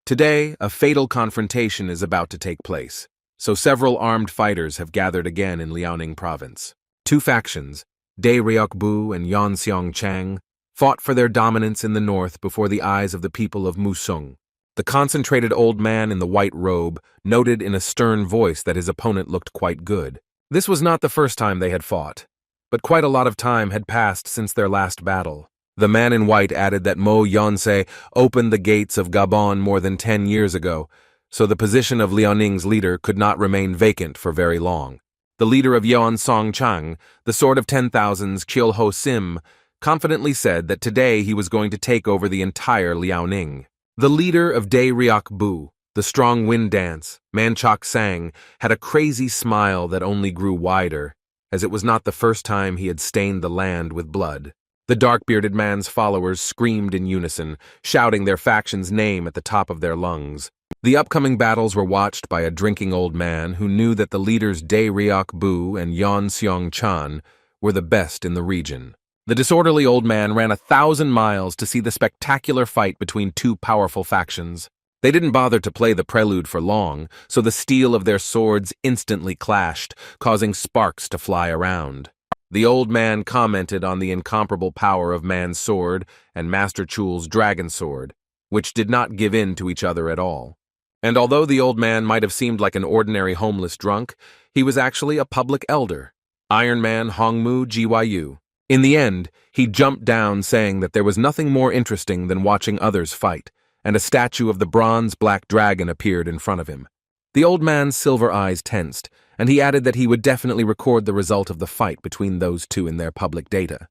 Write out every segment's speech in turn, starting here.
Today, a fatal confrontation is about to take place, so several armed fighters have gathered again in Liaoning province. Two factions, Dai Ryokbu and Yan Xiongchang, fought for their dominance in the north before the eyes of the people of Musung. The concentrated old man in the white robe noted in a stern voice that his opponent looked quite good. This was not the first time they had fought, but quite a lot of time had passed since their last battle. The man in white added that Mo Yonsei opened the gates of Gabon more than 10 years ago, so the position of Liaoning's leader could not remain vacant for very long. The leader of Yuan Songchang, the Sword of 10,000's Ho Sim, confidently said that today he was going to take over the entire Liaoning. The leader of Dai Ryokbu, the strong wind dance, Manchok Sang, had a crazy smile that only grew wider, as it was not the first time he had stained the land with blood. The dark-bearded man's followers screamed in unison, shouting their faction's name at the top of their lungs. The upcoming battles were watched by a drinking old man who knew that the leaders Dai Ryokbu and Yan Xiongchan were the best in the region. The disorderly old man ran 1,000 miles to see the spectacular fight between two powerful factions. They didn't bother to play the prelude for long, so the steel of their swords instantly clashed, causing sparks to fly around. The old man commented on the incomparable power of Man's sword and Master Chul's dragon sword, which did not give in to each other at all. And although the old man might have seemed like an ordinary homeless drunk, he was actually a public elder, Iron Man Hongmu Gyu. In the end, he jumped down saying that there was nothing more interesting than watching others fight, and a statue of the bronze black dragon appeared in front of him. The old man's silver eyes tensed, and he added that he would definitely record the result of the fight between those two in their public data.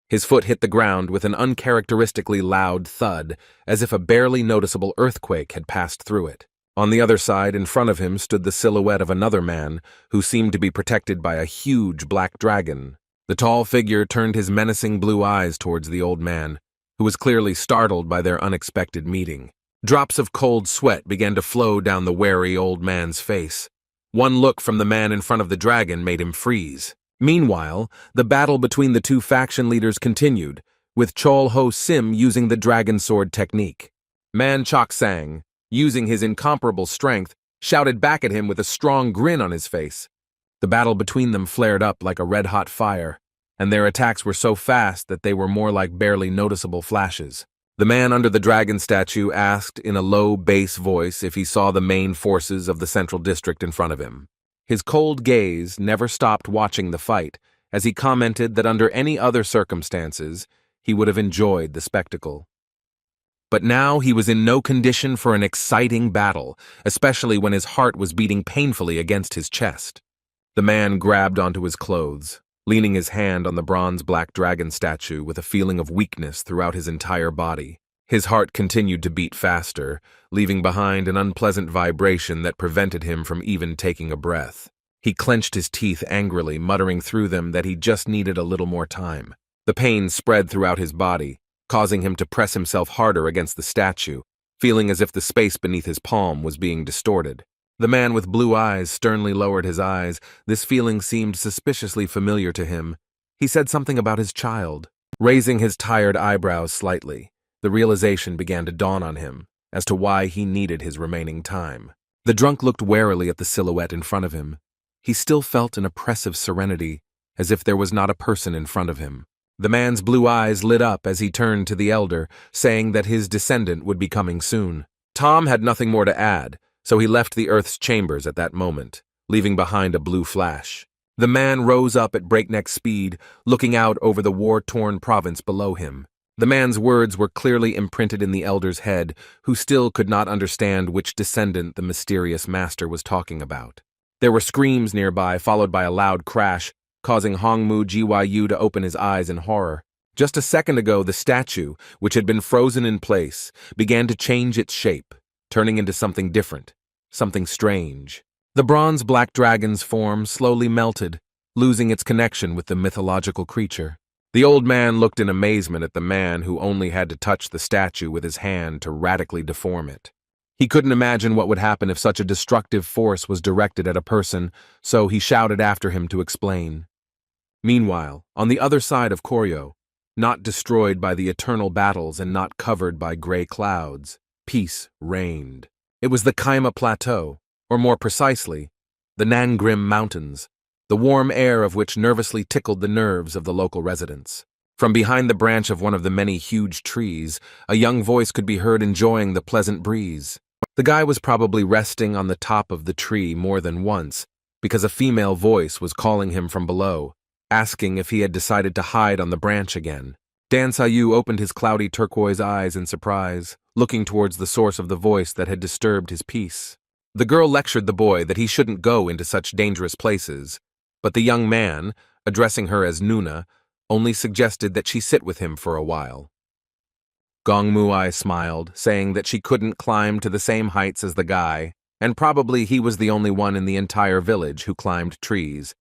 His foot hit the ground with an uncharacteristically loud thud, as if a barely noticeable earthquake had passed through it. On the other side, in front of him, stood the silhouette of another man, who seemed to be protected by a huge black dragon. The tall figure turned his menacing blue eyes towards the old man, who was clearly startled by their unexpected meeting. Drops of cold sweat began to flow down the wary old man's face. One look from the man in front of the dragon made him freeze. Meanwhile, the battle between the two faction leaders continued, with Ho Sim using the dragon sword technique. Manchok Sang, using his incomparable strength, shouted back at him with a strong grin on his face. The battle between them flared up like a red-hot fire, and their attacks were so fast that they were more like barely noticeable flashes. The man under the dragon statue asked in a low bass voice if he saw the main forces of the central district in front of him. His cold gaze never stopped watching the fight, as he commented that under any other circumstances, he would have enjoyed the spectacle. But now he was in no condition for an exciting battle, especially when his heart was beating painfully against his chest. The man grabbed onto his clothes, leaning his hand on the bronze black dragon statue with a feeling of weakness throughout his entire body. His heart continued to beat faster, leaving behind an unpleasant vibration that prevented him from even taking a breath. He clenched his teeth angrily, muttering through them that he just needed a little more time. The pain spread throughout his body, causing him to press himself harder against the statue, feeling as if the space beneath his palm was being distorted. The man with blue eyes sternly lowered his eyes. This feeling seemed suspiciously familiar to him. He said something about his child. Raising his tired eyebrows slightly, the realization began to dawn on him as to why he needed his remaining time. The drunk looked warily at the silhouette in front of him. He still felt an oppressive serenity, as if there was not a person in front of him. The man's blue eyes lit up as he turned to the elder, saying that his descendant would be coming soon. Tom had nothing more to add, so he left the Earth's chambers at that moment, leaving behind a blue flash. The man rose up at breakneck speed, looking out over the war-torn province below him. The man's words were clearly imprinted in the elder's head, who still could not understand which descendant the mysterious master was talking about. There were screams nearby, followed by a loud crash, causing Hongmu Gyu to open his eyes in horror. Just a second ago, the statue, which had been frozen in place, began to change its shape, turning into something different, something strange. The bronze black dragon's form slowly melted, losing its connection with the mythological creature. The old man looked in amazement at the man who only had to touch the statue with his hand to radically deform it. He couldn't imagine what would happen if such a destructive force was directed at a person, so he shouted after him to explain. Meanwhile, on the other side of Koryo, not destroyed by the eternal battles and not covered by gray clouds, peace reigned. It was the Kaima Plateau, or more precisely, the Nangrim Mountains, the warm air of which nervously tickled the nerves of the local residents. From behind the branch of one of the many huge trees, a young voice could be heard enjoying the pleasant breeze. The guy was probably resting on the top of the tree more than once, because a female voice was calling him from below, asking if he had decided to hide on the branch again. Dan Saou opened his cloudy turquoise eyes in surprise, looking towards the source of the voice that had disturbed his peace. The girl lectured the boy that he shouldn't go into such dangerous places, but the young man, addressing her as Nuna, only suggested that she sit with him for a while. Gong Muai smiled, saying that she couldn't climb to the same heights as the guy, and probably he was the only one in the entire village who climbed trees.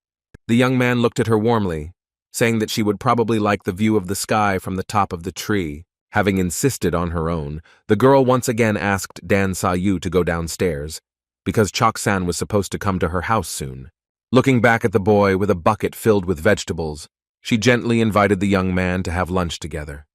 The young man looked at her warmly, saying that she would probably like the view of the sky from the top of the tree. Having insisted on her own, the girl once again asked Dan Saou to go downstairs, because Cho San was supposed to come to her house soon. Looking back at the boy with a bucket filled with vegetables, she gently invited the young man to have lunch together.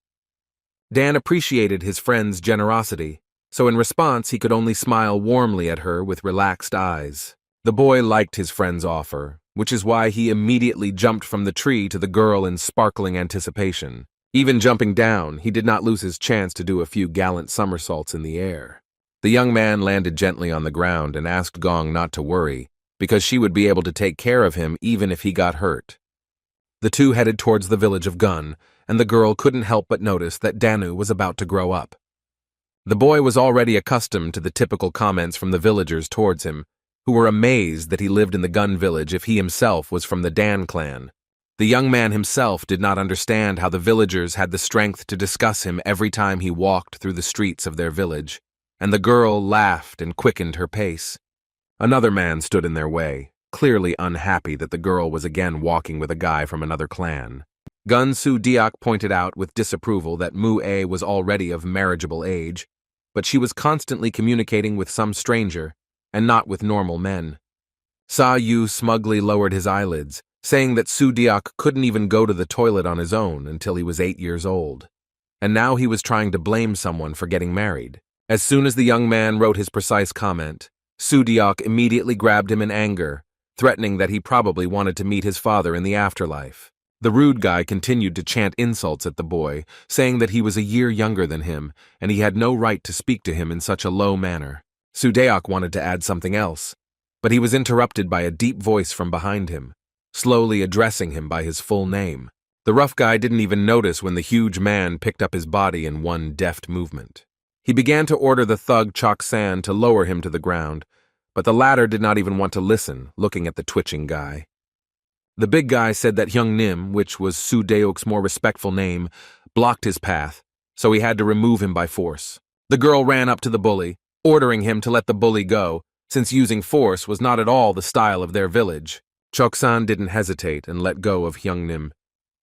Dan appreciated his friend's generosity, so in response he could only smile warmly at her with relaxed eyes. The boy liked his friend's offer, which is why he immediately jumped from the tree to the girl in sparkling anticipation. Even jumping down, he did not lose his chance to do a few gallant somersaults in the air. The young man landed gently on the ground and asked Gong not to worry, because she would be able to take care of him even if he got hurt. The two headed towards the village of Gun, and the girl couldn't help but notice that Danu was about to grow up. The boy was already accustomed to the typical comments from the villagers towards him, who were amazed that he lived in the Gun village if he himself was from the Dan clan. The young man himself did not understand how the villagers had the strength to discuss him every time he walked through the streets of their village, and the girl laughed and quickened her pace. Another man stood in their way, clearly unhappy that the girl was again walking with a guy from another clan. Gun Su Diak pointed out with disapproval that Mu A was already of marriageable age, but she was constantly communicating with some stranger, and not with normal men. Saou smugly lowered his eyelids, saying that Su Diak couldn't even go to the toilet on his own until he was 8 years old. And now he was trying to blame someone for getting married. As soon as the young man wrote his precise comment, Su Diak immediately grabbed him in anger, threatening that he probably wanted to meet his father in the afterlife. The rude guy continued to chant insults at the boy, saying that he was a year younger than him, and he had no right to speak to him in such a low manner. Su Diak wanted to add something else, but he was interrupted by a deep voice from behind him, slowly addressing him by his full name. The rough guy didn't even notice when the huge man picked up his body in one deft movement. He began to order the thug Cho San to lower him to the ground, but the latter did not even want to listen, looking at the twitching guy. The big guy said that Hyung Nim, which was Su Deok's more respectful name, blocked his path, so he had to remove him by force. The girl ran up to the bully, ordering him to let the bully go, since using force was not at all the style of their village. Cho San didn't hesitate and let go of Hyung Nim,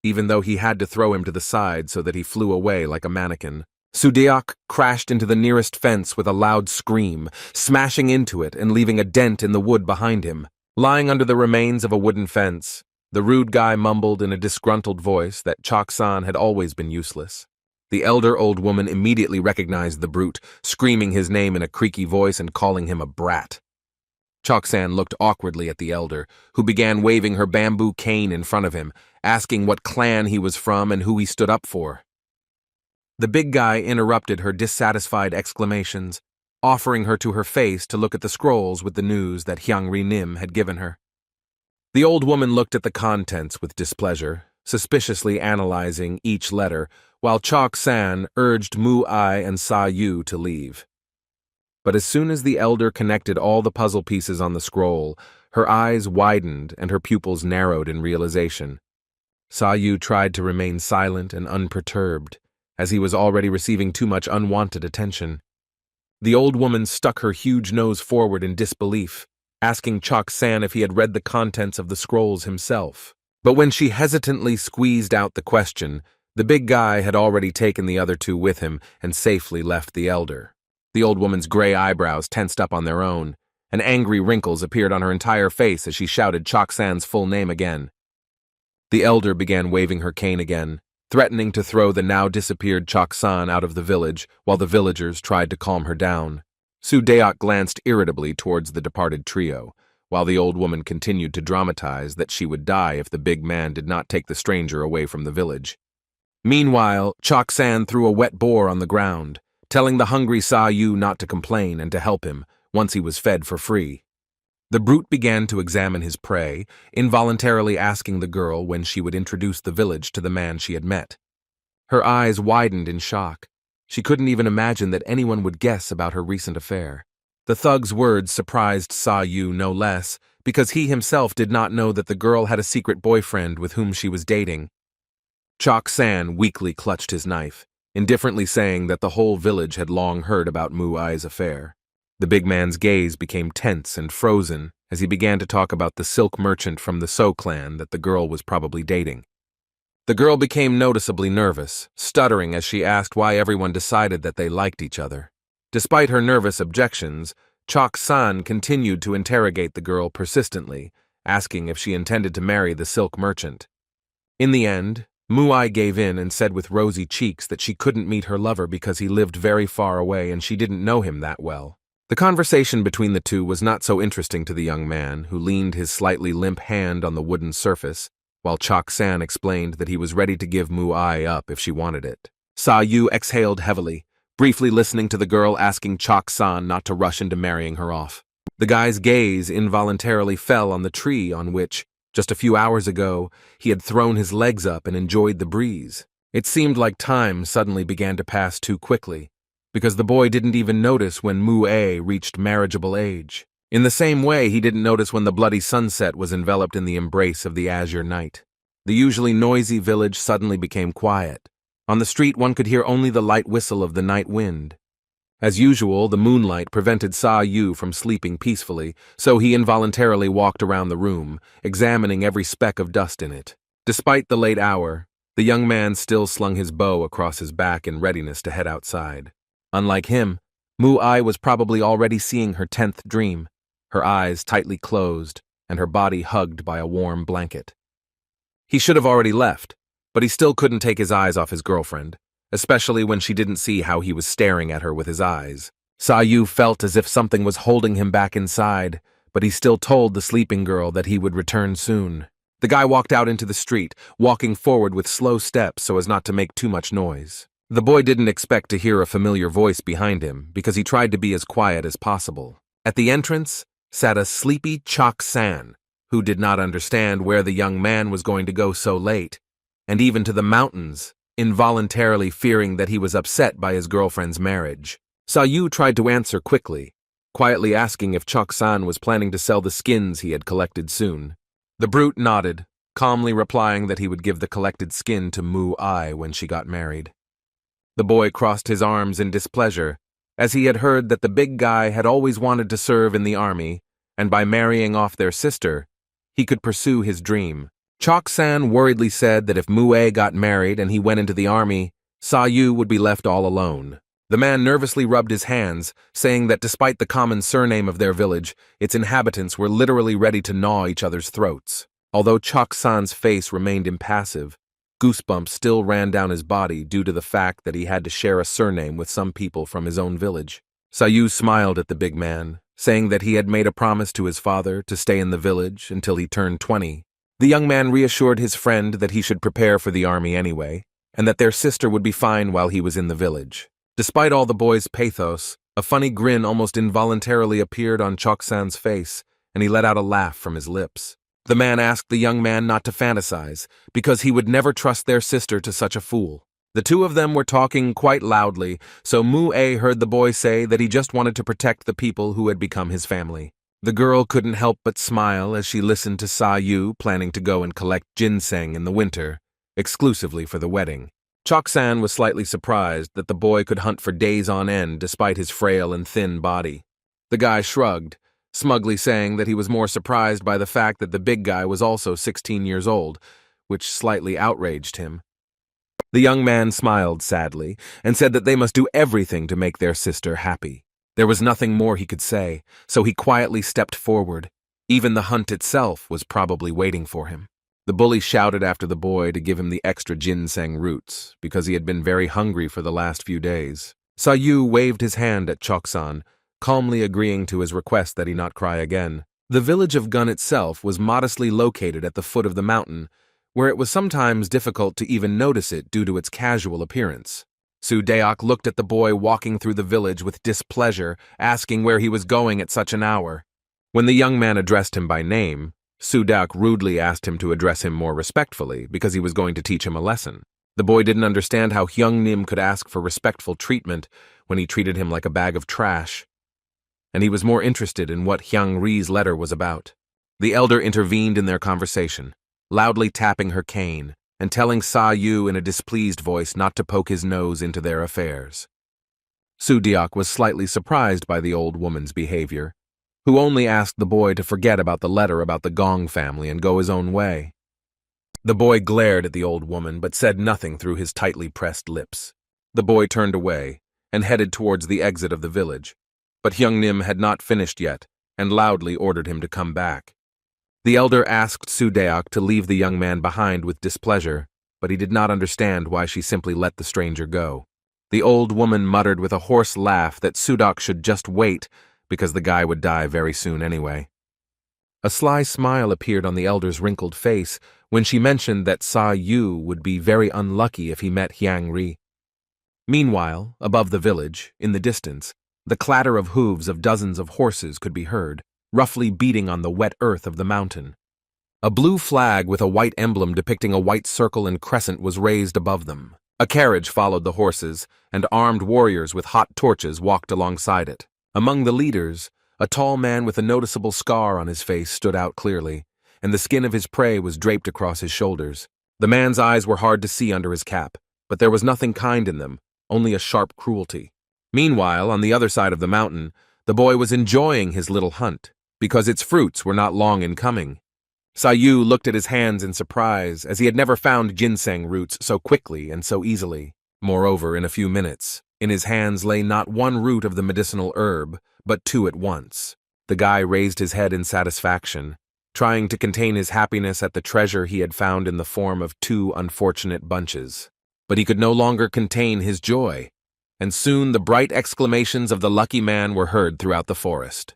even though he had to throw him to the side so that he flew away like a mannequin. Su Deok crashed into the nearest fence with a loud scream, smashing into it and leaving a dent in the wood behind him. Lying under the remains of a wooden fence, the rude guy mumbled in a disgruntled voice that Cho San had always been useless. The elder old woman immediately recognized the brute, screaming his name in a creaky voice and calling him a brat. Cho San looked awkwardly at the elder, who began waving her bamboo cane in front of him, asking what clan he was from and who he stood up for. The big guy interrupted her dissatisfied exclamations, offering her to her face to look at the scrolls with the news that Hyang Ri Nim had given her. The old woman looked at the contents with displeasure, suspiciously analyzing each letter, while Cho San urged Mu Ai and Saou to leave. But as soon as the elder connected all the puzzle pieces on the scroll, her eyes widened and her pupils narrowed in realization. Saou tried to remain silent and unperturbed, as he was already receiving too much unwanted attention. The old woman stuck her huge nose forward in disbelief, asking Cho San if he had read the contents of the scrolls himself. But when she hesitantly squeezed out the question, the big guy had already taken the other two with him and safely left the elder. The old woman's gray eyebrows tensed up on their own, and angry wrinkles appeared on her entire face as she shouted Cho San's full name again. The elder began waving her cane again, threatening to throw the now-disappeared Cho San out of the village while the villagers tried to calm her down. Su Deok glanced irritably towards the departed trio, while the old woman continued to dramatize that she would die if the big man did not take the stranger away from the village. Meanwhile, Cho San threw a wet boar on the ground, telling the hungry Saou not to complain and to help him once he was fed for free. The brute began to examine his prey, involuntarily asking the girl when she would introduce the village to the man she had met. Her eyes widened in shock. She couldn't even imagine that anyone would guess about her recent affair. The thug's words surprised Saou no less, because he himself did not know that the girl had a secret boyfriend with whom she was dating. Cho San weakly clutched his knife, indifferently saying that the whole village had long heard about Mu Ai's affair. The big man's gaze became tense and frozen as he began to talk about the silk merchant from the Saou clan that the girl was probably dating. The girl became noticeably nervous, stuttering as she asked why everyone decided that they liked each other. Despite her nervous objections, Cho San continued to interrogate the girl persistently, asking if she intended to marry the silk merchant. In the end, Mu Ai gave in and said with rosy cheeks that she couldn't meet her lover because he lived very far away and she didn't know him that well. The conversation between the two was not so interesting to the young man, who leaned his slightly limp hand on the wooden surface, while Cho San explained that he was ready to give Mu Ai up if she wanted it. Saou exhaled heavily, briefly listening to the girl asking Cho San not to rush into marrying her off. The guy's gaze involuntarily fell on the tree on which, just a few hours ago, he had thrown his legs up and enjoyed the breeze. It seemed like time suddenly began to pass too quickly, because the boy didn't even notice when Mu Ai reached marriageable age. In the same way, he didn't notice when the bloody sunset was enveloped in the embrace of the azure night. The usually noisy village suddenly became quiet. On the street, one could hear only the light whistle of the night wind. As usual, the moonlight prevented Saou from sleeping peacefully, so he involuntarily walked around the room, examining every speck of dust in it. Despite the late hour, the young man still slung his bow across his back in readiness to head outside. Unlike him, Mu Ai was probably already seeing her 10th dream, her eyes tightly closed and her body hugged by a warm blanket. He should have already left, but he still couldn't take his eyes off his girlfriend, especially when she didn't see how he was staring at her with his eyes. Saou felt as if something was holding him back inside, but he still told the sleeping girl that he would return soon. The guy walked out into the street, walking forward with slow steps so as not to make too much noise. The boy didn't expect to hear a familiar voice behind him because he tried to be as quiet as possible. At the entrance sat a sleepy Cho San, who did not understand where the young man was going to go so late, and even to the mountains, involuntarily fearing that he was upset by his girlfriend's marriage. Saou tried to answer quickly, quietly asking if Cho San was planning to sell the skins he had collected soon. The brute nodded, calmly replying that he would give the collected skin to Mu Ai when she got married. The boy crossed his arms in displeasure, as he had heard that the big guy had always wanted to serve in the army, and by marrying off their sister, he could pursue his dream. Cho San worriedly said that if Mu Ai got married and he went into the army, Saou would be left all alone. The man nervously rubbed his hands, saying that despite the common surname of their village, its inhabitants were literally ready to gnaw each other's throats. Although Cho San's face remained impassive, goosebumps still ran down his body due to the fact that he had to share a surname with some people from his own village. Saou smiled at the big man, saying that he had made a promise to his father to stay in the village until he turned 20. The young man reassured his friend that he should prepare for the army anyway, and that their sister would be fine while he was in the village. Despite all the boy's pathos, a funny grin almost involuntarily appeared on Cho San's face, and he let out a laugh from his lips. The man asked the young man not to fantasize, because he would never trust their sister to such a fool. The two of them were talking quite loudly, so Mu Ai heard the boy say that he just wanted to protect the people who had become his family. The girl couldn't help but smile as she listened to Saou planning to go and collect ginseng in the winter, exclusively for the wedding. Cho San was slightly surprised that the boy could hunt for days on end despite his frail and thin body. The guy shrugged, smugly saying that he was more surprised by the fact that the big guy was also 16 years old, which slightly outraged him. The young man smiled sadly and said that they must do everything to make their sister happy. There was nothing more he could say, so he quietly stepped forward. Even the hunt itself was probably waiting for him. The bully shouted after the boy to give him the extra ginseng roots, because he had been very hungry for the last few days. Saou waved his hand at Cho San, calmly agreeing to his request that he not cry again. The village of Gun itself was modestly located at the foot of the mountain, where it was sometimes difficult to even notice it due to its casual appearance. Su Deok looked at the boy walking through the village with displeasure, asking where he was going at such an hour. When the young man addressed him by name, Su Deok rudely asked him to address him more respectfully because he was going to teach him a lesson. The boy didn't understand how Hyung Nim could ask for respectful treatment when he treated him like a bag of trash, and he was more interested in what Hyung Ri's letter was about. The elder intervened in their conversation, loudly tapping her cane and telling Saou in a displeased voice not to poke his nose into their affairs. Su Deok was slightly surprised by the old woman's behavior, who only asked the boy to forget about the letter about the Gong family and go his own way. The boy glared at the old woman but said nothing through his tightly pressed lips. The boy turned away and headed towards the exit of the village, but Hyung Nim had not finished yet and loudly ordered him to come back. The elder asked Su Deok to leave the young man behind with displeasure, but he did not understand why she simply let the stranger go. The old woman muttered with a hoarse laugh that Su Deok should just wait because the guy would die very soon anyway. A sly smile appeared on the elder's wrinkled face when she mentioned that Saou would be very unlucky if he met Hyung Ri. Meanwhile, above the village, in the distance, the clatter of hooves of dozens of horses could be heard, roughly beating on the wet earth of the mountain. A blue flag with a white emblem depicting a white circle and crescent was raised above them. A carriage followed the horses, and armed warriors with hot torches walked alongside it. Among the leaders, a tall man with a noticeable scar on his face stood out clearly, and the skin of his prey was draped across his shoulders. The man's eyes were hard to see under his cap, but there was nothing kind in them, only a sharp cruelty. Meanwhile, on the other side of the mountain, the boy was enjoying his little hunt, because its fruits were not long in coming. Saou looked at his hands in surprise, as he had never found ginseng roots so quickly and so easily. Moreover, in a few minutes, in his hands lay not one root of the medicinal herb, but two at once. The guy raised his head in satisfaction, trying to contain his happiness at the treasure he had found in the form of two unfortunate bunches. But he could no longer contain his joy, and soon the bright exclamations of the lucky man were heard throughout the forest.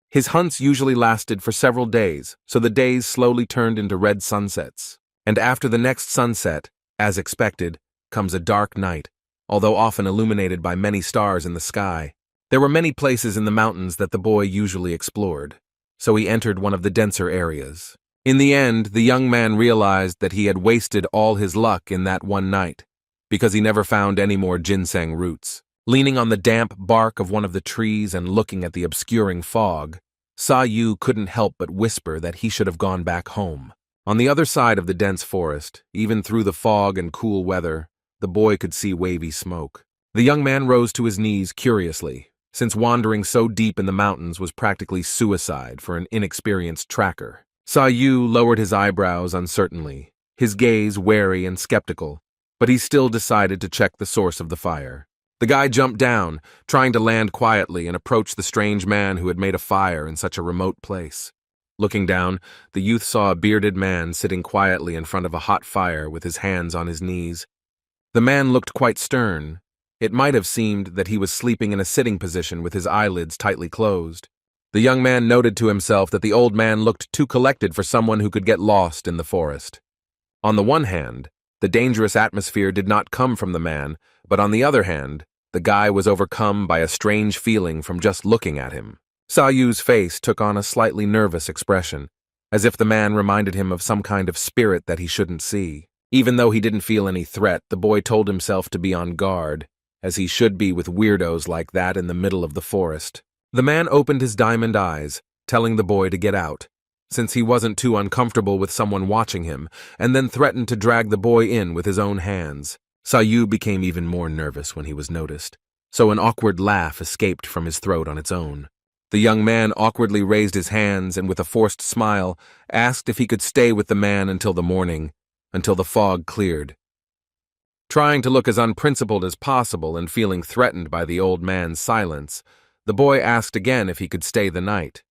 His hunts usually lasted for several days, so the days slowly turned into red sunsets. And after the next sunset, as expected, comes a dark night, although often illuminated by many stars in the sky. There were many places in the mountains that the boy usually explored, so he entered one of the denser areas. In the end, the young man realized that he had wasted all his luck in that one night, because he never found any more ginseng roots. Leaning on the damp bark of one of the trees and looking at the obscuring fog, Saou couldn't help but whisper that he should have gone back home. On the other side of the dense forest, even through the fog and cool weather, the boy could see wavy smoke. The young man rose to his knees curiously, since wandering so deep in the mountains was practically suicide for an inexperienced tracker. Saou lowered his eyebrows uncertainly, his gaze wary and skeptical, but he still decided to check the source of the fire. The guy jumped down, trying to land quietly and approach the strange man who had made a fire in such a remote place. Looking down, the youth saw a bearded man sitting quietly in front of a hot fire with his hands on his knees. The man looked quite stern. It might have seemed that he was sleeping in a sitting position with his eyelids tightly closed. The young man noted to himself that the old man looked too collected for someone who could get lost in the forest. On the one hand, the dangerous atmosphere did not come from the man, but on the other hand, the guy was overcome by a strange feeling from just looking at him. Saou's face took on a slightly nervous expression, as if the man reminded him of some kind of spirit that he shouldn't see. Even though he didn't feel any threat, the boy told himself to be on guard, as he should be with weirdos like that in the middle of the forest. The man opened his diamond eyes, telling the boy to get out, since he wasn't too uncomfortable with someone watching him, and then threatened to drag the boy in with his own hands. Saou became even more nervous when he was noticed, so an awkward laugh escaped from his throat on its own. The young man awkwardly raised his hands and with a forced smile asked if he could stay with the man until the morning, until the fog cleared. Trying to look as unprincipled as possible and feeling threatened by the old man's silence, the boy asked again if he could stay the night.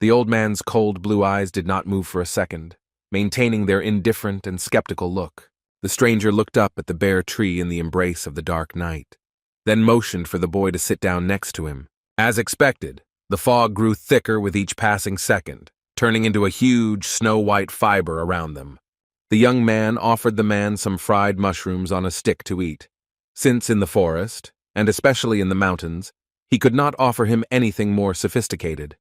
The old man's cold blue eyes did not move for a second, maintaining their indifferent and skeptical look. The stranger looked up at the bare tree in the embrace of the dark night, then motioned for the boy to sit down next to him. As expected, the fog grew thicker with each passing second, turning into a huge snow-white fiber around them. The young man offered the man some fried mushrooms on a stick to eat, since in the forest, and especially in the mountains, he could not offer him anything more sophisticated.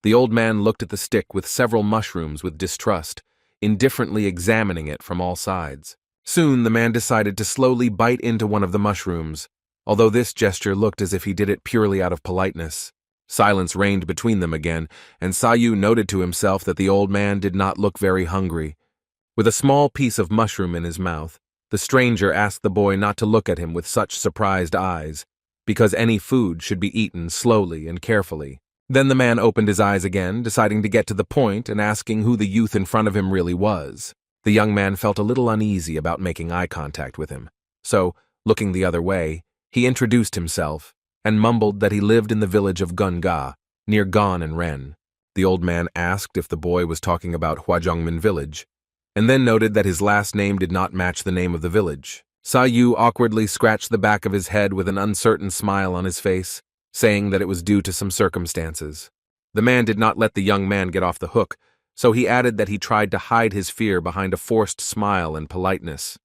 The old man looked at the stick with several mushrooms with distrust, indifferently examining it from all sides. Soon the man decided to slowly bite into one of the mushrooms, although this gesture looked as if he did it purely out of politeness. Silence reigned between them again, and Saou noted to himself that the old man did not look very hungry. With a small piece of mushroom in his mouth, the stranger asked the boy not to look at him with such surprised eyes, because any food should be eaten slowly and carefully. Then the man opened his eyes again, deciding to get to the point and asking who the youth in front of him really was. The young man felt a little uneasy about making eye contact with him, so, looking the other way, he introduced himself and mumbled that he lived in the village of Gunga, near Gon and Ren. The old man asked if the boy was talking about Huazhongmen village, and then noted that his last name did not match the name of the village. Saou awkwardly scratched the back of his head with an uncertain smile on his face, saying that it was due to some circumstances. The man did not let the young man get off the hook, so he added that he tried to hide his fear behind a forced smile and politeness.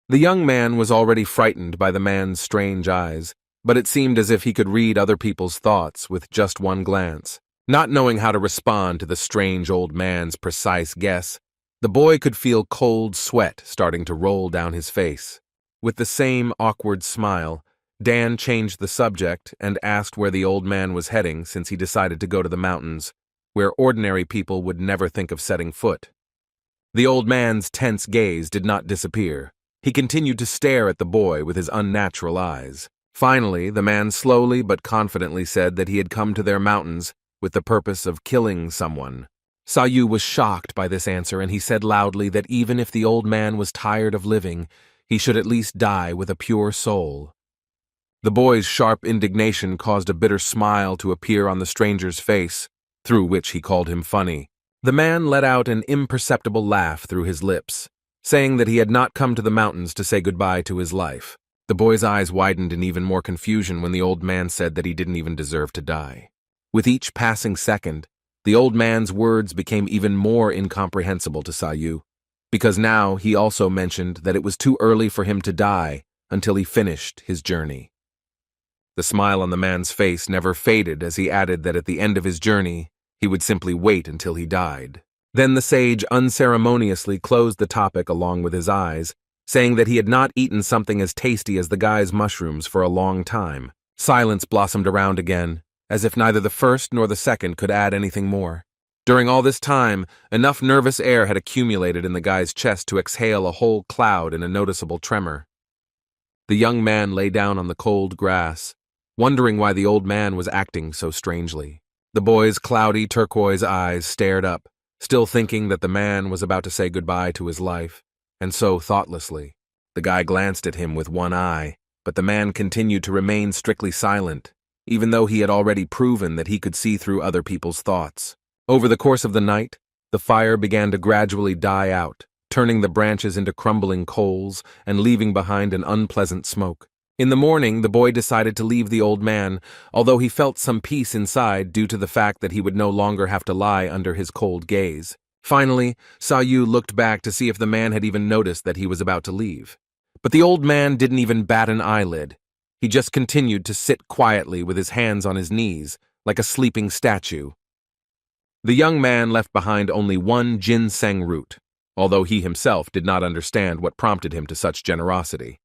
The young man was already frightened by the man's strange eyes, but it seemed as if he could read other people's thoughts with just one glance. Not knowing how to respond to the strange old man's precise guess, the boy could feel cold sweat starting to roll down his face. With the same awkward smile, Dan changed the subject and asked where the old man was heading, since he decided to go to the mountains, where ordinary people would never think of setting foot. The old man's tense gaze did not disappear. He continued to stare at the boy with his unnatural eyes. Finally, the man slowly but confidently said that he had come to their mountains with the purpose of killing someone. Saou was shocked by this answer, and he said loudly that even if the old man was tired of living, he should at least die with a pure soul. The boy's sharp indignation caused a bitter smile to appear on the stranger's face, through which he called him funny. The man let out an imperceptible laugh through his lips, saying that he had not come to the mountains to say goodbye to his life. The boy's eyes widened in even more confusion when the old man said that he didn't even deserve to die. With each passing second, the old man's words became even more incomprehensible to Saou, because now he also mentioned that it was too early for him to die until he finished his journey. The smile on the man's face never faded as he added that at the end of his journey, he would simply wait until he died. Then the sage unceremoniously closed the topic along with his eyes, saying that he had not eaten something as tasty as the guy's mushrooms for a long time. Silence blossomed around again, as if neither the first nor the second could add anything more. During all this time, enough nervous air had accumulated in the guy's chest to exhale a whole cloud in a noticeable tremor. The young man lay down on the cold grass, wondering why the old man was acting so strangely. The boy's cloudy turquoise eyes stared up, still thinking that the man was about to say goodbye to his life, and so thoughtlessly. The guy glanced at him with one eye, but the man continued to remain strictly silent, even though he had already proven that he could see through other people's thoughts. Over the course of the night, the fire began to gradually die out, turning the branches into crumbling coals and leaving behind an unpleasant smoke. In the morning, the boy decided to leave the old man, although he felt some peace inside due to the fact that he would no longer have to lie under his cold gaze. Finally, Saou looked back to see if the man had even noticed that he was about to leave. But the old man didn't even bat an eyelid. He just continued to sit quietly with his hands on his knees, like a sleeping statue. The young man left behind only one ginseng root, although he himself did not understand what prompted him to such generosity.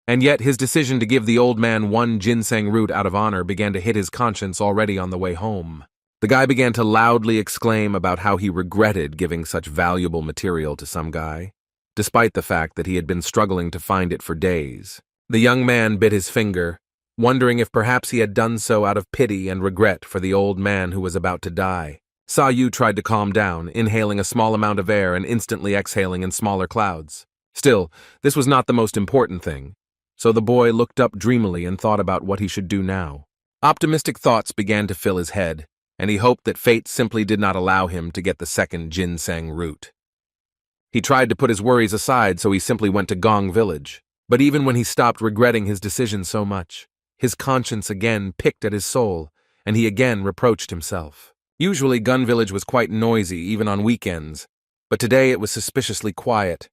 And yet his decision to give the old man one ginseng root out of honor began to hit his conscience already on the way home. The guy began to loudly exclaim about how he regretted giving such valuable material to some guy, despite the fact that he had been struggling to find it for days. The young man bit his finger, wondering if perhaps he had done so out of pity and regret for the old man who was about to die. Saou tried to calm down, inhaling a small amount of air and instantly exhaling in smaller clouds. Still, this was not the most important thing, so the boy looked up dreamily and thought about what he should do now. Optimistic thoughts began to fill his head, and he hoped that fate simply did not allow him to get the second ginseng root. He tried to put his worries aside, so he simply went to Gong Village. But even when he stopped regretting his decision so much, his conscience again picked at his soul, and he again reproached himself. Usually Gun Village was quite noisy, even on weekends, but today it was suspiciously quiet,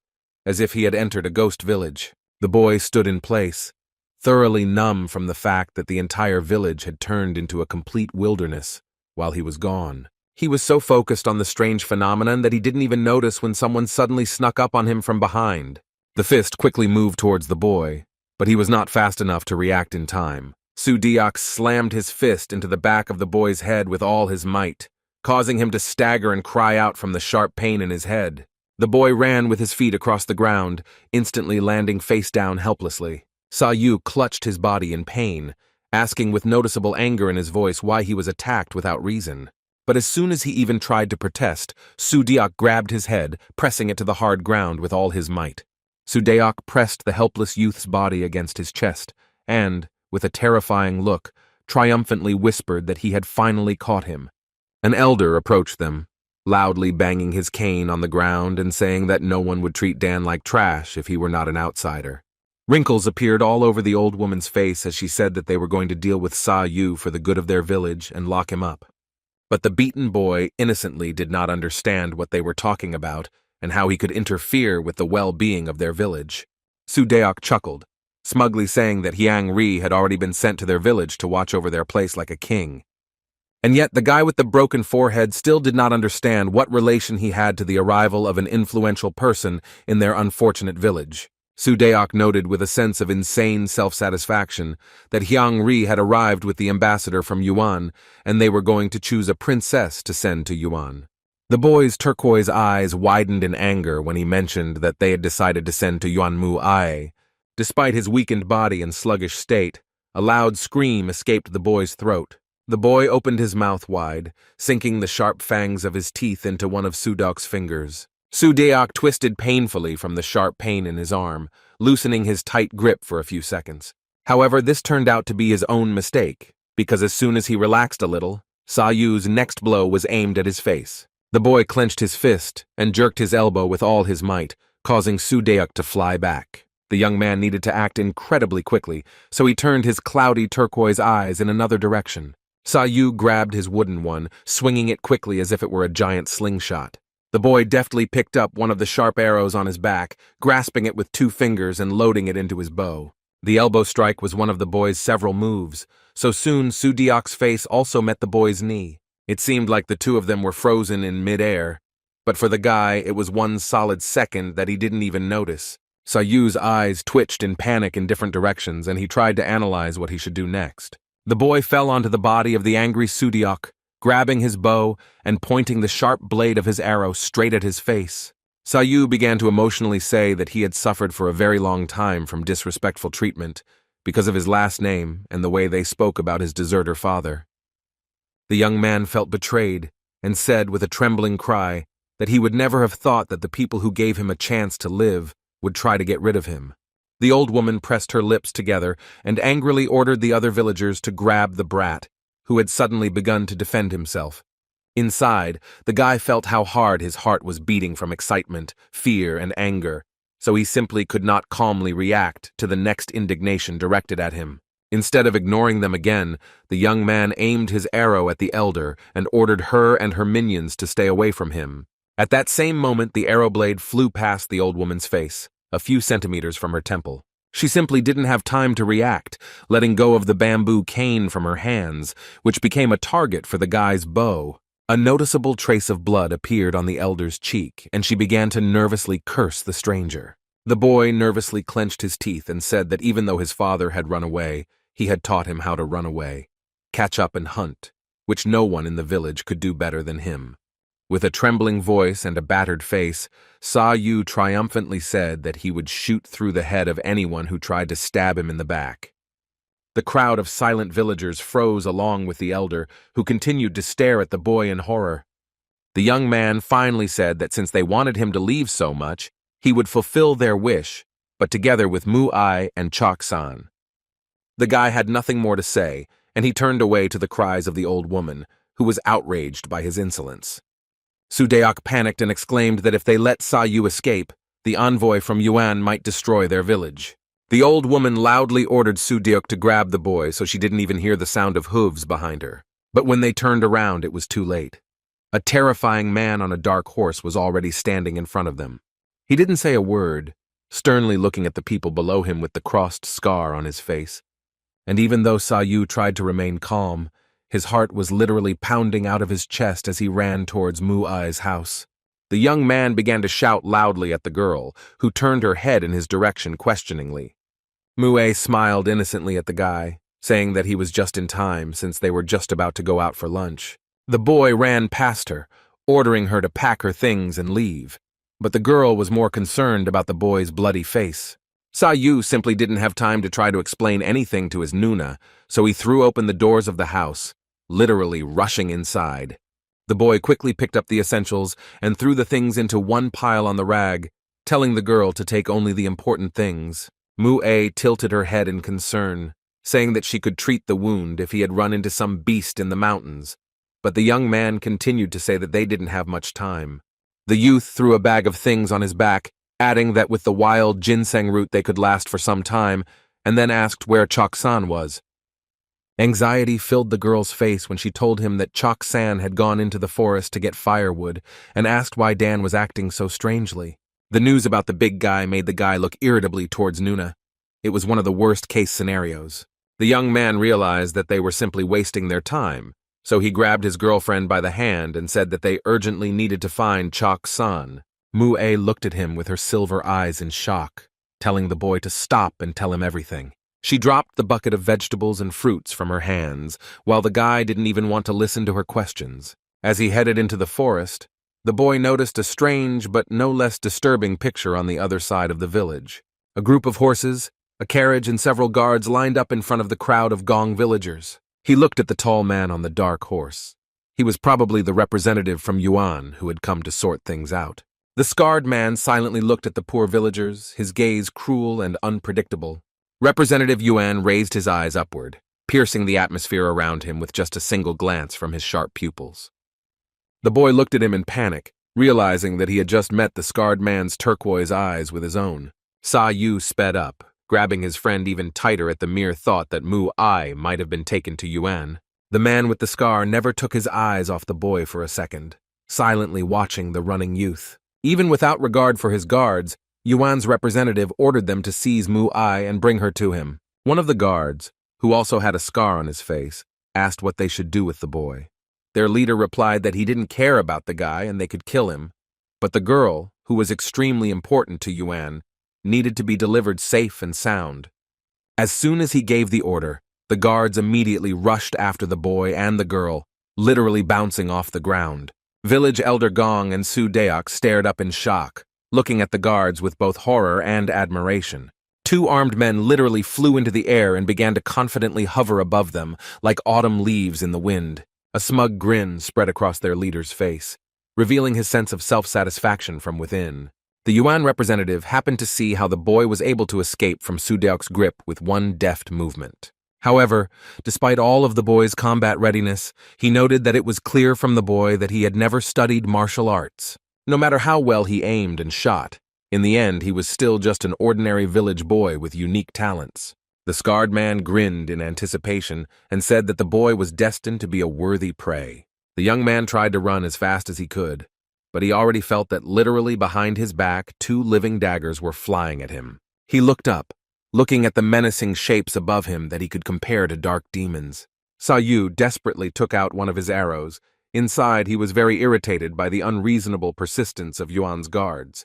as if he had entered a ghost village. The boy stood in place, thoroughly numb from the fact that the entire village had turned into a complete wilderness while he was gone. He was so focused on the strange phenomenon that he didn't even notice when someone suddenly snuck up on him from behind. The fist quickly moved towards the boy, but he was not fast enough to react in time. Su Deok slammed his fist into the back of the boy's head with all his might, causing him to stagger and cry out from the sharp pain in his head. The boy ran with his feet across the ground, instantly landing face down helplessly. Saou clutched his body in pain, asking with noticeable anger in his voice why he was attacked without reason. But as soon as he even tried to protest, Su Deok grabbed his head, pressing it to the hard ground with all his might. Su Deok pressed the helpless youth's body against his chest, and, with a terrifying look, triumphantly whispered that he had finally caught him. An elder approached them, loudly banging his cane on the ground and saying that no one would treat Dan like trash if he were not an outsider. Wrinkles appeared all over the old woman's face as she said that they were going to deal with Saou for the good of their village and lock him up. But the beaten boy innocently did not understand what they were talking about and how he could interfere with the well-being of their village. Su Deok chuckled, smugly saying that Hyang Ri had already been sent to their village to watch over their place like a king. And yet the guy with the broken forehead still did not understand what relation he had to the arrival of an influential person in their unfortunate village. Su Deok noted with a sense of insane self-satisfaction that Hyang Ri had arrived with the ambassador from Yuan, and they were going to choose a princess to send to Yuan. The boy's turquoise eyes widened in anger when he mentioned that they had decided to send to Yuan Mu Ai. Despite his weakened body and sluggish state, a loud scream escaped the boy's throat. The boy opened his mouth wide, sinking the sharp fangs of his teeth into one of Su Deok's fingers. Su Deok twisted painfully from the sharp pain in his arm, loosening his tight grip for a few seconds. However, this turned out to be his own mistake, because as soon as he relaxed a little, Saou's next blow was aimed at his face. The boy clenched his fist and jerked his elbow with all his might, causing Su Deok to fly back. The young man needed to act incredibly quickly, so he turned his cloudy turquoise eyes in another direction. Saou grabbed his wooden one, swinging it quickly as if it were a giant slingshot. The boy deftly picked up one of the sharp arrows on his back, grasping it with 2 fingers and loading it into his bow. The elbow strike was one of the boy's several moves, so soon Su Deok's face also met the boy's knee. It seemed like the two of them were frozen in mid-air, but for the guy it was one solid second that he didn't even notice. Saou's eyes twitched in panic in different directions, and he tried to analyze what he should do next. The boy fell onto the body of the angry Su Deok, grabbing his bow and pointing the sharp blade of his arrow straight at his face. Saou began to emotionally say that he had suffered for a very long time from disrespectful treatment because of his last name and the way they spoke about his deserter father. The young man felt betrayed and said with a trembling cry that he would never have thought that the people who gave him a chance to live would try to get rid of him. The old woman pressed her lips together and angrily ordered the other villagers to grab the brat, who had suddenly begun to defend himself. Inside, the guy felt how hard his heart was beating from excitement, fear, and anger, so he simply could not calmly react to the next indignation directed at him. Instead of ignoring them again, the young man aimed his arrow at the elder and ordered her and her minions to stay away from him. At that same moment, the arrow blade flew past the old woman's face, a few centimeters from her temple. She simply didn't have time to react, letting go of the bamboo cane from her hands, which became a target for the guy's bow. A noticeable trace of blood appeared on the elder's cheek, and she began to nervously curse the stranger. The boy nervously clenched his teeth and said that even though his father had run away, he had taught him how to run away, catch up and hunt, which no one in the village could do better than him. With a trembling voice and a battered face, Saou triumphantly said that he would shoot through the head of anyone who tried to stab him in the back. The crowd of silent villagers froze along with the elder, who continued to stare at the boy in horror. The young man finally said that since they wanted him to leave so much, he would fulfill their wish, but together with Mu Ai and Cho San. The guy had nothing more to say, and he turned away to the cries of the old woman, who was outraged by his insolence. Sudeok panicked and exclaimed that if they let Saou escape, the envoy from Yuan might destroy their village. The old woman loudly ordered Sudeok to grab the boy so she didn't even hear the sound of hooves behind her. But when they turned around, it was too late. A terrifying man on a dark horse was already standing in front of them. He didn't say a word, sternly looking at the people below him with the crossed scar on his face. And even though Saou tried to remain calm, his heart was literally pounding out of his chest as he ran towards Mu-Ai's house. The young man began to shout loudly at the girl, who turned her head in his direction questioningly. Mu-Ai smiled innocently at the guy, saying that he was just in time since they were just about to go out for lunch. The boy ran past her, ordering her to pack her things and leave. But the girl was more concerned about the boy's bloody face. Saou simply didn't have time to try to explain anything to his Nuna, so he threw open the doors of the house, literally rushing inside. The boy quickly picked up the essentials and threw the things into one pile on the rag, telling the girl to take only the important things. Mu-Ai tilted her head in concern, saying that she could treat the wound if he had run into some beast in the mountains. But the young man continued to say that they didn't have much time. The youth threw a bag of things on his back, adding that with the wild ginseng root they could last for some time, and then asked where Cho San was. Anxiety filled the girl's face when she told him that Cho San had gone into the forest to get firewood and asked why Dan was acting so strangely. The news about the big guy made the guy look irritably towards Nuna. It was one of the worst-case scenarios. The young man realized that they were simply wasting their time, so he grabbed his girlfriend by the hand and said that they urgently needed to find Cho San. Mu-Ai looked at him with her silver eyes in shock, telling the boy to stop and tell him everything. She dropped the bucket of vegetables and fruits from her hands, while the guy didn't even want to listen to her questions. As he headed into the forest, the boy noticed a strange but no less disturbing picture on the other side of the village. A group of horses, a carriage, and several guards lined up in front of the crowd of Gong villagers. He looked at the tall man on the dark horse. He was probably the representative from Yuan who had come to sort things out. The scarred man silently looked at the poor villagers, his gaze cruel and unpredictable. Representative Yuan raised his eyes upward, piercing the atmosphere around him with just a single glance from his sharp pupils. The boy looked at him in panic, realizing that he had just met the scarred man's turquoise eyes with his own. Saou sped up, grabbing his friend even tighter at the mere thought that Mu-Ai might have been taken to Yuan. The man with the scar never took his eyes off the boy for a second, silently watching the running youth. Even without regard for his guards, Yuan's representative ordered them to seize Mu-Ai and bring her to him. One of the guards, who also had a scar on his face, asked what they should do with the boy. Their leader replied that he didn't care about the guy and they could kill him, but the girl, who was extremely important to Yuan, needed to be delivered safe and sound. As soon as he gave the order, the guards immediately rushed after the boy and the girl, literally bouncing off the ground. Village Elder Gong and Sudeok stared up in shock, looking at the guards with both horror and admiration. Two armed men literally flew into the air and began to confidently hover above them, like autumn leaves in the wind. A smug grin spread across their leader's face, revealing his sense of self-satisfaction from within. The Yuan representative happened to see how the boy was able to escape from Sudeok's grip with one deft movement. However, despite all of the boy's combat readiness, he noted that it was clear from the boy that he had never studied martial arts. No matter how well he aimed and shot, in the end he was still just an ordinary village boy with unique talents. The scarred man grinned in anticipation and said that the boy was destined to be a worthy prey. The young man tried to run as fast as he could, but he already felt that literally behind his back 2 living daggers were flying at him. He looked up, looking at the menacing shapes above him that he could compare to dark demons. Saou desperately took out one of his arrows. Inside, he was very irritated by the unreasonable persistence of Yuan's guards.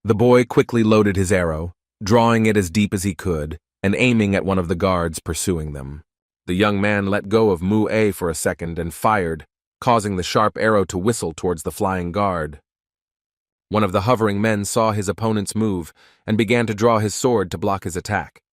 The boy quickly loaded his arrow, drawing it as deep as he could, and aiming at one of the guards pursuing them. The young man let go of Mu-Ai for a second and fired, causing the sharp arrow to whistle towards the flying guard. One of the hovering men saw his opponent's move and began to draw his sword to block his attack.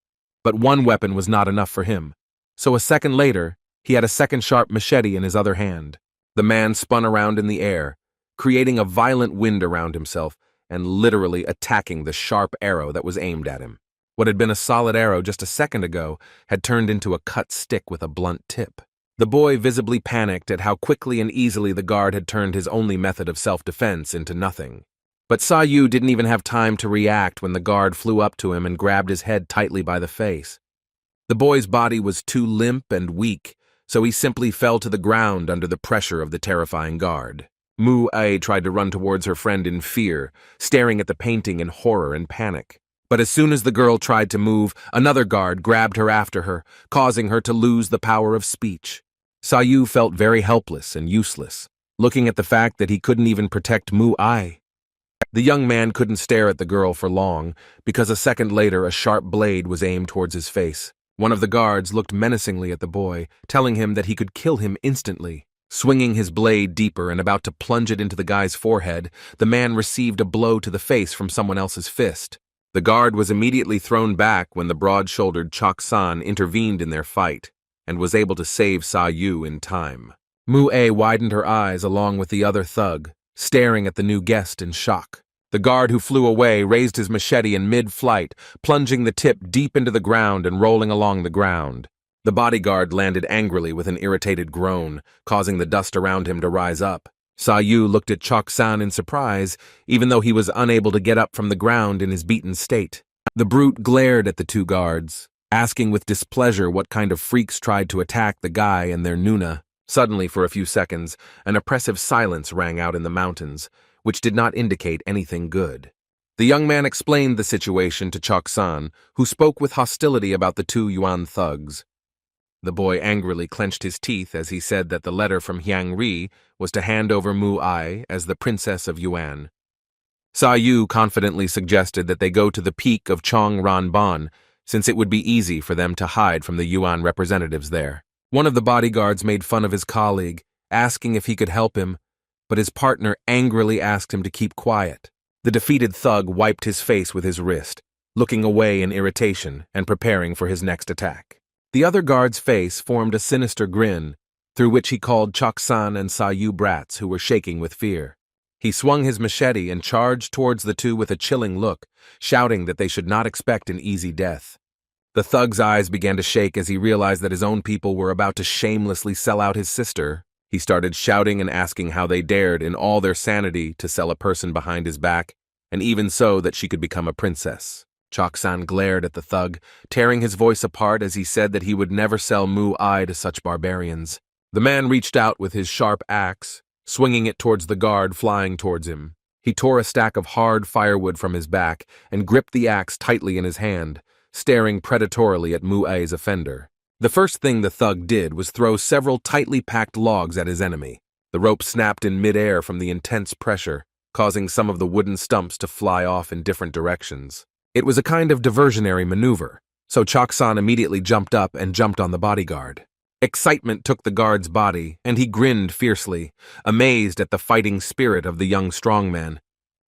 But one weapon was not enough for him, so a second later, he had a second sharp machete in his other hand. The man spun around in the air, creating a violent wind around himself and literally attacking the sharp arrow that was aimed at him. What had been a solid arrow just a second ago had turned into a cut stick with a blunt tip. The boy visibly panicked at how quickly and easily the guard had turned his only method of self-defense into nothing. But Saou didn't even have time to react when the guard flew up to him and grabbed his head tightly by the face. The boy's body was too limp and weak, so he simply fell to the ground under the pressure of the terrifying guard. Mu-A tried to run towards her friend in fear, staring at the painting in horror and panic. But as soon as the girl tried to move, another guard grabbed her after her, causing her to lose the power of speech. Saou felt very helpless and useless, looking at the fact that he couldn't even protect Mu-A. The young man couldn't stare at the girl for long, because a second later a sharp blade was aimed towards his face. One of the guards looked menacingly at the boy, telling him that he could kill him instantly. Swinging his blade deeper and about to plunge it into the guy's forehead, the man received a blow to the face from someone else's fist. The guard was immediately thrown back when the broad-shouldered Cho San intervened in their fight, and was able to save Saou in time. Mu-A widened her eyes along with the other thug, staring at the new guest in shock. The guard who flew away raised his machete in mid-flight, plunging the tip deep into the ground and rolling along the ground. The bodyguard landed angrily with an irritated groan, causing the dust around him to rise up. Saou looked at Cho San in surprise, even though he was unable to get up from the ground in his beaten state. The brute glared at the two guards, asking with displeasure what kind of freaks tried to attack the guy and their Nuna. Suddenly, for a few seconds, an oppressive silence rang out in the mountains, which did not indicate anything good. The young man explained the situation to Cho San, who spoke with hostility about the two Yuan thugs. The boy angrily clenched his teeth as he said that the letter from Hyang Ri was to hand over Mu-A as the princess of Yuan. Saou confidently suggested that they go to the peak of Chong Ran Bon, since it would be easy for them to hide from the Yuan representatives there. One of the bodyguards made fun of his colleague, asking if he could help him, but his partner angrily asked him to keep quiet. The defeated thug wiped his face with his wrist, looking away in irritation and preparing for his next attack. The other guard's face formed a sinister grin, through which he called Cho San and Saou brats who were shaking with fear. He swung his machete and charged towards the two with a chilling look, shouting that they should not expect an easy death. The thug's eyes began to shake as he realized that his own people were about to shamelessly sell out his sister. He started shouting and asking how they dared, in all their sanity, to sell a person behind his back, and even so that she could become a princess. Cho San glared at the thug, tearing his voice apart as he said that he would never sell Mu-A to such barbarians. The man reached out with his sharp axe, swinging it towards the guard flying towards him. He tore a stack of hard firewood from his back and gripped the axe tightly in his hand, staring predatorily at Mu-A's offender. The first thing the thug did was throw several tightly packed logs at his enemy. The rope snapped in midair from the intense pressure, causing some of the wooden stumps to fly off in different directions. It was a kind of diversionary maneuver, so Cho San immediately jumped up and jumped on the bodyguard. Excitement took the guard's body, and he grinned fiercely, amazed at the fighting spirit of the young strongman.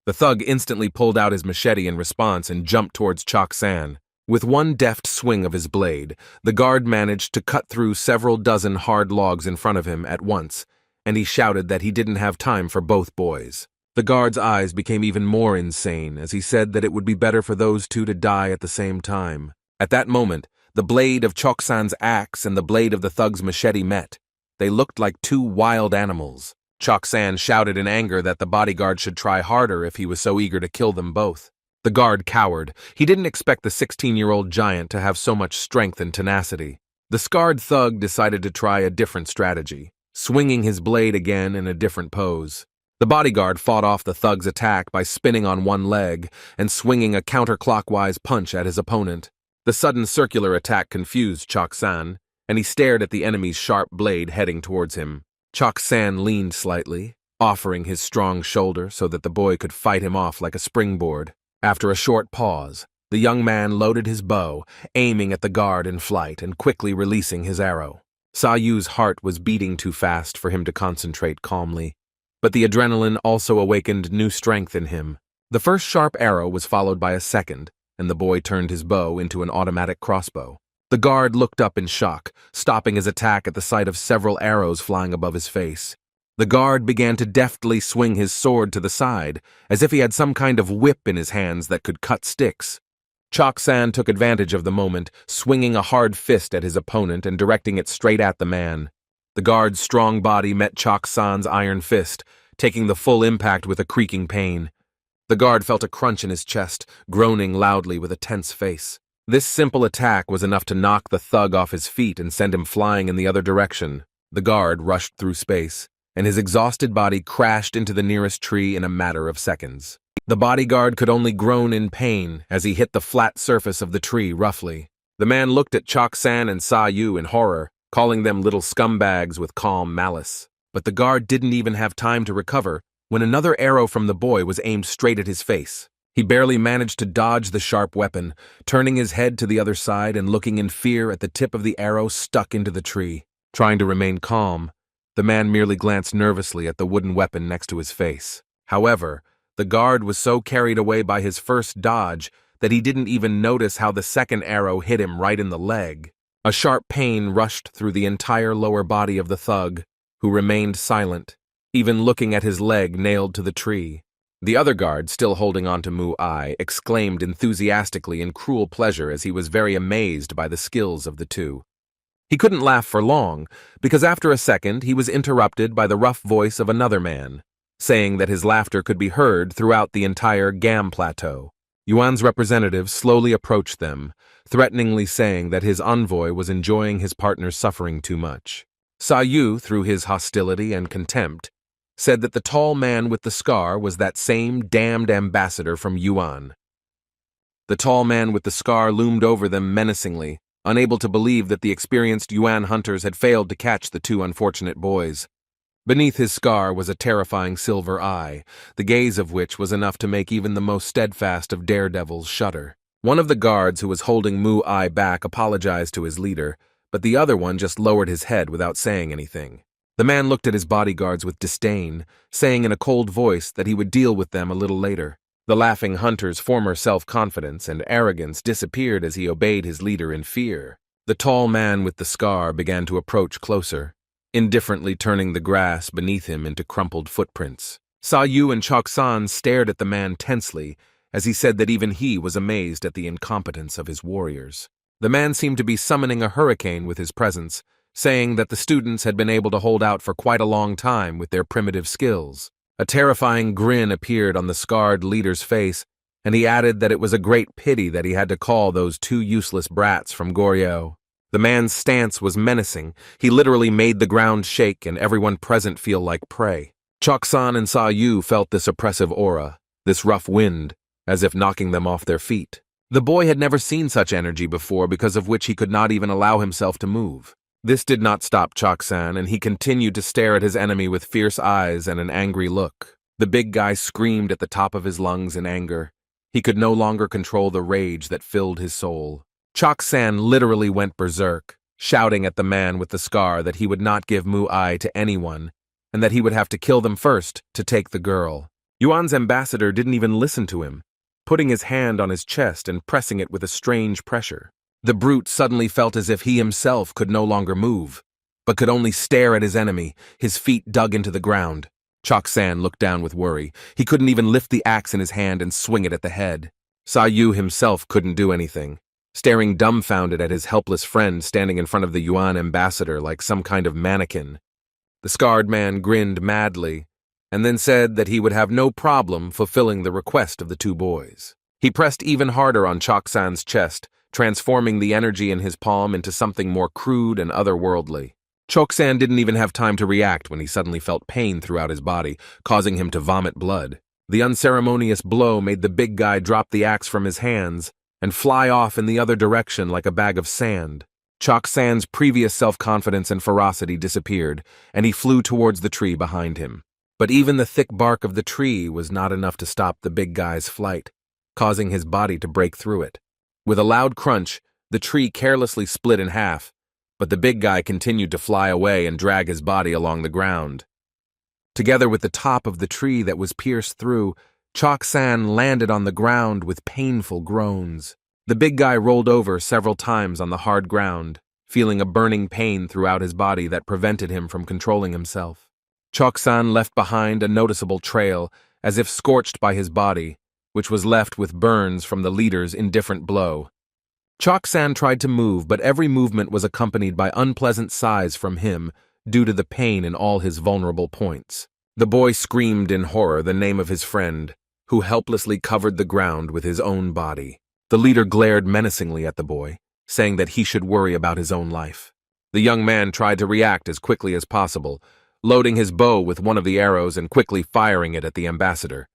The thug instantly pulled out his machete in response and jumped towards Cho San. With one deft swing of his blade, the guard managed to cut through several dozen hard logs in front of him at once, and he shouted that he didn't have time for both boys. The guard's eyes became even more insane as he said that it would be better for those two to die at the same time. At that moment, the blade of Cho San's axe and the blade of the thug's machete met. They looked like two wild animals. Cho San shouted in anger that the bodyguard should try harder if he was so eager to kill them both. The guard cowered. He didn't expect the 16-year-old giant to have so much strength and tenacity. The scarred thug decided to try a different strategy, swinging his blade again in a different pose. The bodyguard fought off the thug's attack by spinning on one leg and swinging a counterclockwise punch at his opponent. The sudden circular attack confused Cho San, and he stared at the enemy's sharp blade heading towards him. Cho San leaned slightly, offering his strong shoulder so that the boy could fight him off like a springboard. After a short pause, the young man loaded his bow, aiming at the guard in flight and quickly releasing his arrow. Saou's heart was beating too fast for him to concentrate calmly, but the adrenaline also awakened new strength in him. The first sharp arrow was followed by a second, and the boy turned his bow into an automatic crossbow. The guard looked up in shock, stopping his attack at the sight of several arrows flying above his face. The guard began to deftly swing his sword to the side, as if he had some kind of whip in his hands that could cut sticks. Cho San took advantage of the moment, swinging a hard fist at his opponent and directing it straight at the man. The guard's strong body met Cho San's iron fist, taking the full impact with a creaking pain. The guard felt a crunch in his chest, groaning loudly with a tense face. This simple attack was enough to knock the thug off his feet and send him flying in the other direction. The guard rushed through space, and his exhausted body crashed into the nearest tree in a matter of seconds. The bodyguard could only groan in pain as he hit the flat surface of the tree roughly. The man looked at Cho San and Saou in horror, calling them little scumbags with calm malice. But the guard didn't even have time to recover when another arrow from the boy was aimed straight at his face. He barely managed to dodge the sharp weapon, turning his head to the other side and looking in fear at the tip of the arrow stuck into the tree. Trying to remain calm, the man merely glanced nervously at the wooden weapon next to his face. However, the guard was so carried away by his first dodge that he didn't even notice how the second arrow hit him right in the leg. A sharp pain rushed through the entire lower body of the thug, who remained silent, even looking at his leg nailed to the tree. The other guard, still holding on to Mu-ai, exclaimed enthusiastically in cruel pleasure as he was very amazed by the skills of the two. He couldn't laugh for long, because after a second he was interrupted by the rough voice of another man, saying that his laughter could be heard throughout the entire Gam Plateau. Yuan's representative slowly approached them, threateningly saying that his envoy was enjoying his partner's suffering too much. Saou, through his hostility and contempt, said that the tall man with the scar was that same damned ambassador from Yuan. The tall man with the scar loomed over them menacingly, unable to believe that the experienced Yuan hunters had failed to catch the two unfortunate boys. Beneath his scar was a terrifying silver eye, the gaze of which was enough to make even the most steadfast of daredevils shudder. One of the guards who was holding Mu-ai back apologized to his leader, but the other one just lowered his head without saying anything. The man looked at his bodyguards with disdain, saying in a cold voice that he would deal with them a little later. The laughing hunter's former self-confidence and arrogance disappeared as he obeyed his leader in fear. The tall man with the scar began to approach closer, indifferently turning the grass beneath him into crumpled footprints. Saou and Cho San stared at the man tensely, as he said that even he was amazed at the incompetence of his warriors. The man seemed to be summoning a hurricane with his presence, saying that the students had been able to hold out for quite a long time with their primitive skills. A terrifying grin appeared on the scarred leader's face, and he added that it was a great pity that he had to call those two useless brats from Goryeo. The man's stance was menacing. He literally made the ground shake and everyone present feel like prey. Cho San and Saou felt this oppressive aura, this rough wind, as if knocking them off their feet. The boy had never seen such energy before, because of which he could not even allow himself to move. This did not stop Cho San, and he continued to stare at his enemy with fierce eyes and an angry look. The big guy screamed at the top of his lungs in anger. He could no longer control the rage that filled his soul. Cho San literally went berserk, shouting at the man with the scar that he would not give Mu-ai to anyone, and that he would have to kill them first to take the girl. Yuan's ambassador didn't even listen to him, putting his hand on his chest and pressing it with a strange pressure. The brute suddenly felt as if he himself could no longer move, but could only stare at his enemy, his feet dug into the ground. Cho San looked down with worry. He couldn't even lift the axe in his hand and swing it at the head. Saou himself couldn't do anything, staring dumbfounded at his helpless friend standing in front of the Yuan ambassador like some kind of mannequin. The scarred man grinned madly, and then said that he would have no problem fulfilling the request of the two boys. He pressed even harder on Cho San's chest, transforming the energy in his palm into something more crude and otherworldly. Cho San didn't even have time to react when he suddenly felt pain throughout his body, causing him to vomit blood. The unceremonious blow made the big guy drop the axe from his hands and fly off in the other direction like a bag of sand. Cho San's previous self-confidence and ferocity disappeared, and he flew towards the tree behind him. But even the thick bark of the tree was not enough to stop the big guy's flight, causing his body to break through it. With a loud crunch, the tree carelessly split in half, but the big guy continued to fly away and drag his body along the ground. Together with the top of the tree that was pierced through, Cho San landed on the ground with painful groans. The big guy rolled over several times on the hard ground, feeling a burning pain throughout his body that prevented him from controlling himself. Cho San left behind a noticeable trail, as if scorched by his body, which was left with burns from the leader's indifferent blow. Cho San tried to move, but every movement was accompanied by unpleasant sighs from him, due to the pain in all his vulnerable points. The boy screamed in horror the name of his friend, who helplessly covered the ground with his own body. The leader glared menacingly at the boy, saying that he should worry about his own life. The young man tried to react as quickly as possible, loading his bow with one of the arrows and quickly firing it at the ambassador.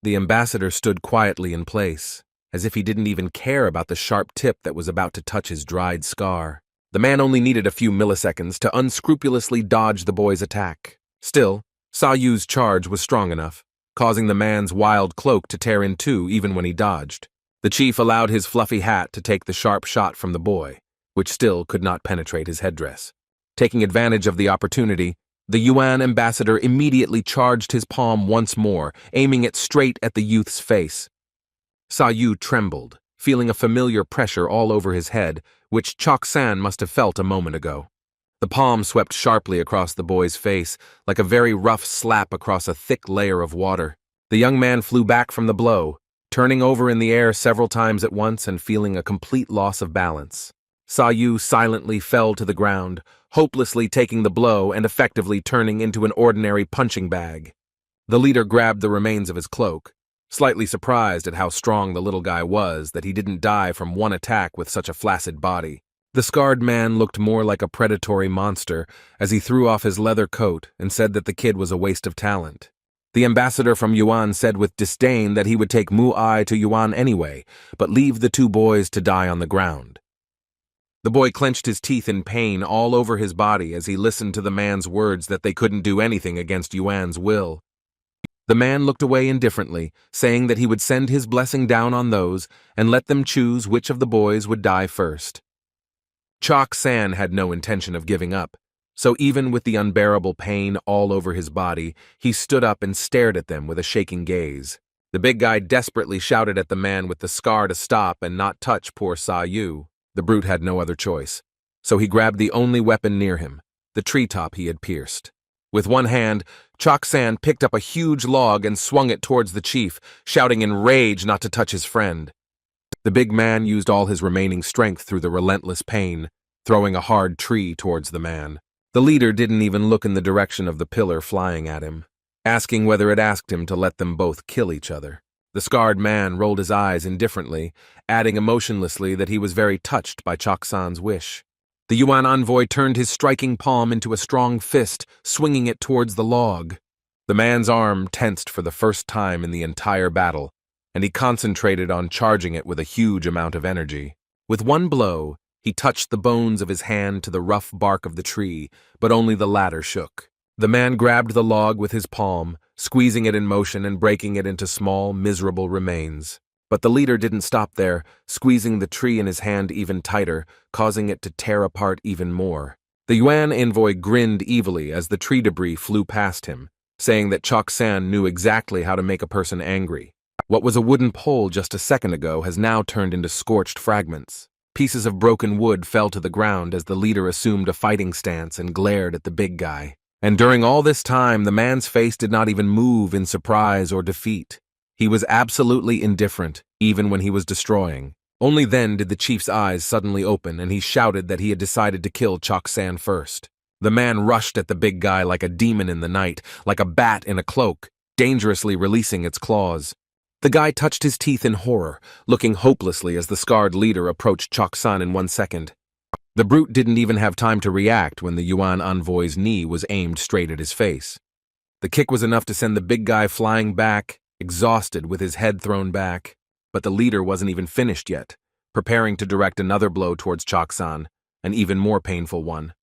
The ambassador stood quietly in place, as if he didn't even care about the sharp tip that was about to touch his dried scar. The man only needed a few milliseconds to unscrupulously dodge the boy's attack. Still, Saou's charge was strong enough, causing the man's wild cloak to tear in two even when he dodged. The chief allowed his fluffy hat to take the sharp shot from the boy, which still could not penetrate his headdress. Taking advantage of the opportunity, the Yuan ambassador immediately charged his palm once more, aiming it straight at the youth's face. Saou trembled, feeling a familiar pressure all over his head, which Cho San must have felt a moment ago. The palm swept sharply across the boy's face, like a very rough slap across a thick layer of water. The young man flew back from the blow, turning over in the air several times at once and feeling a complete loss of balance. Saou silently fell to the ground, hopelessly taking the blow and effectively turning into an ordinary punching bag. The leader grabbed the remains of his cloak, slightly surprised at how strong the little guy was that he didn't die from one attack with such a flaccid body. The scarred man looked more like a predatory monster as he threw off his leather coat and said that the kid was a waste of talent. The ambassador from Yuan said with disdain that he would take Mu'ai to Yuan anyway, but leave the two boys to die on the ground. The boy clenched his teeth in pain all over his body as he listened to the man's words that they couldn't do anything against Yuan's will. The man looked away indifferently, saying that he would send his blessing down on those and let them choose which of the boys would die first. Cho San had no intention of giving up, so even with the unbearable pain all over his body, he stood up and stared at them with a shaking gaze. The big guy desperately shouted at the man with the scar to stop and not touch poor Saou. The brute had no other choice, so he grabbed the only weapon near him, the treetop he had pierced. With one hand, Cho San picked up a huge log and swung it towards the chief, shouting in rage not to touch his friend. The big man used all his remaining strength through the relentless pain, throwing a hard tree towards the man. The leader didn't even look in the direction of the pillar flying at him, asking whether it asked him to let them both kill each other. The scarred man rolled his eyes indifferently, adding emotionlessly that he was very touched by Cho San's wish. The Yuan envoy turned his striking palm into a strong fist, swinging it towards the log. The man's arm tensed for the first time in the entire battle, and he concentrated on charging it with a huge amount of energy. With one blow, he touched the bones of his hand to the rough bark of the tree, but only the latter shook. The man grabbed the log with his palm, squeezing it in motion and breaking it into small, miserable remains. But the leader didn't stop there, squeezing the tree in his hand even tighter, causing it to tear apart even more. The Yuan envoy grinned evilly as the tree debris flew past him, saying that Cho San knew exactly how to make a person angry. What was a wooden pole just a second ago has now turned into scorched fragments. Pieces of broken wood fell to the ground as the leader assumed a fighting stance and glared at the big guy. And during all this time, the man's face did not even move in surprise or defeat. He was absolutely indifferent, even when he was destroying. Only then did the chief's eyes suddenly open and he shouted that he had decided to kill Cho San first. The man rushed at the big guy like a demon in the night, like a bat in a cloak, dangerously releasing its claws. The guy touched his teeth in horror, looking hopelessly as the scarred leader approached Cho San in 1 second. The brute didn't even have time to react when the Yuan envoy's knee was aimed straight at his face. The kick was enough to send the big guy flying back, exhausted with his head thrown back. But the leader wasn't even finished yet, preparing to direct another blow towards Cho San, an even more painful one.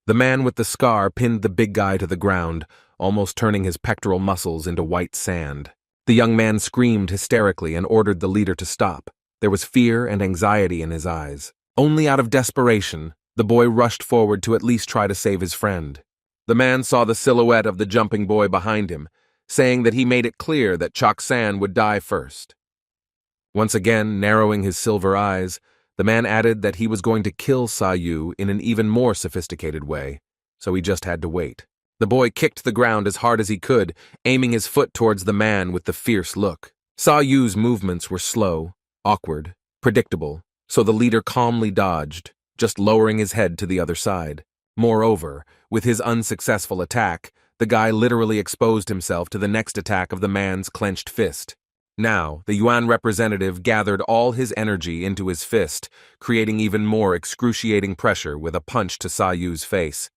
The man with the scar pinned the big guy to the ground, almost turning his pectoral muscles into white sand. The young man screamed hysterically and ordered the leader to stop. There was fear and anxiety in his eyes. Only out of desperation, the boy rushed forward to at least try to save his friend. The man saw the silhouette of the jumping boy behind him, saying that he made it clear that Cho San would die first. Once again, narrowing his silver eyes, the man added that he was going to kill Saou in an even more sophisticated way, so he just had to wait. The boy kicked the ground as hard as he could, aiming his foot towards the man with the fierce look. Saou's movements were slow, awkward, predictable, so the leader calmly dodged, just lowering his head to the other side. Moreover, with his unsuccessful attack, the guy literally exposed himself to the next attack of the man's clenched fist. Now, the Yuan representative gathered all his energy into his fist, creating even more excruciating pressure with a punch to Saou's face.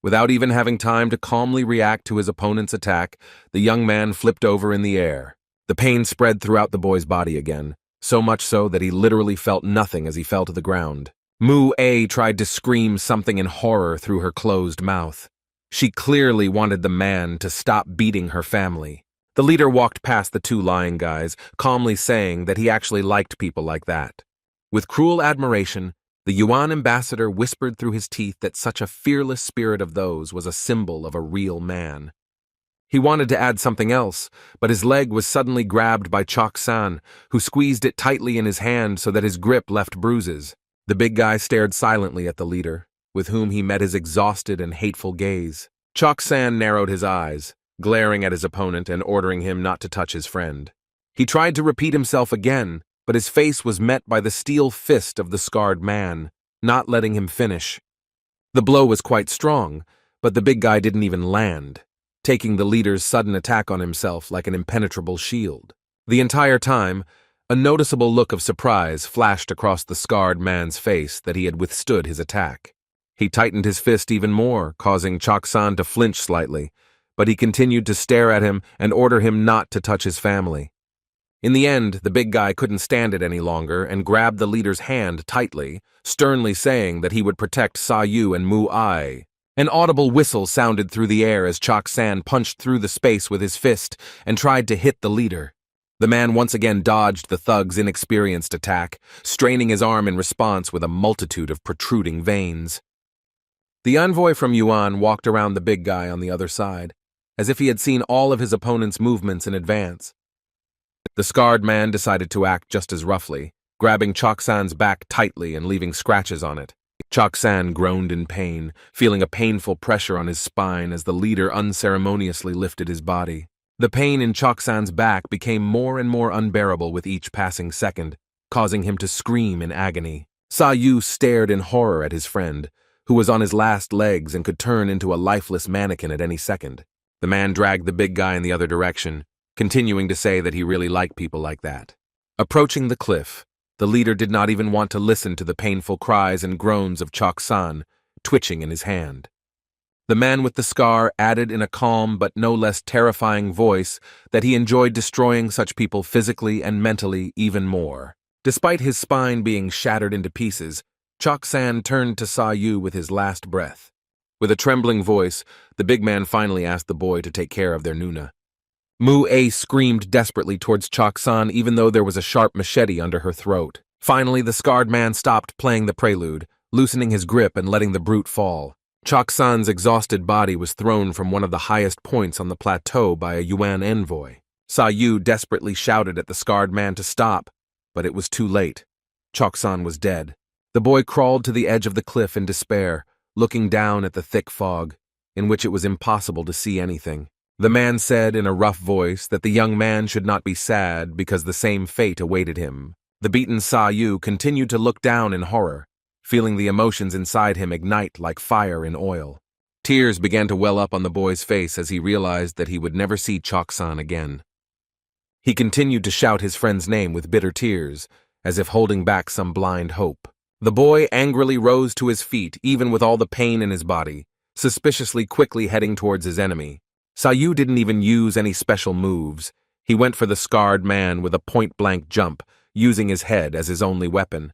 Without even having time to calmly react to his opponent's attack, the young man flipped over in the air. The pain spread throughout the boy's body again, so much so that he literally felt nothing as he fell to the ground. Mu-A tried to scream something in horror through her closed mouth. She clearly wanted the man to stop beating her family. The leader walked past the two lying guys, calmly saying that he actually liked people like that. With cruel admiration, the Yuan ambassador whispered through his teeth that such a fearless spirit of those was a symbol of a real man. He wanted to add something else, but his leg was suddenly grabbed by Cho San, who squeezed it tightly in his hand so that his grip left bruises. The big guy stared silently at the leader, with whom he met his exhausted and hateful gaze. Cho San narrowed his eyes, glaring at his opponent and ordering him not to touch his friend. He tried to repeat himself again, but his face was met by the steel fist of the scarred man, not letting him finish. The blow was quite strong, but the big guy didn't even land, taking the leader's sudden attack on himself like an impenetrable shield. The entire time, a noticeable look of surprise flashed across the scarred man's face that he had withstood his attack. He tightened his fist even more, causing Cho San to flinch slightly, but he continued to stare at him and order him not to touch his family. In the end, the big guy couldn't stand it any longer and grabbed the leader's hand tightly, sternly saying that he would protect Saou and Mu-A. An audible whistle sounded through the air as Cho San punched through the space with his fist and tried to hit the leader. The man once again dodged the thug's inexperienced attack, straining his arm in response with a multitude of protruding veins. The envoy from Yuan walked around the big guy on the other side, as if he had seen all of his opponent's movements in advance. The scarred man decided to act just as roughly, grabbing Cho San's back tightly and leaving scratches on it. Cho San groaned in pain, feeling a painful pressure on his spine as the leader unceremoniously lifted his body. The pain in Cho San's back became more and more unbearable with each passing second, causing him to scream in agony. Saou stared in horror at his friend, who was on his last legs and could turn into a lifeless mannequin at any second. The man dragged the big guy in the other direction, continuing to say that he really liked people like that. Approaching the cliff, the leader did not even want to listen to the painful cries and groans of Cho San, twitching in his hand. The man with the scar added in a calm but no less terrifying voice that he enjoyed destroying such people physically and mentally even more. Despite his spine being shattered into pieces, Cho San turned to Saou with his last breath. With a trembling voice, the big man finally asked the boy to take care of their Nuna. Mu-A screamed desperately towards Cho San even though there was a sharp machete under her throat. Finally, the scarred man stopped playing the prelude, loosening his grip and letting the brute fall. Cho San's exhausted body was thrown from one of the highest points on the plateau by a Yuan envoy. Saou desperately shouted at the scarred man to stop, but it was too late. Cho San was dead. The boy crawled to the edge of the cliff in despair, looking down at the thick fog, in which it was impossible to see anything. The man said in a rough voice that the young man should not be sad because the same fate awaited him. The beaten Saou continued to look down in horror, feeling the emotions inside him ignite like fire in oil. Tears began to well up on the boy's face as he realized that he would never see Cho San again. He continued to shout his friend's name with bitter tears, as if holding back some blind hope. The boy angrily rose to his feet, even with all the pain in his body, suspiciously quickly heading towards his enemy. Saou didn't even use any special moves. He went for the scarred man with a point-blank jump, using his head as his only weapon.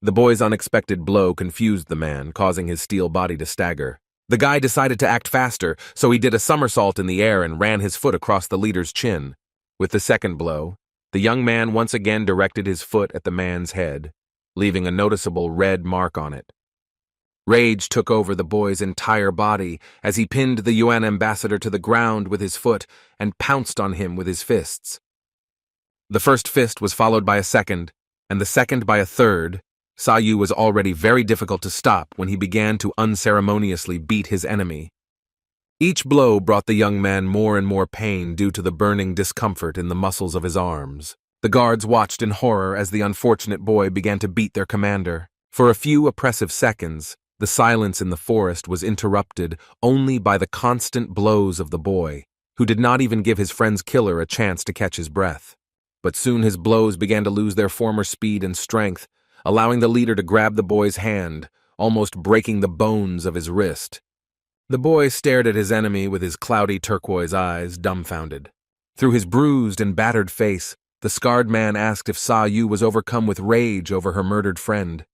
The boy's unexpected blow confused the man, causing his steel body to stagger. The guy decided to act faster, so he did a somersault in the air and ran his foot across the leader's chin. With the second blow, the young man once again directed his foot at the man's head, leaving a noticeable red mark on it. Rage took over the boy's entire body as he pinned the Yuan ambassador to the ground with his foot and pounced on him with his fists. The first fist was followed by a second, and the second by a third. Saou was already very difficult to stop when he began to unceremoniously beat his enemy. Each blow brought the young man more and more pain due to the burning discomfort in the muscles of his arms. The guards watched in horror as the unfortunate boy began to beat their commander. For a few oppressive seconds, The silence in the forest was interrupted only by the constant blows of the boy, who did not even give his friend's killer a chance to catch his breath. But soon his blows began to lose their former speed and strength, allowing the leader to grab the boy's hand, almost breaking the bones of his wrist. The boy stared at his enemy with his cloudy turquoise eyes, dumbfounded. Through his bruised and battered face, the scarred man asked if Saou was overcome with rage over her murdered friend.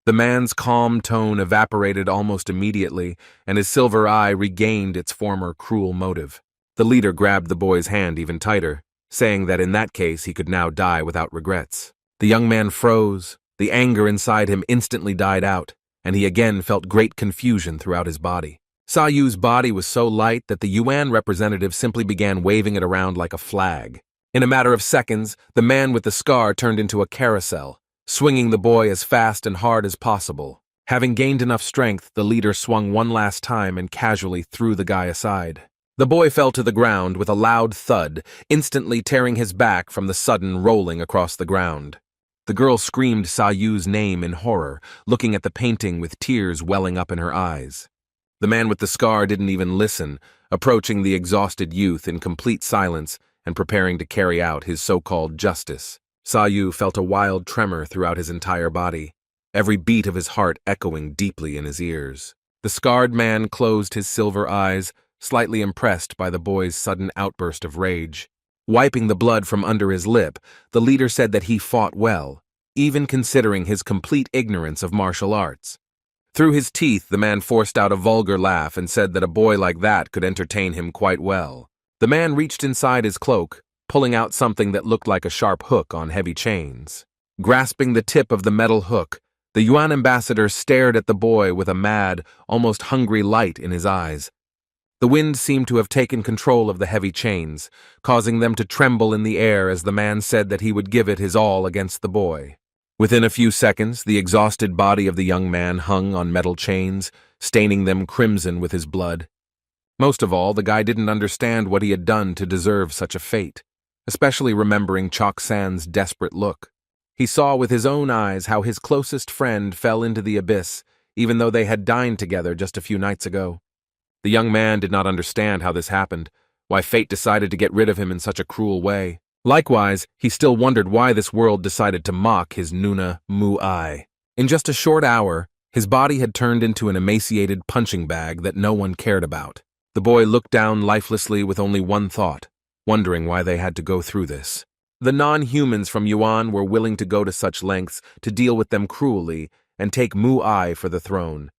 The man's calm tone evaporated almost immediately, and his silver eye regained its former cruel motive. The leader grabbed the boy's hand even tighter, saying that in that case he could now die without regrets. The young man froze, the anger inside him instantly died out, and he again felt great confusion throughout his body. Saou's body was so light that the Yuan representative simply began waving it around like a flag. In a matter of seconds, the man with the scar turned into a carousel, swinging the boy as fast and hard as possible. Having gained enough strength, the leader swung one last time and casually threw the guy aside. The boy fell to the ground with a loud thud, instantly tearing his back from the sudden rolling across the ground. The girl screamed Saou's name in horror, looking at the painting with tears welling up in her eyes. The man with the scar didn't even listen, approaching the exhausted youth in complete silence and preparing to carry out his so-called justice. Saou felt a wild tremor throughout his entire body, every beat of his heart echoing deeply in his ears. The scarred man closed his silver eyes, slightly impressed by the boy's sudden outburst of rage. Wiping the blood from under his lip, the leader said that he fought well, even considering his complete ignorance of martial arts. Through his teeth, the man forced out a vulgar laugh and said that a boy like that could entertain him quite well. The man reached inside his cloak, pulling out something that looked like a sharp hook on heavy chains. Grasping the tip of the metal hook, the Yuan ambassador stared at the boy with a mad, almost hungry light in his eyes. The wind seemed to have taken control of the heavy chains, causing them to tremble in the air as the man said that he would give it his all against the boy. Within a few seconds, the exhausted body of the young man hung on metal chains, staining them crimson with his blood. Most of all, the guy didn't understand what he had done to deserve such a fate, especially remembering Cho San's desperate look. He saw with his own eyes how his closest friend fell into the abyss, even though they had dined together just a few nights ago. The young man did not understand how this happened, why fate decided to get rid of him in such a cruel way. Likewise, he still wondered why this world decided to mock his Nuna Mu-ai. In just a short hour, his body had turned into an emaciated punching bag that no one cared about. The boy looked down lifelessly with only one thought, wondering why they had to go through this. The non-humans from Yuan were willing to go to such lengths to deal with them cruelly and take Mu-ai for the throne.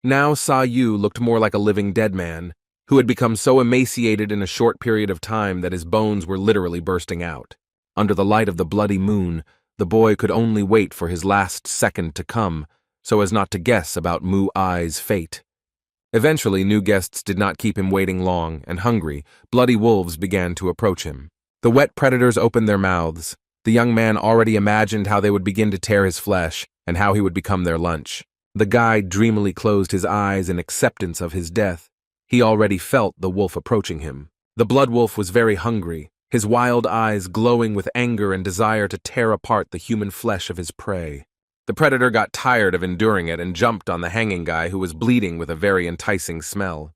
Now Saou looked more like a living dead man, who had become so emaciated in a short period of time that his bones were literally bursting out. Under the light of the bloody moon, the boy could only wait for his last second to come, so as not to guess about Mu-ai's fate. Eventually, new guests did not keep him waiting long, and hungry, bloody wolves began to approach him. The wet predators opened their mouths. The young man already imagined how they would begin to tear his flesh, and how he would become their lunch. The guide dreamily closed his eyes in acceptance of his death. He already felt the wolf approaching him. The blood wolf was very hungry, his wild eyes glowing with anger and desire to tear apart the human flesh of his prey. The predator got tired of enduring it and jumped on the hanging guy who was bleeding with a very enticing smell.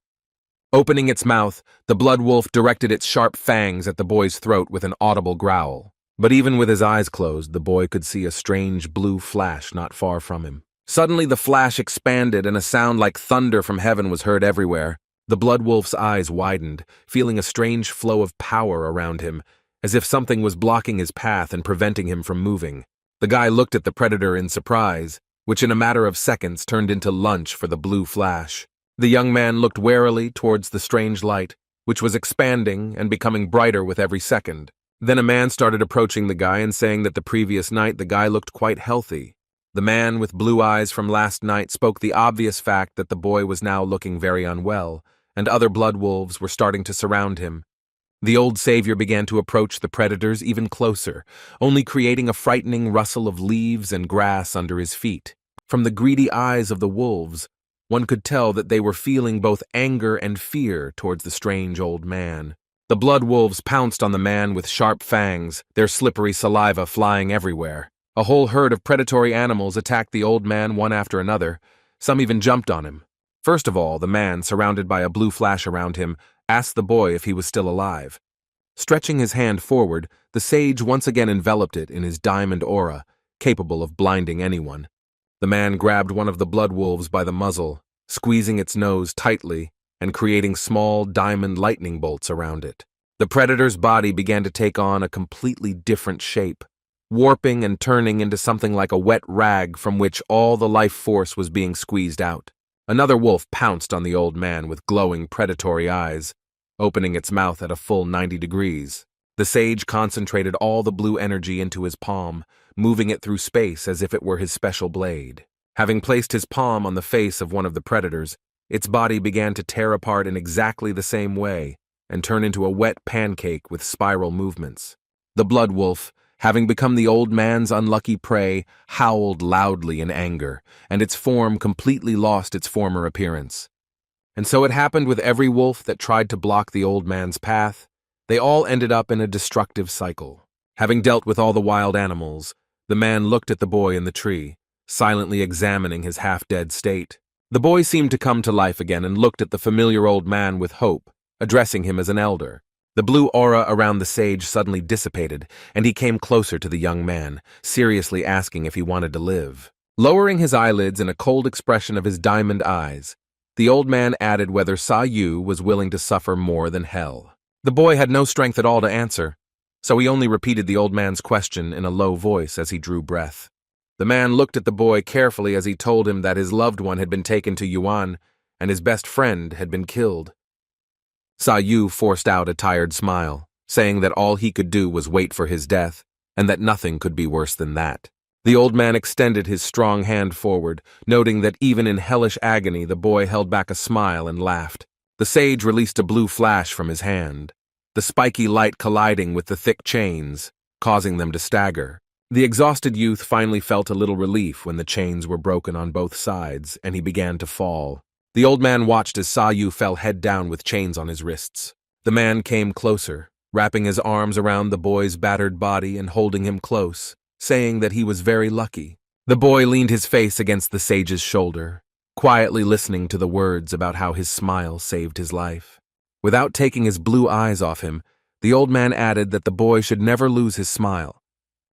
Opening its mouth, the blood wolf directed its sharp fangs at the boy's throat with an audible growl. But even with his eyes closed, the boy could see a strange blue flash not far from him. Suddenly the flash expanded and a sound like thunder from heaven was heard everywhere. The blood wolf's eyes widened, feeling a strange flow of power around him, as if something was blocking his path and preventing him from moving. The guy looked at the predator in surprise, which in a matter of seconds turned into lunch for the blue flash. The young man looked warily towards the strange light, which was expanding and becoming brighter with every second. Then a man started approaching the guy and saying that the previous night the guy looked quite healthy. The man with blue eyes from last night spoke the obvious fact that the boy was now looking very unwell, and other blood wolves were starting to surround him. The old savior began to approach the predators even closer, only creating a frightening rustle of leaves and grass under his feet. From the greedy eyes of the wolves, one could tell that they were feeling both anger and fear towards the strange old man. The blood wolves pounced on the man with sharp fangs, their slippery saliva flying everywhere. A whole herd of predatory animals attacked the old man one after another, Some even jumped on him. First of all, the man, surrounded by a blue flash around him, asked the boy if he was still alive. Stretching his hand forward, the sage once again enveloped it in his diamond aura, capable of blinding anyone. The man grabbed one of the blood wolves by the muzzle, squeezing its nose tightly and creating small diamond lightning bolts around it. The predator's body began to take on a completely different shape, warping and turning into something like a wet rag from which all the life force was being squeezed out. Another wolf pounced on the old man with glowing predatory eyes, opening its mouth at a full 90 degrees. The sage concentrated all the blue energy into his palm, moving it through space as if it were his special blade. Having placed his palm on the face of one of the predators, its body began to tear apart in exactly the same way and turn into a wet pancake with spiral movements. The blood wolf, having become the old man's unlucky prey, howled loudly in anger, and its form completely lost its former appearance. And so it happened with every wolf that tried to block the old man's path. They all ended up in a destructive cycle. Having dealt with all the wild animals, the man looked at the boy in the tree, silently examining his half-dead state. The boy seemed to come to life again and looked at the familiar old man with hope, addressing him as an elder. The blue aura around the sage suddenly dissipated, and he came closer to the young man, seriously asking if he wanted to live. Lowering his eyelids in a cold expression of his diamond eyes, the old man added whether Saou was willing to suffer more than hell. The boy had no strength at all to answer, so he only repeated the old man's question in a low voice as he drew breath. The man looked at the boy carefully as he told him that his loved one had been taken to Yuan and his best friend had been killed. Saou forced out a tired smile, saying that all he could do was wait for his death, and that nothing could be worse than that. The old man extended his strong hand forward, noting that even in hellish agony the boy held back a smile and laughed. The sage released a blue flash from his hand, the spiky light colliding with the thick chains, causing them to stagger. The exhausted youth finally felt a little relief when the chains were broken on both sides and he began to fall. The old man watched as Saou fell head down with chains on his wrists. The man came closer, wrapping his arms around the boy's battered body and holding him close, saying that he was very lucky. The boy leaned his face against the sage's shoulder, quietly listening to the words about how his smile saved his life. Without taking his blue eyes off him, the old man added that the boy should never lose his smile.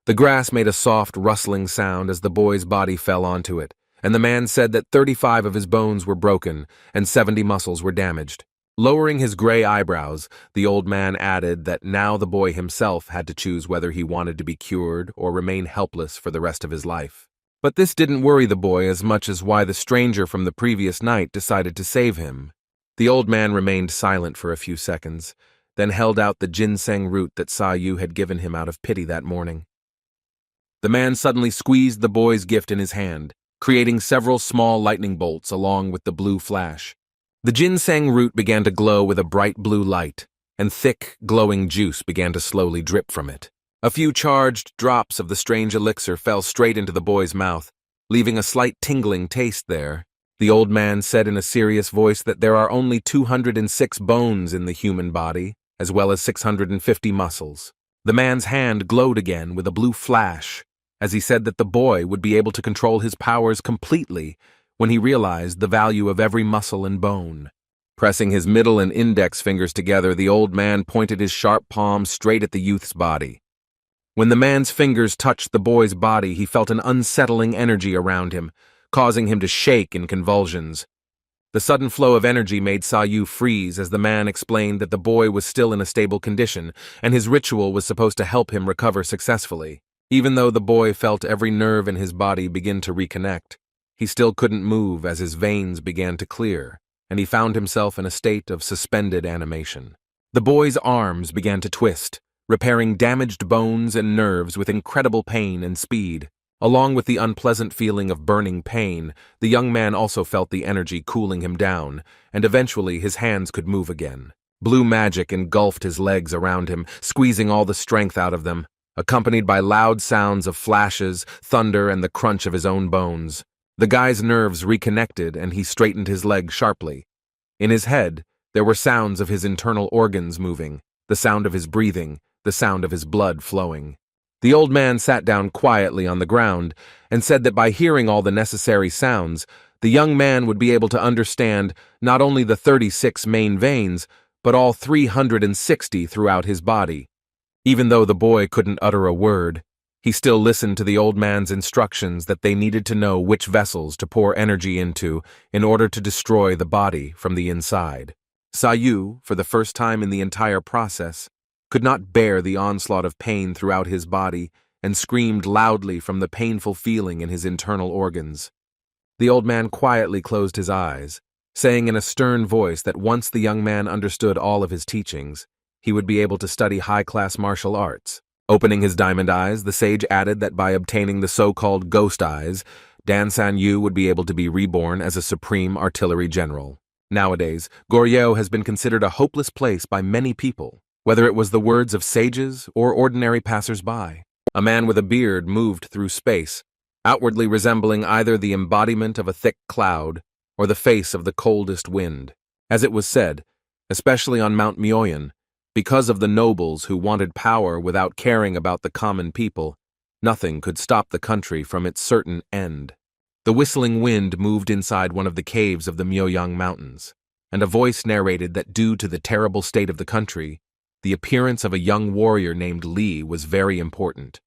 The grass made a soft, rustling sound as the boy's body fell onto it, and the man said that 35 of his bones were broken and 70 muscles were damaged. Lowering his gray eyebrows, the old man added that now the boy himself had to choose whether he wanted to be cured or remain helpless for the rest of his life. But this didn't worry the boy as much as why the stranger from the previous night decided to save him. The old man remained silent for a few seconds, then held out the ginseng root that Saou had given him out of pity that morning. The man suddenly squeezed the boy's gift in his hand, creating several small lightning bolts along with the blue flash. The ginseng root began to glow with a bright blue light, and thick, glowing juice began to slowly drip from it. A few charged drops of the strange elixir fell straight into the boy's mouth, leaving a slight tingling taste there. The old man said in a serious voice that there are only 206 bones in the human body, as well as 650 muscles. The man's hand glowed again with a blue flash, as he said that the boy would be able to control his powers completely when he realized the value of every muscle and bone. Pressing his middle and index fingers together, the old man pointed his sharp palm straight at the youth's body. When the man's fingers touched the boy's body, he felt an unsettling energy around him, causing him to shake in convulsions. The sudden flow of energy made Saou freeze as the man explained that the boy was still in a stable condition, and his ritual was supposed to help him recover successfully. Even though the boy felt every nerve in his body begin to reconnect, he still couldn't move as his veins began to clear, and he found himself in a state of suspended animation. The boy's arms began to twist, repairing damaged bones and nerves with incredible pain and speed. Along with the unpleasant feeling of burning pain, the young man also felt the energy cooling him down, and eventually his hands could move again. Blue magic engulfed his legs around him, squeezing all the strength out of them, accompanied by loud sounds of flashes, thunder, and the crunch of his own bones. The guy's nerves reconnected, and he straightened his leg sharply. In his head, there were sounds of his internal organs moving, the sound of his breathing, the sound of his blood flowing. The old man sat down quietly on the ground and said that by hearing all the necessary sounds, the young man would be able to understand not only the 36 main veins, but all 360 throughout his body. Even though the boy couldn't utter a word, he still listened to the old man's instructions that they needed to know which vessels to pour energy into in order to destroy the body from the inside. Saou, for the first time in the entire process, could not bear the onslaught of pain throughout his body and screamed loudly from the painful feeling in his internal organs. The old man quietly closed his eyes, saying in a stern voice that once the young man understood all of his teachings, he would be able to study high-class martial arts. Opening his diamond eyes, the sage added that by obtaining the so-called ghost eyes, Dan San Yu would be able to be reborn as a supreme artillery general. Nowadays, Goryeo has been considered a hopeless place by many people, whether it was the words of sages or ordinary passers-by. A man with a beard moved through space, outwardly resembling either the embodiment of a thick cloud or the face of the coldest wind. As it was said, especially on Mount Myoyan, because of the nobles who wanted power without caring about the common people, nothing could stop the country from its certain end. The whistling wind moved inside one of the caves of the Myoyang Mountains, and a voice narrated that due to the terrible state of the country, the appearance of a young warrior named Li was very important.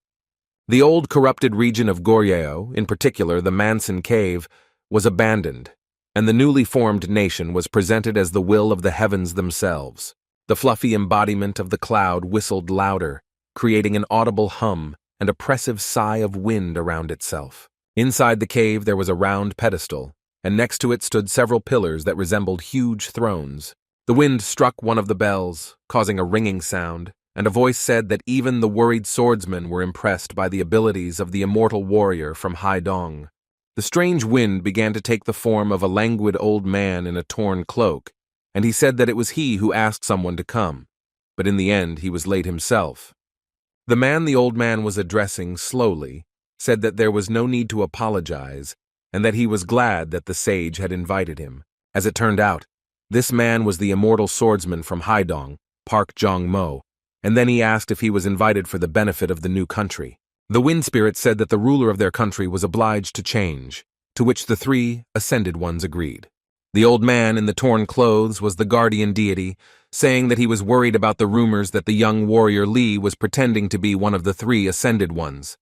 The old corrupted region of Goryeo, in particular the Manson Cave, was abandoned, and the newly formed nation was presented as the will of the heavens themselves. The fluffy embodiment of the cloud whistled louder, creating an audible hum and oppressive sigh of wind around itself. Inside the cave there was a round pedestal, and next to it stood several pillars that resembled huge thrones. The wind struck one of the bells, causing a ringing sound, and a voice said that even the worried swordsmen were impressed by the abilities of the immortal warrior from Haidong. The strange wind began to take the form of a languid old man in a torn cloak, and he said that it was he who asked someone to come, but in the end he was late himself. The man the old man was addressing slowly said that there was no need to apologize, and that he was glad that the sage had invited him. As it turned out, this man was the immortal swordsman from Haidong, Park Jong-mo, and then he asked if he was invited for the benefit of the new country. The wind spirit said that the ruler of their country was obliged to change, to which the three ascended ones agreed. The old man in the torn clothes was the guardian deity, saying that he was worried about the rumors that the young warrior Li was pretending to be one of the three ascended ones.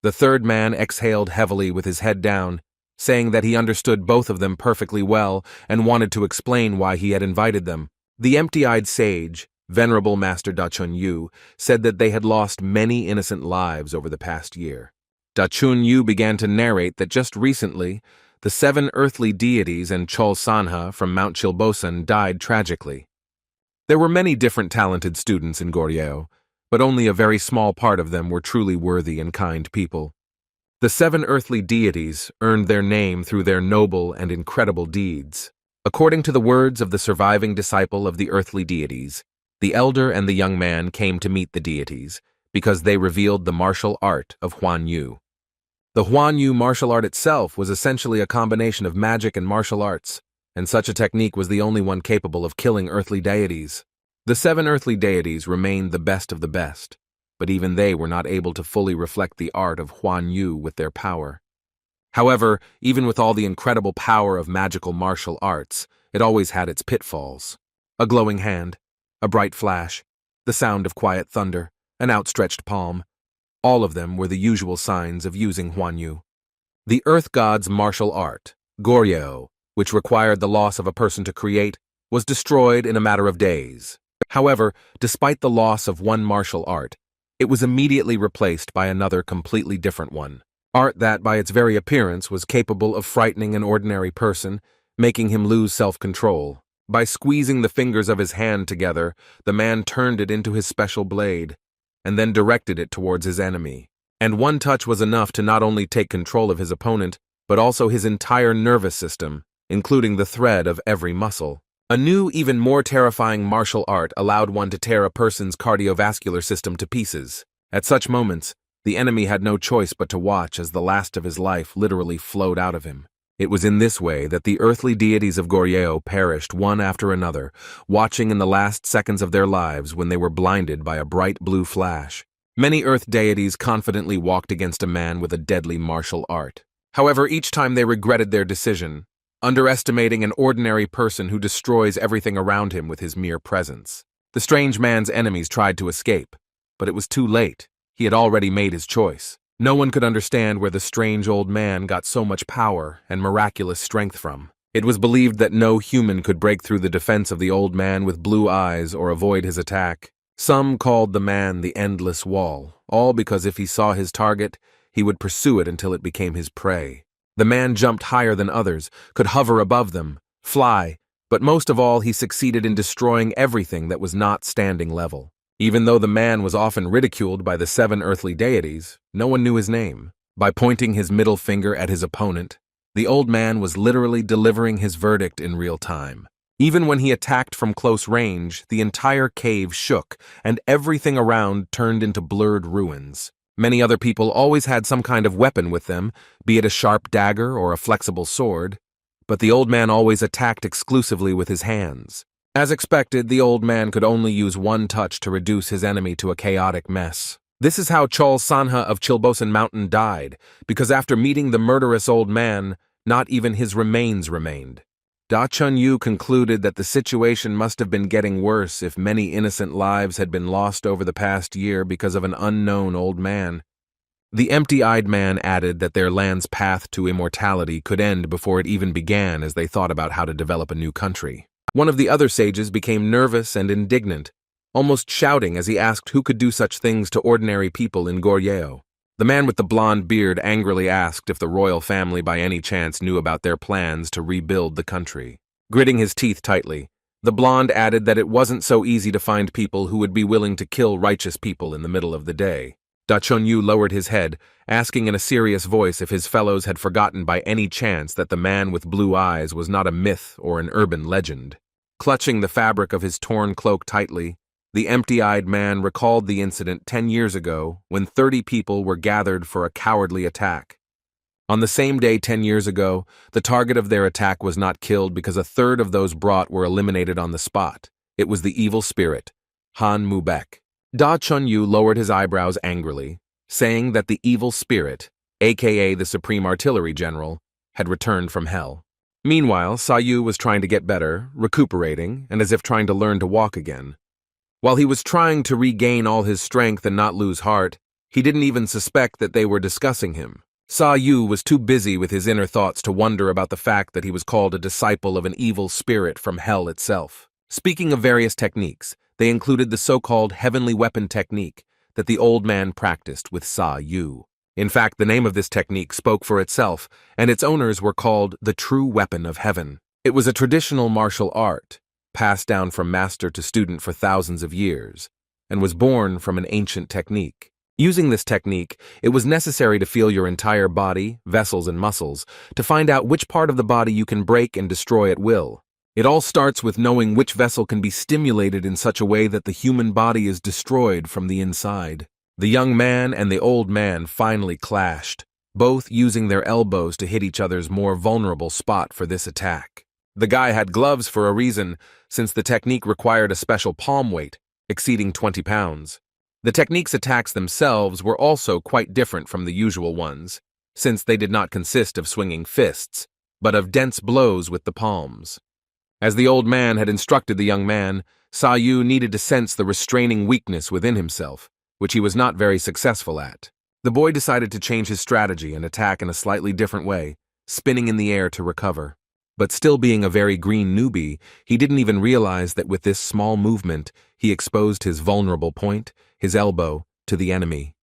The third man exhaled heavily with his head down, saying that he understood both of them perfectly well and wanted to explain why he had invited them. The empty-eyed sage, Venerable Master Da-Chun Yu, said that they had lost many innocent lives over the past year. Da-Chun Yu began to narrate that just recently, the 7 earthly deities and Cho San from Mount Chilbosan died tragically. There were many different talented students in Goryeo, but only a very small part of them were truly worthy and kind people. The 7 earthly deities earned their name through their noble and incredible deeds. According to the words of the surviving disciple of the earthly deities, the elder and the young man came to meet the deities because they revealed the martial art of Huan Yu. The Huan Yu martial art itself was essentially a combination of magic and martial arts, and such a technique was the only one capable of killing earthly deities. The 7 earthly deities remained the best of the best, but even they were not able to fully reflect the art of Huan Yu with their power. However, even with all the incredible power of magical martial arts, it always had its pitfalls. A glowing hand, a bright flash, the sound of quiet thunder, an outstretched palm. All of them were the usual signs of using Huan Yu. The earth god's martial art, Goryeo, which required the loss of a person to create, was destroyed in a matter of days. However, despite the loss of one martial art, it was immediately replaced by another completely different one. Art that, by its very appearance, was capable of frightening an ordinary person, making him lose self-control. By squeezing the fingers of his hand together, the man turned it into his special blade, and then directed it towards his enemy. And one touch was enough to not only take control of his opponent, but also his entire nervous system, including the thread of every muscle. A new, even more terrifying martial art allowed one to tear a person's cardiovascular system to pieces. At such moments, the enemy had no choice but to watch as the last of his life literally flowed out of him. It was in this way that the earthly deities of Goryeo perished one after another, watching in the last seconds of their lives when they were blinded by a bright blue flash. Many earth deities confidently walked against a man with a deadly martial art. However, each time they regretted their decision, underestimating an ordinary person who destroys everything around him with his mere presence. The strange man's enemies tried to escape, but it was too late. He had already made his choice. No one could understand where the strange old man got so much power and miraculous strength from. It was believed that no human could break through the defense of the old man with blue eyes or avoid his attack. Some called the man the Endless Wall, all because if he saw his target, he would pursue it until it became his prey. The man jumped higher than others, could hover above them, fly, but most of all he succeeded in destroying everything that was not standing level. Even though the man was often ridiculed by the 7 earthly deities, no one knew his name. By pointing his middle finger at his opponent, the old man was literally delivering his verdict in real time. Even when he attacked from close range, the entire cave shook, and everything around turned into blurred ruins. Many other people always had some kind of weapon with them, be it a sharp dagger or a flexible sword, but the old man always attacked exclusively with his hands. As expected, the old man could only use one touch to reduce his enemy to a chaotic mess. This is how Cho San of Chilbosan Mountain died, because after meeting the murderous old man, not even his remains remained. Da Chunyu concluded that the situation must have been getting worse if many innocent lives had been lost over the past year because of an unknown old man. The empty-eyed man added that their land's path to immortality could end before it even began as they thought about how to develop a new country. One of the other sages became nervous and indignant, almost shouting as he asked who could do such things to ordinary people in Goryeo. The man with the blonde beard angrily asked if the royal family by any chance knew about their plans to rebuild the country. Gritting his teeth tightly, the blonde added that it wasn't so easy to find people who would be willing to kill righteous people in the middle of the day. Da Chunyu lowered his head, asking in a serious voice if his fellows had forgotten by any chance that the man with blue eyes was not a myth or an urban legend. Clutching the fabric of his torn cloak tightly, the empty-eyed man recalled the incident 10 years ago when 30 people were gathered for a cowardly attack. On the same day 10 years ago, the target of their attack was not killed because a third of those brought were eliminated on the spot. It was the evil spirit, Han Mubek. Da Chunyu lowered his eyebrows angrily, saying that the evil spirit, aka the Supreme Artillery General, had returned from hell. Meanwhile, Saou was trying to get better, recuperating, and as if trying to learn to walk again. While he was trying to regain all his strength and not lose heart, he didn't even suspect that they were discussing him. Saou was too busy with his inner thoughts to wonder about the fact that he was called a disciple of an evil spirit from hell itself. Speaking of various techniques, they included the so-called heavenly weapon technique that the old man practiced with Saou. In fact, the name of this technique spoke for itself, and its owners were called the true weapon of heaven. It was a traditional martial art, passed down from master to student for thousands of years, and was born from an ancient technique. Using this technique, it was necessary to feel your entire body, vessels, and muscles to find out which part of the body you can break and destroy at will. It all starts with knowing which vessel can be stimulated in such a way that the human body is destroyed from the inside. The young man and the old man finally clashed, both using their elbows to hit each other's more vulnerable spot for this attack. The guy had gloves for a reason, since the technique required a special palm weight, exceeding 20 pounds. The technique's attacks themselves were also quite different from the usual ones, since they did not consist of swinging fists, but of dense blows with the palms. As the old man had instructed the young man, Saou needed to sense the restraining weakness within himself, which he was not very successful at. The boy decided to change his strategy and attack in a slightly different way, spinning in the air to recover. But still being a very green newbie, he didn't even realize that with this small movement, he exposed his vulnerable point, his elbow, to the enemy.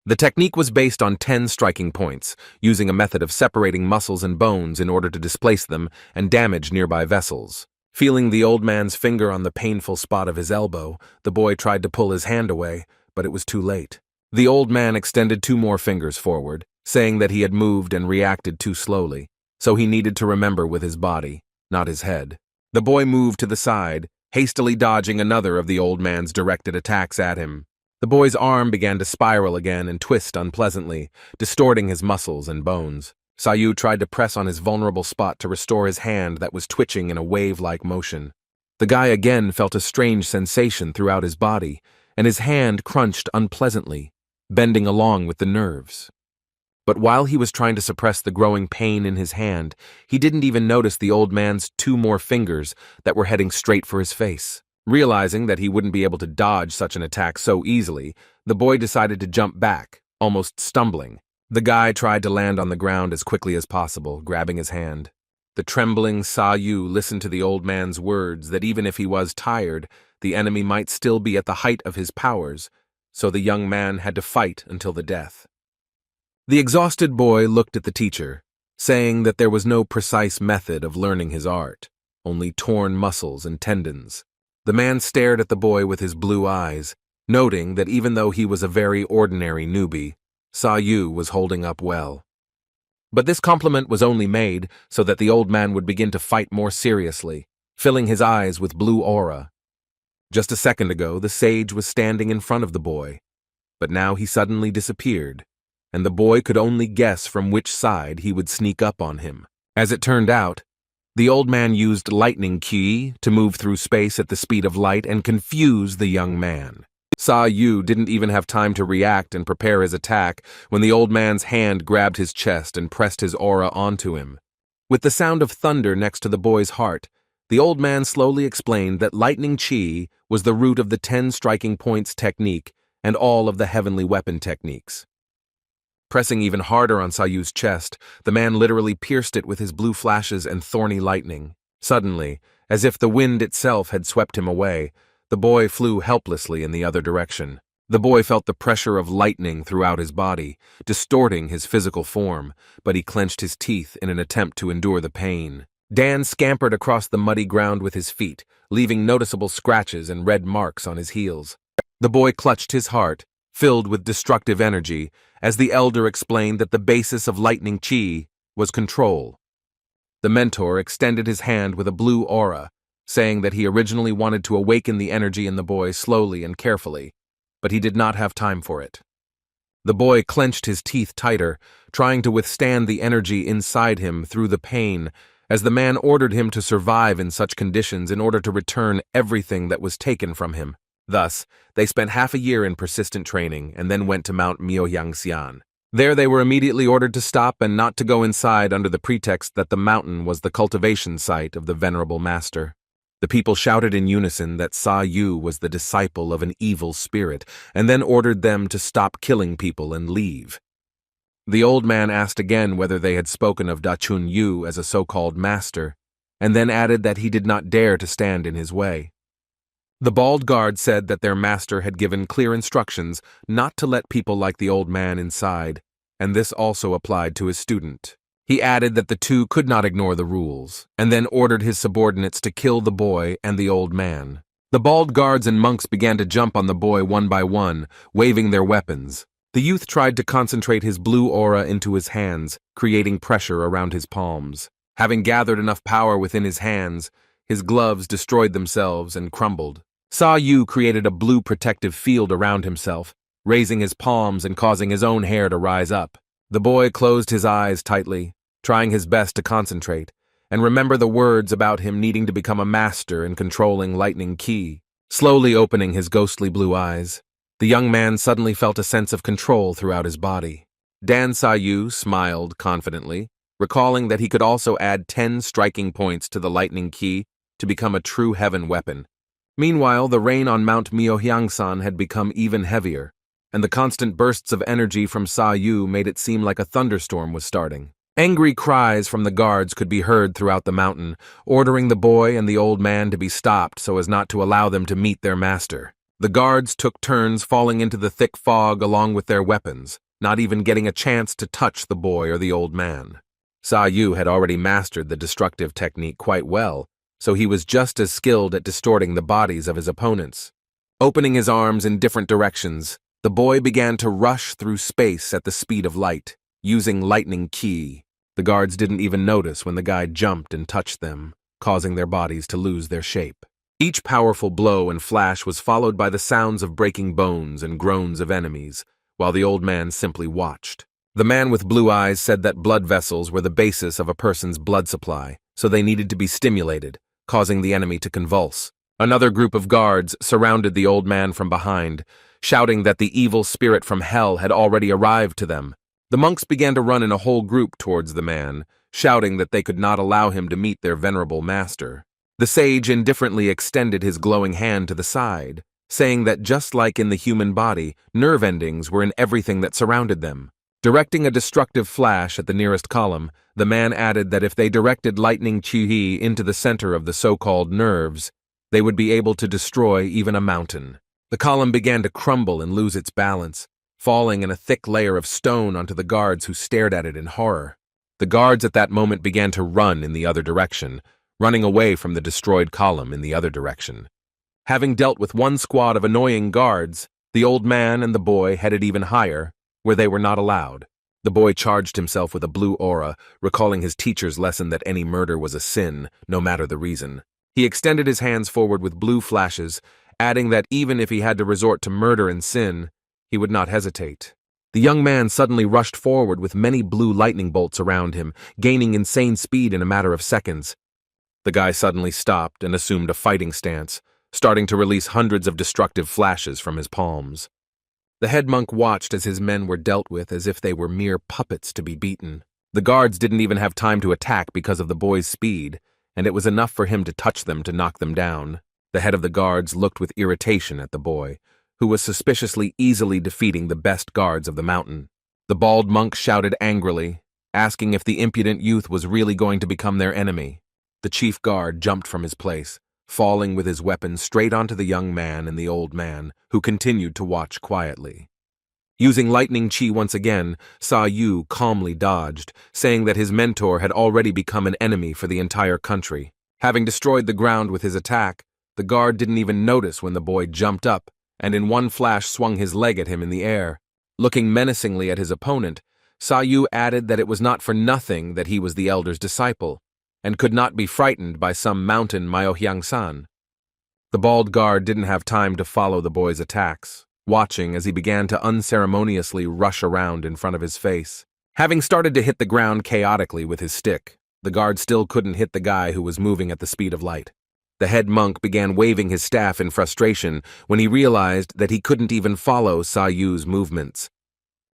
The technique was based on 10 striking points, using a method of separating muscles and bones in order to displace them and damage nearby vessels. Feeling the old man's finger on the painful spot of his elbow, the boy tried to pull his hand away, but it was too late. The old man extended 2 more fingers forward, saying that he had moved and reacted too slowly, so he needed to remember with his body, not his head. The boy moved to the side, hastily dodging another of the old man's directed attacks at him. The boy's arm began to spiral again and twist unpleasantly, distorting his muscles and bones. Saou tried to press on his vulnerable spot to restore his hand that was twitching in a wave-like motion. The guy again felt a strange sensation throughout his body, and his hand crunched unpleasantly, bending along with the nerves. But while he was trying to suppress the growing pain in his hand, he didn't even notice the old man's 2 more fingers that were heading straight for his face. Realizing that he wouldn't be able to dodge such an attack so easily, the boy decided to jump back, almost stumbling. The guy tried to land on the ground as quickly as possible, grabbing his hand. The trembling Saou listened to the old man's words that even if he was tired, the enemy might still be at the height of his powers, so the young man had to fight until the death. The exhausted boy looked at the teacher, saying that there was no precise method of learning his art, only torn muscles and tendons. The man stared at the boy with his blue eyes, noting that even though he was a very ordinary newbie, Saou was holding up well. But this compliment was only made so that the old man would begin to fight more seriously, filling his eyes with blue aura. Just a second ago, the sage was standing in front of the boy, but now he suddenly disappeared, and the boy could only guess from which side he would sneak up on him. As it turned out, the old man used lightning ki to move through space at the speed of light and confuse the young man. Saou didn't even have time to react and prepare his attack when the old man's hand grabbed his chest and pressed his aura onto him. With the sound of thunder next to the boy's heart, the old man slowly explained that lightning chi was the root of the 10 striking points technique and all of the heavenly weapon techniques. Pressing even harder on Saou's chest, the man literally pierced it with his blue flashes and thorny lightning. Suddenly, as if the wind itself had swept him away, the boy flew helplessly in the other direction. The boy felt the pressure of lightning throughout his body, distorting his physical form, but he clenched his teeth in an attempt to endure the pain. Dan scampered across the muddy ground with his feet, leaving noticeable scratches and red marks on his heels. The boy clutched his heart, filled with destructive energy, as the elder explained that the basis of lightning chi was control. The mentor extended his hand with a blue aura, saying that he originally wanted to awaken the energy in the boy slowly and carefully, but he did not have time for it. The boy clenched his teeth tighter, trying to withstand the energy inside him through the pain, as the man ordered him to survive in such conditions in order to return everything that was taken from him. Thus, they spent half a year in persistent training and then went to Mount Miaoyangxian. There they were immediately ordered to stop and not to go inside under the pretext that the mountain was the cultivation site of the venerable master. The people shouted in unison that Saou was the disciple of an evil spirit, and then ordered them to stop killing people and leave. The old man asked again whether they had spoken of Da Chun Yu as a so-called master, and then added that he did not dare to stand in his way. The bald guard said that their master had given clear instructions not to let people like the old man inside, and this also applied to his student. He added that the two could not ignore the rules, and then ordered his subordinates to kill the boy and the old man. The bald guards and monks began to jump on the boy one by one, waving their weapons. The youth tried to concentrate his blue aura into his hands, creating pressure around his palms. Having gathered enough power within his hands, his gloves destroyed themselves and crumbled. Saou created a blue protective field around himself, raising his palms and causing his own hair to rise up. The boy closed his eyes tightly, trying his best to concentrate, and remember the words about him needing to become a master in controlling lightning ki. Slowly opening his ghostly blue eyes, the young man suddenly felt a sense of control throughout his body. Dan Saou smiled confidently, recalling that he could also add 10 striking points to the lightning ki to become a true heaven weapon. Meanwhile, the rain on Mount Miaoyangsan had become even heavier, and the constant bursts of energy from Saou made it seem like a thunderstorm was starting. Angry cries from the guards could be heard throughout the mountain, ordering the boy and the old man to be stopped so as not to allow them to meet their master. The guards took turns falling into the thick fog along with their weapons, not even getting a chance to touch the boy or the old man. Saou had already mastered the destructive technique quite well, so he was just as skilled at distorting the bodies of his opponents. Opening his arms in different directions, the boy began to rush through space at the speed of light, using lightning ki. The guards didn't even notice when the guy jumped and touched them, causing their bodies to lose their shape. Each powerful blow and flash was followed by the sounds of breaking bones and groans of enemies, while the old man simply watched. The man with blue eyes said that blood vessels were the basis of a person's blood supply, so they needed to be stimulated, causing the enemy to convulse. Another group of guards surrounded the old man from behind, shouting that the evil spirit from hell had already arrived to them. The monks began to run in a whole group towards the man, shouting that they could not allow him to meet their venerable master. The sage indifferently extended his glowing hand to the side, saying that just like in the human body, nerve endings were in everything that surrounded them. Directing a destructive flash at the nearest column, the man added that if they directed lightning chi into the center of the so-called nerves, they would be able to destroy even a mountain. The column began to crumble and lose its balance, falling in a thick layer of stone onto the guards who stared at it in horror. The guards at that moment began to run in the other direction, running away from the destroyed column in the other direction. Having dealt with one squad of annoying guards, the old man and the boy headed even higher, where they were not allowed. The boy charged himself with a blue aura, recalling his teacher's lesson that any murder was a sin, no matter the reason. He extended his hands forward with blue flashes, adding that even if he had to resort to murder and sin, he would not hesitate. The young man suddenly rushed forward with many blue lightning bolts around him, gaining insane speed in a matter of seconds. The guy suddenly stopped and assumed a fighting stance, starting to release hundreds of destructive flashes from his palms. The head monk watched as his men were dealt with as if they were mere puppets to be beaten. The guards didn't even have time to attack because of the boy's speed, and it was enough for him to touch them to knock them down. The head of the guards looked with irritation at the boy, who was suspiciously easily defeating the best guards of the mountain. The bald monk shouted angrily, asking if the impudent youth was really going to become their enemy. The chief guard jumped from his place, falling with his weapon straight onto the young man and the old man, who continued to watch quietly. Using lightning chi once again, Saou calmly dodged, saying that his mentor had already become an enemy for the entire country. Having destroyed the ground with his attack, the guard didn't even notice when the boy jumped up and in one flash swung his leg at him in the air. Looking menacingly at his opponent, Saou added that it was not for nothing that he was the elder's disciple, and could not be frightened by some mountain San. The bald guard didn't have time to follow the boy's attacks, watching as he began to unceremoniously rush around in front of his face. Having started to hit the ground chaotically with his stick, the guard still couldn't hit the guy who was moving at the speed of light. The head monk began waving his staff in frustration when he realized that he couldn't even follow Saou's movements.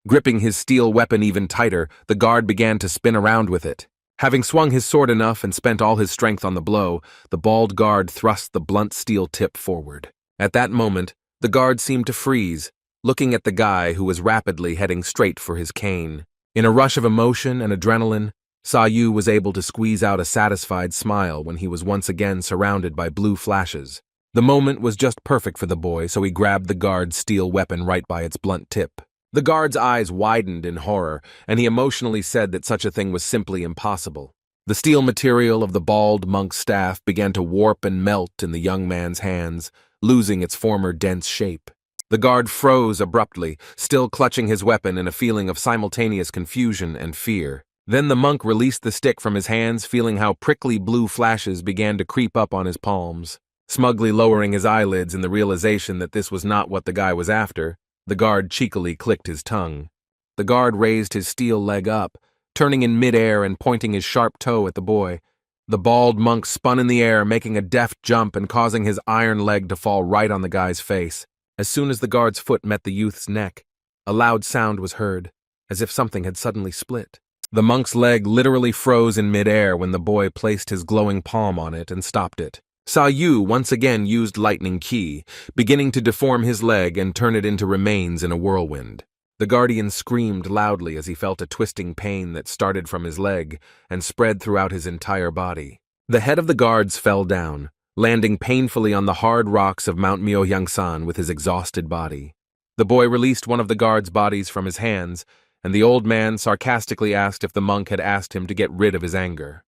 Gripping his steel weapon even tighter, the guard began to spin around with it. Having swung his sword enough and spent all his strength on the blow, the bald guard thrust the blunt steel tip forward. At that moment, the guard seemed to freeze, looking at the guy who was rapidly heading straight for his cane. In a rush of emotion and adrenaline, Saou was able to squeeze out a satisfied smile when he was once again surrounded by blue flashes. The moment was just perfect for the boy, so he grabbed the guard's steel weapon right by its blunt tip. The guard's eyes widened in horror, and he emotionally said that such a thing was simply impossible. The steel material of the bald monk's staff began to warp and melt in the young man's hands, losing its former dense shape. The guard froze abruptly, still clutching his weapon in a feeling of simultaneous confusion and fear. Then the monk released the stick from his hands, feeling how prickly blue flashes began to creep up on his palms. Smugly lowering his eyelids in the realization that this was not what the guy was after, the guard cheekily clicked his tongue. The guard raised his steel leg up, turning in midair and pointing his sharp toe at the boy. The bald monk spun in the air, making a deft jump and causing his iron leg to fall right on the guy's face. As soon as the guard's foot met the youth's neck, a loud sound was heard, as if something had suddenly split. The monk's leg literally froze in midair when the boy placed his glowing palm on it and stopped it. Saou once again used lightning ki, beginning to deform his leg and turn it into remains in a whirlwind. The guardian screamed loudly as he felt a twisting pain that started from his leg and spread throughout his entire body. The head of the guards fell down, landing painfully on the hard rocks of Mount San with his exhausted body. The boy released one of the guards' bodies from his hands, and the old man sarcastically asked if the monk had asked him to get rid of his anger.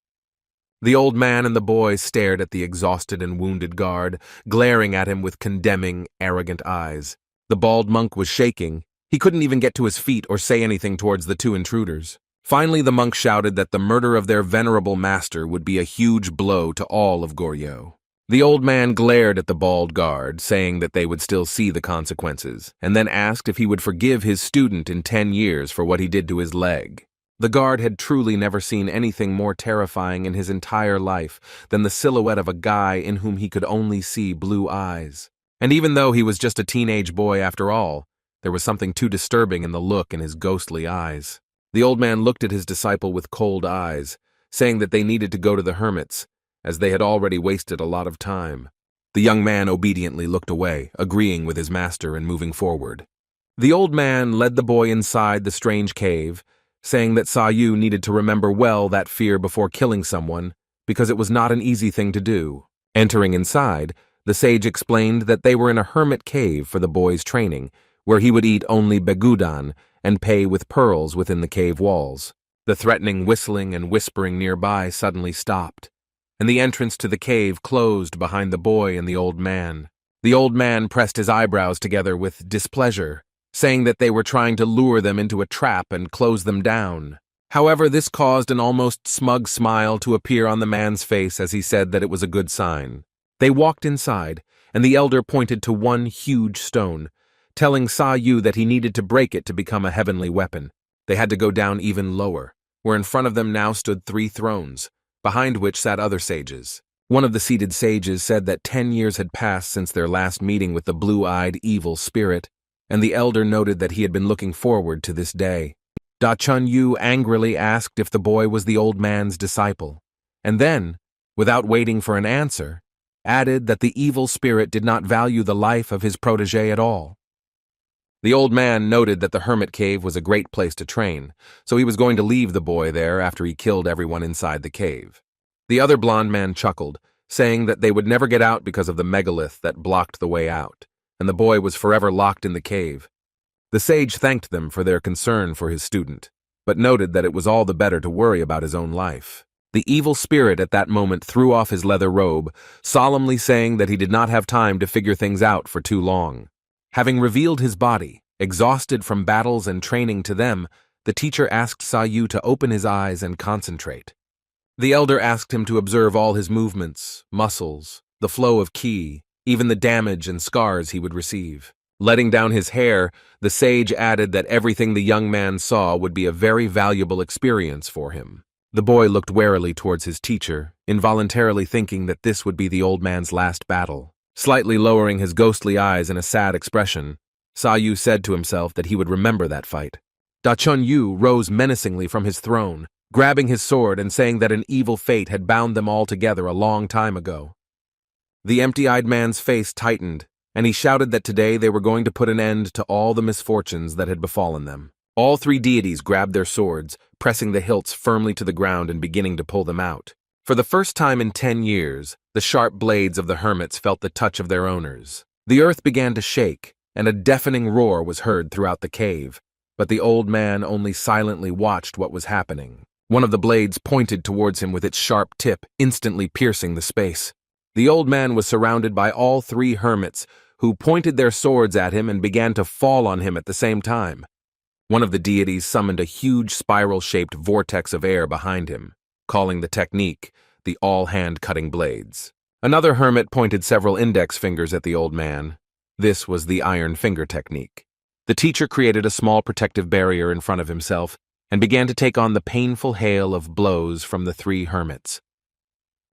The old man and the boy stared at the exhausted and wounded guard, glaring at him with condemning, arrogant eyes. The bald monk was shaking. He couldn't even get to his feet or say anything towards the two intruders. Finally, the monk shouted that the murder of their venerable master would be a huge blow to all of Goryeo. The old man glared at the bald guard, saying that they would still see the consequences, and then asked if he would forgive his student in 10 years for what he did to his leg. The guard had truly never seen anything more terrifying in his entire life than the silhouette of a guy in whom he could only see blue eyes. And even though he was just a teenage boy after all, there was something too disturbing in the look in his ghostly eyes. The old man looked at his disciple with cold eyes, saying that they needed to go to the hermits, as they had already wasted a lot of time. The young man obediently looked away, agreeing with his master and moving forward. The old man led the boy inside the strange cave, saying that Saou needed to remember well that fear before killing someone, because it was not an easy thing to do. Entering inside, the sage explained that they were in a hermit cave for the boy's training, where he would eat only begudan and pay with pearls within the cave walls. The threatening whistling and whispering nearby suddenly stopped, and the entrance to the cave closed behind the boy and the old man. The old man pressed his eyebrows together with displeasure, saying that they were trying to lure them into a trap and close them down. However, this caused an almost smug smile to appear on the man's face as he said that it was a good sign. They walked inside, and the elder pointed to one huge stone, telling Saou that he needed to break it to become a heavenly weapon. They had to go down even lower, where in front of them now stood 3 thrones, behind which sat other sages. One of the seated sages said that 10 years had passed since their last meeting with the blue-eyed evil spirit, and the elder noted that he had been looking forward to this day. Da Chun-yu angrily asked if the boy was the old man's disciple, and then, without waiting for an answer, added that the evil spirit did not value the life of his protege at all. The old man noted that the hermit cave was a great place to train, so he was going to leave the boy there after he killed everyone inside the cave. The other blond man chuckled, saying that they would never get out because of the megalith that blocked the way out, and the boy was forever locked in the cave. The sage thanked them for their concern for his student, but noted that it was all the better to worry about his own life. The evil spirit at that moment threw off his leather robe, solemnly saying that he did not have time to figure things out for too long. Having revealed his body, exhausted from battles and training to them, the teacher asked Saou to open his eyes and concentrate. The elder asked him to observe all his movements, muscles, the flow of ki, even the damage and scars he would receive. Letting down his hair, the sage added that everything the young man saw would be a very valuable experience for him. The boy looked warily towards his teacher, involuntarily thinking that this would be the old man's last battle. Slightly lowering his ghostly eyes in a sad expression, Saou said to himself that he would remember that fight. Da Chun-yu rose menacingly from his throne, grabbing his sword and saying that an evil fate had bound them all together a long time ago. The empty-eyed man's face tightened, and he shouted that today they were going to put an end to all the misfortunes that had befallen them. All 3 deities grabbed their swords, pressing the hilts firmly to the ground and beginning to pull them out. For the first time in 10 years, the sharp blades of the hermits felt the touch of their owners. The earth began to shake, and a deafening roar was heard throughout the cave, but the old man only silently watched what was happening. One of the blades pointed towards him with its sharp tip, instantly piercing the space. The old man was surrounded by all 3 hermits, who pointed their swords at him and began to fall on him at the same time. One of the deities summoned a huge spiral-shaped vortex of air behind him, calling the technique the all-hand cutting blades. Another hermit pointed several index fingers at the old man. This was the iron finger technique. The teacher created a small protective barrier in front of himself and began to take on the painful hail of blows from the 3 hermits.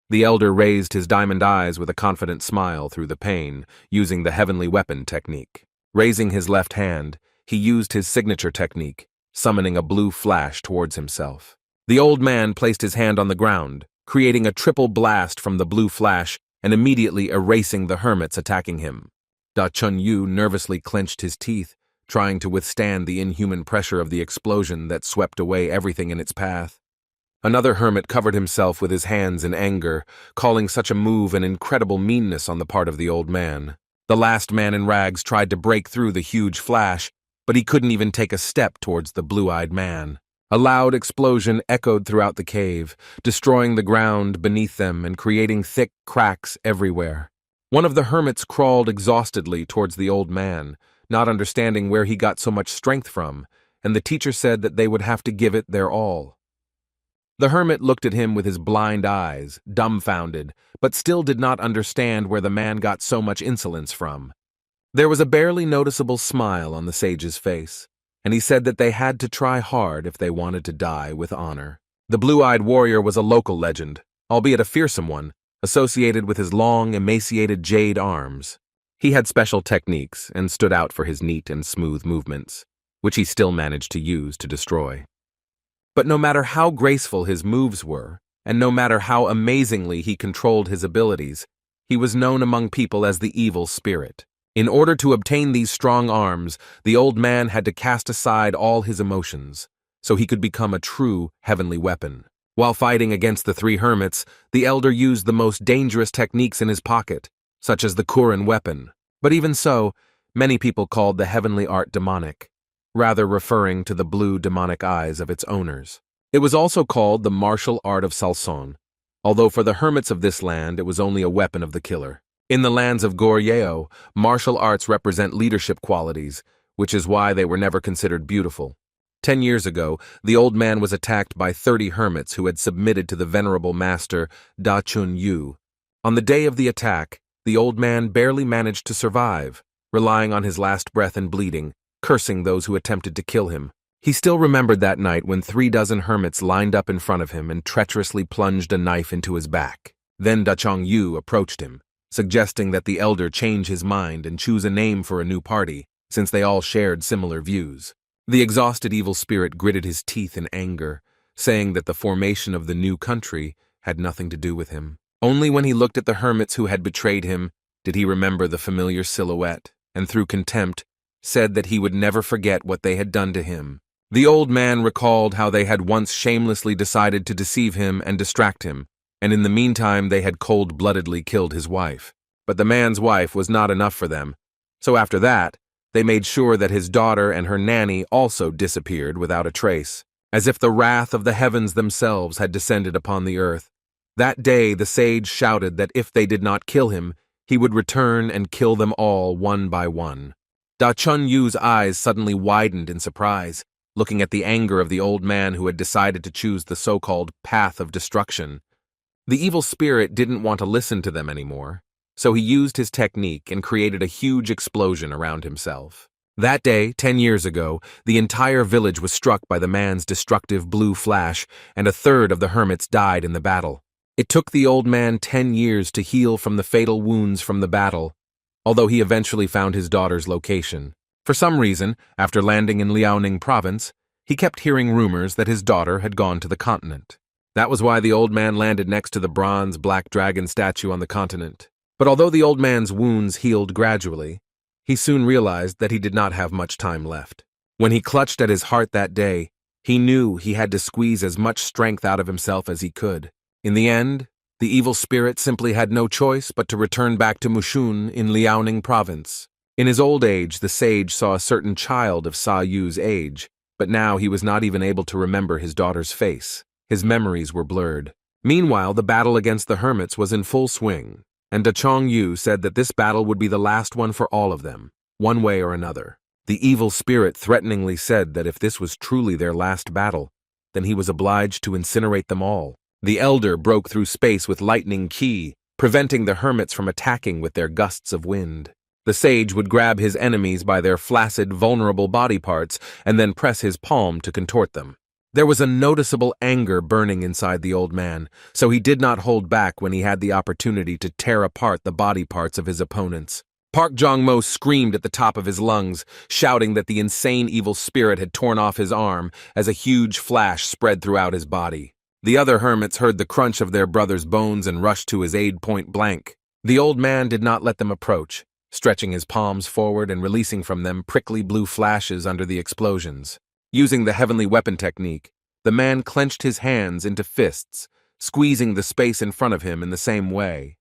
The elder raised his diamond eyes with a confident smile through the pain, using the heavenly weapon technique. Raising his left hand, he used his signature technique, summoning a blue flash towards himself. The old man placed his hand on the ground, creating a triple blast from the blue flash and immediately erasing the hermits attacking him. Da Chun-yu nervously clenched his teeth, trying to withstand the inhuman pressure of the explosion that swept away everything in its path. Another hermit covered himself with his hands in anger, calling such a move an incredible meanness on the part of the old man. The last man in rags tried to break through the huge flash, but he couldn't even take a step towards the blue-eyed man. A loud explosion echoed throughout the cave, destroying the ground beneath them and creating thick cracks everywhere. One of the hermits crawled exhaustedly towards the old man, not understanding where he got so much strength from, and the teacher said that they would have to give it their all. The hermit looked at him with his blind eyes, dumbfounded, but still did not understand where the man got so much insolence from. There was a barely noticeable smile on the sage's face, and he said that they had to try hard if they wanted to die with honor. The blue-eyed warrior was a local legend, albeit a fearsome one, associated with his long, emaciated jade arms. He had special techniques and stood out for his neat and smooth movements, which he still managed to use to destroy. But no matter how graceful his moves were, and no matter how amazingly he controlled his abilities, he was known among people as the evil spirit. In order to obtain these strong arms, the old man had to cast aside all his emotions, so he could become a true heavenly weapon. While fighting against the three hermits, the elder used the most dangerous techniques in his pocket, such as the Kuran weapon. But even so, many people called the heavenly art demonic, rather referring to the blue demonic eyes of its owners. It was also called the martial art of Salson, although for the hermits of this land it was only a weapon of the killer. In the lands of Goryeo, martial arts represent leadership qualities, which is why they were never considered beautiful. 10 years ago, the old man was attacked by 30 hermits who had submitted to the venerable master Da Chun Yu. On the day of the attack, the old man barely managed to survive, relying on his last breath and bleeding, cursing those who attempted to kill him. He still remembered that night when 36 hermits lined up in front of him and treacherously plunged a knife into his back. Then Da Chun Yu approached him, suggesting that the elder change his mind and choose a name for a new party, since they all shared similar views. The exhausted evil spirit gritted his teeth in anger, saying that the formation of the new country had nothing to do with him. Only when he looked at the hermits who had betrayed him did he remember the familiar silhouette, and through contempt, said that he would never forget what they had done to him. The old man recalled how they had once shamelessly decided to deceive him and distract him, and in the meantime they had cold-bloodedly killed his wife. But the man's wife was not enough for them, so after that, they made sure that his daughter and her nanny also disappeared without a trace, as if the wrath of the heavens themselves had descended upon the earth. That day the sage shouted that if they did not kill him, he would return and kill them all one by one. Da Chun Yu's eyes suddenly widened in surprise, looking at the anger of the old man who had decided to choose the so-called path of destruction. The evil spirit didn't want to listen to them anymore, so he used his technique and created a huge explosion around himself. That day, 10 years ago, the entire village was struck by the man's destructive blue flash, and a third of the hermits died in the battle. It took the old man 10 years to heal from the fatal wounds from the battle, although he eventually found his daughter's location. For some reason, after landing in Liaoning province, he kept hearing rumors that his daughter had gone to the continent. That was why the old man landed next to the bronze black dragon statue on the continent. But although the old man's wounds healed gradually, he soon realized that he did not have much time left. When he clutched at his heart that day, he knew he had to squeeze as much strength out of himself as he could. In the end, the evil spirit simply had no choice but to return back to Mushun in Liaoning province. In his old age, the sage saw a certain child of Saou's age, but now he was not even able to remember his daughter's face. His memories were blurred. Meanwhile, the battle against the hermits was in full swing, and Da Chun Yu said that this battle would be the last one for all of them, one way or another. The evil spirit threateningly said that if this was truly their last battle, then he was obliged to incinerate them all. The elder broke through space with lightning ki, preventing the hermits from attacking with their gusts of wind. The sage would grab his enemies by their flaccid, vulnerable body parts and then press his palm to contort them. There was a noticeable anger burning inside the old man, so he did not hold back when he had the opportunity to tear apart the body parts of his opponents. Park Jong-mo screamed at the top of his lungs, shouting that the insane evil spirit had torn off his arm as a huge flash spread throughout his body. The other hermits heard the crunch of their brother's bones and rushed to his aid point blank. The old man did not let them approach, stretching his palms forward and releasing from them prickly blue flashes under the explosions. Using the heavenly weapon technique, the man clenched his hands into fists, squeezing the space in front of him in the same way.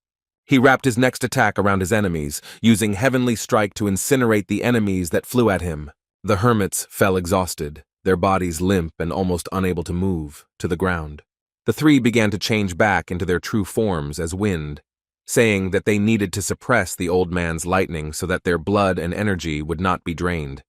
He wrapped his next attack around his enemies, using heavenly strike to incinerate the enemies that flew at him. The hermits fell exhausted, their bodies limp and almost unable to move, to the ground. The three began to change back into their true forms as wind, saying that they needed to suppress the old man's lightning so that their blood and energy would not be drained.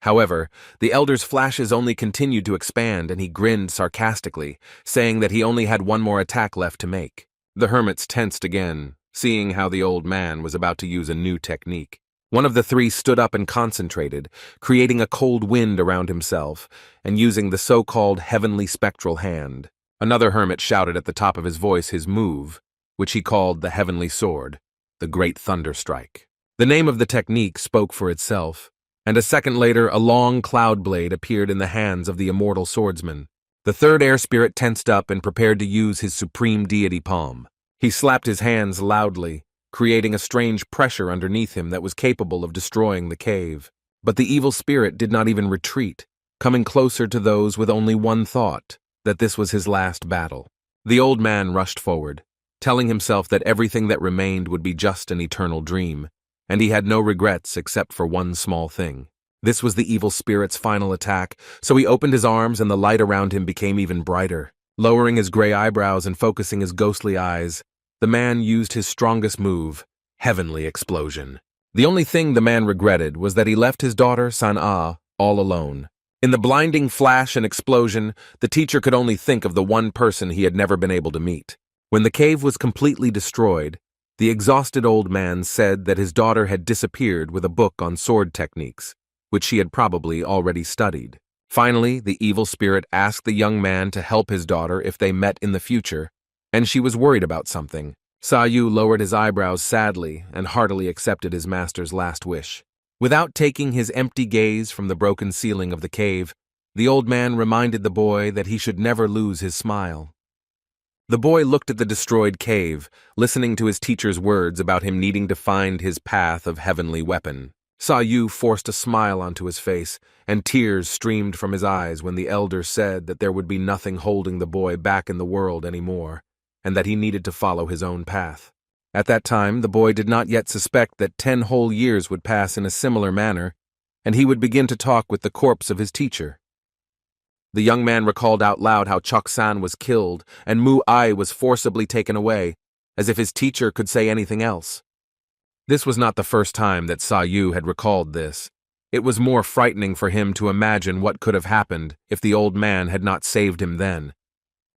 However, the elder's flashes only continued to expand, and he grinned sarcastically, saying that he only had one more attack left to make. The hermits tensed again, seeing how the old man was about to use a new technique. One of the three stood up and concentrated, creating a cold wind around himself, and using the so-called heavenly spectral hand. Another hermit shouted at the top of his voice his move, which he called the heavenly sword, the Great Thunder Strike. The name of the technique spoke for itself, and a second later a long cloud blade appeared in the hands of the immortal swordsman. The third air spirit tensed up and prepared to use his supreme deity palm. He slapped his hands loudly, creating a strange pressure underneath him that was capable of destroying the cave. But the evil spirit did not even retreat, coming closer to those with only one thought, that this was his last battle. The old man rushed forward, telling himself that everything that remained would be just an eternal dream, and he had no regrets except for one small thing. This was the evil spirit's final attack, so he opened his arms and the light around him became even brighter. Lowering his gray eyebrows and focusing his ghostly eyes, the man used his strongest move, Heavenly Explosion. The only thing the man regretted was that he left his daughter, Saou, all alone. In the blinding flash and explosion, the teacher could only think of the one person he had never been able to meet. When the cave was completely destroyed, the exhausted old man said that his daughter had disappeared with a book on sword techniques, which she had probably already studied. Finally, the evil spirit asked the young man to help his daughter if they met in the future, and she was worried about something. Saou lowered his eyebrows sadly and heartily accepted his master's last wish. Without taking his empty gaze from the broken ceiling of the cave, the old man reminded the boy that he should never lose his smile. The boy looked at the destroyed cave, listening to his teacher's words about him needing to find his path of heavenly weapon. Saou forced a smile onto his face, and tears streamed from his eyes when the elder said that there would be nothing holding the boy back in the world anymore, and that he needed to follow his own path. At that time, the boy did not yet suspect that 10 whole years would pass in a similar manner, and he would begin to talk with the corpse of his teacher. The young man recalled out loud how Cho San was killed and Mu Ai was forcibly taken away, as if his teacher could say anything else. This was not the first time that Saou had recalled this. It was more frightening for him to imagine what could have happened if the old man had not saved him then.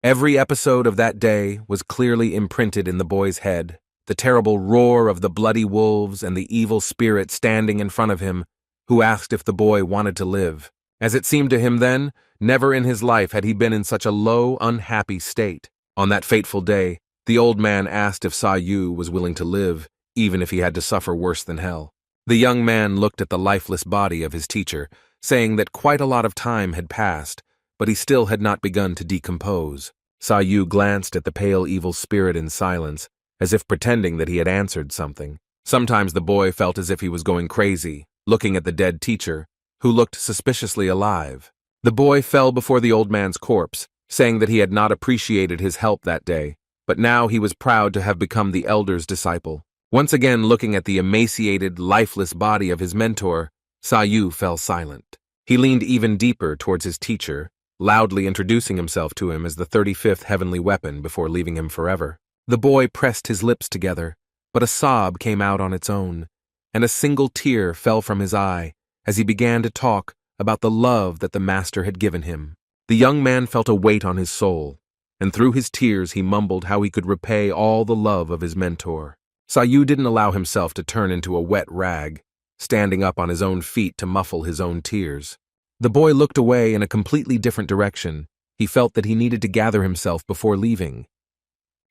Every episode of that day was clearly imprinted in the boy's head. The terrible roar of the bloody wolves and the evil spirit standing in front of him, who asked if the boy wanted to live. As it seemed to him then, never in his life had he been in such a low, unhappy state. On that fateful day, the old man asked if Saou was willing to live, even if he had to suffer worse than hell. The young man looked at the lifeless body of his teacher, saying that quite a lot of time had passed, but he still had not begun to decompose. Saou glanced at the pale evil spirit in silence, as if pretending that he had answered something. Sometimes the boy felt as if he was going crazy, looking at the dead teacher, who looked suspiciously alive. The boy fell before the old man's corpse, saying that he had not appreciated his help that day, but now he was proud to have become the elder's disciple. Once again looking at the emaciated, lifeless body of his mentor, Saou fell silent. He leaned even deeper towards his teacher, loudly introducing himself to him as the 35th heavenly weapon before leaving him forever. The boy pressed his lips together, but a sob came out on its own, and a single tear fell from his eye as he began to talk about the love that the master had given him. The young man felt a weight on his soul, and through his tears he mumbled how he could repay all the love of his mentor. Saou didn't allow himself to turn into a wet rag, standing up on his own feet to muffle his own tears. The boy looked away in a completely different direction. He felt that he needed to gather himself before leaving.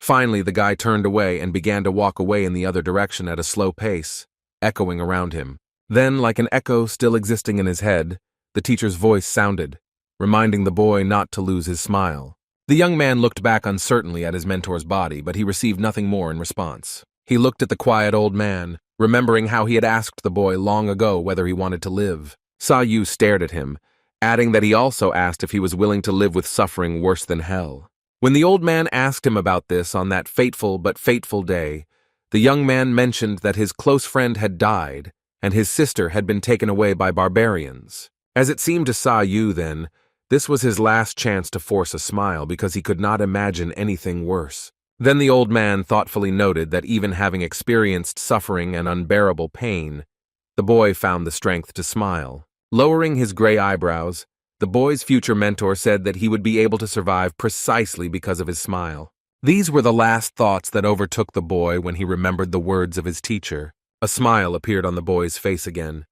Finally, the guy turned away and began to walk away in the other direction at a slow pace, echoing around him. Then, like an echo still existing in his head, the teacher's voice sounded, reminding the boy not to lose his smile. The young man looked back uncertainly at his mentor's body, but he received nothing more in response. He looked at the quiet old man, remembering how he had asked the boy long ago whether he wanted to live. Saou stared at him, adding that he also asked if he was willing to live with suffering worse than hell. When the old man asked him about this on that fateful but fateful day, the young man mentioned that his close friend had died and his sister had been taken away by barbarians. As it seemed to Saou then, this was his last chance to force a smile because he could not imagine anything worse. Then the old man thoughtfully noted that even having experienced suffering and unbearable pain, the boy found the strength to smile. Lowering his gray eyebrows, the boy's future mentor said that he would be able to survive precisely because of his smile. These were the last thoughts that overtook the boy when he remembered the words of his teacher. A smile appeared on the boy's face again,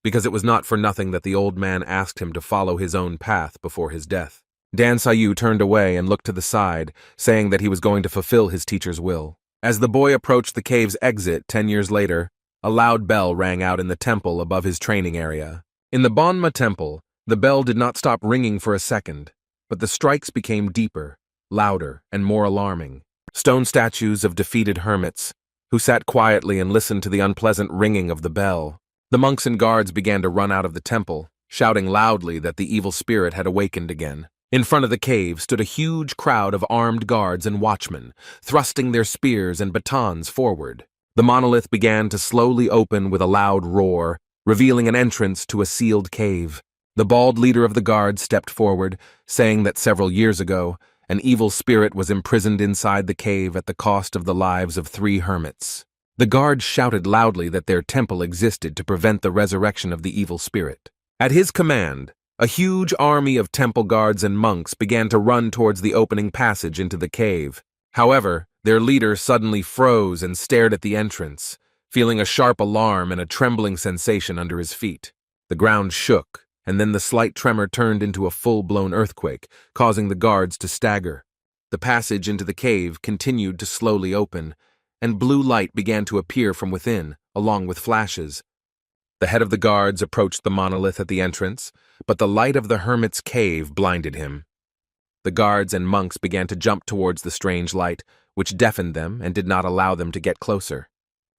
because it was not for nothing that the old man asked him to follow his own path before his death. Dan Saou turned away and looked to the side, saying that he was going to fulfill his teacher's will. As the boy approached the cave's exit 10 years later, a loud bell rang out in the temple above his training area. In the Banma temple, the bell did not stop ringing for a second, but the strikes became deeper, louder, and more alarming. Stone statues of defeated hermits, who sat quietly and listened to the unpleasant ringing of the bell. The monks and guards began to run out of the temple, shouting loudly that the evil spirit had awakened again. In front of the cave stood a huge crowd of armed guards and watchmen, thrusting their spears and batons forward. The monolith began to slowly open with a loud roar, revealing an entrance to a sealed cave. The bald leader of the guards stepped forward, saying that several years ago, an evil spirit was imprisoned inside the cave at the cost of the lives of 3 hermits. The guards shouted loudly that their temple existed to prevent the resurrection of the evil spirit. At his command, a huge army of temple guards and monks began to run towards the opening passage into the cave. However, their leader suddenly froze and stared at the entrance, feeling a sharp alarm and a trembling sensation under his feet. The ground shook, and then the slight tremor turned into a full-blown earthquake, causing the guards to stagger. The passage into the cave continued to slowly open, and blue light began to appear from within, along with flashes. The head of the guards approached the monolith at the entrance, but the light of the hermit's cave blinded him. The guards and monks began to jump towards the strange light, which deafened them and did not allow them to get closer.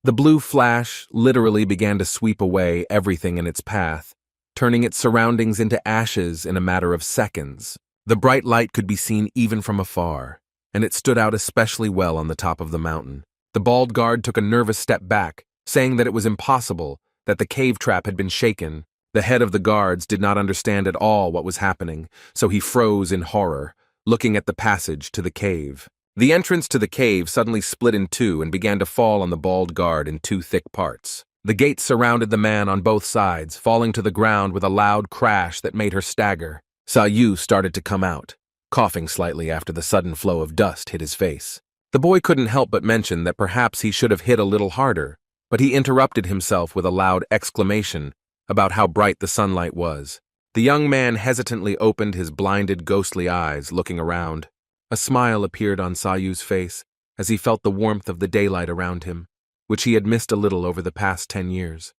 The blue flash literally began to sweep away everything in its path, turning its surroundings into ashes in a matter of seconds. The bright light could be seen even from afar, and it stood out especially well on the top of the mountain. The bald guard took a nervous step back, saying that it was impossible, that the cave trap had been shaken. The head of the guards did not understand at all what was happening, so he froze in horror, looking at the passage to the cave. The entrance to the cave suddenly split in two and began to fall on the bald guard in 2 thick parts. The gates surrounded the man on both sides, falling to the ground with a loud crash that made her stagger. Saou started to come out, coughing slightly after the sudden flow of dust hit his face. The boy couldn't help but mention that perhaps he should have hit a little harder, but he interrupted himself with a loud exclamation about how bright the sunlight was. The young man hesitantly opened his blinded, ghostly eyes, looking around. A smile appeared on Saou's face as he felt the warmth of the daylight around him, which he had missed a little over the past 10 years.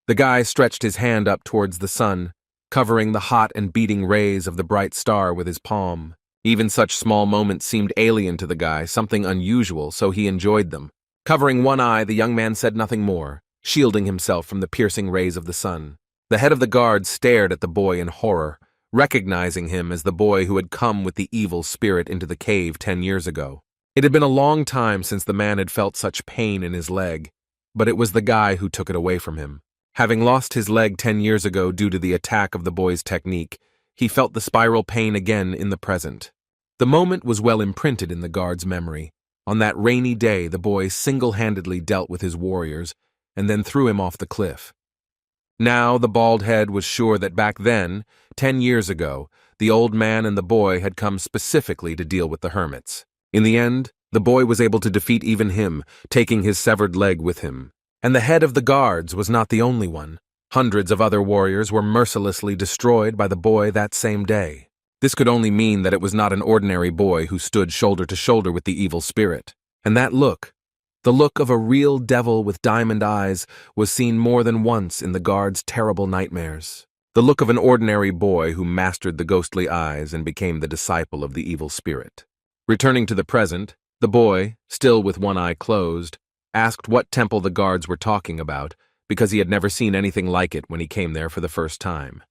The guy stretched his hand up towards the sun, covering the hot and beating rays of the bright star with his palm. Even such small moments seemed alien to the guy, something unusual, so he enjoyed them. Covering one eye, the young man said nothing more, shielding himself from the piercing rays of the sun. The head of the guard stared at the boy in horror, recognizing him as the boy who had come with the evil spirit into the cave 10 years ago. It had been a long time since the man had felt such pain in his leg, but it was the guy who took it away from him. Having lost his leg 10 years ago due to the attack of the boy's technique, he felt the spiral pain again in the present. The moment was well imprinted in the guard's memory. On that rainy day, the boy single-handedly dealt with his warriors and then threw him off the cliff. Now the bald head was sure that back then, 10 years ago, the old man and the boy had come specifically to deal with the hermits. In the end, the boy was able to defeat even him, taking his severed leg with him. And the head of the guards was not the only one. Hundreds of other warriors were mercilessly destroyed by the boy that same day. This could only mean that it was not an ordinary boy who stood shoulder to shoulder with the evil spirit. And that look, the look of a real devil with diamond eyes, was seen more than once in the guard's terrible nightmares. The look of an ordinary boy who mastered the ghostly eyes and became the disciple of the evil spirit. Returning to the present, the boy, still with one eye closed, asked what temple the guards were talking about, because he had never seen anything like it when he came there for the first time.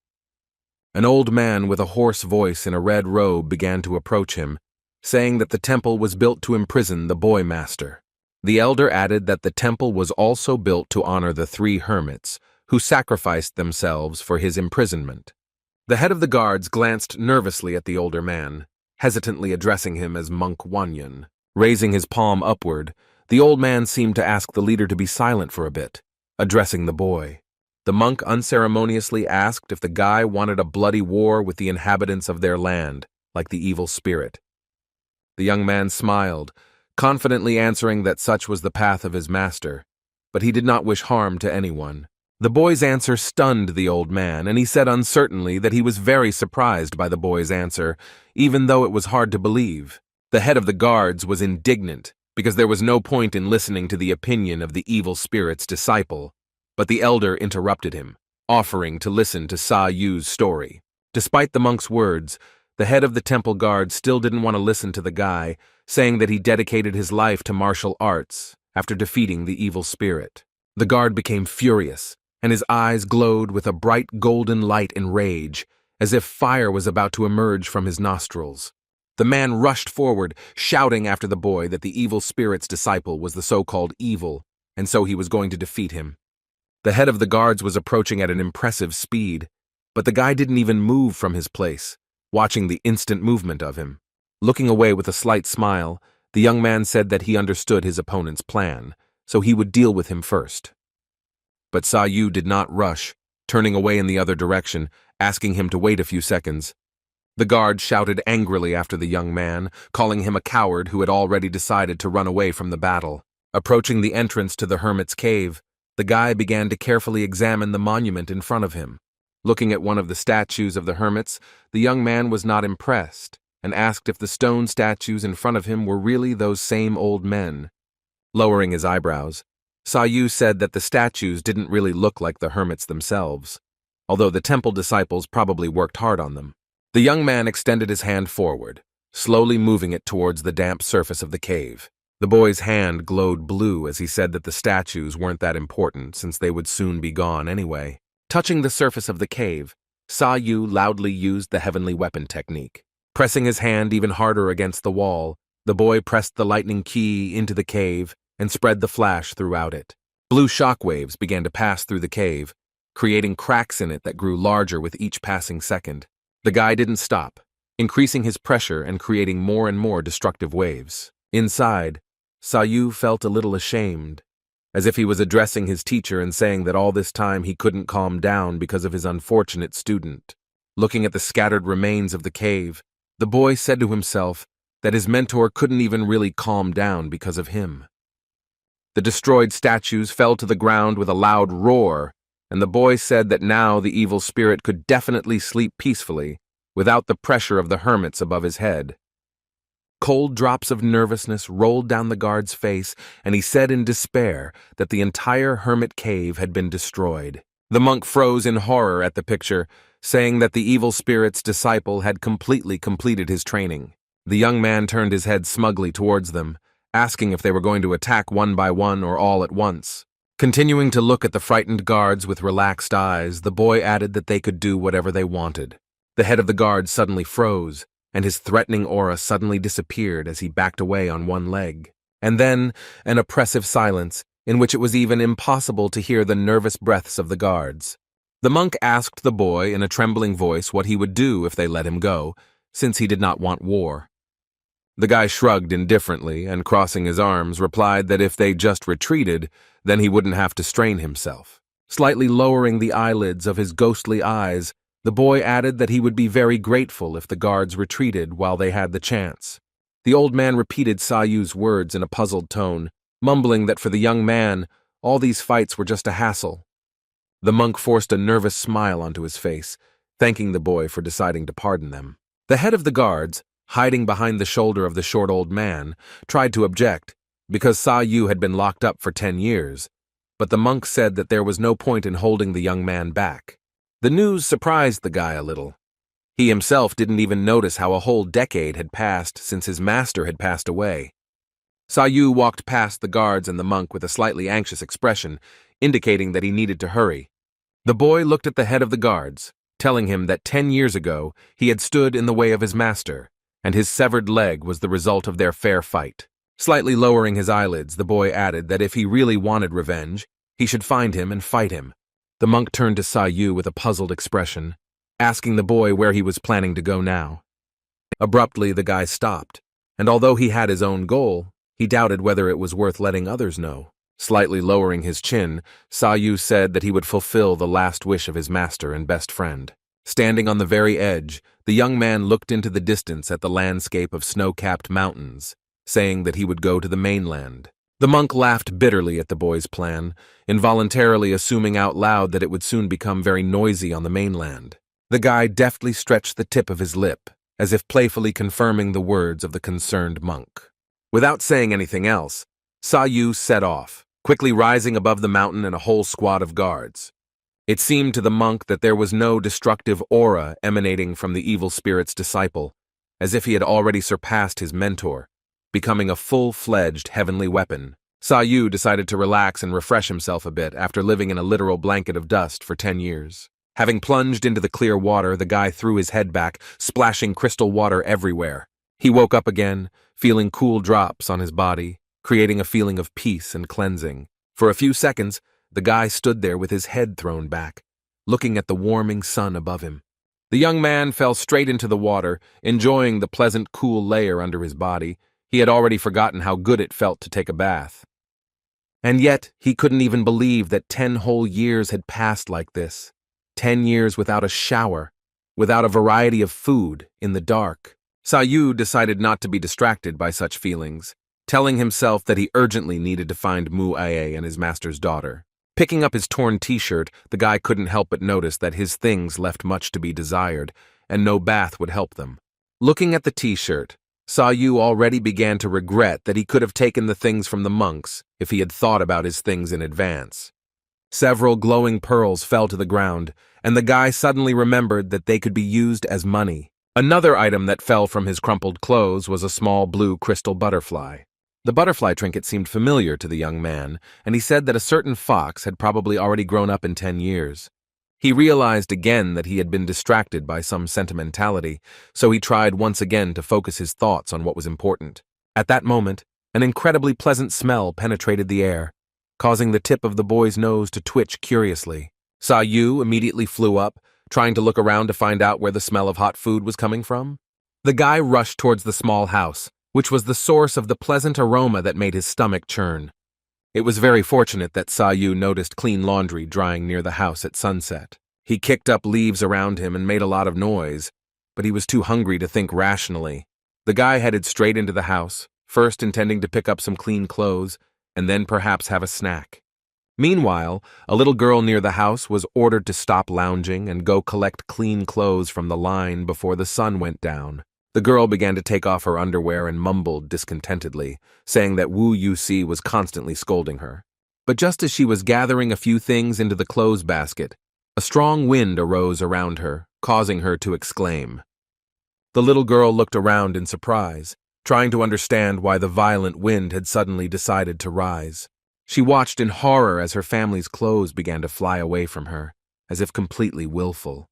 An old man with a hoarse voice in a red robe began to approach him, saying that the temple was built to imprison the boy master. The elder added that the temple was also built to honor the 3 hermits, who sacrificed themselves for his imprisonment. The head of the guards glanced nervously at the older man, hesitantly addressing him as Monk Wanyan. Raising his palm upward, the old man seemed to ask the leader to be silent for a bit, addressing the boy. The monk unceremoniously asked if the guy wanted a bloody war with the inhabitants of their land, like the evil spirit. The young man smiled, confidently answering that such was the path of his master, but he did not wish harm to anyone. The boy's answer stunned the old man, and he said uncertainly that he was very surprised by the boy's answer, even though it was hard to believe. The head of the guards was indignant, because there was no point in listening to the opinion of the evil spirit's disciple, but the elder interrupted him, offering to listen to Saou's story. Despite the monk's words, the head of the temple guard still didn't want to listen to the guy, saying that he dedicated his life to martial arts after defeating the evil spirit. The guard became furious, and his eyes glowed with a bright golden light in rage, as if fire was about to emerge from his nostrils. The man rushed forward, shouting after the boy that the evil spirit's disciple was the so-called evil, and so he was going to defeat him. The head of the guards was approaching at an impressive speed, but the guy didn't even move from his place, watching the instant movement of him. Looking away with a slight smile, the young man said that he understood his opponent's plan, so he would deal with him first. But Saou did not rush, turning away in the other direction, asking him to wait a few seconds. The guard shouted angrily after the young man, calling him a coward who had already decided to run away from the battle. Approaching the entrance to the hermit's cave, the guy began to carefully examine the monument in front of him. Looking at one of the statues of the hermits, the young man was not impressed, and asked if the stone statues in front of him were really those same old men. Lowering his eyebrows, Saou said that the statues didn't really look like the hermits themselves, although the temple disciples probably worked hard on them. The young man extended his hand forward, slowly moving it towards the damp surface of the cave. The boy's hand glowed blue as he said that the statues weren't that important since they would soon be gone anyway. Touching the surface of the cave, Saou loudly used the heavenly weapon technique. Pressing his hand even harder against the wall, the boy pressed the lightning key into the cave and spread the flash throughout it. Blue shockwaves began to pass through the cave, creating cracks in it that grew larger with each passing second. The guy didn't stop, increasing his pressure and creating more and more destructive waves. Inside, Saou felt a little ashamed, as if he was addressing his teacher and saying that all this time he couldn't calm down because of his unfortunate student. Looking at the scattered remains of the cave, the boy said to himself that his mentor couldn't even really calm down because of him. The destroyed statues fell to the ground with a loud roar, and the boy said that now the evil spirit could definitely sleep peacefully without the pressure of the hermits above his head. Cold drops of nervousness rolled down the guard's face, and he said in despair that the entire hermit cave had been destroyed. The monk froze in horror at the picture, saying that the evil spirit's disciple had completely completed his training. The young man turned his head smugly towards them, asking if they were going to attack one by one or all at once. Continuing to look at the frightened guards with relaxed eyes, the boy added that they could do whatever they wanted. The head of the guard suddenly froze, and his threatening aura suddenly disappeared as he backed away on one leg. And then, an oppressive silence, in which it was even impossible to hear the nervous breaths of the guards. The monk asked the boy in a trembling voice what he would do if they let him go, since he did not want war. The guy shrugged indifferently and, crossing his arms, replied that if they just retreated, then he wouldn't have to strain himself. Slightly lowering the eyelids of his ghostly eyes, the boy added that he would be very grateful if the guards retreated while they had the chance. The old man repeated Saou's words in a puzzled tone, mumbling that for the young man, all these fights were just a hassle. The monk forced a nervous smile onto his face, thanking the boy for deciding to pardon them. The head of the guards, hiding behind the shoulder of the short old man, tried to object, because Saou had been locked up for 10 years, but the monk said that there was no point in holding the young man back. The news surprised the guy a little. He himself didn't even notice how a whole decade had passed since his master had passed away. Saou walked past the guards and the monk with a slightly anxious expression, indicating that he needed to hurry. The boy looked at the head of the guards, telling him that 10 years ago he had stood in the way of his master, and his severed leg was the result of their fair fight. Slightly lowering his eyelids, the boy added that if he really wanted revenge, he should find him and fight him. The monk turned to Saou with a puzzled expression, asking the boy where he was planning to go now. Abruptly, the guy stopped, and although he had his own goal, he doubted whether it was worth letting others know. Slightly lowering his chin, Saou said that he would fulfill the last wish of his master and best friend. Standing on the very edge, the young man looked into the distance at the landscape of snow-capped mountains, saying that he would go to the mainland. The monk laughed bitterly at the boy's plan, involuntarily assuming out loud that it would soon become very noisy on the mainland. The guy deftly stretched the tip of his lip, as if playfully confirming the words of the concerned monk. Without saying anything else, Saou set off, quickly rising above the mountain and a whole squad of guards. It seemed to the monk that there was no destructive aura emanating from the evil spirit's disciple, as if he had already surpassed his mentor, becoming a full-fledged heavenly weapon. Saou decided to relax and refresh himself a bit after living in a literal blanket of dust for 10 years. Having plunged into the clear water, the guy threw his head back, splashing crystal water everywhere. He woke up again, feeling cool drops on his body, creating a feeling of peace and cleansing. For a few seconds, the guy stood there with his head thrown back, looking at the warming sun above him. The young man fell straight into the water, enjoying the pleasant, cool layer under his body. He had already forgotten how good it felt to take a bath. And yet, he couldn't even believe that 10 whole years had passed like this. 10 years without a shower, without a variety of food, in the dark. Saou decided not to be distracted by such feelings, telling himself that he urgently needed to find Mu Aye and his master's daughter. Picking up his torn t-shirt, the guy couldn't help but notice that his things left much to be desired, and no bath would help them. Looking at the t-shirt, Saou already began to regret that he could have taken the things from the monks if he had thought about his things in advance. Several glowing pearls fell to the ground, and the guy suddenly remembered that they could be used as money. Another item that fell from his crumpled clothes was a small blue crystal butterfly. The butterfly trinket seemed familiar to the young man, and he said that a certain fox had probably already grown up in 10 years. He realized again that he had been distracted by some sentimentality, so he tried once again to focus his thoughts on what was important. At that moment, an incredibly pleasant smell penetrated the air, causing the tip of the boy's nose to twitch curiously. Saou immediately flew up, trying to look around to find out where the smell of hot food was coming from. The guy rushed towards the small house, which was the source of the pleasant aroma that made his stomach churn. It was very fortunate that Saou noticed clean laundry drying near the house at sunset. He kicked up leaves around him and made a lot of noise, but he was too hungry to think rationally. The guy headed straight into the house, first intending to pick up some clean clothes, and then perhaps have a snack. Meanwhile, a little girl near the house was ordered to stop lounging and go collect clean clothes from the line before the sun went down. The girl began to take off her underwear and mumbled discontentedly, saying that Wu Yuxi was constantly scolding her. But just as she was gathering a few things into the clothes basket, a strong wind arose around her, causing her to exclaim. The little girl looked around in surprise, trying to understand why the violent wind had suddenly decided to rise. She watched in horror as her family's clothes began to fly away from her, as if completely willful.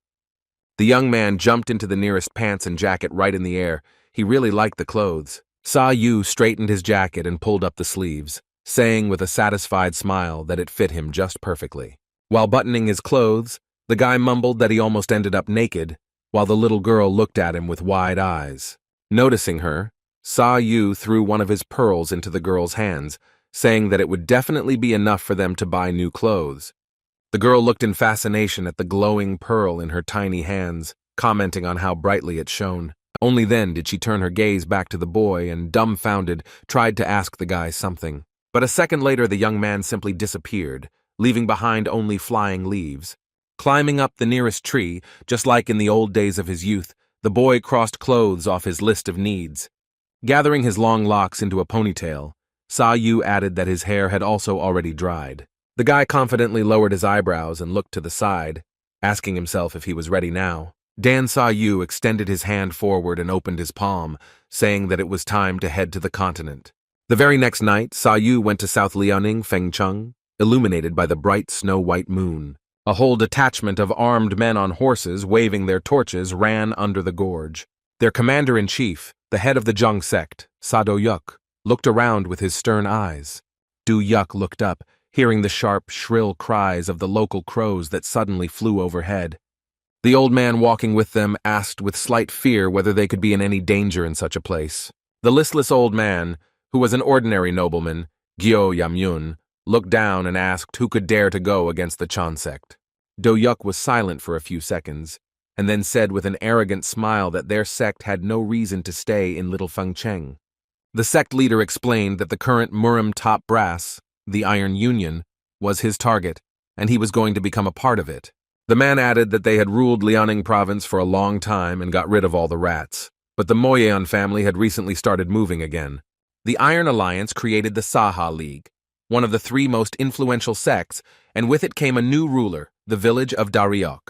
The young man jumped into the nearest pants and jacket right in the air. He really liked the clothes. Saou straightened his jacket and pulled up the sleeves, saying with a satisfied smile that it fit him just perfectly. While buttoning his clothes, the guy mumbled that he almost ended up naked, while the little girl looked at him with wide eyes. Noticing her, Saou threw one of his pearls into the girl's hands, saying that it would definitely be enough for them to buy new clothes. The girl looked in fascination at the glowing pearl in her tiny hands, commenting on how brightly it shone. Only then did she turn her gaze back to the boy and, dumbfounded, tried to ask the guy something. But a second later the young man simply disappeared, leaving behind only flying leaves. Climbing up the nearest tree, just like in the old days of his youth, the boy crossed clothes off his list of needs. Gathering his long locks into a ponytail, Saou added that his hair had also already dried. The guy confidently lowered his eyebrows and looked to the side, asking himself if he was ready now. Dan Saou extended his hand forward and opened his palm, saying that it was time to head to the continent. The very next night, Saou went to South Liaoning, Fengcheng, illuminated by the bright snow-white moon. A whole detachment of armed men on horses waving their torches ran under the gorge. Their commander-in-chief, the head of the Zhang sect, Do Yuk, looked around with his stern eyes. Do Yuk looked up, hearing the sharp, shrill cries of the local crows that suddenly flew overhead. The old man walking with them asked with slight fear whether they could be in any danger in such a place. The listless old man, who was an ordinary nobleman, Gyo Yamyun, looked down and asked who could dare to go against the Chan sect. Do Yuk was silent for a few seconds, and then said with an arrogant smile that their sect had no reason to stay in Little Fengcheng. The sect leader explained that the current Murim top brass, the Iron Union, was his target, and he was going to become a part of it. The man added that they had ruled Liaoning province for a long time and got rid of all the rats, but the Moyeon family had recently started moving again. The Iron Alliance created the Saha League, one of the 3 most influential sects, and with it came a new ruler, the village of Daryok.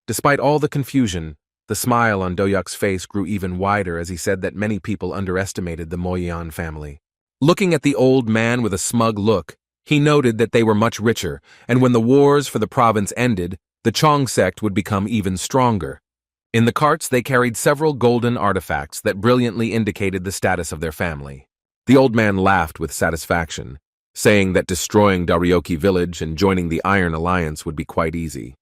Despite all the confusion, the smile on Do-yuk's face grew even wider as he said that many people underestimated the Moyan family. Looking at the old man with a smug look, he noted that they were much richer, and when the wars for the province ended, the Chong sect would become even stronger. In the carts they carried several golden artifacts that brilliantly indicated the status of their family. The old man laughed with satisfaction, saying that destroying Daryoki village and joining the Iron Alliance would be quite easy.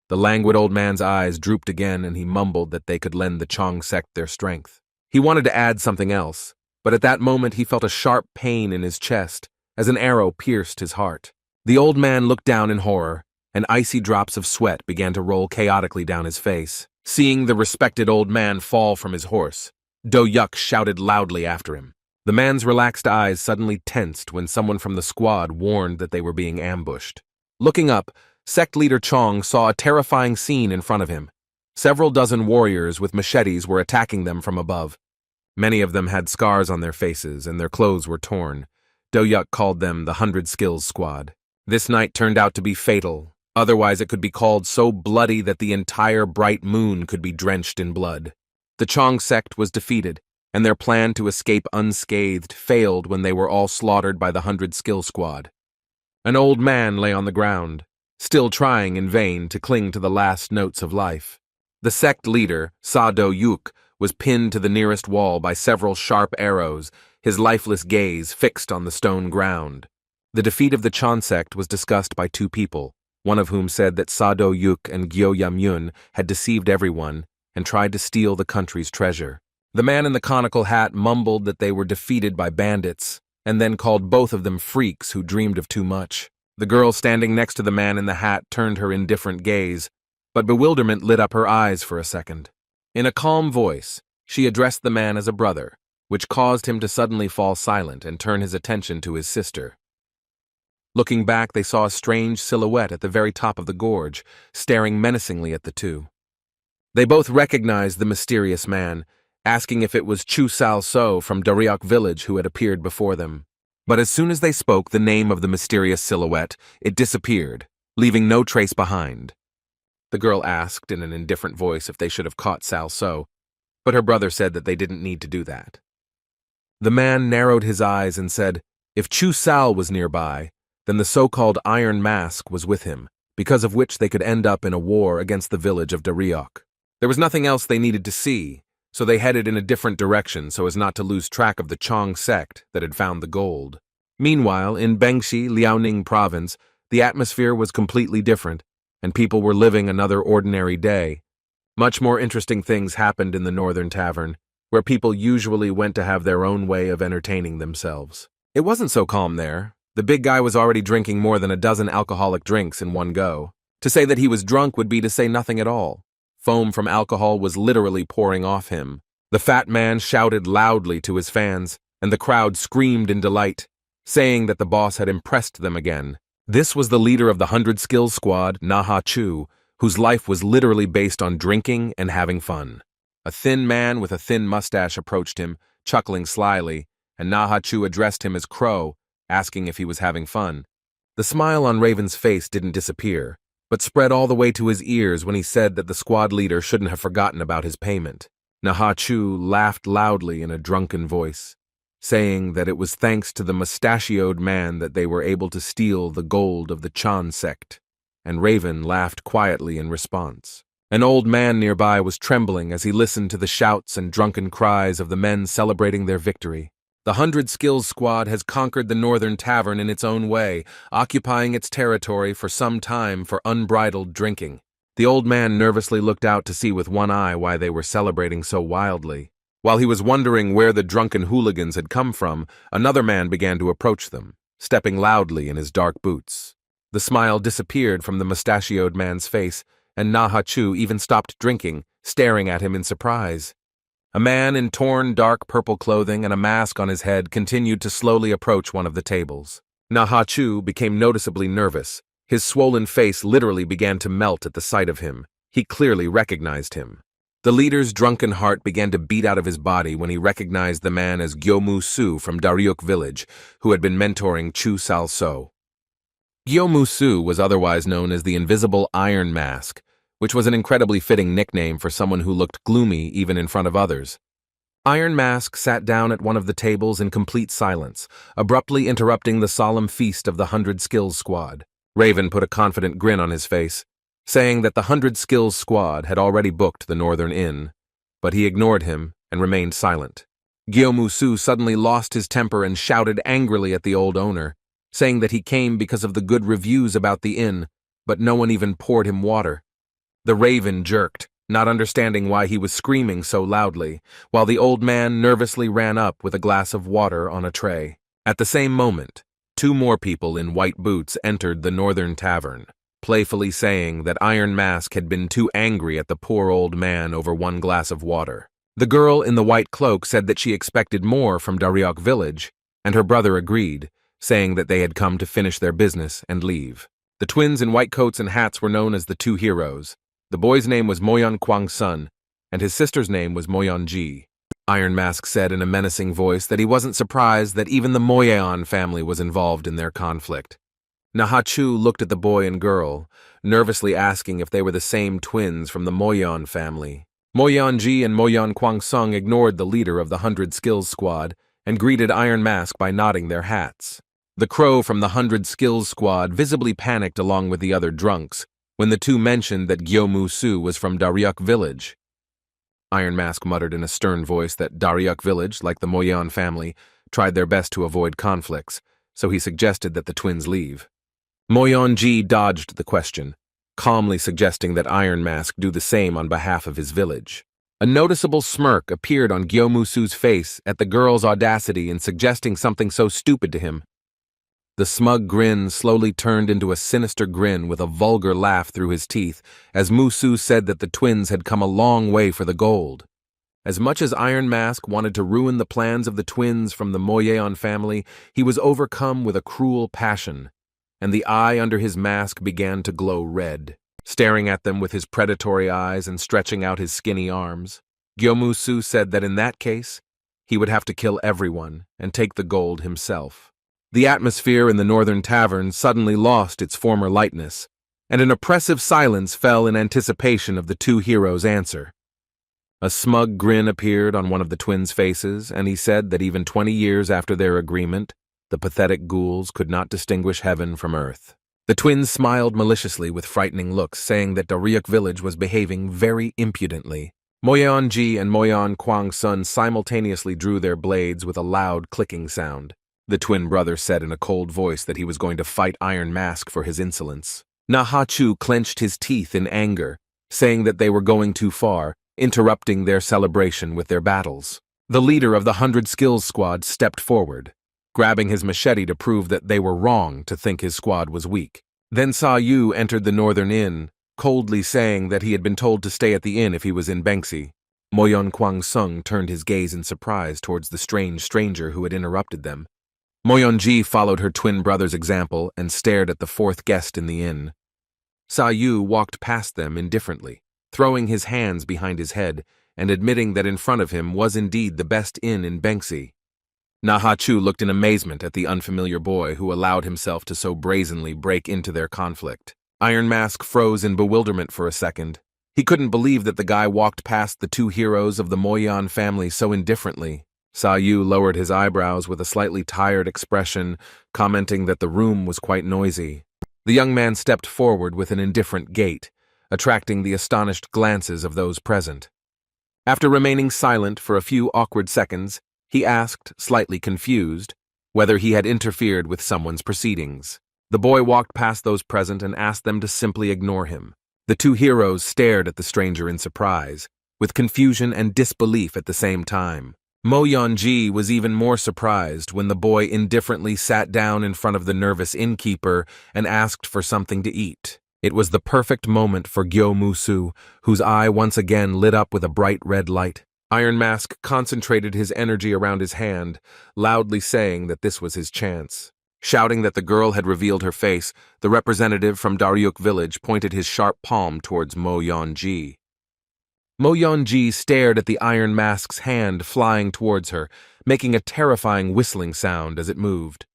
The languid old man's eyes drooped again and he mumbled that they could lend the Chong sect their strength. He wanted to add something else, but at that moment he felt a sharp pain in his chest as an arrow pierced his heart. The old man looked down in horror, and icy drops of sweat began to roll chaotically down his face. Seeing the respected old man fall from his horse, Do-yuk shouted loudly after him. The man's relaxed eyes suddenly tensed when someone from the squad warned that they were being ambushed. Looking up, sect leader Chong saw a terrifying scene in front of him. Several dozen warriors with machetes were attacking them from above. Many of them had scars on their faces and their clothes were torn. Do-yuk called them the 100 Skills Squad. This night turned out to be fatal. Otherwise it could be called so bloody that the entire bright moon could be drenched in blood. The Chong sect was defeated, and their plan to escape unscathed failed when they were all slaughtered by the 100 Skill Squad. An old man lay on the ground, still trying in vain to cling to the last notes of life. The sect leader, Saou, was pinned to the nearest wall by several sharp arrows, his lifeless gaze fixed on the stone ground. The defeat of the Chon sect was discussed by two people, one of whom said that Saou and Gyo Yamyun had deceived everyone and tried to steal the country's treasure. The man in the conical hat mumbled that they were defeated by bandits, and then called both of them freaks who dreamed of too much. The girl standing next to the man in the hat turned her indifferent gaze, but bewilderment lit up her eyes for a second. In a calm voice, she addressed the man as a brother, which caused him to suddenly fall silent and turn his attention to his sister. Looking back, they saw a strange silhouette at the very top of the gorge, staring menacingly at the two. They both recognized the mysterious man, asking if it was Cho San from Daryok village who had appeared before them. But as soon as they spoke the name of the mysterious silhouette, it disappeared, leaving no trace behind. The girl asked in an indifferent voice if they should have caught Saou, but her brother said that they didn't need to do that. The man narrowed his eyes and said, if Cho San was nearby, then the so-called Iron Mask was with him, because of which they could end up in a war against the village of Daryok. There was nothing else they needed to see, so they headed in a different direction so as not to lose track of the Chong sect that had found the gold. Meanwhile, in Bengshi, Liaoning province, the atmosphere was completely different, and people were living another ordinary day. Much more interesting things happened in the northern tavern, where people usually went to have their own way of entertaining themselves. It wasn't so calm there. The big guy was already drinking more than a dozen alcoholic drinks in one go. To say that he was drunk would be to say nothing at all. Foam from alcohol was literally pouring off him. The fat man shouted loudly to his fans, and the crowd screamed in delight, saying that the boss had impressed them again. This was the leader of the 100 Skills Squad, Naha-chu, whose life was literally based on drinking and having fun. A thin man with a thin mustache approached him, chuckling slyly, and Naha-chu addressed him as Crow, asking if he was having fun. The smile on Raven's face didn't disappear, but spread all the way to his ears when he said that the squad leader shouldn't have forgotten about his payment. Naha-chu laughed loudly in a drunken voice, saying that it was thanks to the mustachioed man that they were able to steal the gold of the Chan sect, and Raven laughed quietly in response. An old man nearby was trembling as he listened to the shouts and drunken cries of the men celebrating their victory. The 100 Skills Squad has conquered the northern tavern in its own way, occupying its territory for some time for unbridled drinking. The old man nervously looked out to see with one eye why they were celebrating so wildly. While he was wondering where the drunken hooligans had come from, another man began to approach them, stepping loudly in his dark boots. The smile disappeared from the mustachioed man's face, and Naha-chu even stopped drinking, staring at him in surprise. A man in torn dark purple clothing and a mask on his head continued to slowly approach one of the tables. Naha-chu became noticeably nervous. His swollen face literally began to melt at the sight of him. He clearly recognized him. The leader's drunken heart began to beat out of his body when he recognized the man as Gyomu Su from Daryok village, who had been mentoring Cho San. Gyo-Mu-Su was otherwise known as the Invisible Iron Mask, which was an incredibly fitting nickname for someone who looked gloomy even in front of others. Iron Mask sat down at one of the tables in complete silence, abruptly interrupting the solemn feast of the 100 Skills Squad. Raven put a confident grin on his face, saying that the 100 Skills Squad had already booked the Northern Inn, but he ignored him and remained silent. Gyo-Mu-Su suddenly lost his temper and shouted angrily at the old owner, saying that he came because of the good reviews about the inn, but no one even poured him water. The Raven jerked, not understanding why he was screaming so loudly, while the old man nervously ran up with a glass of water on a tray. At the same moment, 2 more people in white boots entered the Northern Tavern, playfully saying that Iron Mask had been too angry at the poor old man over 1 glass of water. The girl in the white cloak said that she expected more from Daryok village, and her brother agreed, saying that they had come to finish their business and leave. The twins in white coats and hats were known as the 2 heroes. The boy's name was Moyeon Kwang-sun, and his sister's name was Moyeon-ji. Iron Mask said in a menacing voice that he wasn't surprised that even the Moyeon family was involved in their conflict. Nahachu looked at the boy and girl, nervously asking if they were the same twins from the Moyeon family. Moyeon-ji and Moyeon Kwang-sung ignored the leader of the 100 Skills Squad and greeted Iron Mask by nodding their hats. The crow from the 100 Skills Squad visibly panicked along with the other drunks when the 2 mentioned that Gyo-Mu-Su was from Daryok village. Iron Mask muttered in a stern voice that Daryok village, like the Moyeon family, tried their best to avoid conflicts, so he suggested that the twins leave. Moyeon-ji dodged the question, calmly suggesting that Iron Mask do the same on behalf of his village. A noticeable smirk appeared on Gyo-Mu-Su's face at the girl's audacity in suggesting something so stupid to him. The smug grin slowly turned into a sinister grin with a vulgar laugh through his teeth as Musu said that the twins had come a long way for the gold. As much as Iron Mask wanted to ruin the plans of the twins from the Moyeon family, he was overcome with a cruel passion, and the eye under his mask began to glow red, staring at them with his predatory eyes and stretching out his skinny arms. Gyo-Mu-Su said that in that case, he would have to kill everyone and take the gold himself. The atmosphere in the Northern Tavern suddenly lost its former lightness, and an oppressive silence fell in anticipation of the 2 heroes' answer. A smug grin appeared on one of the twins' faces, and he said that even 20 years after their agreement, the pathetic ghouls could not distinguish heaven from earth. The twins smiled maliciously with frightening looks, saying that Daryok village was behaving very impudently. Moyeon-ji and Moyeon Kwang-sun simultaneously drew their blades with a loud clicking sound. The twin brother said in a cold voice that he was going to fight Iron Mask for his insolence. Nahachu clenched his teeth in anger, saying that they were going too far, interrupting their celebration with their battles. The leader of the 100 Skills Squad stepped forward, grabbing his machete to prove that they were wrong to think his squad was weak. Then Saou entered the Northern Inn, coldly saying that he had been told to stay at the inn if he was in Bengsi. Moyeon Kwang-sung turned his gaze in surprise towards the strange stranger who had interrupted them. Moyeon-ji followed her twin brother's example and stared at the 4th guest in the inn. Saou walked past them indifferently, throwing his hands behind his head and admitting that in front of him was indeed the best inn in Bengsi. Nahachu looked in amazement at the unfamiliar boy who allowed himself to so brazenly break into their conflict. Iron Mask froze in bewilderment for a second. He couldn't believe that the guy walked past the 2 heroes of the Moyeon family so indifferently. Saou lowered his eyebrows with a slightly tired expression, commenting that the room was quite noisy. The young man stepped forward with an indifferent gait, attracting the astonished glances of those present. After remaining silent for a few awkward seconds, he asked, slightly confused, whether he had interfered with someone's proceedings. The boy walked past those present and asked them to simply ignore him. The 2 heroes stared at the stranger in surprise, with confusion and disbelief at the same time. Moyeon-ji was even more surprised when the boy indifferently sat down in front of the nervous innkeeper and asked for something to eat. It was the perfect moment for Gyo-Mu-Su, whose eye once again lit up with a bright red light. Iron Mask concentrated his energy around his hand, loudly saying that this was his chance. Shouting that the girl had revealed her face, the representative from Daryok village pointed his sharp palm towards Moyeon-ji. Moyeon-ji stared at the Iron Mask's hand flying towards her, making a terrifying whistling sound as it moved.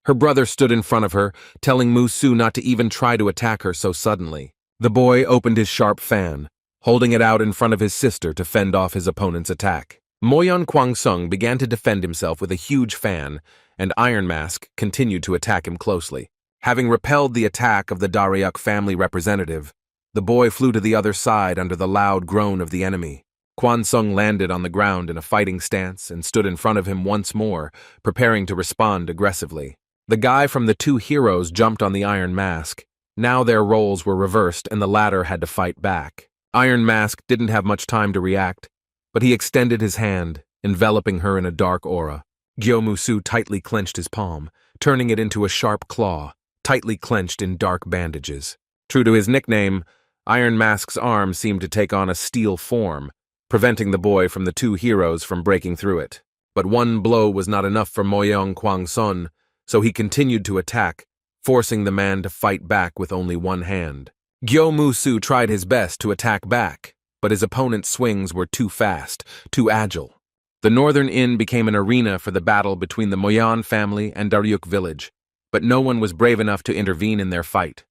Her brother stood in front of her, telling Musu not to even try to attack her so suddenly. The boy opened his sharp fan, holding it out in front of his sister to fend off his opponent's attack. Moyon Kwangsung began to defend himself with a huge fan, and Iron Mask continued to attack him closely. Having repelled the attack of the Daryuk family representative, the boy flew to the other side under the loud groan of the enemy. Kwansung landed on the ground in a fighting stance and stood in front of him once more, preparing to respond aggressively. The guy from the two heroes jumped on the Iron Mask. Now their roles were reversed and the latter had to fight back. Iron Mask didn't have much time to react, but he extended his hand, enveloping her in a dark aura. Gyomusu tightly clenched his palm, turning it into a sharp claw, tightly clenched in dark bandages. True to his nickname, Iron Mask's arm seemed to take on a steel form, preventing the boy from the two heroes from breaking through it. But one blow was not enough for Moyong Kwangsun, so he continued to attack, forcing the man to fight back with only one hand. Gyomusu tried his best to attack back, but his opponent's swings were too fast, too agile. The northern inn became an arena for the battle between the Moyan family and Daryuk village, but no one was brave enough to intervene in their fight.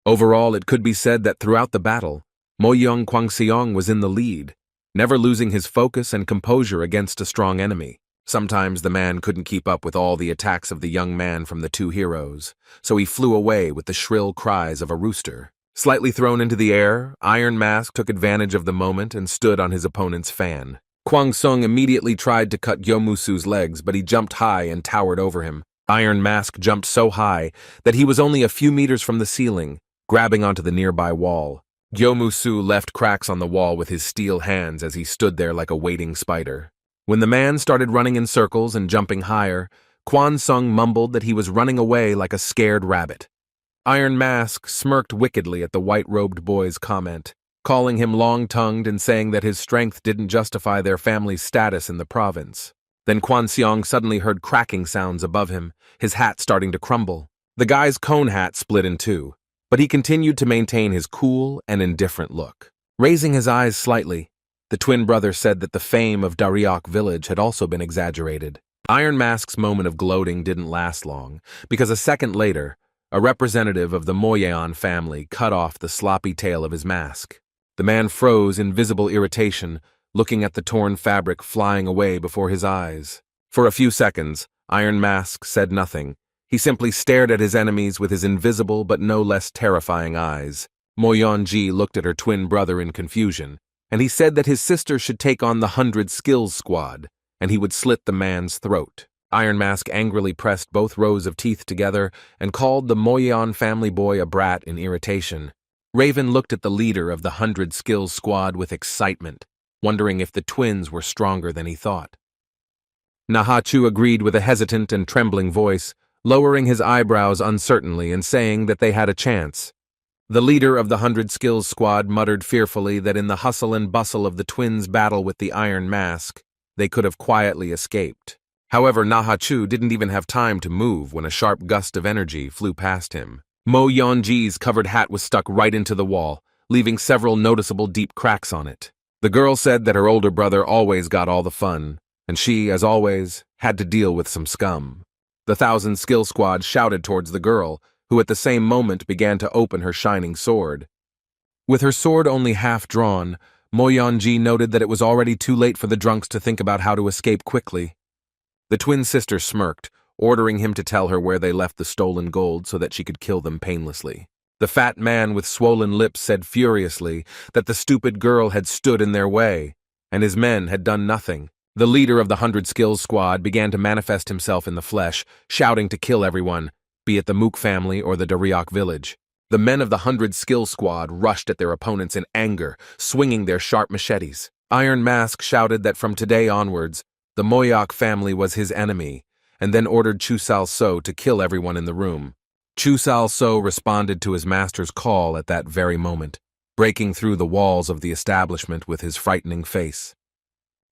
Overall, it could be said that throughout the battle, Moyong Kwangseong was in the lead, never losing his focus and composure against a strong enemy. Sometimes the man couldn't keep up with all the attacks of the young man from the two heroes, so he flew away with the shrill cries of a rooster. Slightly thrown into the air, Iron Mask took advantage of the moment and stood on his opponent's fan. Kwangsung immediately tried to cut Gyomusu's legs, but he jumped high and towered over him. Iron Mask jumped so high that he was only a few meters from the ceiling, grabbing onto the nearby wall. Gyomusu left cracks on the wall with his steel hands as he stood there like a waiting spider. When the man started running in circles and jumping higher, Kwansung mumbled that he was running away like a scared rabbit. Iron Mask smirked wickedly at the white-robed boy's comment, calling him long-tongued and saying that his strength didn't justify their family's status in the province. Then Kwanseong suddenly heard cracking sounds above him, his hat starting to crumble. The guy's cone hat split in two, but he continued to maintain his cool and indifferent look. Raising his eyes slightly, the twin brother said that the fame of Daryuk village had also been exaggerated. Iron Mask's moment of gloating didn't last long, because a second later, a representative of the Moyeon family cut off the sloppy tail of his mask. The man froze in visible irritation, looking at the torn fabric flying away before his eyes. For a few seconds, Iron Mask said nothing. He simply stared at his enemies with his invisible but no less terrifying eyes. Moyeon-ji looked at her twin brother in confusion, and he said that his sister should take on the 100 Skills Squad, and he would slit the man's throat. Iron Mask angrily pressed both rows of teeth together and called the Moyeon family boy a brat in irritation. Raven looked at the leader of the 100 Skills Squad with excitement, wondering if the twins were stronger than he thought. Nahachu agreed with a hesitant and trembling voice, lowering his eyebrows uncertainly and saying that they had a chance. The leader of the 100 Skills Squad muttered fearfully that in the hustle and bustle of the twins' battle with the Iron Mask, they could have quietly escaped. However, Nahachu didn't even have time to move when a sharp gust of energy flew past him. Mo Yeonji's covered hat was stuck right into the wall, leaving several noticeable deep cracks on it. The girl said that her older brother always got all the fun, and she, as always, had to deal with some scum. The 1,000 Skill Squad shouted towards the girl, who at the same moment began to open her shining sword. With her sword only half drawn, Mo Yeonji noted that it was already too late for the drunks to think about how to escape quickly. The twin sister smirked, ordering him to tell her where they left the stolen gold so that she could kill them painlessly. The fat man with swollen lips said furiously that the stupid girl had stood in their way, and his men had done nothing. The leader of the 100 Skills Squad began to manifest himself in the flesh, shouting to kill everyone, be it the Mook family or the Daryuk village. The men of the 100 Skill Squad rushed at their opponents in anger, swinging their sharp machetes. Iron Mask shouted that from today onwards, the Moyak family was his enemy, and then ordered Cho San to kill everyone in the room. Cho San responded to his master's call at that very moment, breaking through the walls of the establishment with his frightening face.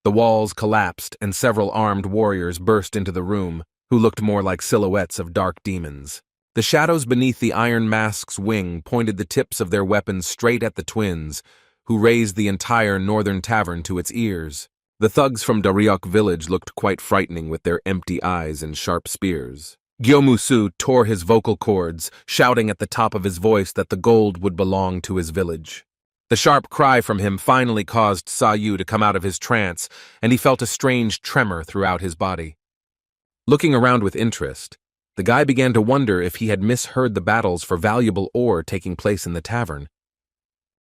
The walls collapsed and several armed warriors burst into the room, who looked more like silhouettes of dark demons. The shadows beneath the Iron Mask's wing pointed the tips of their weapons straight at the twins, who raised the entire northern tavern to its ears. The thugs from Daryuk village looked quite frightening with their empty eyes and sharp spears. Gyomusu tore his vocal cords, shouting at the top of his voice that the gold would belong to his village. The sharp cry from him finally caused Saou to come out of his trance, and he felt a strange tremor throughout his body. Looking around with interest, the guy began to wonder if he had misheard the battles for valuable ore taking place in the tavern.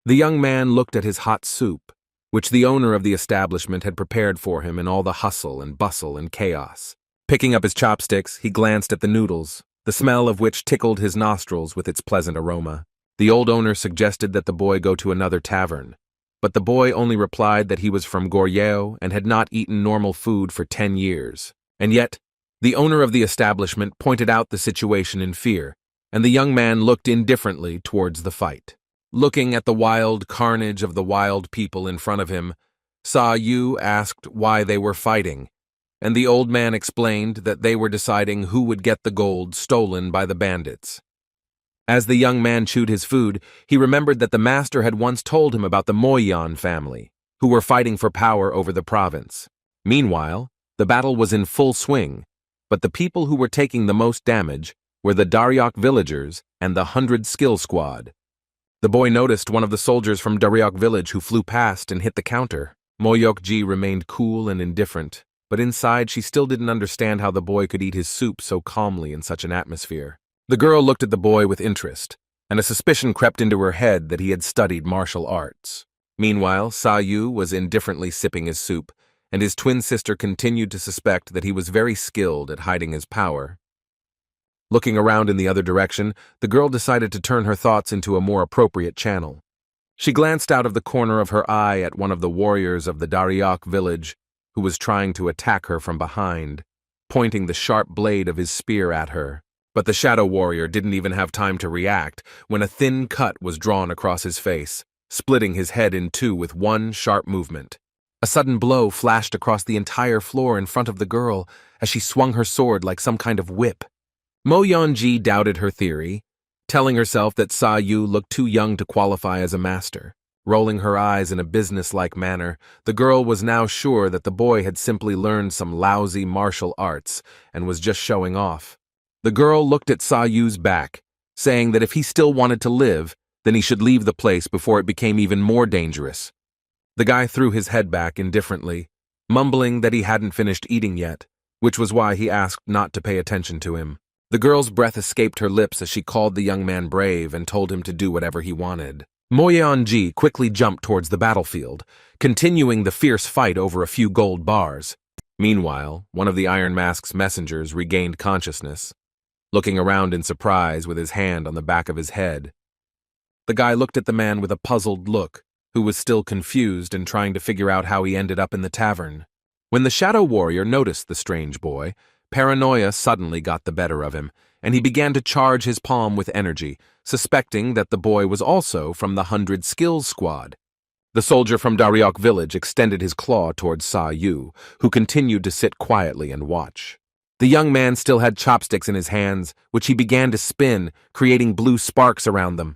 The young man looked at his hot soup, which the owner of the establishment had prepared for him in all the hustle and bustle and chaos. Picking up his chopsticks, he glanced at the noodles, the smell of which tickled his nostrils with its pleasant aroma. The old owner suggested that the boy go to another tavern, but the boy only replied that he was from Gorge and had not eaten normal food for 10 years. And yet, the owner of the establishment pointed out the situation in fear, and the young man looked indifferently towards the fight. Looking at the wild carnage of the wild people in front of him, Saou asked why they were fighting, and the old man explained that they were deciding who would get the gold stolen by the bandits. As the young man chewed his food, he remembered that the master had once told him about the Moyan family, who were fighting for power over the province. Meanwhile, the battle was in full swing, but the people who were taking the most damage were the Daryok villagers and the 100 skill squad. The boy noticed one of the soldiers from Daryok village who flew past and hit the counter. Moyokji remained cool and indifferent, but inside she still didn't understand how the boy could eat his soup so calmly in such an atmosphere. The girl looked at the boy with interest, and a suspicion crept into her head that he had studied martial arts. Meanwhile, Saou was indifferently sipping his soup, and his twin sister continued to suspect that he was very skilled at hiding his power. Looking around in the other direction, the girl decided to turn her thoughts into a more appropriate channel. She glanced out of the corner of her eye at one of the warriors of the Daryok village, who was trying to attack her from behind, pointing the sharp blade of his spear at her. But the shadow warrior didn't even have time to react when a thin cut was drawn across his face, splitting his head in two with one sharp movement. A sudden blow flashed across the entire floor in front of the girl as she swung her sword like some kind of whip. Mo Yonji doubted her theory, telling herself that Saou looked too young to qualify as a master. Rolling her eyes in a business-like manner, the girl was now sure that the boy had simply learned some lousy martial arts and was just showing off. The girl looked at Saou's back, saying that if he still wanted to live, then he should leave the place before it became even more dangerous. The guy threw his head back indifferently, mumbling that he hadn't finished eating yet, which was why he asked not to pay attention to him. The girl's breath escaped her lips as she called the young man brave and told him to do whatever he wanted. Moyeonji quickly jumped towards the battlefield, continuing the fierce fight over a few gold bars. Meanwhile, one of the Iron Mask's messengers regained consciousness, looking around in surprise with his hand on the back of his head. The guy looked at the man with a puzzled look, who was still confused and trying to figure out how he ended up in the tavern. When the shadow warrior noticed the strange boy, paranoia suddenly got the better of him, and he began to charge his palm with energy, suspecting that the boy was also from the 100 skills squad. The soldier from Daryok village extended his claw towards Saou, who continued to sit quietly and watch. The young man still had chopsticks in his hands, which he began to spin, creating blue sparks around them.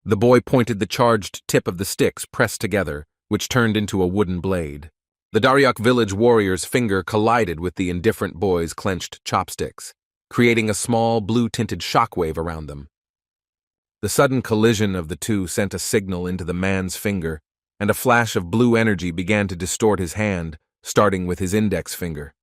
The boy pointed the charged tip of the sticks pressed together, which turned into a wooden blade. The Daryok village warrior's finger collided with the indifferent boy's clenched chopsticks, creating a small blue-tinted shockwave around them. The sudden collision of the two sent a signal into the man's finger, and a flash of blue energy began to distort his hand, starting with his index finger.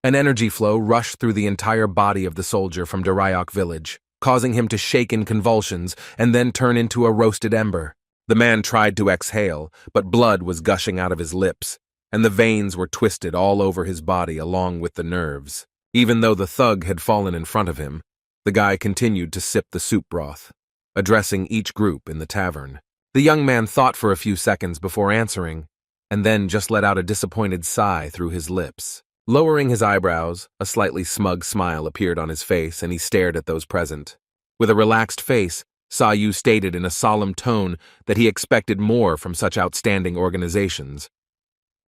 An energy flow rushed through the entire body of the soldier from Daryok village, causing him to shake in convulsions and then turn into a roasted ember. The man tried to exhale, but blood was gushing out of his lips, and the veins were twisted all over his body along with the nerves. Even though the thug had fallen in front of him, the guy continued to sip the soup broth, addressing each group in the tavern. The young man thought for a few seconds before answering, and then just let out a disappointed sigh through his lips. Lowering his eyebrows, a slightly smug smile appeared on his face, and he stared at those present. With a relaxed face, Saou stated in a solemn tone that he expected more from such outstanding organizations.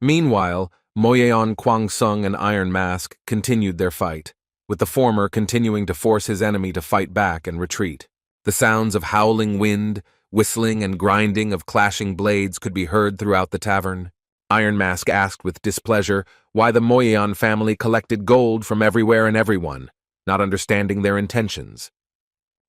Meanwhile, Moyeon Kwangsung and Iron Mask continued their fight, with the former continuing to force his enemy to fight back and retreat. The sounds of howling wind, whistling and grinding of clashing blades could be heard throughout the tavern. Iron Mask asked with displeasure why the Moyeon family collected gold from everywhere and everyone, not understanding their intentions.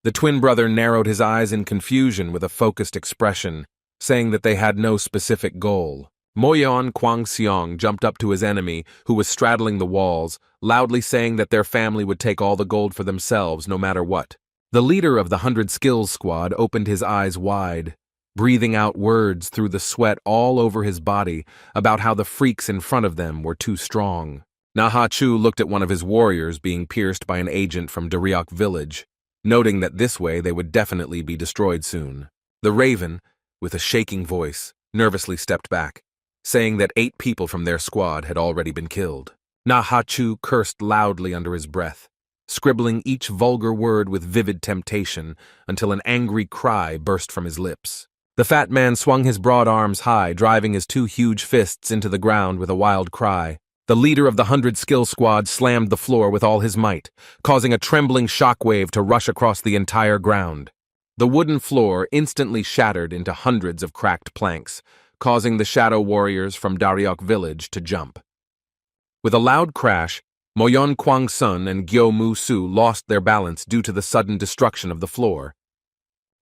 The twin brother narrowed his eyes in confusion with a focused expression, saying that they had no specific goal. Moyeon Kwangseong jumped up to his enemy, who was straddling the walls, loudly saying that their family would take all the gold for themselves no matter what. The leader of the 100 Skills Squad opened his eyes wide, breathing out words through the sweat all over his body about how the freaks in front of them were too strong. Naha-Chu looked at one of his warriors being pierced by an agent from Daryok village, noting that this way they would definitely be destroyed soon. The Raven, with a shaking voice, nervously stepped back, saying that 8 people from their squad had already been killed. Naha-Chu cursed loudly under his breath, scribbling each vulgar word with vivid temptation until an angry cry burst from his lips. The fat man swung his broad arms high, driving his 2 huge fists into the ground with a wild cry. The leader of the 100 Skill Squad slammed the floor with all his might, causing a trembling shockwave to rush across the entire ground. The wooden floor instantly shattered into hundreds of cracked planks, causing the shadow warriors from Daryok village to jump. With a loud crash, Moyeon Kwangsun and Gyo Mu-su lost their balance due to the sudden destruction of the floor.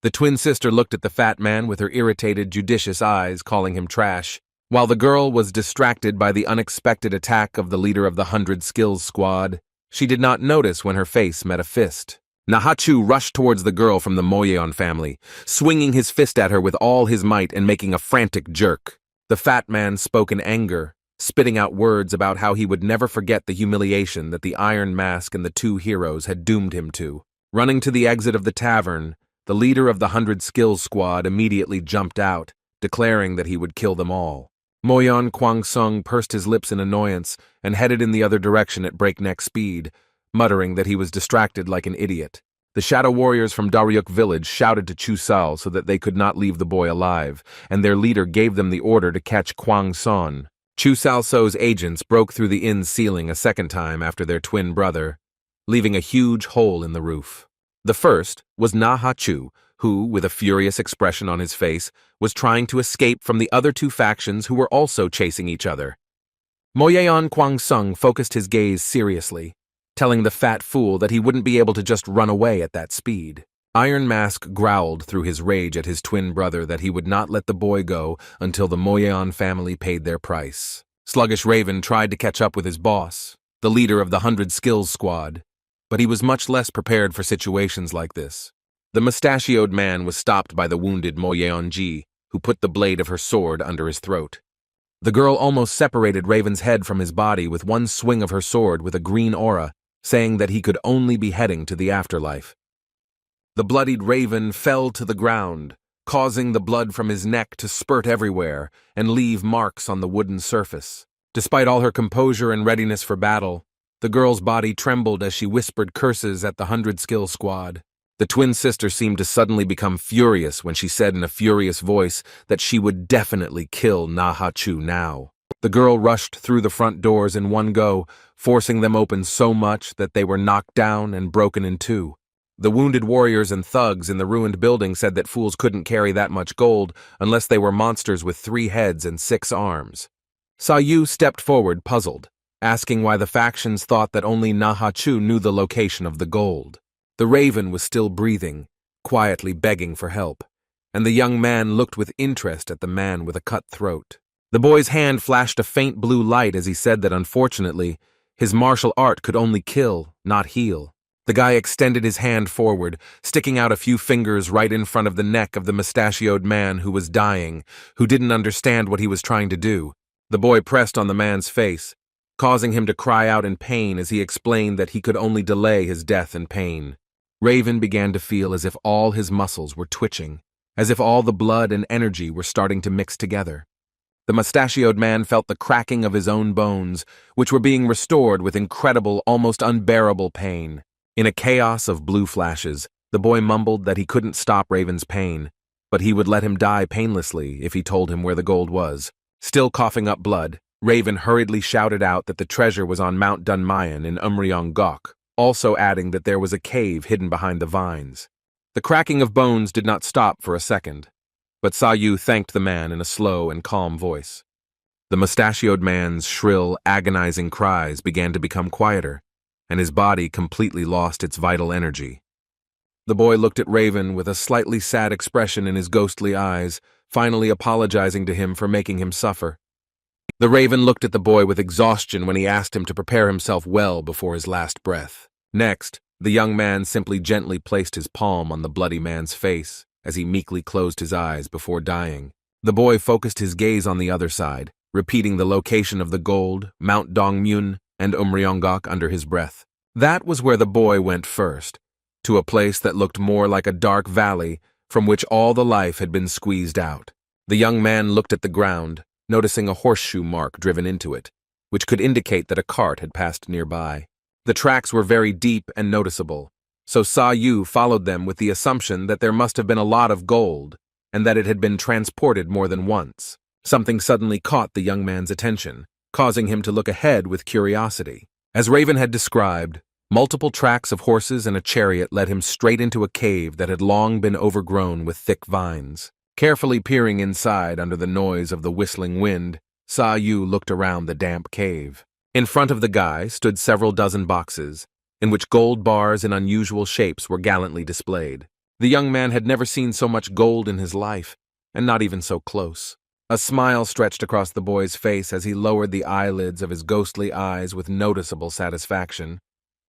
The twin sister looked at the fat man with her irritated, judicious eyes, calling him trash, while the girl was distracted by the unexpected attack of the leader of the 100 Skills Squad. She did not notice when her face met a fist. Naha-Chu rushed towards the girl from the Moyeon family, swinging his fist at her with all his might and making a frantic jerk. The fat man spoke in anger, spitting out words about how he would never forget the humiliation that the Iron Mask and the 2 heroes had doomed him to. Running to the exit of the tavern, the leader of the 100 Skills Squad immediately jumped out, declaring that he would kill them all. Moyeon Kwangsung pursed his lips in annoyance and headed in the other direction at breakneck speed, muttering that he was distracted like an idiot. The shadow warriors from Daryok village shouted to Cho San so that they could not leave the boy alive, and their leader gave them the order to catch Kwang Son. Cho San-so's agents broke through the inn's ceiling a second time after their twin brother, leaving a huge hole in the roof. The first was Naha-Chu, who, with a furious expression on his face, was trying to escape from the other 2 factions who were also chasing each other. Moyeon Kwangsung focused his gaze seriously, telling the fat fool that he wouldn't be able to just run away at that speed. Iron Mask growled through his rage at his twin brother that he would not let the boy go until the Moyeon family paid their price. Sluggish Raven tried to catch up with his boss, the leader of the 100 Skills Squad, but he was much less prepared for situations like this. The mustachioed man was stopped by the wounded Moyeon-ji, who put the blade of her sword under his throat. The girl almost separated Raven's head from his body with one swing of her sword with a green aura, saying that he could only be heading to the afterlife. The bloodied Raven fell to the ground, causing the blood from his neck to spurt everywhere and leave marks on the wooden surface. Despite all her composure and readiness for battle, the girl's body trembled as she whispered curses at the 100 Skill Squad. The twin sister seemed to suddenly become furious when she said in a furious voice that she would definitely kill Naha-Chu now. The girl rushed through the front doors in one go, forcing them open so much that they were knocked down and broken in 2. The wounded warriors and thugs in the ruined building said that fools couldn't carry that much gold unless they were monsters with 3 heads and 6 arms. Saou stepped forward, puzzled, asking why the factions thought that only Naha-Chu knew the location of the gold. The Raven was still breathing, quietly begging for help, and the young man looked with interest at the man with a cut throat. The boy's hand flashed a faint blue light as he said that unfortunately, his martial art could only kill, not heal. The guy extended his hand forward, sticking out a few fingers right in front of the neck of the mustachioed man who was dying, who didn't understand what he was trying to do. The boy pressed on the man's face, causing him to cry out in pain as he explained that he could only delay his death in pain. Raven began to feel as if all his muscles were twitching, as if all the blood and energy were starting to mix together. The mustachioed man felt the cracking of his own bones, which were being restored with incredible, almost unbearable pain. In a chaos of blue flashes, the boy mumbled that he couldn't stop Raven's pain, but he would let him die painlessly if he told him where the gold was. Still coughing up blood, Raven hurriedly shouted out that the treasure was on Mount Dunmayan in Umryong-gok, also adding that there was a cave hidden behind the vines. The cracking of bones did not stop for a second, but Saou thanked the man in a slow and calm voice. The mustachioed man's shrill, agonizing cries began to become quieter, and his body completely lost its vital energy. The boy looked at Raven with a slightly sad expression in his ghostly eyes, finally apologizing to him for making him suffer. The Raven looked at the boy with exhaustion when he asked him to prepare himself well before his last breath. Next, the young man simply gently placed his palm on the bloody man's face as he meekly closed his eyes before dying. The boy focused his gaze on the other side, repeating the location of the gold, Mount Dongmyun, and Umryongok under his breath. That was where the boy went first, to a place that looked more like a dark valley from which all the life had been squeezed out. The young man looked at the ground, noticing a horseshoe mark driven into it, which could indicate that a cart had passed nearby. The tracks were very deep and noticeable, so Saou followed them with the assumption that there must have been a lot of gold, and that it had been transported more than once. Something suddenly caught the young man's attention, causing him to look ahead with curiosity. As Raven had described, multiple tracks of horses and a chariot led him straight into a cave that had long been overgrown with thick vines. Carefully peering inside under the noise of the whistling wind, Saou looked around the damp cave. In front of the guy stood several dozen boxes, in which gold bars in unusual shapes were gallantly displayed. The young man had never seen so much gold in his life, and not even so close. A smile stretched across the boy's face as he lowered the eyelids of his ghostly eyes with noticeable satisfaction.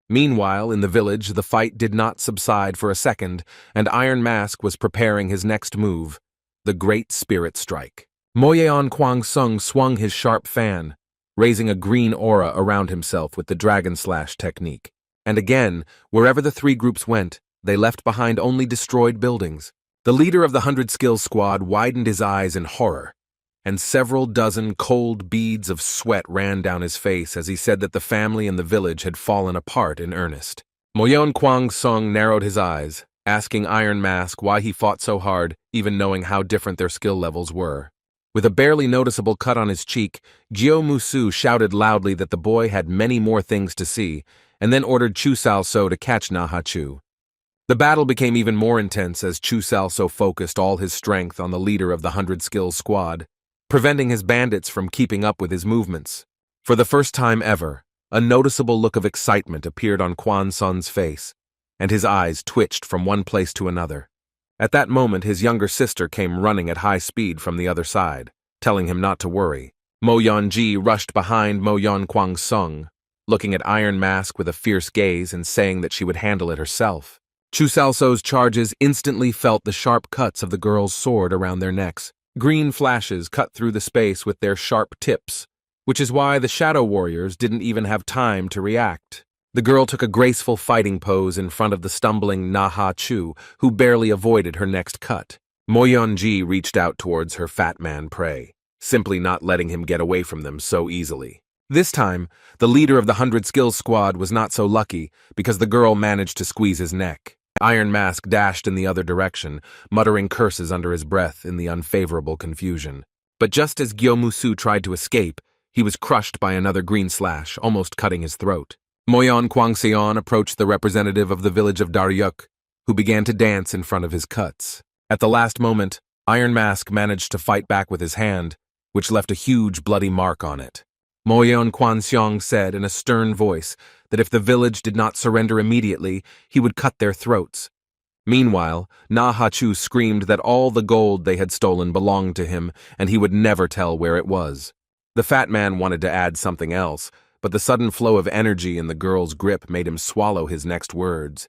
Meanwhile, in the village, the fight did not subside for a second, and Iron Mask was preparing his next move, the Great Spirit Strike. Moyeon Kwang Sung swung his sharp fan, raising a green aura around himself with the Dragon Slash technique. And again, wherever the three groups went, they left behind only destroyed buildings. The leader of the 100 Skills Squad widened his eyes in horror, and several dozen cold beads of sweat ran down his face as he said that the family and the village had fallen apart in earnest. Moyeon Kwang Sung narrowed his eyes, asking Iron Mask why he fought so hard, even knowing how different their skill levels were. With a barely noticeable cut on his cheek, Gyo Musu shouted loudly that the boy had many more things to see, and then ordered Chu Salso to catch Na Ha-chu. The battle became even more intense as Chu Salso focused all his strength on the leader of the 100 Skills Squad, preventing his bandits from keeping up with his movements. For the first time ever, a noticeable look of excitement appeared on Kwan Sun's face, and his eyes twitched from one place to another. At that moment, his younger sister came running at high speed from the other side, telling him not to worry. Mo Yeon-ji rushed behind Moyeon Kwang Sung, looking at Iron Mask with a fierce gaze and saying that she would handle it herself. Chu Salso's charges instantly felt the sharp cuts of the girl's sword around their necks. Green flashes cut through the space with their sharp tips, which is why the Shadow Warriors didn't even have time to react. The girl took a graceful fighting pose in front of the stumbling Na Ha-chu, who barely avoided her next cut. Moyeon-ji reached out towards her fat man prey, simply not letting him get away from them so easily. This time, the leader of the 100 Skills Squad was not so lucky because the girl managed to squeeze his neck. Iron Mask dashed in the other direction, muttering curses under his breath in the unfavorable confusion. But just as Gyo Musu tried to escape, he was crushed by another green slash, almost cutting his throat. Moyeon Kwangseon approached the representative of the village of Daryuk, who began to dance in front of his cuts. At the last moment, Iron Mask managed to fight back with his hand, which left a huge bloody mark on it. Moyeon Kwanseong said in a stern voice that if the village did not surrender immediately, he would cut their throats. Meanwhile, Na Ha-chu screamed that all the gold they had stolen belonged to him, and he would never tell where it was. The fat man wanted to add something else, but the sudden flow of energy in the girl's grip made him swallow his next words.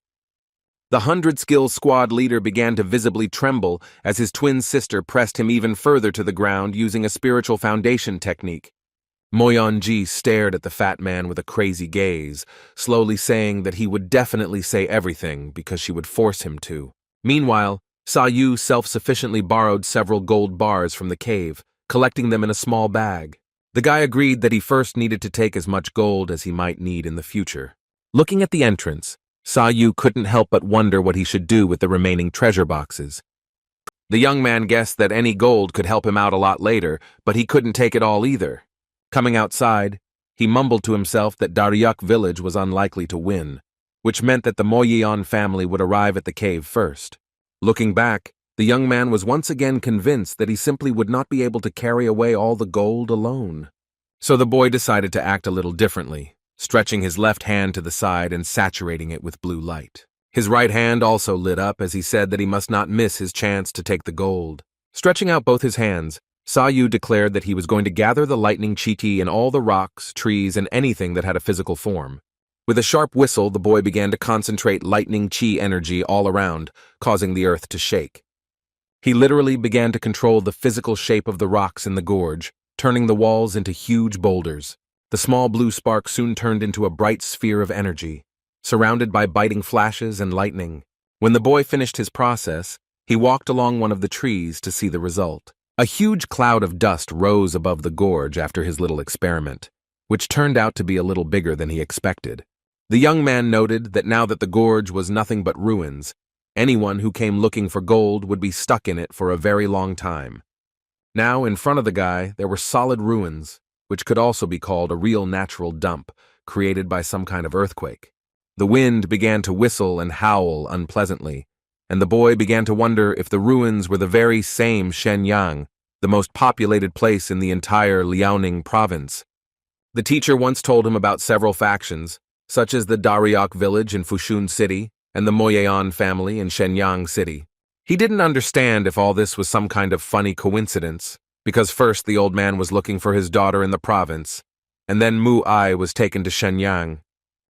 The 100 Skills Squad leader began to visibly tremble as his twin sister pressed him even further to the ground using a spiritual foundation technique. Moyeon-ji stared at the fat man with a crazy gaze, slowly saying that he would definitely say everything because she would force him to. Meanwhile, Saou self-sufficiently borrowed several gold bars from the cave, collecting them in a small bag. The guy agreed that he first needed to take as much gold as he might need in the future. Looking at the entrance, Saou couldn't help but wonder what he should do with the remaining treasure boxes. The young man guessed that any gold could help him out a lot later, but he couldn't take it all either. Coming outside, he mumbled to himself that Daryuk village was unlikely to win, which meant that the Moyeon family would arrive at the cave first. Looking back, the young man was once again convinced that he simply would not be able to carry away all the gold alone. So the boy decided to act a little differently, stretching his left hand to the side and saturating it with blue light. His right hand also lit up as he said that he must not miss his chance to take the gold. Stretching out both his hands, Saou declared that he was going to gather the lightning chi in all the rocks, trees, and anything that had a physical form. With a sharp whistle, the boy began to concentrate lightning chi energy all around, causing the earth to shake. He literally began to control the physical shape of the rocks in the gorge, turning the walls into huge boulders. The small blue spark soon turned into a bright sphere of energy, surrounded by biting flashes and lightning. When the boy finished his process, he walked along one of the trees to see the result. A huge cloud of dust rose above the gorge after his little experiment, which turned out to be a little bigger than he expected. The young man noted that now that the gorge was nothing but ruins, anyone who came looking for gold would be stuck in it for a very long time. Now, in front of the guy, there were solid ruins, which could also be called a real natural dump, created by some kind of earthquake. The wind began to whistle and howl unpleasantly, and the boy began to wonder if the ruins were the very same Shenyang, the most populated place in the entire Liaoning province. The teacher once told him about several factions, such as the Daryok village in Fushun City and the Moyeon family in Shenyang City. He didn't understand if all this was some kind of funny coincidence, because first the old man was looking for his daughter in the province, and then Mu Ai was taken to Shenyang.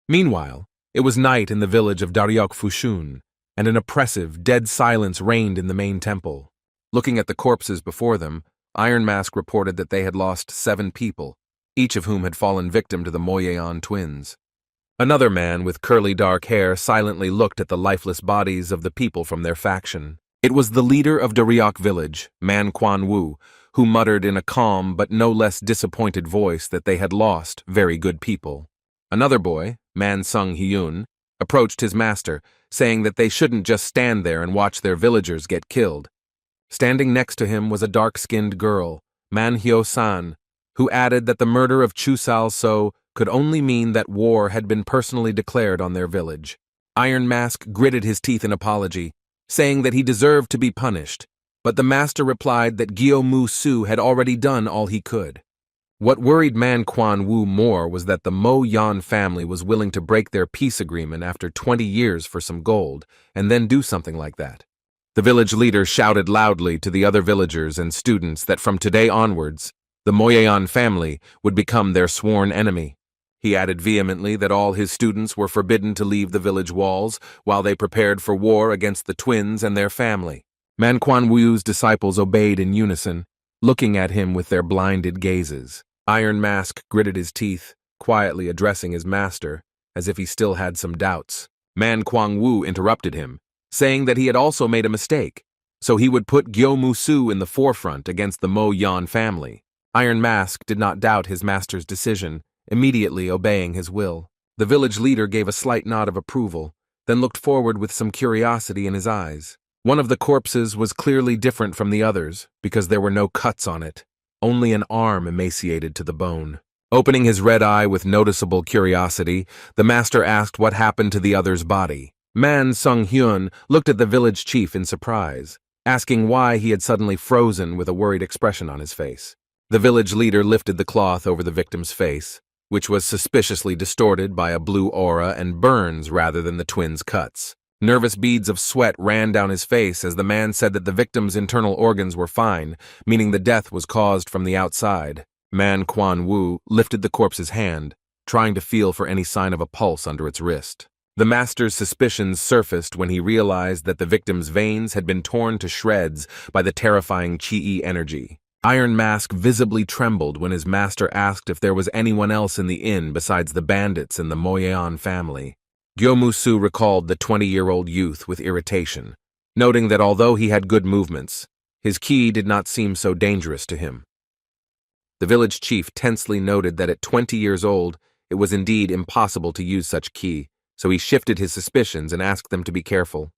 Meanwhile, it was night in the village of Daryok Fushun, and an oppressive, dead silence reigned in the main temple. Looking at the corpses before them, Iron Mask reported that they had lost 7 people, each of whom had fallen victim to the Moyeon twins. Another man with curly dark hair silently looked at the lifeless bodies of the people from their faction. It was the leader of Daryok village, Man Quan Wu, who muttered in a calm but no less disappointed voice that they had lost very good people. Another boy, Man Sung Hyun, approached his master, saying that they shouldn't just stand there and watch their villagers get killed. Standing next to him was a dark-skinned girl, Man Hyo San, who added that the murder of Saou could only mean that war had been personally declared on their village. Iron Mask gritted his teeth in apology, saying that he deserved to be punished, but the master replied that Gyo Mu Su had already done all he could. What worried Man Quan Wu more was that the Mo Yan family was willing to break their peace agreement after 20 years for some gold, and then do something like that. The village leader shouted loudly to the other villagers and students that from today onwards, the Moyeon family would become their sworn enemy. He added vehemently that all his students were forbidden to leave the village walls while they prepared for war against the twins and their family. Man Quan Wu's disciples obeyed in unison, looking at him with their blinded gazes. Iron Mask gritted his teeth, quietly addressing his master, as if he still had some doubts. Man Kwang Wu interrupted him, saying that he had also made a mistake, so he would put Gyo Mu Su in the forefront against the Mo Yan family. Iron Mask did not doubt his master's decision, immediately obeying his will. The village leader gave a slight nod of approval, then looked forward with some curiosity in his eyes. One of the corpses was clearly different from the others, because there were no cuts on it, only an arm emaciated to the bone. Opening his red eye with noticeable curiosity, the master asked what happened to the other's body. Man Sung Hyun looked at the village chief in surprise, asking why he had suddenly frozen with a worried expression on his face. The village leader lifted the cloth over the victim's face, which was suspiciously distorted by a blue aura and burns rather than the twins' cuts. Nervous beads of sweat ran down his face as the man said that the victim's internal organs were fine, meaning the death was caused from the outside. Man Quan Wu lifted the corpse's hand, trying to feel for any sign of a pulse under its wrist. The master's suspicions surfaced when he realized that the victim's veins had been torn to shreds by the terrifying Qi energy. Iron Mask visibly trembled when his master asked if there was anyone else in the inn besides the bandits and the Moyeon family. Gyo Mu Su recalled the 20-year-old youth with irritation, noting that although he had good movements, his ki did not seem so dangerous to him. The village chief tensely noted that at 20 years old, it was indeed impossible to use such ki, so he shifted his suspicions and asked them to be careful.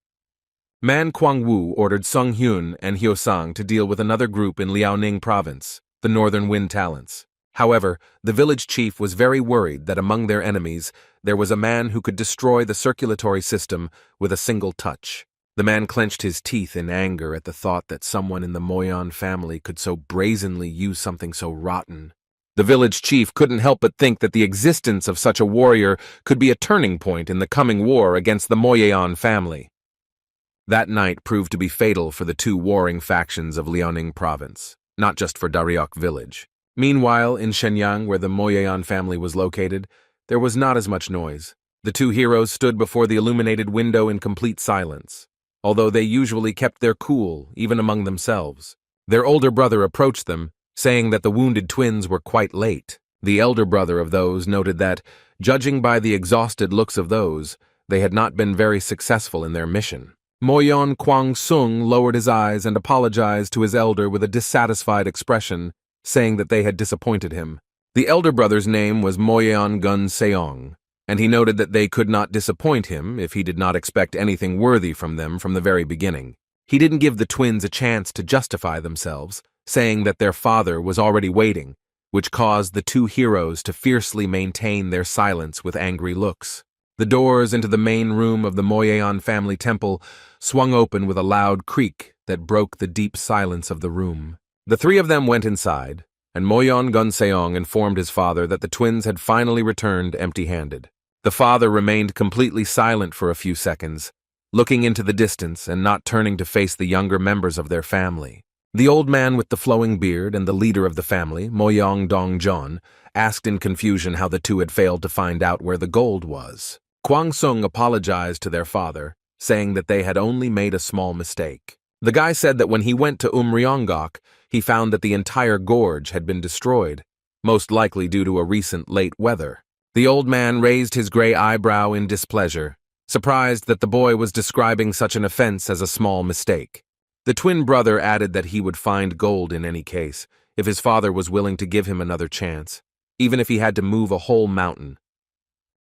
Man Kwang Wu ordered Sung Hyun and Hyo Sang to deal with another group in Liaoning province, the Northern Wind Talents. However, the village chief was very worried that among their enemies, there was a man who could destroy the circulatory system with a single touch. The man clenched his teeth in anger at the thought that someone in the Moyeon family could so brazenly use something so rotten. The village chief couldn't help but think that the existence of such a warrior could be a turning point in the coming war against the Moyeon family. That night proved to be fatal for the two warring factions of Liaoning province, not just for Daryok village. Meanwhile, in Shenyang, where the Moyeon family was located, there was not as much noise. The two heroes stood before the illuminated window in complete silence, although they usually kept their cool, even among themselves. Their older brother approached them, saying that the wounded twins were quite late. The elder brother of those noted that, judging by the exhausted looks of those, they had not been very successful in their mission. Moyeon Kwang-sung lowered his eyes and apologized to his elder with a dissatisfied expression, saying that they had disappointed him. The elder brother's name was Moyeon Gun-seong, and he noted that they could not disappoint him if he did not expect anything worthy from them from the very beginning. He didn't give the twins a chance to justify themselves, saying that their father was already waiting, which caused the two heroes to fiercely maintain their silence with angry looks. The doors into the main room of the Moyeon family temple swung open with a loud creak that broke the deep silence of the room. The three of them went inside, and Moyeon Gun-seong informed his father that the twins had finally returned empty-handed. The father remained completely silent for a few seconds, looking into the distance and not turning to face the younger members of their family. The old man with the flowing beard and the leader of the family, Moyeon Dongjeon, asked in confusion how the two had failed to find out where the gold was. Kwang-sung apologized to their father, saying that they had only made a small mistake. The guy said that when he went to Umryongok, he found that the entire gorge had been destroyed, most likely due to a recent late weather. The old man raised his gray eyebrow in displeasure, surprised that the boy was describing such an offense as a small mistake. The twin brother added that he would find gold in any case, if his father was willing to give him another chance, even if he had to move a whole mountain.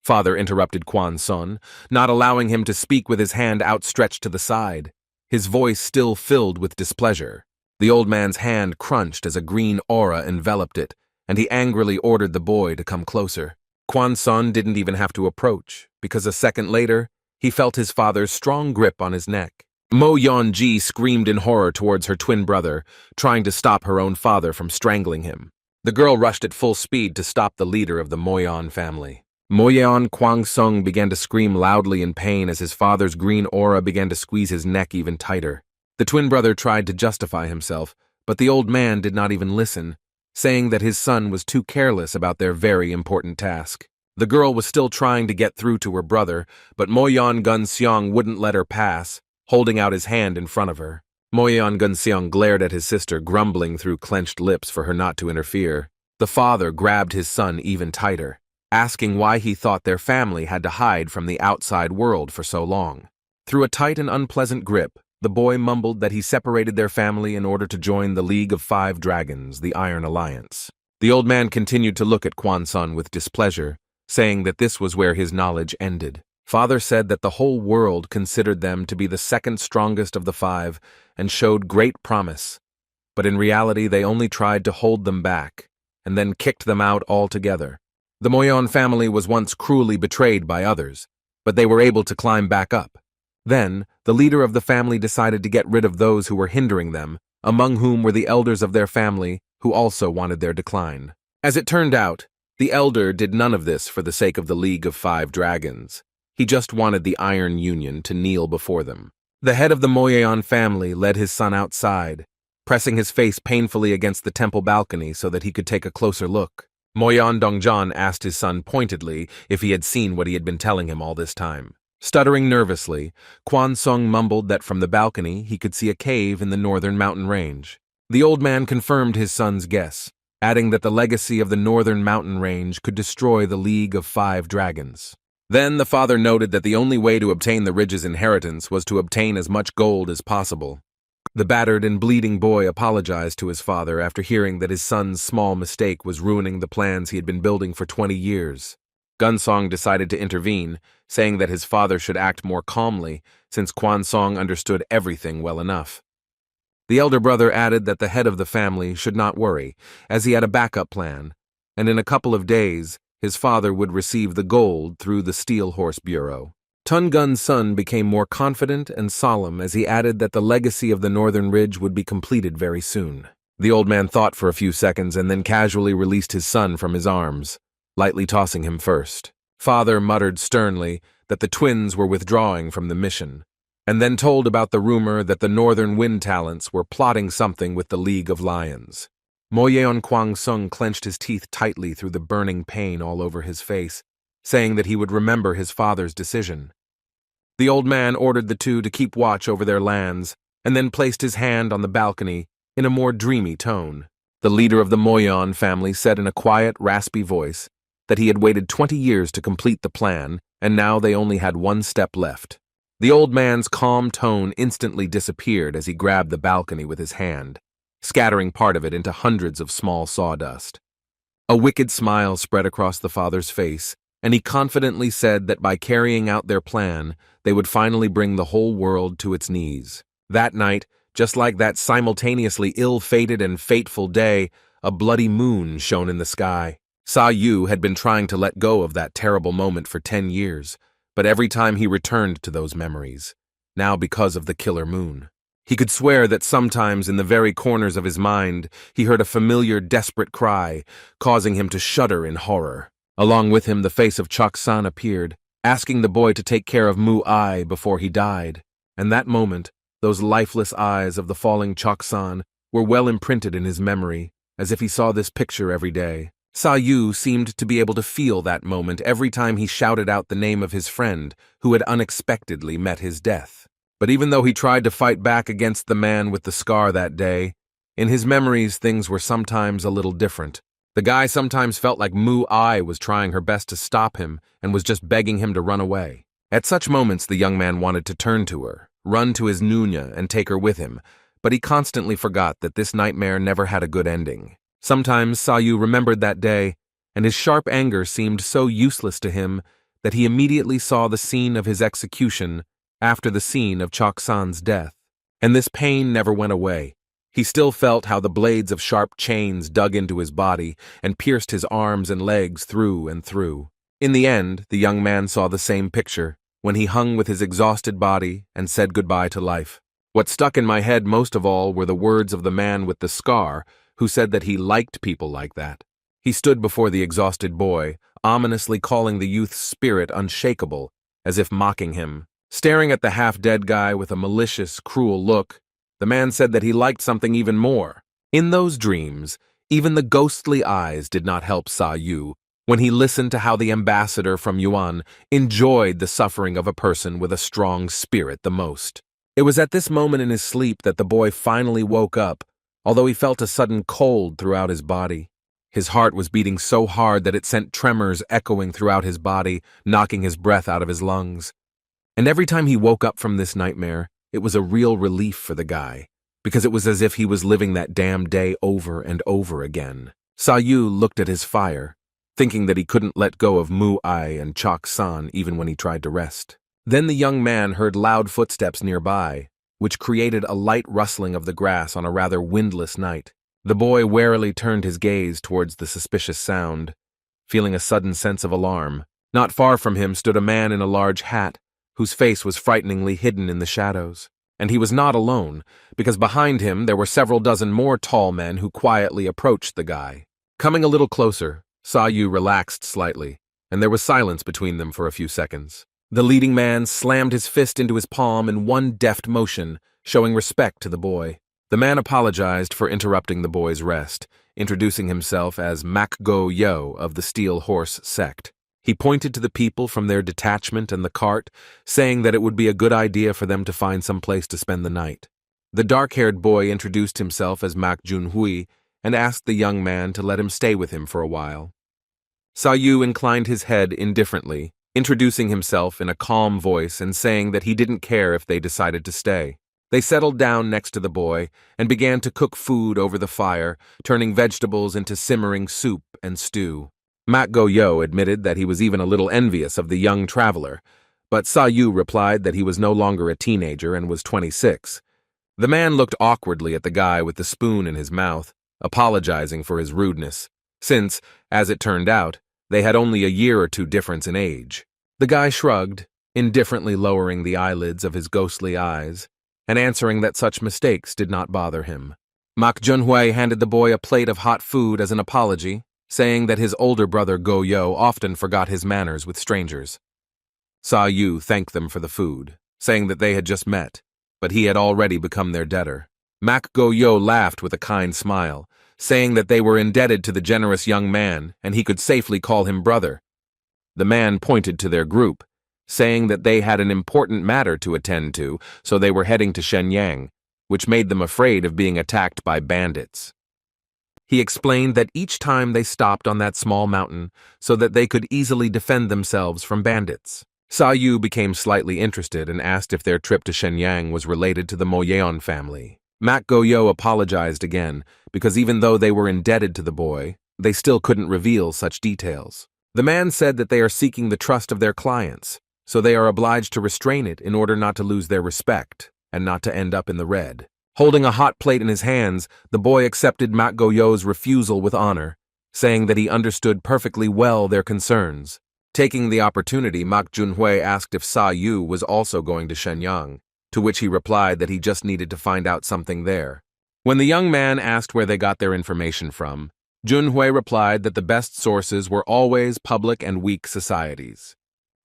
Father interrupted Kwang-sung, not allowing him to speak with his hand outstretched to the side, his voice still filled with displeasure. The old man's hand crunched as a green aura enveloped it, and he angrily ordered the boy to come closer. Kwang-sung didn't even have to approach, because a second later, he felt his father's strong grip on his neck. Mo Yeon-ji screamed in horror towards her twin brother, trying to stop her own father from strangling him. The girl rushed at full speed to stop the leader of the Moyeon family. Moyeon Kwang-sung began to scream loudly in pain as his father's green aura began to squeeze his neck even tighter. The twin brother tried to justify himself, but the old man did not even listen, saying that his son was too careless about their very important task. The girl was still trying to get through to her brother, but Moyeon Gun-seong wouldn't let her pass, holding out his hand in front of her. Moyeon Gun-seong glared at his sister, grumbling through clenched lips for her not to interfere. The father grabbed his son even tighter, asking why he thought their family had to hide from the outside world for so long. Through a tight and unpleasant grip, the boy mumbled that he separated their family in order to join the League of Five Dragons, the Iron Alliance. The old man continued to look at Kwang-sung with displeasure, saying that this was where his knowledge ended. Father said that the whole world considered them to be the second strongest of the five and showed great promise, but in reality they only tried to hold them back and then kicked them out altogether. The Moyeon family was once cruelly betrayed by others, but they were able to climb back up. Then, the leader of the family decided to get rid of those who were hindering them, among whom were the elders of their family, who also wanted their decline. As it turned out, the elder did none of this for the sake of the League of Five Dragons. He just wanted the Iron Union to kneel before them. The head of the Moyeon family led his son outside, pressing his face painfully against the temple balcony so that he could take a closer look. Moyeon Dongjeon asked his son pointedly if he had seen what he had been telling him all this time. Stuttering nervously, Kwang-sung mumbled that from the balcony he could see a cave in the northern mountain range. The old man confirmed his son's guess, adding that the legacy of the northern mountain range could destroy the League of Five Dragons. Then the father noted that the only way to obtain the ridge's inheritance was to obtain as much gold as possible. The battered and bleeding boy apologized to his father after hearing that his son's small mistake was ruining the plans he had been building for 20 years. Gun-sung decided to intervene, saying that his father should act more calmly since Kwang-sung understood everything well enough. The elder brother added that the head of the family should not worry, as he had a backup plan, and in a couple of days, his father would receive the gold through the Steel Horse Bureau. Tun-gun's son became more confident and solemn as he added that the legacy of the Northern Ridge would be completed very soon. The old man thought for a few seconds and then casually released his son from his arms, lightly tossing him first. Father muttered sternly that the twins were withdrawing from the mission, and then told about the rumor that the Northern Wind Talents were plotting something with the League of Lions. Moyeon Kwang Sung clenched his teeth tightly through the burning pain all over his face, saying that he would remember his father's decision. The old man ordered the two to keep watch over their lands, and then placed his hand on the balcony in a more dreamy tone. The leader of the Moyeon family said in a quiet, raspy voice that he had waited 20 years to complete the plan, and now they only had one step left. The old man's calm tone instantly disappeared as he grabbed the balcony with his hand, scattering part of it into hundreds of small sawdust. A wicked smile spread across the father's face, and he confidently said that by carrying out their plan, they would finally bring the whole world to its knees. That night, just like that simultaneously ill-fated and fateful day, a bloody moon shone in the sky. Saou had been trying to let go of that terrible moment for 10 years, but every time he returned to those memories, now because of the killer moon. He could swear that sometimes in the very corners of his mind, he heard a familiar, desperate cry, causing him to shudder in horror. Along with him, the face of Cho San appeared, asking the boy to take care of Mu-ai before he died. And that moment, those lifeless eyes of the falling Cho San were well imprinted in his memory, as if he saw this picture every day. Saou seemed to be able to feel that moment every time he shouted out the name of his friend who had unexpectedly met his death. But even though he tried to fight back against the man with the scar that day, in his memories things were sometimes a little different. The guy sometimes felt like Mu-ai was trying her best to stop him and was just begging him to run away. At such moments the young man wanted to turn to her, run to his Nunya and take her with him, but he constantly forgot that this nightmare never had a good ending. Sometimes Saou remembered that day, and his sharp anger seemed so useless to him that he immediately saw the scene of his execution after the scene of Cho San's death. And this pain never went away. He still felt how the blades of sharp chains dug into his body and pierced his arms and legs through and through. In the end, the young man saw the same picture, when he hung with his exhausted body and said goodbye to life. What stuck in my head most of all were the words of the man with the scar, who said that he liked people like that. He stood before the exhausted boy, ominously calling the youth's spirit unshakable, as if mocking him. Staring at the half-dead guy with a malicious, cruel look, the man said that he liked something even more. In those dreams, even the ghostly eyes did not help Saou when he listened to how the ambassador from Yuan enjoyed the suffering of a person with a strong spirit the most. It was at this moment in his sleep that the boy finally woke up, although he felt a sudden cold throughout his body. His heart was beating so hard that it sent tremors echoing throughout his body, knocking his breath out of his lungs. And every time he woke up from this nightmare, it was a real relief for the guy, because it was as if he was living that damn day over and over again. Saou looked at his fire, thinking that he couldn't let go of Mu-ai and Cho San even when he tried to rest. Then the young man heard loud footsteps nearby, which created a light rustling of the grass on a rather windless night. The boy warily turned his gaze towards the suspicious sound, feeling a sudden sense of alarm. Not far from him stood a man in a large hat, whose face was frighteningly hidden in the shadows. And he was not alone, because behind him there were several dozen more tall men who quietly approached the guy. Coming a little closer, Saou relaxed slightly, and there was silence between them for a few seconds. The leading man slammed his fist into his palm in one deft motion, showing respect to the boy. The man apologized for interrupting the boy's rest, introducing himself as Mak-go-yo of the Steel Horse sect. He pointed to the people from their detachment and the cart, saying that it would be a good idea for them to find some place to spend the night. The dark-haired boy introduced himself as Mak Junhui and asked the young man to let him stay with him for a while. Saou inclined his head indifferently, introducing himself in a calm voice and saying that he didn't care if they decided to stay. They settled down next to the boy and began to cook food over the fire, turning vegetables into simmering soup and stew. Mak-go-yo admitted that he was even a little envious of the young traveler, but Saou replied that he was no longer a teenager and was 26. The man looked awkwardly at the guy with the spoon in his mouth, apologizing for his rudeness, since, as it turned out, they had only a year or two difference in age. The guy shrugged, indifferently lowering the eyelids of his ghostly eyes, and answering that such mistakes did not bother him. Mak Junhui handed the boy a plate of hot food as an apology, saying that his older brother Go-yo often forgot his manners with strangers. Saou thanked them for the food, saying that they had just met, but he had already become their debtor. Mak Go-yo laughed with a kind smile, saying that they were indebted to the generous young man and he could safely call him brother. The man pointed to their group, saying that they had an important matter to attend to, so they were heading to Shenyang, which made them afraid of being attacked by bandits. He explained that each time they stopped on that small mountain so that they could easily defend themselves from bandits. Saou became slightly interested and asked if their trip to Shenyang was related to the Moyeon family. Mak Go-yo apologized again, because even though they were indebted to the boy, they still couldn't reveal such details. The man said that they are seeking the trust of their clients, so they are obliged to restrain it in order not to lose their respect and not to end up in the red. Holding a hot plate in his hands, the boy accepted Mak Go-yo's refusal with honor, saying that he understood perfectly well their concerns. Taking the opportunity, Mak Junhui asked if Saou was also going to Shenyang, to which he replied that he just needed to find out something there. When the young man asked where they got their information from, Junhui replied that the best sources were always public and weak societies.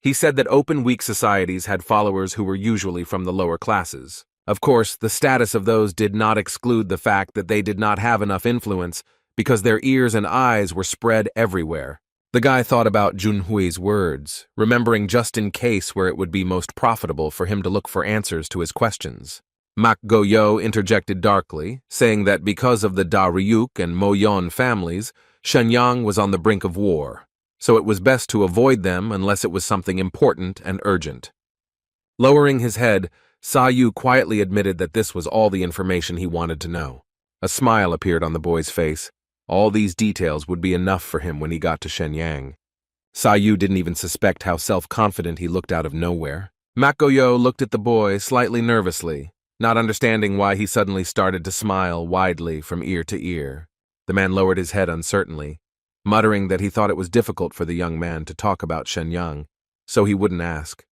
He said that open weak societies had followers who were usually from the lower classes. Of course, the status of those did not exclude the fact that they did not have enough influence because their ears and eyes were spread everywhere. The guy thought about Junhui's words, remembering just in case where it would be most profitable for him to look for answers to his questions. Mak Go-yo interjected darkly, saying that because of the Da Ryuk and Moyeon families, Shenyang was on the brink of war, so it was best to avoid them unless it was something important and urgent. Lowering his head, Saou quietly admitted that this was all the information he wanted to know. A smile appeared on the boy's face. All these details would be enough for him when he got to Shenyang. Saou didn't even suspect how self-confident he looked out of nowhere. Mak Go-yo looked at the boy slightly nervously, not understanding why he suddenly started to smile widely from ear to ear. The man lowered his head uncertainly, muttering that he thought it was difficult for the young man to talk about Shenyang, so he wouldn't ask.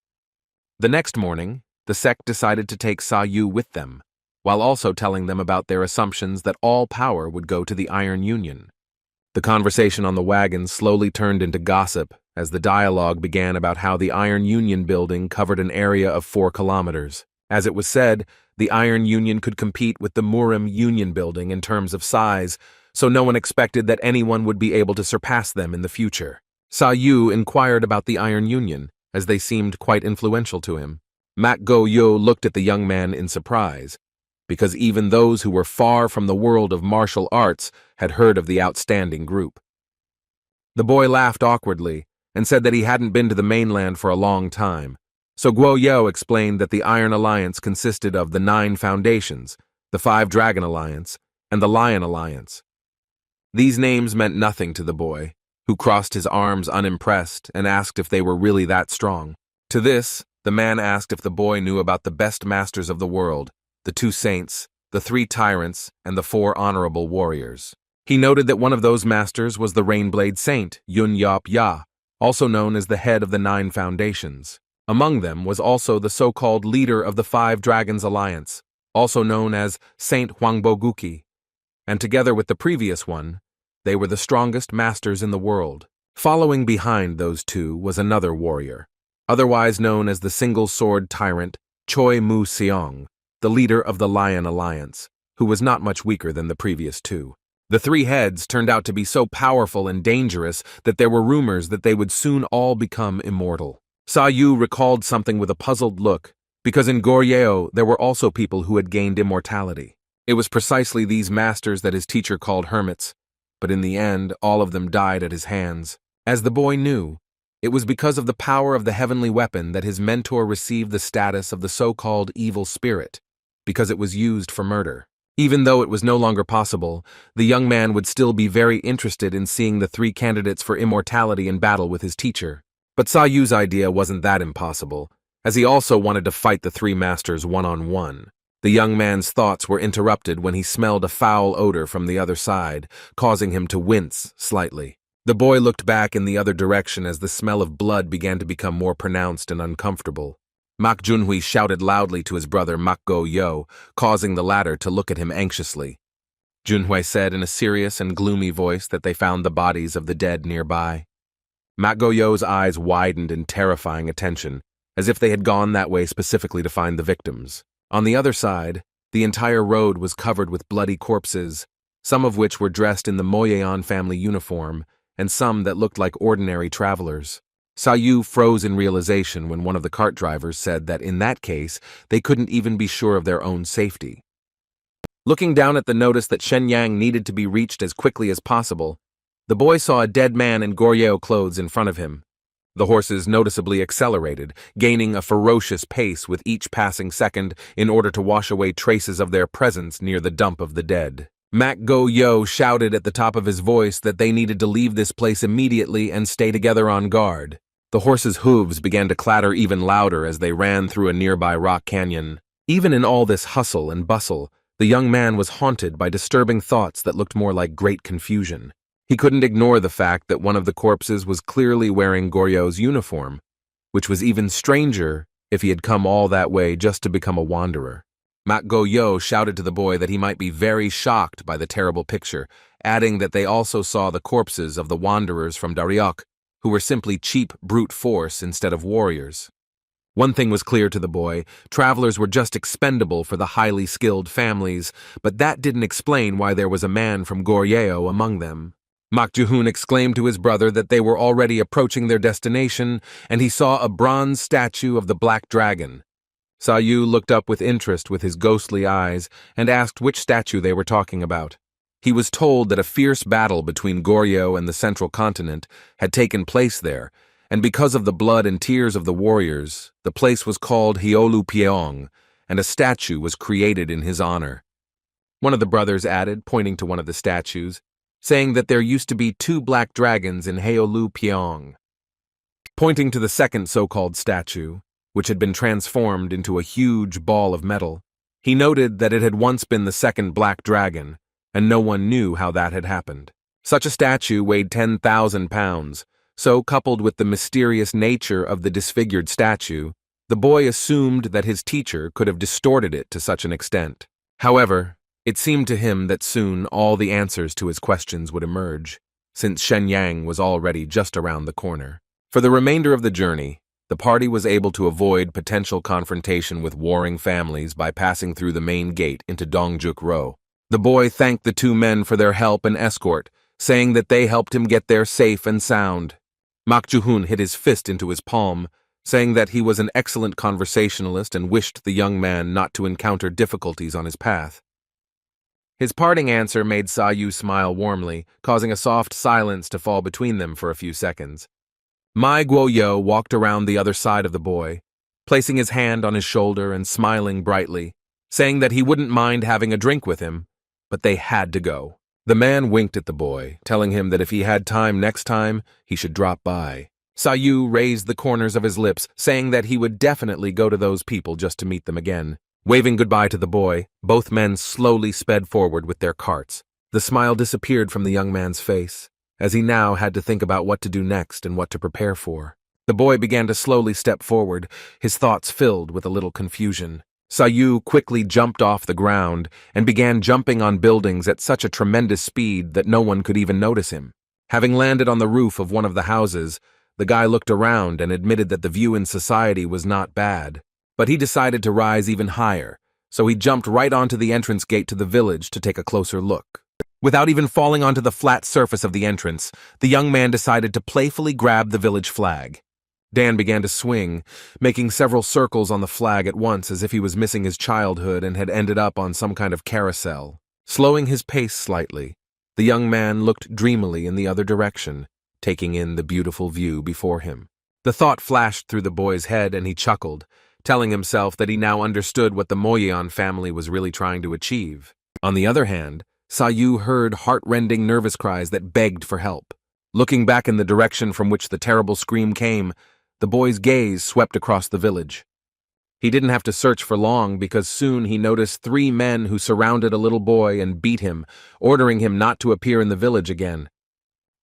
The next morning, the sect decided to take Saou with them, while also telling them about their assumptions that all power would go to the Iron Union. The conversation on the wagon slowly turned into gossip as the dialogue began about how the Iron Union building covered an area of 4 kilometers. As it was said, the Iron Union could compete with the Murim Union building in terms of size, so no one expected that anyone would be able to surpass them in the future. Saou inquired about the Iron Union, as they seemed quite influential to him. Mak Go-yo looked at the young man in surprise, because even those who were far from the world of martial arts had heard of the outstanding group. The boy laughed awkwardly and said that he hadn't been to the mainland for a long time, so Guo-yo explained that the Iron Alliance consisted of the 9 Foundations, the 5 Dragon Alliance, and the Lion Alliance. These names meant nothing to the boy, who crossed his arms unimpressed and asked if they were really that strong. To this, the man asked if the boy knew about the best masters of the world, the 2 saints, the 3 tyrants, and the 4 honorable warriors. He noted that one of those masters was the Rainblade Saint, Yun Yop Ya, also known as the head of the 9 Foundations. Among them was also the so-called leader of the 5 Dragons Alliance, also known as Saint Hwangboguki, and together with the previous one, they were the strongest masters in the world. Following behind those 2 was another warrior, otherwise known as the single-sword tyrant Choi Mu-seong, the leader of the Lion Alliance, who was not much weaker than the previous 2. The 3 heads turned out to be so powerful and dangerous that there were rumors that they would soon all become immortal. Saou recalled something with a puzzled look, because in Goryeo there were also people who had gained immortality. It was precisely these masters that his teacher called hermits, but in the end all of them died at his hands. As the boy knew, it was because of the power of the heavenly weapon that his mentor received the status of the so-called evil spirit, because it was used for murder. Even though it was no longer possible, the young man would still be very interested in seeing the 3 candidates for immortality in battle with his teacher. But Saou's idea wasn't that impossible, as he also wanted to fight the 3 masters one-on-one. The young man's thoughts were interrupted when he smelled a foul odor from the other side, causing him to wince slightly. The boy looked back in the other direction as the smell of blood began to become more pronounced and uncomfortable. Mak Junhui shouted loudly to his brother Mak Go-yo, causing the latter to look at him anxiously. Junhui said in a serious and gloomy voice that they found the bodies of the dead nearby. Mak Goyo's eyes widened in terrifying attention, as if they had gone that way specifically to find the victims. On the other side, the entire road was covered with bloody corpses, some of which were dressed in the Moyeon family uniform, and some that looked like ordinary travelers. Saou froze in realization when one of the cart drivers said that in that case, they couldn't even be sure of their own safety. Looking down at the notice that Shenyang needed to be reached as quickly as possible, the boy saw a dead man in Goryeo clothes in front of him. The horses noticeably accelerated, gaining a ferocious pace with each passing second in order to wash away traces of their presence near the dump of the dead. Mak Goyo shouted at the top of his voice that they needed to leave this place immediately and stay together on guard. The horses' hooves began to clatter even louder as they ran through a nearby rock canyon. Even in all this hustle and bustle, the young man was haunted by disturbing thoughts that looked more like great confusion. He couldn't ignore the fact that one of the corpses was clearly wearing Goryeo's uniform, which was even stranger if he had come all that way just to become a wanderer. Mak Goyo shouted to the boy that he might be very shocked by the terrible picture, adding that they also saw the corpses of the wanderers from Daryok, who were simply cheap brute force instead of warriors. One thing was clear to the boy: travelers were just expendable for the highly skilled families, but that didn't explain why there was a man from Goryeo among them. Mak Juhoon exclaimed to his brother that they were already approaching their destination, and he saw a bronze statue of the Black Dragon. Saou looked up with interest with his ghostly eyes and asked which statue they were talking about. He was told that a fierce battle between Goryeo and the central continent had taken place there, and because of the blood and tears of the warriors, the place was called Heolu Pyeong, and a statue was created in his honor. One of the brothers added, pointing to one of the statues, saying that there used to be 2 black dragons in Heolu Pyeong. Pointing to the second so-called statue, which had been transformed into a huge ball of metal, he noted that it had once been the second black dragon, and no one knew how that had happened. Such a statue weighed 10,000 pounds, so coupled with the mysterious nature of the disfigured statue, the boy assumed that his teacher could have distorted it to such an extent. However, it seemed to him that soon all the answers to his questions would emerge, since Shenyang was already just around the corner. For the remainder of the journey, the party was able to avoid potential confrontation with warring families by passing through the main gate into Dongjuk-ro. The boy thanked the 2 men for their help and escort, saying that they helped him get there safe and sound. Mak Juhoon hit his fist into his palm, saying that he was an excellent conversationalist and wished the young man not to encounter difficulties on his path. His parting answer made Saou smile warmly, causing a soft silence to fall between them for a few seconds. Mai Guoyo walked around the other side of the boy, placing his hand on his shoulder and smiling brightly, saying that he wouldn't mind having a drink with him, but they had to go. The man winked at the boy, telling him that if he had time next time, he should drop by. Saou raised the corners of his lips, saying that he would definitely go to those people just to meet them again. Waving goodbye to the boy, both men slowly sped forward with their carts. The smile disappeared from the young man's face, as he now had to think about what to do next and what to prepare for. The boy began to slowly step forward, his thoughts filled with a little confusion. Saou quickly jumped off the ground and began jumping on buildings at such a tremendous speed that no one could even notice him. Having landed on the roof of one of the houses, the guy looked around and admitted that the view in society was not bad. But he decided to rise even higher, so he jumped right onto the entrance gate to the village to take a closer look. Without even falling onto the flat surface of the entrance, the young man decided to playfully grab the village flag. Dan began to swing, making several circles on the flag at once as if he was missing his childhood and had ended up on some kind of carousel. Slowing his pace slightly, the young man looked dreamily in the other direction, taking in the beautiful view before him. The thought flashed through the boy's head and he chuckled, telling himself that he now understood what the Moyeon family was really trying to achieve. On the other hand, Saou heard heart-rending nervous cries that begged for help. Looking back in the direction from which the terrible scream came, the boy's gaze swept across the village. He didn't have to search for long because soon he noticed 3 men who surrounded a little boy and beat him, ordering him not to appear in the village again.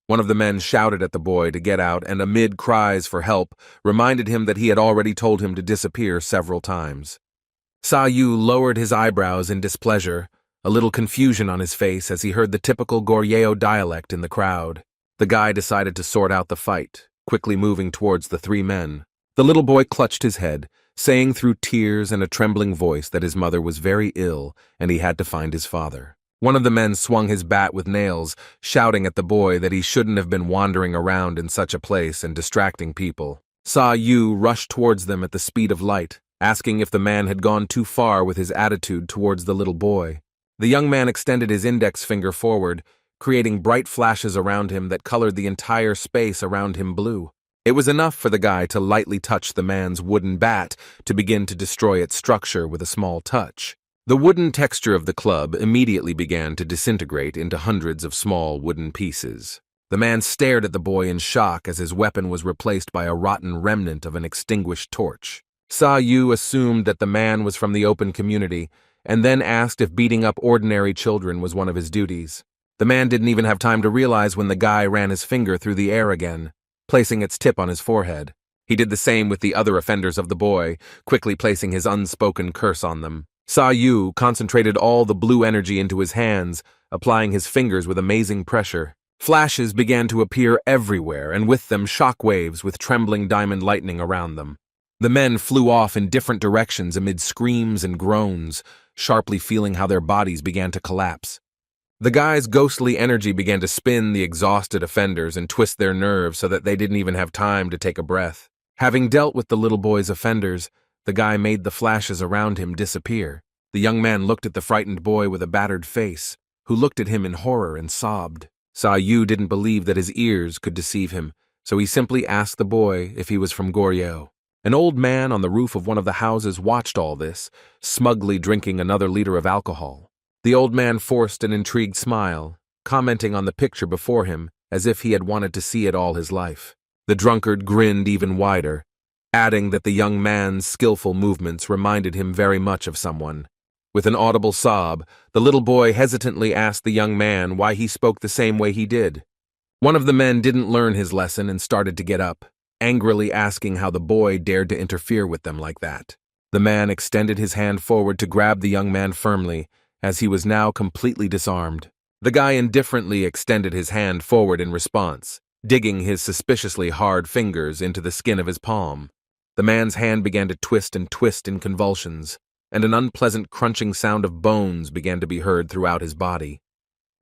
One of the men shouted at the boy to get out and amid cries for help, reminded him that he had already told him to disappear several times. Saou lowered his eyebrows in displeasure, a little confusion on his face as he heard the typical Goryeo dialect in the crowd. The guy decided to sort out the fight, quickly moving towards the three men. The little boy clutched his head, saying through tears and a trembling voice that his mother was very ill and he had to find his father. One of the men swung his bat with nails, shouting at the boy that he shouldn't have been wandering around in such a place and distracting people. Saou rushed towards them at the speed of light, asking if the man had gone too far with his attitude towards the little boy. The young man extended his index finger forward, creating bright flashes around him that colored the entire space around him blue. It was enough for the guy to lightly touch the man's wooden bat to begin to destroy its structure with a small touch. The wooden texture of the club immediately began to disintegrate into hundreds of small wooden pieces. The man stared at the boy in shock as his weapon was replaced by a rotten remnant of an extinguished torch. Saou assumed that the man was from the open community and then asked if beating up ordinary children was one of his duties. The man didn't even have time to realize when the guy ran his finger through the air again, placing its tip on his forehead. He did the same with the other offenders of the boy, quickly placing his unspoken curse on them. Saou concentrated all the blue energy into his hands, applying his fingers with amazing pressure. Flashes began to appear everywhere, and with them shock waves with trembling diamond lightning around them. The men flew off in different directions amid screams and groans, sharply feeling how their bodies began to collapse. The guy's ghostly energy began to spin the exhausted offenders and twist their nerves so that they didn't even have time to take a breath. Having dealt with the little boy's offenders, the guy made the flashes around him disappear. The young man looked at the frightened boy with a battered face, who looked at him in horror and sobbed. Saou didn't believe that his ears could deceive him, so he simply asked the boy if he was from Goryeo. An old man on the roof of one of the houses watched all this, smugly drinking another liter of alcohol. The old man forced an intrigued smile, commenting on the picture before him as if he had wanted to see it all his life. The drunkard grinned even wider, adding that the young man's skillful movements reminded him very much of someone. With an audible sob, the little boy hesitantly asked the young man why he spoke the same way he did. One of the men didn't learn his lesson and started to get up, angrily asking how the boy dared to interfere with them like that. The man extended his hand forward to grab the young man firmly, as he was now completely disarmed. The guy indifferently extended his hand forward in response, digging his suspiciously hard fingers into the skin of his palm. The man's hand began to twist in convulsions, and an unpleasant crunching sound of bones began to be heard throughout his body.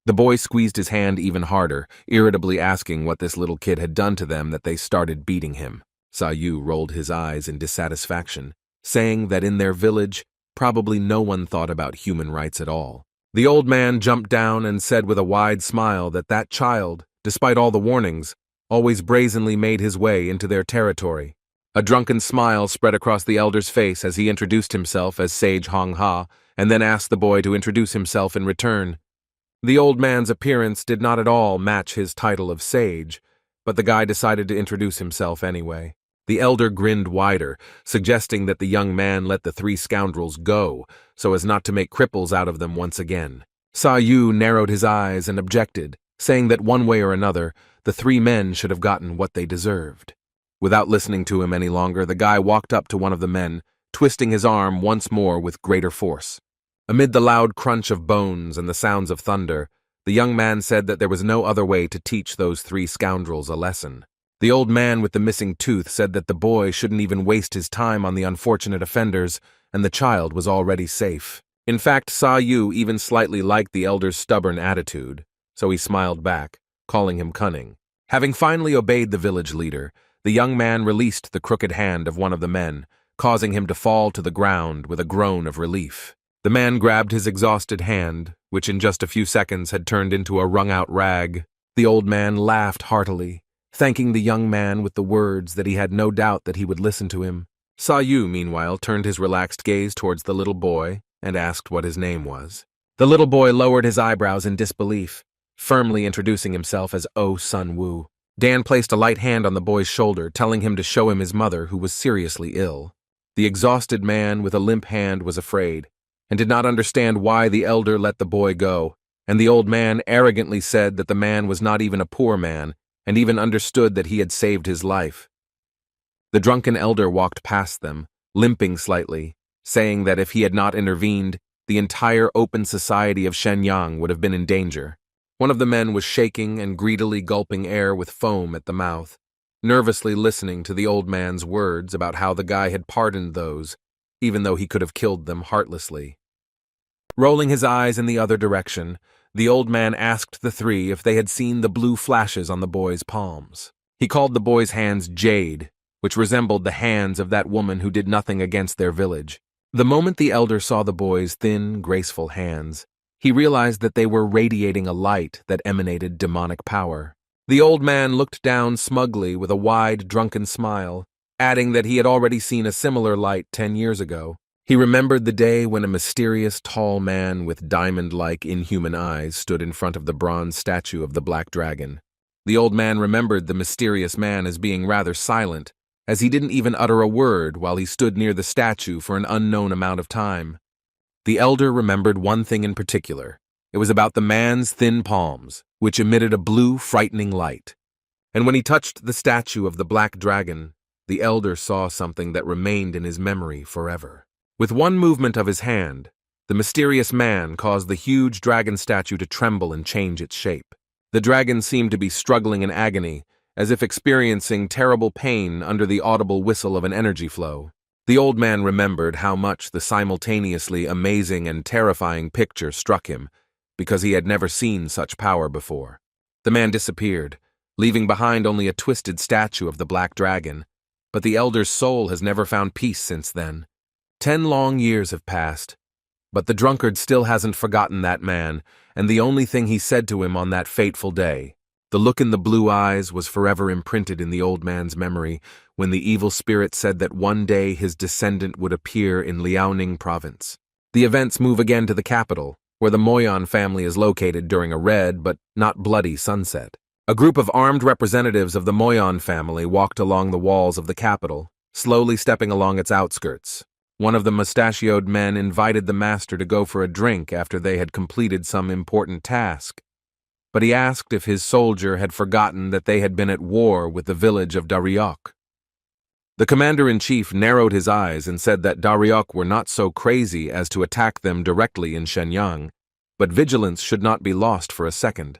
The boy squeezed his hand even harder, irritably asking what this little kid had done to them that they started beating him. Saou rolled his eyes in dissatisfaction, saying that in their village, probably no one thought about human rights at all. The old man jumped down and said with a wide smile that child, despite all the warnings, always brazenly made his way into their territory. A drunken smile spread across the elder's face as he introduced himself as Sage Hong Ha, and then asked the boy to introduce himself in return. The old man's appearance did not at all match his title of sage, but the guy decided to introduce himself anyway. The elder grinned wider, suggesting that the young man let the three scoundrels go, so as not to make cripples out of them once again. Saou narrowed his eyes and objected, saying that one way or another, the three men should have gotten what they deserved. Without listening to him any longer, the guy walked up to one of the men, twisting his arm once more with greater force. Amid the loud crunch of bones and the sounds of thunder, the young man said that there was no other way to teach those three scoundrels a lesson. The old man with the missing tooth said that the boy shouldn't even waste his time on the unfortunate offenders, and the child was already safe. In fact, Saou even slightly liked the elder's stubborn attitude, so he smiled back, calling him cunning. Having finally obeyed the village leader, the young man released the crooked hand of one of the men, causing him to fall to the ground with a groan of relief. The man grabbed his exhausted hand, which in just a few seconds had turned into a wrung-out rag. The old man laughed heartily, thanking the young man with the words that he had no doubt that he would listen to him. Saou, meanwhile, turned his relaxed gaze towards the little boy and asked what his name was. The little boy lowered his eyebrows in disbelief, firmly introducing himself as Oh Sun Woo. Dan placed a light hand on the boy's shoulder, telling him to show him his mother, who was seriously ill. The exhausted man with a limp hand was afraid, and did not understand why the elder let the boy go, and the old man arrogantly said that the man was not even a poor man, and even understood that he had saved his life. The drunken elder walked past them, limping slightly, saying that if he had not intervened, the entire open society of Shenyang would have been in danger. One of the men was shaking and greedily gulping air with foam at the mouth, nervously listening to the old man's words about how the guy had pardoned those, even though he could have killed them heartlessly. Rolling his eyes in the other direction, the old man asked the three if they had seen the blue flashes on the boy's palms. He called the boy's hands jade, which resembled the hands of that woman who did nothing against their village. The moment the elder saw the boy's thin, graceful hands, he realized that they were radiating a light that emanated demonic power. The old man looked down smugly with a wide, drunken smile, adding that he had already seen a similar light 10 years ago. He remembered the day when a mysterious tall man with diamond-like inhuman eyes stood in front of the bronze statue of the Black Dragon. The old man remembered the mysterious man as being rather silent, as he didn't even utter a word while he stood near the statue for an unknown amount of time. The elder remembered one thing in particular. It was about the man's thin palms, which emitted a blue, frightening light. And when he touched the statue of the Black Dragon, the elder saw something that remained in his memory forever. With one movement of his hand, the mysterious man caused the huge dragon statue to tremble and change its shape. The dragon seemed to be struggling in agony, as if experiencing terrible pain under the audible whistle of an energy flow. The old man remembered how much the simultaneously amazing and terrifying picture struck him, because he had never seen such power before. The man disappeared, leaving behind only a twisted statue of the Black Dragon, but the elder's soul has never found peace since then. 10 long years have passed, but the drunkard still hasn't forgotten that man, and the only thing he said to him on that fateful day, the look in the blue eyes, was forever imprinted in the old man's memory when the evil spirit said that one day his descendant would appear in Liaoning province. The events move again to the capital, where the Moyan family is located during a red but not bloody sunset. A group of armed representatives of the Moyan family walked along the walls of the capital, slowly stepping along its outskirts. One of the mustachioed men invited the master to go for a drink after they had completed some important task, but he asked if his soldier had forgotten that they had been at war with the village of Daryok. The commander-in-chief narrowed his eyes and said that Daryok were not so crazy as to attack them directly in Shenyang, but vigilance should not be lost for a second.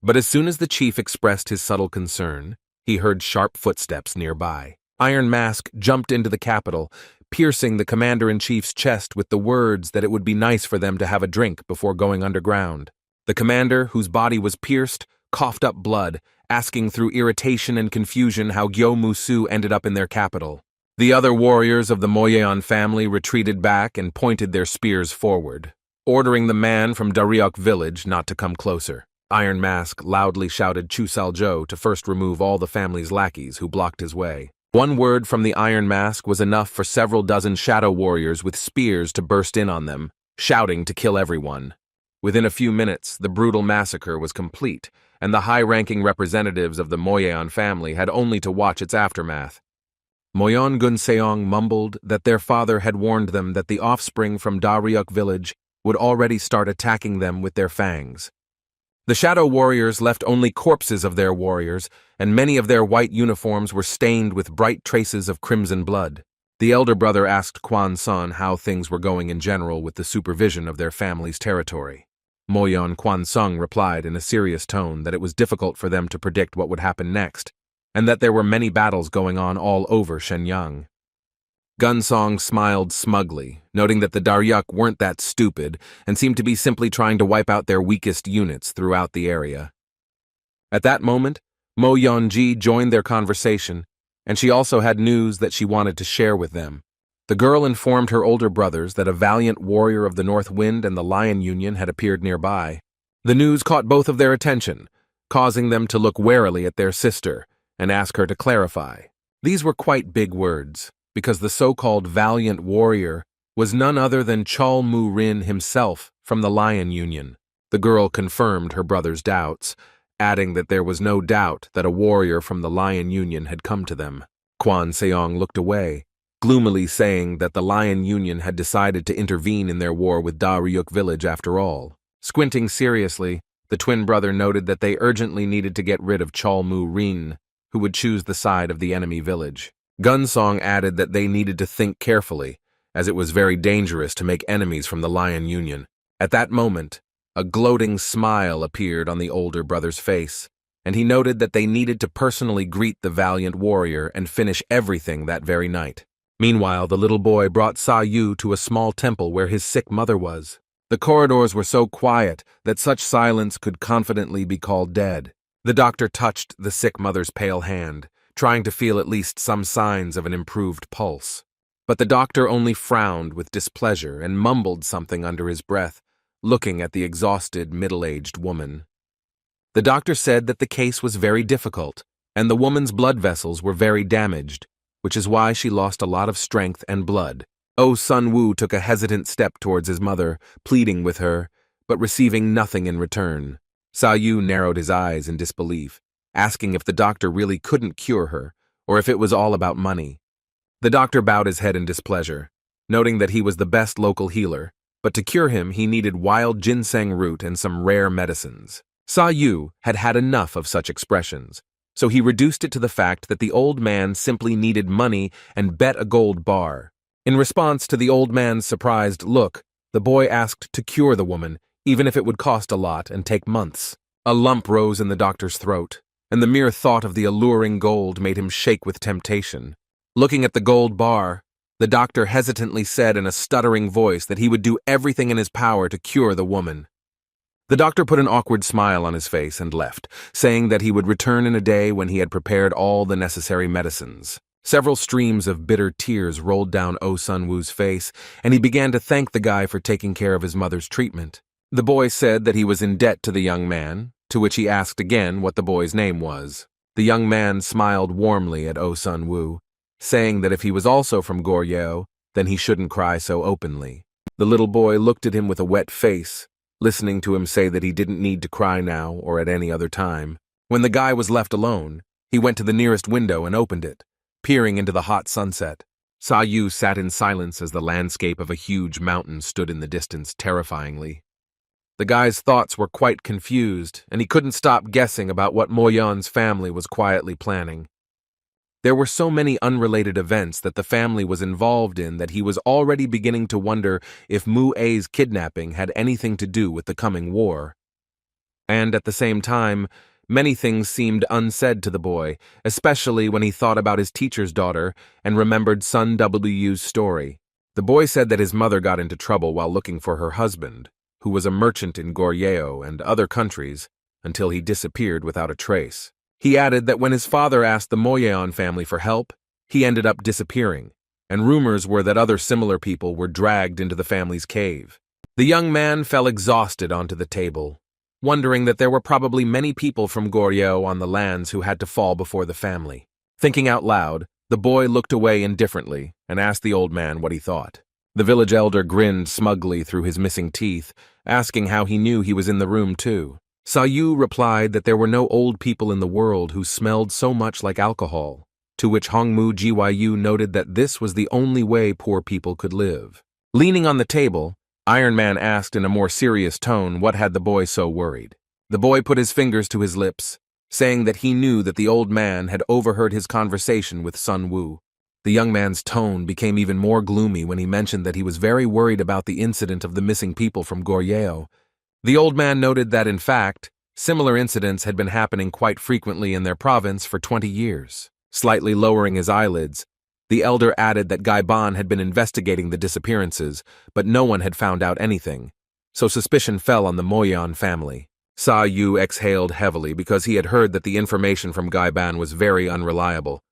But as soon as the chief expressed his subtle concern, he heard sharp footsteps nearby. Iron Mask jumped into the capital, piercing the commander-in-chief's chest with the words that it would be nice for them to have a drink before going underground. The commander, whose body was pierced, coughed up blood, asking through irritation and confusion how Gyo Musu ended up in their capital. The other warriors of the Moyan family retreated back and pointed their spears forward, ordering the man from Daryok village not to come closer. Iron Mask loudly shouted Chu Saljo to first remove all the family's lackeys who blocked his way. One word from the Iron Mask was enough for several dozen shadow warriors with spears to burst in on them, shouting to kill everyone. Within a few minutes, the brutal massacre was complete, and the high-ranking representatives of the Moyan family had only to watch its aftermath. Moyon Gunseong mumbled that their father had warned them that the offspring from Daryok village would already start attacking them with their fangs. The shadow warriors left only corpses of their warriors, and many of their white uniforms were stained with bright traces of crimson blood. The elder brother asked Quan San how things were going in general with the supervision of their family's territory. Moyon Quan Sung replied in a serious tone that it was difficult for them to predict what would happen next, and that there were many battles going on all over Shenyang. Gunsong smiled smugly, noting that the Daryok weren't that stupid and seemed to be simply trying to wipe out their weakest units throughout the area. At that moment, Mo Yonji joined their conversation, and she also had news that she wanted to share with them. The girl informed her older brothers that a valiant warrior of the North Wind and the Lion Union had appeared nearby. The news caught both of their attention, causing them to look warily at their sister and ask her to clarify. These were quite big words, because the so-called valiant warrior was none other than Chol Mu Rin himself from the Lion Union. The girl confirmed her brother's doubts, adding that there was no doubt that a warrior from the Lion Union had come to them. Quan Seong looked away, gloomily saying that the Lion Union had decided to intervene in their war with Daryuk village after all. Squinting seriously, the twin brother noted that they urgently needed to get rid of Chol Mu Rin, who would choose the side of the enemy village. Gunsong added that they needed to think carefully, as it was very dangerous to make enemies from the Lion Union. At that moment, a gloating smile appeared on the older brother's face, and he noted that they needed to personally greet the valiant warrior and finish everything that very night. Meanwhile, the little boy brought Saou to a small temple where his sick mother was. The corridors were so quiet that such silence could confidently be called dead. The doctor touched the sick mother's pale hand, trying to feel at least some signs of an improved pulse. But the doctor only frowned with displeasure and mumbled something under his breath, looking at the exhausted, middle-aged woman. The doctor said that the case was very difficult, and the woman's blood vessels were very damaged, which is why she lost a lot of strength and blood. Sun Wu took a hesitant step towards his mother, pleading with her, but receiving nothing in return. Saou narrowed his eyes in disbelief, asking if the doctor really couldn't cure her, or if it was all about money. The doctor bowed his head in displeasure, noting that he was the best local healer, but to cure him he needed wild ginseng root and some rare medicines. Saou had had enough of such expressions, so he reduced it to the fact that the old man simply needed money and bet a gold bar. In response to the old man's surprised look, the boy asked to cure the woman, even if it would cost a lot and take months. A lump rose in the doctor's throat, and the mere thought of the alluring gold made him shake with temptation. Looking at the gold bar, the doctor hesitantly said in a stuttering voice that he would do everything in his power to cure the woman. The doctor put an awkward smile on his face and left, saying that he would return in a day when he had prepared all the necessary medicines. Several streams of bitter tears rolled down Sun Wu's face, and he began to thank the guy for taking care of his mother's treatment. The boy said that he was in debt to the young man, to which he asked again what the boy's name was. The young man smiled warmly at Sun Wu, saying that if he was also from Goryeo, then he shouldn't cry so openly. The little boy looked at him with a wet face, listening to him say that he didn't need to cry now or at any other time. When the guy was left alone, he went to the nearest window and opened it, peering into the hot sunset. Saou sat in silence as the landscape of a huge mountain stood in the distance terrifyingly. The guy's thoughts were quite confused, and he couldn't stop guessing about what Mo Yan's family was quietly planning. There were so many unrelated events that the family was involved in that he was already beginning to wonder if Mu A's kidnapping had anything to do with the coming war. And at the same time, many things seemed unsaid to the boy, especially when he thought about his teacher's daughter and remembered Sun Wu's story. The boy said that his mother got into trouble while looking for her husband, who was a merchant in Goryeo and other countries, until he disappeared without a trace. He added that when his father asked the Moyeon family for help, he ended up disappearing, and rumors were that other similar people were dragged into the family's cave. The young man fell exhausted onto the table, wondering that there were probably many people from Goryeo on the lands who had to fall before the family. Thinking out loud, the boy looked away indifferently and asked the old man what he thought. The village elder grinned smugly through his missing teeth, asking how he knew he was in the room too. Saou replied that there were no old people in the world who smelled so much like alcohol, to which Hongmu Gyu noted that this was the only way poor people could live. Leaning on the table, Iron Man asked in a more serious tone what had the boy so worried. The boy put his fingers to his lips, saying that he knew that the old man had overheard his conversation with Sun Wu. The young man's tone became even more gloomy when he mentioned that he was very worried about the incident of the missing people from Goryeo. The old man noted that, in fact, similar incidents had been happening quite frequently in their province for 20 years. Slightly lowering his eyelids, the elder added that Gaiban had been investigating the disappearances, but no one had found out anything, so suspicion fell on the Moyeon family. Saou exhaled heavily because he had heard that the information from Gaiban was very unreliable,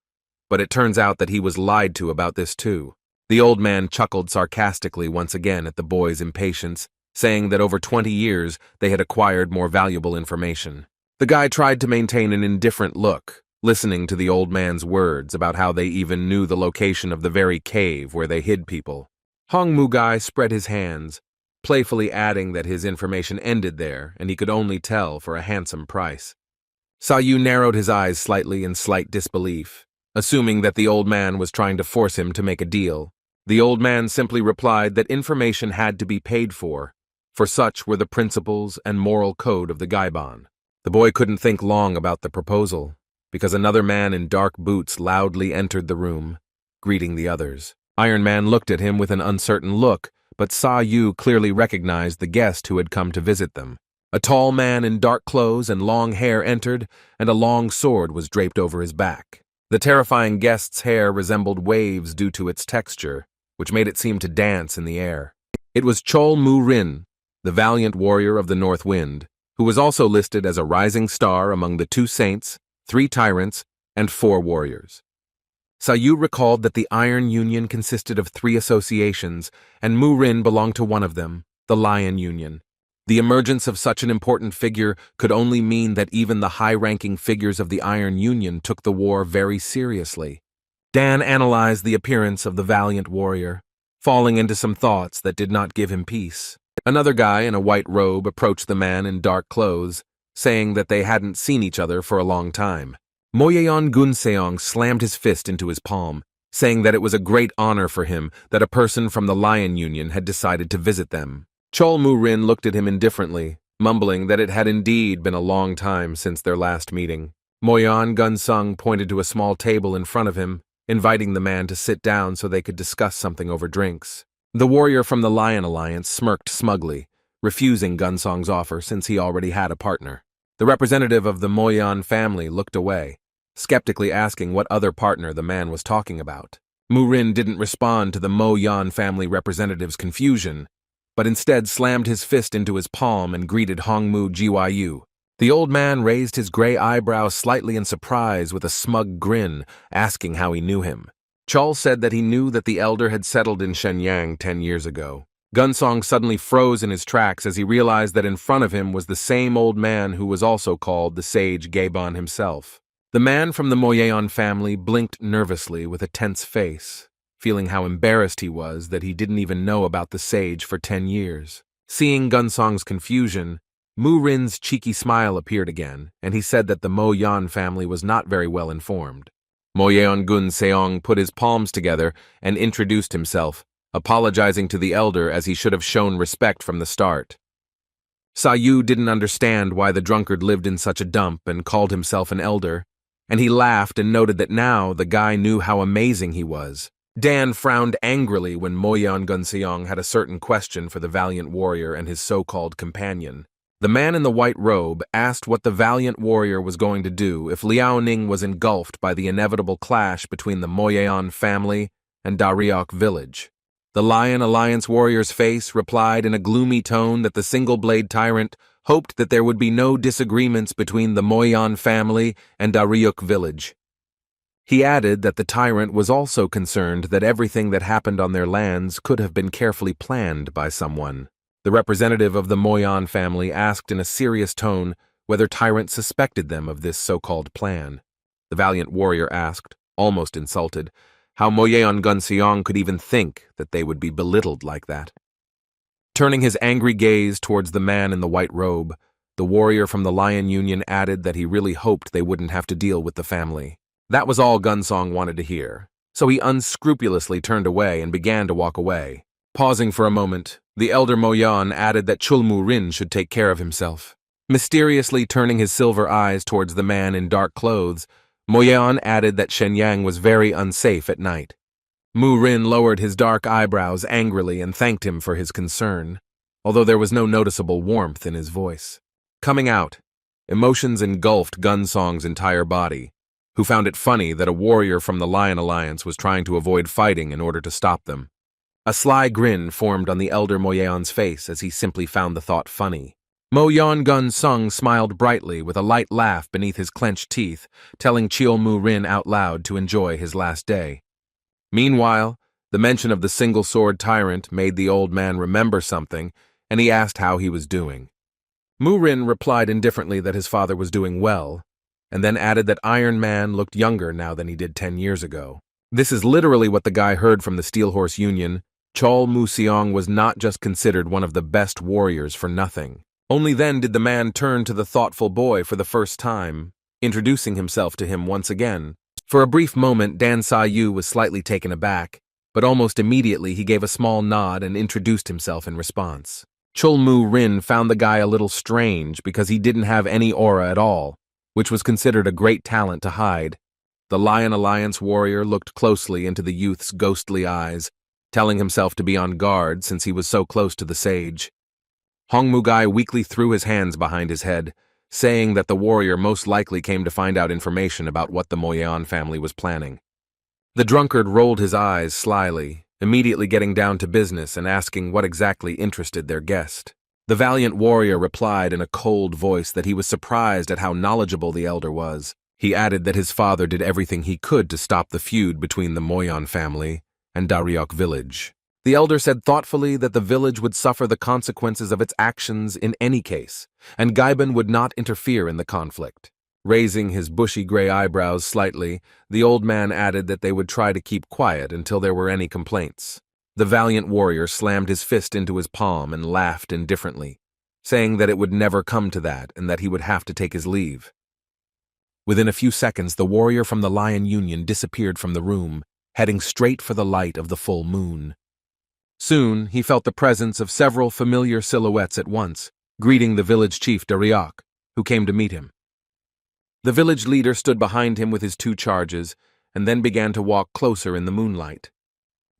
but it turns out that he was lied to about this too. The old man chuckled sarcastically once again at the boy's impatience, saying that over 20 years they had acquired more valuable information. The guy tried to maintain an indifferent look, listening to the old man's words about how they even knew the location of the very cave where they hid people. Hongmu Guy spread his hands, playfully adding that his information ended there and he could only tell for a handsome price. Saou narrowed his eyes slightly in slight disbelief, assuming that the old man was trying to force him to make a deal. The old man simply replied that information had to be paid for such were the principles and moral code of the Gaiban. The boy couldn't think long about the proposal, because another man in dark boots loudly entered the room, greeting the others. Iron Man looked at him with an uncertain look, but Saou clearly recognized the guest who had come to visit them. A tall man in dark clothes and long hair entered, and a long sword was draped over his back. The terrifying guest's hair resembled waves due to its texture, which made it seem to dance in the air. It was Cho San, the valiant warrior of the North Wind, who was also listed as a rising star among the 2 saints, 3 tyrants, and 4 warriors. Saou recalled that the Iron Union consisted of 3 associations, and San belonged to one of them, the Lion Union. The emergence of such an important figure could only mean that even the high-ranking figures of the Iron Union took the war very seriously. Dan analyzed the appearance of the valiant warrior, falling into some thoughts that did not give him peace. Another guy in a white robe approached the man in dark clothes, saying that they hadn't seen each other for a long time. Moyeon Gunseong slammed his fist into his palm, saying that it was a great honor for him that a person from the Lion Union had decided to visit them. Cho San looked at him indifferently, mumbling that it had indeed been a long time since their last meeting. Moyeon Gunsung pointed to a small table in front of him, inviting the man to sit down so they could discuss something over drinks. The warrior from the Lion Alliance smirked smugly, refusing Gunsong's offer since he already had a partner. The representative of the Moyeon family looked away, skeptically asking what other partner the man was talking about. San didn't respond to the Moyeon family representative's confusion, but instead slammed his fist into his palm and greeted Hongmu Gyu. The old man raised his gray eyebrows slightly in surprise with a smug grin, asking how he knew him. Chol said that he knew that the elder had settled in Shenyang 10 years ago. Gunsong suddenly froze in his tracks as he realized that in front of him was the same old man who was also called the sage Gaebon himself. The man from the Moyeon family blinked nervously with a tense face, feeling how embarrassed he was that he didn't even know about the sage for 10 years. Seeing Gunsong's confusion, San's cheeky smile appeared again, and he said that the Moyeon family was not very well informed. Moyeon Gunseong put his palms together and introduced himself, apologizing to the elder as he should have shown respect from the start. Saou didn't understand why the drunkard lived in such a dump and called himself an elder, and he laughed and noted that now the guy knew how amazing he was. Dan frowned angrily when Moyeon Gunseong had a certain question for the valiant warrior and his so-called companion. The man in the white robe asked what the valiant warrior was going to do if Liaoning was engulfed by the inevitable clash between the Moyeon family and Daryok village. The Lion Alliance warrior's face replied in a gloomy tone that the single-blade tyrant hoped that there would be no disagreements between the Moyeon family and Daryok village. He added that the tyrant was also concerned that everything that happened on their lands could have been carefully planned by someone. The representative of the Moyeon family asked in a serious tone whether Tyrant suspected them of this so-called plan. The valiant warrior asked, almost insulted, how Moyeon Gunseong could even think that they would be belittled like that. Turning his angry gaze towards the man in the white robe, the warrior from the Lion Union added that he really hoped they wouldn't have to deal with the family. That was all Gunsong wanted to hear, so he unscrupulously turned away and began to walk away. Pausing for a moment, the elder Moyeon added that Chulmu-rin should take care of himself. Mysteriously turning his silver eyes towards the man in dark clothes, Moyeon added that Shenyang was very unsafe at night. Mu-rin lowered his dark eyebrows angrily and thanked him for his concern, although there was no noticeable warmth in his voice. Coming out, emotions engulfed Gunsong's entire body, who found it funny that a warrior from the Lion Alliance was trying to avoid fighting in order to stop them. A sly grin formed on the elder Moyeon's face as he simply found the thought funny. Moyeon Gunsung smiled brightly with a light laugh beneath his clenched teeth, telling Chulmu-rin out loud to enjoy his last day. Meanwhile, the mention of the single-sword tyrant made the old man remember something, and he asked how he was doing. Mu-rin replied indifferently that his father was doing well, and then added that Iron Man looked younger now than he did 10 years ago. This is literally what the guy heard from the Steel Horse Union. Chol Mu-seong was not just considered one of the best warriors for nothing. Only then did the man turn to the thoughtful boy for the first time, introducing himself to him once again. For a brief moment, Dan Saou was slightly taken aback, but almost immediately he gave a small nod and introduced himself in response. Chulmu-rin found the guy a little strange because he didn't have any aura at all, which was considered a great talent to hide. The Lion Alliance warrior looked closely into the youth's ghostly eyes, telling himself to be on guard since he was so close to the sage. Hong Mugai weakly threw his hands behind his head, saying that the warrior most likely came to find out information about what the Moyeon family was planning. The drunkard rolled his eyes slyly, immediately getting down to business and asking what exactly interested their guest. The valiant warrior replied in a cold voice that he was surprised at how knowledgeable the elder was. He added that his father did everything he could to stop the feud between the Moyeon family and Daryok village. The elder said thoughtfully that the village would suffer the consequences of its actions in any case, and Gaiban would not interfere in the conflict. Raising his bushy gray eyebrows slightly, the old man added that they would try to keep quiet until there were any complaints. The valiant warrior slammed his fist into his palm and laughed indifferently, saying that it would never come to that and that he would have to take his leave. Within a few seconds, the warrior from the Lion Union disappeared from the room, heading straight for the light of the full moon. Soon, he felt the presence of several familiar silhouettes at once, greeting the village chief Daryok, who came to meet him. The village leader stood behind him with his 2 charges, and then began to walk closer in the moonlight.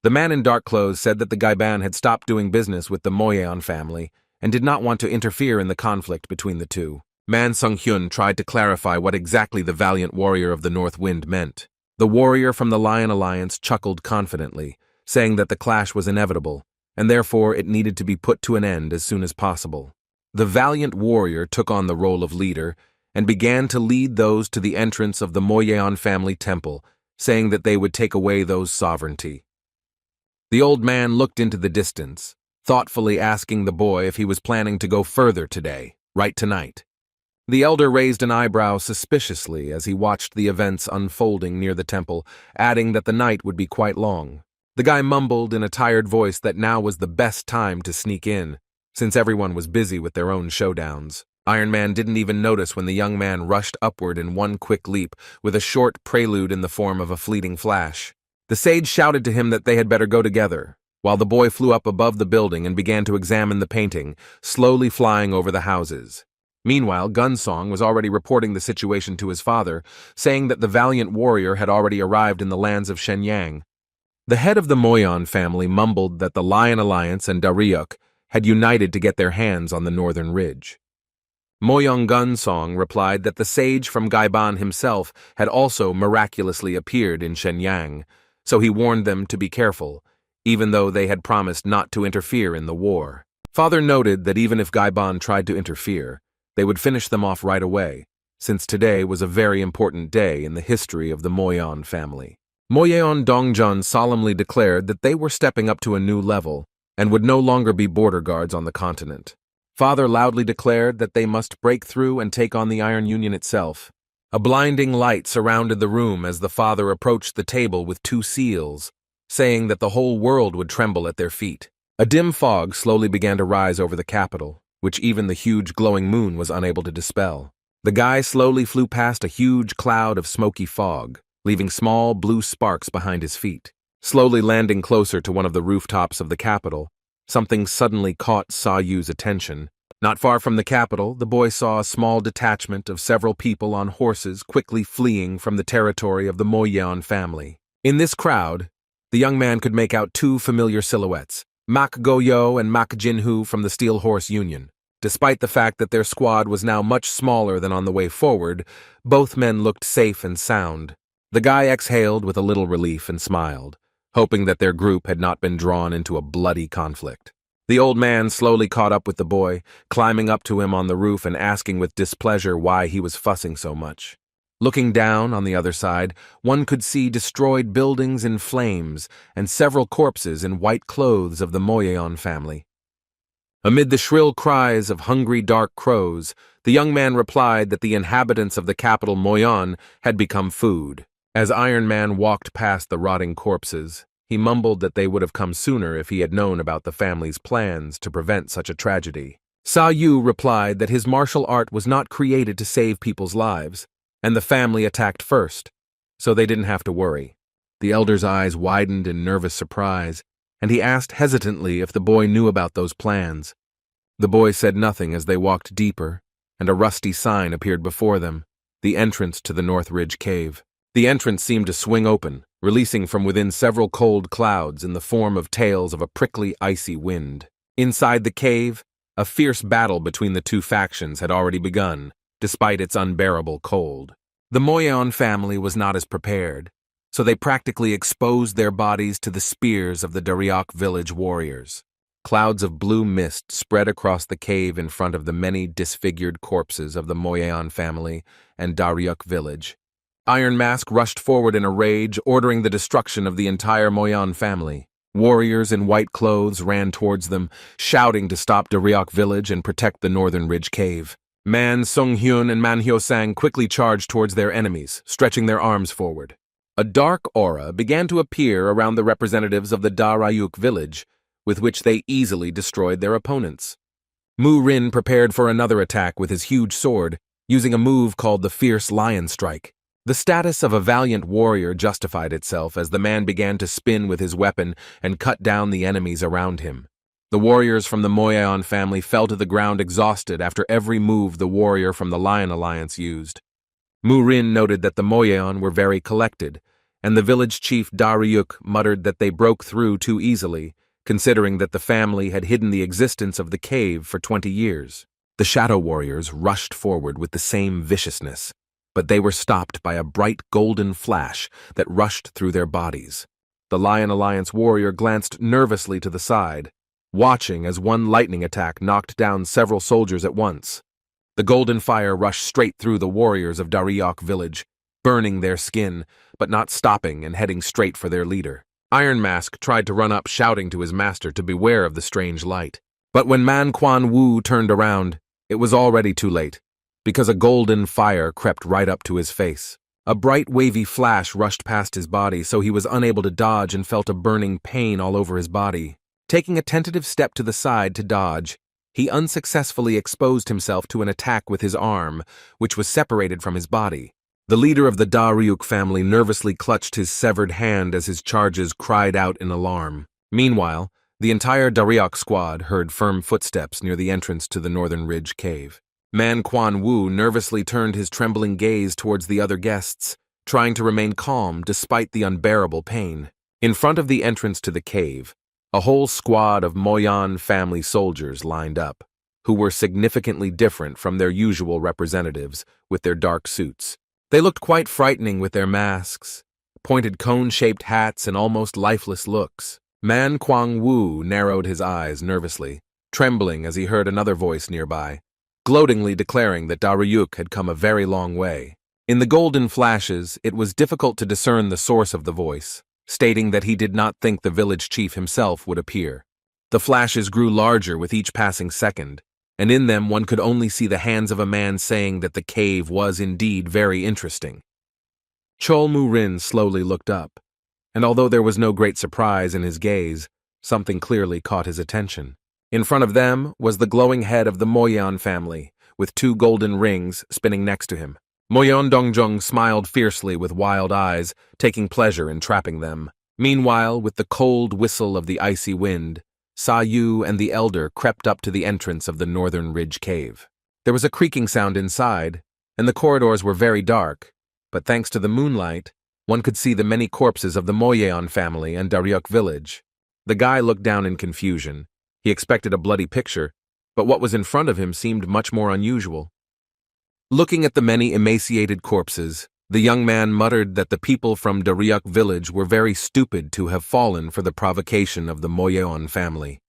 The man in dark clothes said that the Gaiban had stopped doing business with the Moyeon family and did not want to interfere in the conflict between the two. Man Sung-hyun tried to clarify what exactly the valiant warrior of the North Wind meant. The warrior from the Lion Alliance chuckled confidently, saying that the clash was inevitable, and therefore it needed to be put to an end as soon as possible. The valiant warrior took on the role of leader and began to lead those to the entrance of the Moyeon family temple, saying that they would take away those sovereignty. The old man looked into the distance, thoughtfully asking the boy if he was planning to go further today, right tonight. The elder raised an eyebrow suspiciously as he watched the events unfolding near the temple, adding that the night would be quite long. The guy mumbled in a tired voice that now was the best time to sneak in, since everyone was busy with their own showdowns. Iron Man didn't even notice when the young man rushed upward in one quick leap, with a short prelude in the form of a fleeting flash. The sage shouted to him that they had better go together, while the boy flew up above the building and began to examine the painting, slowly flying over the houses. Meanwhile, Gunsong was already reporting the situation to his father, saying that the valiant warrior had already arrived in the lands of Shenyang. The head of the Moyeon family mumbled that the Lion Alliance and Daryok had united to get their hands on the northern ridge. Moyeon Gunsong replied that the sage from Gaiban himself had also miraculously appeared in Shenyang, so he warned them to be careful, even though they had promised not to interfere in the war. Father noted that even if Gaiban tried to interfere, they would finish them off right away, since today was a very important day in the history of the Moyeon family. Moyeon Dongjeon solemnly declared that they were stepping up to a new level and would no longer be border guards on the continent. Father loudly declared that they must break through and take on the Iron Union itself. A blinding light surrounded the room as the father approached the table with 2 seals, saying that the whole world would tremble at their feet. A dim fog slowly began to rise over the capital, which even the huge glowing moon was unable to dispel. The guy slowly flew past a huge cloud of smoky fog, leaving small blue sparks behind his feet. Slowly landing closer to one of the rooftops of the capital, something suddenly caught Saou's attention. Not far from the capital, the boy saw a small detachment of several people on horses quickly fleeing from the territory of the Moyeon family. In this crowd, the young man could make out 2 familiar silhouettes, Mak Goyo and Mak Jinhu from the Steel Horse Union. Despite the fact that their squad was now much smaller than on the way forward, both men looked safe and sound. The guy exhaled with a little relief and smiled, hoping that their group had not been drawn into a bloody conflict. The old man slowly caught up with the boy, climbing up to him on the roof and asking with displeasure why he was fussing so much. Looking down on the other side, one could see destroyed buildings in flames and several corpses in white clothes of the Moyeon family. Amid the shrill cries of hungry dark crows, the young man replied that the inhabitants of the capital Moyeon had become food. As Iron Man walked past the rotting corpses, he mumbled that they would have come sooner if he had known about the family's plans to prevent such a tragedy. Saou replied that his martial art was not created to save people's lives, and the family attacked first, so they didn't have to worry. The elder's eyes widened in nervous surprise, and he asked hesitantly if the boy knew about those plans. The boy said nothing as they walked deeper, and a rusty sign appeared before them, the entrance to the North Ridge Cave. The entrance seemed to swing open, releasing from within several cold clouds in the form of tails of a prickly, icy wind. Inside the cave, a fierce battle between the two factions had already begun, despite its unbearable cold. The Moyeon family was not as prepared, so they practically exposed their bodies to the spears of the Daryok village warriors. Clouds of blue mist spread across the cave in front of the many disfigured corpses of the Moyeon family and Daryok village. Iron Mask rushed forward in a rage, ordering the destruction of the entire Moyeon family. Warriors in white clothes ran towards them, shouting to stop Daryok village and protect the Northern Ridge Cave. Man Sung-hyun and Man Hyo-sang quickly charged towards their enemies, stretching their arms forward. A dark aura began to appear around the representatives of the Daryok village, with which they easily destroyed their opponents. Mu-rin prepared for another attack with his huge sword, using a move called the Fierce Lion Strike. The status of a valiant warrior justified itself as the man began to spin with his weapon and cut down the enemies around him. The warriors from the Moyeon family fell to the ground exhausted after every move the warrior from the Lion Alliance used. Mu-rin noted that the Moyeon were very collected, and the village chief Daryuk muttered that they broke through too easily, considering that the family had hidden the existence of the cave for 20 years. The Shadow Warriors rushed forward with the same viciousness, but they were stopped by a bright golden flash that rushed through their bodies. The Lion Alliance warrior glanced nervously to the side, watching as one lightning attack knocked down several soldiers at once. The golden fire rushed straight through the warriors of Daryok village, burning their skin, but not stopping and heading straight for their leader. Iron Mask tried to run up shouting to his master to beware of the strange light. But when Man Quan-woo turned around, it was already too late, because a golden fire crept right up to his face. A bright wavy flash rushed past his body, so he was unable to dodge and felt a burning pain all over his body. Taking a tentative step to the side to dodge, he unsuccessfully exposed himself to an attack with his arm, which was separated from his body. The leader of the Daryuk family nervously clutched his severed hand as his charges cried out in alarm. Meanwhile, the entire Daryok squad heard firm footsteps near the entrance to the Northern Ridge Cave. Man Quan-woo nervously turned his trembling gaze towards the other guests, trying to remain calm despite the unbearable pain. In front of the entrance to the cave, a whole squad of Moyeon family soldiers lined up, who were significantly different from their usual representatives with their dark suits. They looked quite frightening with their masks, pointed cone-shaped hats, and almost lifeless looks. Man Kwang-woo narrowed his eyes nervously, trembling as he heard another voice nearby, gloatingly declaring that Daryuk had come a very long way. In the golden flashes, it was difficult to discern the source of the voice, stating that he did not think the village chief himself would appear. The flashes grew larger with each passing second, and in them one could only see the hands of a man saying that the cave was indeed very interesting. Chol Mu-rin slowly looked up, and although there was no great surprise in his gaze, something clearly caught his attention. In front of them was the glowing head of the Moyeon family, with 2 golden rings spinning next to him. Moyeon Dongjong smiled fiercely with wild eyes, taking pleasure in trapping them. Meanwhile, with the cold whistle of the icy wind, Saou and the elder crept up to the entrance of the Northern Ridge Cave. There was a creaking sound inside, and the corridors were very dark, but thanks to the moonlight, one could see the many corpses of the Moyeon family and Daryok village. The guy looked down in confusion. He expected a bloody picture, but what was in front of him seemed much more unusual. Looking at the many emaciated corpses, the young man muttered that the people from Daryok village were very stupid to have fallen for the provocation of the Moyeon family.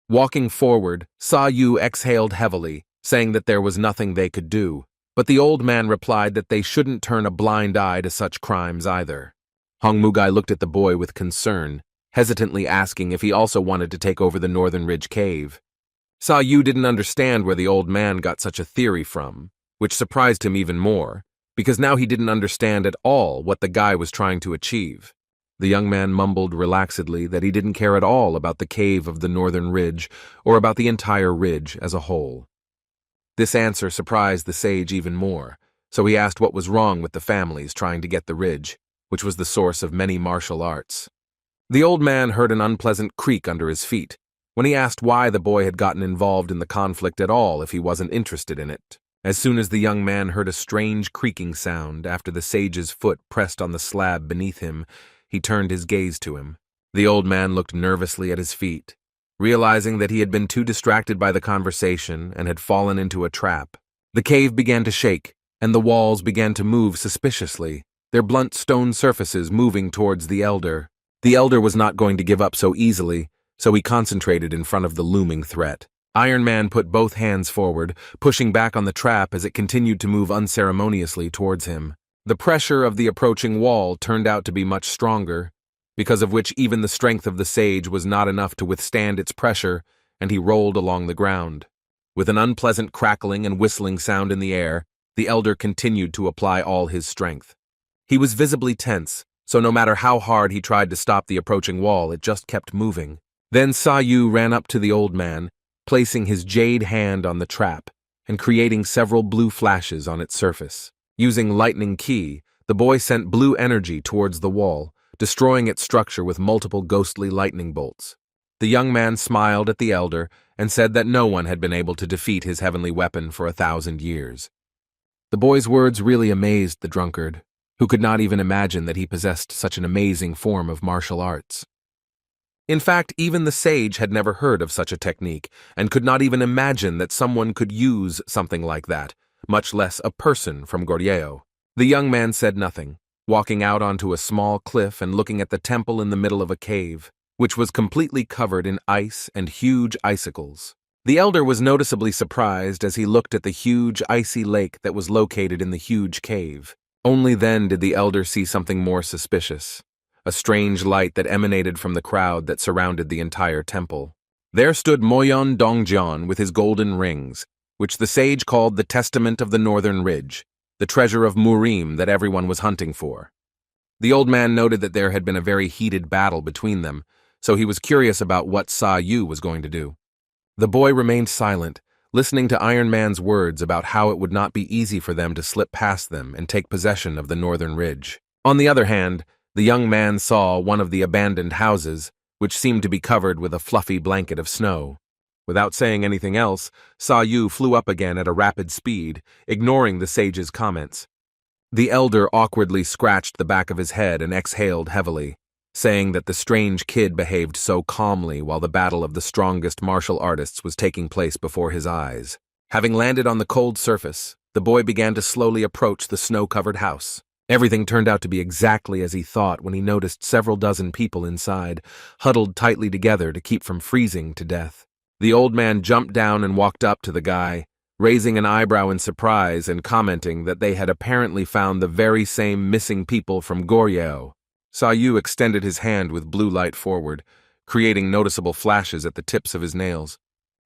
Walking forward, Saou exhaled heavily, saying that there was nothing they could do, but the old man replied that they shouldn't turn a blind eye to such crimes either. Hong Mugai looked at the boy with concern, hesitantly asking if he also wanted to take over the Northern Ridge Cave. Saou didn't understand where the old man got such a theory from, which surprised him even more, because now he didn't understand at all what the guy was trying to achieve. The young man mumbled relaxedly that he didn't care at all about the cave of the Northern Ridge or about the entire ridge as a whole. This answer surprised the sage even more, so he asked what was wrong with the families trying to get the ridge, which was the source of many martial arts. The old man heard an unpleasant creak under his feet when he asked why the boy had gotten involved in the conflict at all if he wasn't interested in it. As soon as the young man heard a strange creaking sound after the sage's foot pressed on the slab beneath him, he turned his gaze to him. The old man looked nervously at his feet, realizing that he had been too distracted by the conversation and had fallen into a trap. The cave began to shake, and the walls began to move suspiciously, their blunt stone surfaces moving towards the elder. The elder was not going to give up so easily, so he concentrated in front of the looming threat. Iron Man put both hands forward, pushing back on the trap as it continued to move unceremoniously towards him. The pressure of the approaching wall turned out to be much stronger, because of which even the strength of the sage was not enough to withstand its pressure, and he rolled along the ground. With an unpleasant crackling and whistling sound in the air, the elder continued to apply all his strength. He was visibly tense, so no matter how hard he tried to stop the approaching wall, it just kept moving. Then Saou ran up to the old man, placing his jade hand on the trap and creating several blue flashes on its surface. Using lightning key, the boy sent blue energy towards the wall, destroying its structure with multiple ghostly lightning bolts. The young man smiled at the elder and said that no one had been able to defeat his heavenly weapon for 1,000 years. The boy's words really amazed the drunkard, who could not even imagine that he possessed such an amazing form of martial arts. In fact, even the sage had never heard of such a technique and could not even imagine that someone could use something like that, much less a person from gorge. The young man said nothing, walking out onto a small cliff and looking at the temple in the middle of a cave, which was completely covered in ice and huge icicles. The elder was noticeably surprised as he looked at the huge icy lake that was located in the huge cave. Only then did the elder see something more suspicious. A strange light that emanated from the crowd that surrounded the entire temple. There stood Moyon Dongjian with his golden rings, which the sage called the Testament of the Northern Ridge, the treasure of Murim that everyone was hunting for. The old man noted that there had been a very heated battle between them, so he was curious about what Saou was going to do. The boy remained silent, listening to Iron Man's words about how it would not be easy for them to slip past them and take possession of the Northern Ridge. On the other hand, the young man saw one of the abandoned houses, which seemed to be covered with a fluffy blanket of snow. Without saying anything else, Saou flew up again at a rapid speed, ignoring the sage's comments. The elder awkwardly scratched the back of his head and exhaled heavily, saying that the strange kid behaved so calmly while the battle of the strongest martial artists was taking place before his eyes. Having landed on the cold surface, the boy began to slowly approach the snow-covered house. Everything turned out to be exactly as he thought when he noticed several dozen people inside, huddled tightly together to keep from freezing to death. The old man jumped down and walked up to the guy, raising an eyebrow in surprise and commenting that they had apparently found the very same missing people from gorge. Saou extended his hand with blue light forward, creating noticeable flashes at the tips of his nails.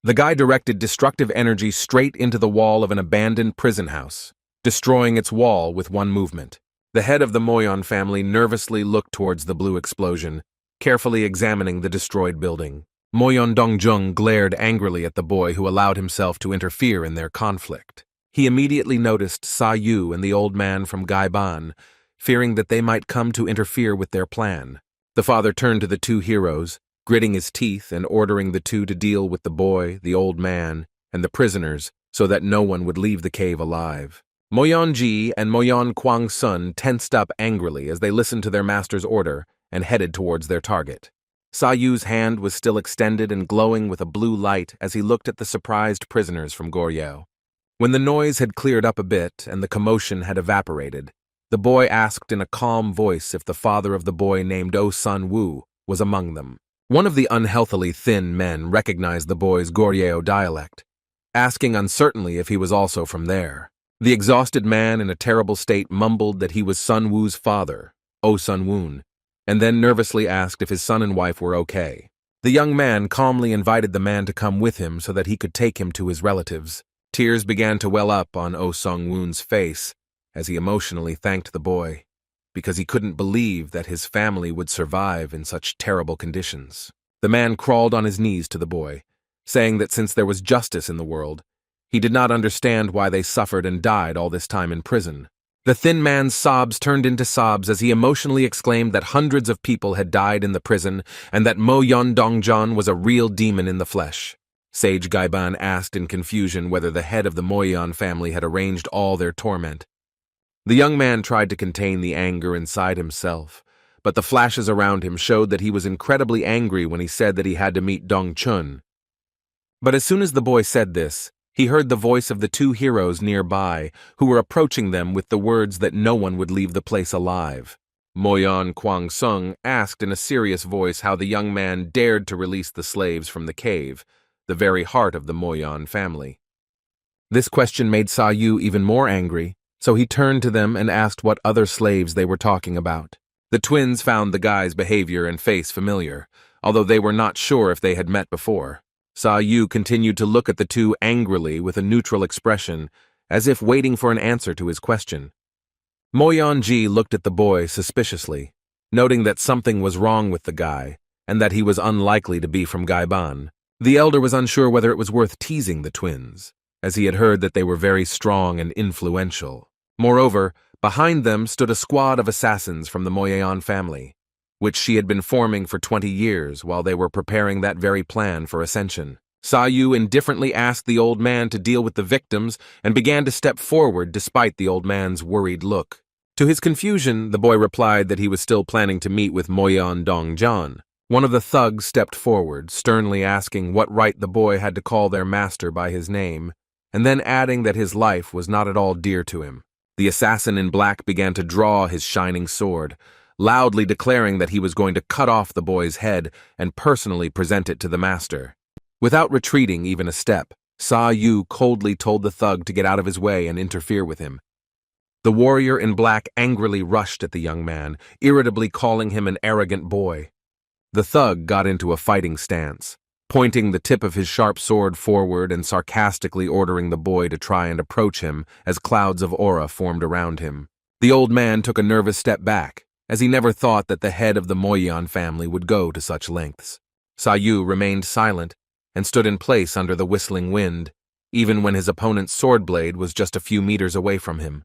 The guy directed destructive energy straight into the wall of an abandoned prison house, destroying its wall with one movement. The head of the Moyon family nervously looked towards the blue explosion, carefully examining the destroyed building. Moyon Dongjung glared angrily at the boy who allowed himself to interfere in their conflict. He immediately noticed Saou and the old man from Gaiban, fearing that they might come to interfere with their plan. The father turned to the two heroes, gritting his teeth and ordering the two to deal with the boy, the old man, and the prisoners so that no one would leave the cave alive. Moyon Ji and Moyon Kwang Sun tensed up angrily as they listened to their master's order and headed towards their target. Saou's hand was still extended and glowing with a blue light as he looked at the surprised prisoners from gorge. When the noise had cleared up a bit and the commotion had evaporated, the boy asked in a calm voice if the father of the boy named Oh Sun Woo was among them. One of the unhealthily thin men recognized the boy's gorge dialect, asking uncertainly if he was also from there. The exhausted man in a terrible state mumbled that he was Sun Woo's father, Oh Sun Woon, and then nervously asked if his son and wife were okay. The young man calmly invited the man to come with him so that he could take him to his relatives. Tears began to well up on Oh Sun Woon's face as he emotionally thanked the boy, because he couldn't believe that his family would survive in such terrible conditions. The man crawled on his knees to the boy, saying that since there was justice in the world, he did not understand why they suffered and died all this time in prison. The thin man's sobs turned into sobs as he emotionally exclaimed that hundreds of people had died in the prison and that Mo Yon Dongjan was a real demon in the flesh. Sage Gaiban asked in confusion whether the head of the Moyan family had arranged all their torment. The young man tried to contain the anger inside himself, but the flashes around him showed that he was incredibly angry when he said that he had to meet Dong Chun. But as soon as the boy said this, he heard the voice of the two heroes nearby, who were approaching them with the words that no one would leave the place alive. Moyan Kwang Sung asked in a serious voice how the young man dared to release the slaves from the cave, the very heart of the Moyan family. This question made Saou even more angry, so he turned to them and asked what other slaves they were talking about. The twins found the guy's behavior and face familiar, although they were not sure if they had met before. Saou continued to look at the two angrily with a neutral expression, as if waiting for an answer to his question. Moyan Ji looked at the boy suspiciously, noting that something was wrong with the guy, and that he was unlikely to be from Gaiban. The elder was unsure whether it was worth teasing the twins, as he had heard that they were very strong and influential. Moreover, behind them stood a squad of assassins from the Moyan family, which she had been forming for 20 years while they were preparing that very plan for ascension. Saou indifferently asked the old man to deal with the victims and began to step forward despite the old man's worried look. To his confusion, the boy replied that he was still planning to meet with Moyan Dongjian. One of the thugs stepped forward, sternly asking what right the boy had to call their master by his name, and then adding that his life was not at all dear to him. The assassin in black began to draw his shining sword, loudly declaring that he was going to cut off the boy's head and personally present it to the master. Without retreating even a step, Saou coldly told the thug to get out of his way and interfere with him. The warrior in black angrily rushed at the young man, irritably calling him an arrogant boy. The thug got into a fighting stance, pointing the tip of his sharp sword forward and sarcastically ordering the boy to try and approach him as clouds of aura formed around him. The old man took a nervous step back, as he never thought that the head of the Moyan family would go to such lengths. Saou remained silent and stood in place under the whistling wind, even when his opponent's sword blade was just a few meters away from him.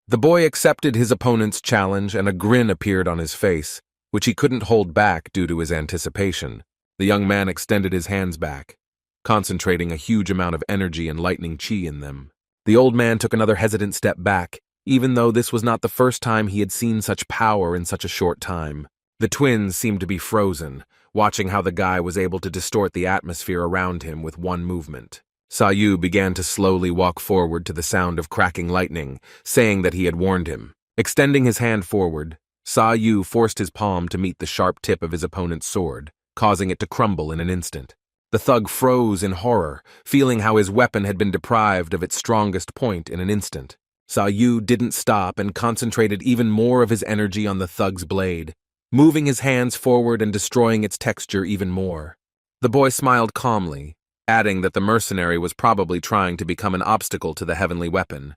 The boy accepted his opponent's challenge and a grin appeared on his face, which he couldn't hold back due to his anticipation. The young man extended his hands back, concentrating a huge amount of energy and lightning chi in them. The old man took another hesitant step back, even though this was not the first time he had seen such power in such a short time. The twins seemed to be frozen, watching how the guy was able to distort the atmosphere around him with one movement. Saou began to slowly walk forward to the sound of cracking lightning, saying that he had warned him. Extending his hand forward, Saou forced his palm to meet the sharp tip of his opponent's sword, causing it to crumble in an instant. The thug froze in horror, feeling how his weapon had been deprived of its strongest point in an instant. Saou didn't stop and concentrated even more of his energy on the thug's blade, moving his hands forward and destroying its texture even more. The boy smiled calmly, adding that the mercenary was probably trying to become an obstacle to the heavenly weapon.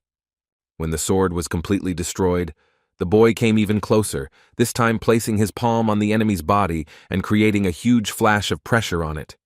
When the sword was completely destroyed, the boy came even closer, this time placing his palm on the enemy's body and creating a huge flash of pressure on it.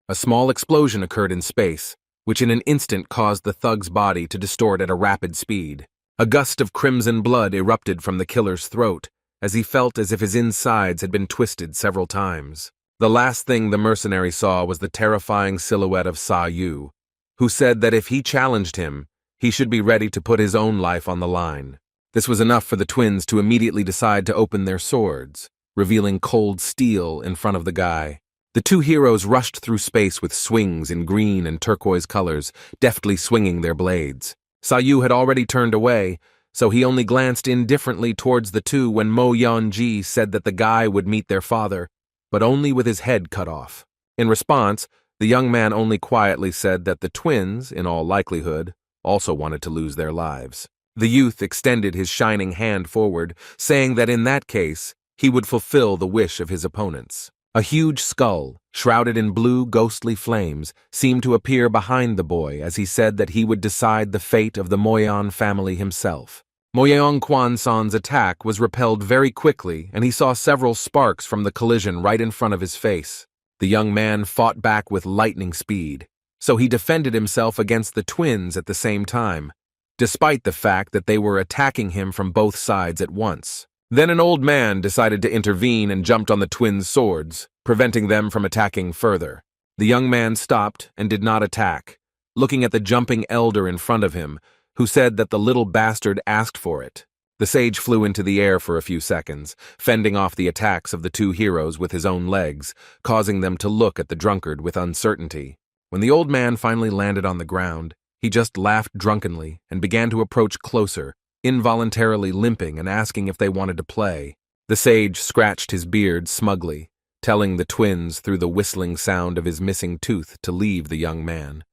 A small explosion occurred in space, which in an instant caused the thug's body to distort at a rapid speed. A gust of crimson blood erupted from the killer's throat, as he felt as if his insides had been twisted several times. The last thing the mercenary saw was the terrifying silhouette of Saou, who said that if he challenged him, he should be ready to put his own life on the line. This was enough for the twins to immediately decide to open their swords, revealing cold steel in front of the guy. The two heroes rushed through space with swings in green and turquoise colors, deftly swinging their blades. Saou had already turned away, so he only glanced indifferently towards the two when Moyan Ji said that the guy would meet their father, but only with his head cut off. In response, the young man only quietly said that the twins, in all likelihood, also wanted to lose their lives. The youth extended his shining hand forward, saying that in that case, he would fulfill the wish of his opponents. A huge skull, shrouded in blue ghostly flames, seemed to appear behind the boy as he said that he would decide the fate of the Moyan family himself. Moyan Kwang San's attack was repelled very quickly, and he saw several sparks from the collision right in front of his face. The young man fought back with lightning speed, so he defended himself against the twins at the same time, despite the fact that they were attacking him from both sides at once. Then an old man decided to intervene and jumped on the twins' swords, preventing them from attacking further. The young man stopped and did not attack, looking at the jumping elder in front of him, who said that the little bastard asked for it. The sage flew into the air for a few seconds, fending off the attacks of the two heroes with his own legs, causing them to look at the drunkard with uncertainty. When the old man finally landed on the ground, he just laughed drunkenly and began to approach closer, involuntarily limping and asking if they wanted to play. The sage scratched his beard smugly, telling the twins through the whistling sound of his missing tooth to leave the young man,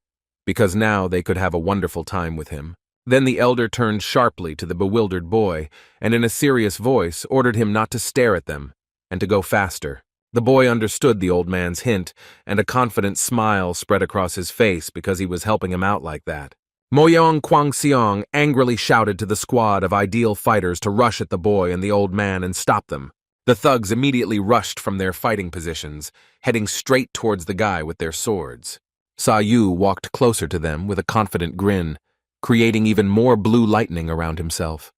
because now they could have a wonderful time with him. Then the elder turned sharply to the bewildered boy and in a serious voice ordered him not to stare at them and to go faster. The boy understood the old man's hint, and a confident smile spread across his face because he was helping him out like that. Moyong Kwangseong angrily shouted to the squad of ideal fighters to rush at the boy and the old man and stop them. The thugs immediately rushed from their fighting positions, heading straight towards the guy with their swords. Saou walked closer to them with a confident grin, creating even more blue lightning around himself.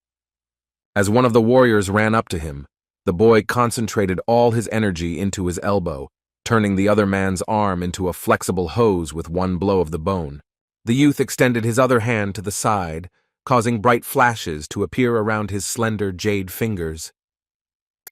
As one of the warriors ran up to him, the boy concentrated all his energy into his elbow, turning the other man's arm into a flexible hose with one blow of the bone. The youth extended his other hand to the side, causing bright flashes to appear around his slender jade fingers.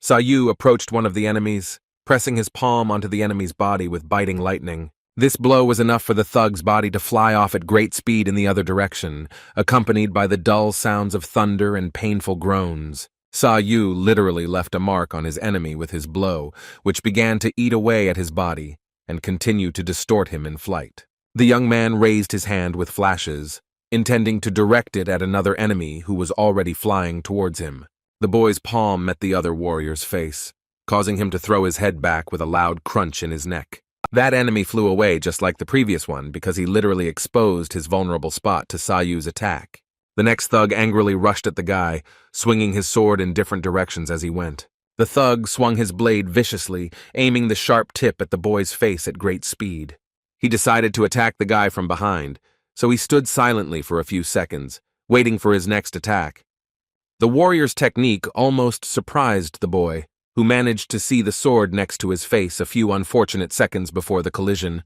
Saou approached one of the enemies, pressing his palm onto the enemy's body with biting lightning. This blow was enough for the thug's body to fly off at great speed in the other direction, accompanied by the dull sounds of thunder and painful groans. Saou literally left a mark on his enemy with his blow, which began to eat away at his body and continue to distort him in flight. The young man raised his hand with flashes, intending to direct it at another enemy who was already flying towards him. The boy's palm met the other warrior's face, causing him to throw his head back with a loud crunch in his neck. That enemy flew away just like the previous one because he literally exposed his vulnerable spot to Saou's attack. The next thug angrily rushed at the guy, swinging his sword in different directions as he went. The thug swung his blade viciously, aiming the sharp tip at the boy's face at great speed. He decided to attack the guy from behind, so he stood silently for a few seconds, waiting for his next attack. The warrior's technique almost surprised the boy, who managed to see the sword next to his face a few unfortunate seconds before the collision.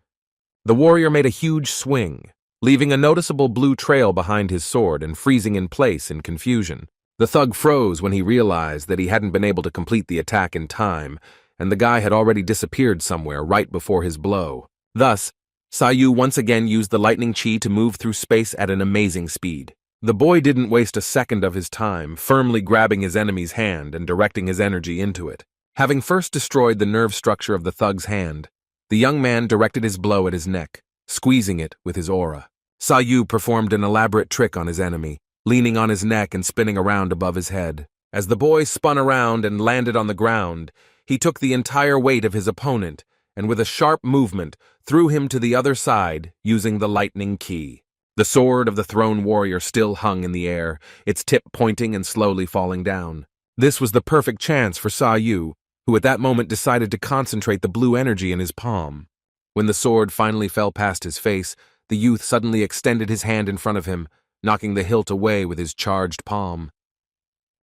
The warrior made a huge swing, leaving a noticeable blue trail behind his sword and freezing in place in confusion. The thug froze when he realized that he hadn't been able to complete the attack in time, and the guy had already disappeared somewhere right before his blow. Thus, Saou once again used the lightning chi to move through space at an amazing speed. The boy didn't waste a second of his time, firmly grabbing his enemy's hand and directing his energy into it. Having first destroyed the nerve structure of the thug's hand, the young man directed his blow at his neck, squeezing it with his aura. Saou performed an elaborate trick on his enemy, leaning on his neck and spinning around above his head. As the boy spun around and landed on the ground, he took the entire weight of his opponent and with a sharp movement threw him to the other side using the lightning key. The sword of the thrown warrior still hung in the air, its tip pointing and slowly falling down. This was the perfect chance for Saou, who at that moment decided to concentrate the blue energy in his palm. When the sword finally fell past his face, the youth suddenly extended his hand in front of him, knocking the hilt away with his charged palm.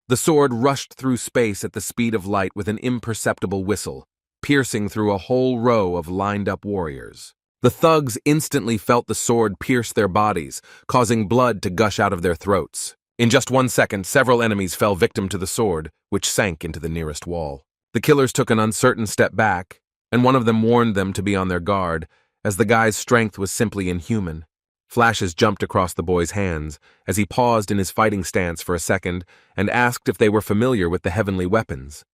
The sword rushed through space at the speed of light with an imperceptible whistle, piercing through a whole row of lined-up warriors. The thugs instantly felt the sword pierce their bodies, causing blood to gush out of their throats. In just 1 second, several enemies fell victim to the sword, which sank into the nearest wall. The killers took an uncertain step back, and one of them warned them to be on their guard, as the guy's strength was simply inhuman. Flashes jumped across the boy's hands as he paused in his fighting stance for a second and asked if they were familiar with the heavenly weapons.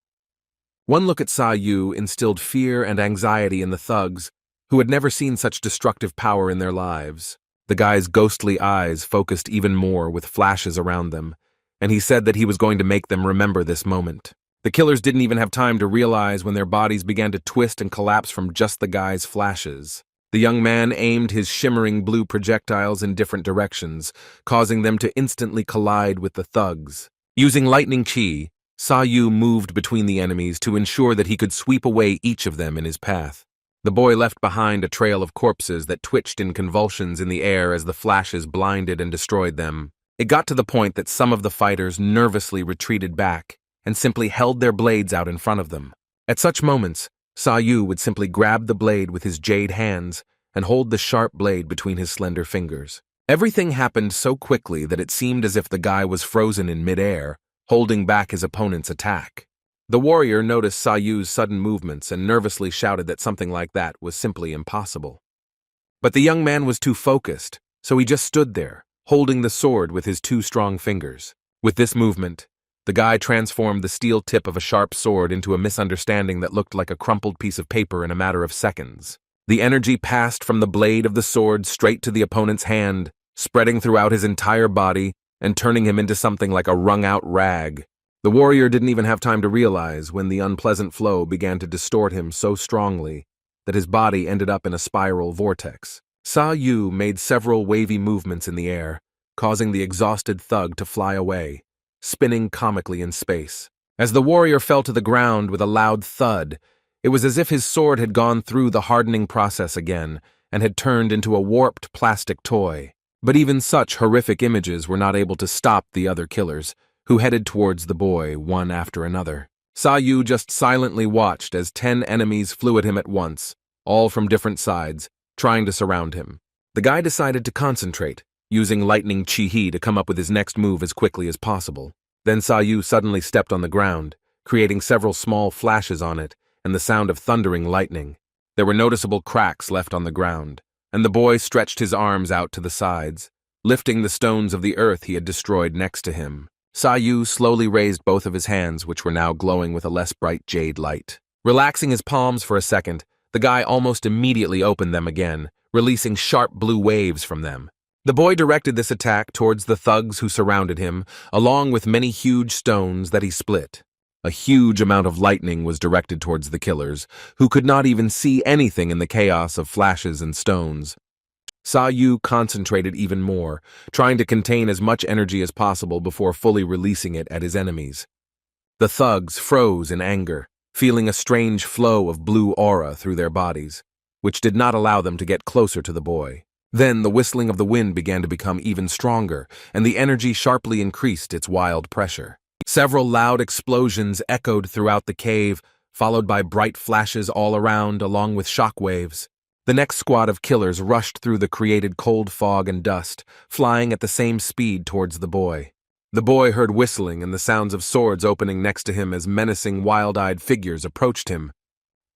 One look at Saou instilled fear and anxiety in the thugs, who had never seen such destructive power in their lives. The guy's ghostly eyes focused even more with flashes around them, and he said that he was going to make them remember this moment. The killers didn't even have time to realize when their bodies began to twist and collapse from just the guy's flashes. The young man aimed his shimmering blue projectiles in different directions, causing them to instantly collide with the thugs. Using lightning chi, Saou moved between the enemies to ensure that he could sweep away each of them in his path. The boy left behind a trail of corpses that twitched in convulsions in the air as the flashes blinded and destroyed them. It got to the point that some of the fighters nervously retreated back and simply held their blades out in front of them. At such moments, Saou would simply grab the blade with his jade hands and hold the sharp blade between his slender fingers. Everything happened so quickly that it seemed as if the guy was frozen in midair, holding back his opponent's attack. The warrior noticed Saou's sudden movements and nervously shouted that something like that was simply impossible. But the young man was too focused, so he just stood there, holding the sword with his two strong fingers. With this movement, the guy transformed the steel tip of a sharp sword into a misunderstanding that looked like a crumpled piece of paper in a matter of seconds. The energy passed from the blade of the sword straight to the opponent's hand, spreading throughout his entire body and turning him into something like a wrung-out rag. The warrior didn't even have time to realize when the unpleasant flow began to distort him so strongly that his body ended up in a spiral vortex. Saou made several wavy movements in the air, causing the exhausted thug to fly away, spinning comically in space. As the warrior fell to the ground with a loud thud, it was as if his sword had gone through the hardening process again and had turned into a warped plastic toy. But even such horrific images were not able to stop the other killers, who headed towards the boy one after another. Saou just silently watched as 10 enemies flew at him at once, all from different sides, trying to surround him. The guy decided to concentrate, using lightning chi-hi to come up with his next move as quickly as possible. Then Saou suddenly stepped on the ground, creating several small flashes on it and the sound of thundering lightning. There were noticeable cracks left on the ground, and the boy stretched his arms out to the sides, lifting the stones of the earth he had destroyed next to him. Saou slowly raised both of his hands, which were now glowing with a less bright jade light. Relaxing his palms for a second, the guy almost immediately opened them again, releasing sharp blue waves from them. The boy directed this attack towards the thugs who surrounded him, along with many huge stones that he split. A huge amount of lightning was directed towards the killers, who could not even see anything in the chaos of flashes and stones. Saou concentrated even more, trying to contain as much energy as possible before fully releasing it at his enemies. The thugs froze in anger, feeling a strange flow of blue aura through their bodies, which did not allow them to get closer to the boy. Then the whistling of the wind began to become even stronger, and the energy sharply increased its wild pressure. Several loud explosions echoed throughout the cave, followed by bright flashes all around, along with shock waves. The next squad of killers rushed through the created cold fog and dust, flying at the same speed towards the boy. The boy heard whistling and the sounds of swords opening next to him as menacing, wild-eyed figures approached him.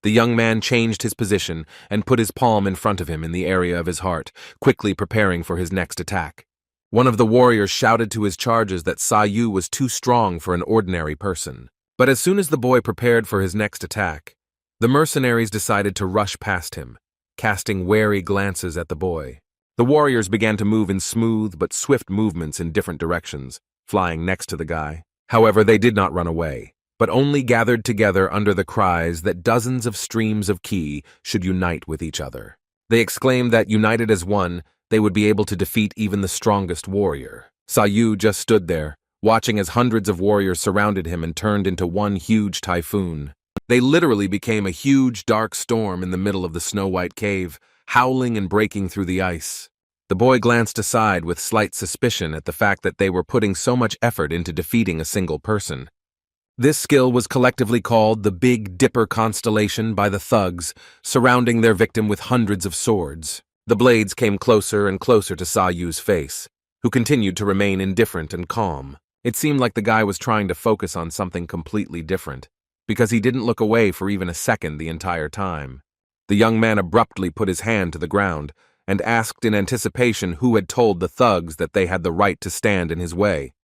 The young man changed his position and put his palm in front of him in the area of his heart, quickly preparing for his next attack. One of the warriors shouted to his charges that Saou was too strong for an ordinary person. But as soon as the boy prepared for his next attack, the mercenaries decided to rush past him, casting wary glances at the boy. The warriors began to move in smooth but swift movements in different directions, flying next to the guy. However, they did not run away, but only gathered together under the cries that dozens of streams of ki should unite with each other. They exclaimed that, united as one, they would be able to defeat even the strongest warrior. Saou just stood there, watching as hundreds of warriors surrounded him and turned into one huge typhoon. They literally became a huge dark storm in the middle of the snow-white cave, howling and breaking through the ice. The boy glanced aside with slight suspicion at the fact that they were putting so much effort into defeating a single person. This skill was collectively called the Big Dipper Constellation by the thugs, surrounding their victim with hundreds of swords. The blades came closer and closer to Saou's face, who continued to remain indifferent and calm. It seemed like the guy was trying to focus on something completely different, because he didn't look away for even a second the entire time. The young man abruptly put his hand to the ground and asked in anticipation who had told the thugs that they had the right to stand in his way.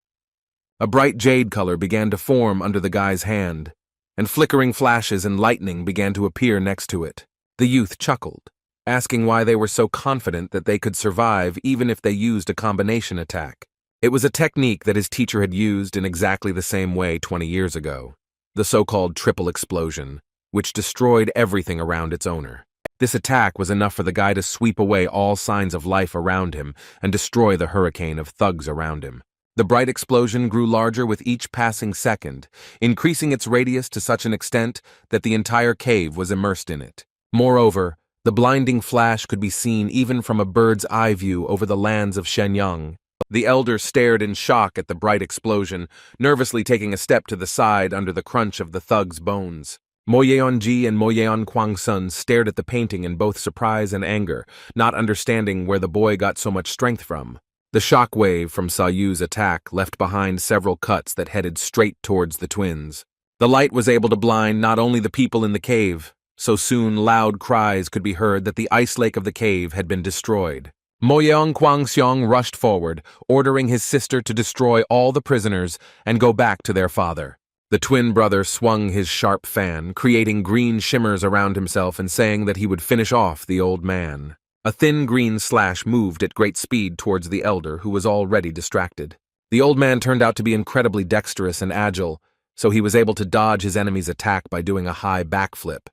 A bright jade color began to form under the guy's hand, and flickering flashes and lightning began to appear next to it. The youth chuckled, asking why they were so confident that they could survive even if they used a combination attack. It was a technique that his teacher had used in exactly the same way 20 years ago, the so-called triple explosion, which destroyed everything around its owner. This attack was enough for the guy to sweep away all signs of life around him and destroy the hurricane of thugs around him. The bright explosion grew larger with each passing second, increasing its radius to such an extent that the entire cave was immersed in it. Moreover, the blinding flash could be seen even from a bird's eye view over the lands of Shenyang. The elder stared in shock at the bright explosion, nervously taking a step to the side under the crunch of the thug's bones. Mo Yeon-ji and Mo Yeon-kwang-sun stared at the painting in both surprise and anger, not understanding where the boy got so much strength from. The shock wave from Saou's attack left behind several cuts that headed straight towards the twins. The light was able to blind not only the people in the cave, so soon loud cries could be heard that the ice lake of the cave had been destroyed. Mo Yeon-kwang-seong rushed forward, ordering his sister to destroy all the prisoners and go back to their father. The twin brother swung his sharp fan, creating green shimmers around himself and saying that he would finish off the old man. A thin green slash moved at great speed towards the elder, who was already distracted. The old man turned out to be incredibly dexterous and agile, so he was able to dodge his enemy's attack by doing a high backflip.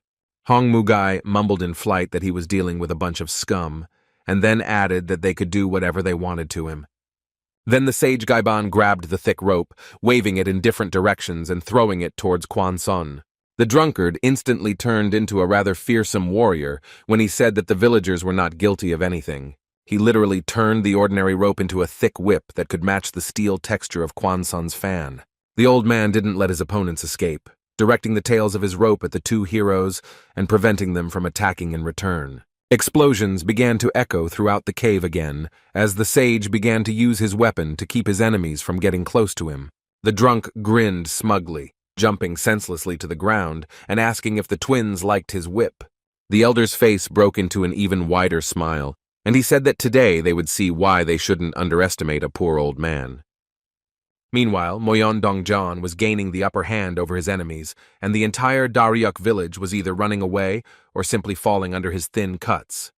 Hong Mugai mumbled in flight that he was dealing with a bunch of scum, and then added that they could do whatever they wanted to him. Then the sage Gaiban grabbed the thick rope, waving it in different directions and throwing it towards Quan Sun. The drunkard instantly turned into a rather fearsome warrior when he said that the villagers were not guilty of anything. He literally turned the ordinary rope into a thick whip that could match the steel texture of Quan Sun's fan. The old man didn't let his opponents escape, directing the tails of his rope at the two heroes and preventing them from attacking in return. Explosions began to echo throughout the cave again, as the sage began to use his weapon to keep his enemies from getting close to him. The drunk grinned smugly, jumping senselessly to the ground and asking if the twins liked his whip. The elder's face broke into an even wider smile, and he said that today they would see why they shouldn't underestimate a poor old man. Meanwhile, Moyon Dongjan was gaining the upper hand over his enemies, and the entire Daryuk village was either running away or simply falling under his thin cuts.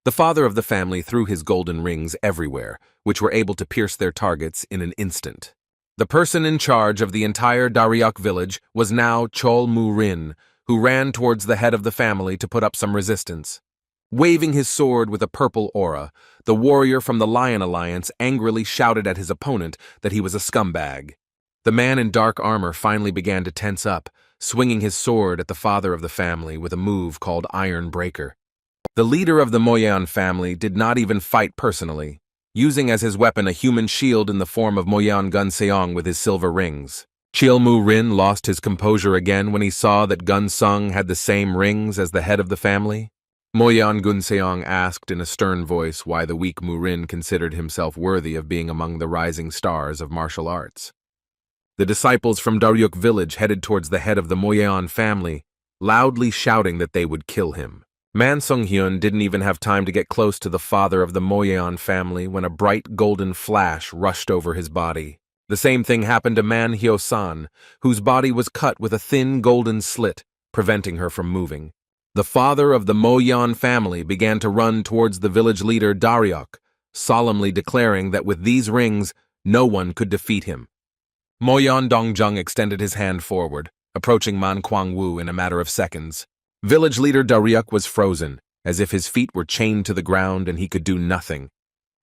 The father of the family threw his golden rings everywhere, which were able to pierce their targets in an instant. The person in charge of the entire Daryuk village was now Chol Mu-rin, who ran towards the head of the family to put up some resistance. Waving his sword with a purple aura, the warrior from the Lion Alliance angrily shouted at his opponent that he was a scumbag. The man in dark armor finally began to tense up, swinging his sword at the father of the family with a move called Iron Breaker. The leader of the Moyan family did not even fight personally, using as his weapon a human shield in the form of Moyan Gunseong with his silver rings. Chil Mu-rin lost his composure again when he saw that Gunsung had the same rings as the head of the family. Moyan Gunseong asked in a stern voice why the weak Mu-rin considered himself worthy of being among the rising stars of martial arts. The disciples from Daryuk village headed towards the head of the Moyan family, loudly shouting that they would kill him. Man Sung-hyun didn't even have time to get close to the father of the Moyan family when a bright golden flash rushed over his body. The same thing happened to Man Hyo-san, whose body was cut with a thin golden slit, preventing her from moving. The father of the Moyan family began to run towards the village leader Daryuk, solemnly declaring that with these rings, no one could defeat him. Moyan Dongjung extended his hand forward, approaching Man Kwang-woo in a matter of seconds. Village leader Daryuk was frozen, as if his feet were chained to the ground and he could do nothing.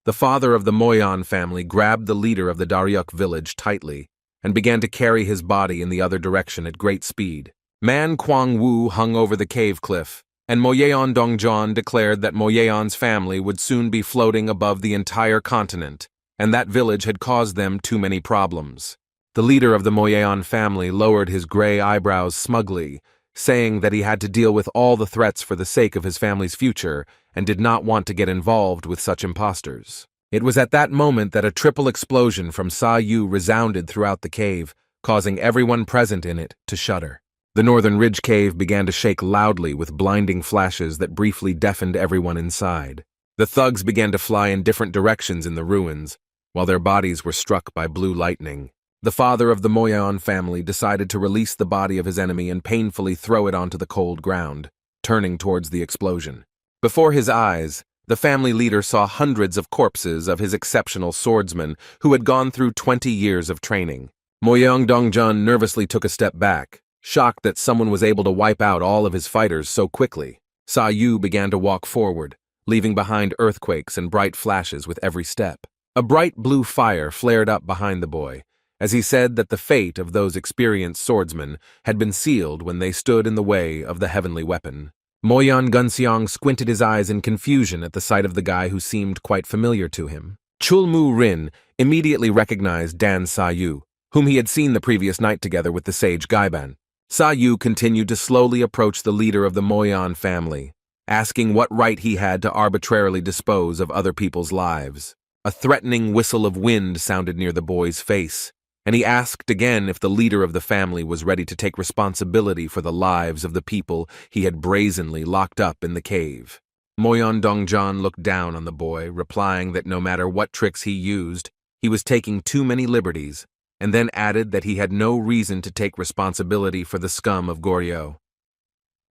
The father of the Moyan family grabbed the leader of the Daryuk village tightly and began to carry his body in the other direction at great speed. Man Kwang-woo hung over the cave cliff, and Moyeon Dongjan declared that Moyeon's family would soon be floating above the entire continent, and that village had caused them too many problems. The leader of the Moyeon family lowered his gray eyebrows smugly, saying that he had to deal with all the threats for the sake of his family's future and did not want to get involved with such imposters. It was at that moment that a triple explosion from Saou resounded throughout the cave, causing everyone present in it to shudder. The northern ridge cave began to shake loudly with blinding flashes that briefly deafened everyone inside. The thugs began to fly in different directions in the ruins, while their bodies were struck by blue lightning. The father of the Moyeon family decided to release the body of his enemy and painfully throw it onto the cold ground, turning towards the explosion. Before his eyes, the family leader saw hundreds of corpses of his exceptional swordsmen who had gone through 20 years of training. Moyeon Dongjun nervously took a step back, shocked that someone was able to wipe out all of his fighters so quickly. Saou began to walk forward, leaving behind earthquakes and bright flashes with every step. A bright blue fire flared up behind the boy, as he said that the fate of those experienced swordsmen had been sealed when they stood in the way of the heavenly weapon. Moyan Gunseong squinted his eyes in confusion at the sight of the guy who seemed quite familiar to him. Chul Mu-rin immediately recognized Dan Saou, whom he had seen the previous night together with the sage Gaiban. Saou continued to slowly approach the leader of the Moyan family, asking what right he had to arbitrarily dispose of other people's lives. A threatening whistle of wind sounded near the boy's face, and he asked again if the leader of the family was ready to take responsibility for the lives of the people he had brazenly locked up in the cave. Moyan Dongjan looked down on the boy, replying that no matter what tricks he used, he was taking too many liberties, and then added that he had no reason to take responsibility for the scum of Goryeo.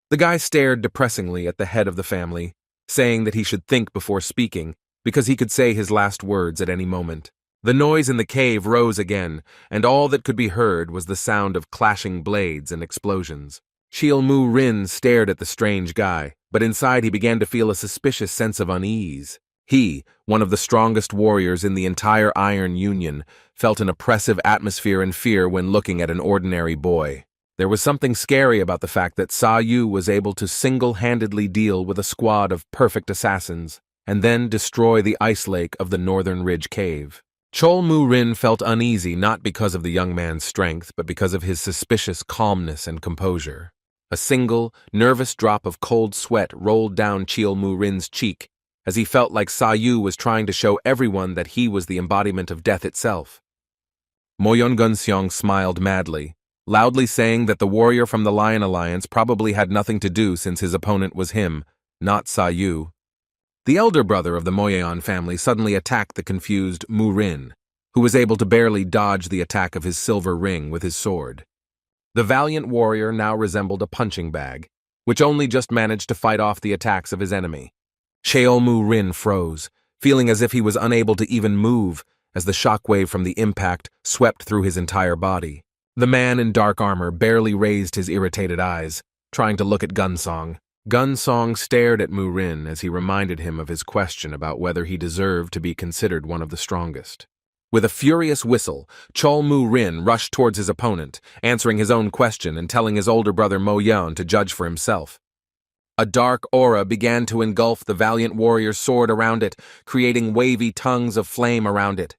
The guy stared depressingly at the head of the family, saying that he should think before speaking, because he could say his last words at any moment. The noise in the cave rose again, and all that could be heard was the sound of clashing blades and explosions. Cheol Mu Rin stared at the strange guy, but inside he began to feel a suspicious sense of unease. He, one of the strongest warriors in the entire Iron Union, felt an oppressive atmosphere and fear when looking at an ordinary boy. There was something scary about the fact that Saou was able to single-handedly deal with a squad of perfect assassins, and then destroy the ice lake of the Northern Ridge Cave. Cheol Mu Rin felt uneasy not because of the young man's strength, but because of his suspicious calmness and composure. A single, nervous drop of cold sweat rolled down Cheol Mu Rin's cheek, as he felt like Saou was trying to show everyone that he was the embodiment of death itself. Moyon Gunseong smiled madly, loudly saying that the warrior from the Lion Alliance probably had nothing to do since his opponent was him, not Saou. The elder brother of the Moyeon family suddenly attacked the confused Mu Rin, who was able to barely dodge the attack of his silver ring with his sword. The valiant warrior now resembled a punching bag, which only just managed to fight off the attacks of his enemy. Cheol Mu Rin froze, feeling as if he was unable to even move as the shockwave from the impact swept through his entire body. The man in dark armor barely raised his irritated eyes, trying to look at Gunsong. Gunsong stared at Mu Rin as he reminded him of his question about whether he deserved to be considered one of the strongest. With a furious whistle, Cheol Mu Rin rushed towards his opponent, answering his own question and telling his older brother Mo Yeon to judge for himself. A dark aura began to engulf the valiant warrior's sword around it, creating wavy tongues of flame around it.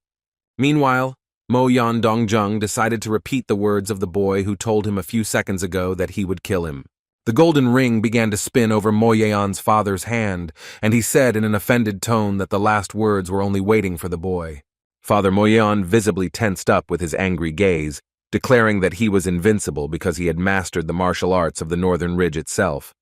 Meanwhile, Mo Yeon Dongjung decided to repeat the words of the boy who told him a few seconds ago that he would kill him. The golden ring began to spin over Mo Yeon's father's hand, and he said in an offended tone that the last words were only waiting for the boy. Father Mo Yeon visibly tensed up with his angry gaze, declaring that he was invincible because he had mastered the martial arts of the Northern Ridge itself.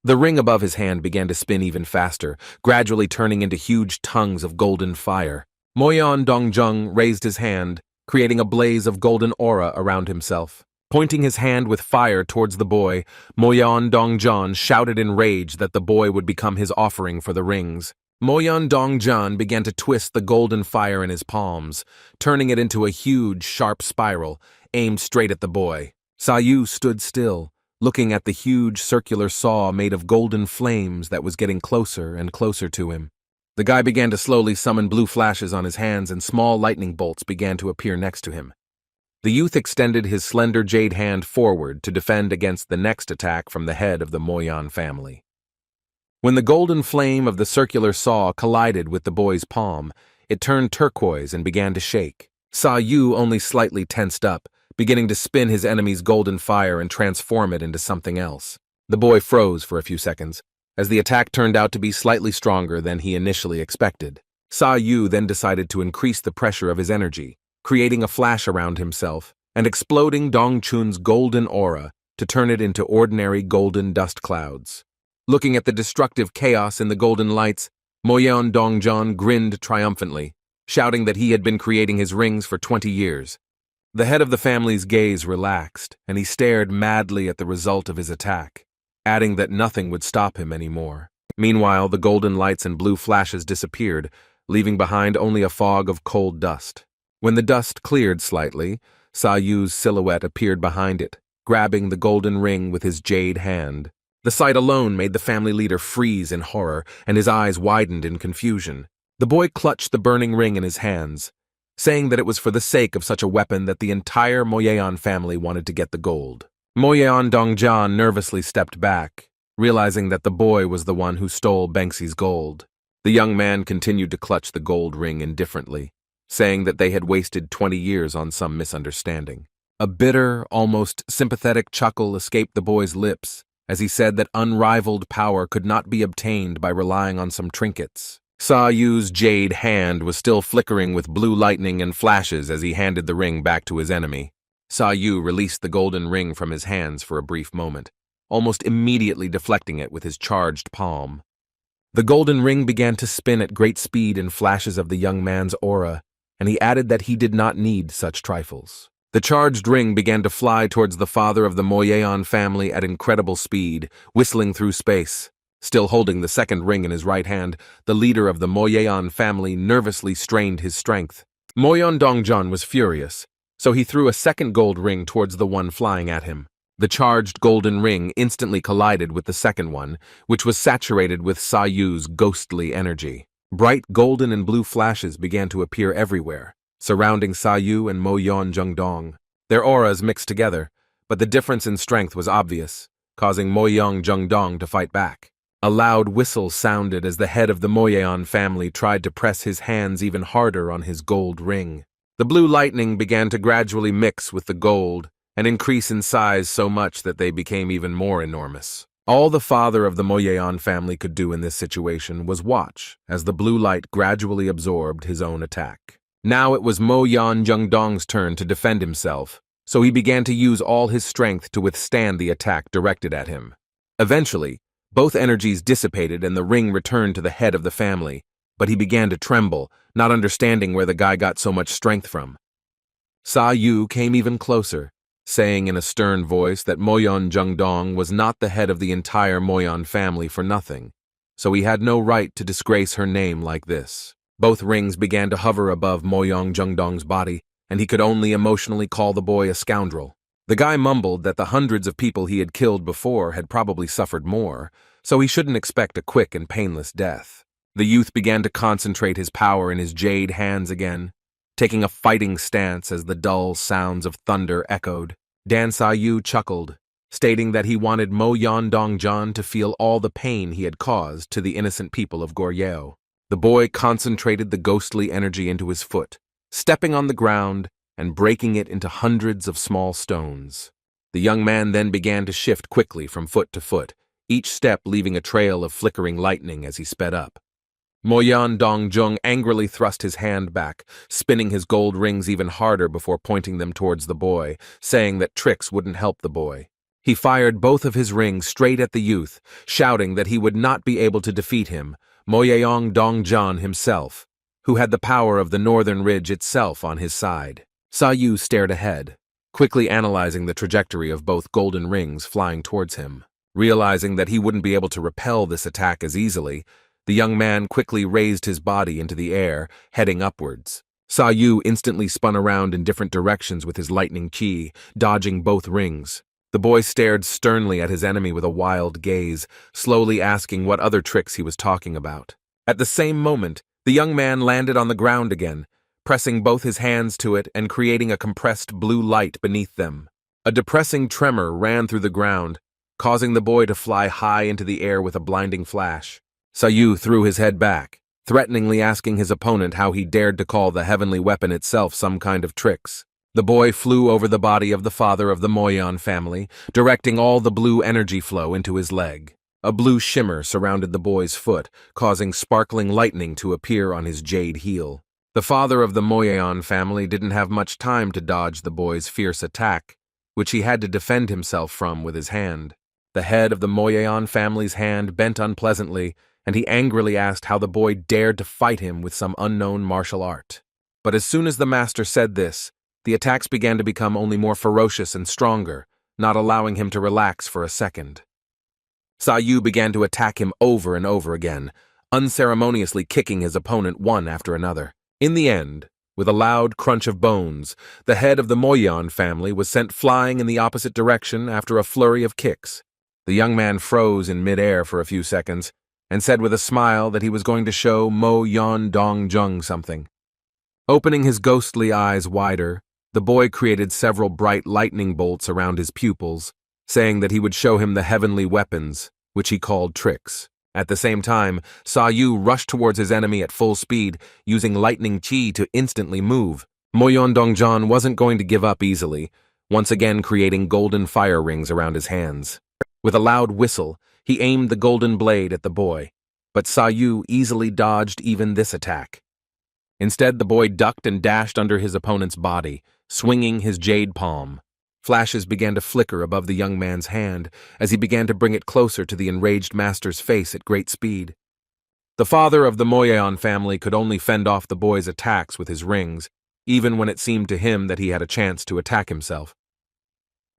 The ring above his hand began to spin even faster, gradually turning into huge tongues of golden fire. Mo Yeon Dongjung raised his hand, creating a blaze of golden aura around himself. Pointing his hand with fire towards the boy, Moyon Dongjan shouted in rage that the boy would become his offering for the rings. Moyon Dongjan began to twist the golden fire in his palms, turning it into a huge, sharp spiral, aimed straight at the boy. Saou stood still, looking at the huge circular saw made of golden flames that was getting closer and closer to him. The guy began to slowly summon blue flashes on his hands, and small lightning bolts began to appear next to him. The youth extended his slender jade hand forward to defend against the next attack from the head of the Moyan family. When the golden flame of the circular saw collided with the boy's palm, it turned turquoise and began to shake. Saou only slightly tensed up, beginning to spin his enemy's golden fire and transform it into something else. The boy froze for a few seconds, as the attack turned out to be slightly stronger than he initially expected. Saou then decided to increase the pressure of his energy, creating a flash around himself and exploding Dongchun's golden aura to turn it into ordinary golden dust clouds. Looking at the destructive chaos in the golden lights, Moyeon Dongjan grinned triumphantly, shouting that he had been creating his rings for 20 years. The head of the family's gaze relaxed, and he stared madly at the result of his attack, adding that nothing would stop him anymore. Meanwhile, the golden lights and blue flashes disappeared, leaving behind only a fog of cold dust. When the dust cleared slightly, Saou's silhouette appeared behind it, grabbing the golden ring with his jade hand. The sight alone made the family leader freeze in horror, and his eyes widened in confusion. The boy clutched the burning ring in his hands, saying that it was for the sake of such a weapon that the entire Moyeon family wanted to get the gold. Moyeon Dongjan nervously stepped back, realizing that the boy was the one who stole Banksy's gold. The young man continued to clutch the gold ring indifferently, saying that they had wasted 20 years on some misunderstanding. A bitter, almost sympathetic chuckle escaped the boy's lips as he said that unrivaled power could not be obtained by relying on some trinkets. Saou's jade hand was still flickering with blue lightning and flashes as he handed the ring back to his enemy. Saou released the golden ring from his hands for a brief moment, almost immediately deflecting it with his charged palm. The golden ring began to spin at great speed in flashes of the young man's aura, and he added that he did not need such trifles. The charged ring began to fly towards the father of the Moyeon family at incredible speed, whistling through space. Still holding the second ring in his right hand, the leader of the Moyeon family nervously strained his strength. Moyeon Dongjeon was furious, so he threw a second gold ring towards the one flying at him. The charged golden ring instantly collided with the second one, which was saturated with Saou's ghostly energy. Bright golden and blue flashes began to appear everywhere, surrounding Saou and Moyeon Jungdong. Their auras mixed together, but the difference in strength was obvious, causing Moyeon Jungdong to fight back. A loud whistle sounded as the head of the Moyeon family tried to press his hands even harder on his gold ring. The blue lightning began to gradually mix with the gold and increase in size so much that they became even more enormous. All the father of the Moyeon family could do in this situation was watch as the blue light gradually absorbed his own attack. Now it was Moyeon Jungdong's turn to defend himself, so he began to use all his strength to withstand the attack directed at him. Eventually, both energies dissipated and the ring returned to the head of the family, but he began to tremble, not understanding where the guy got so much strength from. Saou came even closer, saying in a stern voice that Moyeon Jungdong was not the head of the entire Moyeon family for nothing, so he had no right to disgrace her name like this. Both rings began to hover above Moyeon Jungdong's body, and he could only emotionally call the boy a scoundrel. The guy mumbled that the hundreds of people he had killed before had probably suffered more, so he shouldn't expect a quick and painless death. The youth began to concentrate his power in his jade hands again, taking a fighting stance as the dull sounds of thunder echoed. Dan Saou chuckled, stating that he wanted Moyeon Dongjeon to feel all the pain he had caused to the innocent people of Goryeo. The boy concentrated the ghostly energy into his foot, stepping on the ground and breaking it into hundreds of small stones. The young man then began to shift quickly from foot to foot, each step leaving a trail of flickering lightning as he sped up. Moyeon Dongjeon angrily thrust his hand back, spinning his gold rings even harder before pointing them towards the boy, saying that tricks wouldn't help the boy. He fired both of his rings straight at the youth, shouting that he would not be able to defeat him, Moyeon Dongjeon himself, who had the power of the northern ridge itself on his side. Saou stared ahead, quickly analyzing the trajectory of both golden rings flying towards him. Realizing that he wouldn't be able to repel this attack as easily, the young man quickly raised his body into the air, heading upwards. Saou instantly spun around in different directions with his lightning chi, dodging both rings. The boy stared sternly at his enemy with a wild gaze, slowly asking what other tricks he was talking about. At the same moment, the young man landed on the ground again, pressing both his hands to it and creating a compressed blue light beneath them. A depressing tremor ran through the ground, causing the boy to fly high into the air with a blinding flash. Saou threw his head back, threateningly asking his opponent how he dared to call the heavenly weapon itself some kind of tricks. The boy flew over the body of the father of the Moyeon family, directing all the blue energy flow into his leg. A blue shimmer surrounded the boy's foot, causing sparkling lightning to appear on his jade heel. The father of the Moyeon family didn't have much time to dodge the boy's fierce attack, which he had to defend himself from with his hand. The head of the Moyeon family's hand bent unpleasantly, and he angrily asked how the boy dared to fight him with some unknown martial art. But as soon as the master said this, the attacks began to become only more ferocious and stronger, not allowing him to relax for a second. Saou began to attack him over and over again, unceremoniously kicking his opponent one after another. In the end, with a loud crunch of bones, the head of the Moyeon family was sent flying in the opposite direction after a flurry of kicks. The young man froze in midair for a few seconds, and said with a smile that he was going to show Moyeon Dongjeon something. Opening his ghostly eyes wider, the boy created several bright lightning bolts around his pupils, saying that he would show him the heavenly weapons, which he called tricks. At the same time, Saou rushed towards his enemy at full speed, using lightning chi to instantly move. Moyeon Dongjeon wasn't going to give up easily. once again creating golden fire rings around his hands. With a loud whistle, he aimed the golden blade at the boy, but Saou easily dodged even this attack. Instead, the boy ducked and dashed under his opponent's body, swinging his jade palm. Flashes began to flicker above the young man's hand as he began to bring it closer to the enraged master's face at great speed. The father of the Moyeon family could only fend off the boy's attacks with his rings, even when it seemed to him that he had a chance to attack himself.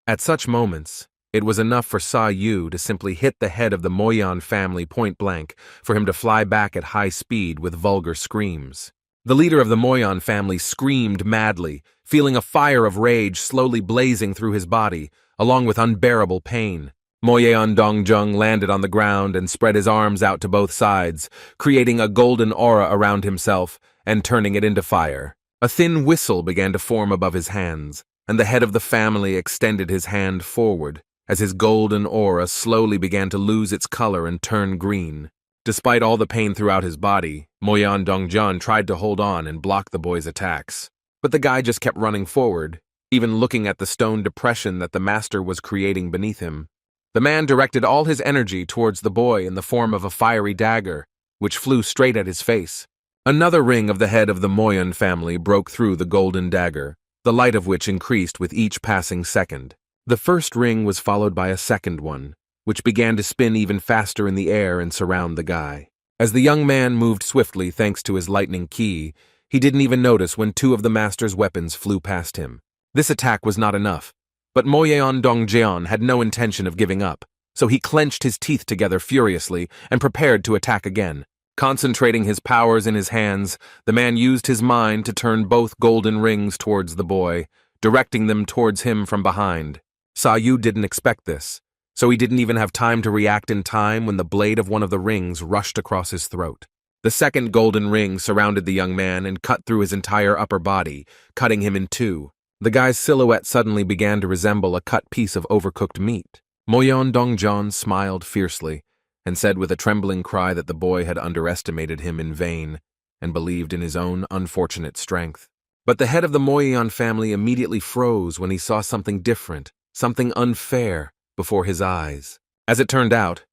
At such moments, it was enough for Saou to simply hit the head of the Moyeon family point blank for him to fly back at high speed with vulgar screams. The leader of the Moyeon family screamed madly, feeling a fire of rage slowly blazing through his body, along with unbearable pain. Moyeon Dongjung landed on the ground and spread his arms out to both sides, creating a golden aura around himself and turning it into fire. A thin whistle began to form above his hands, and the head of the family extended his hand forward, as his golden aura slowly began to lose its color and turn green. Despite all the pain throughout his body, Moyeon Dongjun tried to hold on and block the boy's attacks. But the guy just kept running forward, even looking at the stone depression that the master was creating beneath him. The man directed all his energy towards the boy in the form of a fiery dagger, which flew straight at his face. Another ring of the head of the Moyeon family broke through the golden dagger, the light of which increased with each passing second. The first ring was followed by a second one, which began to spin even faster in the air and surround the guy. As the young man moved swiftly thanks to his lightning ki, he didn't even notice when two of the master's weapons flew past him. This attack was not enough, but Moyeon Dongjeon had no intention of giving up, so he clenched his teeth together furiously and prepared to attack again. Concentrating his powers in his hands, the man used his mind to turn both golden rings towards the boy, directing them towards him from behind. Saou didn't expect this, so he didn't even have time to react in time when the blade of one of the rings rushed across his throat. The second golden ring surrounded the young man and cut through his entire upper body, cutting him in two. The guy's silhouette suddenly began to resemble a cut piece of overcooked meat. Moyeon Dongjeon smiled fiercely and said with a trembling cry that the boy had underestimated him in vain and believed in his own unfortunate strength. But the head of the Moyeon family immediately froze when he saw something different, something unfair, before his eyes. As it turned out,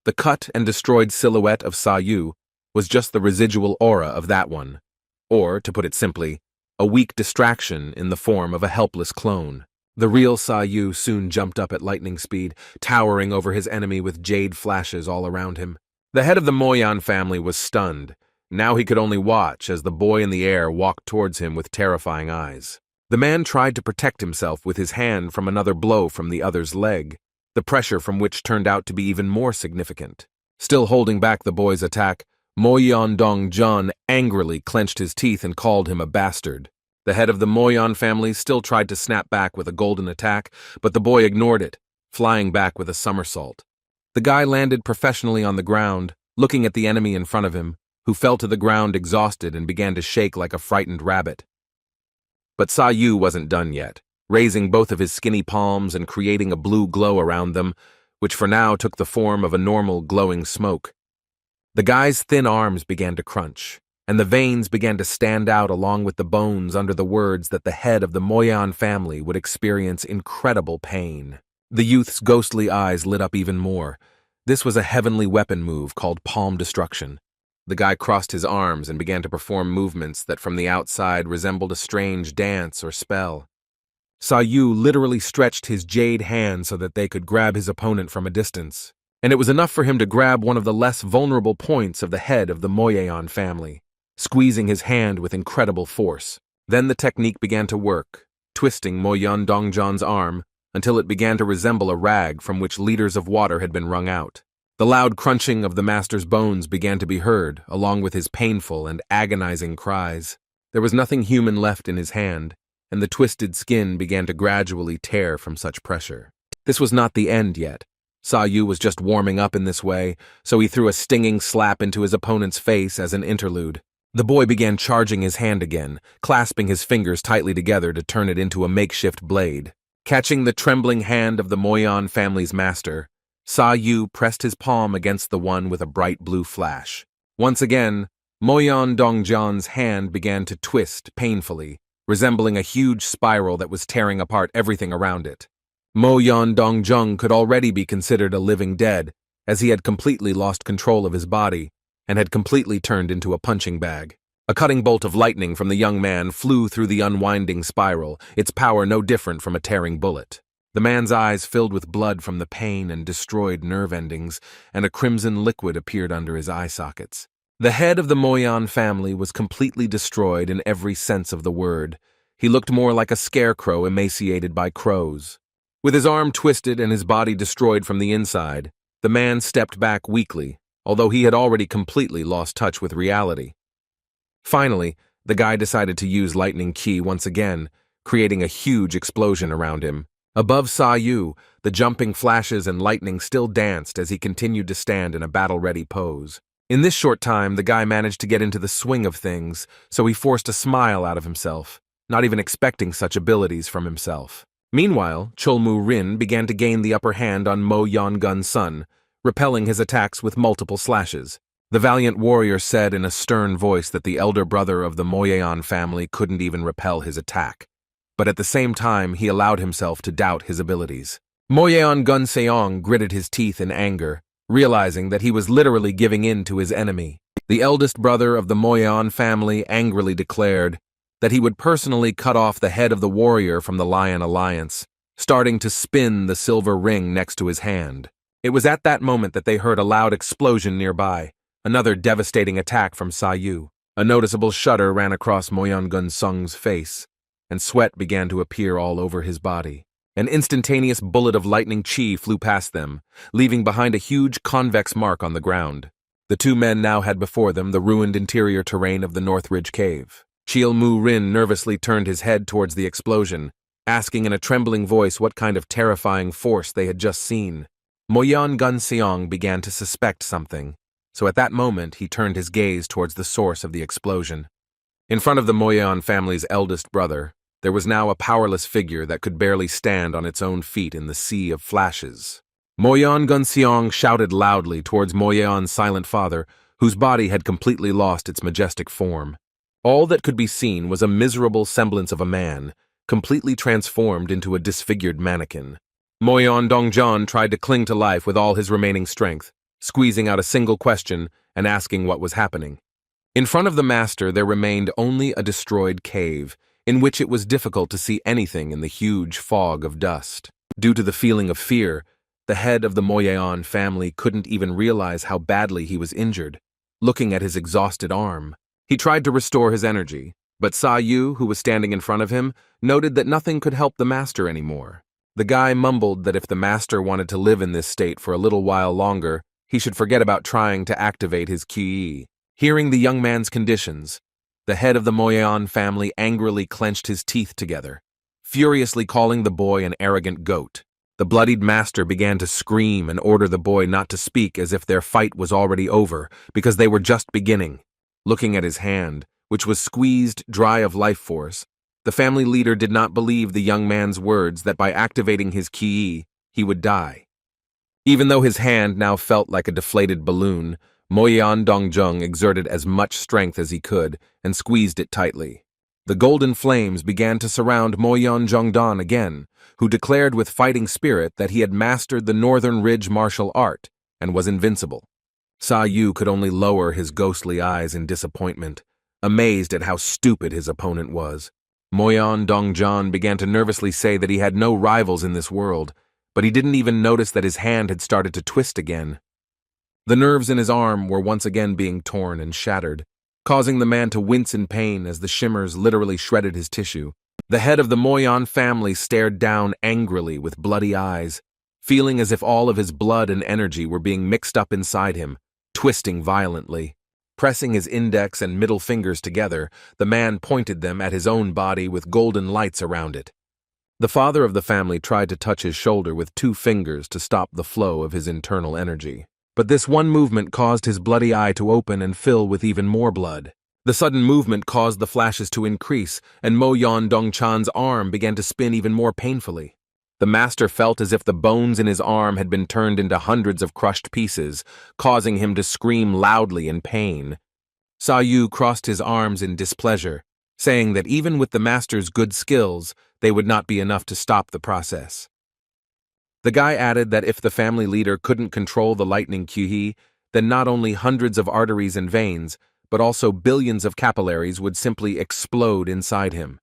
the cut and destroyed silhouette of Saou was just the residual aura of that one, or, to put it simply, a weak distraction in the form of a helpless clone. The real Saou soon jumped up at lightning speed, towering over his enemy with jade flashes all around him. The head of the Moyeon family was stunned. Now he could only watch as the boy in the air walked towards him with terrifying eyes. The man tried to protect himself with his hand from another blow from the other's leg, the pressure from which turned out to be even more significant. Still holding back the boy's attack, Moyeon Dongjun angrily clenched his teeth and called him a bastard. The head of the Moyeon family still tried to snap back with a golden attack, but the boy ignored it, flying back with a somersault. The guy landed professionally on the ground, looking at the enemy in front of him, who fell to the ground exhausted and began to shake like a frightened rabbit. But Saou wasn't done yet, raising both of his skinny palms and creating a blue glow around them, which for now took the form of a normal glowing smoke. The guy's thin arms began to crunch, and the veins began to stand out along with the bones under the words that the head of the Moyeon family would experience incredible pain. The youth's ghostly eyes lit up even more. This was a heavenly weapon move called palm destruction. The guy crossed his arms and began to perform movements that from the outside resembled a strange dance or spell. Saou literally stretched his jade hand so that they could grab his opponent from a distance, and it was enough for him to grab one of the less vulnerable points of the head of the Moyeon family, squeezing his hand with incredible force. Then the technique began to work, twisting Moyeon Dongjeon's arm until it began to resemble a rag from which liters of water had been wrung out. The loud crunching of the master's bones began to be heard, along with his painful and agonizing cries. There was nothing human left in his hand, and the twisted skin began to gradually tear from such pressure. This was not the end yet. Saou was just warming up in this way, so he threw a stinging slap into his opponent's face as an interlude. The boy began charging his hand again, clasping his fingers tightly together to turn it into a makeshift blade. Catching the trembling hand of the Moyeon family's master, Saou pressed his palm against the one with a bright blue flash. Once again, Moyeon Dongjeon's hand began to twist painfully, resembling a huge spiral that was tearing apart everything around it. Mo Yan Dongjung could already be considered a living dead, as he had completely lost control of his body and had completely turned into a punching bag. A cutting bolt of lightning from the young man flew through the unwinding spiral, its power no different from a tearing bullet. The man's eyes filled with blood from the pain and destroyed nerve endings, and a crimson liquid appeared under his eye sockets. The head of the Moyan family was completely destroyed in every sense of the word. He looked more like a scarecrow emaciated by crows. With his arm twisted and his body destroyed from the inside, the man stepped back weakly, although he had already completely lost touch with reality. Finally, the guy decided to use lightning ki once again, creating a huge explosion around him. Above Saou, the jumping flashes and lightning still danced as he continued to stand in a battle-ready pose. In this short time, the guy managed to get into the swing of things, so he forced a smile out of himself, not even expecting such abilities from himself. Meanwhile, Cholmu Rin began to gain the upper hand on Mo Yangun's son, repelling his attacks with multiple slashes. The valiant warrior said in a stern voice that the elder brother of the Moyeon family couldn't even repel his attack, but at the same time he allowed himself to doubt his abilities. Moyeon Gun Seong gritted his teeth in anger, realizing that he was literally giving in to his enemy. The eldest brother of the Moyeon family angrily declared that he would personally cut off the head of the warrior from the Lion Alliance, starting to spin the silver ring next to his hand. It was at that moment that they heard a loud explosion nearby, another devastating attack from Saou. A noticeable shudder ran across Moyeon Gun Sung's face, and sweat began to appear all over his body. An instantaneous bullet of lightning chi flew past them, leaving behind a huge convex mark on the ground. The two men now had before them the ruined interior terrain of the North Ridge Cave. Cheolmu Rin nervously turned his head towards the explosion, asking in a trembling voice what kind of terrifying force they had just seen. Moyeon Gun Seong began to suspect something, so at that moment he turned his gaze towards the source of the explosion. In front of the Moyeon family's eldest brother, there was now a powerless figure that could barely stand on its own feet in the sea of flashes. Moyeon Gun Seong shouted loudly towards Moyeon's silent father, whose body had completely lost its majestic form. All that could be seen was a miserable semblance of a man, completely transformed into a disfigured mannequin. Moyeon Dongjan tried to cling to life with all his remaining strength, squeezing out a single question and asking what was happening. In front of the master there remained only a destroyed cave, in which it was difficult to see anything in the huge fog of dust. Due to the feeling of fear, the head of the Moyeon family couldn't even realize how badly he was injured, looking at his exhausted arm. He tried to restore his energy, but Saou, who was standing in front of him, noted that nothing could help the master anymore. The guy mumbled that if the master wanted to live in this state for a little while longer, he should forget about trying to activate his ki. Hearing the young man's conditions, the head of the Moyeon family angrily clenched his teeth together, furiously calling the boy an arrogant goat. The bloodied master began to scream and order the boy not to speak as if their fight was already over, because they were just beginning. Looking at his hand, which was squeezed dry of life force, the family leader did not believe the young man's words that by activating his ki, he would die. Even though his hand now felt like a deflated balloon, Moyeon Dongjung exerted as much strength as he could and squeezed it tightly. The golden flames began to surround Moyeon Jongdan again, who declared with fighting spirit that he had mastered the Northern Ridge martial art and was invincible. Saou could only lower his ghostly eyes in disappointment, amazed at how stupid his opponent was. Moyeon Dongjan began to nervously say that he had no rivals in this world, but he didn't even notice that his hand had started to twist again. The nerves in his arm were once again being torn and shattered, causing the man to wince in pain as the shimmers literally shredded his tissue. The head of the Moyeon family stared down angrily with bloody eyes, feeling as if all of his blood and energy were being mixed up inside him, twisting violently. Pressing his index and middle fingers together, the man pointed them at his own body with golden lights around it. The father of the family tried to touch his shoulder with 2 fingers to stop the flow of his internal energy. But this one movement caused his bloody eye to open and fill with even more blood. The sudden movement caused the flashes to increase, and Moyeon Dongchan's arm began to spin even more painfully. The master felt as if the bones in his arm had been turned into hundreds of crushed pieces, causing him to scream loudly in pain. Saou crossed his arms in displeasure, saying that even with the master's good skills, they would not be enough to stop the process. The guy added that if the family leader couldn't control the lightning qi, then not only hundreds of arteries and veins, but also billions of capillaries would simply explode inside him.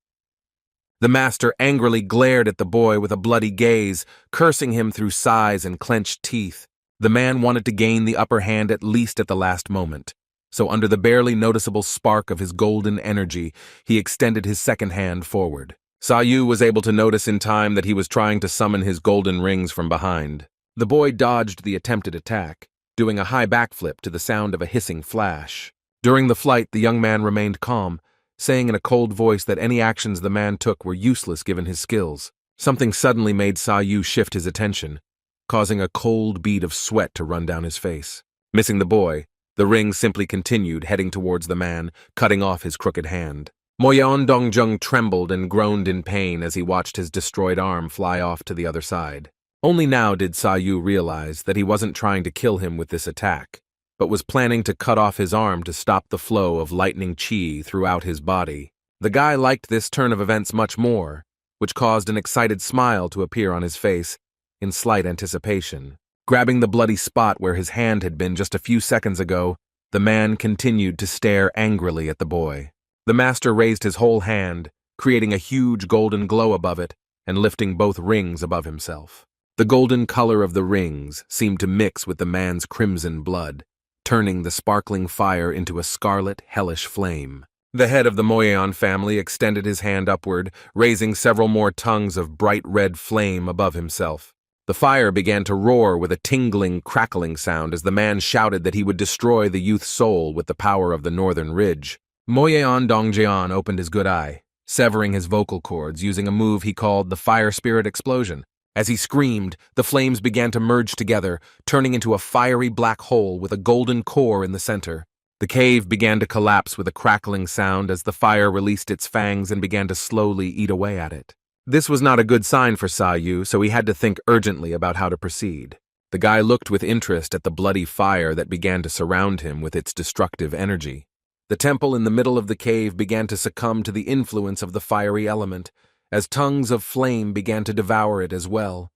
The master angrily glared at the boy with a bloody gaze, cursing him through sighs and clenched teeth. The man wanted to gain the upper hand at least at the last moment, so under the barely noticeable spark of his golden energy, he extended his second hand forward. Saou was able to notice in time that he was trying to summon his golden rings from behind. The boy dodged the attempted attack, doing a high backflip to the sound of a hissing flash. During the flight, the young man remained calm, saying in a cold voice that any actions the man took were useless given his skills. Something suddenly made Saou shift his attention, causing a cold bead of sweat to run down his face. Missing the boy, the ring simply continued, heading towards the man, cutting off his crooked hand. Moyan Dongjung trembled and groaned in pain as he watched his destroyed arm fly off to the other side. Only now did Saou realize that he wasn't trying to kill him with this attack, but was planning to cut off his arm to stop the flow of lightning qi throughout his body. The guy liked this turn of events much more, which caused an excited smile to appear on his face in slight anticipation. Grabbing the bloody spot where his hand had been just a few seconds ago, the man continued to stare angrily at the boy. The master raised his whole hand, creating a huge golden glow above it and lifting both rings above himself. The golden color of the rings seemed to mix with the man's crimson blood, turning the sparkling fire into a scarlet, hellish flame. The head of the Moyan family extended his hand upward, raising several more tongues of bright red flame above himself. The fire began to roar with a tingling, crackling sound as the man shouted that he would destroy the youth's soul with the power of the northern ridge. Moyan Dongjian opened his good eye, severing his vocal cords using a move he called the Fire Spirit Explosion. As he screamed, the flames began to merge together, turning into a fiery black hole with a golden core in the center. The cave began to collapse with a crackling sound as the fire released its fangs and began to slowly eat away at it. This was not a good sign for Saou, so he had to think urgently about how to proceed. The guy looked with interest at the bloody fire that began to surround him with its destructive energy. The temple in the middle of the cave began to succumb to the influence of the fiery element, as tongues of flame began to devour it as well.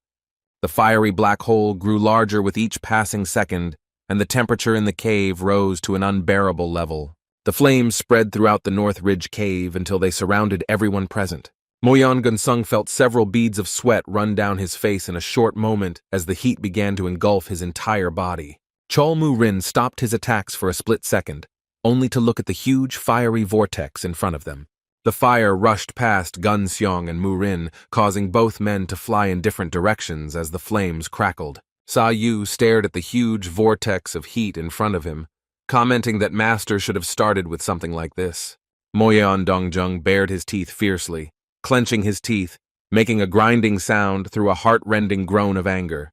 The fiery black hole grew larger with each passing second, and the temperature in the cave rose to an unbearable level. The flames spread throughout the North Ridge cave until they surrounded everyone present. Moyan Gunsung felt several beads of sweat run down his face in a short moment as the heat began to engulf his entire body. Chol Mu-rin stopped his attacks for a split second, only to look at the huge fiery vortex in front of them. The fire rushed past Gun Seong and Mu-rin, causing both men to fly in different directions as the flames crackled. Saou stared at the huge vortex of heat in front of him, commenting that Master should have started with something like this. Moyan Dongjung bared his teeth fiercely, clenching his teeth, making a grinding sound through a heart-rending groan of anger.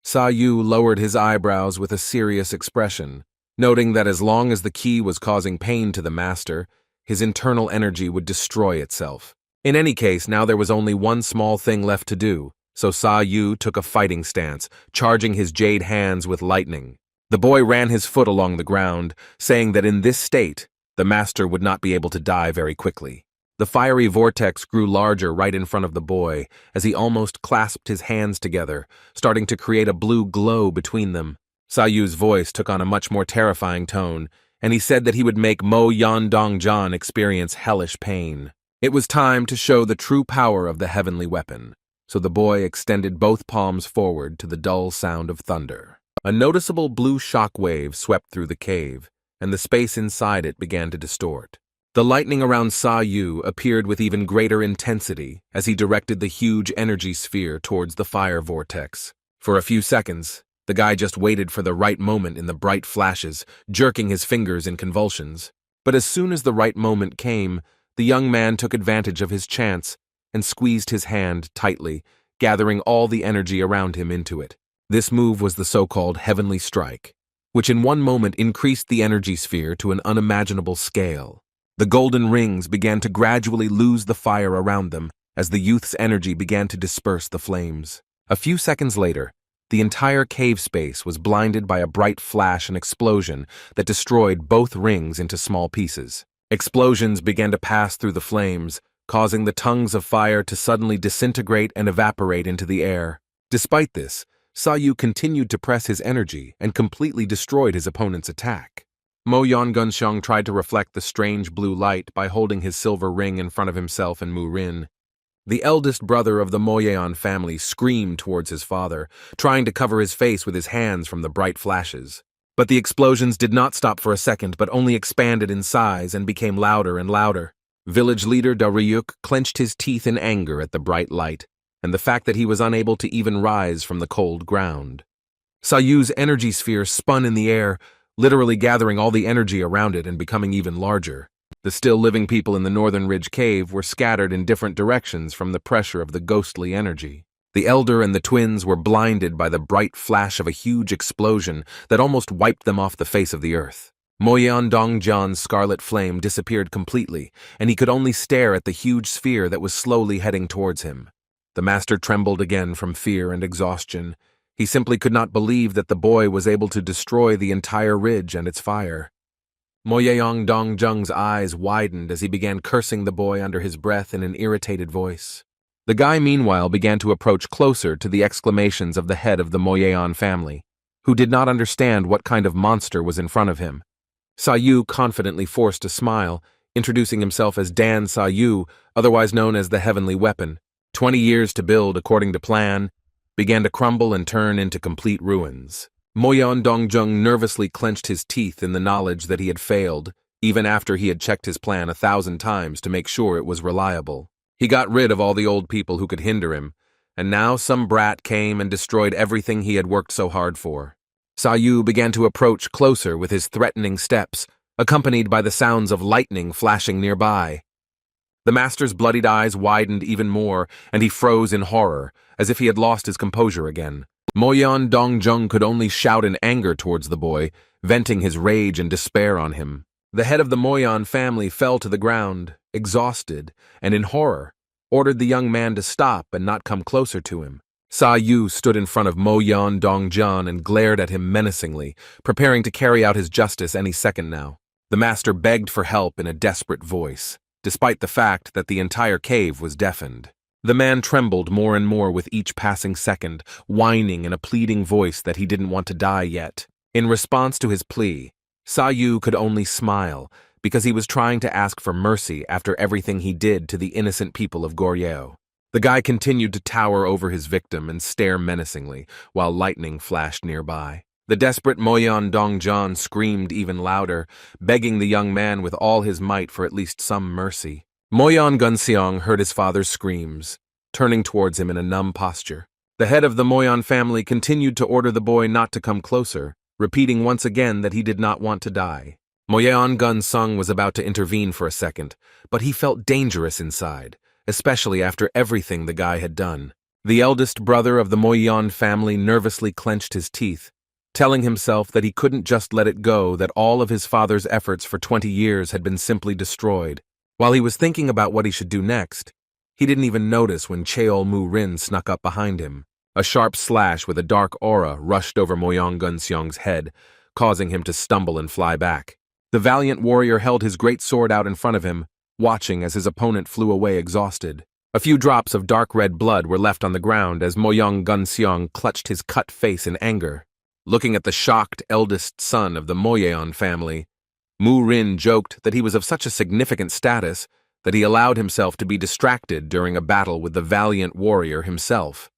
Saou lowered his eyebrows with a serious expression, noting that as long as the key was causing pain to the master, his internal energy would destroy itself. In any case, now there was only one small thing left to do, so Saou took a fighting stance, charging his jade hands with lightning. The boy ran his foot along the ground, saying that in this state, the master would not be able to die very quickly. The fiery vortex grew larger right in front of the boy as he almost clasped his hands together, starting to create a blue glow between them. Saou's voice took on a much more terrifying tone, and he said that he would make Mo Yan Dongjan experience hellish pain. It was time to show the true power of the heavenly weapon, so the boy extended both palms forward to the dull sound of thunder. A noticeable blue shock wave swept through the cave, and the space inside it began to distort. The lightning around Saou appeared with even greater intensity as he directed the huge energy sphere towards the fire vortex. For a few seconds, the guy just waited for the right moment in the bright flashes, jerking his fingers in convulsions. But as soon as the right moment came, the young man took advantage of his chance and squeezed his hand tightly, gathering all the energy around him into it. This move was the so-called Heavenly Strike, which in one moment increased the energy sphere to an unimaginable scale. The golden rings began to gradually lose the fire around them as the youth's energy began to disperse the flames. A few seconds later, the entire cave space was blinded by a bright flash and explosion that destroyed both rings into small pieces. Explosions began to pass through the flames, causing the tongues of fire to suddenly disintegrate and evaporate into the air. Despite this, Saou continued to press his energy and completely destroyed his opponent's attack. Mo Yan Gunxiang tried to reflect the strange blue light by holding his silver ring in front of himself and Mu Rin. The eldest brother of the Moyeon family screamed towards his father, trying to cover his face with his hands from the bright flashes. But the explosions did not stop for a second, but only expanded in size and became louder and louder. Village leader Da Ryuk clenched his teeth in anger at the bright light, and the fact that he was unable to even rise from the cold ground. Saou's energy sphere spun in the air, literally gathering all the energy around it and becoming even larger. The still living people in the Northern Ridge Cave were scattered in different directions from the pressure of the ghostly energy. The elder and the twins were blinded by the bright flash of a huge explosion that almost wiped them off the face of the earth. Moyeon Dongjian's scarlet flame disappeared completely, and he could only stare at the huge sphere that was slowly heading towards him. The master trembled again from fear and exhaustion. He simply could not believe that the boy was able to destroy the entire ridge and its fire. Moyeon Dongjung's eyes widened as he began cursing the boy under his breath in an irritated voice. The guy meanwhile began to approach closer to the exclamations of the head of the Moyeon family, who did not understand what kind of monster was in front of him. Saou confidently forced a smile, introducing himself as Dan Saou, otherwise known as the Heavenly Weapon. 20 years to build according to plan began to crumble and turn into complete ruins. Moyeon Dongjung nervously clenched his teeth in the knowledge that he had failed, even after he had checked his plan 1,000 times to make sure it was reliable. He got rid of all the old people who could hinder him, and now some brat came and destroyed everything he had worked so hard for. Saou began to approach closer with his threatening steps, accompanied by the sounds of lightning flashing nearby. The master's bloodied eyes widened even more, and he froze in horror, as if he had lost his composure again. Moyeon Dongjung could only shout in anger towards the boy, venting his rage and despair on him. The head of the Moyeon family fell to the ground, exhausted, and in horror, ordered the young man to stop and not come closer to him. Saou stood in front of Moyeon Dongjian and glared at him menacingly, preparing to carry out his justice any second now. The master begged for help in a desperate voice, despite the fact that the entire cave was deafened. The man trembled more and more with each passing second, whining in a pleading voice that he didn't want to die yet. In response to his plea, Saou could only smile, because he was trying to ask for mercy after everything he did to the innocent people of Goryeo. The guy continued to tower over his victim and stare menacingly, while lightning flashed nearby. The desperate Moyeon Dongjian screamed even louder, begging the young man with all his might for at least some mercy. Moyeon Gunxiang heard his father's screams, turning towards him in a numb posture. The head of the Moyeon family continued to order the boy not to come closer, repeating once again that he did not want to die. Moyeon Gunxiang was about to intervene for a second, but he felt dangerous inside, especially after everything the guy had done. The eldest brother of the Moyeon family nervously clenched his teeth, telling himself that he couldn't just let it go, that all of his father's efforts for 20 years had been simply destroyed. While he was thinking about what he should do next, he didn't even notice when Cheol Mu Rin snuck up behind him. A sharp slash with a dark aura rushed over Moyeon Gunxiang's head, causing him to stumble and fly back. The valiant warrior held his great sword out in front of him, watching as his opponent flew away exhausted. A few drops of dark red blood were left on the ground as Moyeon Gunxiang clutched his cut face in anger. Looking at the shocked eldest son of the Moyeon family, Mu Rin joked that he was of such a significant status that he allowed himself to be distracted during a battle with the valiant warrior himself.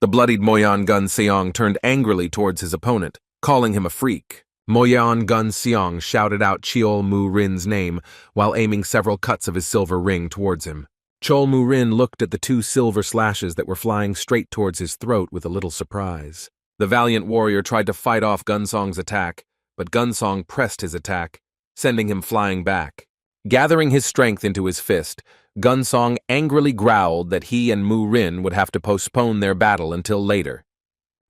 The bloodied Moyeon Gunxiang turned angrily towards his opponent, calling him a freak. Moyeon Gunxiang shouted out Cheol Mu Rin's name while aiming several cuts of his silver ring towards him. Cheol Mu Rin looked at the 2 silver slashes that were flying straight towards his throat with a little surprise. The valiant warrior tried to fight off Gunsong's attack, but Gunsong pressed his attack, sending him flying back. Gathering his strength into his fist, Gunsong angrily growled that he and Mu Rin would have to postpone their battle until later.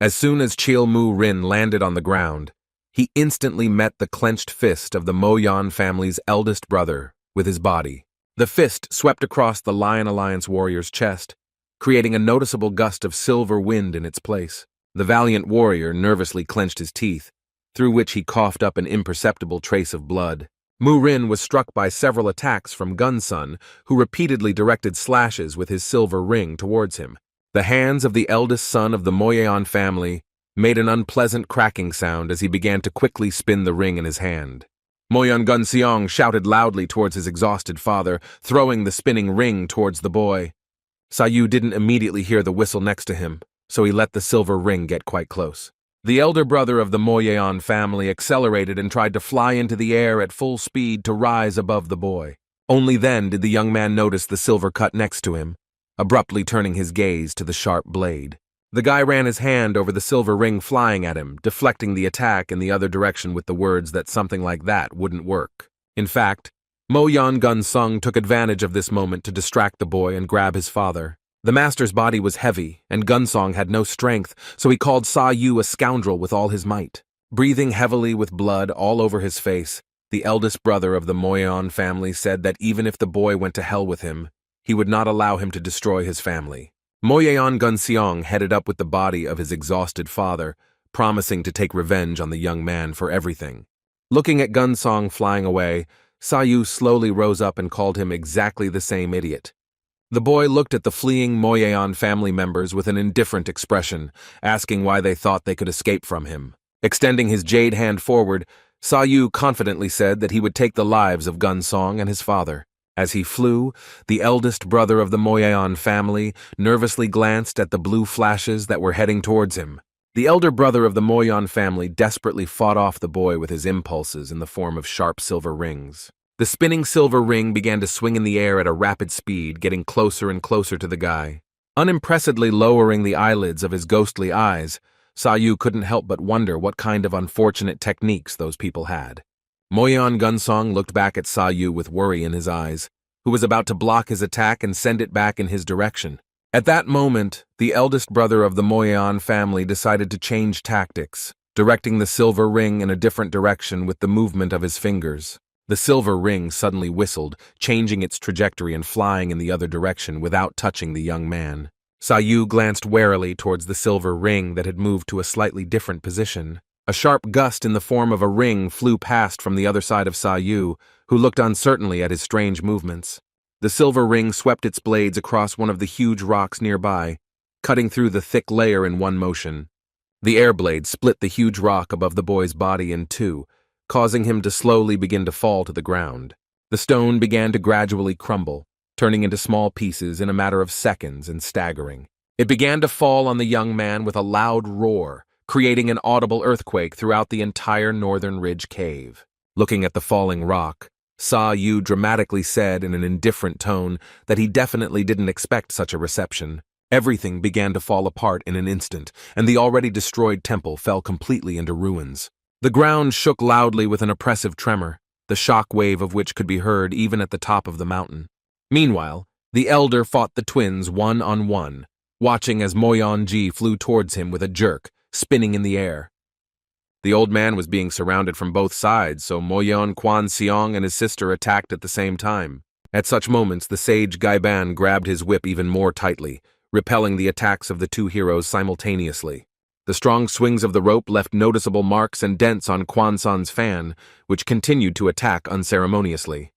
As soon as Cheol Mu Rin landed on the ground, he instantly met the clenched fist of the Moyeon family's eldest brother with his body. The fist swept across the Lion Alliance warrior's chest, creating a noticeable gust of silver wind in its place. The valiant warrior nervously clenched his teeth, through which he coughed up an imperceptible trace of blood. Mu Rin was struck by several attacks from Gun Sun, who repeatedly directed slashes with his silver ring towards him. The hands of the eldest son of the Moyeon family made an unpleasant cracking sound as he began to quickly spin the ring in his hand. Moyeon Gunseong shouted loudly towards his exhausted father, throwing the spinning ring towards the boy. Saou didn't immediately hear the whistle next to him, so he let the silver ring get quite close. The elder brother of the Moyeon family accelerated and tried to fly into the air at full speed to rise above the boy. Only then did the young man notice the silver cut next to him, abruptly turning his gaze to the sharp blade. The guy ran his hand over the silver ring flying at him, deflecting the attack in the other direction with the words that something like that wouldn't work. In fact, Moyeon Gunsung took advantage of this moment to distract the boy and grab his father. The master's body was heavy, and Gunsong had no strength, so he called Saou a scoundrel with all his might. Breathing heavily with blood all over his face, the eldest brother of the Moyeon family said that even if the boy went to hell with him, he would not allow him to destroy his family. Moyeon Gunseong headed up with the body of his exhausted father, promising to take revenge on the young man for everything. Looking at Gunsong flying away, Saou slowly rose up and called him exactly the same idiot. The boy looked at the fleeing Moyeon family members with an indifferent expression, asking why they thought they could escape from him. Extending his jade hand forward, Saou confidently said that he would take the lives of Gunsong and his father. As he flew, the eldest brother of the Moyeon family nervously glanced at the blue flashes that were heading towards him. The elder brother of the Moyeon family desperately fought off the boy with his impulses in the form of sharp silver rings. The spinning silver ring began to swing in the air at a rapid speed, getting closer and closer to the guy. Unimpressedly lowering the eyelids of his ghostly eyes, Saou couldn't help but wonder what kind of unfortunate techniques those people had. Moyeon Gunsong looked back at Saou with worry in his eyes, who was about to block his attack and send it back in his direction. At that moment, the eldest brother of the Moyeon family decided to change tactics, directing the silver ring in a different direction with the movement of his fingers. The silver ring suddenly whistled, changing its trajectory and flying in the other direction without touching the young man. Saou glanced warily towards the silver ring that had moved to a slightly different position. A sharp gust in the form of a ring flew past from the other side of Saou, who looked uncertainly at his strange movements. The silver ring swept its blades across one of the huge rocks nearby, cutting through the thick layer in one motion. The air blade split the huge rock above the boy's body in two, causing him to slowly begin to fall to the ground. The stone began to gradually crumble, turning into small pieces in a matter of seconds and staggering. It began to fall on the young man with a loud roar, creating an audible earthquake throughout the entire northern ridge cave. Looking at the falling rock, Saou dramatically said in an indifferent tone that he definitely didn't expect such a reception. Everything began to fall apart in an instant, and the already destroyed temple fell completely into ruins. The ground shook loudly with an oppressive tremor, the shock wave of which could be heard even at the top of the mountain. Meanwhile, the elder fought the twins one-on-one, watching as Moyeon-ji flew towards him with a jerk, spinning in the air. The old man was being surrounded from both sides, so Moyeon Kwan-seong and his sister attacked at the same time. At such moments, the sage Gaiban grabbed his whip even more tightly, repelling the attacks of the two heroes simultaneously. The strong swings of the rope left noticeable marks and dents on Kwan-san's fan, which continued to attack unceremoniously.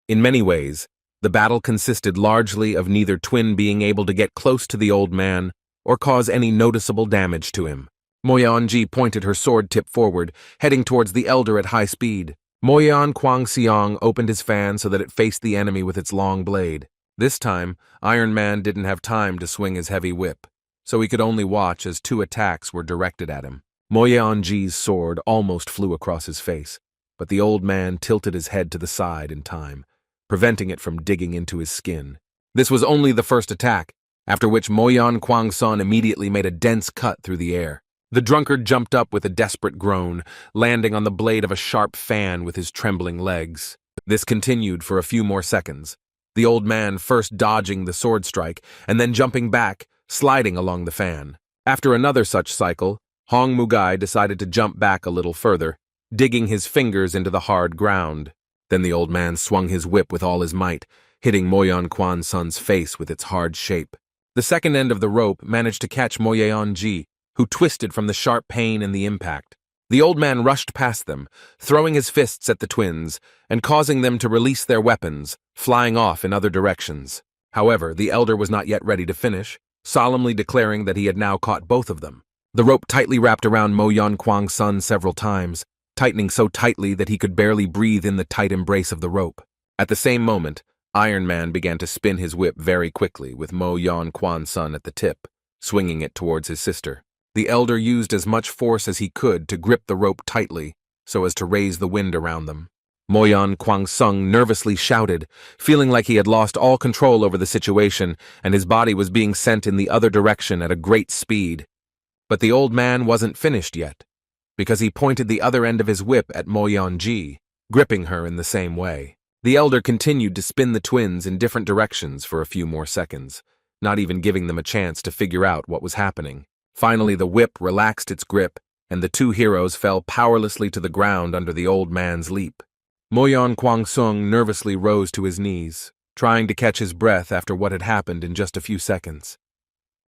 In many ways, the battle consisted largely of neither twin being able to get close to the old man or cause any noticeable damage to him. Moyeon-ji pointed her sword tip forward, heading towards the elder at high speed. Moyeon Kwang-seong opened his fan so that it faced the enemy with its long blade. This time, Iron Man didn't have time to swing his heavy whip, so he could only watch as two attacks were directed at him. Moyeon-ji's sword almost flew across his face, but the old man tilted his head to the side in time, preventing it from digging into his skin. This was only the first attack, after which Moyeon Kwang-son immediately made a dense cut through the air. The drunkard jumped up with a desperate groan, landing on the blade of a sharp fan with his trembling legs. This continued for a few more seconds, the old man first dodging the sword strike and then jumping back, sliding along the fan. After another such cycle, Hong Mugai decided to jump back a little further, digging his fingers into the hard ground. Then the old man swung his whip with all his might, hitting Moyeon Kwan-sun's face with its hard shape. The second end of the rope managed to catch Moyeon-ji, who twisted from the sharp pain and the impact. The old man rushed past them, throwing his fists at the twins and causing them to release their weapons, flying off in other directions. However, the elder was not yet ready to finish, solemnly declaring that he had now caught both of them. The rope tightly wrapped around Mo Yan Kwang's son several times, tightening so tightly that he could barely breathe in the tight embrace of the rope. At the same moment, Iron Man began to spin his whip very quickly with Mo Yan Kwang's son at the tip, swinging it towards his sister. The elder used as much force as he could to grip the rope tightly so as to raise the wind around them. Mo Yan Kwang Sung nervously shouted, feeling like he had lost all control over the situation and his body was being sent in the other direction at a great speed. But the old man wasn't finished yet, because he pointed the other end of his whip at Mo Yan Ji, gripping her in the same way. The elder continued to spin the twins in different directions for a few more seconds, not even giving them a chance to figure out what was happening. Finally, the whip relaxed its grip, and the two heroes fell powerlessly to the ground under the old man's leap. Mo Yan Kwang Sung nervously rose to his knees, trying to catch his breath after what had happened in just a few seconds.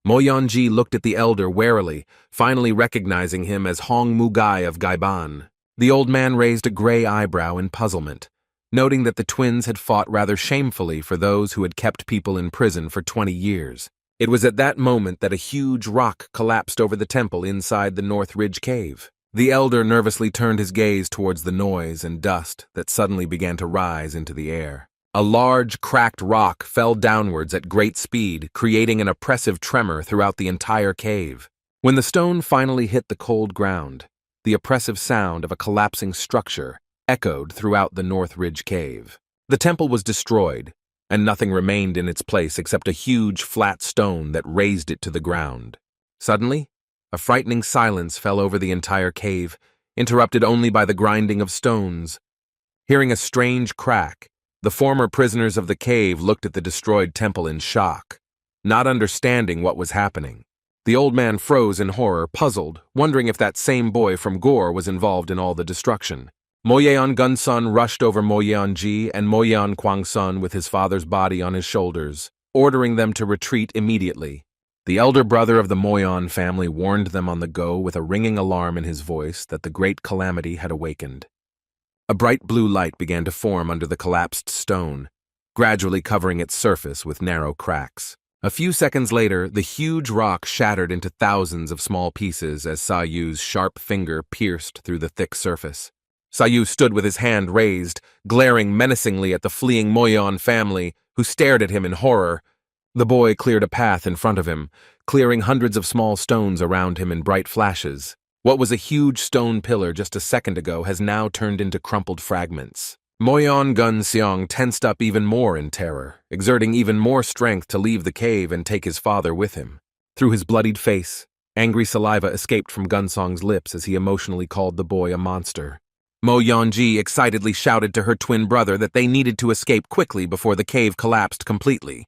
Mo Yan Ji looked at the elder warily, finally recognizing him as Hong Mu Gai of Gaiban. The old man raised a gray eyebrow in puzzlement, noting that the twins had fought rather shamefully for those who had kept people in prison for 20 years. It was at that moment that a huge rock collapsed over the temple inside the North Ridge Cave. The elder nervously turned his gaze towards the noise and dust that suddenly began to rise into the air. A large, cracked rock fell downwards at great speed, creating an oppressive tremor throughout the entire cave. When the stone finally hit the cold ground, the oppressive sound of a collapsing structure echoed throughout the North Ridge Cave. The temple was destroyed, and nothing remained in its place except a huge, flat stone that raised it to the ground. Suddenly, a frightening silence fell over the entire cave, interrupted only by the grinding of stones. Hearing a strange crack, the former prisoners of the cave looked at the destroyed temple in shock, not understanding what was happening. The old man froze in horror, puzzled, wondering if that same boy from Gore was involved in all the destruction. Mo Yeon Gun-sun rushed over Mo Yeon Ji and Mo Yeon Kwang-sun with his father's body on his shoulders, ordering them to retreat immediately. The elder brother of the Moyon family warned them on the go with a ringing alarm in his voice that the great calamity had awakened. A bright blue light began to form under the collapsed stone, gradually covering its surface with narrow cracks. A few seconds later, the huge rock shattered into thousands of small pieces as Saou's sharp finger pierced through the thick surface. Saou stood with his hand raised, glaring menacingly at the fleeing Moyon family, who stared at him in horror. The boy cleared a path in front of him, clearing hundreds of small stones around him in bright flashes. What was a huge stone pillar just a second ago has now turned into crumpled fragments. Moyon Gun Seong tensed up even more in terror, exerting even more strength to leave the cave and take his father with him. Through his bloodied face, angry saliva escaped from Gunsong's lips as he emotionally called the boy a monster. Mo Yeonji excitedly shouted to her twin brother that they needed to escape quickly before the cave collapsed completely.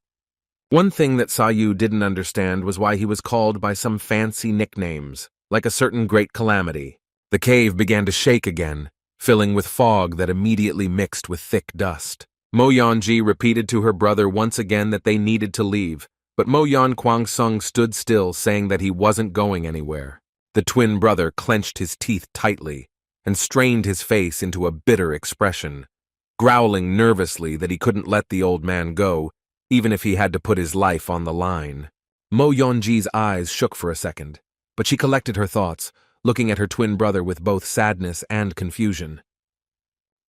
One thing that Saou didn't understand was why he was called by some fancy nicknames, like a certain great calamity. The cave began to shake again, filling with fog that immediately mixed with thick dust. Mo Yeonji repeated to her brother once again that they needed to leave, but Mo Yeon Kwang Sung stood still, saying that he wasn't going anywhere. The twin brother clenched his teeth tightly and strained his face into a bitter expression, growling nervously that he couldn't let the old man go, even if he had to put his life on the line. Mo Yeonji's eyes shook for a second, but she collected her thoughts, looking at her twin brother with both sadness and confusion.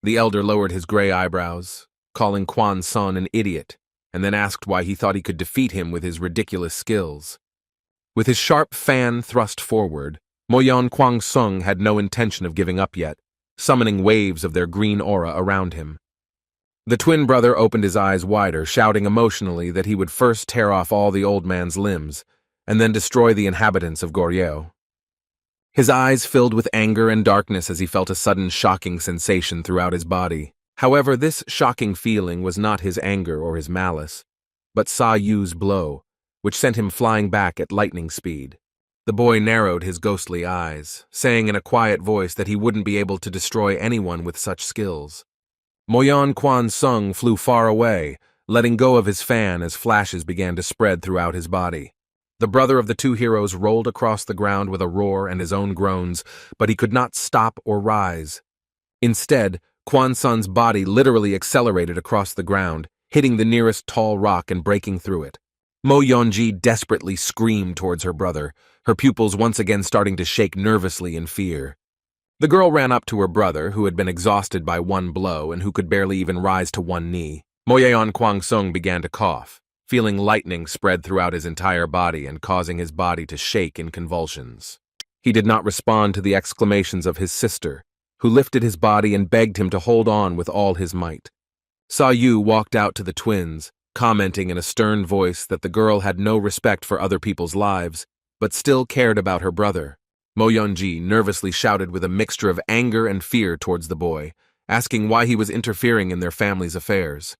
The elder lowered his gray eyebrows, calling Kwan Son an idiot, and then asked why he thought he could defeat him with his ridiculous skills. With his sharp fan thrust forward, Mo Yeon Kwang Sung had no intention of giving up yet, summoning waves of their green aura around him. The twin brother opened his eyes wider, shouting emotionally that he would first tear off all the old man's limbs, and then destroy the inhabitants of Goryeo. His eyes filled with anger and darkness as he felt a sudden shocking sensation throughout his body. However, this shocking feeling was not his anger or his malice, but Saou's blow, which sent him flying back at lightning speed. The boy narrowed his ghostly eyes, saying in a quiet voice that he wouldn't be able to destroy anyone with such skills. Moyon Kwan Sung flew far away, letting go of his fan as flashes began to spread throughout his body. The brother of the two heroes rolled across the ground with a roar and his own groans, but he could not stop or rise. Instead, Quan Sun's body literally accelerated across the ground, hitting the nearest tall rock and breaking through it. Mo Yonji desperately screamed towards her brother, her pupils once again starting to shake nervously in fear. The girl ran up to her brother, who had been exhausted by one blow and who could barely even rise to one knee. Moyeon Kwang Sung began to cough, feeling lightning spread throughout his entire body and causing his body to shake in convulsions. He did not respond to the exclamations of his sister, who lifted his body and begged him to hold on with all his might. Saou walked out to the twins, commenting in a stern voice that the girl had no respect for other people's lives, but still cared about her brother. Mo Yonji nervously shouted with a mixture of anger and fear towards the boy, asking why he was interfering in their family's affairs.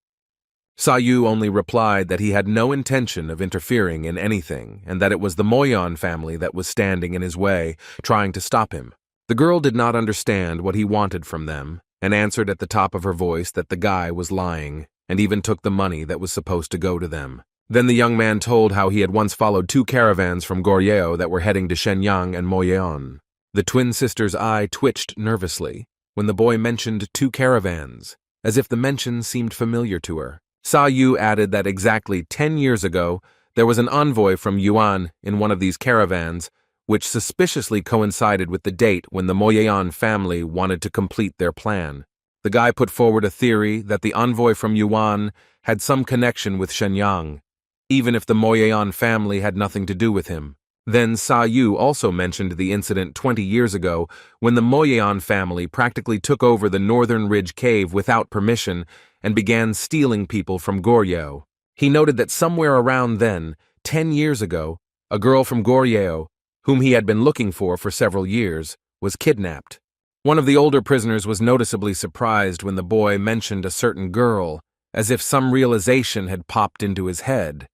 Saou only replied that he had no intention of interfering in anything and that it was the Moyeon family that was standing in his way, trying to stop him. The girl did not understand what he wanted from them and answered at the top of her voice that the guy was lying and even took the money that was supposed to go to them. Then the young man told how he had once followed two caravans from Goryeo that were heading to Shenyang and Moyeon. The twin sister's eye twitched nervously when the boy mentioned two caravans, as if the mention seemed familiar to her. Saou added that exactly 10 years ago, there was an envoy from Yuan in one of these caravans, which suspiciously coincided with the date when the Moyeon family wanted to complete their plan. The guy put forward a theory that the envoy from Yuan had some connection with Shenyang, even if the Moyeon family had nothing to do with him. Then Saou also mentioned the incident 20 years ago when the Moyeon family practically took over the Northern Ridge Cave without permission and began stealing people from Goryeo. He noted that somewhere around then, 10 years ago, a girl from Goryeo, whom he had been looking for several years, was kidnapped. One of the older prisoners was noticeably surprised when the boy mentioned a certain girl, as if some realization had popped into his head.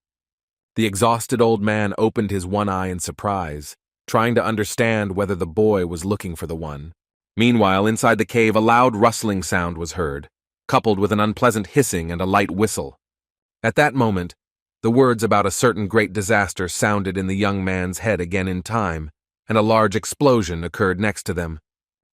The exhausted old man opened his one eye in surprise, trying to understand whether the boy was looking for the one. Meanwhile, inside the cave, a loud rustling sound was heard, coupled with an unpleasant hissing and a light whistle. At that moment, the words about a certain great disaster sounded in the young man's head again in time, and a large explosion occurred next to them.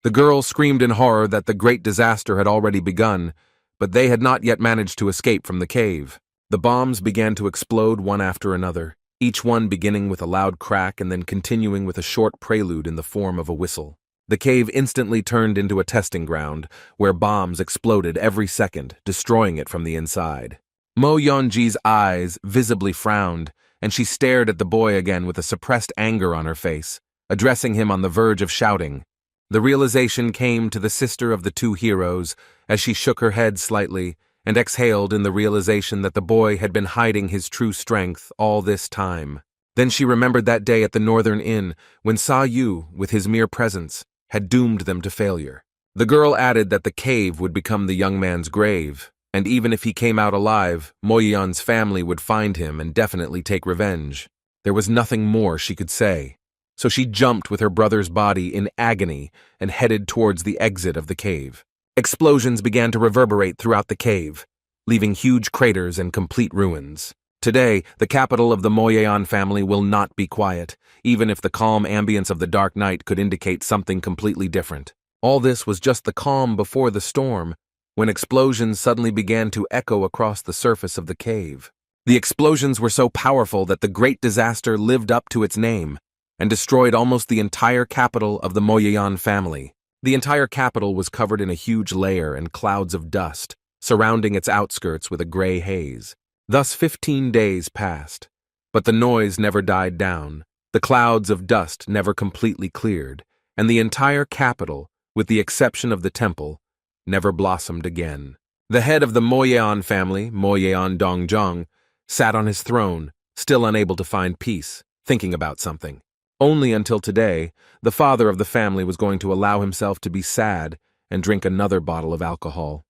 The girl screamed in horror that the great disaster had already begun, but they had not yet managed to escape from the cave. The bombs began to explode one after another, each one beginning with a loud crack and then continuing with a short prelude in the form of a whistle. The cave instantly turned into a testing ground, where bombs exploded every second, destroying it from the inside. Mo Yonji's eyes visibly frowned, and she stared at the boy again with a suppressed anger on her face, addressing him on the verge of shouting. The realization came to the sister of the two heroes as she shook her head slightly and exhaled in the realization that the boy had been hiding his true strength all this time. Then she remembered that day at the Northern Inn when Saou, with his mere presence, had doomed them to failure. The girl added that the cave would become the young man's grave, and even if he came out alive, Moyeon's family would find him and definitely take revenge. There was nothing more she could say, so she jumped with her brother's body in agony and headed towards the exit of the cave. Explosions began to reverberate throughout the cave, leaving huge craters and complete ruins. Today, the capital of the Moyeon family will not be quiet, even if the calm ambience of the dark night could indicate something completely different. All this was just the calm before the storm, when explosions suddenly began to echo across the surface of the cave. The explosions were so powerful that the great disaster lived up to its name and destroyed almost the entire capital of the Moyeon family. The entire capital was covered in a huge layer and clouds of dust, surrounding its outskirts with a gray haze. Thus 15 days passed, but the noise never died down, the clouds of dust never completely cleared, and the entire capital, with the exception of the temple, never blossomed again. The head of the Moyeon family, Moyeon Dongjong, sat on his throne, still unable to find peace, thinking about something. Only until today, the father of the family was going to allow himself to be sad and drink another bottle of alcohol.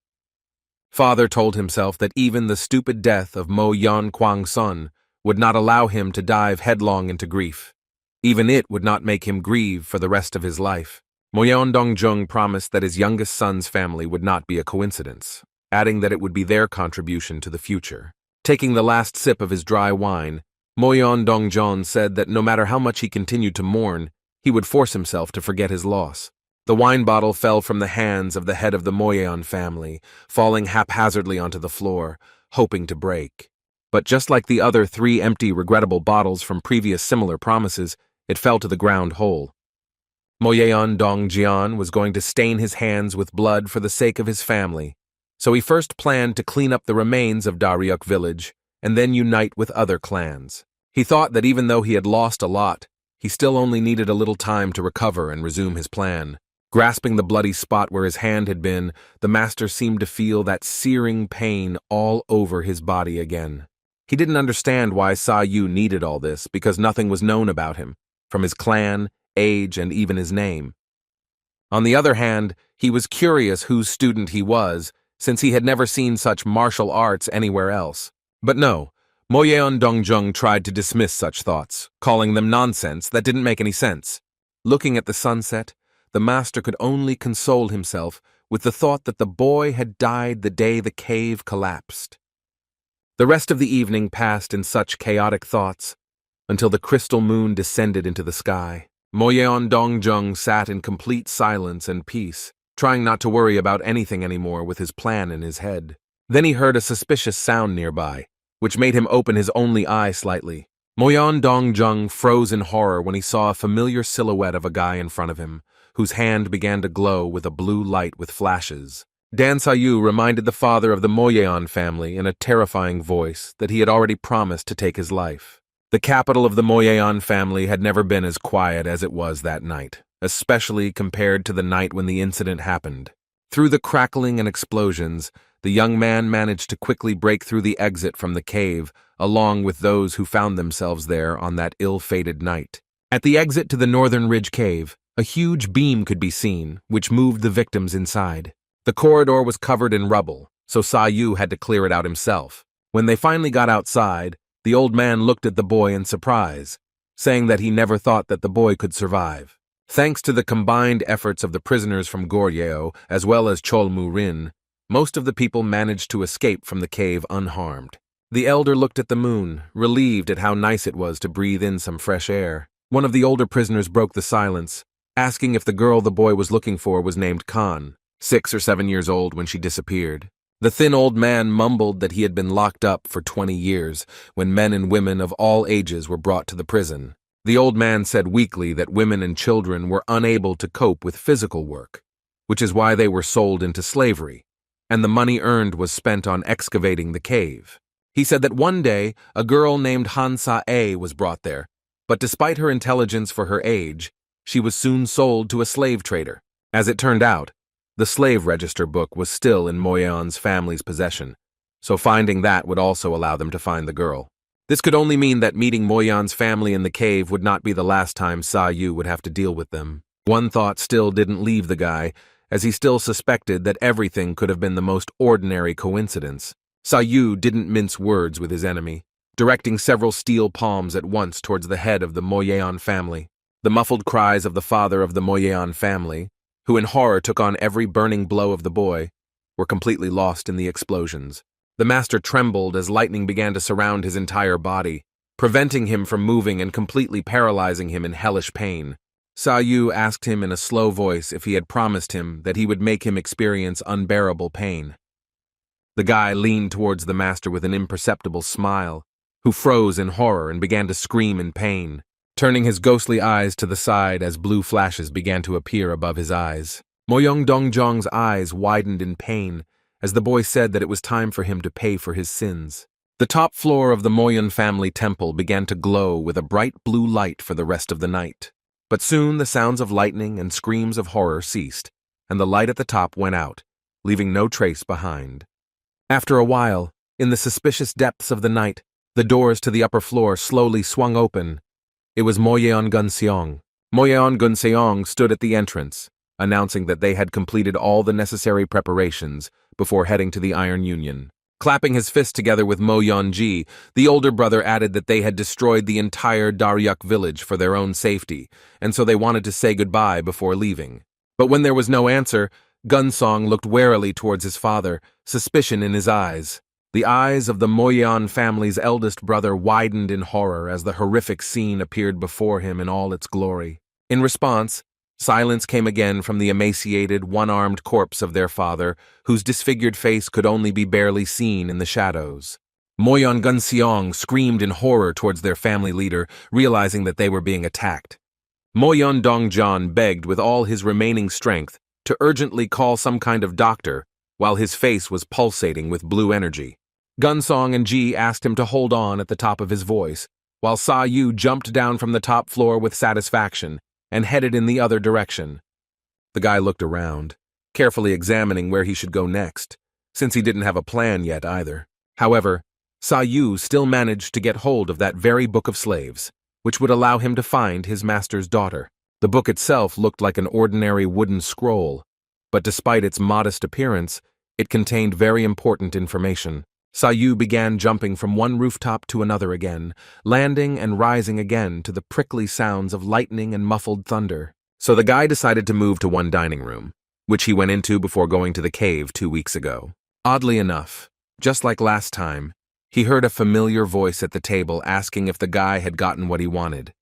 Father told himself that even the stupid death of Mo Yan Kwang Sun would not allow him to dive headlong into grief. Even it would not make him grieve for the rest of his life. Moyeon Dongjung promised that his youngest son's family would not be a coincidence, adding that it would be their contribution to the future. Taking the last sip of his dry wine, Moyeon Dongjeon said that no matter how much he continued to mourn, he would force himself to forget his loss. The wine bottle fell from the hands of the head of the Moyeon family, falling haphazardly onto the floor, hoping to break. But just like the other 3 empty, regrettable bottles from previous similar promises, it fell to the ground whole. Moyeon Dongjeon was going to stain his hands with blood for the sake of his family, so he first planned to clean up the remains of Daryuk village and then unite with other clans. He thought that even though he had lost a lot, he still only needed a little time to recover and resume his plan. Grasping the bloody spot where his hand had been, the master seemed to feel that searing pain all over his body again. He didn't understand why Saou needed all this, because nothing was known about him, from his clan, age, and even his name. On the other hand, he was curious whose student he was, since he had never seen such martial arts anywhere else. But no, Moyeon Dongjeon tried to dismiss such thoughts, calling them nonsense that didn't make any sense. Looking at the sunset, the master could only console himself with the thought that the boy had died the day the cave collapsed. The rest of the evening passed in such chaotic thoughts, until the crystal moon descended into the sky. Moyeon Dongjeon sat in complete silence and peace, trying not to worry about anything anymore with his plan in his head. Then he heard a suspicious sound nearby, which made him open his only eye slightly. Moyeon Dongjeon froze in horror when he saw a familiar silhouette of a guy in front of him, whose hand began to glow with a blue light with flashes. Dan Saou reminded the father of the Moyeon family in a terrifying voice that he had already promised to take his life. The capital of the Moyeon family had never been as quiet as it was that night, especially compared to the night when the incident happened. Through the crackling and explosions, the young man managed to quickly break through the exit from the cave, along with those who found themselves there on that ill-fated night. At the exit to the Northern Ridge Cave, a huge beam could be seen, which moved the victims inside. The corridor was covered in rubble, so Saou had to clear it out himself. When they finally got outside, the old man looked at the boy in surprise, saying that he never thought that the boy could survive. Thanks to the combined efforts of the prisoners from Goryeo, as well as Cholmu-rin, most of the people managed to escape from the cave unharmed. The elder looked at the moon, relieved at how nice it was to breathe in some fresh air. One of the older prisoners broke the silence, asking if the girl the boy was looking for was named Khan, 6 or 7 years old when she disappeared. The thin old man mumbled that he had been locked up for 20 years, when men and women of all ages were brought to the prison. The old man said weakly that women and children were unable to cope with physical work, which is why they were sold into slavery, and the money earned was spent on excavating the cave. He said that one day a girl named Hansa-A was brought there, but despite her intelligence for her age, she was soon sold to a slave trader. As it turned out, the slave register book was still in Moyeon's family's possession, so finding that would also allow them to find the girl. This could only mean that meeting Moyeon's family in the cave would not be the last time Saou would have to deal with them. One thought still didn't leave the guy, as he still suspected that everything could have been the most ordinary coincidence. Saou didn't mince words with his enemy, directing several steel palms at once towards the head of the Moyeon family. The muffled cries of the father of the Moyeon family, who in horror took on every burning blow of the boy, were completely lost in the explosions. The master trembled as lightning began to surround his entire body, preventing him from moving and completely paralyzing him in hellish pain. Saou asked him in a slow voice if he had promised him that he would make him experience unbearable pain. The guy leaned towards the master with an imperceptible smile, who froze in horror and began to scream in pain, turning his ghostly eyes to the side as blue flashes began to appear above his eyes. Moyeon Dongjeon's eyes widened in pain as the boy said that it was time for him to pay for his sins. The top floor of the Moyeon family temple began to glow with a bright blue light for the rest of the night. But soon the sounds of lightning and screams of horror ceased, and the light at the top went out, leaving no trace behind. After a while, in the suspicious depths of the night, the doors to the upper floor slowly swung open. It was Moyeon Gunseong. Moyeon Gunseong stood at the entrance, announcing that they had completed all the necessary preparations before heading to the Iron Union. Clapping his fist together with Mo Yeon-ji, the older brother added that they had destroyed the entire Daryuk village for their own safety, and so they wanted to say goodbye before leaving. But when there was no answer, Gunsong looked warily towards his father, suspicion in his eyes. The eyes of the Moyan family's eldest brother widened in horror as the horrific scene appeared before him in all its glory. In response, silence came again from the emaciated, one-armed corpse of their father, whose disfigured face could only be barely seen in the shadows. Moyan Gunseong screamed in horror towards their family leader, realizing that they were being attacked. Moyan Dongjan begged with all his remaining strength to urgently call some kind of doctor, while his face was pulsating with blue energy. Gunsong and Ji asked him to hold on at the top of his voice, while Saou jumped down from the top floor with satisfaction and headed in the other direction. The guy looked around, carefully examining where he should go next, since he didn't have a plan yet either. However, Saou still managed to get hold of that very book of slaves, which would allow him to find his master's daughter. The book itself looked like an ordinary wooden scroll, but despite its modest appearance, it contained very important information. Saou began jumping from one rooftop to another again, landing and rising again to the prickly sounds of lightning and muffled thunder. So the guy decided to move to one dining room, which he went into before going to the cave 2 weeks ago. Oddly enough, just like last time, he heard a familiar voice at the table asking if the guy had gotten what he wanted.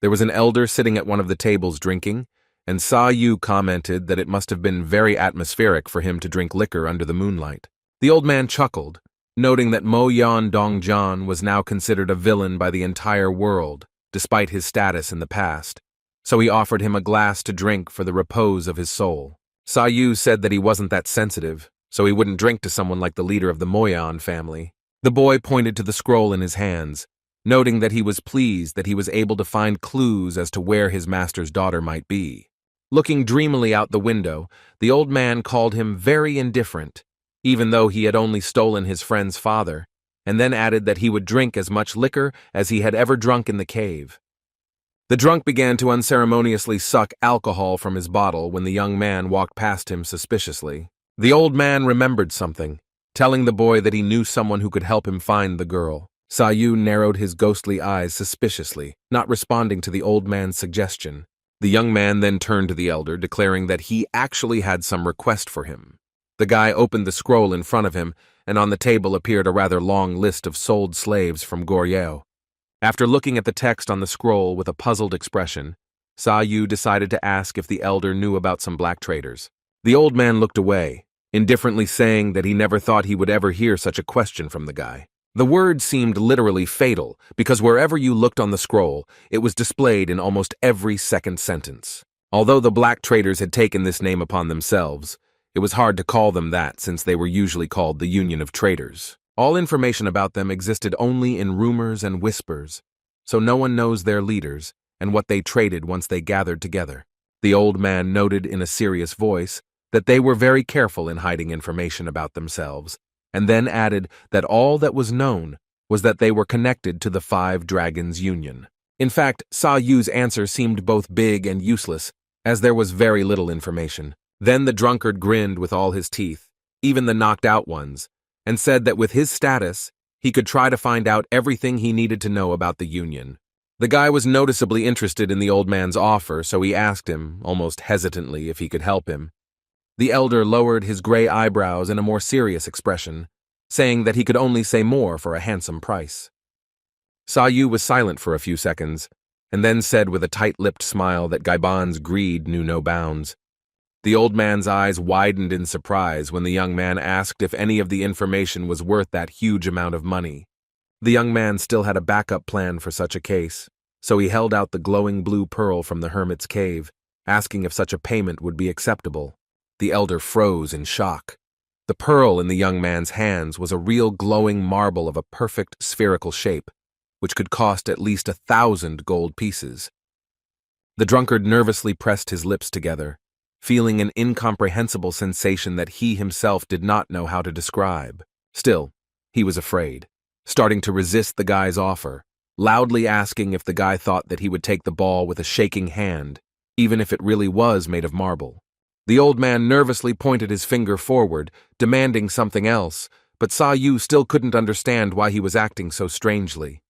There was an elder sitting at one of the tables drinking, and Saou commented that it must have been very atmospheric for him to drink liquor under the moonlight. The old man chuckled, noting that Moyan Dongjan was now considered a villain by the entire world, despite his status in the past, so he offered him a glass to drink for the repose of his soul. Saou said that he wasn't that sensitive, so he wouldn't drink to someone like the leader of the Moyan family. The boy pointed to the scroll in his hands, noting that he was pleased that he was able to find clues as to where his master's daughter might be. Looking dreamily out the window, the old man called him very indifferent, even though he had only stolen his friend's father, and then added that he would drink as much liquor as he had ever drunk in the cave. The drunk began to unceremoniously suck alcohol from his bottle when the young man walked past him suspiciously. The old man remembered something, telling the boy that he knew someone who could help him find the girl. Saou narrowed his ghostly eyes suspiciously, not responding to the old man's suggestion. The young man then turned to the elder, declaring that he actually had some request for him. The guy opened the scroll in front of him, and on the table appeared a rather long list of sold slaves from Goryeo. After looking at the text on the scroll with a puzzled expression, Saou decided to ask if the elder knew about some black traders. The old man looked away, indifferently saying that he never thought he would ever hear such a question from the guy. The word seemed literally fatal, because wherever you looked on the scroll, it was displayed in almost every second sentence. Although the black traders had taken this name upon themselves, it was hard to call them that since they were usually called the Union of Traders. All information about them existed only in rumors and whispers, so no one knows their leaders and what they traded once they gathered together. The old man noted in a serious voice that they were very careful in hiding information about themselves, and then added that all that was known was that they were connected to the Five Dragons Union. In fact, Saou's answer seemed both big and useless, as there was very little information. Then the drunkard grinned with all his teeth, even the knocked-out ones, and said that with his status, he could try to find out everything he needed to know about the Union. The guy was noticeably interested in the old man's offer, so he asked him, almost hesitantly, if he could help him. The elder lowered his gray eyebrows in a more serious expression, saying that he could only say more for a handsome price. Saou was silent for a few seconds, and then said with a tight-lipped smile that Gaiban's greed knew no bounds. The old man's eyes widened in surprise when the young man asked if any of the information was worth that huge amount of money. The young man still had a backup plan for such a case, so he held out the glowing blue pearl from the hermit's cave, asking if such a payment would be acceptable. The elder froze in shock. The pearl in the young man's hands was a real glowing marble of a perfect spherical shape, which could cost at least 1,000 gold pieces. The drunkard nervously pressed his lips together, feeling an incomprehensible sensation that he himself did not know how to describe. Still, he was afraid, starting to resist the guy's offer, loudly asking if the guy thought that he would take the ball with a shaking hand, even if it really was made of marble. The old man nervously pointed his finger forward, demanding something else, but Saou still couldn't understand why he was acting so strangely.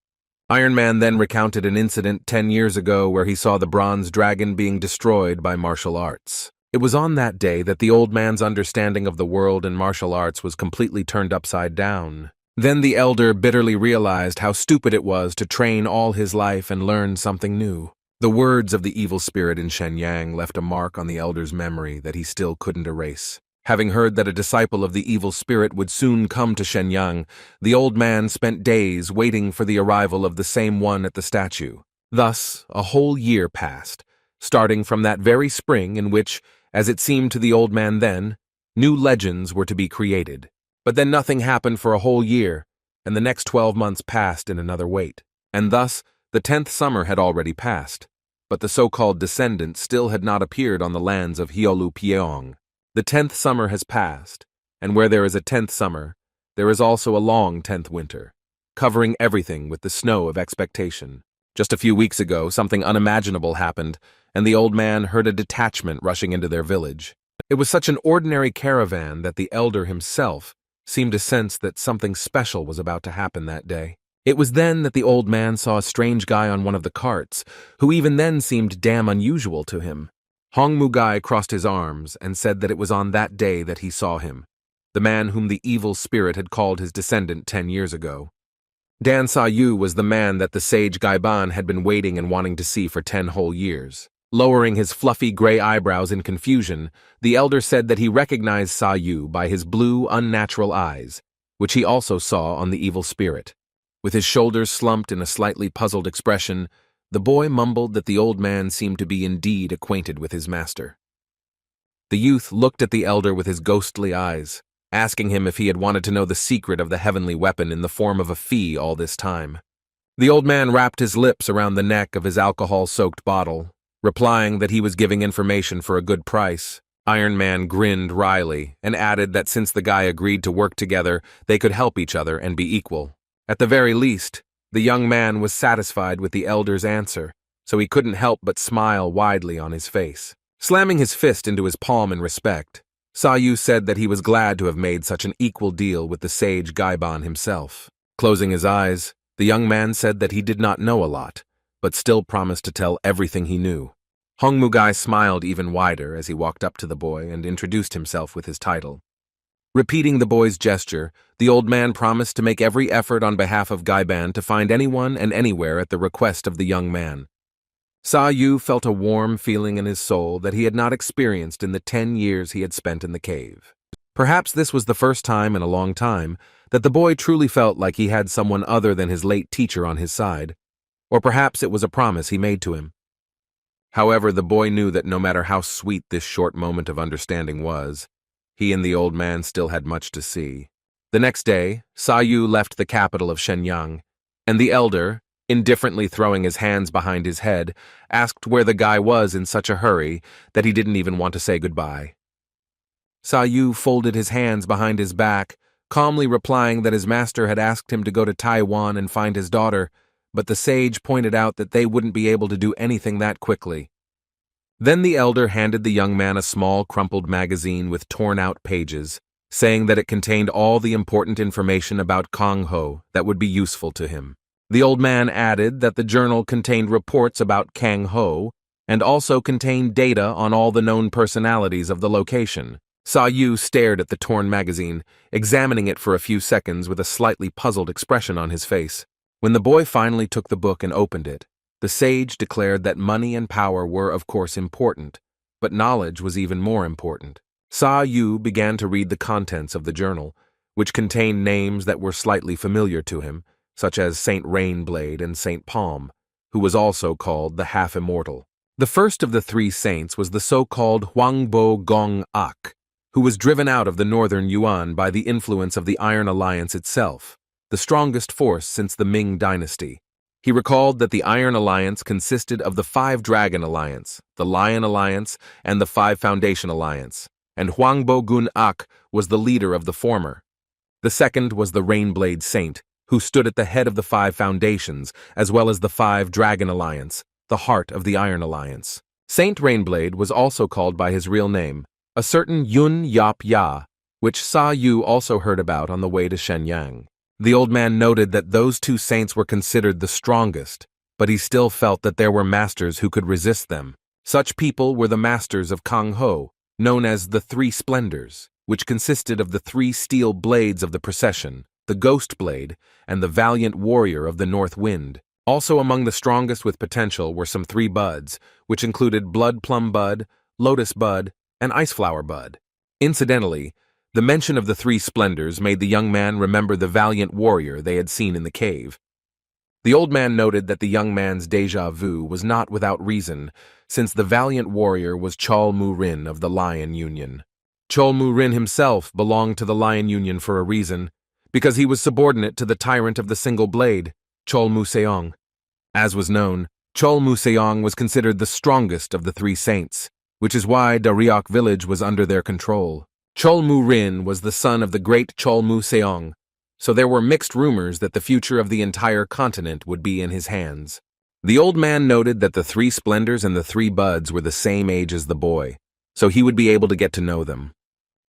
Iron Man then recounted an incident 10 years ago where he saw the bronze dragon being destroyed by martial arts. It was on that day that the old man's understanding of the world and martial arts was completely turned upside down. Then the elder bitterly realized how stupid it was to train all his life and learn something new. The words of the evil spirit in Shenyang left a mark on the elder's memory that he still couldn't erase. Having heard that a disciple of the evil spirit would soon come to Shenyang, the old man spent days waiting for the arrival of the same one at the statue. Thus, a whole year passed, starting from that very spring in which, as it seemed to the old man then, new legends were to be created. But then nothing happened for a whole year, and the next 12 months passed in another wait. And thus, the 10th summer had already passed, but the so-called descendant still had not appeared on the lands of Hiolu Pyeong. The 10th summer has passed, and where there is a 10th summer, there is also a long 10th winter, covering everything with the snow of expectation. Just a few weeks ago, something unimaginable happened, and the old man heard a detachment rushing into their village. It was such an ordinary caravan that the elder himself seemed to sense that something special was about to happen that day. It was then that the old man saw a strange guy on one of the carts, who even then seemed damn unusual to him. Hong Mugai crossed his arms and said that it was on that day that he saw him, the man whom the evil spirit had called his descendant 10 years ago. Dan Saou was the man that the sage Gaiban had been waiting and wanting to see for 10 whole years. Lowering his fluffy gray eyebrows in confusion, the elder said that he recognized Saou by his blue, unnatural eyes, which he also saw on the evil spirit. With his shoulders slumped in a slightly puzzled expression, the boy mumbled that the old man seemed to be indeed acquainted with his master. The youth looked at the elder with his ghostly eyes, asking him if he had wanted to know the secret of the heavenly weapon in the form of a fee all this time. The old man wrapped his lips around the neck of his alcohol-soaked bottle, replying that he was giving information for a good price. Iron Man grinned wryly and added that since the guy agreed to work together, they could help each other and be equal. At the very least, the young man was satisfied with the elder's answer, so he couldn't help but smile widely on his face. Slamming his fist into his palm in respect, Saou said that he was glad to have made such an equal deal with the sage Gaiban himself. Closing his eyes, the young man said that he did not know a lot, but still promised to tell everything he knew. Hong Mugai smiled even wider as he walked up to the boy and introduced himself with his title. Repeating the boy's gesture, the old man promised to make every effort on behalf of Gaiban to find anyone and anywhere at the request of the young man. Saou felt a warm feeling in his soul that he had not experienced in the 10 years he had spent in the cave. Perhaps this was the first time in a long time that the boy truly felt like he had someone other than his late teacher on his side, or perhaps it was a promise he made to him. However, the boy knew that no matter how sweet this short moment of understanding was, he and the old man still had much to see. The next day, Saou left the capital of Shenyang, and the elder, indifferently throwing his hands behind his head, asked where the guy was in such a hurry that he didn't even want to say goodbye. Saou folded his hands behind his back, calmly replying that his master had asked him to go to Taiwan and find his daughter, but the sage pointed out that they wouldn't be able to do anything that quickly. Then the elder handed the young man a small, crumpled magazine with torn-out pages, saying that it contained all the important information about Kang Ho that would be useful to him. The old man added that the journal contained reports about Kang Ho and also contained data on all the known personalities of the location. Saou stared at the torn magazine, examining it for a few seconds with a slightly puzzled expression on his face. When the boy finally took the book and opened it, the sage declared that money and power were of course important, but knowledge was even more important. Saou began to read the contents of the journal, which contained names that were slightly familiar to him, such as Saint Rainblade and Saint Palm, who was also called the Half-Immortal. The first of the 3 saints was the so-called Huangbo Gong Ak, who was driven out of the northern Yuan by the influence of the Iron Alliance itself, the strongest force since the Ming dynasty. He recalled that the Iron Alliance consisted of the 5 Dragon Alliance, the Lion Alliance, and the 5 Foundation Alliance, and Huangbo Gun Ak was the leader of the former. The second was the Rainblade Saint, who stood at the head of the 5 Foundations, as well as the 5 Dragon Alliance, the heart of the Iron Alliance. Saint Rainblade was also called by his real name, a certain Yun Yap Ya, which Saou also heard about on the way to Shenyang. The old man noted that those 2 saints were considered the strongest, but he still felt that there were masters who could resist them. Such people were the masters of Kang Ho, known as the 3 Splendors, which consisted of the 3 steel blades of the procession, the Ghost Blade, and the Valiant Warrior of the North Wind. Also among the strongest with potential were some 3 buds, which included Blood Plum Bud, Lotus Bud, and Iceflower Bud. Incidentally, the mention of the 3 splendors made the young man remember the valiant warrior they had seen in the cave. The old man noted that the young man's déjà vu was not without reason, since the valiant warrior was Chol Mu Rin of the Lion Union. Chol Mu Rin himself belonged to the Lion Union for a reason, because he was subordinate to the tyrant of the single blade, Chol Mu Seong. As was known, Chol Mu Seong was considered the strongest of the 3 saints, which is why Dariok village was under their control. Chol Mu Rin was the son of the great Chol Mu Seong, so there were mixed rumors that the future of the entire continent would be in his hands. The old man noted that the 3 splendors and the 3 buds were the same age as the boy, so he would be able to get to know them.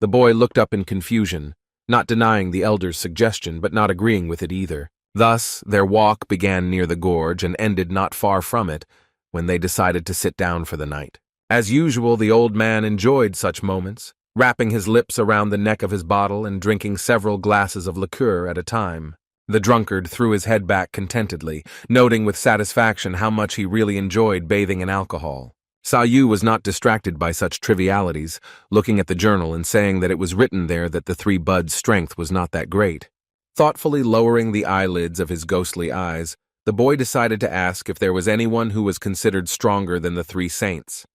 The boy looked up in confusion, not denying the elder's suggestion but not agreeing with it either. Thus, their walk began near the gorge and ended not far from it when they decided to sit down for the night. As usual, the old man enjoyed such moments, wrapping his lips around the neck of his bottle and drinking several glasses of liqueur at a time. The drunkard threw his head back contentedly, noting with satisfaction how much he really enjoyed bathing in alcohol. Saou was not distracted by such trivialities, looking at the journal and saying that it was written there that the 3 buds' strength was not that great. Thoughtfully lowering the eyelids of his ghostly eyes, the boy decided to ask if there was anyone who was considered stronger than the 3 saints.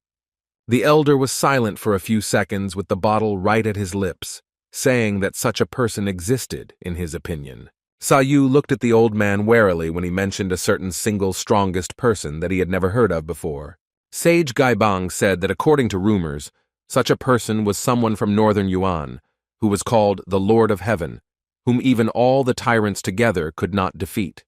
The elder was silent for a few seconds with the bottle right at his lips, saying that such a person existed, in his opinion. Saou looked at the old man warily when he mentioned a certain single strongest person that he had never heard of before. Sage Gaibang said that according to rumors, such a person was someone from northern Yuan, who was called the Lord of Heaven, whom even all the tyrants together could not defeat.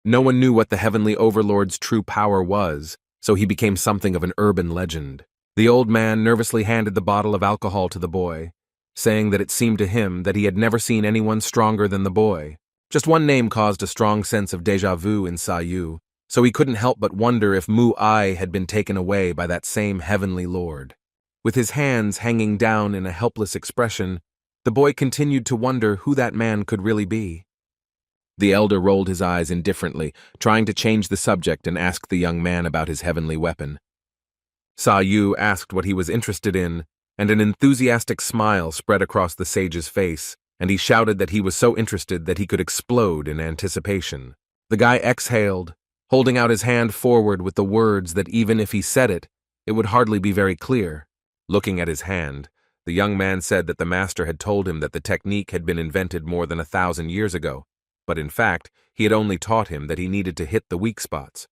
No one knew what the heavenly overlord's true power was, so he became something of an urban legend. The old man nervously handed the bottle of alcohol to the boy, saying that it seemed to him that he had never seen anyone stronger than the boy. Just one name caused a strong sense of déjà vu in Saou, so he couldn't help but wonder if Mu Ai had been taken away by that same heavenly lord. With his hands hanging down in a helpless expression, the boy continued to wonder who that man could really be. The elder rolled his eyes indifferently, trying to change the subject and ask the young man about his heavenly weapon. Saou asked what he was interested in, and an enthusiastic smile spread across the sage's face, and he shouted that he was so interested that he could explode in anticipation. The guy exhaled, holding out his hand forward with the words that even if he said it, it would hardly be very clear. Looking at his hand, the young man said that the master had told him that the technique had been invented more than 1,000 years ago, but in fact, he had only taught him that he needed to hit the weak spots.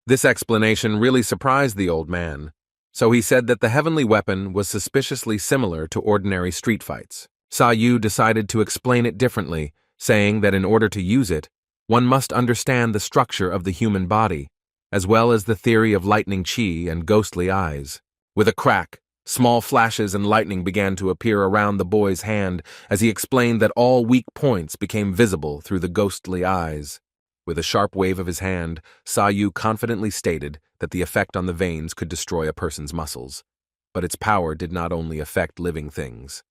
This explanation really surprised the old man, so he said that the heavenly weapon was suspiciously similar to ordinary street fights. Saou decided to explain it differently, saying that in order to use it, one must understand the structure of the human body, as well as the theory of lightning chi and ghostly eyes. With a crack, small flashes and lightning began to appear around the boy's hand as he explained that all weak points became visible through the ghostly eyes. With a sharp wave of his hand, Saou confidently stated that the effect on the veins could destroy a person's muscles, but its power did not only affect living things.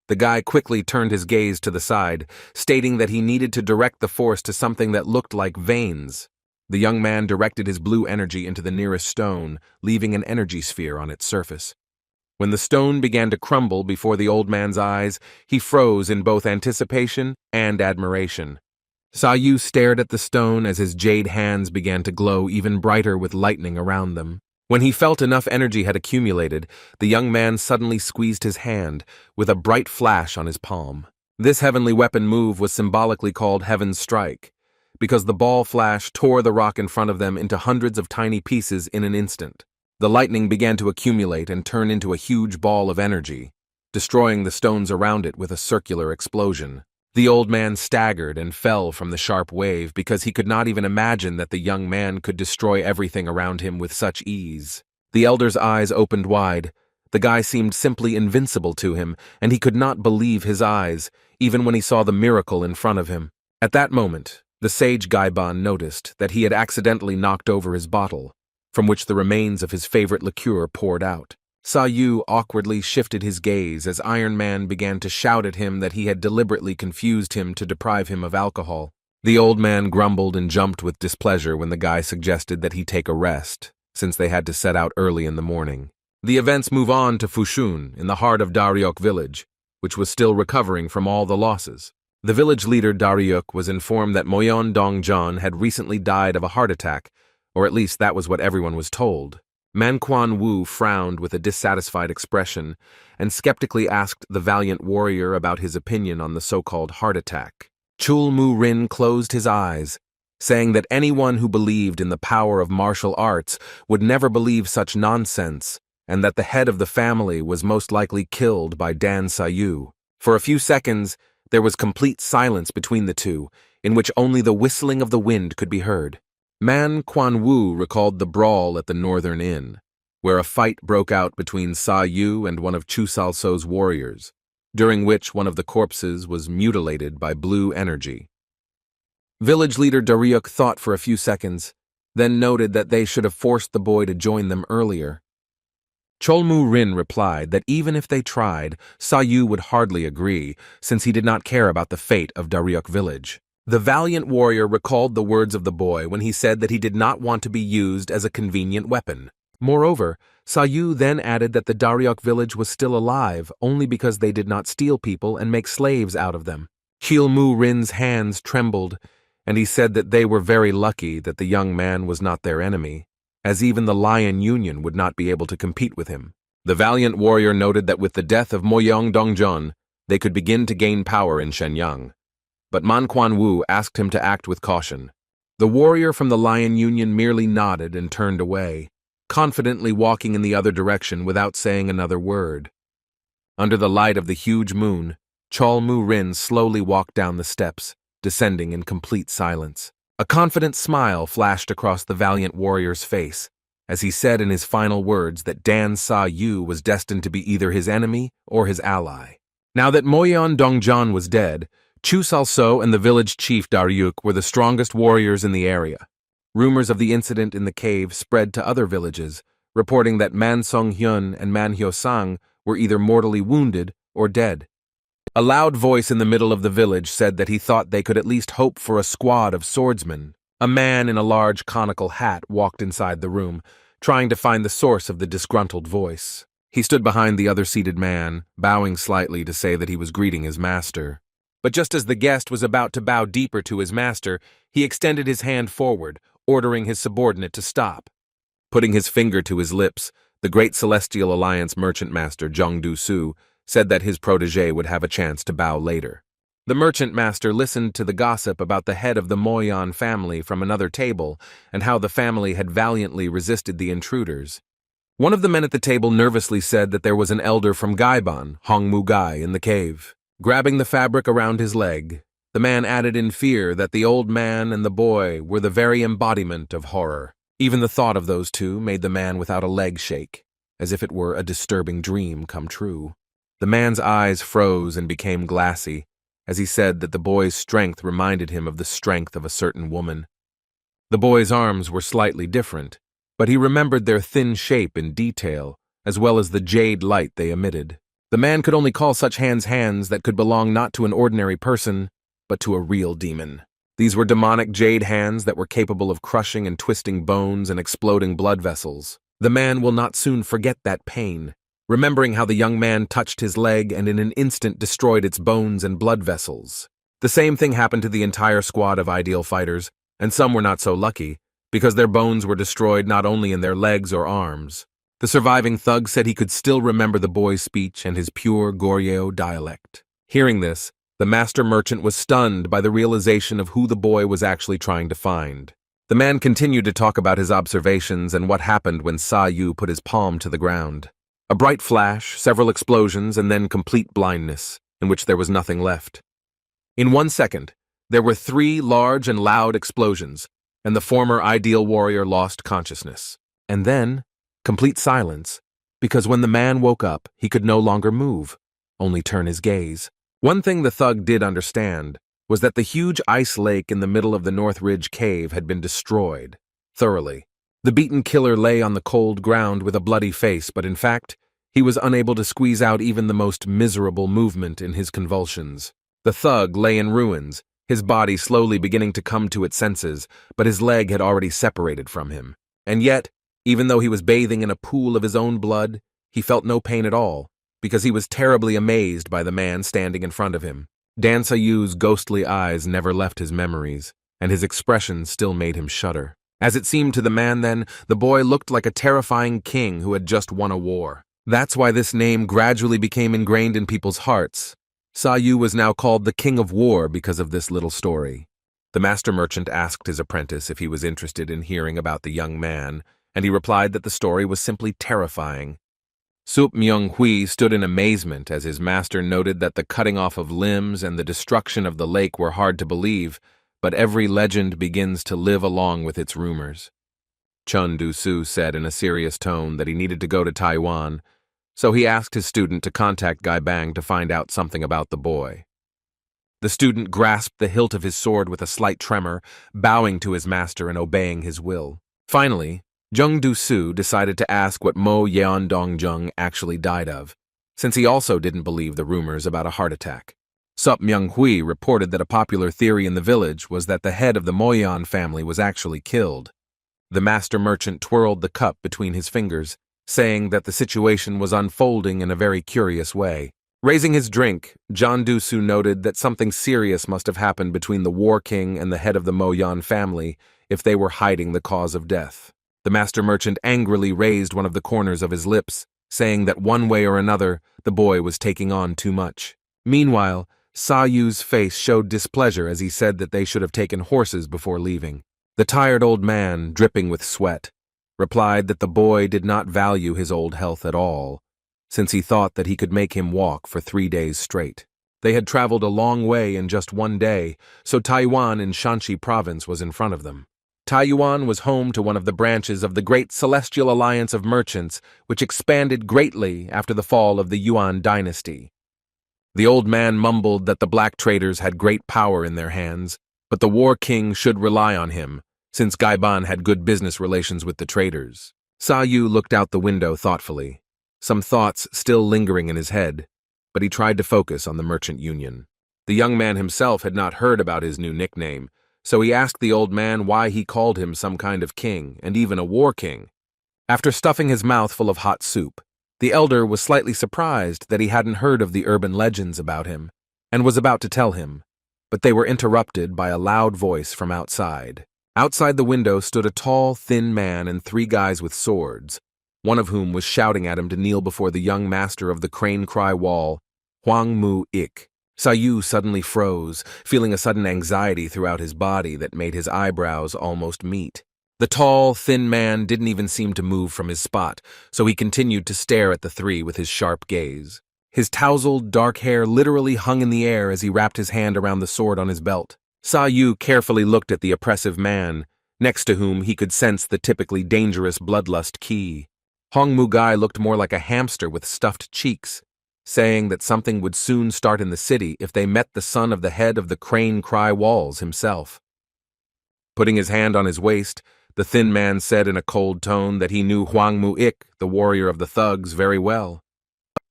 The guy quickly turned his gaze to the side, stating that he needed to direct the force to something that looked like veins. The young man directed his blue energy into the nearest stone, leaving an energy sphere on its surface. When the stone began to crumble before the old man's eyes, he froze in both anticipation and admiration. Saou stared at the stone as his jade hands began to glow even brighter with lightning around them. When he felt enough energy had accumulated, the young man suddenly squeezed his hand, with a bright flash on his palm. This heavenly weapon move was symbolically called Heaven's Strike, because the ball flash tore the rock in front of them into hundreds of tiny pieces in an instant. The lightning began to accumulate and turn into a huge ball of energy, destroying the stones around it with a circular explosion. The old man staggered and fell from the sharp wave because he could not even imagine that the young man could destroy everything around him with such ease. The elder's eyes opened wide. The guy seemed simply invincible to him, and he could not believe his eyes, even when he saw the miracle in front of him. At that moment, the sage Gaiban noticed that he had accidentally knocked over his bottle, from which the remains of his favorite liqueur poured out. Saou awkwardly shifted his gaze as Iron Man began to shout at him that he had deliberately confused him to deprive him of alcohol. The old man grumbled and jumped with displeasure when the guy suggested that he take a rest, since they had to set out early in the morning. The events move on to Fushun, in the heart of Daryok village, which was still recovering from all the losses. The village leader Daryok was informed that Moyon Dongjan had recently died of a heart attack, or at least that was what everyone was told. Man Quan Wu frowned with a dissatisfied expression and skeptically asked the valiant warrior about his opinion on the so-called heart attack. Chul Mu Rin closed his eyes, saying that anyone who believed in the power of martial arts would never believe such nonsense, and that the head of the family was most likely killed by Dan Saou. For a few seconds, there was complete silence between the two, in which only the whistling of the wind could be heard. Man Quan Wu recalled the brawl at the Northern Inn, where a fight broke out between Saou and one of Chu Salso's warriors, during which one of the corpses was mutilated by blue energy. Village leader Daryok thought for a few seconds, then noted that they should have forced the boy to join them earlier. Chol Mu Rin replied that even if they tried, Saou would hardly agree, since he did not care about the fate of Daryok village. The valiant warrior recalled the words of the boy when he said that he did not want to be used as a convenient weapon. Moreover, Saou then added that the Daryok village was still alive only because they did not steal people and make slaves out of them. Chil Mu Rin's hands trembled, and he said that they were very lucky that the young man was not their enemy, as even the Lion Union would not be able to compete with him. The valiant warrior noted that with the death of Moyong Dongjan, they could begin to gain power in Shenyang. But Man Quan Wu asked him to act with caution. The warrior from the Lion Union merely nodded and turned away, confidently walking in the other direction without saying another word. Under the light of the huge moon, Chol Mu Rin slowly walked down the steps, descending in complete silence. A confident smile flashed across the valiant warrior's face, as he said in his final words that Dan Saou was destined to be either his enemy or his ally. Now that Moyon Dongjan was dead, Chu Salso and the village chief Daryuk were the strongest warriors in the area. Rumors of the incident in the cave spread to other villages, reporting that Man Song Hyun and Man Hyo Sang were either mortally wounded or dead. A loud voice in the middle of the village said that he thought they could at least hope for a squad of swordsmen. A man in a large conical hat walked inside the room, trying to find the source of the disgruntled voice. He stood behind the other seated man, bowing slightly to say that he was greeting his master. But just as the guest was about to bow deeper to his master, he extended his hand forward, ordering his subordinate to stop. Putting his finger to his lips, the Great Celestial Alliance merchant master Zhang Du-su said that his protege would have a chance to bow later. The merchant master listened to the gossip about the head of the Moyon family from another table and how the family had valiantly resisted the intruders. One of the men at the table nervously said that there was an elder from Gaiban, Hongmu Gai, in the cave. Grabbing the fabric around his leg, the man added in fear that the old man and the boy were the very embodiment of horror. Even the thought of those two made the man without a leg shake, as if it were a disturbing dream come true. The man's eyes froze and became glassy, as he said that the boy's strength reminded him of the strength of a certain woman. The boy's arms were slightly different, but he remembered their thin shape in detail, as well as the jade light they emitted. The man could only call such hands hands that could belong not to an ordinary person, but to a real demon. These were demonic jade hands that were capable of crushing and twisting bones and exploding blood vessels. The man will not soon forget that pain, remembering how the young man touched his leg and in an instant destroyed its bones and blood vessels. The same thing happened to the entire squad of ideal fighters, and some were not so lucky, because their bones were destroyed not only in their legs or arms. The surviving thug said he could still remember the boy's speech and his pure Goryeo dialect. Hearing this, the master merchant was stunned by the realization of who the boy was actually trying to find. The man continued to talk about his observations and what happened when Saou put his palm to the ground. A bright flash, several explosions, and then complete blindness, in which there was nothing left. In 1 second, there were 3 large and loud explosions, and the former ideal warrior lost consciousness. And then, complete silence, because when the man woke up, he could no longer move, only turn his gaze. One thing the thug did understand was that the huge ice lake in the middle of the North Ridge cave had been destroyed, thoroughly. The beaten killer lay on the cold ground with a bloody face, but in fact, He was unable to squeeze out even the most miserable movement in his convulsions. The thug lay in ruins, his body slowly beginning to come to its senses, but his leg had already separated from him. And yet, even though he was bathing in a pool of his own blood, he felt no pain at all, because he was terribly amazed by the man standing in front of him. Dan Saou's ghostly eyes never left his memories, and his expression still made him shudder. As it seemed to the man then, the boy looked like a terrifying king who had just won a war. That's why this name gradually became ingrained in people's hearts. Saou was now called the King of War because of this little story. The master merchant asked his apprentice if he was interested in hearing about the young man, and he replied that the story was simply terrifying. Sup Myung-hui stood in amazement as his master noted that the cutting off of limbs and the destruction of the lake were hard to believe, but every legend begins to live along with its rumors. Chun Du-su said in a serious tone that he needed to go to Taiwan, so he asked his student to contact Gai Bang to find out something about the boy. The student grasped the hilt of his sword with a slight tremor, bowing to his master and obeying his will. Finally, Jung Du-su decided to ask what Mo Yeon-dong-jung actually died of, since he also didn't believe the rumors about a heart attack. Sup Myung-hui reported that a popular theory in the village was that the head of the Moyeon family was actually killed. The master merchant twirled the cup between his fingers, saying that the situation was unfolding in a very curious way. Raising his drink, John Du-su noted that something serious must have happened between the War King and the head of the Moyeon family if they were hiding the cause of death. The master merchant angrily raised one of the corners of his lips, saying that one way or another, the boy was taking on too much. Meanwhile, Saou's face showed displeasure as he said that they should have taken horses before leaving. The tired old man, dripping with sweat, replied that the boy did not value his old health at all, since he thought that he could make him walk for 3 days straight. They had traveled a long way in just 1 day, so Taiyuan in Shanxi province was in front of them. Taiyuan was home to one of the branches of the Great Celestial Alliance of Merchants, which expanded greatly after the fall of the Yuan dynasty. The old man mumbled that the black traders had great power in their hands, but the War King should rely on him, since Gaiban had good business relations with the traders. Saou looked out the window thoughtfully, some thoughts still lingering in his head, but he tried to focus on the merchant union. The young man himself had not heard about his new nickname, so he asked the old man why he called him some kind of king, and even a war king. After stuffing his mouth full of hot soup, the elder was slightly surprised that he hadn't heard of the urban legends about him, and was about to tell him, but they were interrupted by a loud voice from outside. Outside the window stood a tall, thin man and 3 guys with swords, one of whom was shouting at him to kneel before the young master of the Crane Cry Wall, Hwang Mu-ik. Saou suddenly froze, feeling a sudden anxiety throughout his body that made his eyebrows almost meet. The tall, thin man didn't even seem to move from his spot, so he continued to stare at the 3 with his sharp gaze. His tousled, dark hair literally hung in the air as he wrapped his hand around the sword on his belt. Saou carefully looked at the oppressive man, next to whom he could sense the typically dangerous bloodlust key. Hong Mu-gai looked more like a hamster with stuffed cheeks, saying that something would soon start in the city if they met the son of the head of the Crane Cry Walls himself. Putting his hand on his waist, the thin man said in a cold tone that he knew Hwang Mu-ik, the warrior of the thugs, very well.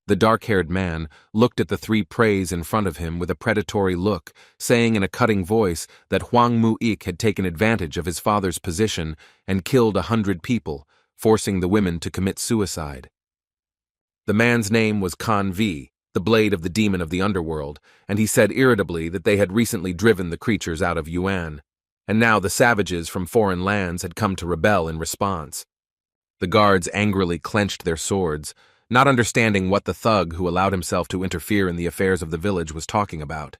The dark-haired man looked at the 3 preys in front of him with a predatory look, saying in a cutting voice that Hwang Mu-ik had taken advantage of his father's position and killed 100 people, forcing the women to commit suicide. The man's name was Kan Vi, the blade of the demon of the underworld, and he said irritably that they had recently driven the creatures out of Yuan, and now the savages from foreign lands had come to rebel in response. The guards angrily clenched their swords, not understanding what the thug who allowed himself to interfere in the affairs of the village was talking about.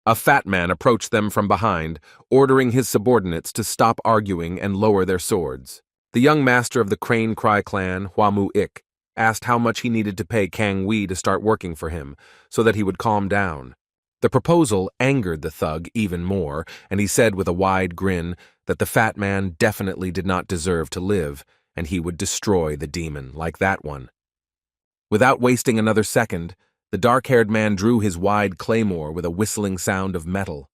A fat man approached them from behind, ordering his subordinates to stop arguing and lower their swords. The young master of the Crane Cry clan, Hwa Mu-ik, asked how much he needed to pay Kang Wee to start working for him, so that he would calm down. The proposal angered the thug even more, and he said with a wide grin that the fat man definitely did not deserve to live, and he would destroy the demon like that one. Without wasting another second, the dark-haired man drew his wide claymore with a whistling sound of metal.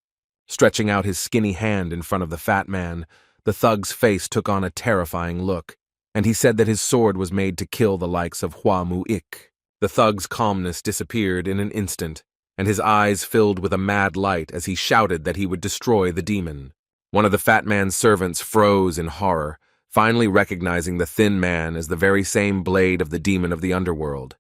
Stretching out his skinny hand in front of the fat man, the thug's face took on a terrifying look. and he said that his sword was made to kill the likes of Hua Mu-ik. The thug's calmness disappeared in an instant, and his eyes filled with a mad light as he shouted that he would destroy the demon. One of the fat man's servants froze in horror, finally recognizing the thin man as the very same blade of the demon of the underworld.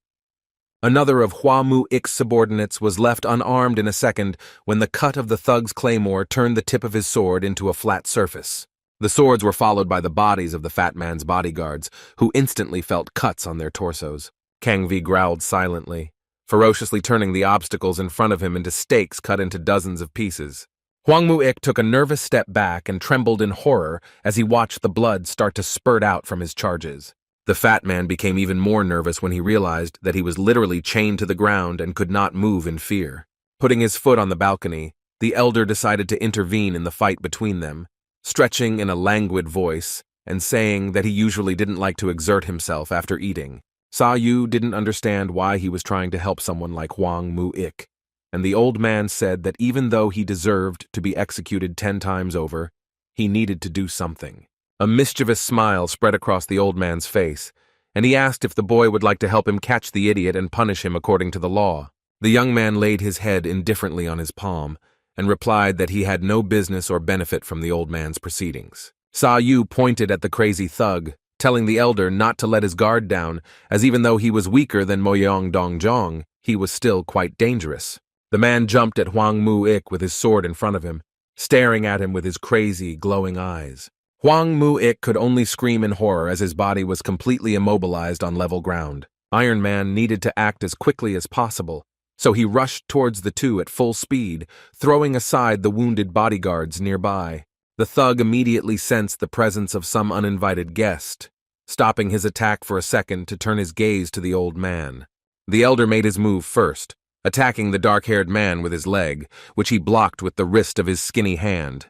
Another of Hua Mu-ik's subordinates was left unarmed in a second when the cut of the thug's claymore turned the tip of his sword into a flat surface. The swords were followed by the bodies of the fat man's bodyguards, who instantly felt cuts on their torsos. Kang Vi growled silently, ferociously turning the obstacles in front of him into stakes cut into dozens of pieces. Hwang Mu-ik took a nervous step back and trembled in horror as he watched the blood start to spurt out from his charges. The fat man became even more nervous when he realized that he was literally chained to the ground and could not move in fear. Putting his foot on the balcony, the elder decided to intervene in the fight between them, stretching in a languid voice and saying that he usually didn't like to exert himself after eating. Saou didn't understand why he was trying to help someone like Hwang Mu-ik, and the old man said that even though he deserved to be executed 10 times over, he needed to do something. A mischievous smile spread across the old man's face, and he asked if the boy would like to help him catch the idiot and punish him according to the law. The young man laid his head indifferently on his palm and replied that he had no business or benefit from the old man's proceedings. Saou pointed at the crazy thug, telling the elder not to let his guard down, as even though he was weaker than Moyong Dongjong, he was still quite dangerous. The man jumped at Hwang Mu-ik with his sword in front of him, staring at him with his crazy, glowing eyes. Hwang Mu-ik could only scream in horror as his body was completely immobilized on level ground. Iron Man needed to act as quickly as possible, so he rushed towards the two at full speed, throwing aside the wounded bodyguards nearby. The thug immediately sensed the presence of some uninvited guest, stopping his attack for a second to turn his gaze to the old man. The elder made his move first, attacking the dark-haired man with his leg, which he blocked with the wrist of his skinny hand.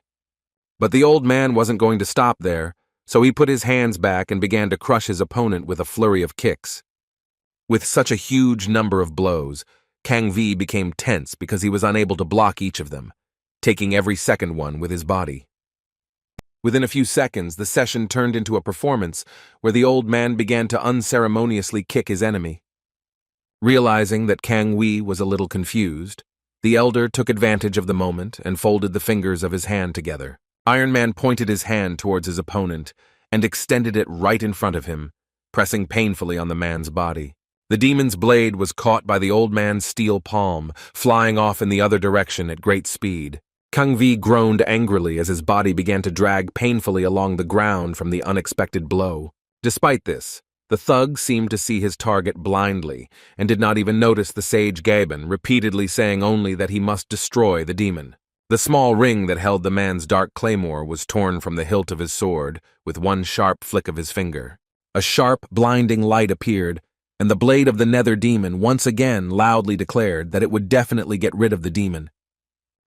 But the old man wasn't going to stop there, so he put his hands back and began to crush his opponent with a flurry of kicks. With such a huge number of blows, Kang Vi became tense because he was unable to block each of them, taking every second one with his body. Within a few seconds, the session turned into a performance where the old man began to unceremoniously kick his enemy. Realizing that Kang Vi was a little confused, the elder took advantage of the moment and folded the fingers of his hand together. Iron Man pointed his hand towards his opponent and extended it right in front of him, pressing painfully on the man's body. The demon's blade was caught by the old man's steel palm, flying off in the other direction at great speed. Kang Vi groaned angrily as his body began to drag painfully along the ground from the unexpected blow. Despite this, the thug seemed to see his target blindly and did not even notice the sage Gaben, repeatedly saying only that he must destroy the demon. The small ring that held the man's dark claymore was torn from the hilt of his sword with one sharp flick of his finger. A sharp, blinding light appeared, and the blade of the nether demon once again loudly declared that it would definitely get rid of the demon.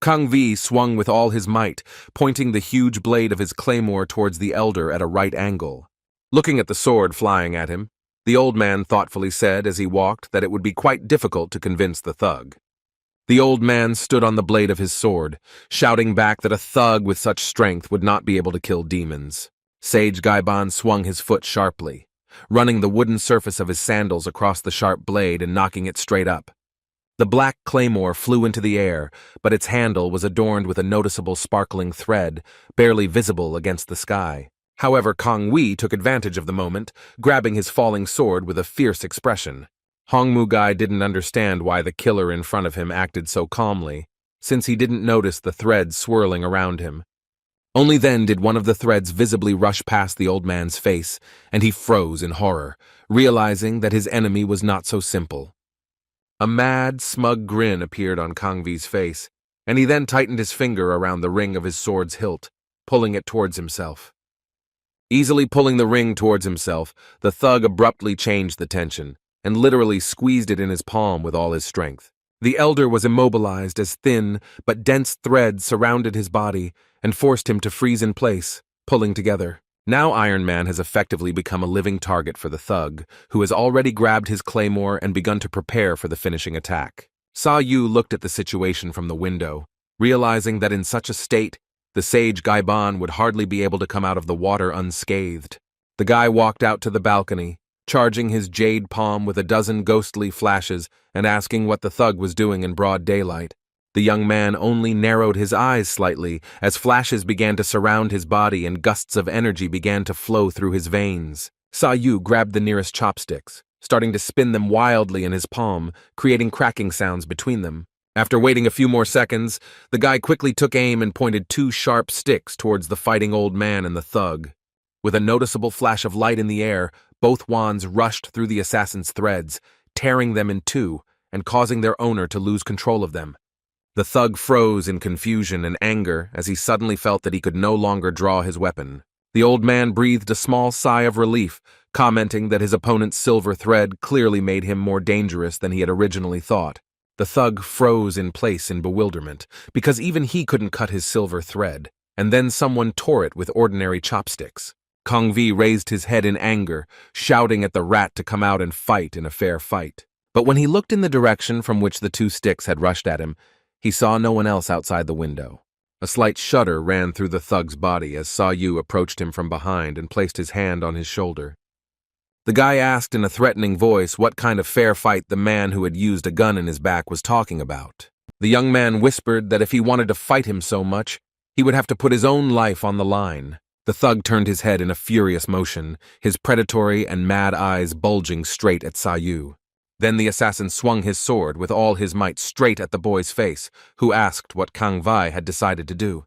Kang Vi swung with all his might, pointing the huge blade of his claymore towards the elder at a right angle. Looking at the sword flying at him, the old man thoughtfully said as he walked that it would be quite difficult to convince the thug. The old man stood on the blade of his sword, shouting back that a thug with such strength would not be able to kill demons. Sage Gaiban swung his foot sharply, running the wooden surface of his sandals across the sharp blade and knocking it straight up. The black claymore flew into the air, but its handle was adorned with a noticeable sparkling thread, barely visible against the sky. However, Kang Vi took advantage of the moment, grabbing his falling sword with a fierce expression. Hong Mu-gai didn't understand why the killer in front of him acted so calmly, since he didn't notice the threads swirling around him. Only then did one of the threads visibly rush past the old man's face, and he froze in horror, realizing that his enemy was not so simple. A mad, smug grin appeared on Kang Vi's face, and he then tightened his finger around the ring of his sword's hilt, pulling it towards himself. Easily pulling the ring towards himself, the thug abruptly changed the tension, and literally squeezed it in his palm with all his strength. The elder was immobilized as thin but dense threads surrounded his body and forced him to freeze in place, pulling together. Now Iron Man has effectively become a living target for the thug, who has already grabbed his claymore and begun to prepare for the finishing attack. Saou looked at the situation from the window, realizing that in such a state, the sage Gaiban would hardly be able to come out of the water unscathed. The guy walked out to the balcony, charging his jade palm with a dozen ghostly flashes and asking what the thug was doing in broad daylight. The young man only narrowed his eyes slightly as flashes began to surround his body and gusts of energy began to flow through his veins. Saou grabbed the nearest chopsticks, starting to spin them wildly in his palm, creating cracking sounds between them. After waiting a few more seconds, the guy quickly took aim and pointed two sharp sticks towards the fighting old man and the thug. With a noticeable flash of light in the air, both wands rushed through the assassin's threads, tearing them in two and causing their owner to lose control of them. The thug froze in confusion and anger as he suddenly felt that he could no longer draw his weapon. The old man breathed a small sigh of relief, commenting that his opponent's silver thread clearly made him more dangerous than he had originally thought. The thug froze in place in bewilderment, because even he couldn't cut his silver thread, and then someone tore it with ordinary chopsticks. Kong Vi raised his head in anger, shouting at the rat to come out and fight in a fair fight. But when he looked in the direction from which the two sticks had rushed at him, he saw no one else outside the window. A slight shudder ran through the thug's body as Saou approached him from behind and placed his hand on his shoulder. The guy asked in a threatening voice what kind of fair fight the man who had used a gun in his back was talking about. The young man whispered that if he wanted to fight him so much, he would have to put his own life on the line. The thug turned his head in a furious motion, his predatory and mad eyes bulging straight at Saou. Then the assassin swung his sword with all his might straight at the boy's face, who asked what Kang Vi had decided to do.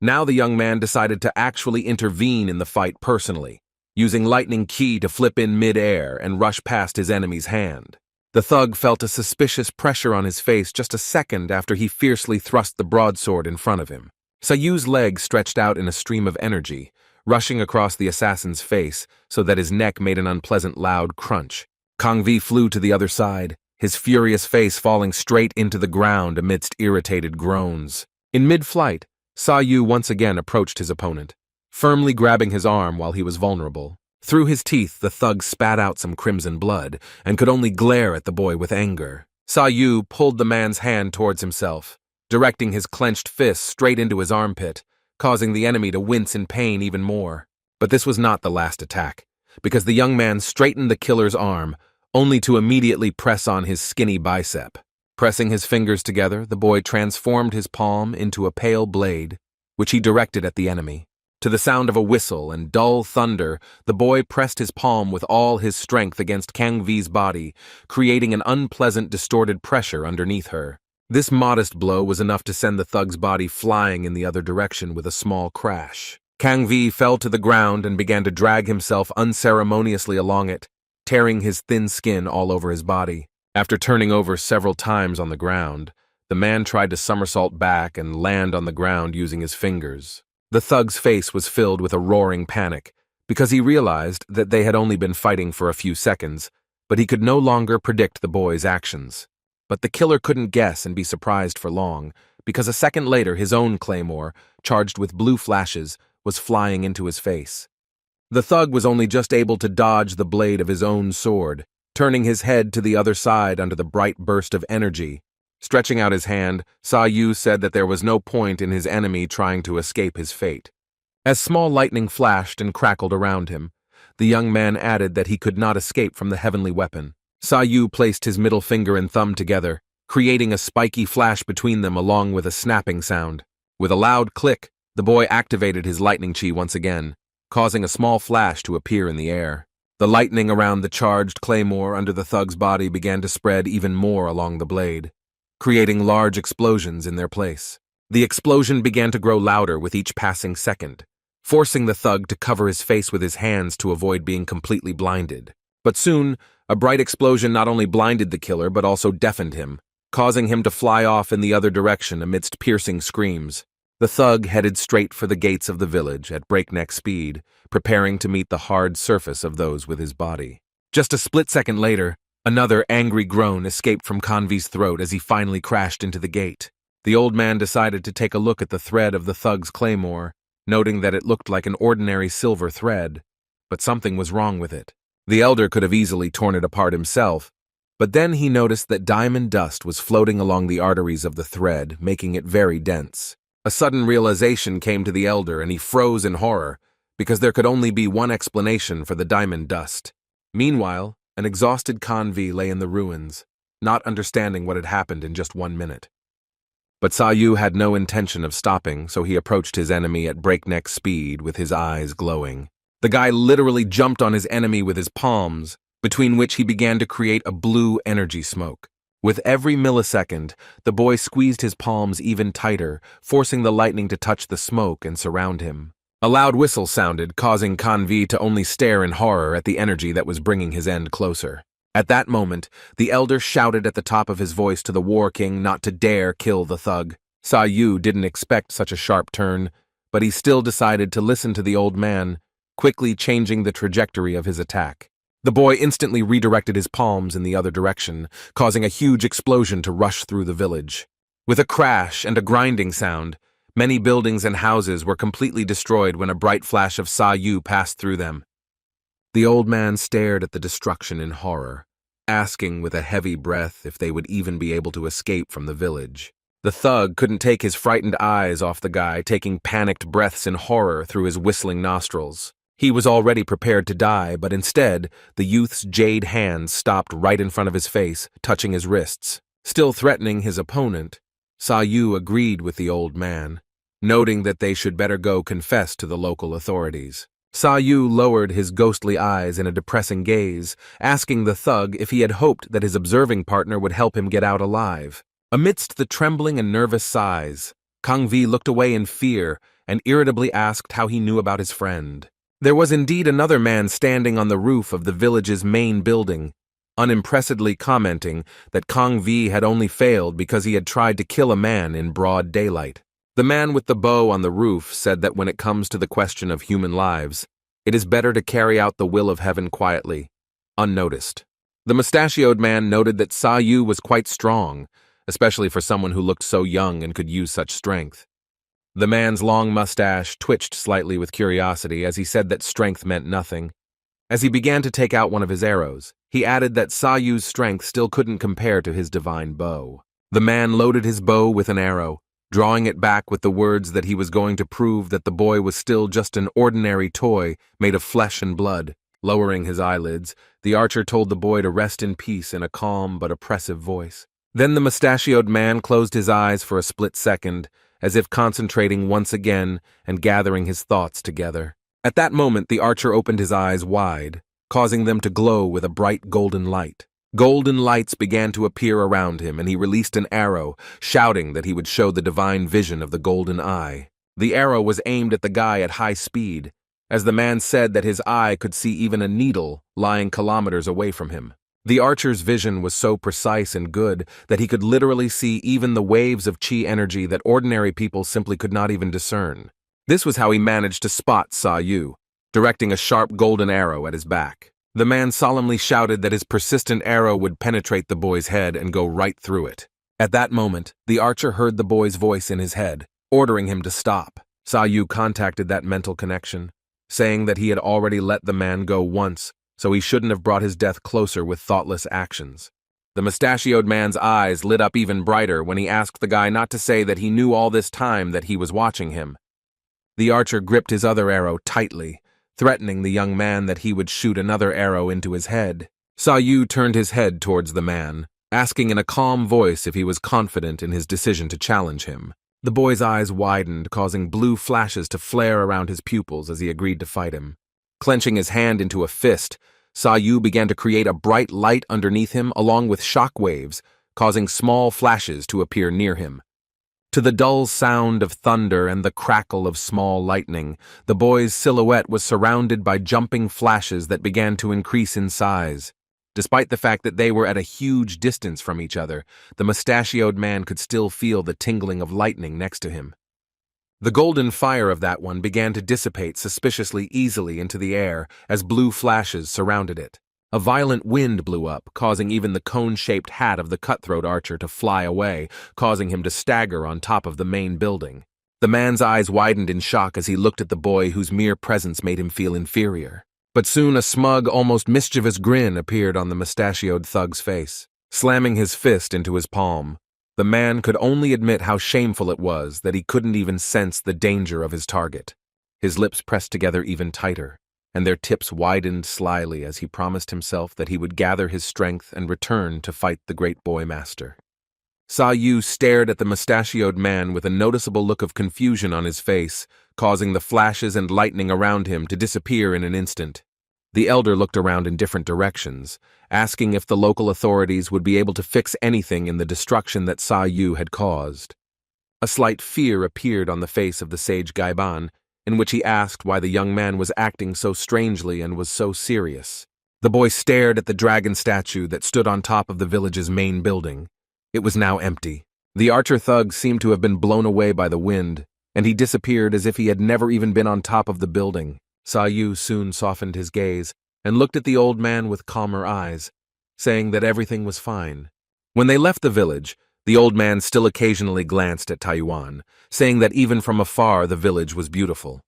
Now the young man decided to actually intervene in the fight personally, using lightning ki to flip in mid-air and rush past his enemy's hand. The thug felt a suspicious pressure on his face just a second after he fiercely thrust the broadsword in front of him. Saou's leg stretched out in a stream of energy, rushing across the assassin's face so that his neck made an unpleasant loud crunch. Kang Vi flew to the other side, his furious face falling straight into the ground amidst irritated groans. In mid-flight, Saou once again approached his opponent, firmly grabbing his arm while he was vulnerable. Through his teeth, the thug spat out some crimson blood and could only glare at the boy with anger. Saou pulled the man's hand towards himself, directing his clenched fist straight into his armpit, causing the enemy to wince in pain even more. But this was not the last attack, because the young man straightened the killer's arm, only to immediately press on his skinny bicep. Pressing his fingers together, the boy transformed his palm into a pale blade, which he directed at the enemy. To the sound of a whistle and dull thunder, the boy pressed his palm with all his strength against Kang Vi's body, creating an unpleasant distorted pressure underneath her. This modest blow was enough to send the thug's body flying in the other direction with a small crash. Kang Vi fell to the ground and began to drag himself unceremoniously along it, tearing his thin skin all over his body. After turning over several times on the ground, the man tried to somersault back and land on the ground using his fingers. The thug's face was filled with a roaring panic, because he realized that they had only been fighting for a few seconds, but he could no longer predict the boy's actions. But the killer couldn't guess and be surprised for long, because a second later his own claymore, charged with blue flashes, was flying into his face. The thug was only just able to dodge the blade of his own sword, turning his head to the other side under the bright burst of energy. Stretching out his hand, Saou said that there was no point in his enemy trying to escape his fate. As small lightning flashed and crackled around him, the young man added that he could not escape from the heavenly weapon. Saou placed his middle finger and thumb together, creating a spiky flash between them along with a snapping sound. With a loud click, the boy activated his lightning chi once again, causing a small flash to appear in the air. The lightning around the charged claymore under the thug's body began to spread even more along the blade, creating large explosions in their place. The explosion began to grow louder with each passing second, forcing the thug to cover his face with his hands to avoid being completely blinded. But soon, a bright explosion not only blinded the killer but also deafened him, causing him to fly off in the other direction amidst piercing screams. The thug headed straight for the gates of the village at breakneck speed, preparing to meet the hard surface of those with his body. Just a split second later, another angry groan escaped from Kanvi's throat as he finally crashed into the gate. The old man decided to take a look at the thread of the thug's claymore, noting that it looked like an ordinary silver thread, but something was wrong with it. The elder could have easily torn it apart himself, but then he noticed that diamond dust was floating along the arteries of the thread, making it very dense. A sudden realization came to the elder and he froze in horror, because there could only be one explanation for the diamond dust. Meanwhile, an exhausted Kanvi lay in the ruins, not understanding what had happened in just 1 minute. But Saou had no intention of stopping, so he approached his enemy at breakneck speed with his eyes glowing. The guy literally jumped on his enemy with his palms, between which he began to create a blue energy smoke. With every millisecond, the boy squeezed his palms even tighter, forcing the lightning to touch the smoke and surround him. A loud whistle sounded, causing Kanvi to only stare in horror at the energy that was bringing his end closer. At that moment, the elder shouted at the top of his voice to the war king not to dare kill the thug. Saou didn't expect such a sharp turn, but he still decided to listen to the old man, quickly changing the trajectory of his attack. The boy instantly redirected his palms in the other direction, causing a huge explosion to rush through the village. With a crash and a grinding sound, many buildings and houses were completely destroyed when a bright flash of Saou passed through them. The old man stared at the destruction in horror, asking with a heavy breath if they would even be able to escape from the village. The thug couldn't take his frightened eyes off the guy, taking panicked breaths in horror through his whistling nostrils. He was already prepared to die, but instead, the youth's jade hands stopped right in front of his face, touching his wrists. Still threatening his opponent, Saou agreed with the old man, noting that they should better go confess to the local authorities. Saou lowered his ghostly eyes in a depressing gaze, asking the thug if he had hoped that his observing partner would help him get out alive. Amidst the trembling and nervous sighs, Kangvi looked away in fear and irritably asked how he knew about his friend. There was indeed another man standing on the roof of the village's main building, unimpressedly commenting that Kangvi had only failed because he had tried to kill a man in broad daylight. The man with the bow on the roof said that when it comes to the question of human lives, it is better to carry out the will of heaven quietly, unnoticed. The mustachioed man noted that Saou was quite strong, especially for someone who looked so young and could use such strength. The man's long mustache twitched slightly with curiosity as he said that strength meant nothing. As he began to take out one of his arrows, he added that Saou's strength still couldn't compare to his divine bow. The man loaded his bow with an arrow, drawing it back with the words that he was going to prove that the boy was still just an ordinary toy made of flesh and blood. Lowering his eyelids, the archer told the boy to rest in peace in a calm but oppressive voice. Then the mustachioed man closed his eyes for a split second, as if concentrating once again and gathering his thoughts together. At that moment, the archer opened his eyes wide, causing them to glow with a bright golden light. Golden lights began to appear around him, and he released an arrow, shouting that he would show the divine vision of the golden eye. The arrow was aimed at the guy at high speed, as the man said that his eye could see even a needle lying kilometers away from him. The archer's vision was so precise and good that he could literally see even the waves of chi energy that ordinary people simply could not even discern. This was how he managed to spot Saou, directing a sharp golden arrow at his back. The man solemnly shouted that his persistent arrow would penetrate the boy's head and go right through it. At that moment, the archer heard the boy's voice in his head, ordering him to stop. Saou contacted that mental connection, saying that he had already let the man go once, so he shouldn't have brought his death closer with thoughtless actions. The mustachioed man's eyes lit up even brighter when he asked the guy not to say that he knew all this time that he was watching him. The archer gripped his other arrow tightly, threatening the young man that he would shoot another arrow into his head. Saou turned his head towards the man, asking in a calm voice if he was confident in his decision to challenge him. The boy's eyes widened, causing blue flashes to flare around his pupils as he agreed to fight him. Clenching his hand into a fist, Saou began to create a bright light underneath him along with shock waves, causing small flashes to appear near him. To the dull sound of thunder and the crackle of small lightning, the boy's silhouette was surrounded by jumping flashes that began to increase in size. Despite the fact that they were at a huge distance from each other, the mustachioed man could still feel the tingling of lightning next to him. The golden fire of that one began to dissipate suspiciously easily into the air as blue flashes surrounded it. A violent wind blew up, causing even the cone-shaped hat of the cutthroat archer to fly away, causing him to stagger on top of the main building. The man's eyes widened in shock as he looked at the boy whose mere presence made him feel inferior. But soon a smug, almost mischievous grin appeared on the mustachioed thug's face. Slamming his fist into his palm, the man could only admit how shameful it was that he couldn't even sense the danger of his target. his lips pressed together even tighter, and their tips widened slyly as he promised himself that he would gather his strength and return to fight the great boy master. Saou stared at the mustachioed man with a noticeable look of confusion on his face, causing the flashes and lightning around him to disappear in an instant. The elder looked around in different directions, asking if the local authorities would be able to fix anything in the destruction that Saou had caused. A slight fear appeared on the face of the sage Gaiban, in which he asked why the young man was acting so strangely and was so serious. The boy stared at the dragon statue that stood on top of the village's main building. It was now empty. The archer thug seemed to have been blown away by the wind, and he disappeared as if he had never even been on top of the building. Saou soon softened his gaze and looked at the old man with calmer eyes, saying that everything was fine. When they left the village, the old man still occasionally glanced at Yuan, saying that even from afar the village was beautiful.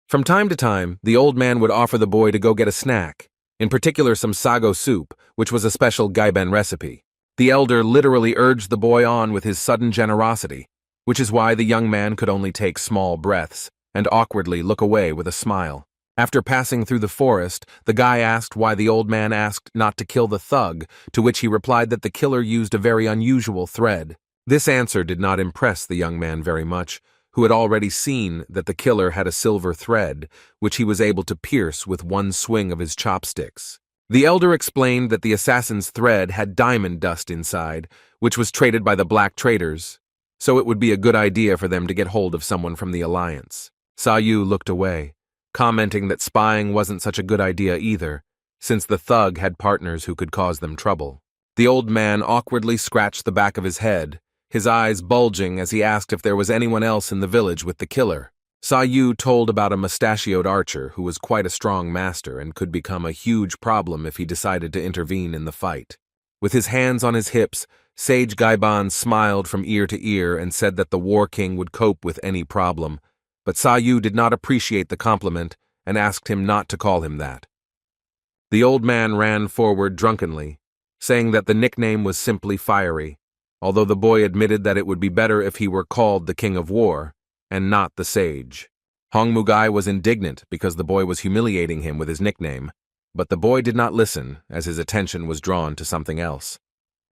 From time to time, the old man would offer the boy to go get a snack, in particular some sago soup, which was a special Gaiban recipe. The elder literally urged the boy on with his sudden generosity, which is why the young man could only take small breaths and awkwardly look away with a smile. After passing through the forest, the guy asked why the old man asked not to kill the thug, to which he replied that the killer used a very unusual thread. This answer did not impress the young man very much, who had already seen that the killer had a silver thread, which he was able to pierce with one swing of his chopsticks. The elder explained that the assassin's thread had diamond dust inside, which was traded by the black traders, so it would be a good idea for them to get hold of someone from the Alliance. Saou looked away, commenting that spying wasn't such a good idea either, since the thug had partners who could cause them trouble. The old man awkwardly scratched the back of his head, his eyes bulging as he asked if there was anyone else in the village with the killer. Saou told about a mustachioed archer who was quite a strong master and could become a huge problem if he decided to intervene in the fight. With his hands on his hips, Sage Gaiban smiled from ear to ear and said that the War King would cope with any problem, but Saou did not appreciate the compliment and asked him not to call him that. The old man ran forward drunkenly, saying that the nickname was simply Fiery, although the boy admitted that it would be better if he were called the King of War, and not the Sage. Hong Mugai was indignant because the boy was humiliating him with his nickname, but the boy did not listen as his attention was drawn to something else.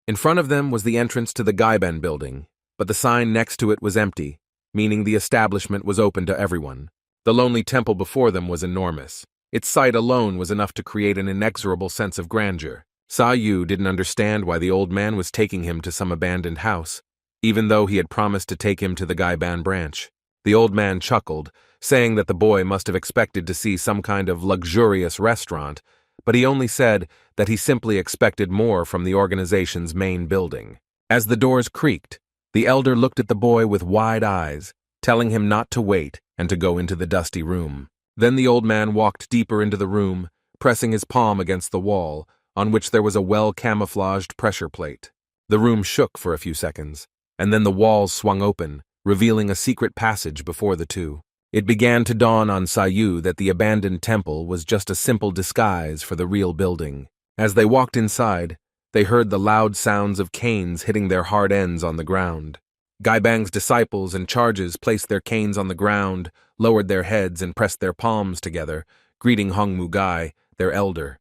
In front of them was the entrance to the Gaiban building, but the sign next to it was empty, meaning the establishment was open to everyone. The lonely temple before them was enormous. Its sight alone was enough to create an inexorable sense of grandeur. Saou didn't understand why the old man was taking him to some abandoned house, even though he had promised to take him to the Gaiban branch. The old man chuckled, saying that the boy must have expected to see some kind of luxurious restaurant, but he only said that he simply expected more from the organization's main building. As the doors creaked, the elder looked at the boy with wide eyes, telling him not to wait and to go into the dusty room. Then the old man walked deeper into the room, pressing his palm against the wall, on which there was a well-camouflaged pressure plate. The room shook for a few seconds, and then the walls swung open, revealing a secret passage before the two. It began to dawn on Saou that the abandoned temple was just a simple disguise for the real building. As they walked inside, they heard the loud sounds of canes hitting their hard ends on the ground. Gaibang's disciples and charges placed their canes on the ground, lowered their heads and pressed their palms together, greeting Hong Mugai, their elder.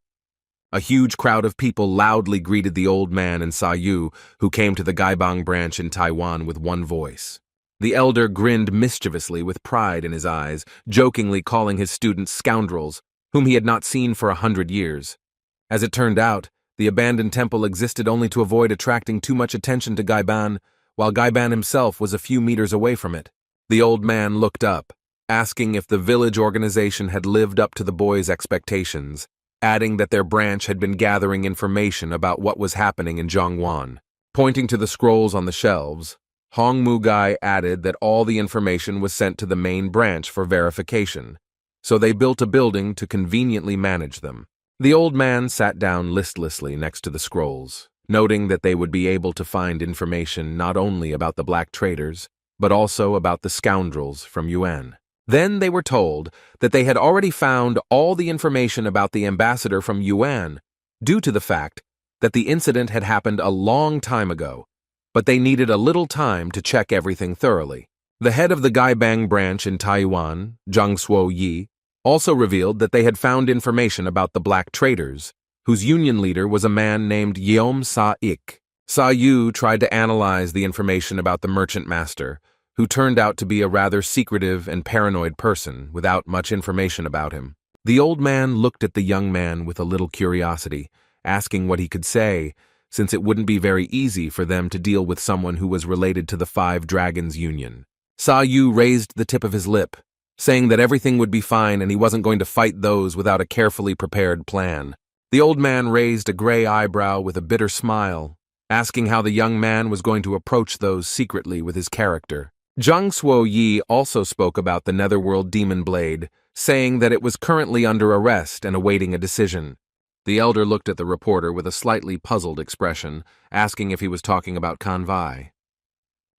A huge crowd of people loudly greeted the old man and Saou, who came to the Gaibang branch in Taiwan with one voice. The elder grinned mischievously with pride in his eyes, jokingly calling his students scoundrels, whom he had not seen for 100 years. As it turned out, the abandoned temple existed only to avoid attracting too much attention to Gaiban, while Gaiban himself was a few meters away from it. The old man looked up, asking if the village organization had lived up to the boy's expectations, adding that their branch had been gathering information about what was happening in Zhongwan. Pointing to the scrolls on the shelves, Hong Mugai added that all the information was sent to the main branch for verification, so they built a building to conveniently manage them. The old man sat down listlessly next to the scrolls, noting that they would be able to find information not only about the black traders, but also about the scoundrels from Yuan. Then they were told that they had already found all the information about the ambassador from Yuan, due to the fact that the incident had happened a long time ago, but they needed a little time to check everything thoroughly. The head of the Gaibang branch in Taiwan, Zhang Suo Yi, also revealed that they had found information about the black traders, whose union leader was a man named Yeom Sa-ik. Saou tried to analyze the information about the merchant master, who turned out to be a rather secretive and paranoid person without much information about him. The old man looked at the young man with a little curiosity, asking what he could say, since it wouldn't be very easy for them to deal with someone who was related to the Five Dragons Union. Saou raised the tip of his lip, saying that everything would be fine and he wasn't going to fight those without a carefully prepared plan. The old man raised a gray eyebrow with a bitter smile, asking how the young man was going to approach those secretly with his character. Zhang Suo Yi also spoke about the Netherworld Demon Blade, saying that it was currently under arrest and awaiting a decision. The elder looked at the reporter with a slightly puzzled expression, asking if he was talking about Kanvai.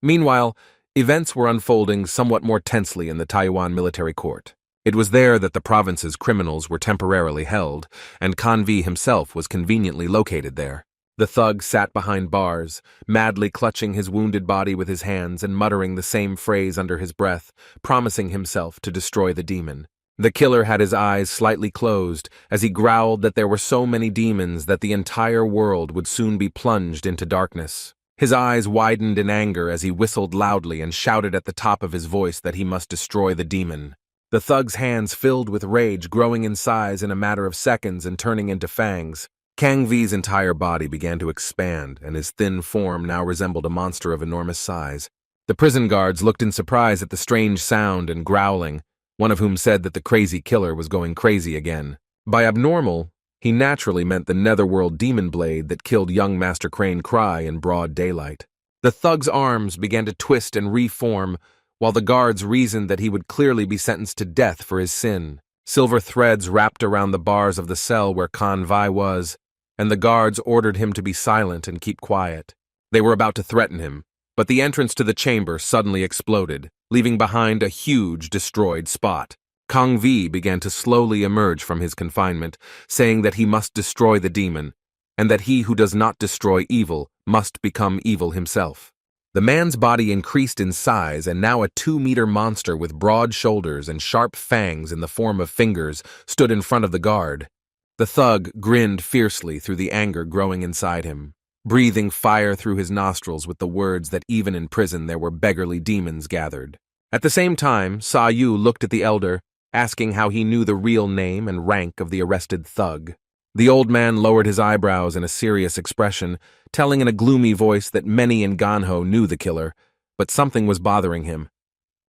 Meanwhile, events were unfolding somewhat more tensely in the Taiwan military court. It was there that the province's criminals were temporarily held, and Kanvi himself was conveniently located there. The thug sat behind bars, madly clutching his wounded body with his hands and muttering the same phrase under his breath, promising himself to destroy the demon. The killer had his eyes slightly closed as he growled that there were so many demons that the entire world would soon be plunged into darkness. His eyes widened in anger as he whistled loudly and shouted at the top of his voice that he must destroy the demon. The thug's hands filled with rage, growing in size in a matter of seconds and turning into fangs. Kang V's entire body began to expand, and his thin form now resembled a monster of enormous size. The prison guards looked in surprise at the strange sound and growling, one of whom said that the crazy killer was going crazy again. By abnormal, he naturally meant the Netherworld Demon Blade that killed young Master Crane Cry in broad daylight. The thug's arms began to twist and reform, while the guards reasoned that he would clearly be sentenced to death for his sin. Silver threads wrapped around the bars of the cell where Kanvai was, and the guards ordered him to be silent and keep quiet. They were about to threaten him, but the entrance to the chamber suddenly exploded, leaving behind a huge destroyed spot. Kang Vi began to slowly emerge from his confinement, saying that he must destroy the demon, and that he who does not destroy evil must become evil himself. The man's body increased in size, and now a 2-meter monster with broad shoulders and sharp fangs in the form of fingers stood in front of the guard. The thug grinned fiercely through the anger growing inside him, breathing fire through his nostrils with the words that even in prison there were beggarly demons gathered. At the same time, Saou looked at the elder, asking how he knew the real name and rank of the arrested thug. The old man lowered his eyebrows in a serious expression, telling in a gloomy voice that many in Ganho knew the killer, but something was bothering him.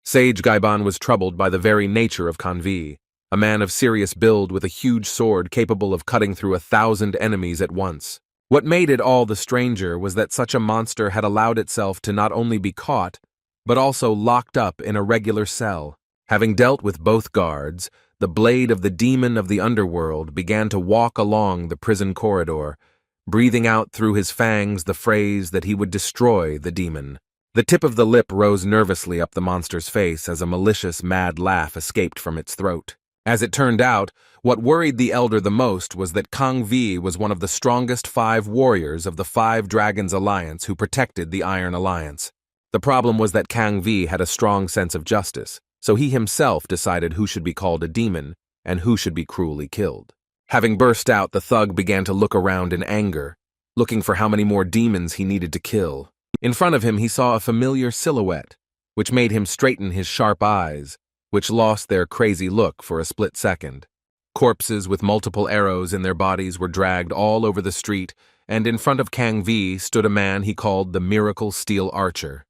Sage Gaiban was troubled by the very nature of Kanvi, a man of serious build with a huge sword capable of cutting through 1,000 enemies at once. What made it all the stranger was that such a monster had allowed itself to not only be caught, but also locked up in a regular cell. Having dealt with both guards, the blade of the demon of the underworld began to walk along the prison corridor, breathing out through his fangs the phrase that he would destroy the demon. The tip of the lip rose nervously up the monster's face as a malicious, mad laugh escaped from its throat. As it turned out, what worried the elder the most was that Kang Vi was one of the strongest 5 warriors of the Five Dragons Alliance who protected the Iron Alliance. The problem was that Kang Vi had a strong sense of justice, so he himself decided who should be called a demon and who should be cruelly killed. Having burst out, the thug began to look around in anger, looking for how many more demons he needed to kill. In front of him, he saw a familiar silhouette, which made him straighten his sharp eyes, which lost their crazy look for a split second. Corpses with multiple arrows in their bodies were dragged all over the street, and in front of Kang Vi stood a man he called the Miracle Steel Archer.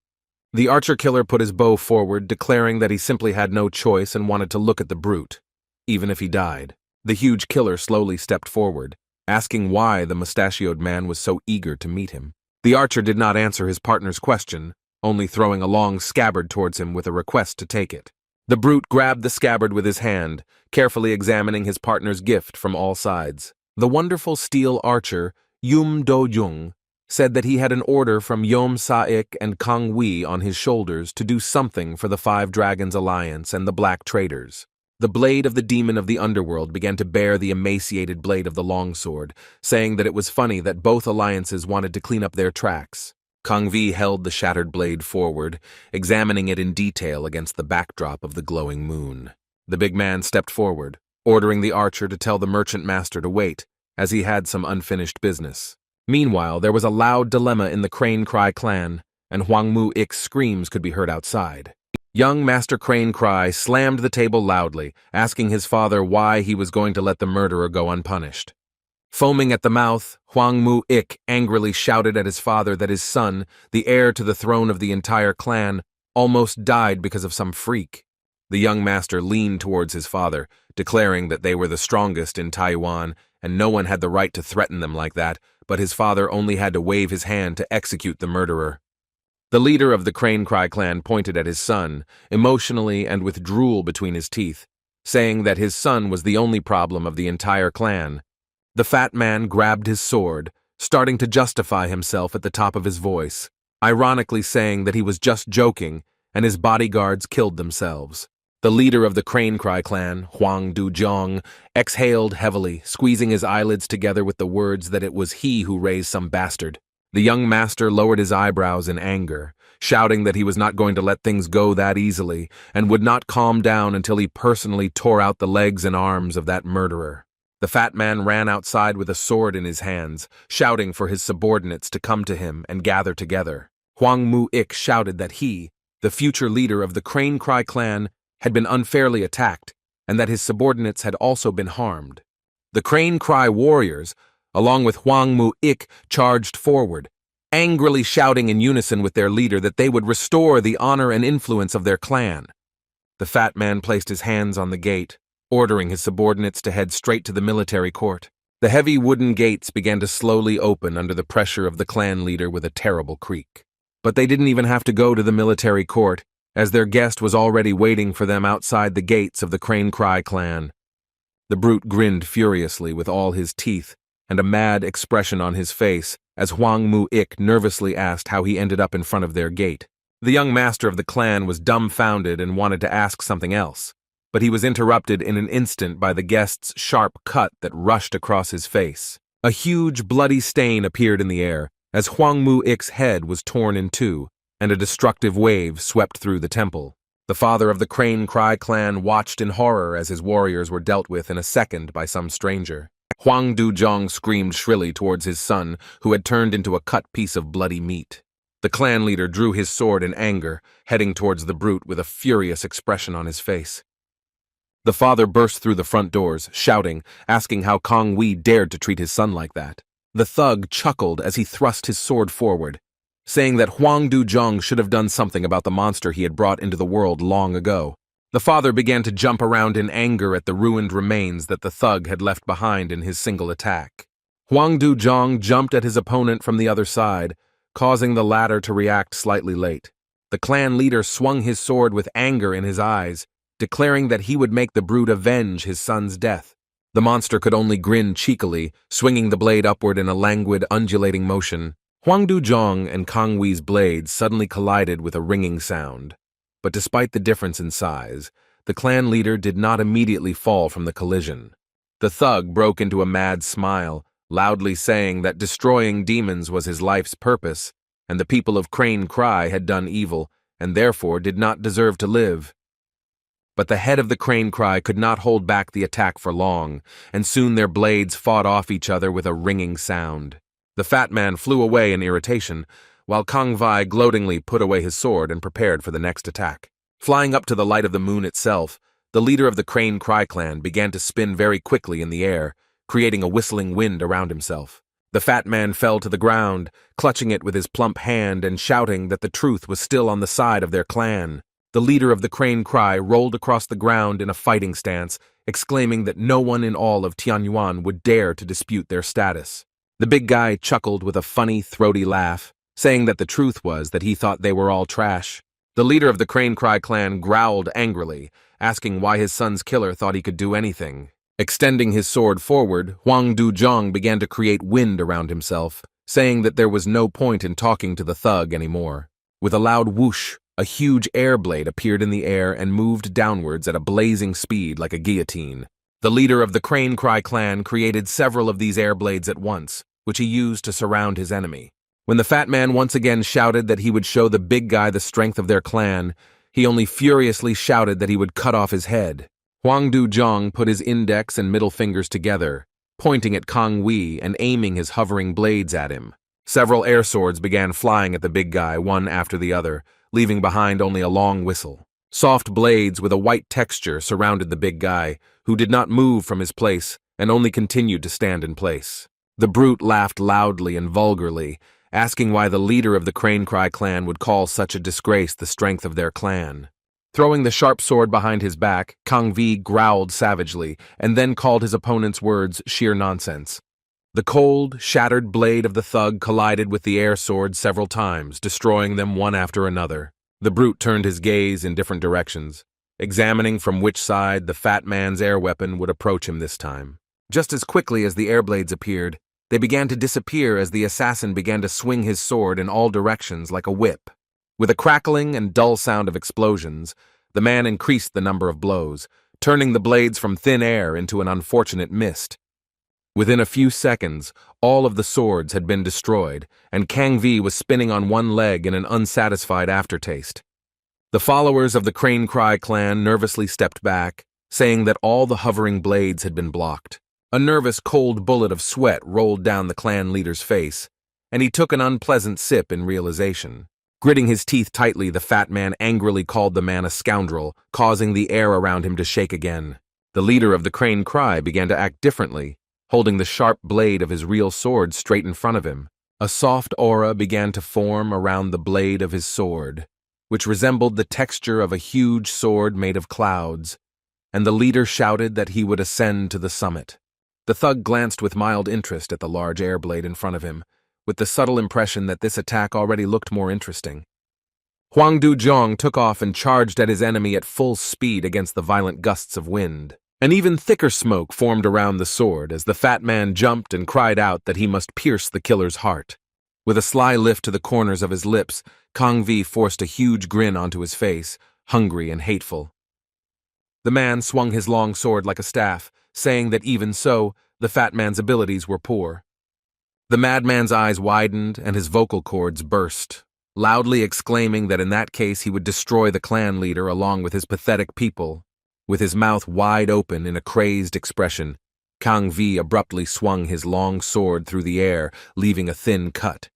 The archer killer put his bow forward, declaring that he simply had no choice and wanted to look at the brute, even if he died. The huge killer slowly stepped forward, asking why the mustachioed man was so eager to meet him. The archer did not answer his partner's question, only throwing a long scabbard towards him with a request to take it. The brute grabbed the scabbard with his hand, carefully examining his partner's gift from all sides. The wonderful steel archer, Yum Do-jung, said that he had an order from Yeom Sa-ik and Kang Wei on his shoulders to do something for the Five Dragons Alliance and the Black Traders. The blade of the demon of the underworld began to bear the emaciated blade of the longsword, saying that it was funny that both alliances wanted to clean up their tracks. Kang Vi held the shattered blade forward, examining it in detail against the backdrop of the glowing moon. The big man stepped forward, ordering the archer to tell the merchant master to wait, as he had some unfinished business. Meanwhile, there was a loud dilemma in the Crane Cry clan, and Huang Mu-ik's screams could be heard outside. Young Master Crane Cry slammed the table loudly, asking his father why he was going to let the murderer go unpunished. Foaming at the mouth, Huang Mu-ik angrily shouted at his father that his son, the heir to the throne of the entire clan, almost died because of some freak. The young master leaned towards his father, declaring that they were the strongest in Taiwan and no one had the right to threaten them like that, but his father only had to wave his hand to execute the murderer. The leader of the Crane Cry clan pointed at his son, emotionally and with drool between his teeth, saying that his son was the only problem of the entire clan. The fat man grabbed his sword, starting to justify himself at the top of his voice, ironically saying that he was just joking and his bodyguards killed themselves. The leader of the Crane Cry clan, Huang Du-jong, exhaled heavily, squeezing his eyelids together with the words that it was he who raised some bastard. The young master lowered his eyebrows in anger, shouting that he was not going to let things go that easily and would not calm down until he personally tore out the legs and arms of that murderer. The fat man ran outside with a sword in his hands, shouting for his subordinates to come to him and gather together. Huang Mu-ik shouted that he, the future leader of the Crane Cry clan, had been unfairly attacked, and that his subordinates had also been harmed. The Crane Cry warriors, along with Huang Mu-ik, charged forward, angrily shouting in unison with their leader that they would restore the honor and influence of their clan. The fat man placed his hands on the gate, ordering his subordinates to head straight to the military court. The heavy wooden gates began to slowly open under the pressure of the clan leader with a terrible creak. But they didn't even have to go to the military court, as their guest was already waiting for them outside the gates of the Crane Cry clan. The brute grinned furiously with all his teeth and a mad expression on his face as Huang Mu-ik nervously asked how he ended up in front of their gate. The young master of the clan was dumbfounded and wanted to ask something else, but he was interrupted in an instant by the guest's sharp cut that rushed across his face. A huge bloody stain appeared in the air as Huang Mu-ik's head was torn in two, and a destructive wave swept through the temple. The father of the Crane Cry clan watched in horror as his warriors were dealt with in a second by some stranger. Huang Du-jong screamed shrilly towards his son, who had turned into a cut piece of bloody meat. The clan leader drew his sword in anger, heading towards the brute with a furious expression on his face. The father burst through the front doors, shouting, asking how Kang Wei dared to treat his son like that. The thug chuckled as he thrust his sword forward, saying that Huang Du-jong should have done something about the monster he had brought into the world long ago. The father began to jump around in anger at the ruined remains that the thug had left behind in his single attack. Huang Du-jong jumped at his opponent from the other side, causing the latter to react slightly late. The clan leader swung his sword with anger in his eyes, declaring that he would make the brute avenge his son's death. The monster could only grin cheekily, swinging the blade upward in a languid, undulating motion. Huang Du-jong and Kang Wei's blades suddenly collided with a ringing sound. But despite the difference in size, the clan leader did not immediately fall from the collision. The thug broke into a mad smile, loudly saying that destroying demons was his life's purpose, and the people of Crane Cry had done evil, and therefore did not deserve to live. But the head of the Crane Cry could not hold back the attack for long, and soon their blades fought off each other with a ringing sound. The fat man flew away in irritation, while Kang Wei gloatingly put away his sword and prepared for the next attack. Flying up to the light of the moon itself, the leader of the Crane Cry clan began to spin very quickly in the air, creating a whistling wind around himself. The fat man fell to the ground, clutching it with his plump hand and shouting that the truth was still on the side of their clan. The leader of the Crane Cry rolled across the ground in a fighting stance, exclaiming that no one in all of Tianyuan would dare to dispute their status. The big guy chuckled with a funny, throaty laugh, saying that the truth was that he thought they were all trash. The leader of the Crane Cry clan growled angrily, asking why his son's killer thought he could do anything. Extending his sword forward, Huang Du-jong began to create wind around himself, saying that there was no point in talking to the thug anymore. With a loud whoosh, a huge air blade appeared in the air and moved downwards at a blazing speed like a guillotine. The leader of the Crane Cry clan created several of these air blades at once, which he used to surround his enemy. When the fat man once again shouted that he would show the big guy the strength of their clan, he only furiously shouted that he would cut off his head. Huang Du-jong put his index and middle fingers together, pointing at Kang Wei and aiming his hovering blades at him. Several air swords began flying at the big guy, one after the other, leaving behind only a long whistle. Soft blades with a white texture surrounded the big guy, who did not move from his place and only continued to stand in place. The brute laughed loudly and vulgarly, asking why the leader of the Crane Cry clan would call such a disgrace the strength of their clan. Throwing the sharp sword behind his back, Kang Wei growled savagely and then called his opponent's words sheer nonsense. The cold, shattered blade of the thug collided with the air sword several times, destroying them one after another. The brute turned his gaze in different directions, examining from which side the fat man's air weapon would approach him this time. Just as quickly as the air blades appeared, they began to disappear as the assassin began to swing his sword in all directions like a whip. With a crackling and dull sound of explosions, the man increased the number of blows, turning the blades from thin air into an unfortunate mist. Within a few seconds, all of the swords had been destroyed, and Kang Wei was spinning on one leg in an unsatisfied aftertaste. The followers of the Crane Cry clan nervously stepped back, saying that all the hovering blades had been blocked. A nervous, cold bullet of sweat rolled down the clan leader's face, and he took an unpleasant sip in realization. Gritting his teeth tightly, the fat man angrily called the man a scoundrel, causing the air around him to shake again. The leader of the Crane Cry began to act differently, holding the sharp blade of his real sword straight in front of him. A soft aura began to form around the blade of his sword, which resembled the texture of a huge sword made of clouds, and the leader shouted that he would ascend to the summit. The thug glanced with mild interest at the large air blade in front of him, with the subtle impression that this attack already looked more interesting. Huang Du-jong took off and charged at his enemy at full speed against the violent gusts of wind. An even thicker smoke formed around the sword as the fat man jumped and cried out that he must pierce the killer's heart. With a sly lift to the corners of his lips, Kang Wei forced a huge grin onto his face, hungry and hateful. The man swung his long sword like a staff, saying that even so, the fat man's abilities were poor. The madman's eyes widened and his vocal cords burst, loudly exclaiming that in that case he would destroy the clan leader along with his pathetic people. With his mouth wide open in a crazed expression, Kang Wei abruptly swung his long sword through the air, leaving a thin cut.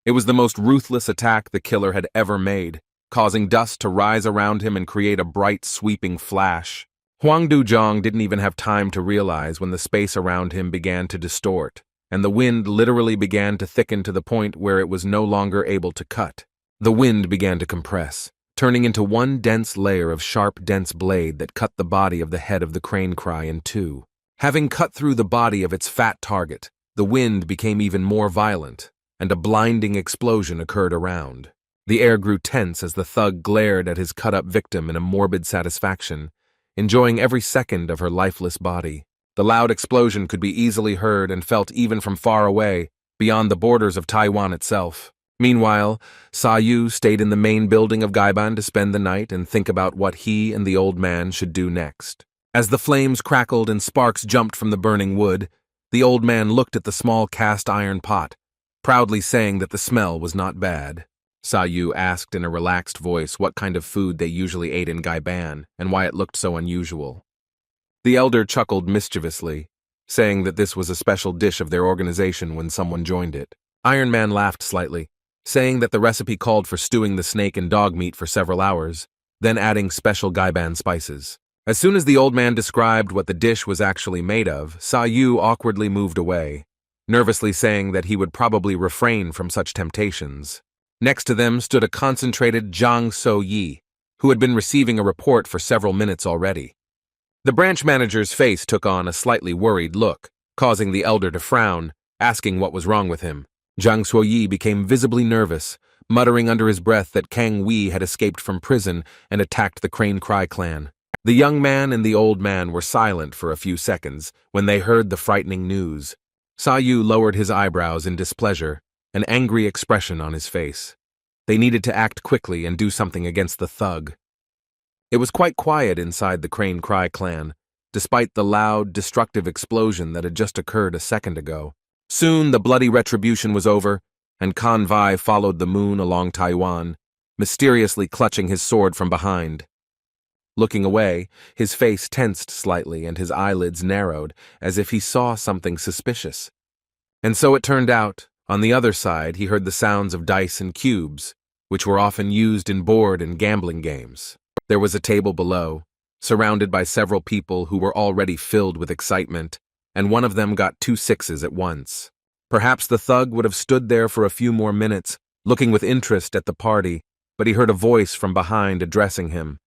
It was the most ruthless attack the killer had ever made, causing dust to rise around him and create a bright, sweeping flash. Huang Du-jong didn't even have time to realize when the space around him began to distort, and the wind literally began to thicken to the point where it was no longer able to cut. The wind began to compress, turning into one dense layer of sharp, dense blade that cut the body of the head of the Crane Cry in two. Having cut through the body of its fat target, the wind became even more violent, and a blinding explosion occurred around. The air grew tense as the thug glared at his cut-up victim in a morbid satisfaction, enjoying every second of her lifeless body. The loud explosion could be easily heard and felt even from far away, beyond the borders of Taiwan itself. Meanwhile, Saou stayed in the main building of Gaiban to spend the night and think about what he and the old man should do next. As the flames crackled and sparks jumped from the burning wood, the old man looked at the small cast iron pot, proudly saying that the smell was not bad. Saou asked in a relaxed voice what kind of food they usually ate in Gaiban and why it looked so unusual. The elder chuckled mischievously, saying that this was a special dish of their organization when someone joined it. Iron Man laughed slightly, saying that the recipe called for stewing the snake in dog meat for several hours, then adding special Gaiban spices. As soon as the old man described what the dish was actually made of, Saou awkwardly moved away, nervously saying that he would probably refrain from such temptations. Next to them stood a concentrated Zhang So-yi, who had been receiving a report for several minutes already. The branch manager's face took on a slightly worried look, causing the elder to frown, asking what was wrong with him. Zhang So-yi became visibly nervous, muttering under his breath that Kang Wei had escaped from prison and attacked the Crane Cry clan. The young man and the old man were silent for a few seconds when they heard the frightening news. Saou lowered his eyebrows in displeasure, an angry expression on his face. They needed to act quickly and do something against the thug. It was quite quiet inside the Crane Cry clan, despite the loud, destructive explosion that had just occurred a second ago. Soon the bloody retribution was over, and Kan Vai followed the moon along Taiwan, mysteriously clutching his sword from behind. Looking away, his face tensed slightly and his eyelids narrowed, as if he saw something suspicious. And so it turned out, on the other side he heard the sounds of dice and cubes, which were often used in board and gambling games. There was a table below, surrounded by several people who were already filled with excitement, and one of them got 2 sixes at once. Perhaps the thug would have stood there for a few more minutes, looking with interest at the party, but he heard a voice from behind addressing him.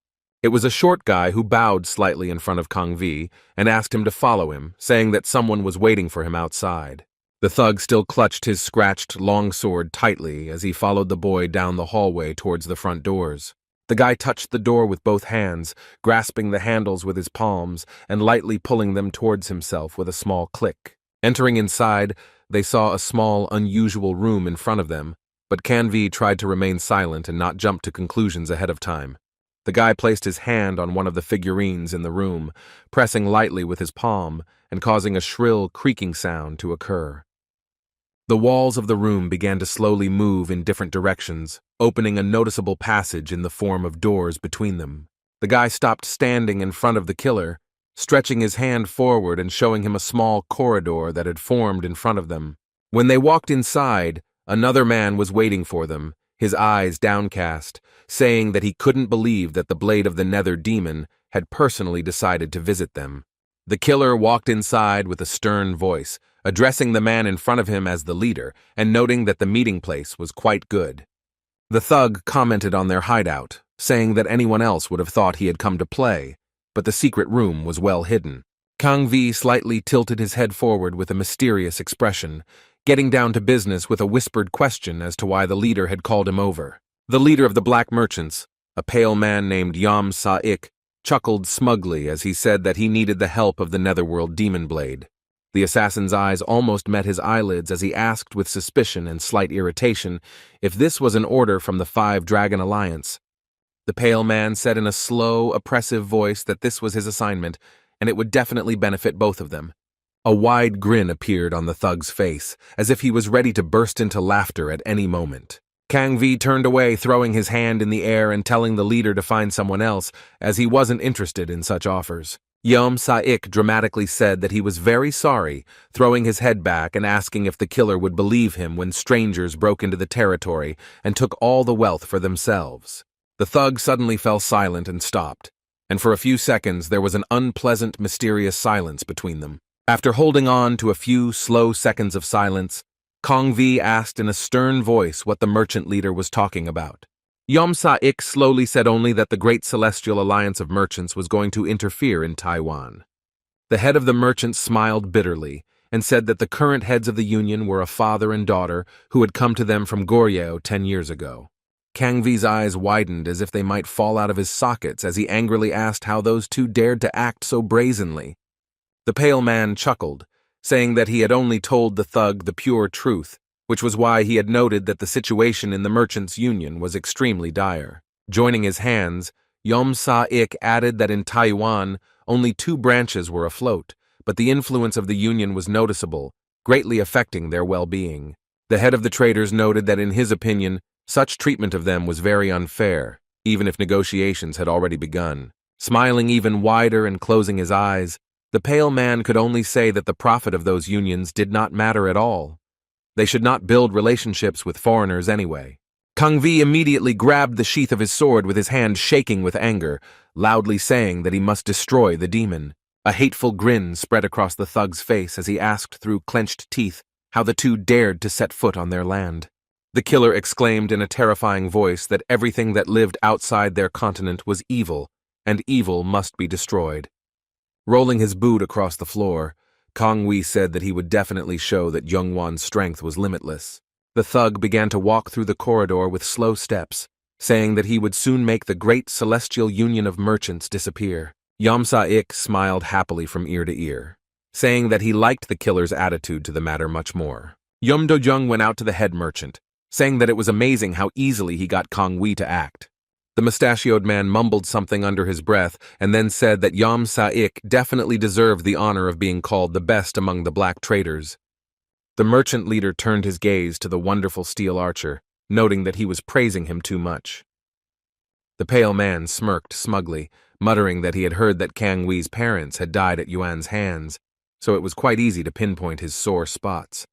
It was a short guy who bowed slightly in front of Kang Vi and asked him to follow him, saying that someone was waiting for him outside. The thug still clutched his scratched longsword tightly as he followed the boy down the hallway towards the front doors. The guy touched the door with both hands, grasping the handles with his palms and lightly pulling them towards himself with a small click. Entering inside, they saw a small, unusual room in front of them, but Kan Vi tried to remain silent and not jump to conclusions ahead of time. The guy placed his hand on one of the figurines in the room, pressing lightly with his palm and causing a shrill creaking sound to occur. The walls of the room began to slowly move in different directions, opening a noticeable passage in the form of doors between them. The guy stopped standing in front of the killer, stretching his hand forward and showing him a small corridor that had formed in front of them. When they walked inside, another man was waiting for them, his eyes downcast, saying that he couldn't believe that the Blade of the Nether Demon had personally decided to visit them. The killer walked inside with a stern voice, addressing the man in front of him as the leader and noting that the meeting place was quite good. The thug commented on their hideout, saying that anyone else would have thought he had come to play, but the secret room was well hidden. Kang Vi slightly tilted his head forward with a mysterious expression, getting down to business with a whispered question as to why the leader had called him over. The leader of the black merchants, a pale man named Yam Sa-ik, chuckled smugly as he said that he needed the help of the Netherworld Demon Blade. The assassin's eyes almost met his eyelids as he asked with suspicion and slight irritation if this was an order from the 5 Dragon Alliance. The pale man said in a slow, oppressive voice that this was his assignment, and it would definitely benefit both of them. A wide grin appeared on the thug's face, as if he was ready to burst into laughter at any moment. Kang Vi turned away, throwing his hand in the air and telling the leader to find someone else, as he wasn't interested in such offers. Yom Sa-ik dramatically said that he was very sorry, throwing his head back and asking if the killer would believe him when strangers broke into the territory and took all the wealth for themselves. The thug suddenly fell silent and stopped, and for a few seconds there was an unpleasant, mysterious silence between them. After holding on to a few slow seconds of silence, Kang Vi asked in a stern voice what the merchant leader was talking about. Yom Sa-ik slowly said only that the Great Celestial Alliance of Merchants was going to interfere in Taiwan. The head of the merchants smiled bitterly and said that the current heads of the union were a father and daughter who had come to them from Goryeo 10 years ago. Kang Vi's eyes widened as if they might fall out of his sockets as he angrily asked how those two dared to act so brazenly. The pale man chuckled, saying that he had only told the thug the pure truth, which was why he had noted that the situation in the merchants' union was extremely dire. Joining his hands, Yom Sa-ik added that in Taiwan only 2 branches were afloat, but the influence of the union was noticeable, greatly affecting their well-being. The head of the traders noted that in his opinion, such treatment of them was very unfair, even if negotiations had already begun. Smiling even wider and closing his eyes, the pale man could only say that the profit of those unions did not matter at all. They should not build relationships with foreigners anyway. Kang Vi immediately grabbed the sheath of his sword with his hand shaking with anger, loudly saying that he must destroy the demon. A hateful grin spread across the thug's face as he asked through clenched teeth how the two dared to set foot on their land. The killer exclaimed in a terrifying voice that everything that lived outside their continent was evil, and evil must be destroyed. Rolling his boot across the floor, Kang Wei said that he would definitely show that Youngwon's strength was limitless. The thug began to walk through the corridor with slow steps, saying that he would soon make the Great Celestial Union of Merchants disappear. Yam Sa-ik smiled happily from ear to ear, saying that he liked the killer's attitude to the matter much more. Yum Do-jung went out to the head merchant, saying that it was amazing how easily he got Kang Wei to act. The mustachioed man mumbled something under his breath and then said that Yam Sa-ik definitely deserved the honor of being called the best among the black traders. The merchant leader turned his gaze to the wonderful steel archer, noting that he was praising him too much. The pale man smirked smugly, muttering that he had heard that Kang Wei's parents had died at Yuan's hands, so it was quite easy to pinpoint his sore spots.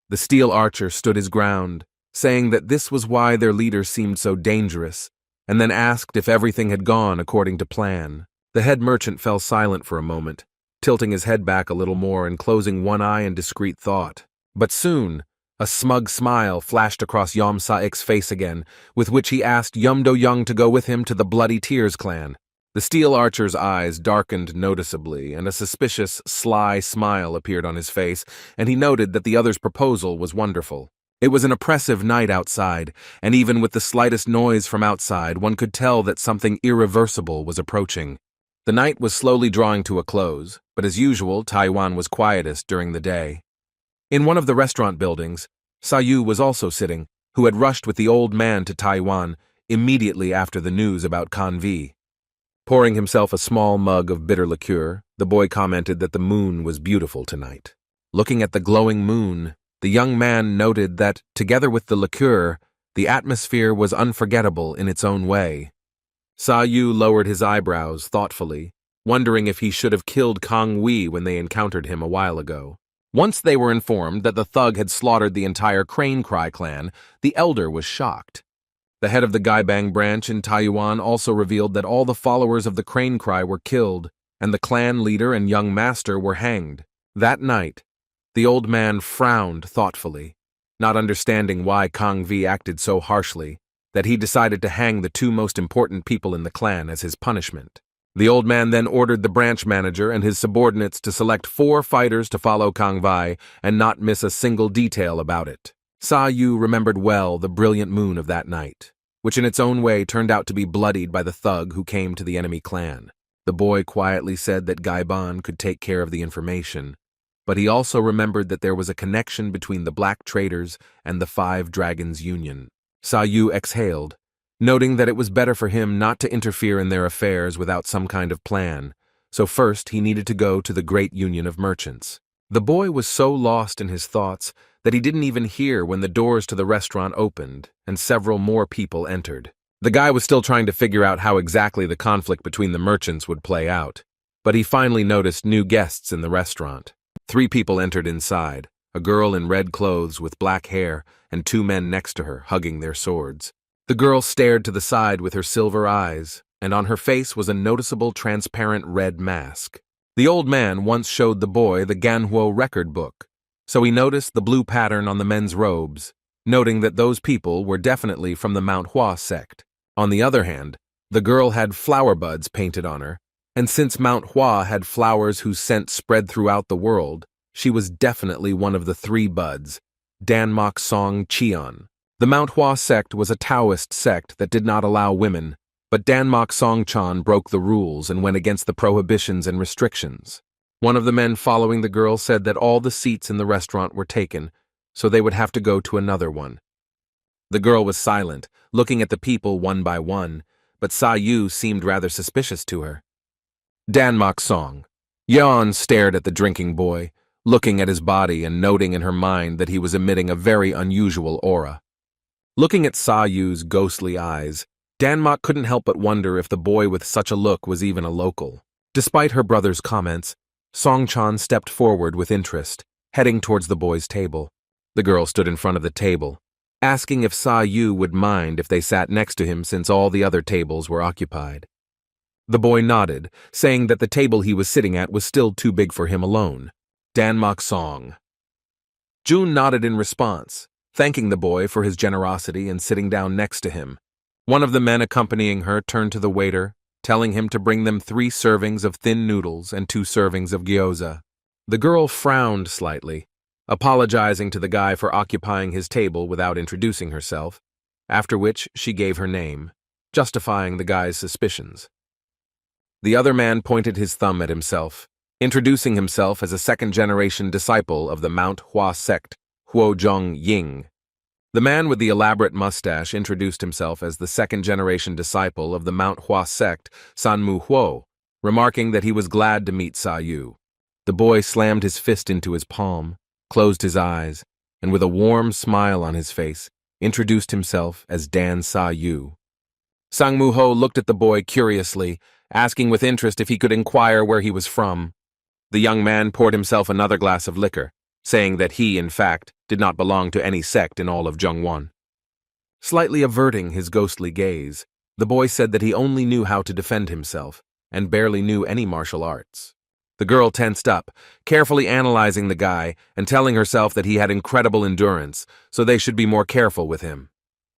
The steel archer stood his ground, saying that this was why their leader seemed so dangerous, and then asked if everything had gone according to plan. The head merchant fell silent for a moment, tilting his head back a little more and closing one eye in discreet thought. But soon, a smug smile flashed across Yom Saik's face again, with which he asked Yum Do Young to go with him to the Bloody Tears clan. The steel archer's eyes darkened noticeably, and a suspicious, sly smile appeared on his face, and he noted that the other's proposal was wonderful. It was an oppressive night outside, and even with the slightest noise from outside, one could tell that something irreversible was approaching. The night was slowly drawing to a close, but as usual, Taiwan was quietest during the day. In one of the restaurant buildings, Saou was also sitting, who had rushed with the old man to Taiwan immediately after the news about Kanvi. Pouring himself a small mug of bitter liqueur, the boy commented that the moon was beautiful tonight. Looking at the glowing moon, the young man noted that, together with the liqueur, the atmosphere was unforgettable in its own way. Saou lowered his eyebrows thoughtfully, wondering if he should have killed Kang Wei when they encountered him a while ago. Once they were informed that the thug had slaughtered the entire Crane Cry clan, the elder was shocked. The head of the Gaibang branch in Taiwan also revealed that all the followers of the Crane Cry were killed, and the clan leader and young master were hanged. That night, the old man frowned thoughtfully, not understanding why Kang Vi acted so harshly, that he decided to hang the two most important people in the clan as his punishment. The old man then ordered the branch manager and his subordinates to select 4 fighters to follow Kang Vi and not miss a single detail about it. Saou remembered well the brilliant moon of that night, which in its own way turned out to be bloodied by the thug who came to the enemy clan. The boy quietly said that Gaiban could take care of the information, but he also remembered that there was a connection between the Black Traders and the 5 Dragons Union. Saou exhaled, noting that it was better for him not to interfere in their affairs without some kind of plan, so first he needed to go to the Great Union of Merchants. The boy was so lost in his thoughts that he didn't even hear when the doors to the restaurant opened and several more people entered. The guy was still trying to figure out how exactly the conflict between the merchants would play out, but he finally noticed new guests in the restaurant. 3 people entered inside, a girl in red clothes with black hair and 2 men next to her hugging their swords. The girl stared to the side with her silver eyes, and on her face was a noticeable transparent red mask. The old man once showed the boy the Ganhuo record book, so he noticed the blue pattern on the men's robes, noting that those people were definitely from the Mount Hua sect. On the other hand, the girl had flower buds painted on her, and since Mount Hua had flowers whose scent spread throughout the world, she was definitely one of the 3 buds, Danmok Song Cheon. The Mount Hua sect was a Taoist sect that did not allow women, but Danmok Songchan broke the rules and went against the prohibitions and restrictions. One of the men following the girl said that all the seats in the restaurant were taken, so they would have to go to another one. The girl was silent, looking at the people one by one, but Saou seemed rather suspicious to her. Danmok Song. Yuan stared at the drinking boy, looking at his body and noting in her mind that he was emitting a very unusual aura. Looking at Saou's ghostly eyes, Danmok couldn't help but wonder if the boy with such a look was even a local. Despite her brother's comments, Songchan stepped forward with interest, heading towards the boy's table. The girl stood in front of the table, asking if Saou would mind if they sat next to him since all the other tables were occupied. The boy nodded, saying that the table he was sitting at was still too big for him alone. Danmok Song. June nodded in response, thanking the boy for his generosity and sitting down next to him. One of the men accompanying her turned to the waiter, telling him to bring them 3 servings of thin noodles and 2 servings of gyoza. The girl frowned slightly, apologizing to the guy for occupying his table without introducing herself, after which she gave her name, justifying the guy's suspicions. The other man pointed his thumb at himself, introducing himself as a 2nd-generation disciple of the Mount Hua sect, Huozhong Ying. The man with the elaborate mustache introduced himself as the 2nd-generation disciple of the Mount Hua sect, Sanmu Huo, remarking that he was glad to meet Saou. The boy slammed his fist into his palm, closed his eyes, and with a warm smile on his face, introduced himself as Dan Saou. Sang Moo-ho looked at the boy curiously, asking with interest if he could inquire where he was from. The young man poured himself another glass of liquor, saying that he, in fact, did not belong to any sect in all of Zhongwan. Slightly averting his ghostly gaze, the boy said that he only knew how to defend himself, and barely knew any martial arts. The girl tensed up, carefully analyzing the guy and telling herself that he had incredible endurance, so they should be more careful with him.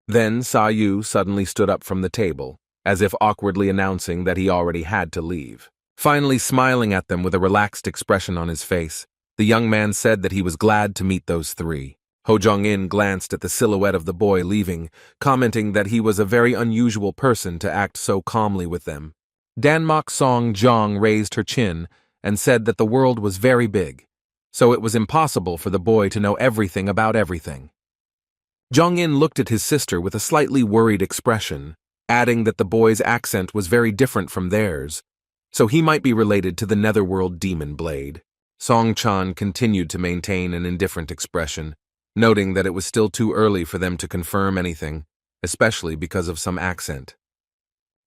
Then Saou suddenly stood up from the table, as if awkwardly announcing that he already had to leave. Finally smiling at them with a relaxed expression on his face, the young man said that he was glad to meet those three. Ho Jong-in glanced at the silhouette of the boy leaving, commenting that he was a very unusual person to act so calmly with them. Dan Mok Song Jong raised her chin and said that the world was very big, so it was impossible for the boy to know everything about everything. Jong-in looked at his sister with a slightly worried expression, adding that the boy's accent was very different from theirs, so he might be related to the netherworld demon blade. Song Chan continued to maintain an indifferent expression, noting that it was still too early for them to confirm anything, especially because of some accent.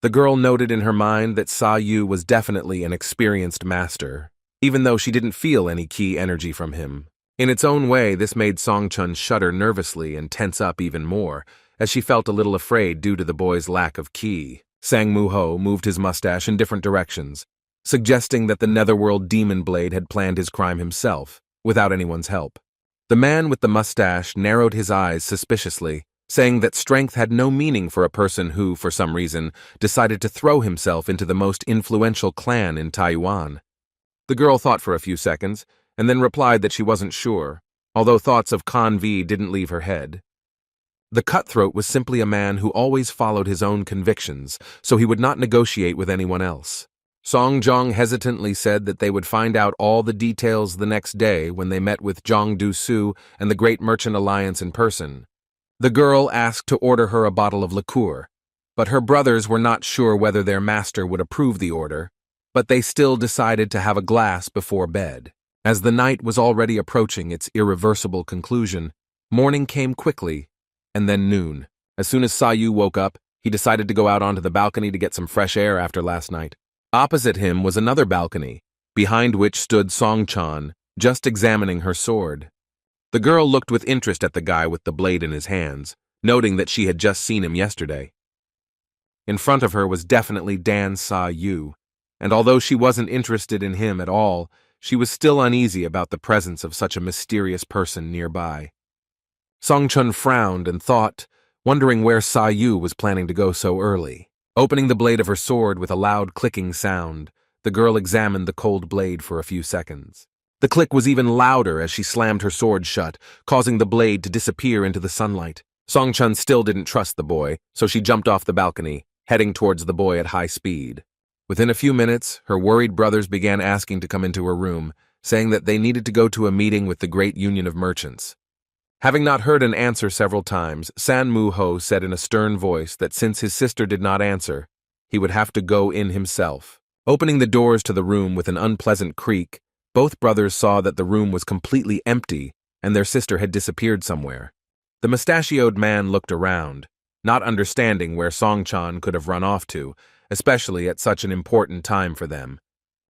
The girl noted in her mind that Saou was definitely an experienced master, even though she didn't feel any key energy from him. In its own way, this made Song Chun shudder nervously and tense up even more, as she felt a little afraid due to the boy's lack of ki. Sang Moo-ho moved his mustache in different directions, suggesting that the netherworld demon blade had planned his crime himself, without anyone's help. The man with the mustache narrowed his eyes suspiciously, saying that strength had no meaning for a person who, for some reason, decided to throw himself into the most influential clan in Taiwan. The girl thought for a few seconds, and then replied that she wasn't sure, although thoughts of Kan Vi didn't leave her head. The cutthroat was simply a man who always followed his own convictions, so he would not negotiate with anyone else. Song Jong hesitantly said that they would find out all the details the next day when they met with Zhang Du-su and the Great Merchant Alliance in person. The girl asked to order her a bottle of liqueur, but her brothers were not sure whether their master would approve the order, but they still decided to have a glass before bed. As the night was already approaching its irreversible conclusion, morning came quickly, and then noon. As soon as Saou woke up, he decided to go out onto the balcony to get some fresh air after last night. Opposite him was another balcony, behind which stood Song Chan, just examining her sword. The girl looked with interest at the guy with the blade in his hands, noting that she had just seen him yesterday. In front of her was definitely Dan Saou, and although she wasn't interested in him at all, she was still uneasy about the presence of such a mysterious person nearby. Song Chun frowned and thought, wondering where Saou was planning to go so early. Opening the blade of her sword with a loud clicking sound, the girl examined the cold blade for a few seconds. The click was even louder as she slammed her sword shut, causing the blade to disappear into the sunlight. Song Chun still didn't trust the boy, so she jumped off the balcony, heading towards the boy at high speed. Within a few minutes, her worried brothers began asking to come into her room, saying that they needed to go to a meeting with the Great Union of Merchants. Having not heard an answer several times, San Moo-ho said in a stern voice that since his sister did not answer, he would have to go in himself. Opening the doors to the room with an unpleasant creak, both brothers saw that the room was completely empty and their sister had disappeared somewhere. The mustachioed man looked around, not understanding where Song Chan could have run off to, especially at such an important time for them.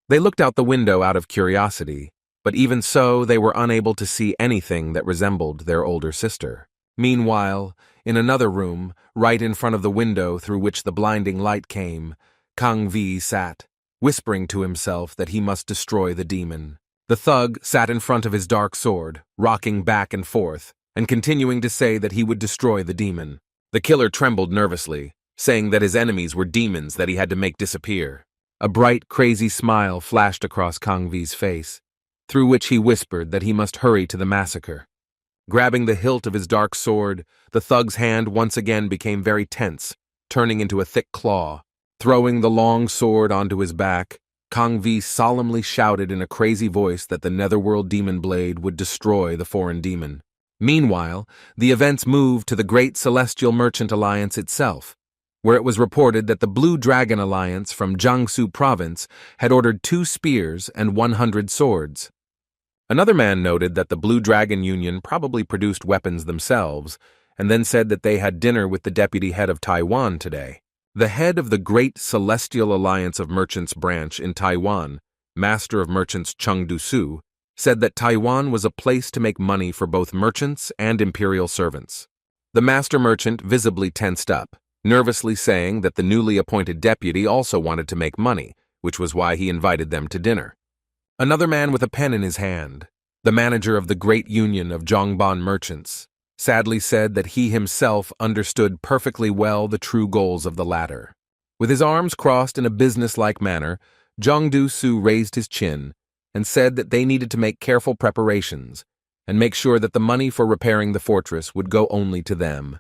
They looked out the window out of curiosity, but even so, they were unable to see anything that resembled their older sister. Meanwhile, in another room, right in front of the window through which the blinding light came, Kang Vi sat, whispering to himself that he must destroy the demon. The thug sat in front of his dark sword, rocking back and forth, and continuing to say that he would destroy the demon. The killer trembled nervously, saying that his enemies were demons that he had to make disappear. A bright, crazy smile flashed across Kang Vi's face, through which he whispered that he must hurry to the massacre. Grabbing the hilt of his dark sword, the thug's hand once again became very tense, turning into a thick claw. Throwing the long sword onto his back, Kang Vi solemnly shouted in a crazy voice that the netherworld demon blade would destroy the foreign demon. Meanwhile, the events moved to the Great Celestial Merchant Alliance itself, where it was reported that the Blue Dragon Alliance from Jiangsu Province had ordered 2 spears and 100 swords. Another man noted that the Blue Dragon Union probably produced weapons themselves, and then said that they had dinner with the deputy head of Taiwan today. The head of the Great Celestial Alliance of Merchants branch in Taiwan, Master of Merchants Chung Du-Su, said that Taiwan was a place to make money for both merchants and imperial servants. The master merchant visibly tensed up, nervously saying that the newly appointed deputy also wanted to make money, which was why he invited them to dinner. Another man with a pen in his hand, the manager of the Great Union of Zhongban Merchants, sadly said that he himself understood perfectly well the true goals of the latter. With his arms crossed in a businesslike manner, Chung Du-Su raised his chin and said that they needed to make careful preparations and make sure that the money for repairing the fortress would go only to them.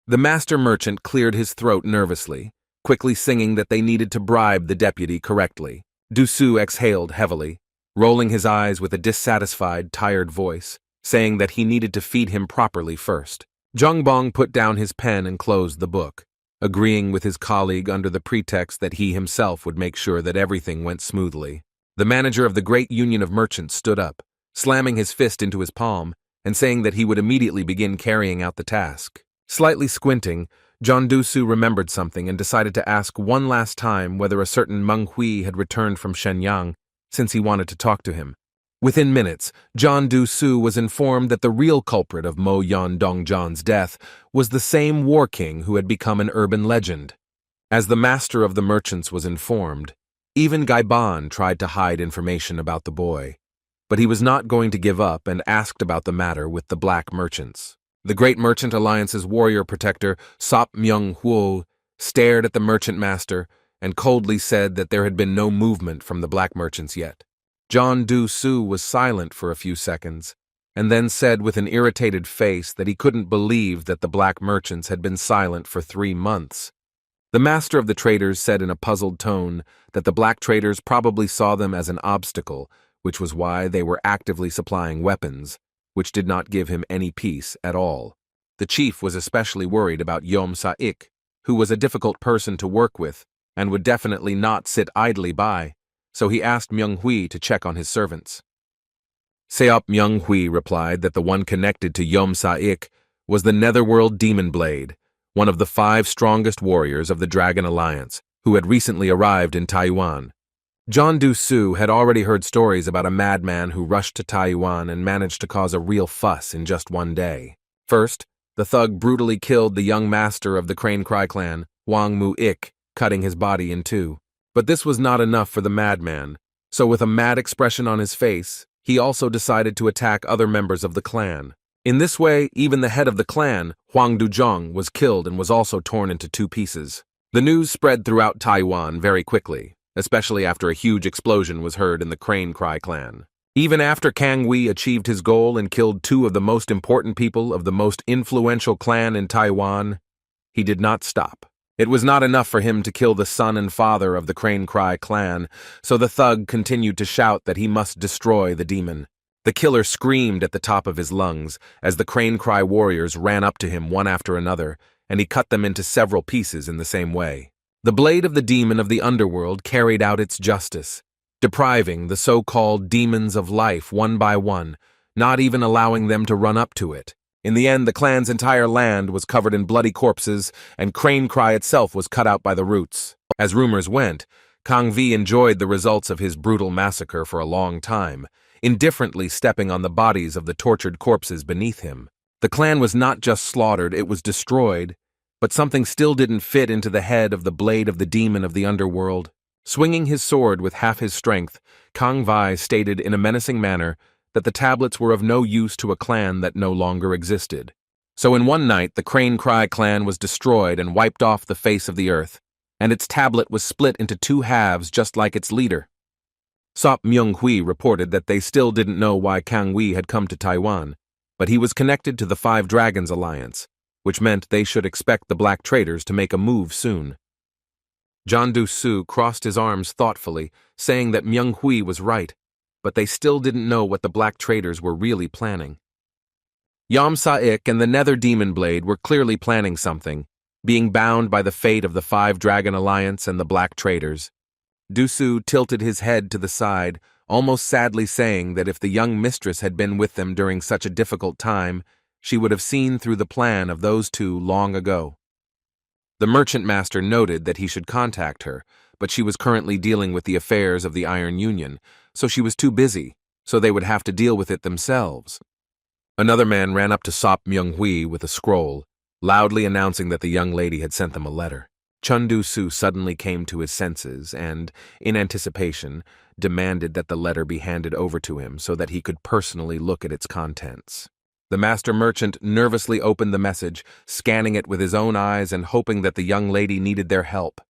The master merchant cleared his throat nervously, quickly singing that they needed to bribe the deputy correctly. Du-Su exhaled heavily, rolling his eyes with a dissatisfied, tired voice, saying that he needed to feed him properly first. Zhang Bong put down his pen and closed the book, agreeing with his colleague under the pretext that he himself would make sure that everything went smoothly. The manager of the Great Union of Merchants stood up, slamming his fist into his palm and saying that he would immediately begin carrying out the task. Slightly squinting, Chung Du-Su remembered something and decided to ask one last time whether a certain Meng Hui had returned from Shenyang, since he wanted to talk to him. Within minutes, Chung Du-Su was informed that the real culprit of Mo Yan Dongzhan's death was the same war king who had become an urban legend. As the master of the merchants was informed, even Gaiban tried to hide information about the boy, but he was not going to give up and asked about the matter with the black merchants. The Great Merchant Alliance's warrior protector, Sop Myung-Huo, stared at the merchant master and coldly said that there had been no movement from the black merchants yet. Chung Du-Su was silent for a few seconds, and then said with an irritated face that he couldn't believe that the black merchants had been silent for 3 months. The master of the traders said in a puzzled tone that the black traders probably saw them as an obstacle, which was why they were actively supplying weapons, which did not give him any peace at all. The chief was especially worried about Yom Sa-ik, who was a difficult person to work with and would definitely not sit idly by, so he asked Myung Hui to check on his servants. Seop Myung Hui replied that the one connected to Yom Sa-ik was the Netherworld Demon Blade, one of the 5 strongest warriors of the Dragon Alliance, who had recently arrived in Taiwan. Chung Du-Su had already heard stories about a madman who rushed to Taiwan and managed to cause a real fuss in just one day. First, the thug brutally killed the young master of the Crane Cry clan, Wang Mu-ik, cutting his body in 2. But this was not enough for the madman, so with a mad expression on his face, he also decided to attack other members of the clan. In this way, even the head of the clan, Huang Duzhong, was killed and was also torn into 2 pieces. The news spread throughout Taiwan very quickly, especially after a huge explosion was heard in the Crane Cry clan. Even after Kang Wei achieved his goal and killed 2 of the most important people of the most influential clan in Taiwan, he did not stop. It was not enough for him to kill the son and father of the Crane Cry clan, so the thug continued to shout that he must destroy the demon. The killer screamed at the top of his lungs as the Crane Cry warriors ran up to him one after another, and he cut them into several pieces in the same way. The blade of the demon of the underworld carried out its justice, depriving the so-called demons of life one by one, not even allowing them to run up to it. In the end, the clan's entire land was covered in bloody corpses, and Crane Cry itself was cut out by the roots. As rumors went, Kang Vi enjoyed the results of his brutal massacre for a long time, indifferently stepping on the bodies of the tortured corpses beneath him. The clan was not just slaughtered, it was destroyed, but something still didn't fit into the head of the blade of the demon of the underworld. Swinging his sword with half his strength, Kang Vi stated in a menacing manner that the tablets were of no use to a clan that no longer existed. So in one night, the Crane Cry clan was destroyed and wiped off the face of the earth, and its tablet was split into 2 halves just like its leader. Sop Myung Hui reported that they still didn't know why Kang Wei had come to Taiwan, but he was connected to the 5 Dragons Alliance, which meant they should expect the black traders to make a move soon. Chung Du-Su crossed his arms thoughtfully, saying that Myung Hui was right, but they still didn't know what the black traders were really planning. Yom Sa-ik and the Nether Demon Blade were clearly planning something, being bound by the fate of the 5 Dragon Alliance and the black traders. Du-Su tilted his head to the side, almost sadly saying that if the young mistress had been with them during such a difficult time, she would have seen through the plan of those two long ago. The merchant master noted that he should contact her, but she was currently dealing with the affairs of the Iron Union, so she was too busy, so they would have to deal with it themselves. Another man ran up to Sop Myung-hui with a scroll, loudly announcing that the young lady had sent them a letter. Chun Du-su suddenly came to his senses and, in anticipation, demanded that the letter be handed over to him so that he could personally look at its contents. The master merchant nervously opened the message, scanning it with his own eyes and hoping that the young lady needed their help.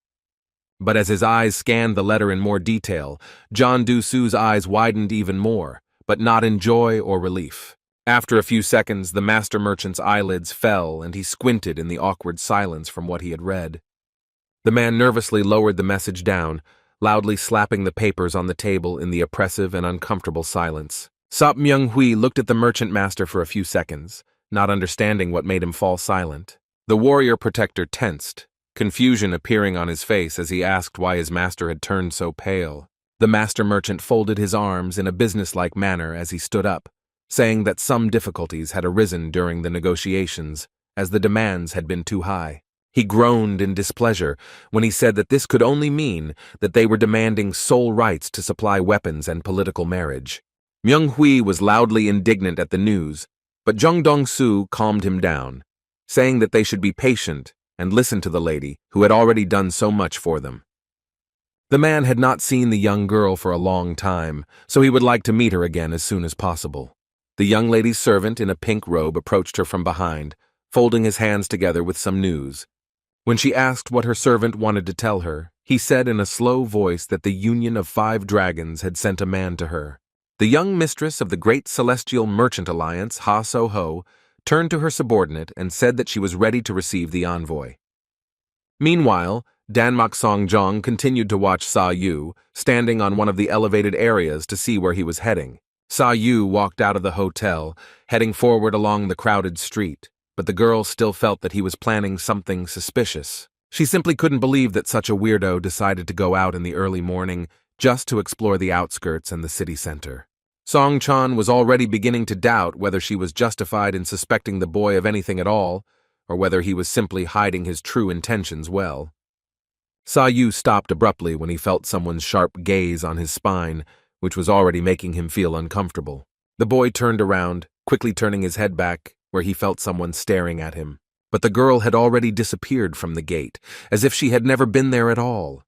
But as his eyes scanned the letter in more detail, John Du-su's eyes widened even more, but not in joy or relief. After a few seconds, the master merchant's eyelids fell and he squinted in the awkward silence from what he had read. The man nervously lowered the message down, loudly slapping the papers on the table in the oppressive and uncomfortable silence. Sop Myung-hui looked at the merchant master for a few seconds, not understanding what made him fall silent. The warrior protector tensed, confusion appearing on his face as he asked why his master had turned so pale. The master merchant folded his arms in a businesslike manner as he stood up, saying that some difficulties had arisen during the negotiations, as the demands had been too high. He groaned in displeasure when he said that this could only mean that they were demanding sole rights to supply weapons and political marriage. Myung-hui was loudly indignant at the news, but Jung Dong-su calmed him down, saying that they should be patient and listen to the lady who had already done so much for them. The man had not seen the young girl for a long time, so he would like to meet her again as soon as possible. The young lady's servant in a pink robe approached her from behind, folding his hands together with some news. When she asked what her servant wanted to tell her, he said in a slow voice that the Union of 5 Dragons had sent a man to her. The young mistress of the Great Celestial Merchant Alliance, Ha So-ho, turned to her subordinate and said that she was ready to receive the envoy. Meanwhile, Danmak Song-jong continued to watch Saou, standing on one of the elevated areas to see where he was heading. Saou walked out of the hotel, heading forward along the crowded street, but the girl still felt that he was planning something suspicious. She simply couldn't believe that such a weirdo decided to go out in the early morning just to explore the outskirts and the city center. Song-chan was already beginning to doubt whether she was justified in suspecting the boy of anything at all, or whether he was simply hiding his true intentions well. Saou stopped abruptly when he felt someone's sharp gaze on his spine, which was already making him feel uncomfortable. The boy turned around, quickly turning his head back, where he felt someone staring at him. But the girl had already disappeared from the gate, as if she had never been there at all.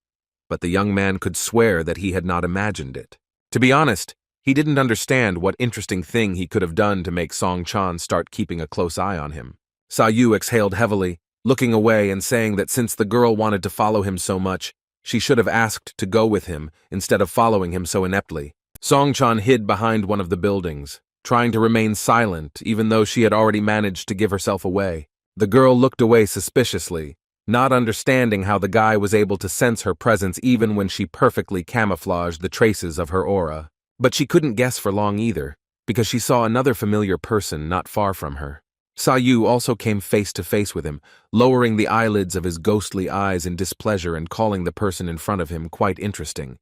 But the young man could swear that he had not imagined it. To be honest, he didn't understand what interesting thing he could have done to make Song-chan start keeping a close eye on him. Saou exhaled heavily, looking away and saying that since the girl wanted to follow him so much, she should have asked to go with him instead of following him so ineptly. Song-chan hid behind one of the buildings, trying to remain silent even though she had already managed to give herself away. The girl looked away suspiciously, not understanding how the guy was able to sense her presence even when she perfectly camouflaged the traces of her aura. But she couldn't guess for long either, because she saw another familiar person not far from her. Saou also came face to face with him, lowering the eyelids of his ghostly eyes in displeasure and calling the person in front of him quite interesting.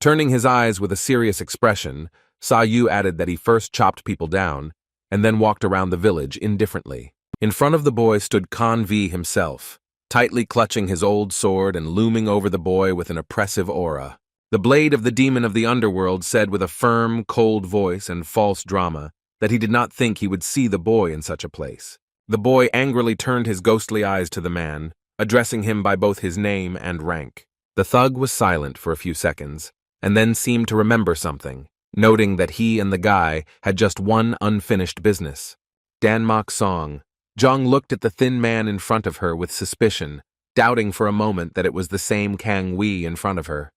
Turning his eyes with a serious expression, Saou added that he first chopped people down, and then walked around the village indifferently. In front of the boy stood Kan Vi himself, tightly clutching his old sword and looming over the boy with an oppressive aura. The blade of the demon of the underworld said with a firm, cold voice and false drama that he did not think he would see the boy in such a place. The boy angrily turned his ghostly eyes to the man, addressing him by both his name and rank. The thug was silent for a few seconds, and then seemed to remember something, noting that he and the guy had just one unfinished business. Danmak Song. Jong looked at the thin man in front of her with suspicion, doubting for a moment that it was the same Kang Wei in front of her.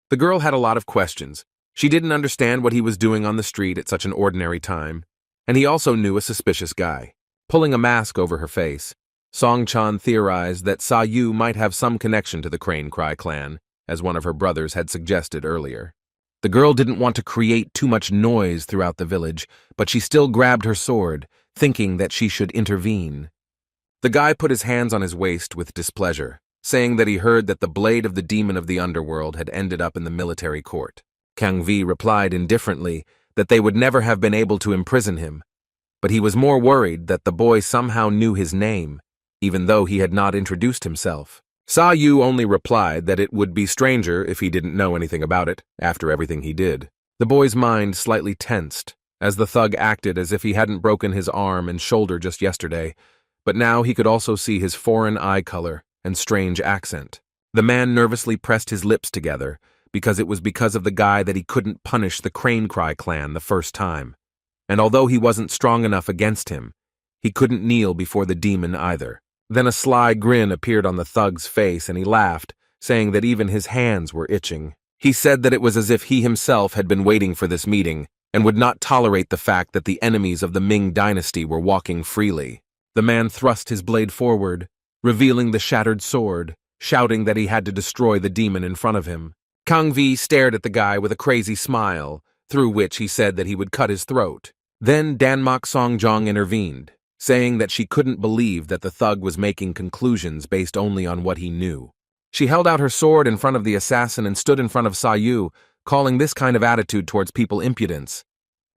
The girl had a lot of questions. She didn't understand what he was doing on the street at such an ordinary time, and he also knew a suspicious guy. Pulling a mask over her face, Song-chan theorized that Saou might have some connection to the Crane Cry clan, as one of her brothers had suggested earlier. The girl didn't want to create too much noise throughout the village, but she still grabbed her sword, thinking that she should intervene. The guy put his hands on his waist with displeasure, saying that he heard that the blade of the demon of the underworld had ended up in the military court. Kang Vi replied indifferently that they would never have been able to imprison him, but he was more worried that the boy somehow knew his name, even though he had not introduced himself. Saou only replied that it would be stranger if he didn't know anything about it, after everything he did. The boy's mind slightly tensed, as the thug acted as if he hadn't broken his arm and shoulder just yesterday, but now he could also see his foreign eye color and strange accent. The man nervously pressed his lips together, because it was because of the guy that he couldn't punish the Crane Cry clan the first time. And although he wasn't strong enough against him, he couldn't kneel before the demon either. Then a sly grin appeared on the thug's face and he laughed, saying that even his hands were itching. He said that it was as if he himself had been waiting for this meeting and would not tolerate the fact that the enemies of the Ming dynasty were walking freely. The man thrust his blade forward, revealing the shattered sword, shouting that he had to destroy the demon in front of him. Kang Vi stared at the guy with a crazy smile, through which he said that he would cut his throat. Then Danmak Songjong intervened, saying that she couldn't believe that the thug was making conclusions based only on what he knew. She held out her sword in front of the assassin and stood in front of Saou, calling this kind of attitude towards people impudence.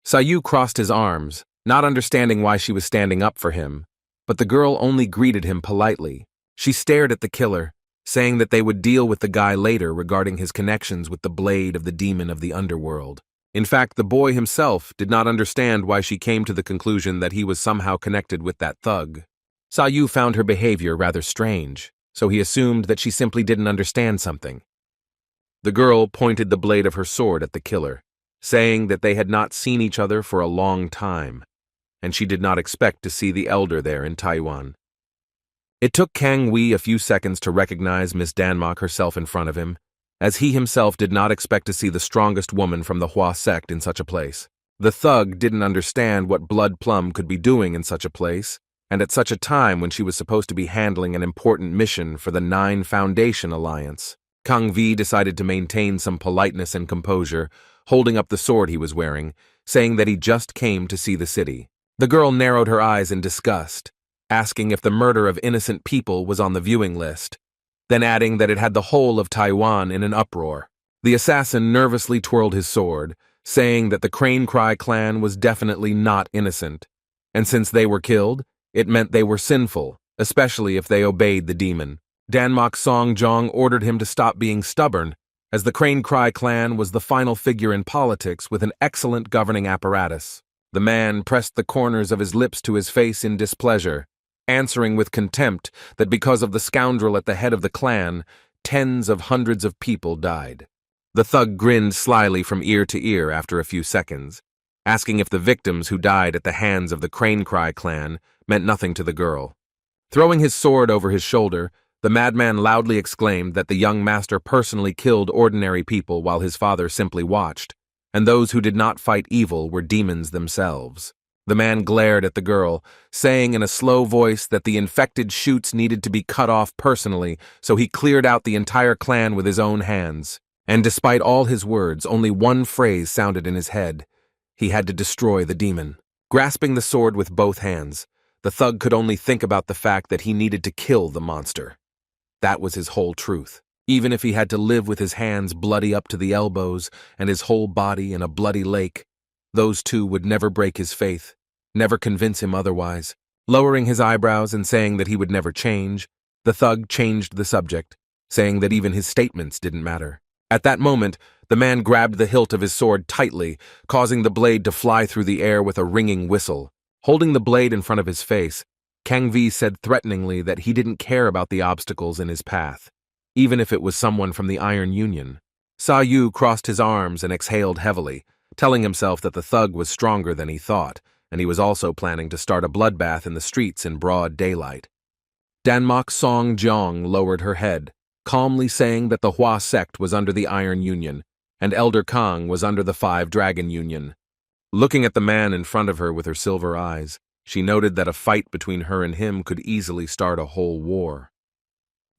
Saou crossed his arms, not understanding why she was standing up for him, but the girl only greeted him politely. She stared at the killer, saying that they would deal with the guy later regarding his connections with the blade of the demon of the underworld. In fact, the boy himself did not understand why she came to the conclusion that he was somehow connected with that thug. Saou found her behavior rather strange, so he assumed that she simply didn't understand something. The girl pointed the blade of her sword at the killer, saying that they had not seen each other for a long time, and she did not expect to see the elder there in Taiwan. It took Kang Vi a few seconds to recognize Miss Danmak herself in front of him, as he himself did not expect to see the strongest woman from the Hua sect in such a place. The thug didn't understand what Blood Plum could be doing in such a place, and at such a time when she was supposed to be handling an important mission for the Nine Foundation Alliance. Kang Vi decided to maintain some politeness and composure, holding up the sword he was wearing, saying that he just came to see the city. The girl narrowed her eyes in disgust, asking if the murder of innocent people was on the viewing list, then adding that it had the whole of Taiwan in an uproar. The assassin nervously twirled his sword, saying that the Crane Cry clan was definitely not innocent, and since they were killed, it meant they were sinful, especially if they obeyed the demon. Danmak Songjong ordered him to stop being stubborn, as the Crane Cry clan was the final figure in politics with an excellent governing apparatus. The man pressed the corners of his lips to his face in displeasure, answering with contempt that because of the scoundrel at the head of the clan, tens of hundreds of people died. The thug grinned slyly from ear to ear after a few seconds, asking if the victims who died at the hands of the Crane Cry clan meant nothing to the girl. Throwing his sword over his shoulder, the madman loudly exclaimed that the young master personally killed ordinary people while his father simply watched, and those who did not fight evil were demons themselves. The man glared at the girl, saying in a slow voice that the infected shoots needed to be cut off personally, so he cleared out the entire clan with his own hands. And despite all his words, only one phrase sounded in his head. He had to destroy the demon. Grasping the sword with both hands, the thug could only think about the fact that he needed to kill the monster. That was his whole truth. Even if he had to live with his hands bloody up to the elbows and his whole body in a bloody lake, those two would never break his faith, never convince him otherwise. Lowering his eyebrows and saying that he would never change, the thug changed the subject, saying that even his statements didn't matter. At that moment, the man grabbed the hilt of his sword tightly, causing the blade to fly through the air with a ringing whistle. Holding the blade in front of his face, Kang Vi said threateningly that he didn't care about the obstacles in his path, even if it was someone from the Iron Union. Saou crossed his arms and exhaled heavily, telling himself that the thug was stronger than he thought, and he was also planning to start a bloodbath in the streets in broad daylight. Danmak Songjong lowered her head, calmly saying that the Hua sect was under the Iron Union, and Elder Kang was under the Five Dragon Union. Looking at the man in front of her with her silver eyes, she noted that a fight between her and him could easily start a whole war.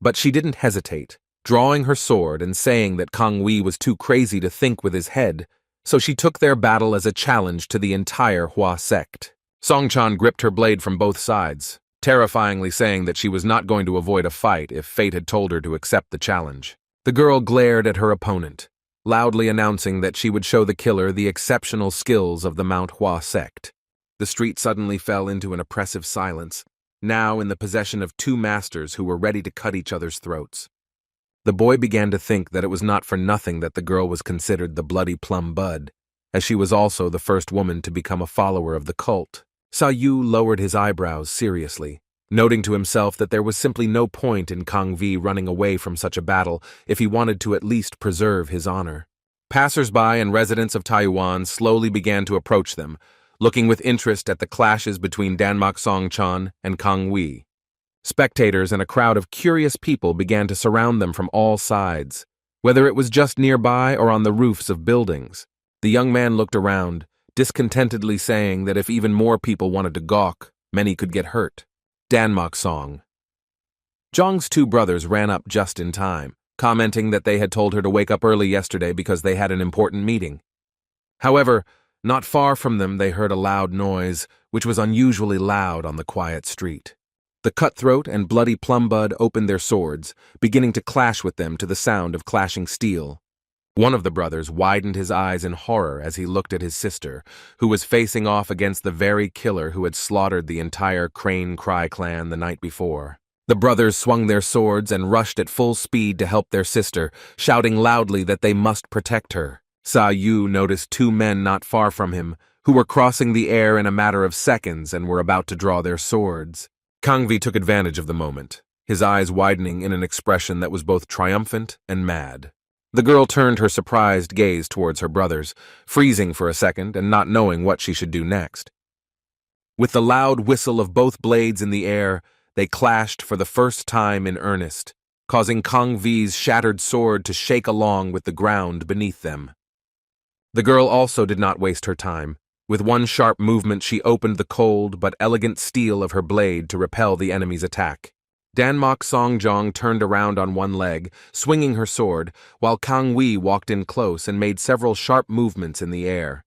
But she didn't hesitate, drawing her sword and saying that Kang Vi was too crazy to think with his head, so she took their battle as a challenge to the entire Hua sect. Songchan gripped her blade from both sides, terrifyingly saying that she was not going to avoid a fight if fate had told her to accept the challenge. The girl glared at her opponent, loudly announcing that she would show the killer the exceptional skills of the Mount Hua sect. The street suddenly fell into an oppressive silence, now in the possession of two masters who were ready to cut each other's throats. The boy began to think that it was not for nothing that the girl was considered the bloody plum bud, as she was also the first woman to become a follower of the cult. Saou lowered his eyebrows seriously, noting to himself that there was simply no point in Kang Vi running away from such a battle if he wanted to at least preserve his honor. Passers-by and residents of Taiwan slowly began to approach them, looking with interest at the clashes between Danmak Songchan and Kang Wei. Spectators and a crowd of curious people began to surround them from all sides, whether it was just nearby or on the roofs of buildings. The young man looked around, discontentedly saying that if even more people wanted to gawk, many could get hurt. Danmak Song. Zhang's two brothers ran up just in time, commenting that they had told her to wake up early yesterday because they had an important meeting. However, not far from them they heard a loud noise, which was unusually loud on the quiet street. The cutthroat and bloody plumbud opened their swords, beginning to clash with them to the sound of clashing steel. One of the brothers widened his eyes in horror as he looked at his sister, who was facing off against the very killer who had slaughtered the entire Crane Cry clan the night before. The brothers swung their swords and rushed at full speed to help their sister, shouting loudly that they must protect her. Saou noticed two men not far from him, who were crossing the air in a matter of seconds and were about to draw their swords. Kang Vi took advantage of the moment, his eyes widening in an expression that was both triumphant and mad. The girl turned her surprised gaze towards her brothers, freezing for a second and not knowing what she should do next. With the loud whistle of both blades in the air, they clashed for the first time in earnest, causing Kang Vi's shattered sword to shake along with the ground beneath them. The girl also did not waste her time. With one sharp movement she opened the cold but elegant steel of her blade to repel the enemy's attack. Danmak Songjong turned around on one leg, swinging her sword, while Kang Wei walked in close and made several sharp movements in the air.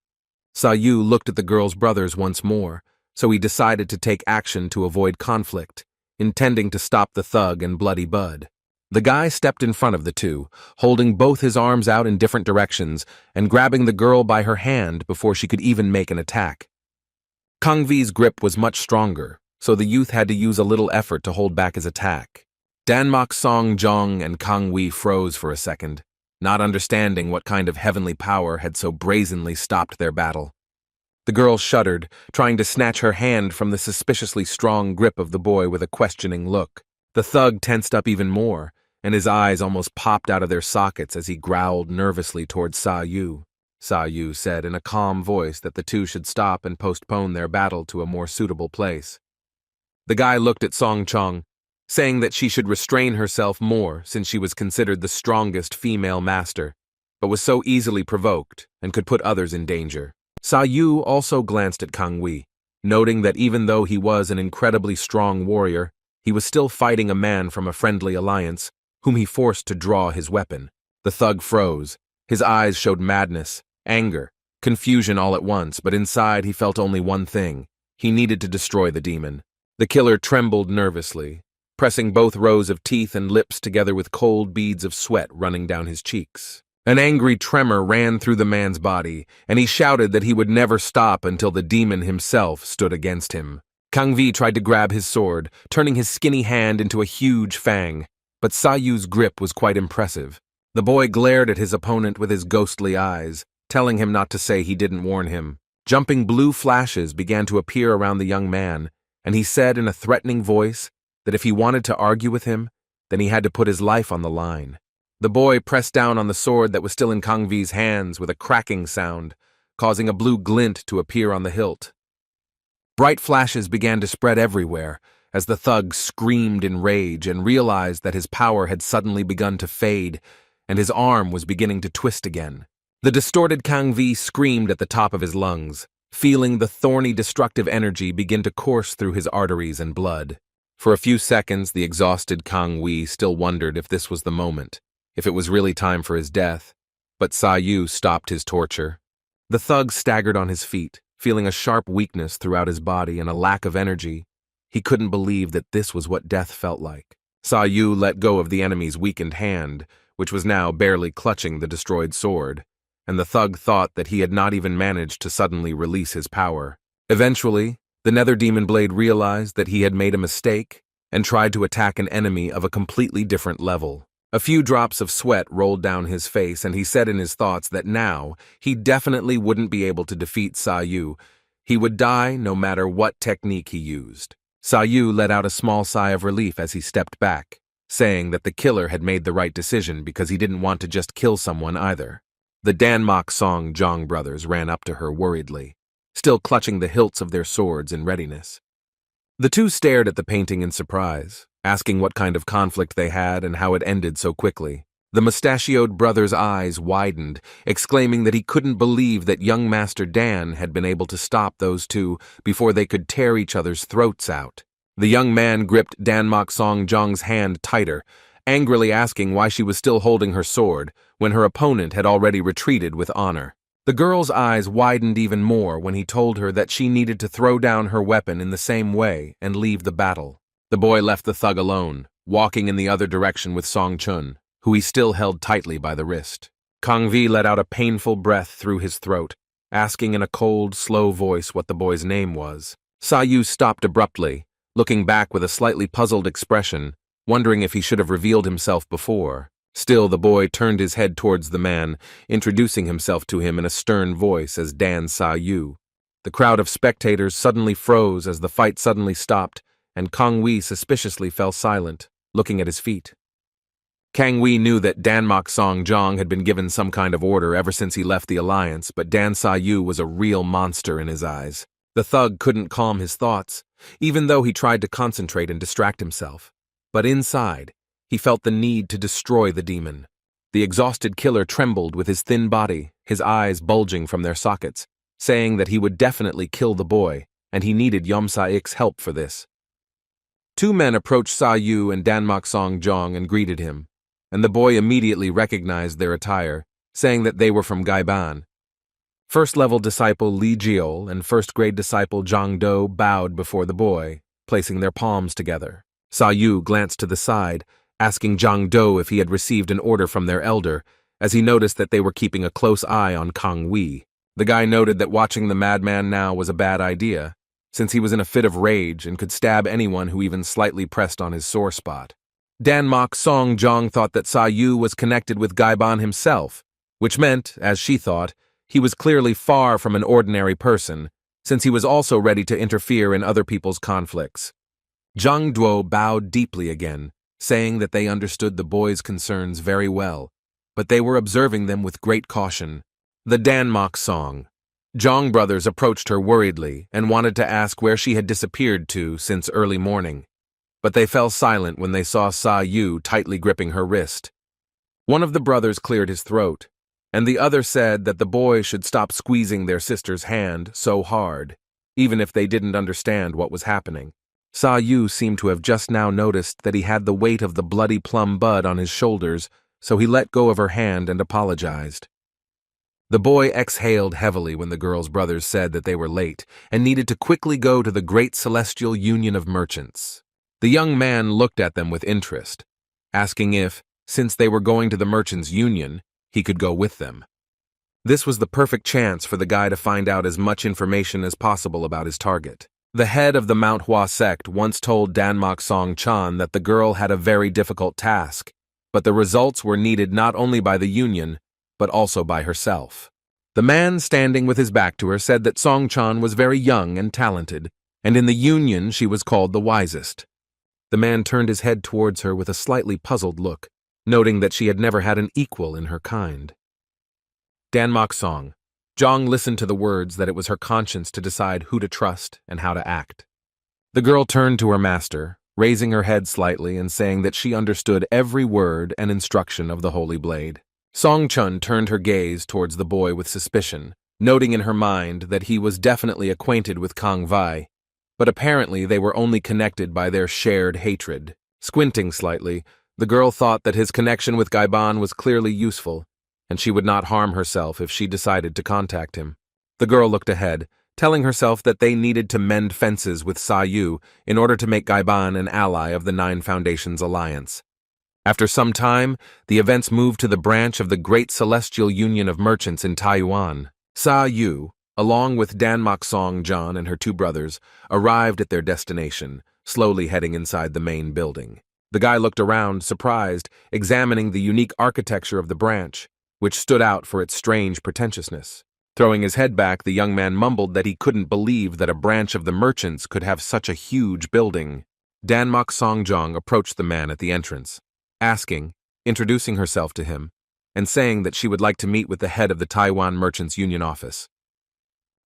Saou looked at the girl's brothers once more, so he decided to take action to avoid conflict, intending to stop the thug and bloody bud. The guy stepped in front of the two, holding both his arms out in different directions and grabbing the girl by her hand before she could even make an attack. Kang Vi's grip was much stronger, so the youth had to use a little effort to hold back his attack. Danmak Songjong and Kang Wei froze for a second, not understanding what kind of heavenly power had so brazenly stopped their battle. The girl shuddered, trying to snatch her hand from the suspiciously strong grip of the boy with a questioning look. The thug tensed up even more, and his eyes almost popped out of their sockets as he growled nervously towards Saou. Saou said in a calm voice that the two should stop and postpone their battle to a more suitable place. The guy looked at Song Chong, saying that she should restrain herself more since she was considered the strongest female master, but was so easily provoked and could put others in danger. Saou also glanced at Kang Wei, noting that even though he was an incredibly strong warrior, he was still fighting a man from a friendly alliance, whom he forced to draw his weapon. The thug froze. His eyes showed madness, anger, confusion all at once, but inside he felt only one thing. He needed to destroy the demon. The killer trembled nervously, pressing both rows of teeth and lips together with cold beads of sweat running down his cheeks. An angry tremor ran through the man's body, and he shouted that he would never stop until the demon himself stood against him. Kang Vi tried to grab his sword, turning his skinny hand into a huge fang, but Saou's grip was quite impressive. The boy glared at his opponent with his ghostly eyes, telling him not to say he didn't warn him. Jumping blue flashes began to appear around the young man, and he said in a threatening voice that if he wanted to argue with him, then he had to put his life on the line. The boy pressed down on the sword that was still in Kang Vi's hands with a cracking sound, causing a blue glint to appear on the hilt. Bright flashes began to spread everywhere as the thug screamed in rage and realized that his power had suddenly begun to fade and his arm was beginning to twist again. The distorted Kang Vi screamed at the top of his lungs, feeling the thorny destructive energy begin to course through his arteries and blood. For a few seconds, the exhausted Kang Wei still wondered if this was the moment, if it was really time for his death, but Saou stopped his torture. The thug staggered on his feet, feeling a sharp weakness throughout his body and a lack of energy. He couldn't believe that this was what death felt like. Saou let go of the enemy's weakened hand, which was now barely clutching the destroyed sword, and the thug thought that he had not even managed to suddenly release his power. Eventually, the nether demon blade realized that he had made a mistake and tried to attack an enemy of a completely different level. A few drops of sweat rolled down his face, and he said in his thoughts that now he definitely wouldn't be able to defeat Saou. He would die no matter what technique he used. Saou let out a small sigh of relief as he stepped back, saying that the killer had made the right decision because he didn't want to just kill someone either. The Danmak Song Jong brothers ran up to her worriedly, still clutching the hilts of their swords in readiness. The two stared at the painting in surprise, asking what kind of conflict they had and how it ended so quickly. The mustachioed brother's eyes widened, exclaiming that he couldn't believe that young Master Dan had been able to stop those two before they could tear each other's throats out. The young man gripped Danmak Song Jong's hand tighter, angrily asking why she was still holding her sword when her opponent had already retreated with honor. The girl's eyes widened even more when he told her that she needed to throw down her weapon in the same way and leave the battle. The boy left the thug alone, walking in the other direction with Song Chun, who he still held tightly by the wrist. Kang Vi let out a painful breath through his throat, asking in a cold, slow voice what the boy's name was. Saou stopped abruptly, looking back with a slightly puzzled expression, wondering if he should have revealed himself before. Still, the boy turned his head towards the man, introducing himself to him in a stern voice as Dan Saou. The crowd of spectators suddenly froze as the fight suddenly stopped, and Kang Wei suspiciously fell silent, looking at his feet. Kang Wei knew that Danmak Song Jong had been given some kind of order ever since he left the alliance, but Dan Saou was a real monster in his eyes. The thug couldn't calm his thoughts, even though he tried to concentrate and distract himself. But inside, he felt the need to destroy the demon. The exhausted killer trembled with his thin body, his eyes bulging from their sockets, saying that he would definitely kill the boy, and he needed Yom Sa-ik's help for this. Two men approached Saou and Danmak Song Jong and greeted him, and the boy immediately recognized their attire, saying that they were from Gaiban. First-level disciple Li Jiol and first-grade disciple Zhang Do bowed before the boy, placing their palms together. Saou glanced to the side, asking Zhang Do if he had received an order from their elder, as he noticed that they were keeping a close eye on Kang Wei. The guy noted that watching the madman now was a bad idea, since he was in a fit of rage and could stab anyone who even slightly pressed on his sore spot. Danmak Song Jong thought that Saou was connected with Gaiban himself, which meant, as she thought, he was clearly far from an ordinary person, since he was also ready to interfere in other people's conflicts. Zhang Duo bowed deeply again, saying that they understood the boy's concerns very well, but they were observing them with great caution. The Danmak Song Jong brothers approached her worriedly and wanted to ask where she had disappeared to since early morning, but they fell silent when they saw Saou tightly gripping her wrist. One of the brothers cleared his throat, and the other said that the boy should stop squeezing their sister's hand so hard, even if they didn't understand what was happening. Saou seemed to have just now noticed that he had the weight of the bloody plum bud on his shoulders, so he let go of her hand and apologized. The boy exhaled heavily when the girl's brothers said that they were late and needed to quickly go to the Great Celestial Union of Merchants. The young man looked at them with interest, asking if, since they were going to the Merchants' Union, he could go with them. This was the perfect chance for the guy to find out as much information as possible about his target. The head of the Mount Hua sect once told Danmak Song Chan that the girl had a very difficult task, but the results were needed not only by the Union, but also by herself. The man standing with his back to her said that Song Chan was very young and talented, and in the Union she was called the wisest. The man turned his head towards her with a slightly puzzled look, noting that she had never had an equal in her kind. Danmak Song Jong listened to the words that it was her conscience to decide who to trust and how to act. The girl turned to her master, raising her head slightly and saying that she understood every word and instruction of the Holy Blade. Song Chun turned her gaze towards the boy with suspicion, noting in her mind that he was definitely acquainted with Kang Vai, but apparently they were only connected by their shared hatred. Squinting slightly, the girl thought that his connection with Gaiban was clearly useful, and she would not harm herself if she decided to contact him. The girl looked ahead, telling herself that they needed to mend fences with Saou in order to make Gaiban an ally of the Nine Foundations Alliance. After some time, the events moved to the branch of the Great Celestial Union of Merchants in Taiwan. Saou, along with Danmak Song John and her two brothers, arrived at their destination, slowly heading inside the main building. The guy looked around, surprised, examining the unique architecture of the branch, which stood out for its strange pretentiousness. Throwing his head back, the young man mumbled that he couldn't believe that a branch of the merchants could have such a huge building. Danmak Songjong approached the man at the entrance, introducing herself to him, and saying that she would like to meet with the head of the Taiwan Merchants Union office.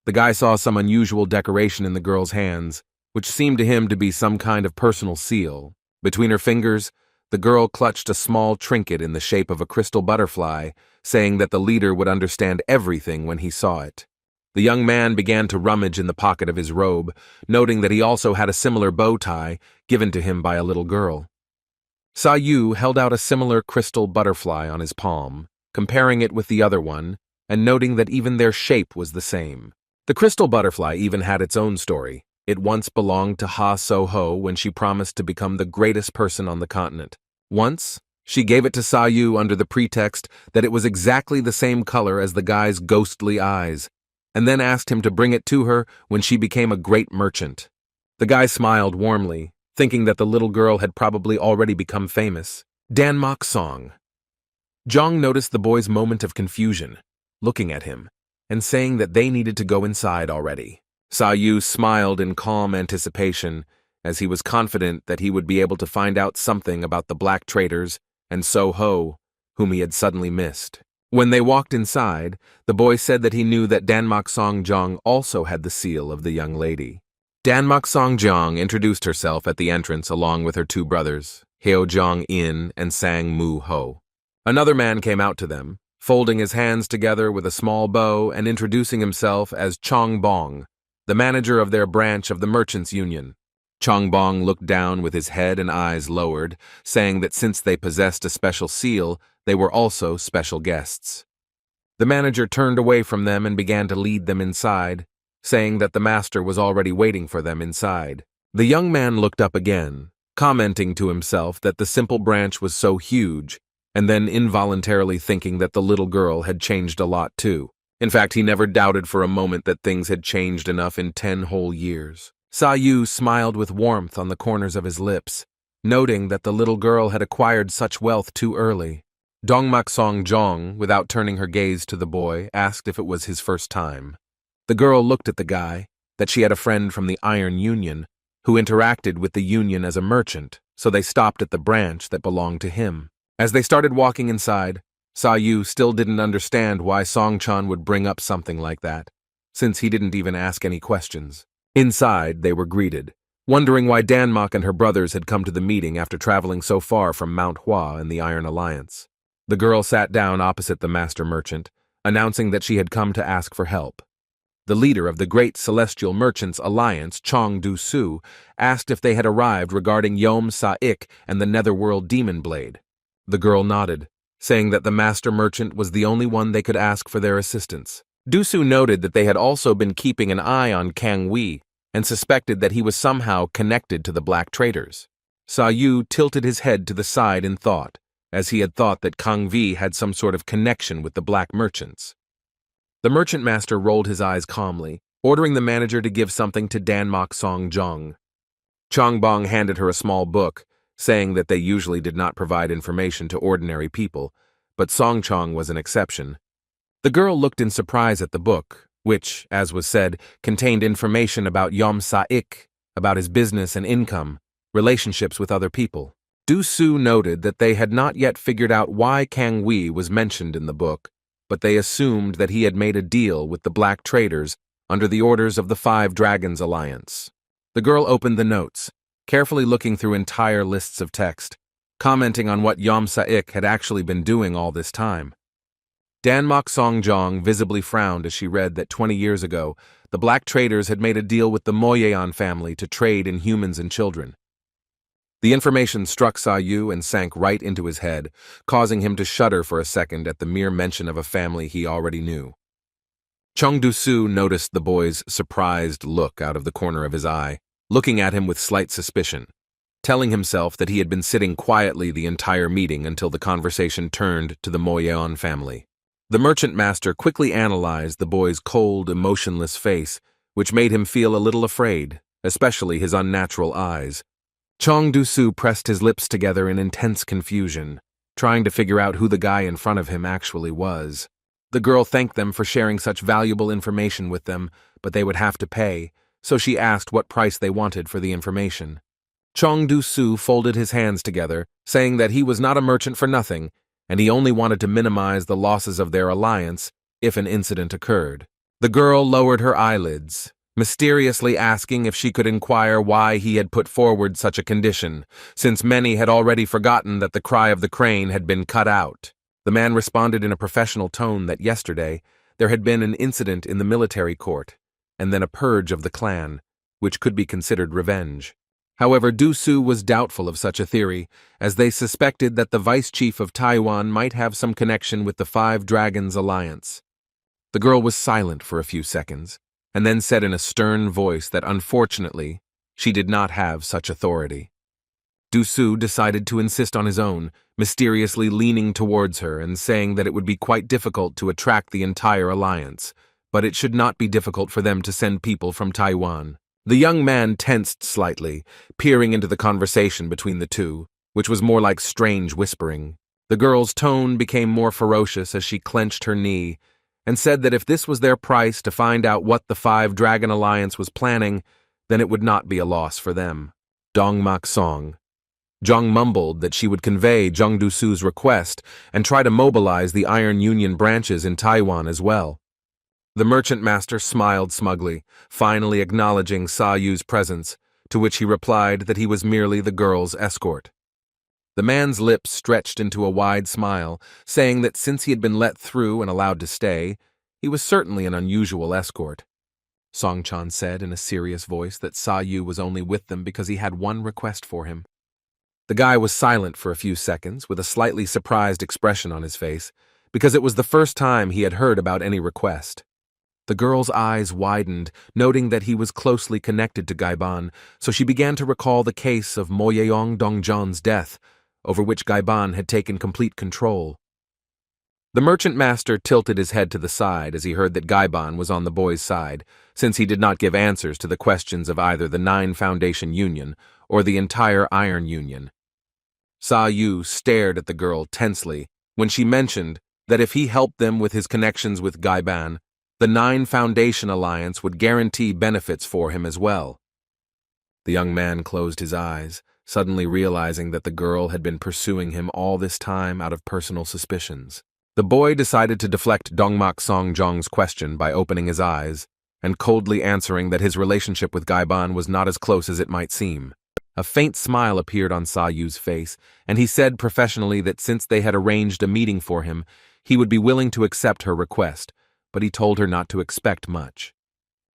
The guy saw some unusual decoration in the girl's hands, which seemed to him to be some kind of personal seal. Between her fingers, the girl clutched a small trinket in the shape of a crystal butterfly, saying that the leader would understand everything when he saw it. The young man began to rummage in the pocket of his robe, noting that he also had a similar bow tie given to him by a little girl. Saou held out a similar crystal butterfly on his palm, comparing it with the other one, and noting that even their shape was the same. The crystal butterfly even had its own story. It once belonged to Ha So-ho when she promised to become the greatest person on the continent. Once, she gave it to Saou under the pretext that it was exactly the same color as the guy's ghostly eyes, and then asked him to bring it to her when she became a great merchant. The guy smiled warmly, thinking that the little girl had probably already become famous. Danmak Song. Jong noticed the boy's moment of confusion, looking at him, and saying that they needed to go inside already. Saou smiled in calm anticipation, as he was confident that he would be able to find out something about the black traders and So-ho, whom he had suddenly missed. When they walked inside, the boy said that he knew that Danmak Songjong also had the seal of the young lady. Danmak Songjong introduced herself at the entrance along with her two brothers, Heo-jong-in and Sang-mu-ho. Another man came out to them, folding his hands together with a small bow and introducing himself as Chong-bong, the manager of their branch of the Merchants Union. Chong-bong looked down with his head and eyes lowered, saying that since they possessed a special seal, they were also special guests. The manager turned away from them and began to lead them inside, saying that the master was already waiting for them inside. The young man looked up again, commenting to himself that the simple branch was so huge, and then involuntarily thinking that the little girl had changed a lot too. In fact, he never doubted for a moment that things had changed enough in 10 whole years. Saou smiled with warmth on the corners of his lips, noting that the little girl had acquired such wealth too early. Dongmak Songjong, without turning her gaze to the boy, asked if it was his first time. The girl looked at the guy, that she had a friend from the Iron Union, who interacted with the union as a merchant, so they stopped at the branch that belonged to him. As they started walking inside, Saou still didn't understand why Songchan would bring up something like that, since he didn't even ask any questions. Inside, they were greeted, wondering why Danmak and her brothers had come to the meeting after traveling so far from Mount Hua and the Iron Alliance. The girl sat down opposite the master merchant, announcing that she had come to ask for help. The leader of the Great Celestial Merchants Alliance, Chong Du-su, asked if they had arrived regarding Yom Sa-ik and the Netherworld Demon Blade. The girl nodded, saying that the master merchant was the only one they could ask for their assistance. Du-su noted that they had also been keeping an eye on Kang Wei and suspected that he was somehow connected to the black traders. Saou tilted his head to the side in thought, as he had thought that Kang Wei had some sort of connection with the black merchants. The merchant master rolled his eyes calmly, ordering the manager to give something to Danmak Songjong. Chong-bong handed her a small book, saying that they usually did not provide information to ordinary people, but Songchong was an exception. The girl looked in surprise at the book, which, as was said, contained information about Yom Sa-ik, about his business and income, relationships with other people. Du-su noted that they had not yet figured out why Kang Wei was mentioned in the book, but they assumed that he had made a deal with the black traders under the orders of the Five Dragons Alliance. The girl opened the notes, carefully looking through entire lists of text, commenting on what Yom Sa-ik had actually been doing all this time. Danmak Songjong visibly frowned as she read that 20 years ago, the black traders had made a deal with the Moyeon family to trade in humans and children. The information struck Saou and sank right into his head, causing him to shudder for a second at the mere mention of a family he already knew. Chong Du-su noticed the boy's surprised look out of the corner of his eye, looking at him with slight suspicion. telling himself that he had been sitting quietly the entire meeting until the conversation turned to the Moyeon family. The merchant master quickly analyzed the boy's cold, emotionless face, which made him feel a little afraid, especially his unnatural eyes. Chong Du-soo pressed his lips together in intense confusion, trying to figure out who the guy in front of him actually was. The girl thanked them for sharing such valuable information with them, but they would have to pay, so she asked what price they wanted for the information. Chong Du-soo folded his hands together, saying that he was not a merchant for nothing, and he only wanted to minimize the losses of their alliance if an incident occurred. The girl lowered her eyelids, mysteriously asking if she could inquire why he had put forward such a condition, since many had already forgotten that the cry of the crane had been cut out. The man responded in a professional tone that yesterday there had been an incident in the military court, and then a purge of the clan, which could be considered revenge. However, Du-soo was doubtful of such a theory, as they suspected that the vice chief of Taiwan might have some connection with the Five Dragons Alliance. The girl was silent for a few seconds, and then said in a stern voice that unfortunately she did not have such authority. Du-soo decided to insist on his own, mysteriously leaning towards her and saying that it would be quite difficult to attract the entire alliance, but it should not be difficult for them to send people from Taiwan. The young man tensed slightly, peering into the conversation between the two, which was more like strange whispering. The girl's tone became more ferocious as she clenched her knee, and said that if this was their price to find out what the Five Dragon Alliance was planning, then it would not be a loss for them. Dong Mak Song. Jong mumbled that she would convey Jung Du-soo's request and try to mobilize the Iron Union branches in Taiwan as well. The merchant master smiled smugly, finally acknowledging Saou's presence, to which he replied that he was merely the girl's escort. The man's lips stretched into a wide smile, saying that since he had been let through and allowed to stay, he was certainly an unusual escort. Song-chan said in a serious voice that Saou was only with them because he had one request for him. The guy was silent for a few seconds, with a slightly surprised expression on his face, because it was the first time he had heard about any request. The girl's eyes widened, noting that he was closely connected to Gaiban, so she began to recall the case of Moyeong Dongjeon's death, over which Gaiban had taken complete control. The merchant master tilted his head to the side as he heard that Gaiban was on the boy's side, since he did not give answers to the questions of either the Nine Foundation Union or the entire Iron Union. Saou stared at the girl tensely when she mentioned that if he helped them with his connections with Gaiban, the Nine Foundation Alliance would guarantee benefits for him as well. The young man closed his eyes, suddenly realizing that the girl had been pursuing him all this time out of personal suspicions. The boy decided to deflect Dongmak Song-jong's question by opening his eyes and coldly answering that his relationship with Gaiban was not as close as it might seem. A faint smile appeared on Saou's face, and he said professionally that since they had arranged a meeting for him, he would be willing to accept her request, but he told her not to expect much.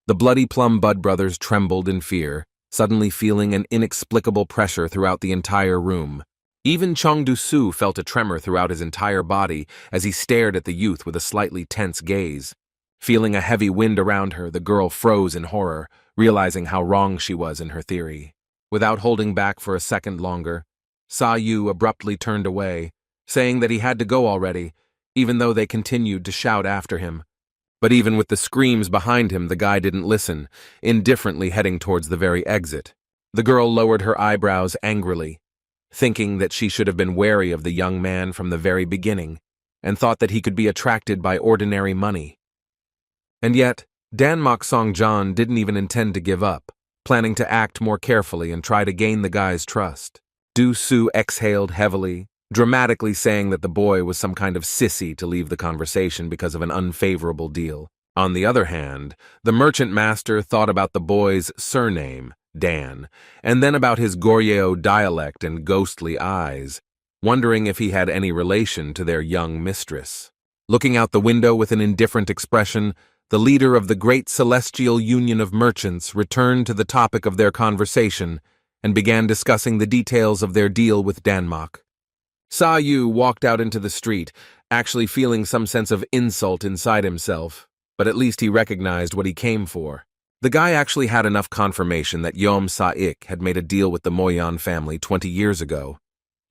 The Bloody Plum Bud brothers trembled in fear, suddenly feeling an inexplicable pressure throughout the entire room. Even Chong Du-soo felt a tremor throughout his entire body as he stared at the youth with a slightly tense gaze. Feeling a heavy wind around her, the girl froze in horror, realizing how wrong she was in her theory. Without holding back for a second longer, Saou abruptly turned away, saying that he had to go already, even though they continued to shout after him. But even with the screams behind him, the guy didn't listen, indifferently heading towards the very exit. The girl lowered her eyebrows angrily, thinking that she should have been wary of the young man from the very beginning, and thought that he could be attracted by ordinary money. And yet, Dan Mok Song-jan didn't even intend to give up, planning to act more carefully and try to gain the guy's trust. Du-soo exhaled heavily, dramatically saying that the boy was some kind of sissy to leave the conversation because of an unfavorable deal. On the other hand, the merchant master thought about the boy's surname, Dan, and then about his Goryeo dialect and ghostly eyes, wondering if he had any relation to their young mistress. Looking out the window with an indifferent expression, the leader of the Great Celestial Union of Merchants returned to the topic of their conversation and began discussing the details of their deal with Danmok. Saou walked out into the street, actually feeling some sense of insult inside himself, but at least he recognized what he came for. The guy actually had enough confirmation that Yom Sa-ik had made a deal with the Moyan family 20 years ago,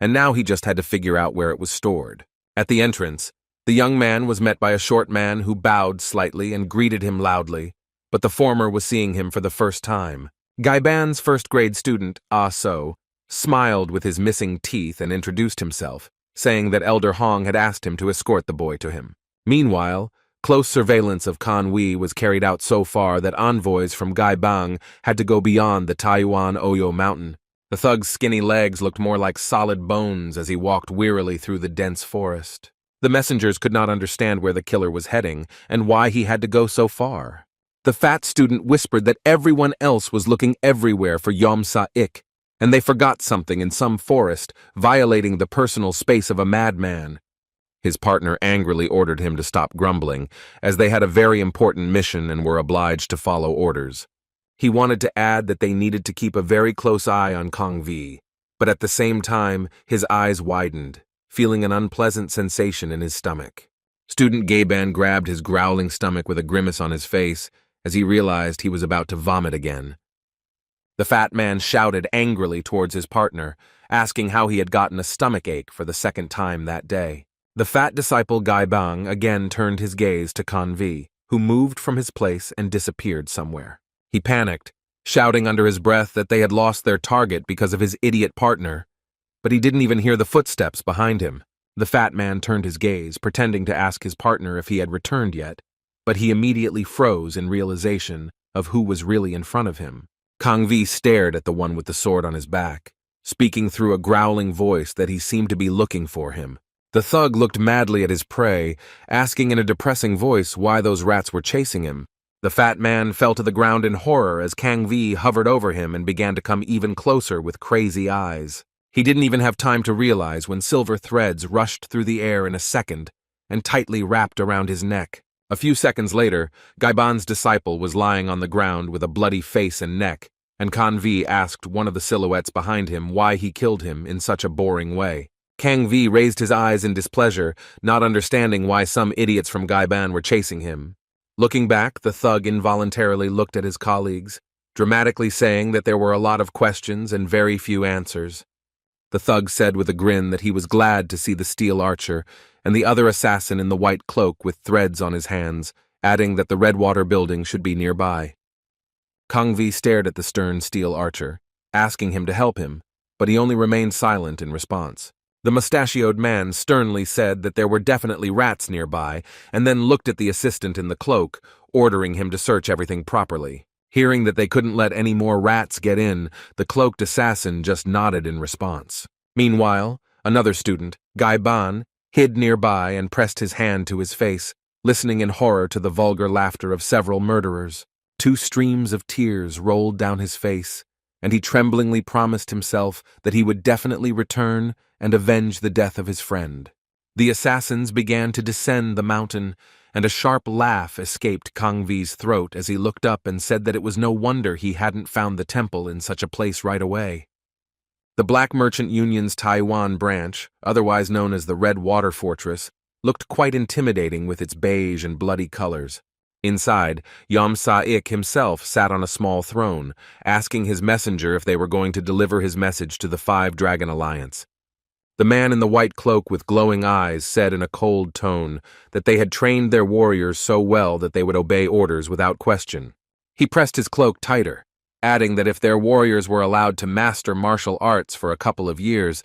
and now he just had to figure out where it was stored. At the entrance, the young man was met by a short man who bowed slightly and greeted him loudly, but the former was seeing him for the first time. Gaiban's first-grade student, So, smiled with his missing teeth and introduced himself, saying that Elder Hong had asked him to escort the boy to him. Meanwhile, close surveillance of Kanwi was carried out so far that envoys from Gaibang had to go beyond the Taiwan Oyo mountain. The thug's skinny legs looked more like solid bones as he walked wearily through the dense forest. The messengers could not understand where the killer was heading and why he had to go so far. The fat student whispered that everyone else was looking everywhere for Yom Sa-ik, and they forgot something in some forest, violating the personal space of a madman. His partner angrily ordered him to stop grumbling, as they had a very important mission and were obliged to follow orders. He wanted to add that they needed to keep a very close eye on Kong Vi, but at the same time, his eyes widened, feeling an unpleasant sensation in his stomach. Student Gaiban grabbed his growling stomach with a grimace on his face as he realized he was about to vomit again. The fat man shouted angrily towards his partner, asking how he had gotten a stomach ache for the second time that day. The fat disciple Gaibang again turned his gaze to Kanvi, who moved from his place and disappeared somewhere. He panicked, shouting under his breath that they had lost their target because of his idiot partner, but he didn't even hear the footsteps behind him. The fat man turned his gaze, pretending to ask his partner if he had returned yet, but he immediately froze in realization of who was really in front of him. Kang Vi stared at the one with the sword on his back, speaking through a growling voice that he seemed to be looking for him. The thug looked madly at his prey, asking in a depressing voice why those rats were chasing him. The fat man fell to the ground in horror as Kang Vi hovered over him and began to come even closer with crazy eyes. He didn't even have time to realize when silver threads rushed through the air in a second and tightly wrapped around his neck. A few seconds later, Gaiban's disciple was lying on the ground with a bloody face and neck, and Kang Vi asked one of the silhouettes behind him why he killed him in such a boring way. Kang Vi raised his eyes in displeasure, not understanding why some idiots from Gaiban were chasing him. Looking back, the thug involuntarily looked at his colleagues, dramatically saying that there were a lot of questions and very few answers. The thug said with a grin that he was glad to see the steel archer and the other assassin in the white cloak with threads on his hands, adding that the Redwater building should be nearby. Kang Vi stared at the stern steel archer, asking him to help him, but he only remained silent in response. The mustachioed man sternly said that there were definitely rats nearby, and then looked at the assistant in the cloak, ordering him to search everything properly. Hearing that they couldn't let any more rats get in, the cloaked assassin just nodded in response. Meanwhile, another student, Gaiban, hid nearby and pressed his hand to his face, listening in horror to the vulgar laughter of several murderers. 2 streams of tears rolled down his face, and he tremblingly promised himself that he would definitely return and avenge the death of his friend. The assassins began to descend the mountain, and a sharp laugh escaped Kang Vi's throat as he looked up and said that it was no wonder he hadn't found the temple in such a place right away. The Black Merchant Union's Taiwan branch, otherwise known as the Red Water Fortress, looked quite intimidating with its beige and bloody colors. Inside, Yom Sa-ik himself sat on a small throne, asking his messenger if they were going to deliver his message to the 5 Dragon Alliance. The man in the white cloak with glowing eyes said in a cold tone that they had trained their warriors so well that they would obey orders without question. He pressed his cloak tighter, adding that if their warriors were allowed to master martial arts for a couple of years,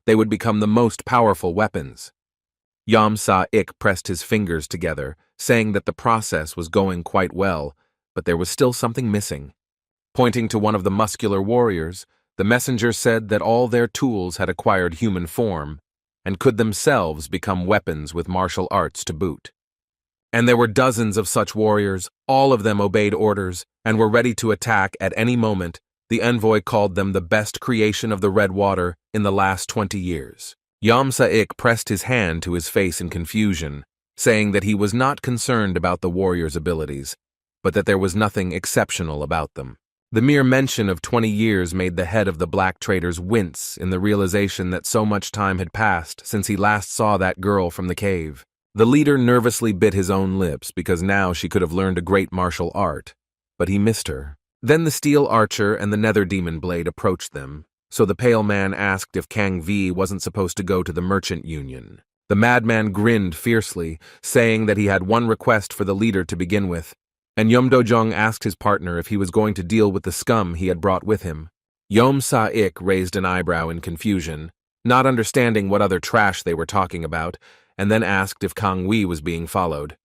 they would become the most powerful weapons. Yom Sa-ik pressed his fingers together, saying that the process was going quite well, but there was still something missing. Pointing to one of the muscular warriors, the messenger said that all their tools had acquired human form, and could themselves become weapons with martial arts to boot. And there were dozens of such warriors, all of them obeyed orders, and were ready to attack at any moment. The envoy called them the best creation of the Red Water in the last 20 years. Yom Sa-ik pressed his hand to his face in confusion, saying that he was not concerned about the warriors' abilities, but that there was nothing exceptional about them. The mere mention of 20 years made the head of the black traders wince in the realization that so much time had passed since he last saw that girl from the cave. The leader nervously bit his own lips because now she could have learned a great martial art. but he missed her. Then the steel archer and the nether demon blade approached them, so the pale man asked if Kang V wasn't supposed to go to the merchant union. The madman grinned fiercely, saying that he had one request for the leader to begin with, and Yom Do-jung asked his partner if he was going to deal with the scum he had brought with him. Yom Sa-ik raised an eyebrow in confusion, not understanding what other trash they were talking about, and then asked if Kang Wee was being followed.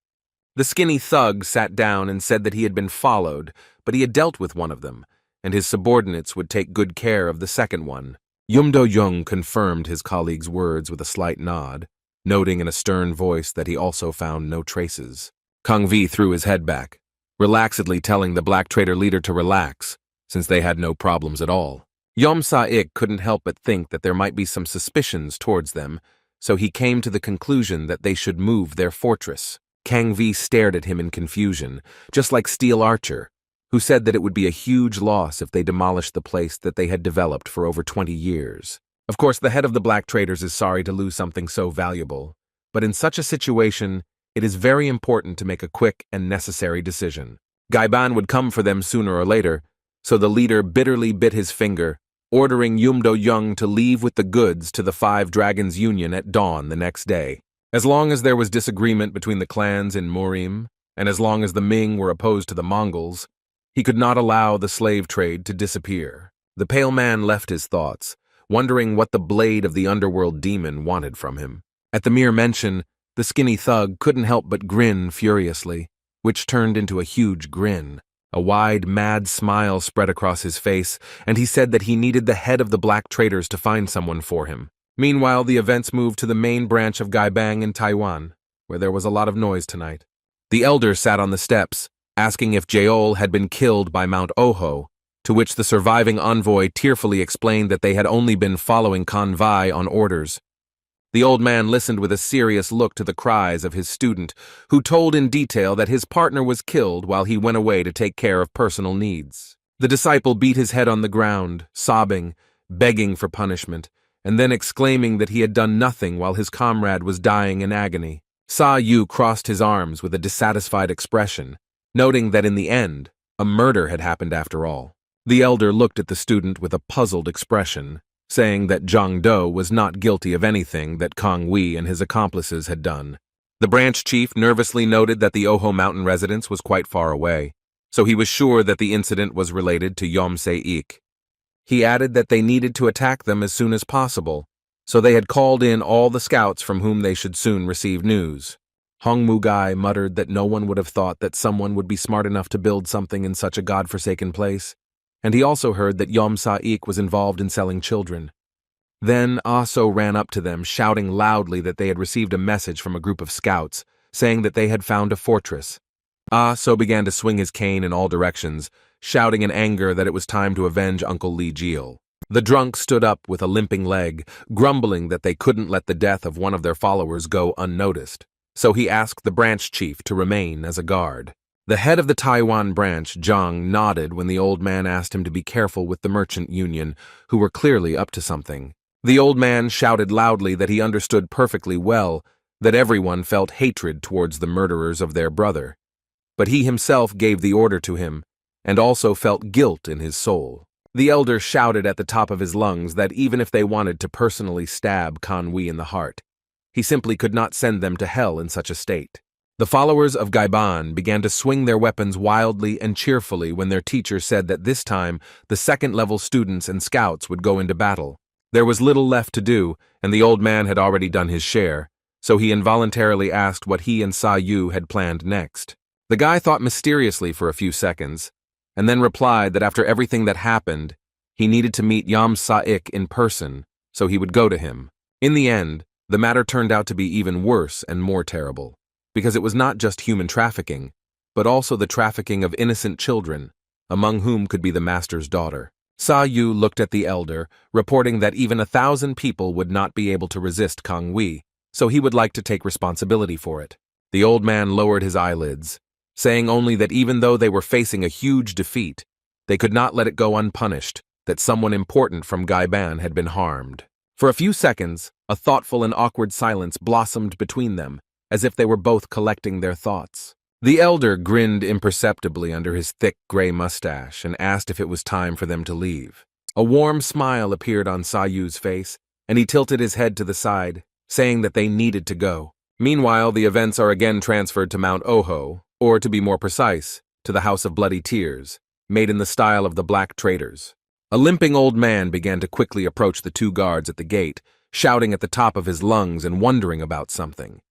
The skinny thug sat down and said that he had been followed, but he had dealt with one of them, and his subordinates would take good care of the second one. Yum Do-jung confirmed his colleague's words with a slight nod, noting in a stern voice that he also found no traces. Kang V threw his head back, relaxedly telling the black trader leader to relax, since they had no problems at all. Yom Sa-ik couldn't help but think that there might be some suspicions towards them, so he came to the conclusion that they should move their fortress. Kang V stared at him in confusion, just like Steel Archer, who said that it would be a huge loss if they demolished the place that they had developed for over 20 years. Of course, the head of the black traders is sorry to lose something so valuable, but in such a situation, it is very important to make a quick and necessary decision. Gaiban would come for them sooner or later, so the leader bitterly bit his finger, ordering Yum Do-jung to leave with the goods to the Five Dragons Union at dawn the next day. As long as there was disagreement between the clans in Murim, and as long as the Ming were opposed to the Mongols, he could not allow the slave trade to disappear. The pale man left his thoughts, wondering what the blade of the underworld demon wanted from him. At the mere mention, the skinny thug couldn't help but grin furiously, which turned into a huge grin. A wide, mad smile spread across his face, and he said that he needed the head of the black traders to find someone for him. Meanwhile, the events moved to the main branch of Gaibang in Taiwan, where there was a lot of noise tonight. The elder sat on the steps, asking if Jeol had been killed by Mount Oho, to which the surviving envoy tearfully explained that they had only been following Convai on orders. The old man listened with a serious look to the cries of his student, who told in detail that his partner was killed while he went away to take care of personal needs. The disciple beat his head on the ground, sobbing, begging for punishment, and then exclaiming that he had done nothing while his comrade was dying in agony. Saou crossed his arms with a dissatisfied expression, noting that in the end, a murder had happened after all. The elder looked at the student with a puzzled expression, saying that Zhang Do was not guilty of anything that Kang Wee and his accomplices had done. The branch chief nervously noted that the Oho mountain residence was quite far away, so he was sure that the incident was related to Yom Se-ik. He added that they needed to attack them as soon as possible, so they had called in all the scouts from whom they should soon receive news. Hong Mugai muttered that no one would have thought that someone would be smart enough to build something in such a godforsaken place, and he also heard that Yom Sa-ik was involved in selling children. Then Ah-so ran up to them, shouting loudly that they had received a message from a group of scouts, saying that they had found a fortress. Ah-so began to swing his cane in all directions, shouting in anger that it was time to avenge Uncle Li Jil. The drunk stood up with a limping leg, grumbling that they couldn't let the death of one of their followers go unnoticed, so he asked the branch chief to remain as a guard. The head of the Taiwan branch, Zhang, nodded when the old man asked him to be careful with the merchant union, who were clearly up to something. The old man shouted loudly that he understood perfectly well that everyone felt hatred towards the murderers of their brother, but he himself gave the order to him, and also felt guilt in his soul. The elder shouted at the top of his lungs that even if they wanted to personally stab Kan Wee in the heart, he simply could not send them to hell in such a state. The followers of Gaiban began to swing their weapons wildly and cheerfully when their teacher said that this time the second-level students and scouts would go into battle. There was little left to do, and the old man had already done his share, so he involuntarily asked what he and Saou had planned next. The guy thought mysteriously for a few seconds, and then replied that after everything that happened, he needed to meet Yom Sa-ik in person, so he would go to him. In the end, the matter turned out to be even worse and more terrible, because it was not just human trafficking, but also the trafficking of innocent children, among whom could be the master's daughter. Saou looked at the elder, reporting that even 1,000 people would not be able to resist Kang Wee, so he would like to take responsibility for it. The old man lowered his eyelids, saying only that even though they were facing a huge defeat, they could not let it go unpunished that someone important from Gaiban had been harmed. For a few seconds, a thoughtful and awkward silence blossomed between them, as if they were both collecting their thoughts. The elder grinned imperceptibly under his thick gray mustache and asked if it was time for them to leave. A warm smile appeared on Saou's face, and he tilted his head to the side, saying that they needed to go. Meanwhile, the events are again transferred to Mount Oho, or to be more precise, to the House of Bloody Tears, made in the style of the Black Traders. A limping old man began to quickly approach the two guards at the gate, shouting at the top of his lungs and wondering about something.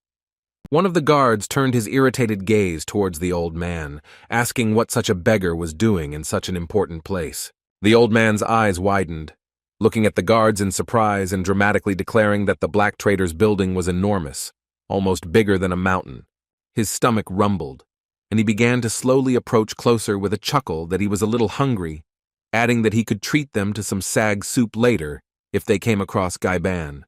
One of the guards turned his irritated gaze towards the old man, asking what such a beggar was doing in such an important place. The old man's eyes widened, looking at the guards in surprise and dramatically declaring that the Black Traders' building was enormous, almost bigger than a mountain. His stomach rumbled, and he began to slowly approach closer with a chuckle that he was a little hungry, adding that he could treat them to some sag soup later if they came across Gaiban.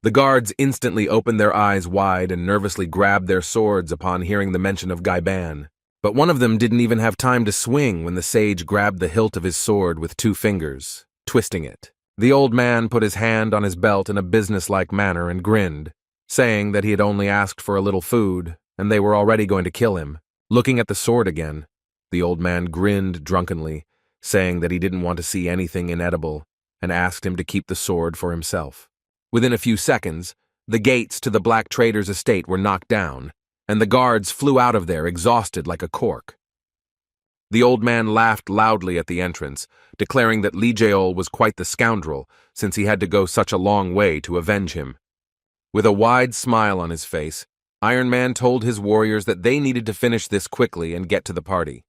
The guards instantly opened their eyes wide and nervously grabbed their swords upon hearing the mention of Gaiban, but one of them didn't even have time to swing when the sage grabbed the hilt of his sword with 2 fingers, twisting it. The old man put his hand on his belt in a businesslike manner and grinned, saying that he had only asked for a little food, and they were already going to kill him. Looking at the sword again, the old man grinned drunkenly, saying that he didn't want to see anything inedible, and asked him to keep the sword for himself. Within a few seconds, the gates to the Black Traders' estate were knocked down, and the guards flew out of there exhausted like a cork. The old man laughed loudly at the entrance, declaring that Ligeol was quite the scoundrel, since he had to go such a long way to avenge him. With a wide smile on his face, Iron Man told his warriors that they needed to finish this quickly and get to the party.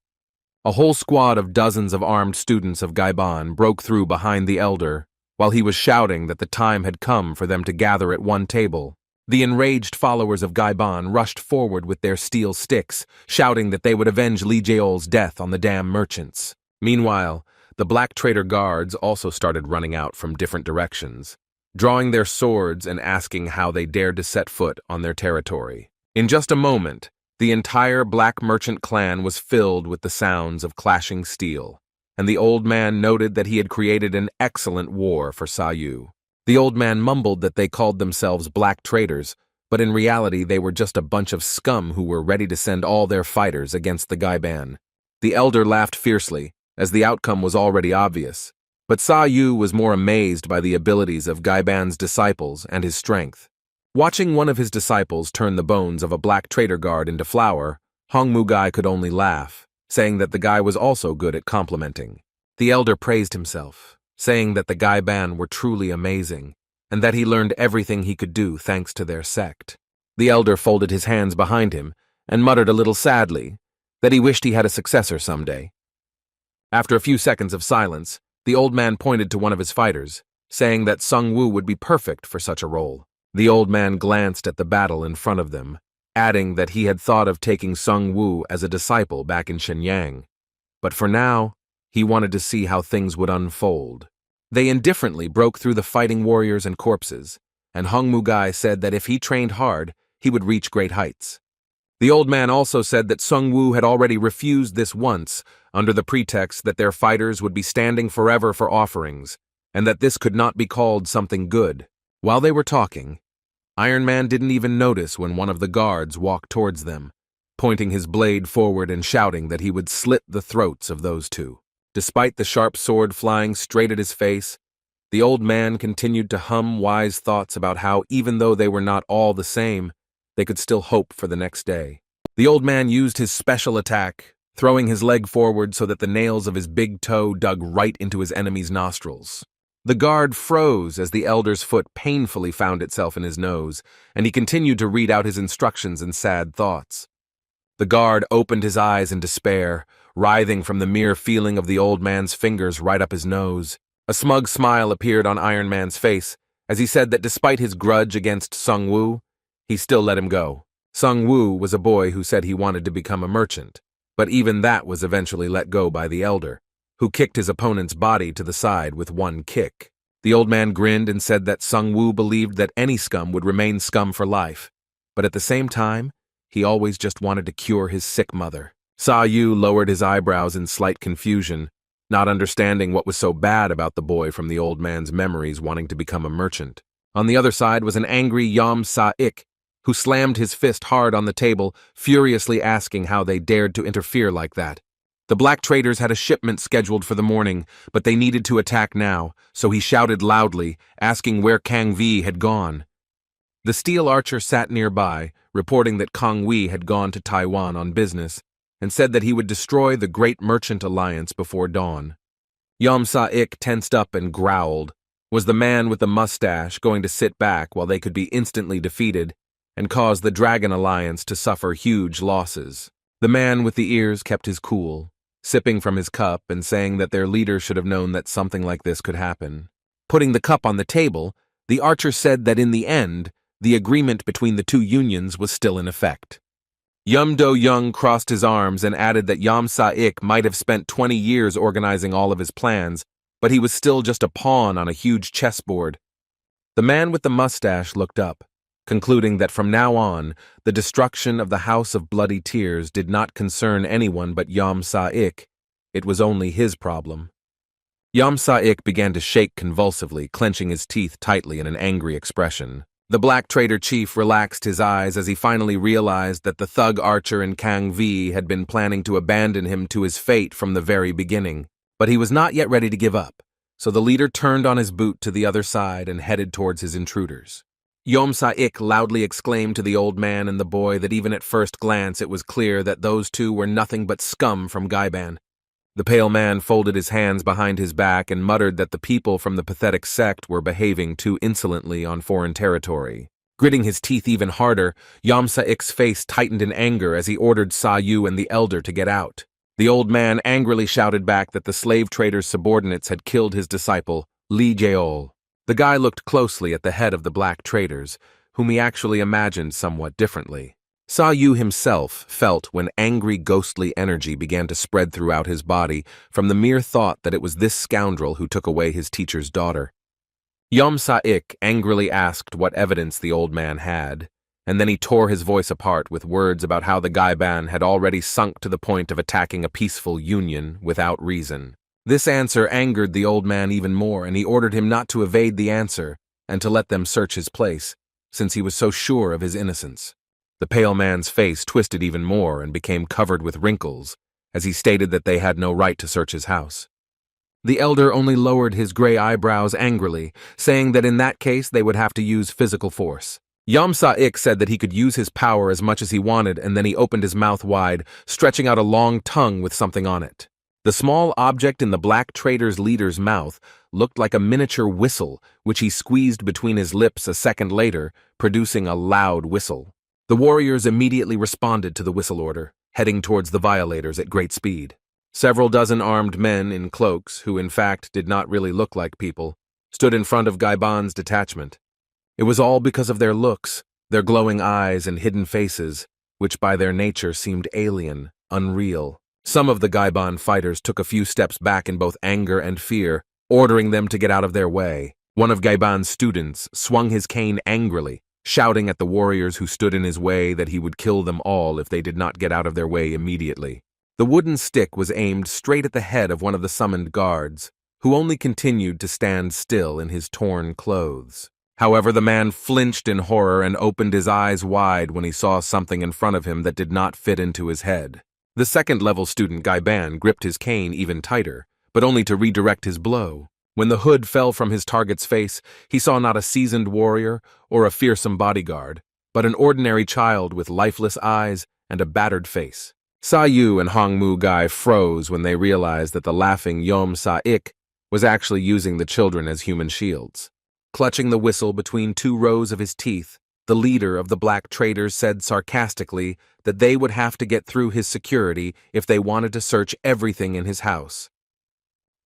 A whole squad of dozens of armed students of Gaiban broke through behind the elder, while he was shouting that the time had come for them to gather at one table. The enraged followers of Gaiban rushed forward with their steel sticks, shouting that they would avenge Ligeol's death on the damn merchants. Meanwhile, the Black Trader guards also started running out from different directions, drawing their swords and asking how they dared to set foot on their territory. In just a moment, the entire Black Merchant clan was filled with the sounds of clashing steel, and the old man noted that he had created an excellent war for Saou. The old man mumbled that they called themselves Black Traders, but in reality they were just a bunch of scum who were ready to send all their fighters against the Gaiban. The elder laughed fiercely, as the outcome was already obvious, but Saou was more amazed by the abilities of Gaiban's disciples and his strength. Watching one of his disciples turn the bones of a Black Trader guard into flour, Hong Mugai could only laugh, saying that the guy was also good at complimenting. The elder praised himself, saying that the Gaiban were truly amazing, and that he learned everything he could do thanks to their sect. The elder folded his hands behind him and muttered a little sadly that he wished he had a successor someday. After a few seconds of silence, the old man pointed to one of his fighters, saying that Sung Woo would be perfect for such a role. The old man glanced at the battle in front of them, adding that he had thought of taking Sung Woo as a disciple back in Shenyang, but for now, he wanted to see how things would unfold. They indifferently broke through the fighting warriors and corpses, and Hong Mugai said that if he trained hard, he would reach great heights. The old man also said that Sung Woo had already refused this once, under the pretext that their fighters would be standing forever for offerings, and that this could not be called something good. While they were talking, Iron Man didn't even notice when one of the guards walked towards them, pointing his blade forward and shouting that he would slit the throats of those two. Despite the sharp sword flying straight at his face, the old man continued to hum wise thoughts about how, even though they were not all the same, they could still hope for the next day. The old man used his special attack, throwing his leg forward so that the nails of his big toe dug right into his enemy's nostrils. The guard froze as the elder's foot painfully found itself in his nose, and he continued to read out his instructions in sad thoughts. The guard opened his eyes in despair, writhing from the mere feeling of the old man's fingers right up his nose. A smug smile appeared on Iron Man's face as he said that despite his grudge against Sung Woo, he still let him go. Sung Woo was a boy who said he wanted to become a merchant, but even that was eventually let go by the elder, who kicked his opponent's body to the side with one kick. The old man grinned and said that Sung Woo believed that any scum would remain scum for life, but at the same time, he always just wanted to cure his sick mother. Saou lowered his eyebrows in slight confusion, not understanding what was so bad about the boy from the old man's memories wanting to become a merchant. On the other side was an angry Yam Sa-ik, who slammed his fist hard on the table, furiously asking how they dared to interfere like that. The black traders had a shipment scheduled for the morning, but they needed to attack now, so he shouted loudly, asking where Kang Vi had gone. The steel archer sat nearby, reporting that Kang Vi had gone to Taiwan on business, and said that he would destroy the Great Merchant Alliance before dawn. Yom Sa-ik tensed up and growled. Was the man with the mustache going to sit back while they could be instantly defeated and cause the Dragon Alliance to suffer huge losses? The man with the ears kept his cool, sipping from his cup and saying that their leader should have known that something like this could happen. Putting the cup on the table, the archer said that in the end, the agreement between the two unions was still in effect. Yum Do-young crossed his arms and added that Yom Sa-ik might have spent 20 years organizing all of his plans, but he was still just a pawn on a huge chessboard. The man with the mustache looked up, concluding that from now on, the destruction of the House of Bloody Tears did not concern anyone but Yom Sa-ik. It was only his problem. Yom Sa-ik began to shake convulsively, clenching his teeth tightly in an angry expression. The black trader chief relaxed his eyes as he finally realized that the thug archer and Kang Vi had been planning to abandon him to his fate from the very beginning. But he was not yet ready to give up, so the leader turned on his boot to the other side and headed towards his intruders. Yom Sa-ik loudly exclaimed to the old man and the boy that even at first glance it was clear that those two were nothing but scum from Gaiban. The pale man folded his hands behind his back and muttered that the people from the pathetic sect were behaving too insolently on foreign territory. Gritting his teeth even harder, Yom Sa-ik's face tightened in anger as he ordered Saou and the elder to get out. The old man angrily shouted back that the slave trader's subordinates had killed his disciple, Li Jeol. The guy looked closely at the head of the black traders, whom he actually imagined somewhat differently. Saou himself felt when angry ghostly energy began to spread throughout his body from the mere thought that it was this scoundrel who took away his teacher's daughter. Yom Sa-ik angrily asked what evidence the old man had, and then he tore his voice apart with words about how the Gaiban had already sunk to the point of attacking a peaceful union without reason. This answer angered the old man even more, and he ordered him not to evade the answer and to let them search his place, since he was so sure of his innocence. The pale man's face twisted even more and became covered with wrinkles as he stated that they had no right to search his house. The elder only lowered his gray eyebrows angrily, saying that in that case they would have to use physical force. Yom Sa-ik said that he could use his power as much as he wanted, and then he opened his mouth wide, stretching out a long tongue with something on it. The small object in the black trader's leader's mouth looked like a miniature whistle, which he squeezed between his lips a second later, producing a loud whistle. The warriors immediately responded to the whistle order, heading towards the violators at great speed. Several dozen armed men in cloaks, who in fact did not really look like people, stood in front of Gaiban's detachment. It was all because of their looks, their glowing eyes and hidden faces, which by their nature seemed alien, unreal. Some of the Gaiban fighters took a few steps back in both anger and fear, ordering them to get out of their way. One of Gaiban's students swung his cane angrily, shouting at the warriors who stood in his way that he would kill them all if they did not get out of their way immediately. The wooden stick was aimed straight at the head of one of the summoned guards, who only continued to stand still in his torn clothes. However, the man flinched in horror and opened his eyes wide when he saw something in front of him that did not fit into his head. The second-level student Gaiban gripped his cane even tighter, but only to redirect his blow. When the hood fell from his target's face, he saw not a seasoned warrior or a fearsome bodyguard, but an ordinary child with lifeless eyes and a battered face. Saou and Hongmu Gai froze when they realized that the laughing Yom Sa-ik was actually using the children as human shields. Clutching the whistle between two rows of his teeth, the leader of the black traders said sarcastically that they would have to get through his security if they wanted to search everything in his house.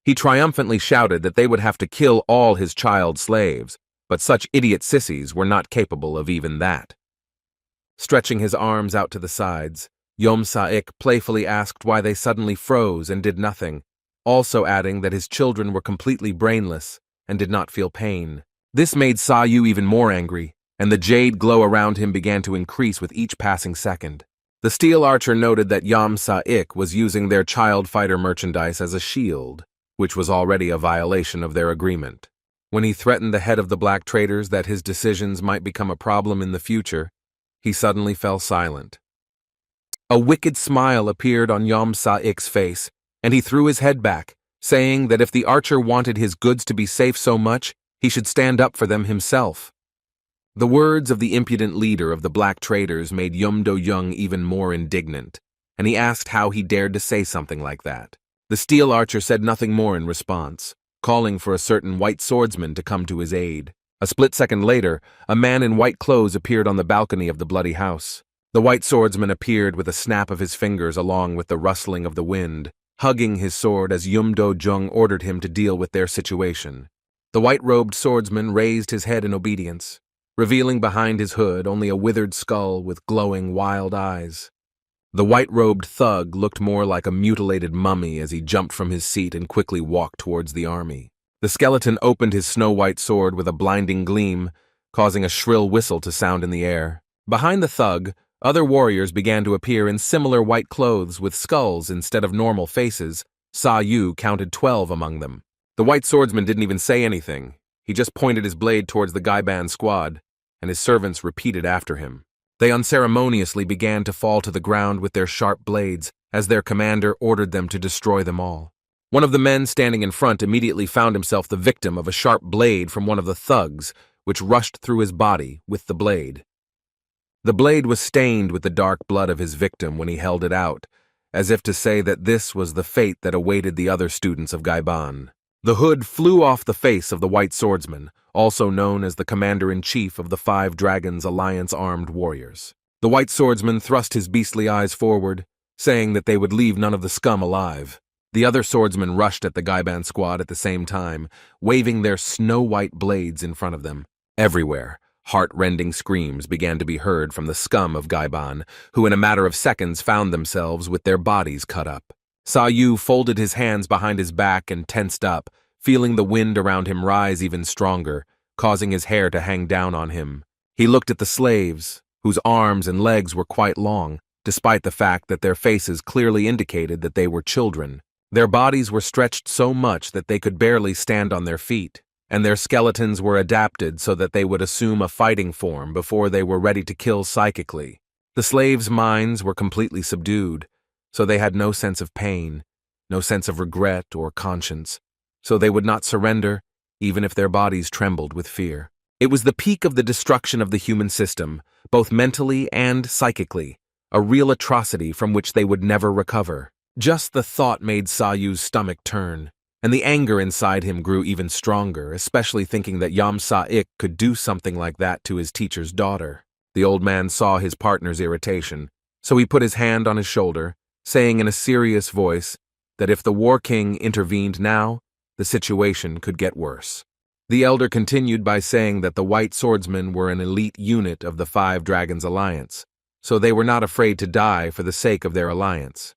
He triumphantly shouted that they would have to kill all his child slaves, but such idiot sissies were not capable of even that. Stretching his arms out to the sides, Yom Sa-ik playfully asked why they suddenly froze and did nothing, also adding that his children were completely brainless and did not feel pain. This made Saou even more angry, and the jade glow around him began to increase with each passing second. The steel archer noted that Yom Sa-ik was using their child fighter merchandise as a shield, which was already a violation of their agreement. When he threatened the head of the black traders that his decisions might become a problem in the future, He suddenly fell silent. A wicked smile appeared on Yom Sa-ik's face, and he threw his head back, saying that if the archer wanted his goods to be safe so much, he should stand up for them himself. The words of the impudent leader of the black traders made Yum Do-young even more indignant, and he asked how he dared to say something like that. The steel archer said nothing more in response, calling for a certain white swordsman to come to his aid. A split second later, a man in white clothes appeared on the balcony of the bloody house. The white swordsman appeared with a snap of his fingers along with the rustling of the wind, hugging his sword as Yum Do-jung ordered him to deal with their situation. The white-robed swordsman raised his head in obedience, revealing behind his hood only a withered skull with glowing wild eyes. The white-robed thug looked more like a mutilated mummy as he jumped from his seat and quickly walked towards the army. The skeleton opened his snow-white sword with a blinding gleam, causing a shrill whistle to sound in the air. Behind the thug, other warriors began to appear in similar white clothes with skulls instead of normal faces. Saou counted 12 among them. The white swordsman didn't even say anything. He just pointed his blade towards the Gaiban squad, and his servants repeated after him. They unceremoniously began to fall to the ground with their sharp blades as their commander ordered them to destroy them all. One of the men standing in front immediately found himself the victim of a sharp blade from one of the thugs, which rushed through his body with the blade. The blade was stained with the dark blood of his victim when he held it out, as if to say that this was the fate that awaited the other students of Gaiban. The hood flew off the face of the white swordsman, also known as the commander-in-chief of the 5 Dragons Alliance-armed warriors. The white swordsman thrust his beastly eyes forward, saying that they would leave none of the scum alive. The other swordsmen rushed at the Gaiban squad at the same time, waving their snow-white blades in front of them. Everywhere, heart-rending screams began to be heard from the scum of Gaiban, who in a matter of seconds found themselves with their bodies cut up. Saou folded his hands behind his back and tensed up, feeling the wind around him rise even stronger, causing his hair to hang down on him. He looked at the slaves, whose arms and legs were quite long, despite the fact that their faces clearly indicated that they were children. Their bodies were stretched so much that they could barely stand on their feet, and their skeletons were adapted so that they would assume a fighting form before they were ready to kill psychically. The slaves' minds were completely subdued, so they had no sense of pain, no sense of regret or conscience, so they would not surrender, even if their bodies trembled with fear. It was the peak of the destruction of the human system, both mentally and psychically, a real atrocity from which they would never recover. Just the thought made Saou's stomach turn, and the anger inside him grew even stronger, especially thinking that Yom Sa-ik could do something like that to his teacher's daughter. The old man saw his partner's irritation, so he put his hand on his shoulder, saying in a serious voice that if the War King intervened now, the situation could get worse. The elder continued by saying that the white swordsmen were an elite unit of the 5 Dragons Alliance, so they were not afraid to die for the sake of their alliance.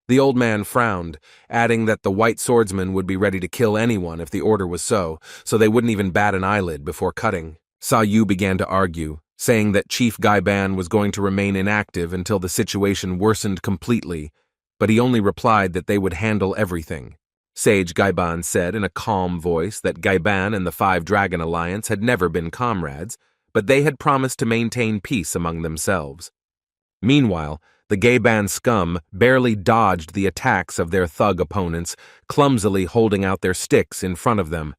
The old man frowned, adding that the white swordsmen would be ready to kill anyone if the order was so they wouldn't even bat an eyelid before cutting. Saou began to argue, saying that Chief Gaiban was going to remain inactive until the situation worsened completely, but he only replied that they would handle everything. Sage Gaiban said in a calm voice that Gaiban and the 5 Dragon Alliance had never been comrades, but they had promised to maintain peace among themselves. Meanwhile, the Gaiban scum barely dodged the attacks of their thug opponents, clumsily holding out their sticks in front of them.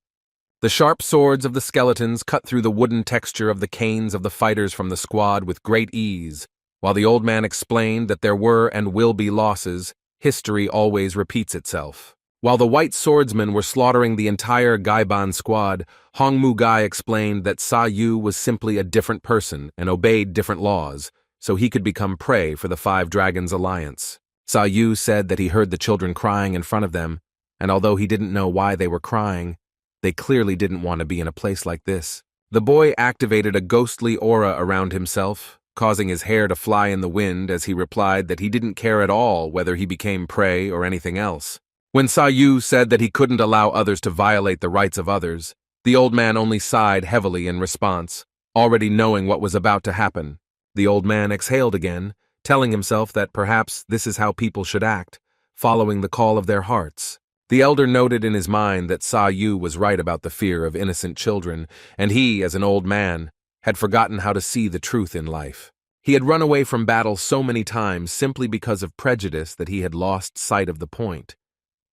The sharp swords of the skeletons cut through the wooden texture of the canes of the fighters from the squad with great ease. While the old man explained that there were and will be losses, history always repeats itself. While the white swordsmen were slaughtering the entire Gaiban squad, Hong Mu-gai explained that Saou was simply a different person and obeyed different laws, so he could become prey for the 5 Dragons Alliance. Saou said that he heard the children crying in front of them, and although he didn't know why they were crying, they clearly didn't want to be in a place like this. The boy activated a ghostly aura around himself, causing his hair to fly in the wind as he replied that he didn't care at all whether he became prey or anything else. When Saou said that he couldn't allow others to violate the rights of others, the old man only sighed heavily in response, already knowing what was about to happen. The old man exhaled again, telling himself that perhaps this is how people should act, following the call of their hearts. The elder noted in his mind that Saou was right about the fear of innocent children, and he, as an old man, had forgotten how to see the truth in life. He had run away from battle so many times simply because of prejudice that he had lost sight of the point.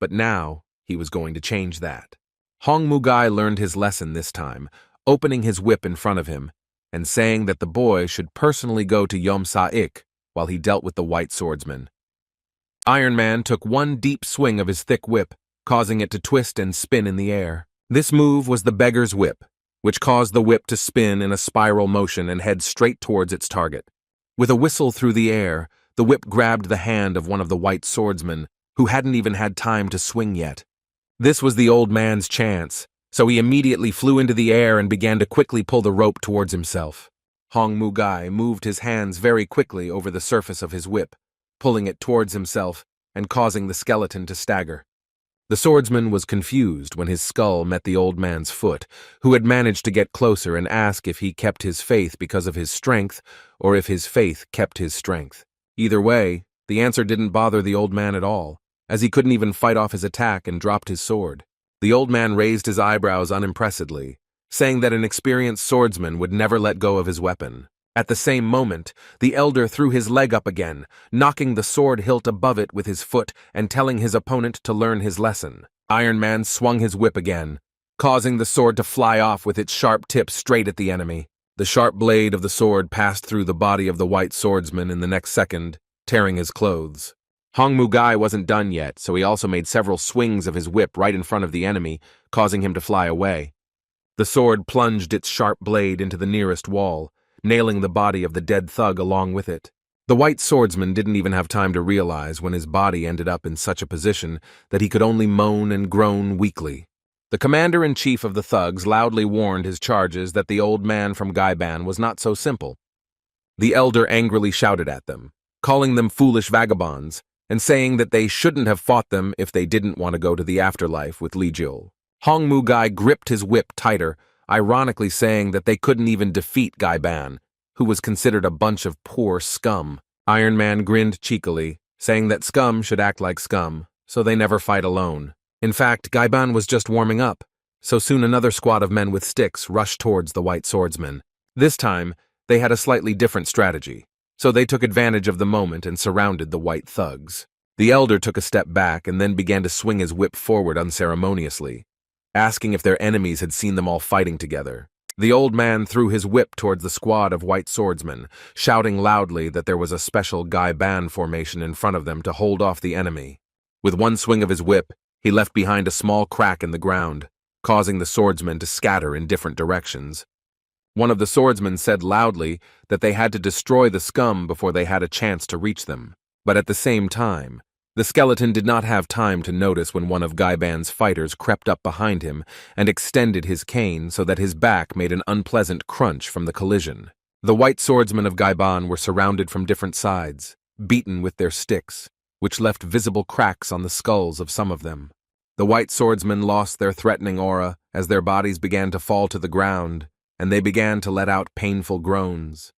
But now, he was going to change that. Hong Mugai learned his lesson this time, opening his whip in front of him, and saying that the boy should personally go to Yom Sa-ik while he dealt with the white swordsman. Iron Man took one deep swing of his thick whip, causing it to twist and spin in the air. This move was the beggar's whip, which caused the whip to spin in a spiral motion and head straight towards its target. With a whistle through the air, the whip grabbed the hand of one of the white swordsmen, who hadn't even had time to swing yet. This was the old man's chance, so he immediately flew into the air and began to quickly pull the rope towards himself. Hong Mugai moved his hands very quickly over the surface of his whip, pulling it towards himself and causing the skeleton to stagger. The swordsman was confused when his skull met the old man's foot, who had managed to get closer and ask if he kept his faith because of his strength or if his faith kept his strength. Either way, the answer didn't bother the old man at all, as he couldn't even fight off his attack and dropped his sword. The old man raised his eyebrows unimpressedly, saying that an experienced swordsman would never let go of his weapon. At the same moment, the elder threw his leg up again, knocking the sword hilt above it with his foot and telling his opponent to learn his lesson. Iron Man swung his whip again, causing the sword to fly off with its sharp tip straight at the enemy. The sharp blade of the sword passed through the body of the white swordsman in the next second, tearing his clothes. Hong Mugai wasn't done yet, so he also made several swings of his whip right in front of the enemy, causing him to fly away. The sword plunged its sharp blade into the nearest wall, nailing the body of the dead thug along with it. The white swordsman didn't even have time to realize when his body ended up in such a position that he could only moan and groan weakly. The commander-in-chief of the thugs loudly warned his charges that the old man from Gaiban was not so simple. The elder angrily shouted at them, calling them foolish vagabonds, and saying that they shouldn't have fought them if they didn't want to go to the afterlife with Li Jiul. Hong Mugai gripped his whip tighter, ironically saying that they couldn't even defeat Gaiban, who was considered a bunch of poor scum. Iron Man grinned cheekily, saying that scum should act like scum, so they never fight alone. In fact, Gaiban was just warming up, so soon another squad of men with sticks rushed towards the white swordsman. This time, they had a slightly different strategy, so they took advantage of the moment and surrounded the white thugs. The elder took a step back and then began to swing his whip forward unceremoniously, asking if their enemies had seen them all fighting together. The old man threw his whip towards the squad of white swordsmen, shouting loudly that there was a special Gaiban formation in front of them to hold off the enemy. With one swing of his whip, he left behind a small crack in the ground, causing the swordsmen to scatter in different directions. One of the swordsmen said loudly that they had to destroy the scum before they had a chance to reach them. But at the same time, the skeleton did not have time to notice when one of Gaiban's fighters crept up behind him and extended his cane so that his back made an unpleasant crunch from the collision. The white swordsmen of Gaiban were surrounded from different sides, beaten with their sticks, which left visible cracks on the skulls of some of them. The white swordsmen lost their threatening aura as their bodies began to fall to the ground, and they began to let out painful groans.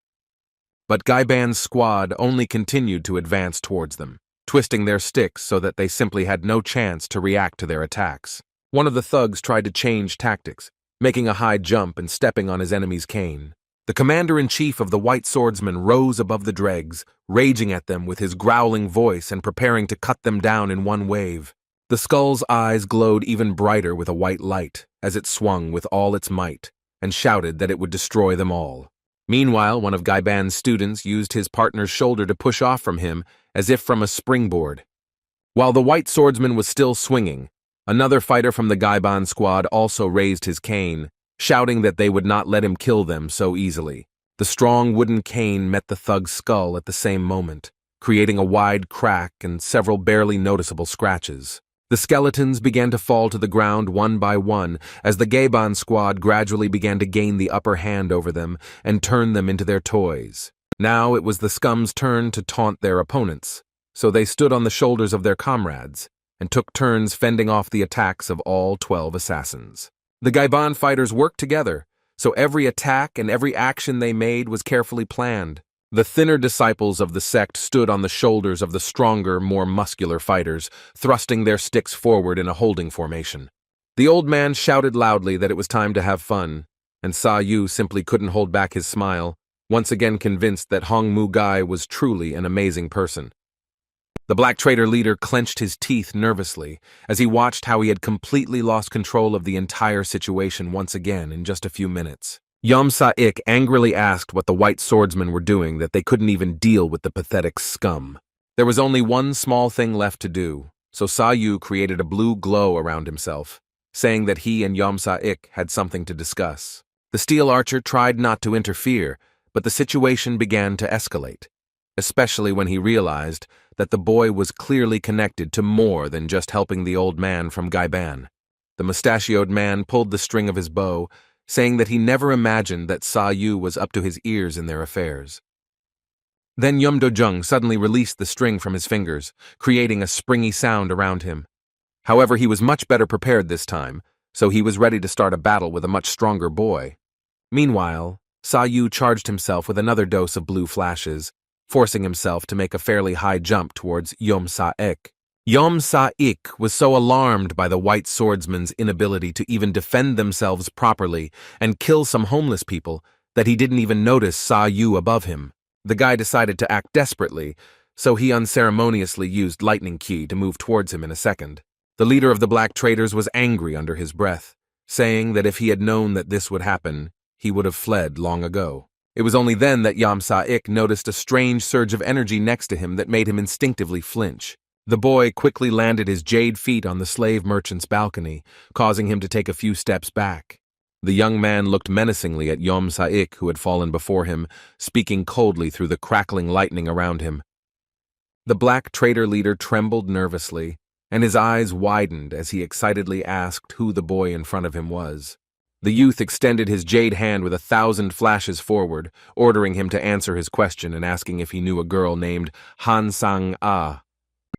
But Gaiban's squad only continued to advance towards them, twisting their sticks so that they simply had no chance to react to their attacks. One of the thugs tried to change tactics, making a high jump and stepping on his enemy's cane. The commander-in-chief of the white swordsmen rose above the dregs, raging at them with his growling voice and preparing to cut them down in one wave. The skull's eyes glowed even brighter with a white light as it swung with all its might, and shouted that it would destroy them all. Meanwhile, one of Gaiban's students used his partner's shoulder to push off from him as if from a springboard. While the white swordsman was still swinging, another fighter from the Gaiban squad also raised his cane, shouting that they would not let him kill them so easily. The strong wooden cane met the thug's skull at the same moment, creating a wide crack and several barely noticeable scratches. The skeletons began to fall to the ground one by one as the Gaiban squad gradually began to gain the upper hand over them and turn them into their toys. Now it was the scum's turn to taunt their opponents, so they stood on the shoulders of their comrades and took turns fending off the attacks of all 12 assassins. The Gaiban fighters worked together, so every attack and every action they made was carefully planned. The thinner disciples of the sect stood on the shoulders of the stronger, more muscular fighters, thrusting their sticks forward in a holding formation. The old man shouted loudly that it was time to have fun, and Saou simply couldn't hold back his smile, once again convinced that Hong Mu Gai was truly an amazing person. The Black Trader leader clenched his teeth nervously as he watched how he had completely lost control of the entire situation once again in just a few minutes. Sa-ik angrily asked what the white swordsmen were doing that they couldn't even deal with the pathetic scum. There was only one small thing left to do, so Saou created a blue glow around himself, saying that he and Sa-ik had something to discuss. The steel archer tried not to interfere, but the situation began to escalate, especially when he realized that the boy was clearly connected to more than just helping the old man from Gaiban. The mustachioed man pulled the string of his bow, saying that he never imagined that Saou was up to his ears in their affairs. Then Yumdojung suddenly released the string from his fingers, creating a springy sound around him. However, he was much better prepared this time, so he was ready to start a battle with a much stronger boy. Meanwhile, Saou charged himself with another dose of blue flashes, forcing himself to make a fairly high jump towards Sa-ik. Sa-ik was so alarmed by the white swordsman's inability to even defend themselves properly and kill some homeless people that he didn't even notice Saou above him. The guy decided to act desperately, so he unceremoniously used lightning ki to move towards him in a second. The leader of the Black Traders was angry under his breath, saying that if he had known that this would happen, he would have fled long ago. It was only then that Sa-ik noticed a strange surge of energy next to him that made him instinctively flinch. The boy quickly landed his jade feet on the slave merchant's balcony, causing him to take a few steps back. The young man looked menacingly at Sa-ik, who had fallen before him, speaking coldly through the crackling lightning around him. The Black Trader leader trembled nervously, and his eyes widened as he excitedly asked who the boy in front of him was. The youth extended his jade hand with 1,000 flashes forward, ordering him to answer his question and asking if he knew a girl named Han Sang-ah.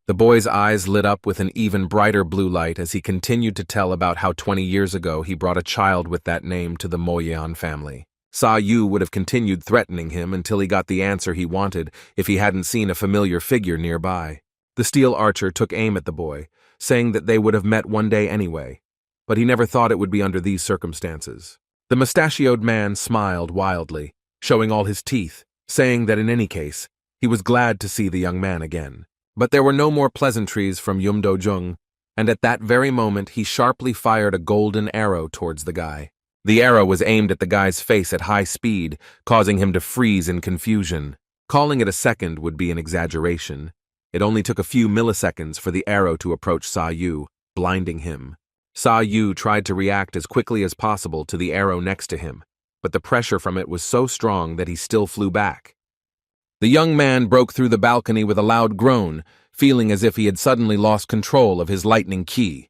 The boy's eyes lit up with an even brighter blue light as he continued to tell about how 20 years ago he brought a child with that name to the Moyan family. Saou would have continued threatening him until he got the answer he wanted if he hadn't seen a familiar figure nearby. The steel archer took aim at the boy, saying that they would have met one day anyway, but he never thought it would be under these circumstances. The mustachioed man smiled wildly, showing all his teeth, saying that in any case, he was glad to see the young man again. But there were no more pleasantries from Yumdojung, and at that very moment he sharply fired a golden arrow towards the guy. The arrow was aimed at the guy's face at high speed, causing him to freeze in confusion. Calling it a second would be an exaggeration. It only took a few milliseconds for the arrow to approach Saou, blinding him. Saou tried to react as quickly as possible to the arrow next to him, but the pressure from it was so strong that he still flew back. The young man broke through the balcony with a loud groan, feeling as if he had suddenly lost control of his lightning ki.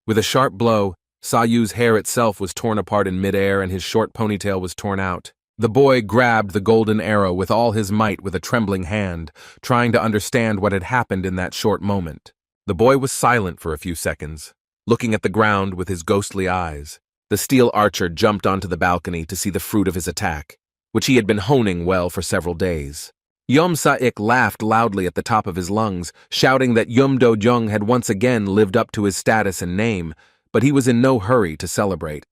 With a sharp blow, Saou's hair itself was torn apart in midair and his short ponytail was torn out. The boy grabbed the golden arrow with all his might with a trembling hand, trying to understand what had happened in that short moment. The boy was silent for a few seconds, looking at the ground with his ghostly eyes. The steel archer jumped onto the balcony to see the fruit of his attack, which he had been honing well for several days. Sa-ik laughed loudly at the top of his lungs, shouting that Yumdojung had once again lived up to his status and name, but he was in no hurry to celebrate.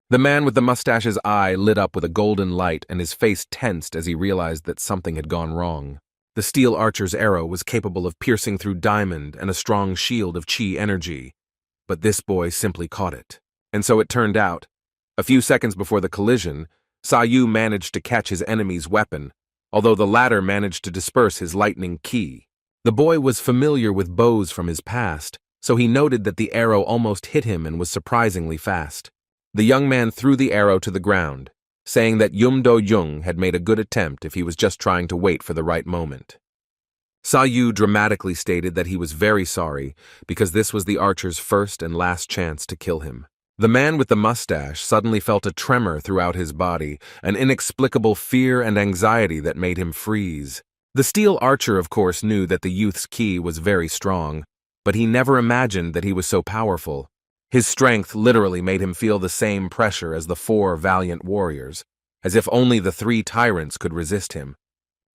The man with the mustache's eye lit up with a golden light and his face tensed as he realized that something had gone wrong. The steel archer's arrow was capable of piercing through diamond and a strong shield of chi energy, but this boy simply caught it. And so it turned out. A few seconds before the collision, Saou managed to catch his enemy's weapon, although the latter managed to disperse his lightning ki. The boy was familiar with bows from his past, so he noted that the arrow almost hit him and was surprisingly fast. The young man threw the arrow to the ground, saying that Yumdojung had made a good attempt if he was just trying to wait for the right moment. Saou dramatically stated that he was very sorry because this was the archer's first and last chance to kill him. The man with the mustache suddenly felt a tremor throughout his body, an inexplicable fear and anxiety that made him freeze. The steel archer, of course, knew that the youth's ki was very strong, but he never imagined that he was so powerful. His strength literally made him feel the same pressure as the 4 valiant warriors, as if only the 3 tyrants could resist him.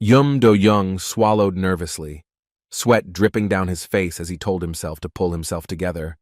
Yumdojung swallowed nervously, sweat dripping down his face as he told himself to pull himself together,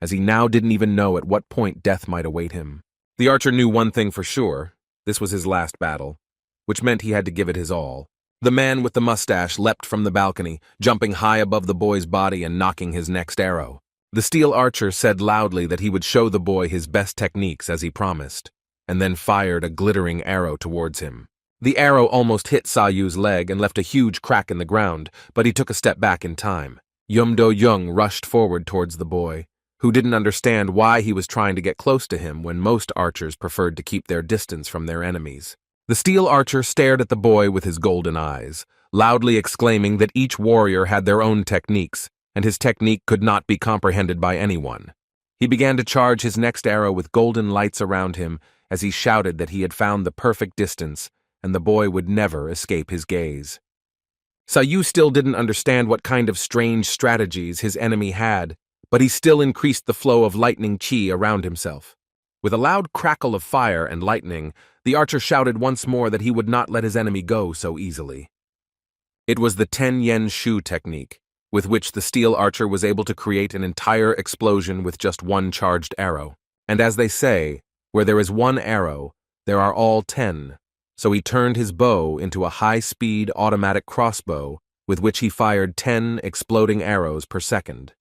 as he now didn't even know at what point death might await him. The archer knew one thing for sure: this was his last battle. which meant he had to give it his all. The man with the mustache leapt from the balcony, jumping high above the boy's body and knocking his next arrow. The steel archer said loudly that he would show the boy his best techniques as he promised, and then fired a glittering arrow towards him. The arrow almost hit Saou's leg and left a huge crack in the ground, but he took a step back in time. Do-young rushed forward towards the boy, who didn't understand why he was trying to get close to him when most archers preferred to keep their distance from their enemies. The steel archer stared at the boy with his golden eyes, loudly exclaiming that each warrior had their own techniques, and his technique could not be comprehended by anyone. He began to charge his next arrow with golden lights around him as he shouted that he had found the perfect distance, and the boy would never escape his gaze. Saou still didn't understand what kind of strange strategies his enemy had, but he still increased the flow of lightning qi around himself. With a loud crackle of fire and lightning, the archer shouted once more that he would not let his enemy go so easily. It was the 10-yen shu technique, with which the steel archer was able to create an entire explosion with just one charged arrow. And as they say, where there is one arrow, there are all 10. So he turned his bow into a high-speed automatic crossbow with which he fired 10 exploding arrows per second.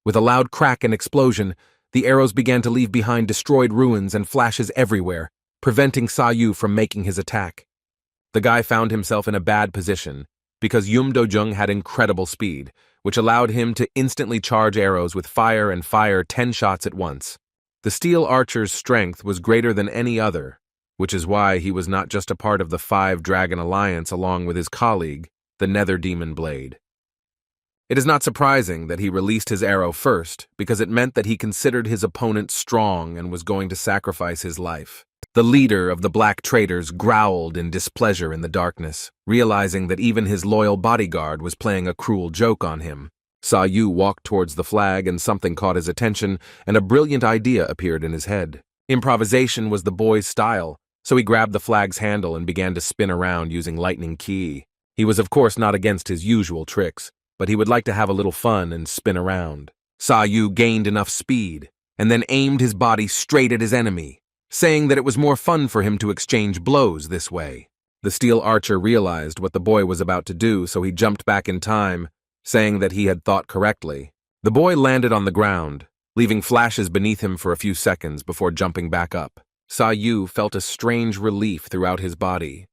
With a loud crack and explosion, the arrows began to leave behind destroyed ruins and flashes everywhere, preventing Saou from making his attack. The guy found himself in a bad position because Do-young had incredible speed, which allowed him to instantly charge arrows with fire and fire 10 shots at once. The steel archer's strength was greater than any other, which is why he was not just a part of the 5-Dragon Alliance along with his colleague, the Nether Demon Blade. It is not surprising that he released his arrow first, because it meant that he considered his opponent strong and was going to sacrifice his life. The leader of the Black Traders growled in displeasure in the darkness, realizing that even his loyal bodyguard was playing a cruel joke on him. Saou walked towards the flag and something caught his attention, and a brilliant idea appeared in his head. Improvisation was the boy's style, so he grabbed the flag's handle and began to spin around using lightning qi. He was of course not against his usual tricks, but he would like to have a little fun and spin around. Saou gained enough speed, and then aimed his body straight at his enemy, saying that it was more fun for him to exchange blows this way. The steel archer realized what the boy was about to do, so he jumped back in time, saying that he had thought correctly. The boy landed on the ground, leaving flashes beneath him for a few seconds before jumping back up. Saou felt a strange relief throughout his body,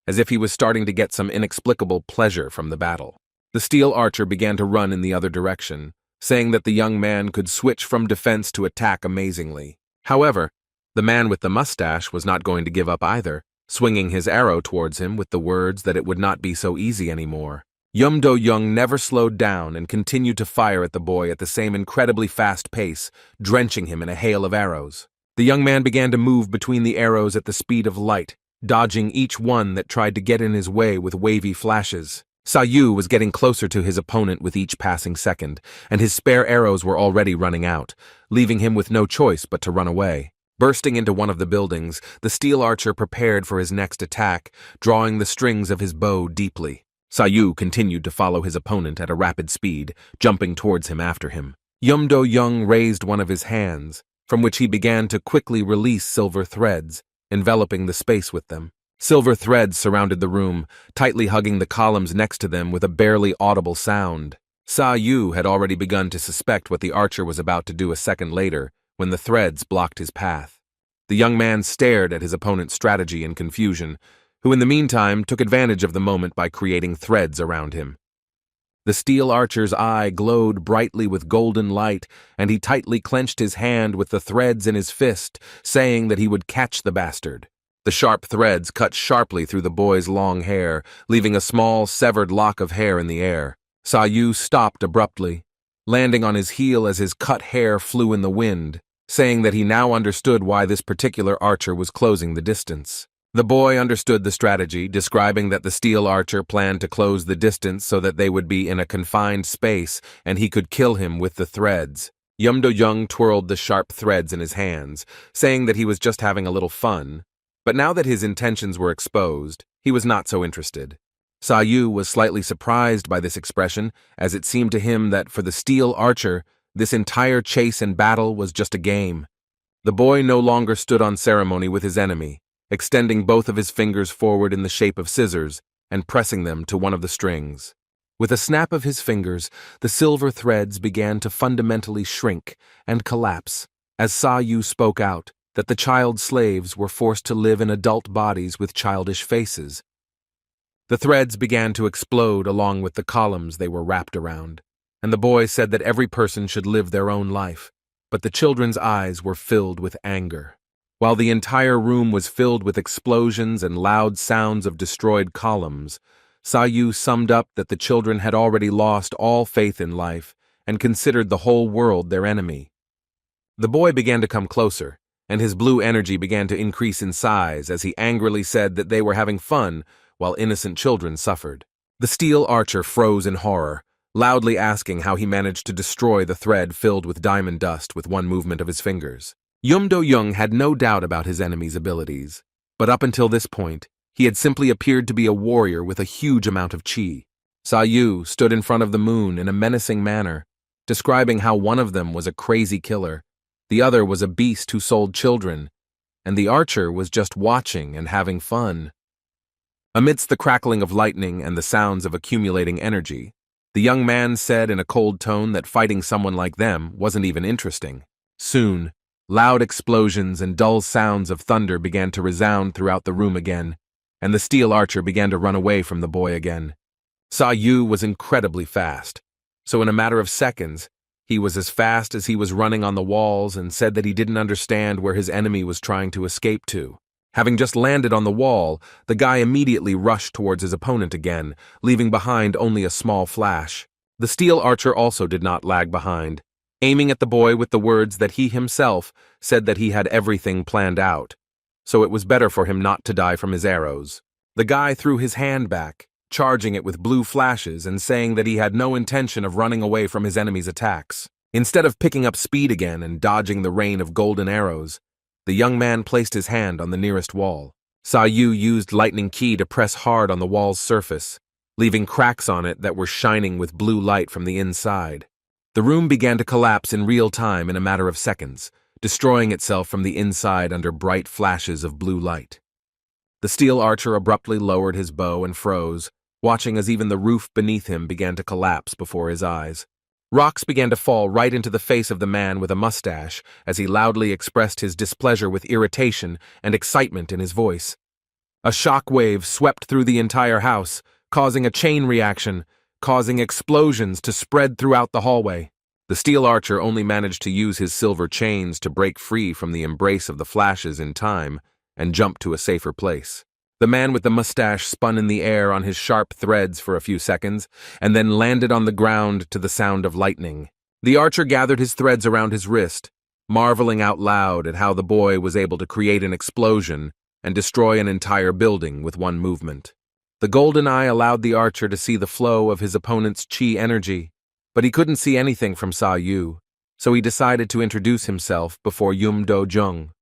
as if he was starting to get some inexplicable pleasure from the battle. The steel archer began to run in the other direction, saying that the young man could switch from defense to attack amazingly. However, the man with the mustache was not going to give up either, swinging his arrow towards him with the words that it would not be so easy anymore. Do-young never slowed down and continued to fire at the boy at the same incredibly fast pace, drenching him in a hail of arrows. The young man began to move between the arrows at the speed of light, dodging each one that tried to get in his way with wavy flashes. Saou was getting closer to his opponent with each passing second, and his spare arrows were already running out, leaving him with no choice but to run away. Bursting into one of the buildings, the steel archer prepared for his next attack, drawing the strings of his bow deeply. Saou continued to follow his opponent at a rapid speed, jumping towards him after him. Do-young raised one of his hands, from which he began to quickly release silver threads, enveloping the space with them. Silver threads surrounded the room, tightly hugging the columns next to them with a barely audible sound. Saou had already begun to suspect what the archer was about to do a second later, when the threads blocked his path. The young man stared at his opponent's strategy in confusion, who in the meantime took advantage of the moment by creating threads around him. The steel archer's eye glowed brightly with golden light, and he tightly clenched his hand with the threads in his fist, saying that he would catch the bastard. The sharp threads cut sharply through the boy's long hair, leaving a small, severed lock of hair in the air. Saou stopped abruptly, landing on his heel as his cut hair flew in the wind, saying that he now understood why this particular archer was closing the distance. The boy understood the strategy, describing that the steel archer planned to close the distance so that they would be in a confined space and he could kill him with the threads. Do-young twirled the sharp threads in his hands, saying that he was just having a little fun. But now that his intentions were exposed, he was not so interested. Saou was slightly surprised by this expression, as it seemed to him that for the steel archer, this entire chase and battle was just a game. The boy no longer stood on ceremony with his enemy, extending both of his fingers forward in the shape of scissors and pressing them to one of the strings. With a snap of his fingers, the silver threads began to fundamentally shrink and collapse as Saou spoke out that the child slaves were forced to live in adult bodies with childish faces. The threads began to explode along with the columns they were wrapped around, and the boy said that every person should live their own life, but the children's eyes were filled with anger. While the entire room was filled with explosions and loud sounds of destroyed columns, Saou summed up that the children had already lost all faith in life and considered the whole world their enemy. The boy began to come closer, and his blue energy began to increase in size as he angrily said that they were having fun while innocent children suffered. The steel archer froze in horror, loudly asking how he managed to destroy the thread filled with diamond dust with one movement of his fingers. Do-young had no doubt about his enemy's abilities, but up until this point, he had simply appeared to be a warrior with a huge amount of chi. Saou stood in front of the moon in a menacing manner, describing how one of them was a crazy killer, the other was a beast who sold children, and the archer was just watching and having fun. Amidst the crackling of lightning and the sounds of accumulating energy, the young man said in a cold tone that fighting someone like them wasn't even interesting. Soon, loud explosions and dull sounds of thunder began to resound throughout the room again, and the steel archer began to run away from the boy again. Saou was incredibly fast, so in a matter of seconds, he was as fast as he was running on the walls and said that he didn't understand where his enemy was trying to escape to. Having just landed on the wall, the guy immediately rushed towards his opponent again, leaving behind only a small flash. The steel archer also did not lag behind, aiming at the boy with the words that he himself said that he had everything planned out, so it was better for him not to die from his arrows. The guy threw his hand back, charging it with blue flashes and saying that he had no intention of running away from his enemy's attacks. Instead of picking up speed again and dodging the rain of golden arrows, the young man placed his hand on the nearest wall. Saou used lightning ki to press hard on the wall's surface, leaving cracks on it that were shining with blue light from the inside. The room began to collapse in real time in a matter of seconds, destroying itself from the inside under bright flashes of blue light. The steel archer abruptly lowered his bow and froze, watching as even the roof beneath him began to collapse before his eyes. Rocks began to fall right into the face of the man with a mustache as he loudly expressed his displeasure with irritation and excitement in his voice. A shock wave swept through the entire house, causing a chain reaction, causing explosions to spread throughout the hallway. The steel archer only managed to use his silver chains to break free from the embrace of the flashes in time and jump to a safer place. The man with the mustache spun in the air on his sharp threads for a few seconds, and then landed on the ground to the sound of lightning. The archer gathered his threads around his wrist, marveling out loud at how the boy was able to create an explosion and destroy an entire building with one movement. The golden eye allowed the archer to see the flow of his opponent's chi energy, but he couldn't see anything from Saou, so he decided to introduce himself before Do-young.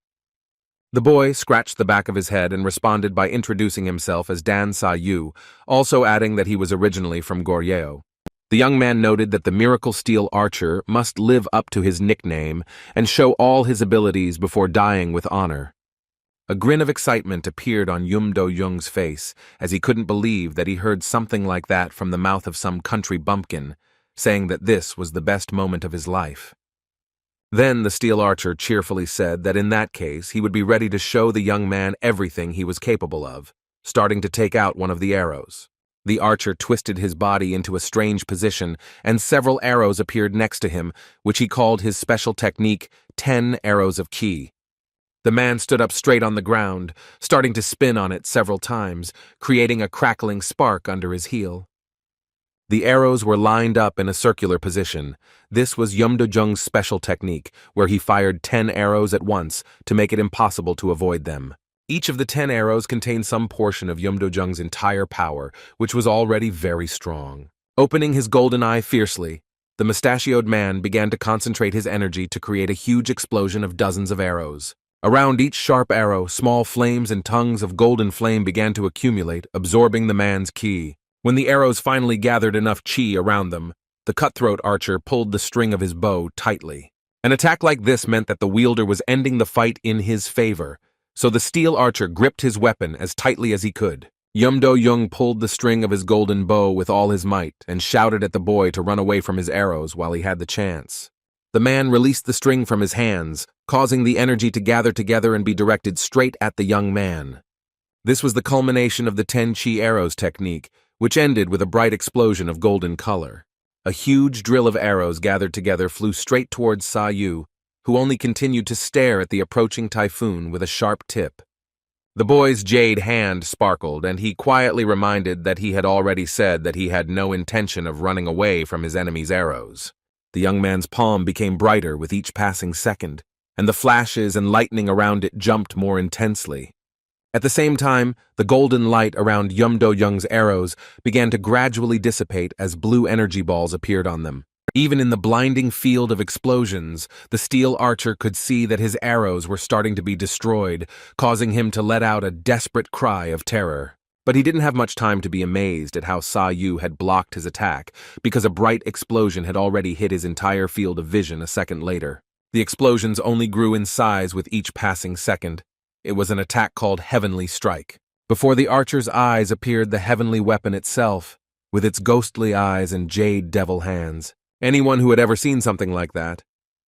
The boy scratched the back of his head and responded by introducing himself as Dan Saou, also adding that he was originally from Goryeo. The young man noted that the miracle steel archer must live up to his nickname and show all his abilities before dying with honor. A grin of excitement appeared on Do-young's face as he couldn't believe that he heard something like that from the mouth of some country bumpkin, saying that this was the best moment of his life. Then the steel archer cheerfully said that in that case he would be ready to show the young man everything he was capable of, starting to take out one of the arrows. The archer twisted his body into a strange position, and several arrows appeared next to him, which he called his special technique, 10 arrows of ki. The man stood up straight on the ground, starting to spin on it several times, creating a crackling spark under his heel. The arrows were lined up in a circular position. This was Do-young's special technique, where he fired 10 arrows at once to make it impossible to avoid them. Each of the 10 arrows contained some portion of Do-young's entire power, which was already very strong. Opening his golden eye fiercely, the mustachioed man began to concentrate his energy to create a huge explosion of dozens of arrows. Around each sharp arrow, small flames and tongues of golden flame began to accumulate, absorbing the man's ki. When the arrows finally gathered enough chi around them, the cutthroat archer pulled the string of his bow tightly. An attack like this meant that the wielder was ending the fight in his favor, so the steel archer gripped his weapon as tightly as he could. Yum-Do-Young pulled the string of his golden bow with all his might and shouted at the boy to run away from his arrows while he had the chance. The man released the string from his hands, causing the energy to gather together and be directed straight at the young man. This was the culmination of the 10 chi arrows technique, which ended with a bright explosion of golden color. A huge drill of arrows gathered together flew straight towards Saou, who only continued to stare at the approaching typhoon with a sharp tip. The boy's jade hand sparkled, and he quietly reminded that he had already said that he had no intention of running away from his enemy's arrows. The young man's palm became brighter with each passing second, and the flashes and lightning around it jumped more intensely. At the same time, the golden light around Yum-Do-Young's arrows began to gradually dissipate as blue energy balls appeared on them. Even in the blinding field of explosions, the steel archer could see that his arrows were starting to be destroyed, causing him to let out a desperate cry of terror. But he didn't have much time to be amazed at how Saou had blocked his attack, because a bright explosion had already hit his entire field of vision a second later. The explosions only grew in size with each passing second. It was an attack called Heavenly Strike. Before the archer's eyes appeared the heavenly weapon itself, with its ghostly eyes and jade devil hands. Anyone who had ever seen something like that,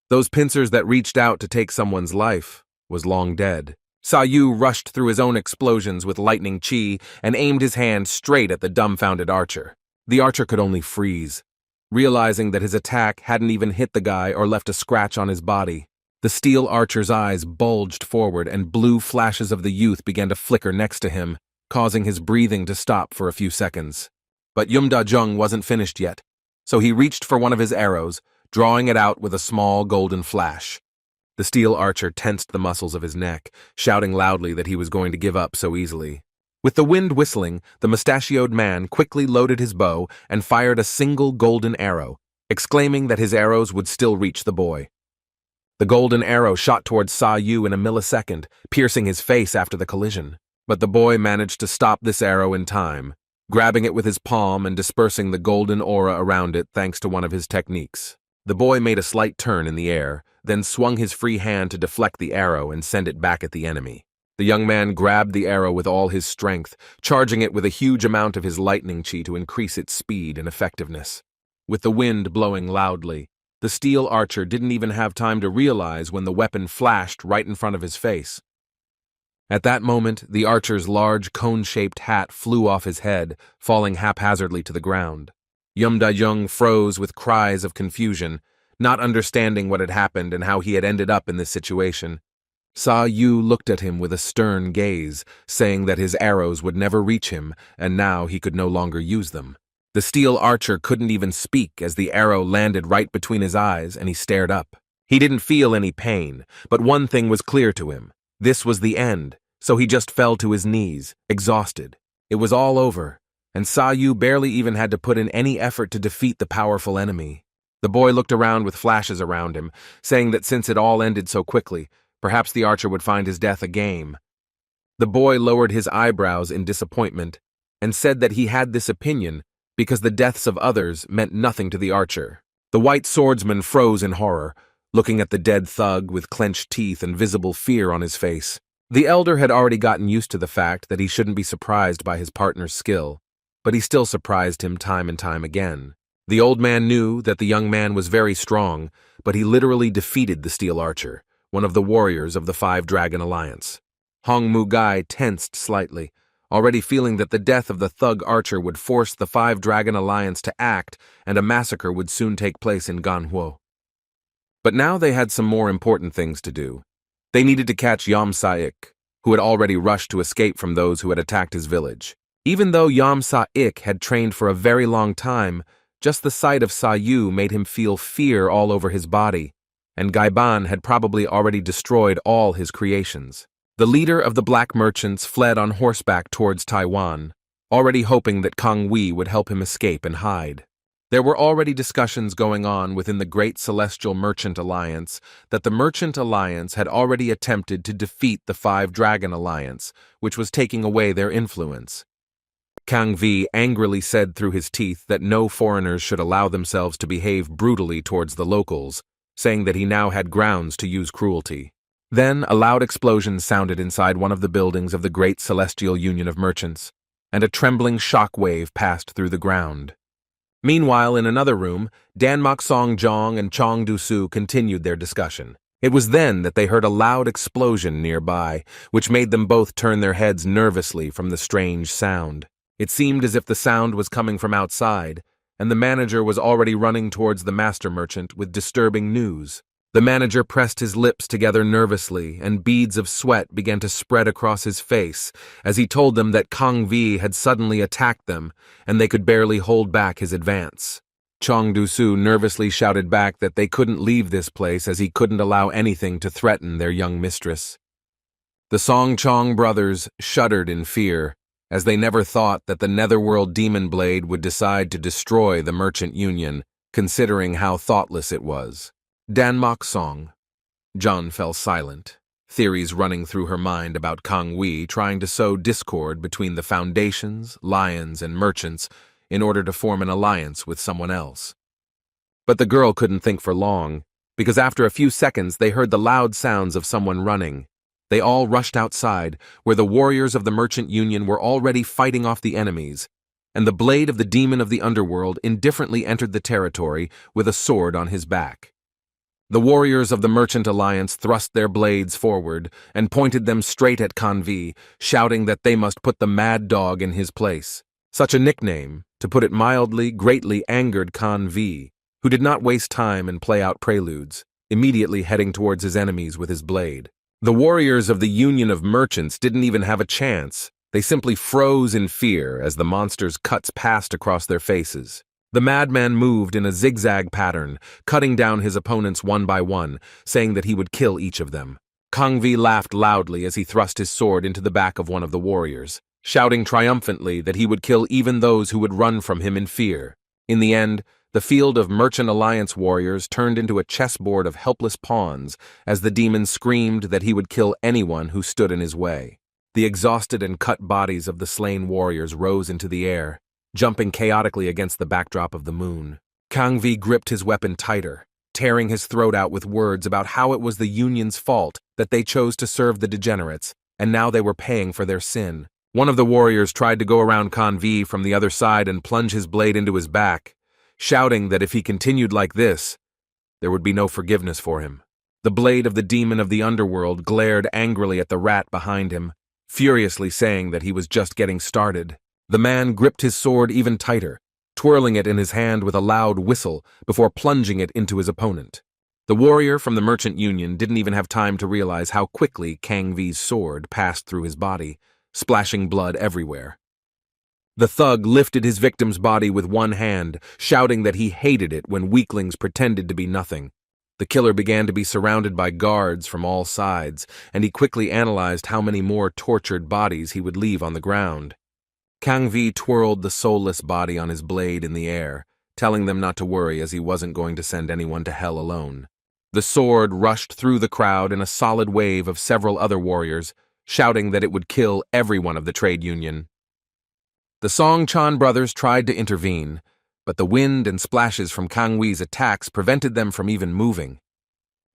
those pincers that reached out to take someone's life, was long dead. Saou rushed through his own explosions with lightning chi and aimed his hand straight at the dumbfounded archer. The archer could only freeze, realizing that his attack hadn't even hit the guy or left a scratch on his body. The steel archer's eyes bulged forward and blue flashes of the youth began to flicker next to him, causing his breathing to stop for a few seconds. But Yum-Do-Young wasn't finished yet, so he reached for one of his arrows, drawing it out with a small golden flash. The steel archer tensed the muscles of his neck, shouting loudly that he was going to give up so easily. With the wind whistling, the mustachioed man quickly loaded his bow and fired a single golden arrow, exclaiming that his arrows would still reach the boy. The golden arrow shot towards Saou in a millisecond, piercing his face after the collision. But the boy managed to stop this arrow in time, grabbing it with his palm and dispersing the golden aura around it thanks to one of his techniques. The boy made a slight turn in the air, then swung his free hand to deflect the arrow and send it back at the enemy. The young man grabbed the arrow with all his strength, charging it with a huge amount of his lightning chi to increase its speed and effectiveness. With the wind blowing loudly, the steel archer didn't even have time to realize when the weapon flashed right in front of his face. At that moment, the archer's large cone-shaped hat flew off his head, falling haphazardly to the ground. Yum-Do-Young froze with cries of confusion, not understanding what had happened and how he had ended up in this situation. Saou looked at him with a stern gaze, saying that his arrows would never reach him, and now he could no longer use them. The steel archer couldn't even speak as the arrow landed right between his eyes and he stared up. He didn't feel any pain, but one thing was clear to him. This was the end, so he just fell to his knees, exhausted. It was all over, and Saou barely even had to put in any effort to defeat the powerful enemy. The boy looked around with flashes around him, saying that since it all ended so quickly, perhaps the archer would find his death a game. The boy lowered his eyebrows in disappointment and said that he had this opinion because the deaths of others meant nothing to the archer. The white swordsman froze in horror, looking at the dead thug with clenched teeth and visible fear on his face. The elder had already gotten used to the fact that he shouldn't be surprised by his partner's skill, but he still surprised him time and time again. The old man knew that the young man was very strong, but he literally defeated the steel archer, one of the warriors of the Five Dragon Alliance. Hong Mu-Gai tensed slightly, already feeling that the death of the thug archer would force the Five Dragon Alliance to act and a massacre would soon take place in Ganhuo. But now they had some more important things to do. They needed to catch Yam Sa-ik, who had already rushed to escape from those who had attacked his village. Even though Yam Sa-ik had trained for a very long time, just the sight of Saou made him feel fear all over his body, and Gaiban had probably already destroyed all his creations. The leader of the black merchants fled on horseback towards Taiwan, already hoping that Kang Wei would help him escape and hide. There were already discussions going on within the Great Celestial Merchant Alliance that the Merchant Alliance had already attempted to defeat the Five Dragon Alliance, which was taking away their influence. Kang Wei angrily said through his teeth that no foreigners should allow themselves to behave brutally towards the locals, saying that he now had grounds to use cruelty. Then a loud explosion sounded inside one of the buildings of the Great Celestial Union of Merchants, and a trembling shock wave passed through the ground. Meanwhile, in another room, Danmok Song Jong and Chong Du-su continued their discussion. It was then that they heard a loud explosion nearby, which made them both turn their heads nervously from the strange sound. It seemed as if the sound was coming from outside, and the manager was already running towards the master merchant with disturbing news. The manager pressed his lips together nervously, and beads of sweat began to spread across his face as he told them that Kang Vi had suddenly attacked them, and they could barely hold back his advance. Chong Du-su nervously shouted back that they couldn't leave this place as he couldn't allow anything to threaten their young mistress. The Song Chong brothers shuddered in fear, as they never thought that the Netherworld Demon Blade would decide to destroy the Merchant Union, considering how thoughtless it was. Danmok Song. John fell silent, theories running through her mind about Kang Wei trying to sow discord between the foundations, lions, and merchants in order to form an alliance with someone else. But the girl couldn't think for long, because after a few seconds they heard the loud sounds of someone running. They all rushed outside, where the warriors of the Merchant Union were already fighting off the enemies, and the blade of the demon of the underworld indifferently entered the territory with a sword on his back. The warriors of the Merchant Alliance thrust their blades forward and pointed them straight at Kang Vi, shouting that they must put the mad dog in his place. Such a nickname, to put it mildly, greatly angered Kang Vi, who did not waste time and play out preludes, immediately heading towards his enemies with his blade. The warriors of the Union of Merchants didn't even have a chance. They simply froze in fear as the monster's cuts passed across their faces. The madman moved in a zigzag pattern, cutting down his opponents one by one, saying that he would kill each of them. Kang Vi laughed loudly as he thrust his sword into the back of one of the warriors, shouting triumphantly that he would kill even those who would run from him in fear. In the end, the field of Merchant Alliance warriors turned into a chessboard of helpless pawns as the demon screamed that he would kill anyone who stood in his way. The exhausted and cut bodies of the slain warriors rose into the air, jumping chaotically against the backdrop of the moon. Kang Vi gripped his weapon tighter, tearing his throat out with words about how it was the Union's fault that they chose to serve the degenerates, and now they were paying for their sin. One of the warriors tried to go around Kang Vi from the other side and plunge his blade into his back, shouting that if he continued like this, there would be no forgiveness for him. The blade of the demon of the underworld glared angrily at the rat behind him, furiously saying that he was just getting started. The man gripped his sword even tighter, twirling it in his hand with a loud whistle before plunging it into his opponent. The warrior from the Merchant Union didn't even have time to realize how quickly Kang Vi's sword passed through his body, splashing blood everywhere. The thug lifted his victim's body with one hand, shouting that he hated it when weaklings pretended to be nothing. The killer began to be surrounded by guards from all sides, and he quickly analyzed how many more tortured bodies he would leave on the ground. Kang Vi twirled the soulless body on his blade in the air, telling them not to worry as he wasn't going to send anyone to hell alone. The sword rushed through the crowd in a solid wave of several other warriors, shouting that it would kill everyone of the trade union. The Song Chan brothers tried to intervene, but the wind and splashes from Kang Wei's attacks prevented them from even moving.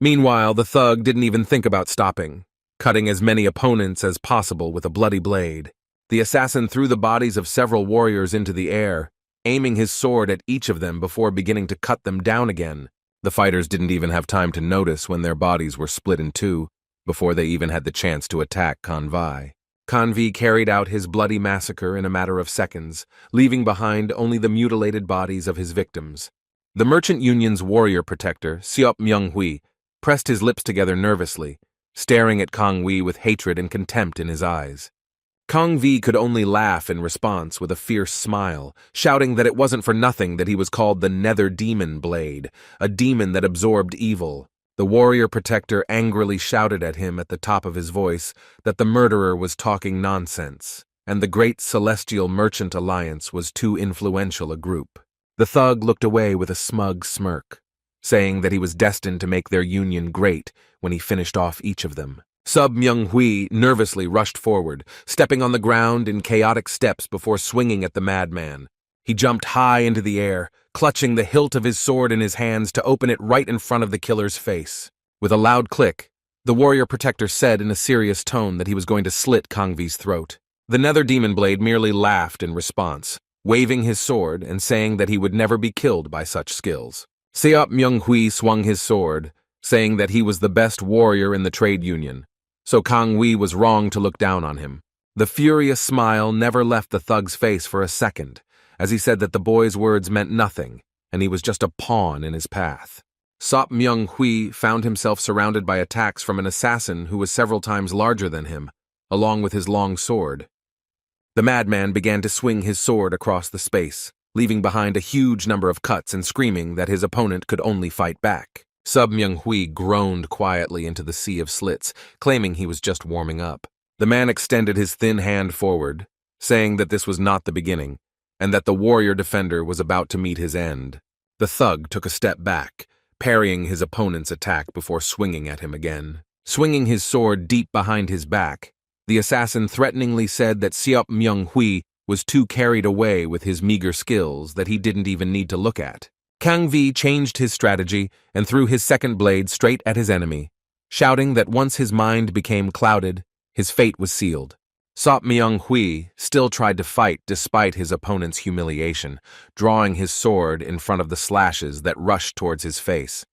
Meanwhile, the thug didn't even think about stopping, cutting as many opponents as possible with a bloody blade. The assassin threw the bodies of several warriors into the air, aiming his sword at each of them before beginning to cut them down again. The fighters didn't even have time to notice when their bodies were split in two, before they even had the chance to attack Kang Vi. Kang Vi carried out his bloody massacre in a matter of seconds, leaving behind only the mutilated bodies of his victims. The Merchant Union's warrior protector, Seop Myung-hui, pressed his lips together nervously, staring at Kang Vi with hatred and contempt in his eyes. Kang Vi could only laugh in response with a fierce smile, shouting that it wasn't for nothing that he was called the Nether Demon Blade, a demon that absorbed evil. The warrior protector angrily shouted at him at the top of his voice that the murderer was talking nonsense, and the Great Celestial Merchant Alliance was too influential a group. The thug looked away with a smug smirk, saying that he was destined to make their union great when he finished off each of them. Sub Myung-hui nervously rushed forward, stepping on the ground in chaotic steps before swinging at the madman. He jumped high into the air, clutching the hilt of his sword in his hands to open it right in front of the killer's face. With a loud click, The warrior protector said in a serious tone that he was going to slit Kang V's throat. The nether demon blade merely laughed in response, waving his sword and saying that he would never be killed by such skills. Seop Myung-hui swung his sword, saying that he was the best warrior in the trade union, so Kang Wi was wrong to look down on him. The furious smile never left the thug's face for a second, as he said that the boy's words meant nothing, and he was just a pawn in his path. Seop Myung-hui found himself surrounded by attacks from an assassin who was several times larger than him, along with his long sword. The madman began to swing his sword across the space, leaving behind a huge number of cuts and screaming that his opponent could only fight back. Seop Myung-hui groaned quietly into the sea of slits, claiming he was just warming up. The man extended his thin hand forward, saying that this was not the beginning, and that the warrior defender was about to meet his end. The thug took a step back, parrying his opponent's attack before swinging at him again. Swinging his sword deep behind his back, the assassin threateningly said that Seop Myung-hui was too carried away with his meager skills that he didn't even need to look at. Kang Vi changed his strategy and threw his second blade straight at his enemy, shouting that once his mind became clouded, his fate was sealed. Seop Myung-hui still tried to fight despite his opponent's humiliation, drawing his sword in front of the slashes that rushed towards his face.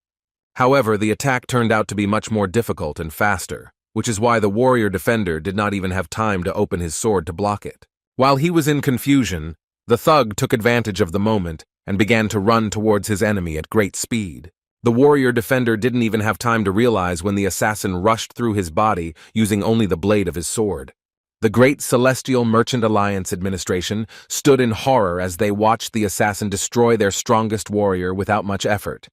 However, the attack turned out to be much more difficult and faster, which is why the warrior defender did not even have time to open his sword to block it. While he was in confusion, the thug took advantage of the moment and began to run towards his enemy at great speed. The warrior defender didn't even have time to realize when the assassin rushed through his body using only the blade of his sword. The Great Celestial Merchant Alliance Administration stood in horror as they watched the assassin destroy their strongest warrior without much effort.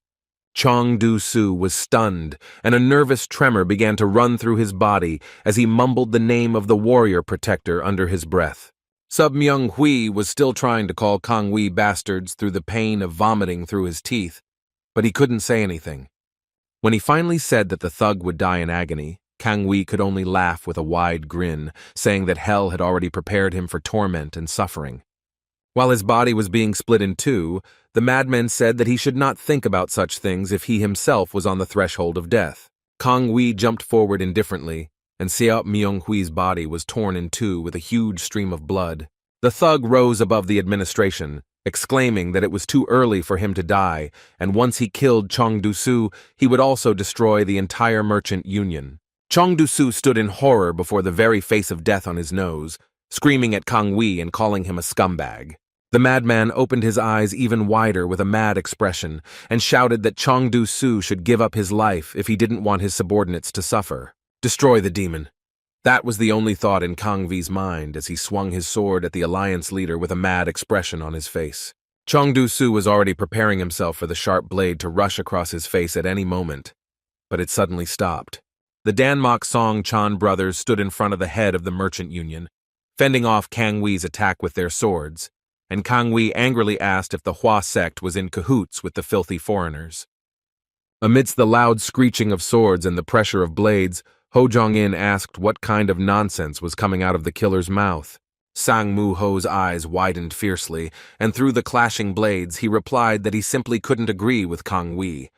Chong Du-soo was stunned, and a nervous tremor began to run through his body as he mumbled the name of the warrior protector under his breath. Seop Myung-hui was still trying to call Kang Wi bastards through the pain of vomiting through his teeth, but he couldn't say anything. When he finally said that the thug would die in agony, Kang Wi could only laugh with a wide grin, saying that hell had already prepared him for torment and suffering. While his body was being split in two, the madman said that he should not think about such things if he himself was on the threshold of death. Kang Wi jumped forward indifferently, and Seop Myung-hui's body was torn in two with a huge stream of blood. The thug rose above the administration, exclaiming that it was too early for him to die, and once he killed Chong Du-soo, he would also destroy the entire merchant union. Chong Du-soo stood in horror before the very face of death on his nose, screaming at Kang Wi and calling him a scumbag. The madman opened his eyes even wider with a mad expression and shouted that Chong Du-soo should give up his life if he didn't want his subordinates to suffer. Destroy the demon. That was the only thought in Kang Vi's mind as he swung his sword at the alliance leader with a mad expression on his face. Chong Du-soo was already preparing himself for the sharp blade to rush across his face at any moment, but it suddenly stopped. The Danmok Song Chan brothers stood in front of the head of the merchant union, fending off Kang Wi's attack with their swords, and Kang Wi angrily asked if the Hua sect was in cahoots with the filthy foreigners. Amidst the loud screeching of swords and the pressure of blades, Ho Jong-in asked what kind of nonsense was coming out of the killer's mouth. Sang Mu-ho's eyes widened fiercely, and through the clashing blades he replied that he simply couldn't agree with Kang Wi.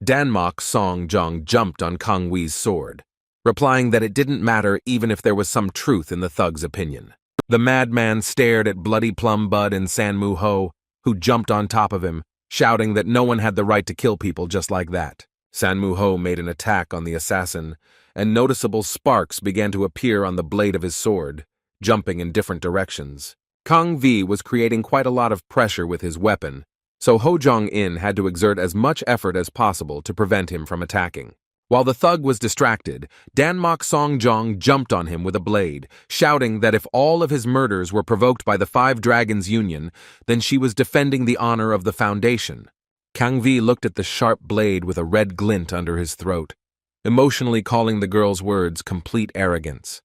Danmok Song Jong jumped on Kang Wi's sword, replying that it didn't matter even if there was some truth in the thug's opinion. The madman stared at Bloody Plum Bud and San Mu-ho, who jumped on top of him, shouting that no one had the right to kill people just like that. San Mu-ho made an attack on the assassin, and noticeable sparks began to appear on the blade of his sword, jumping in different directions. Kang Vi was creating quite a lot of pressure with his weapon, so Ho Jong-in had to exert as much effort as possible to prevent him from attacking. While the thug was distracted, Danmok Song Jong jumped on him with a blade, shouting that if all of his murders were provoked by the Five Dragons Union, then she was defending the honor of the Foundation. Kang Vi looked at the sharp blade with a red glint under his throat, emotionally calling the girl's words complete arrogance.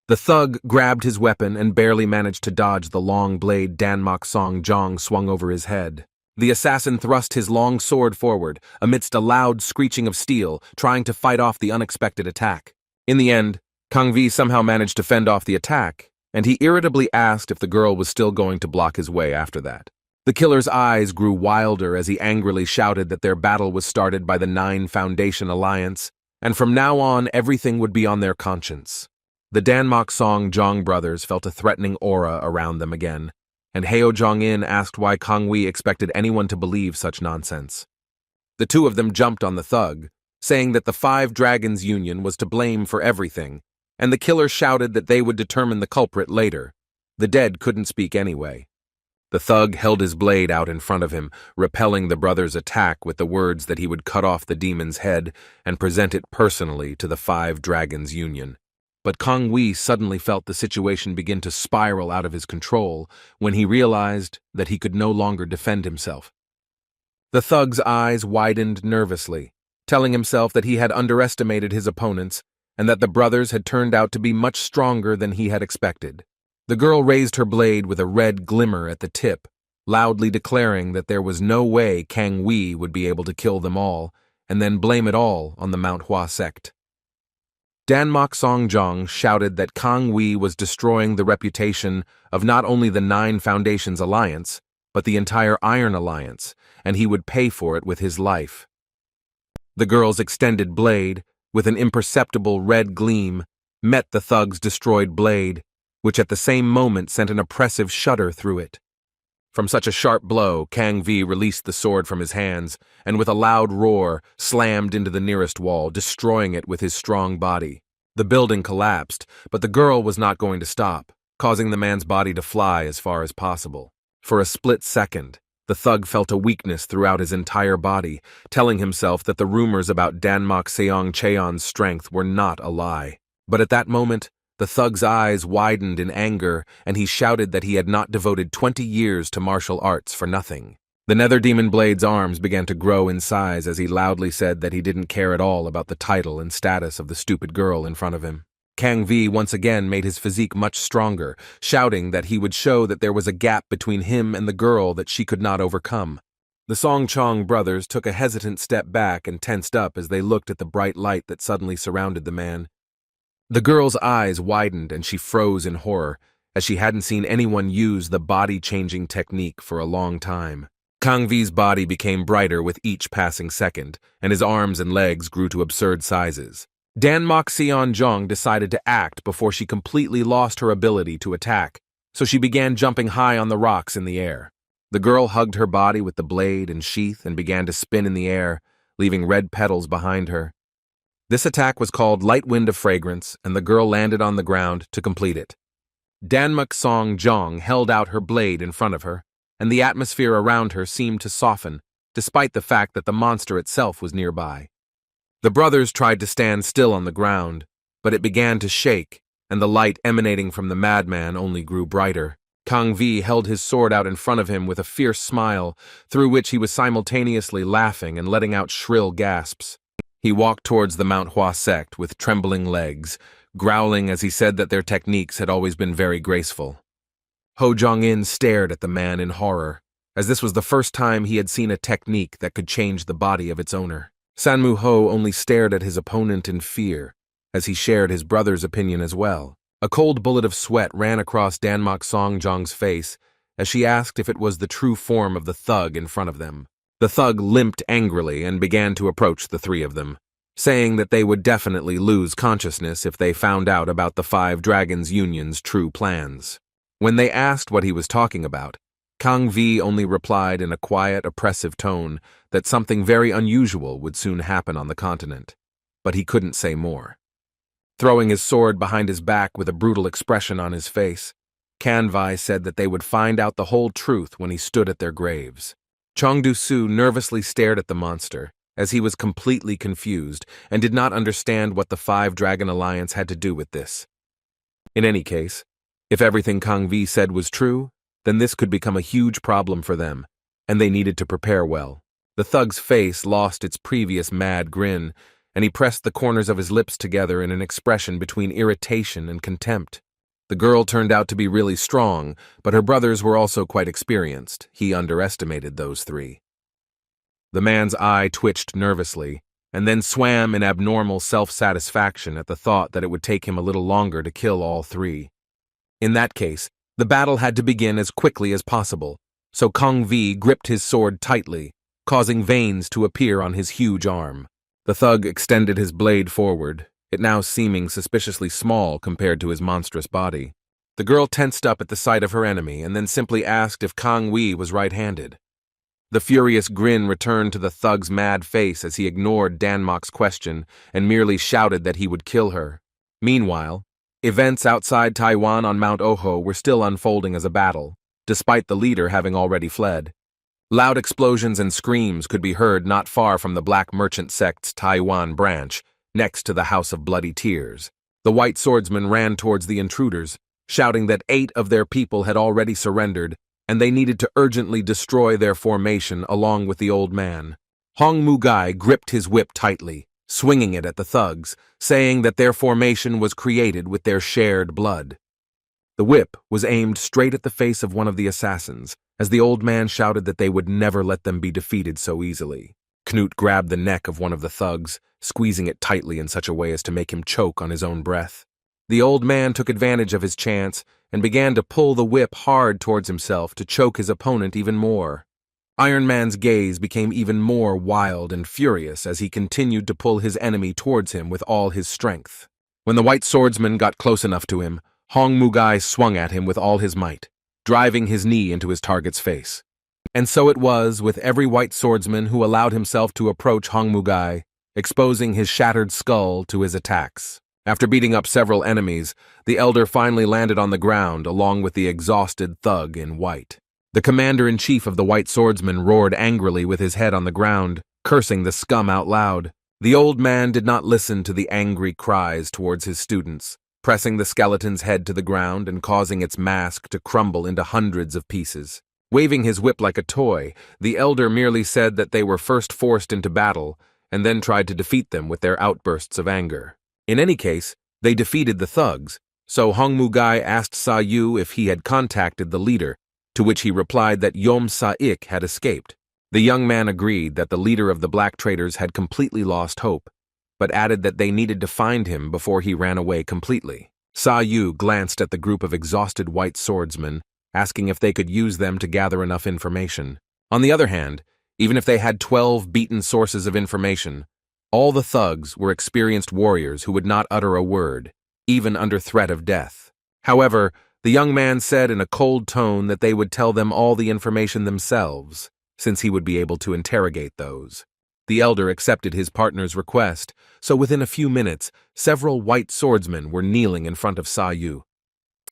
The thug grabbed his weapon and barely managed to dodge the long blade Danmok Song Jong swung over his head. The assassin thrust his long sword forward, amidst a loud screeching of steel, trying to fight off the unexpected attack. In the end, Kang Vi somehow managed to fend off the attack, and he irritably asked if the girl was still going to block his way after that. The killer's eyes grew wilder as he angrily shouted that their battle was started by the 9 Foundation Alliance, and from now on everything would be on their conscience. The Danmok Song Jong brothers felt a threatening aura around them again, and Heo Jong-in asked why Kang Wei expected anyone to believe such nonsense. The two of them jumped on the thug, saying that the Five Dragons Union was to blame for everything, and the killer shouted that they would determine the culprit later. The dead couldn't speak anyway. The thug held his blade out in front of him, repelling the brothers' attack with the words that he would cut off the demon's head and present it personally to the Five Dragons Union. But Kang Wei suddenly felt the situation begin to spiral out of his control when he realized that he could no longer defend himself. The thug's eyes widened nervously, telling himself that he had underestimated his opponents and that the brothers had turned out to be much stronger than he had expected. The girl raised her blade with a red glimmer at the tip, loudly declaring that there was no way Kang Wei would be able to kill them all, and then blame it all on the Mount Hua sect. Danmok Songjong shouted that Kang Wei was destroying the reputation of not only the Nine Foundations Alliance, but the entire Iron Alliance, and he would pay for it with his life. The girl's extended blade, with an imperceptible red gleam, met the thug's destroyed blade, which at the same moment sent an oppressive shudder through it. From such a sharp blow, Kang Wei released the sword from his hands, and with a loud roar, slammed into the nearest wall, destroying it with his strong body. The building collapsed, but the girl was not going to stop, causing the man's body to fly as far as possible. For a split second, the thug felt a weakness throughout his entire body, telling himself that the rumors about Danmok Seong Cheon's strength were not a lie. But at that moment, the thug's eyes widened in anger, and he shouted that he had not devoted 20 years to martial arts for nothing. The Nether Demon Blade's arms began to grow in size as he loudly said that he didn't care at all about the title and status of the stupid girl in front of him. Kang Wei once again made his physique much stronger, shouting that he would show that there was a gap between him and the girl that she could not overcome. The Song Chong brothers took a hesitant step back and tensed up as they looked at the bright light that suddenly surrounded the man. The girl's eyes widened and she froze in horror, as she hadn't seen anyone use the body-changing technique for a long time. Kang Wei's body became brighter with each passing second, and his arms and legs grew to absurd sizes. Danmok Seonjong decided to act before she completely lost her ability to attack, so she began jumping high on the rocks in the air. The girl hugged her body with the blade and sheath and began to spin in the air, leaving red petals behind her. This attack was called Light Wind of Fragrance, and the girl landed on the ground to complete it. Danmok Songjong held out her blade in front of her, and the atmosphere around her seemed to soften, despite the fact that the monster itself was nearby. The brothers tried to stand still on the ground, but it began to shake, and the light emanating from the madman only grew brighter. Kang Wei held his sword out in front of him with a fierce smile, through which he was simultaneously laughing and letting out shrill gasps. He walked towards the Mount Hua sect with trembling legs, growling as he said that their techniques had always been very graceful. Ho Jong-in stared at the man in horror, as this was the first time he had seen a technique that could change the body of its owner. Sanmu Ho only stared at his opponent in fear, as he shared his brother's opinion as well. A cold bullet of sweat ran across Danmok Songjong's face as she asked if it was the true form of the thug in front of them. The thug limped angrily and began to approach the three of them, saying that they would definitely lose consciousness if they found out about the Five Dragons Union's true plans. When they asked what he was talking about, Kang Wei only replied in a quiet, oppressive tone that something very unusual would soon happen on the continent, but he couldn't say more. Throwing his sword behind his back with a brutal expression on his face, Kang Wei said that they would find out the whole truth when he stood at their graves. Chong Du-soo nervously stared at the monster, as he was completely confused and did not understand what the Five Dragon Alliance had to do with this. In any case, if everything Kang Wei said was true, then this could become a huge problem for them, and they needed to prepare well. The thug's face lost its previous mad grin, and he pressed the corners of his lips together in an expression between irritation and contempt. The girl turned out to be really strong, but her brothers were also quite experienced. He underestimated those three. The man's eye twitched nervously, and then swam in abnormal self-satisfaction at the thought that it would take him a little longer to kill all three. In that case, the battle had to begin as quickly as possible, so Kang Wei gripped his sword tightly, causing veins to appear on his huge arm. The thug extended his blade forward, it now seeming suspiciously small compared to his monstrous body. The girl tensed up at the sight of her enemy and then simply asked if Kang Wei was right-handed. The furious grin returned to the thug's mad face as he ignored Danmok's question and merely shouted that he would kill her. Meanwhile, events outside Taiwan on Mount Oho were still unfolding as a battle, despite the leader having already fled. Loud explosions and screams could be heard not far from the Black Merchant sect's Taiwan branch, next to the House of Bloody Tears. The white swordsmen ran towards the intruders, shouting that 8 of their people had already surrendered, and they needed to urgently destroy their formation along with the old man. Hong Mugai gripped his whip tightly, swinging it at the thugs, saying that their formation was created with their shared blood. The whip was aimed straight at the face of one of the assassins, as the old man shouted that they would never let them be defeated so easily. Knut grabbed the neck of one of the thugs, squeezing it tightly in such a way as to make him choke on his own breath. The old man took advantage of his chance and began to pull the whip hard towards himself to choke his opponent even more. Iron Man's gaze became even more wild and furious as he continued to pull his enemy towards him with all his strength. When the white swordsman got close enough to him, Hong Mugai swung at him with all his might, driving his knee into his target's face. And so it was with every white swordsman who allowed himself to approach Hong Mugai, exposing his shattered skull to his attacks. After beating up several enemies, the elder finally landed on the ground along with the exhausted thug in white. The commander-in-chief of the white swordsmen roared angrily with his head on the ground, cursing the scum out loud. The old man did not listen to the angry cries towards his students, pressing the skeleton's head to the ground and causing its mask to crumble into hundreds of pieces. Waving his whip like a toy, the elder merely said that they were first forced into battle and then tried to defeat them with their outbursts of anger. In any case, they defeated the thugs, so Hong Mugai asked Saou if he had contacted the leader, to which he replied that Yom Sa-ik had escaped. The young man agreed that the leader of the black traders had completely lost hope, but added that they needed to find him before he ran away completely. Saou glanced at the group of exhausted white swordsmen, asking if they could use them to gather enough information. On the other hand, even if they had 12 beaten sources of information, all the thugs were experienced warriors who would not utter a word, even under threat of death. However, the young man said in a cold tone that they would tell them all the information themselves, since he would be able to interrogate those. The elder accepted his partner's request, so within a few minutes, several white swordsmen were kneeling in front of Saou.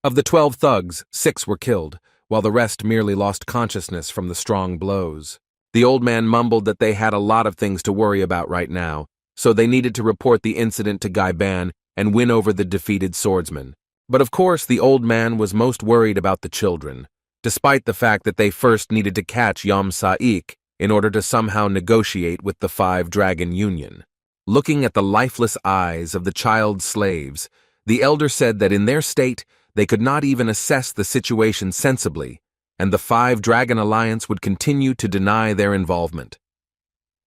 Of the 12 thugs, 6 were killed, while the rest merely lost consciousness from the strong blows. The old man mumbled that they had a lot of things to worry about right now, so they needed to report the incident to Gaiban and win over the defeated swordsman. But of course, the old man was most worried about the children, despite the fact that they first needed to catch Yom Sa-ik in order to somehow negotiate with the 5-Dragon Union. Looking at the lifeless eyes of the child slaves, the elder said that in their state, they could not even assess the situation sensibly, and the 5-Dragon Alliance would continue to deny their involvement.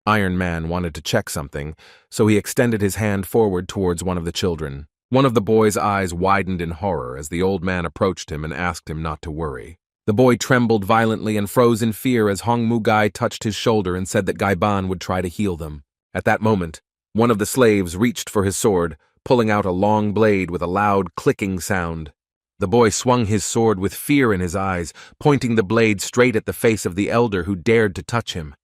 Iron Man wanted to check something, so he extended his hand forward towards one of the children. One of the boy's eyes widened in horror as the old man approached him and asked him not to worry. The boy trembled violently and froze in fear as Hong Mugai touched his shoulder and said that Gaiban would try to heal them. At that moment, one of the slaves reached for his sword, pulling out a long blade with a loud clicking sound. The boy swung his sword with fear in his eyes, pointing the blade straight at the face of the elder who dared to touch him.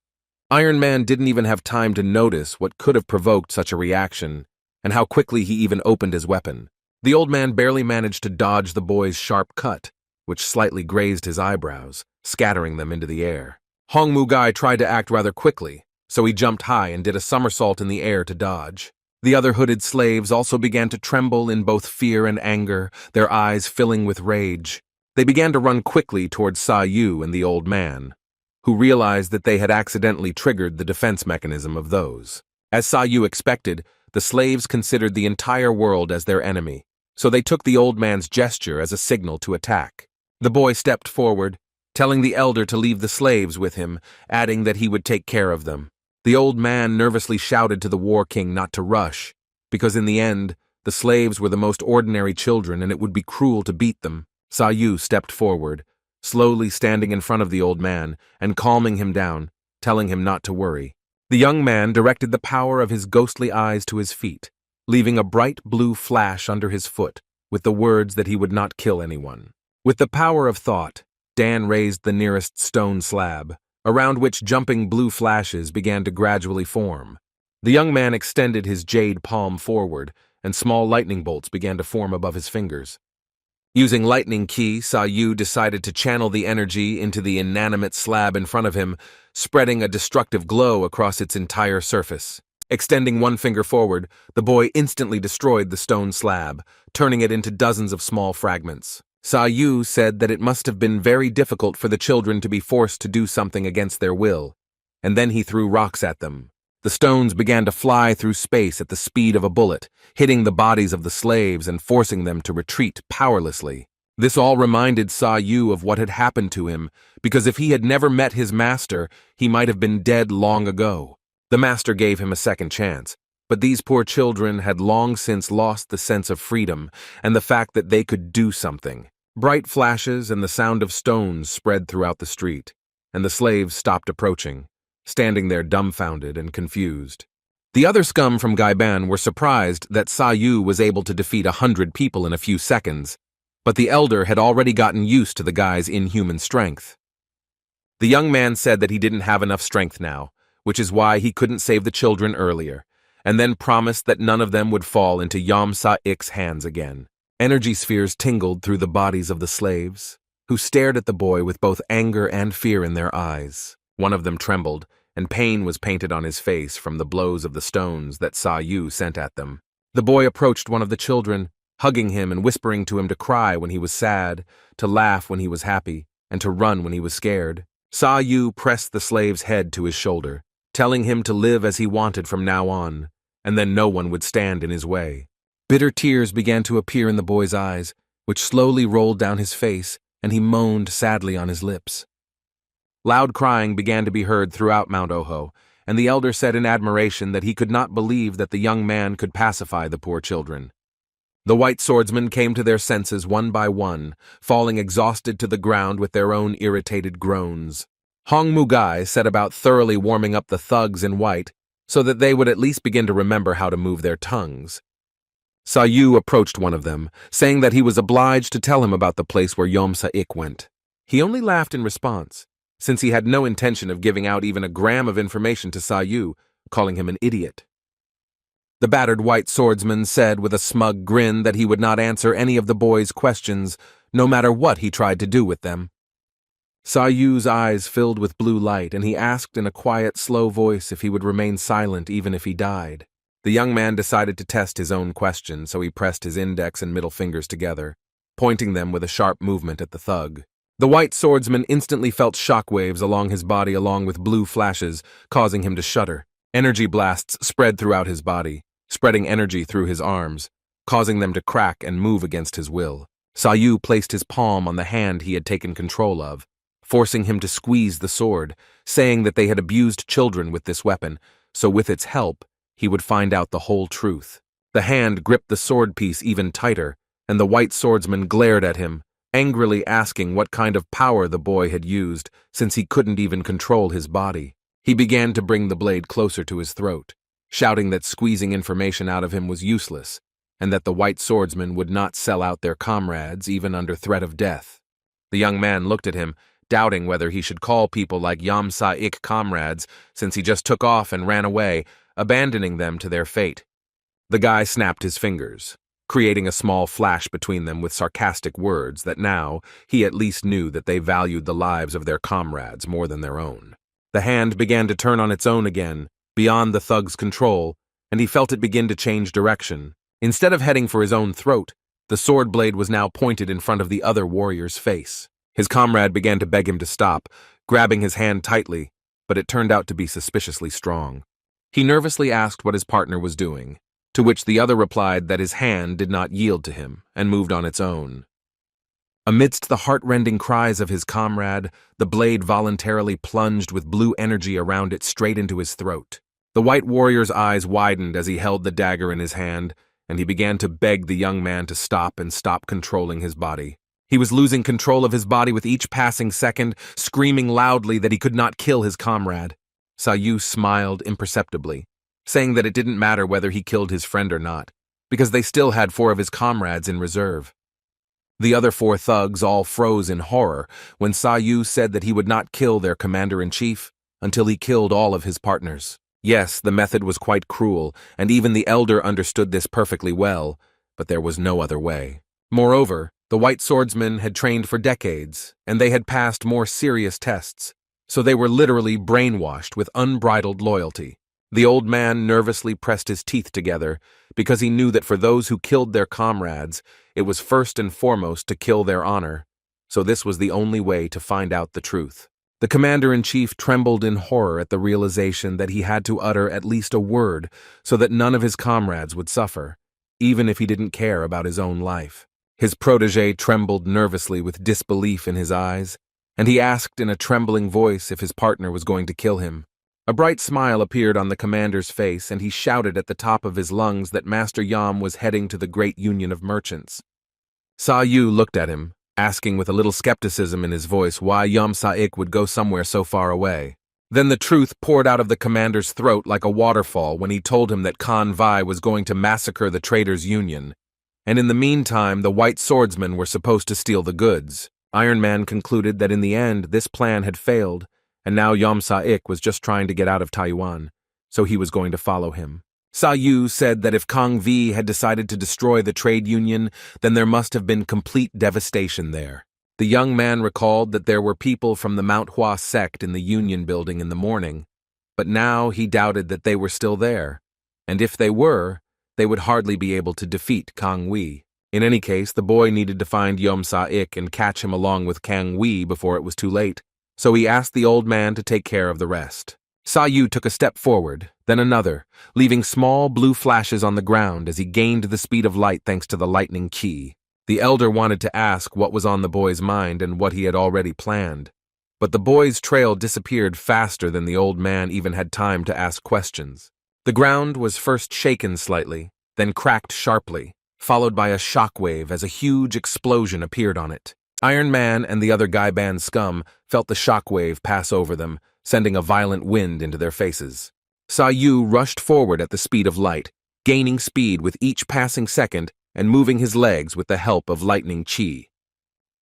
Iron Man didn't even have time to notice what could have provoked such a reaction, and how quickly he even opened his weapon. The old man barely managed to dodge the boy's sharp cut, which slightly grazed his eyebrows, scattering them into the air. Hong Mugai tried to act rather quickly, so he jumped high and did a somersault in the air to dodge. The other hooded slaves also began to tremble in both fear and anger, their eyes filling with rage. They began to run quickly towards Saou and the old man, who realized that they had accidentally triggered the defense mechanism of those. As Saou expected, the slaves considered the entire world as their enemy, so they took the old man's gesture as a signal to attack. The boy stepped forward, telling the elder to leave the slaves with him, adding that he would take care of them. The old man nervously shouted to the war king not to rush, because in the end, the slaves were the most ordinary children and it would be cruel to beat them. Saou stepped forward, slowly standing in front of the old man and calming him down, telling him not to worry. The young man directed the power of his ghostly eyes to his feet, leaving a bright blue flash under his foot, with the words that he would not kill anyone. With the power of thought, Dan raised the nearest stone slab, around which jumping blue flashes began to gradually form. The young man extended his jade palm forward, and small lightning bolts began to form above his fingers. Using lightning ki, Saou decided to channel the energy into the inanimate slab in front of him, spreading a destructive glow across its entire surface. Extending one finger forward, the boy instantly destroyed the stone slab, turning it into dozens of small fragments. Saou said that it must have been very difficult for the children to be forced to do something against their will, and then he threw rocks at them. The stones began to fly through space at the speed of a bullet, hitting the bodies of the slaves and forcing them to retreat powerlessly. This all reminded Saou of what had happened to him, because if he had never met his master, he might have been dead long ago. The master gave him a second chance, but these poor children had long since lost the sense of freedom and the fact that they could do something. Bright flashes and the sound of stones spread throughout the street, and the slaves stopped approaching, standing there dumbfounded and confused. The other scum from Gaiban were surprised that Saou was able to defeat 100 people in a few seconds, but the elder had already gotten used to the guy's inhuman strength. The young man said that he didn't have enough strength now, which is why he couldn't save the children earlier, and then promised that none of them would fall into Yom Sa-ik's hands again. Energy spheres tingled through the bodies of the slaves, who stared at the boy with both anger and fear in their eyes. One of them trembled, and pain was painted on his face from the blows of the stones that Saou sent at them. The boy approached one of the children, hugging him and whispering to him to cry when he was sad, to laugh when he was happy, and to run when he was scared. Saou pressed the slave's head to his shoulder, telling him to live as he wanted from now on, and then no one would stand in his way. Bitter tears began to appear in the boy's eyes, which slowly rolled down his face, and he moaned sadly on his lips. Loud crying began to be heard throughout Mount Oho, and the elder said in admiration that he could not believe that the young man could pacify the poor children. The white swordsmen came to their senses one by one, falling exhausted to the ground with their own irritated groans. Hong Mugai set about thoroughly warming up the thugs in white so that they would at least begin to remember how to move their tongues. Saou approached one of them, saying that he was obliged to tell him about the place where Yom Sa-ik went. He only laughed in response, since he had no intention of giving out even a gram of information to Saou, calling him an idiot. The battered white swordsman said with a smug grin that he would not answer any of the boy's questions, no matter what he tried to do with them. Saou's eyes filled with blue light, and he asked in a quiet, slow voice if he would remain silent even if he died. The young man decided to test his own question, so he pressed his index and middle fingers together, pointing them with a sharp movement at the thug. The white swordsman instantly felt shockwaves along his body along with blue flashes, causing him to shudder. Energy blasts spread throughout his body, spreading energy through his arms, causing them to crack and move against his will. Saou placed his palm on the hand he had taken control of, forcing him to squeeze the sword, saying that they had abused children with this weapon, so with its help, he would find out the whole truth. The hand gripped the sword piece even tighter, and the white swordsman glared at him, angrily asking what kind of power the boy had used, since he couldn't even control his body. He began to bring the blade closer to his throat, shouting that squeezing information out of him was useless, and that the white swordsman would not sell out their comrades even under threat of death. The young man looked at him, doubting whether he should call people like Yom Sa-ik comrades, since he just took off and ran away, abandoning them to their fate. The guy snapped his fingers, creating a small flash between them with sarcastic words that now he at least knew that they valued the lives of their comrades more than their own. The hand began to turn on its own again, beyond the thug's control, and he felt it begin to change direction. Instead of heading for his own throat, the sword blade was now pointed in front of the other warrior's face. His comrade began to beg him to stop, grabbing his hand tightly, but it turned out to be suspiciously strong. He nervously asked what his partner was doing, to which the other replied that his hand did not yield to him and moved on its own. Amidst the heart-rending cries of his comrade, the blade voluntarily plunged with blue energy around it straight into his throat. The white warrior's eyes widened as he held the dagger in his hand, and he began to beg the young man to stop and stop controlling his body. He was losing control of his body with each passing second, screaming loudly that he could not kill his comrade. Saou smiled imperceptibly, saying that it didn't matter whether he killed his friend or not, because they still had 4 of his comrades in reserve. The other 4 thugs all froze in horror when Saou said that he would not kill their commander-in-chief until he killed all of his partners. Yes, the method was quite cruel, and even the elder understood this perfectly well, but there was no other way. Moreover, the white swordsmen had trained for decades, and they had passed more serious tests, so they were literally brainwashed with unbridled loyalty. The old man nervously pressed his teeth together, because he knew that for those who killed their comrades, it was first and foremost to kill their honor, so this was the only way to find out the truth. The commander-in-chief trembled in horror at the realization that he had to utter at least a word so that none of his comrades would suffer, even if he didn't care about his own life. His protégé trembled nervously with disbelief in his eyes, and he asked in a trembling voice if his partner was going to kill him. A bright smile appeared on the commander's face, and he shouted at the top of his lungs that Master Yam was heading to the Great Union of Merchants. Saou looked at him, asking with a little skepticism in his voice why Yam Saik would go somewhere so far away. Then the truth poured out of the commander's throat like a waterfall when he told him that Khan Vai was going to massacre the Traders' Union, and in the meantime the white swordsmen were supposed to steal the goods. Iron Man concluded that in the end this plan had failed, and now Yam Saik was just trying to get out of Taiwan, so he was going to follow him. Saou said that if Kang Vi had decided to destroy the trade union, then there must have been complete devastation there. The young man recalled that there were people from the Mount Hua sect in the Union building in the morning, but now he doubted that they were still there, and if they were, they would hardly be able to defeat Kang Wei. In any case, the boy needed to find Yom Sa-ik and catch him along with Kang Wei before it was too late, so he asked the old man to take care of the rest. Saou took a step forward, then another, leaving small blue flashes on the ground as he gained the speed of light thanks to the lightning key. The elder wanted to ask what was on the boy's mind and what he had already planned, but the boy's trail disappeared faster than the old man even had time to ask questions. The ground was first shaken slightly, then cracked sharply, followed by a shockwave as a huge explosion appeared on it. Iron Man and the other Guy Band scum felt the shockwave pass over them, sending a violent wind into their faces. Saou rushed forward at the speed of light, gaining speed with each passing second and moving his legs with the help of lightning chi.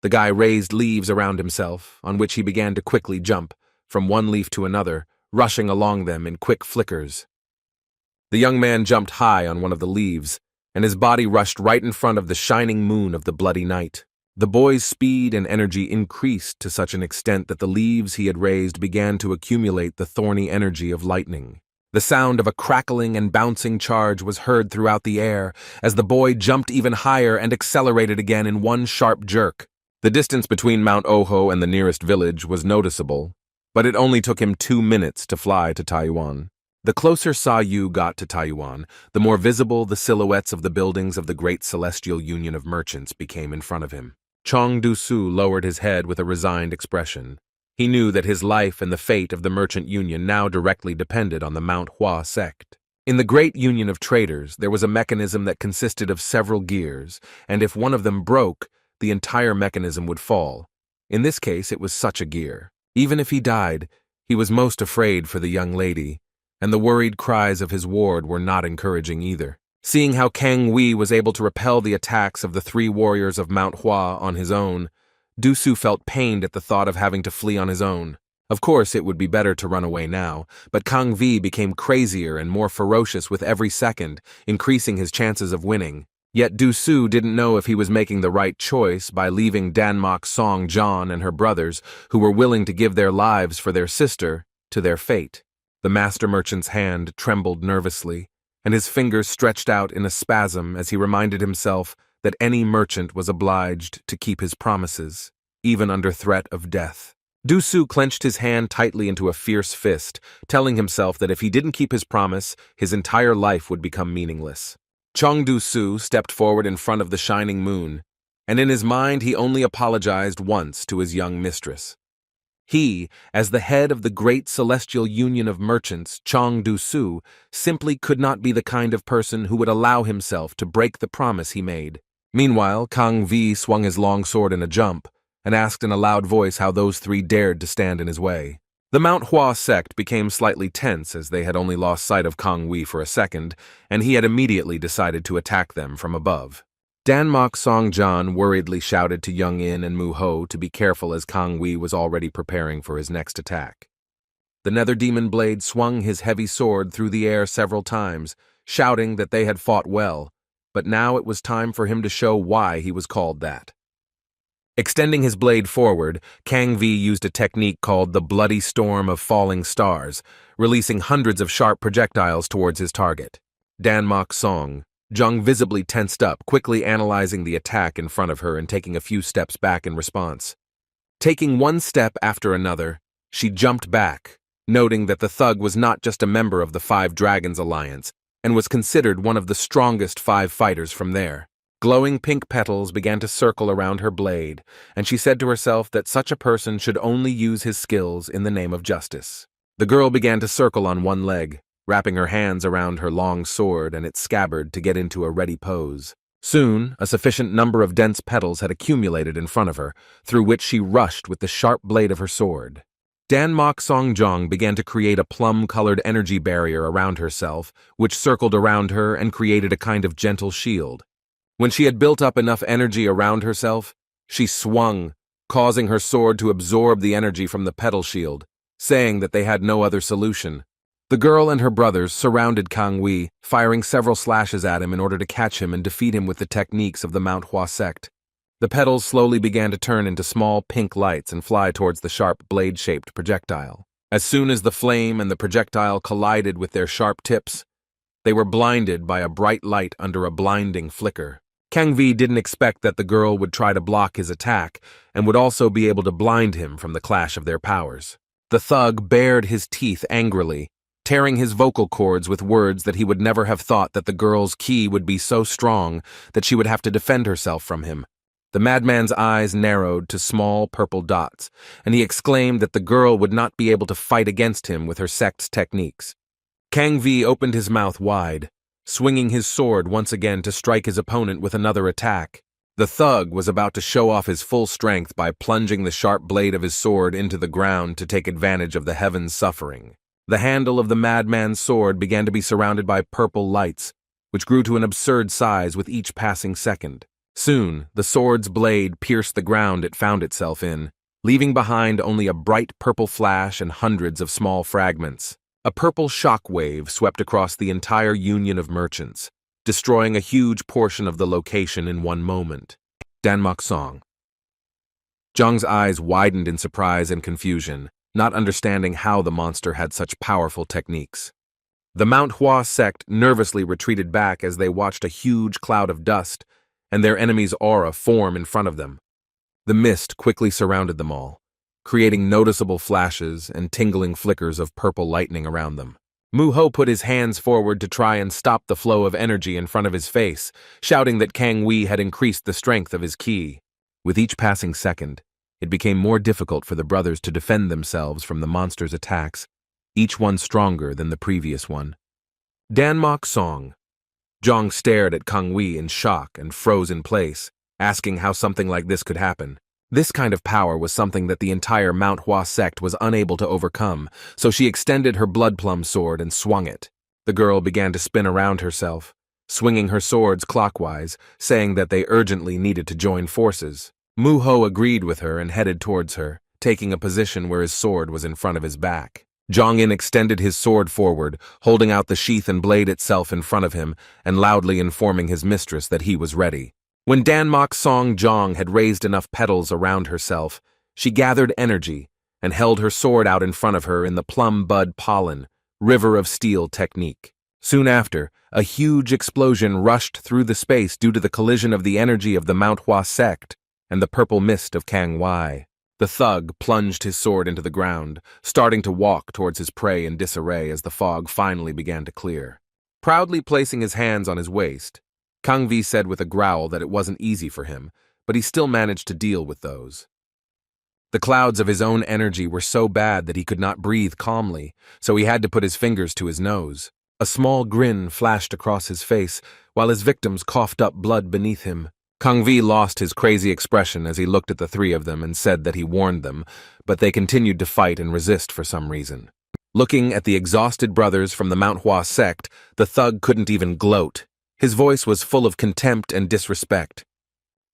The guy raised leaves around himself, on which he began to quickly jump, from one leaf to another, rushing along them in quick flickers. The young man jumped high on one of the leaves, and his body rushed right in front of the shining moon of the bloody night. The boy's speed and energy increased to such an extent that the leaves he had raised began to accumulate the thorny energy of lightning. The sound of a crackling and bouncing charge was heard throughout the air as the boy jumped even higher and accelerated again in one sharp jerk. The distance between Mount Oho and the nearest village was noticeable, but it only took him 2 minutes to fly to Taiwan. The closer Saou got to Taiwan, the more visible the silhouettes of the buildings of the Great Celestial Union of Merchants became in front of him. Chong Du-Su lowered his head with a resigned expression. He knew that his life and the fate of the Merchant Union now directly depended on the Mount Hua sect. In the Great Union of Traders, there was a mechanism that consisted of several gears, and if one of them broke, the entire mechanism would fall. In this case, it was such a gear. Even if he died, he was most afraid for the young lady, and the worried cries of his ward were not encouraging either. Seeing how Kang Wei was able to repel the attacks of the 3 warriors of Mount Hua on his own, Du-Su felt pained at the thought of having to flee on his own. Of course, it would be better to run away now, but Kang Wei became crazier and more ferocious with every second, increasing his chances of winning. Yet Du-Su didn't know if he was making the right choice by leaving Danmak Song John and her brothers, who were willing to give their lives for their sister, to their fate. The master merchant's hand trembled nervously, and his fingers stretched out in a spasm as he reminded himself that any merchant was obliged to keep his promises, even under threat of death. Du-Su clenched his hand tightly into a fierce fist, telling himself that if he didn't keep his promise, his entire life would become meaningless. Chong Du-Su stepped forward in front of the shining moon, and in his mind he only apologized once to his young mistress. He, as the head of the Great Celestial Union of Merchants, Chong Du-Su, simply could not be the kind of person who would allow himself to break the promise he made. Meanwhile, Kang Wei swung his long sword in a jump and asked in a loud voice how those 3 dared to stand in his way. The Mount Hua sect became slightly tense as they had only lost sight of Kang Wei for a second, and he had immediately decided to attack them from above. Danmok Songjan worriedly shouted to Young In and Mu Ho to be careful as Kang Wei was already preparing for his next attack. The Nether Demon Blade swung his heavy sword through the air several times, shouting that they had fought well, but now it was time for him to show why he was called that. Extending his blade forward, Kang Wei used a technique called the Bloody Storm of Falling Stars, releasing hundreds of sharp projectiles towards his target. Danmok Song, Zhang visibly tensed up, quickly analyzing the attack in front of her and taking a few steps back in response. Taking one step after another, she jumped back, noting that the thug was not just a member of the Five Dragons Alliance, and was considered one of the strongest 5 fighters from there. Glowing pink petals began to circle around her blade, and she said to herself that such a person should only use his skills in the name of justice. The girl began to circle on one leg, wrapping her hands around her long sword and its scabbard to get into a ready pose. Soon, a sufficient number of dense petals had accumulated in front of her, through which she rushed with the sharp blade of her sword. Danmok Songjong began to create a plum-colored energy barrier around herself, which circled around her and created a kind of gentle shield. When she had built up enough energy around herself, she swung, causing her sword to absorb the energy from the petal shield, saying that they had no other solution. The girl and her brothers surrounded Kang Wei, firing several slashes at him in order to catch him and defeat him with the techniques of the Mount Hua sect. The petals slowly began to turn into small pink lights and fly towards the sharp blade-shaped projectile. As soon as the flame and the projectile collided with their sharp tips, they were blinded by a bright light under a blinding flicker. Kang Wei didn't expect that the girl would try to block his attack and would also be able to blind him from the clash of their powers. The thug bared his teeth angrily, tearing his vocal cords with words that he would never have thought that the girl's ki would be so strong that she would have to defend herself from him. The madman's eyes narrowed to small purple dots, and he exclaimed that the girl would not be able to fight against him with her sect's techniques. Kang Wei opened his mouth wide, swinging his sword once again to strike his opponent with another attack. The thug was about to show off his full strength by plunging the sharp blade of his sword into the ground to take advantage of the heavens' suffering. The handle of the madman's sword began to be surrounded by purple lights, which grew to an absurd size with each passing second. Soon, the sword's blade pierced the ground it found itself in, leaving behind only a bright purple flash and hundreds of small fragments. A purple shock wave swept across the entire union of merchants, destroying a huge portion of the location in one moment. Danmok Song. Zhang's eyes widened in surprise and confusion, not understanding how the monster had such powerful techniques. The Mount Hua sect nervously retreated back as they watched a huge cloud of dust and their enemy's aura form in front of them. The mist quickly surrounded them all, creating noticeable flashes and tingling flickers of purple lightning around them. Mu Ho put his hands forward to try and stop the flow of energy in front of his face, shouting that Kang Wei had increased the strength of his ki. With each passing second, it became more difficult for the brothers to defend themselves from the monster's attacks, each one stronger than the previous one. Danmok Song. Zhang stared at Kang Wei in shock and froze in place, asking how something like this could happen. This kind of power was something that the entire Mount Hua sect was unable to overcome, so she extended her blood-plum sword and swung it. The girl began to spin around herself, swinging her swords clockwise, saying that they urgently needed to join forces. Mu Ho agreed with her and headed towards her, taking a position where his sword was in front of his back. Zhang extended his sword forward, holding out the sheath and blade itself in front of him and loudly informing his mistress that he was ready. When Danmok Song Zhang had raised enough petals around herself, she gathered energy and held her sword out in front of her in the plum bud pollen, river of steel technique. Soon after, a huge explosion rushed through the space due to the collision of the energy of the Mount Hua sect and the purple mist of Kang Wei. The thug plunged his sword into the ground, starting to walk towards his prey in disarray as the fog finally began to clear. Proudly placing his hands on his waist, Kang Wei said with a growl that it wasn't easy for him, but he still managed to deal with those. The clouds of his own energy were so bad that he could not breathe calmly, so he had to put his fingers to his nose. A small grin flashed across his face, while his victims coughed up blood beneath him. Kang Vi lost his crazy expression as he looked at the three of them and said that he warned them, but they continued to fight and resist for some reason. Looking at the exhausted brothers from the Manhwa sect, the thug couldn't even gloat. His voice was full of contempt and disrespect.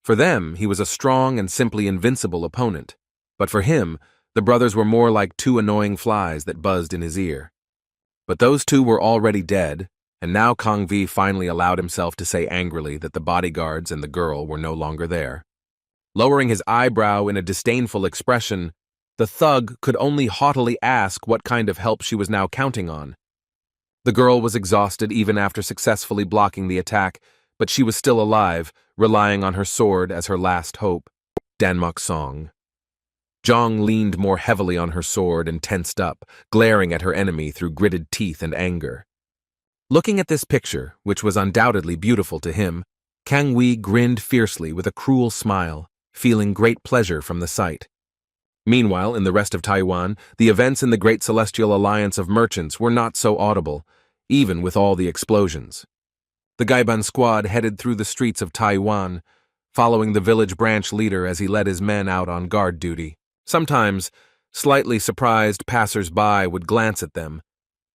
For them, he was a strong and simply invincible opponent. But for him, the brothers were more like two annoying flies that buzzed in his ear. But those two were already dead, and now Kang Vi finally allowed himself to say angrily that the bodyguards and the girl were no longer there. Lowering his eyebrow in a disdainful expression, the thug could only haughtily ask what kind of help she was now counting on. The girl was exhausted even after successfully blocking the attack, but she was still alive, relying on her sword as her last hope. Danmok Song. Zhang leaned more heavily on her sword and tensed up, glaring at her enemy through gritted teeth and anger. Looking at this picture, which was undoubtedly beautiful to him, Kang Wei grinned fiercely with a cruel smile, feeling great pleasure from the sight. Meanwhile, in the rest of Taiwan, the events in the Great Celestial Alliance of Merchants were not so audible, even with all the explosions. The Gaiban squad headed through the streets of Taiwan, following the village branch leader as he led his men out on guard duty. Sometimes, slightly surprised passers-by would glance at them,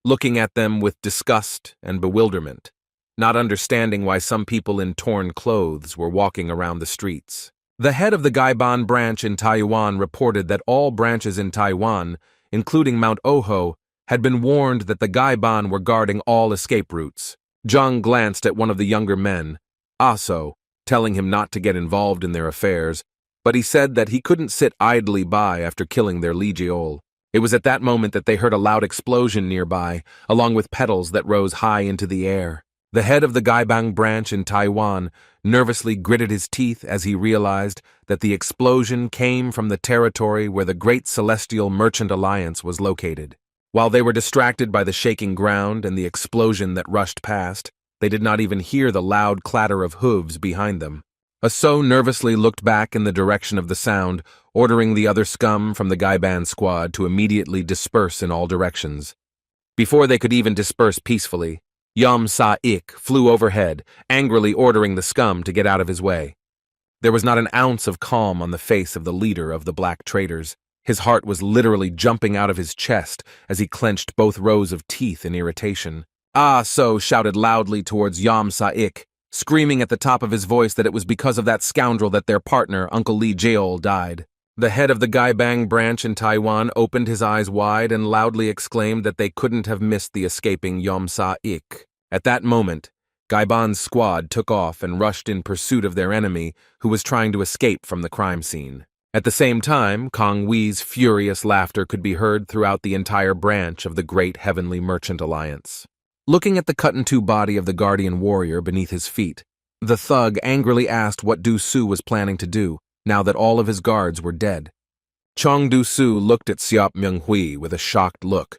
looking at them with disgust and bewilderment, not understanding why some people in torn clothes were walking around the streets. The head of the Gaiban branch in Taiwan reported that all branches in Taiwan, including Mount Oho, had been warned that the Gaiban were guarding all escape routes. Zhang glanced at one of the younger men, Aso, telling him not to get involved in their affairs, but he said that he couldn't sit idly by after killing their Ligiol. It was at that moment that they heard a loud explosion nearby, along with petals that rose high into the air. The head of the Gaibang branch in Taiwan nervously gritted his teeth as he realized that the explosion came from the territory where the Great Celestial Merchant Alliance was located. While they were distracted by the shaking ground and the explosion that rushed past, they did not even hear the loud clatter of hooves behind them. Saou nervously looked back in the direction of the sound, ordering the other scum from the Gaiban squad to immediately disperse in all directions. Before they could even disperse peacefully, Yam Sa-ik flew overhead, angrily ordering the scum to get out of his way. There was not an ounce of calm on the face of the leader of the black traders. His heart was literally jumping out of his chest as he clenched both rows of teeth in irritation. Saou shouted loudly towards Yam Sa-ik, screaming at the top of his voice that it was because of that scoundrel that their partner, Uncle Li Jeol, died. The head of the Gaibang branch in Taiwan opened his eyes wide and loudly exclaimed that they couldn't have missed the escaping Yam Sa-ik. At that moment, Gaiban's squad took off and rushed in pursuit of their enemy, who was trying to escape from the crime scene. At the same time, Kang Wei's furious laughter could be heard throughout the entire branch of the Great Heavenly Merchant Alliance. Looking at the cut-in-two body of the guardian warrior beneath his feet, the thug angrily asked what Du Su was planning to do, now that all of his guards were dead. Chong Du Su looked at Siop Myung Hui with a shocked look,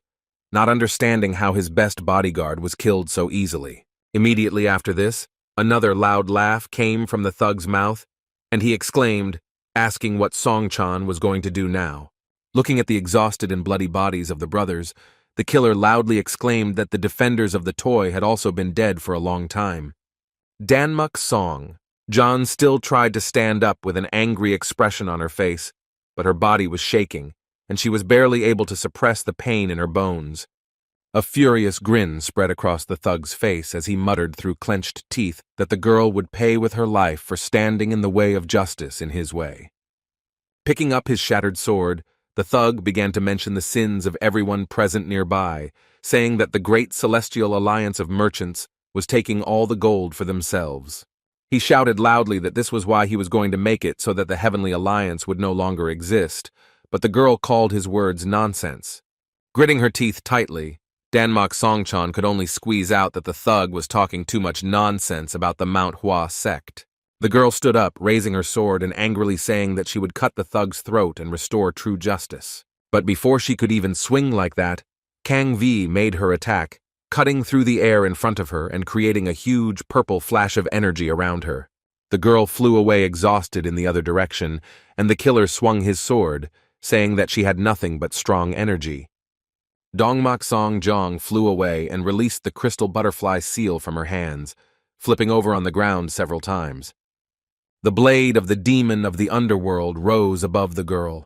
not understanding how his best bodyguard was killed so easily. Immediately after this, another loud laugh came from the thug's mouth, and he exclaimed, asking what Song Chan was going to do now. Looking at the exhausted and bloody bodies of the brothers, the killer loudly exclaimed that the defenders of the toy had also been dead for a long time. Danmuk Song. John still tried to stand up with an angry expression on her face, but her body was shaking, and she was barely able to suppress the pain in her bones. A furious grin spread across the thug's face as he muttered through clenched teeth that the girl would pay with her life for standing in the way of justice in his way. Picking up his shattered sword, the thug began to mention the sins of everyone present nearby, saying that the Great Celestial Alliance of Merchants was taking all the gold for themselves. He shouted loudly that this was why he was going to make it so that the Heavenly Alliance would no longer exist, but the girl called his words nonsense. Gritting her teeth tightly, Danmok Songchan could only squeeze out that the thug was talking too much nonsense about the Mount Hua sect. The girl stood up, raising her sword and angrily saying that she would cut the thug's throat and restore true justice. But before she could even swing like that, Kang Vi made her attack, cutting through the air in front of her and creating a huge purple flash of energy around her. The girl flew away exhausted in the other direction, and the killer swung his sword, saying that she had nothing but strong energy. Dongmak Song Jong flew away and released the crystal butterfly seal from her hands, flipping over on the ground several times. The blade of the demon of the underworld rose above the girl,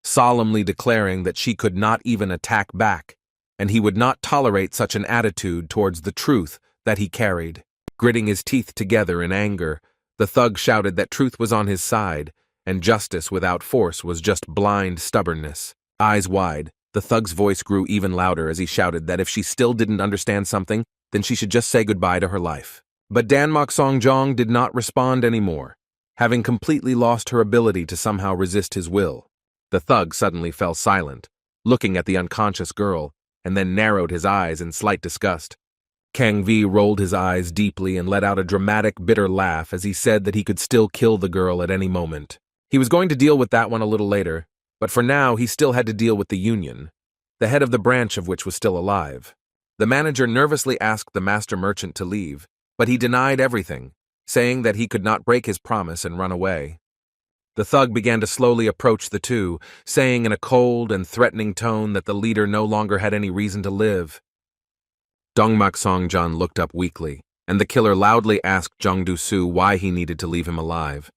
solemnly declaring that she could not even attack back, and he would not tolerate such an attitude towards the truth that he carried. Gritting his teeth together in anger, the thug shouted that truth was on his side, and justice without force was just blind stubbornness. Eyes wide, the thug's voice grew even louder as he shouted that if she still didn't understand something, then she should just say goodbye to her life. But Danmak Songjong did not respond anymore, having completely lost her ability to somehow resist his will. The thug suddenly fell silent, looking at the unconscious girl, and then narrowed his eyes in slight disgust. Kang Vi rolled his eyes deeply and let out a dramatic, bitter laugh as he said that he could still kill the girl at any moment. He was going to deal with that one a little later, but for now he still had to deal with the Union, the head of the branch of which was still alive. The manager nervously asked the master merchant to leave, but he denied everything, saying that he could not break his promise and run away. The thug began to slowly approach the two, saying in a cold and threatening tone that the leader no longer had any reason to live. Dongmak Songjan looked up weakly, and the killer loudly asked Jung Du-soo why he needed to leave him alive.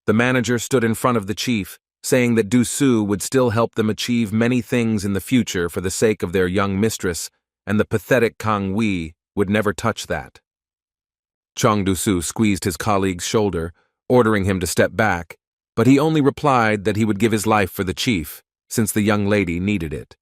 The manager stood in front of the chief, saying that Du-soo would still help them achieve many things in the future for the sake of their young mistress, and the pathetic Kang Wei would never touch that. Chong Du-soo squeezed his colleague's shoulder, ordering him to step back, but he only replied that he would give his life for the chief, since the young lady needed it.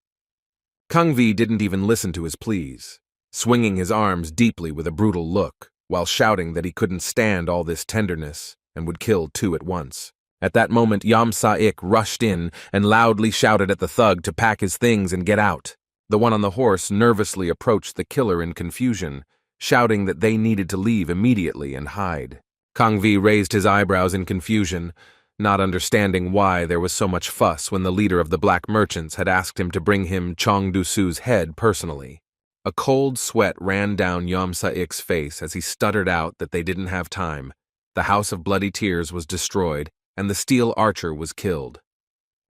Kang Vi didn't even listen to his pleas, swinging his arms deeply with a brutal look, while shouting that he couldn't stand all this tenderness and would kill two at once. At that moment, Yam Sa-ik rushed in and loudly shouted at the thug to pack his things and get out. The one on the horse nervously approached the killer in confusion, shouting that they needed to leave immediately and hide. Kang Vi raised his eyebrows in confusion, not understanding why there was so much fuss when the leader of the black merchants had asked him to bring him Chong Du-soo's head personally. A cold sweat ran down Yam Sa-ik's face as he stuttered out that they didn't have time. The House of Bloody Tears was destroyed, and the steel archer was killed.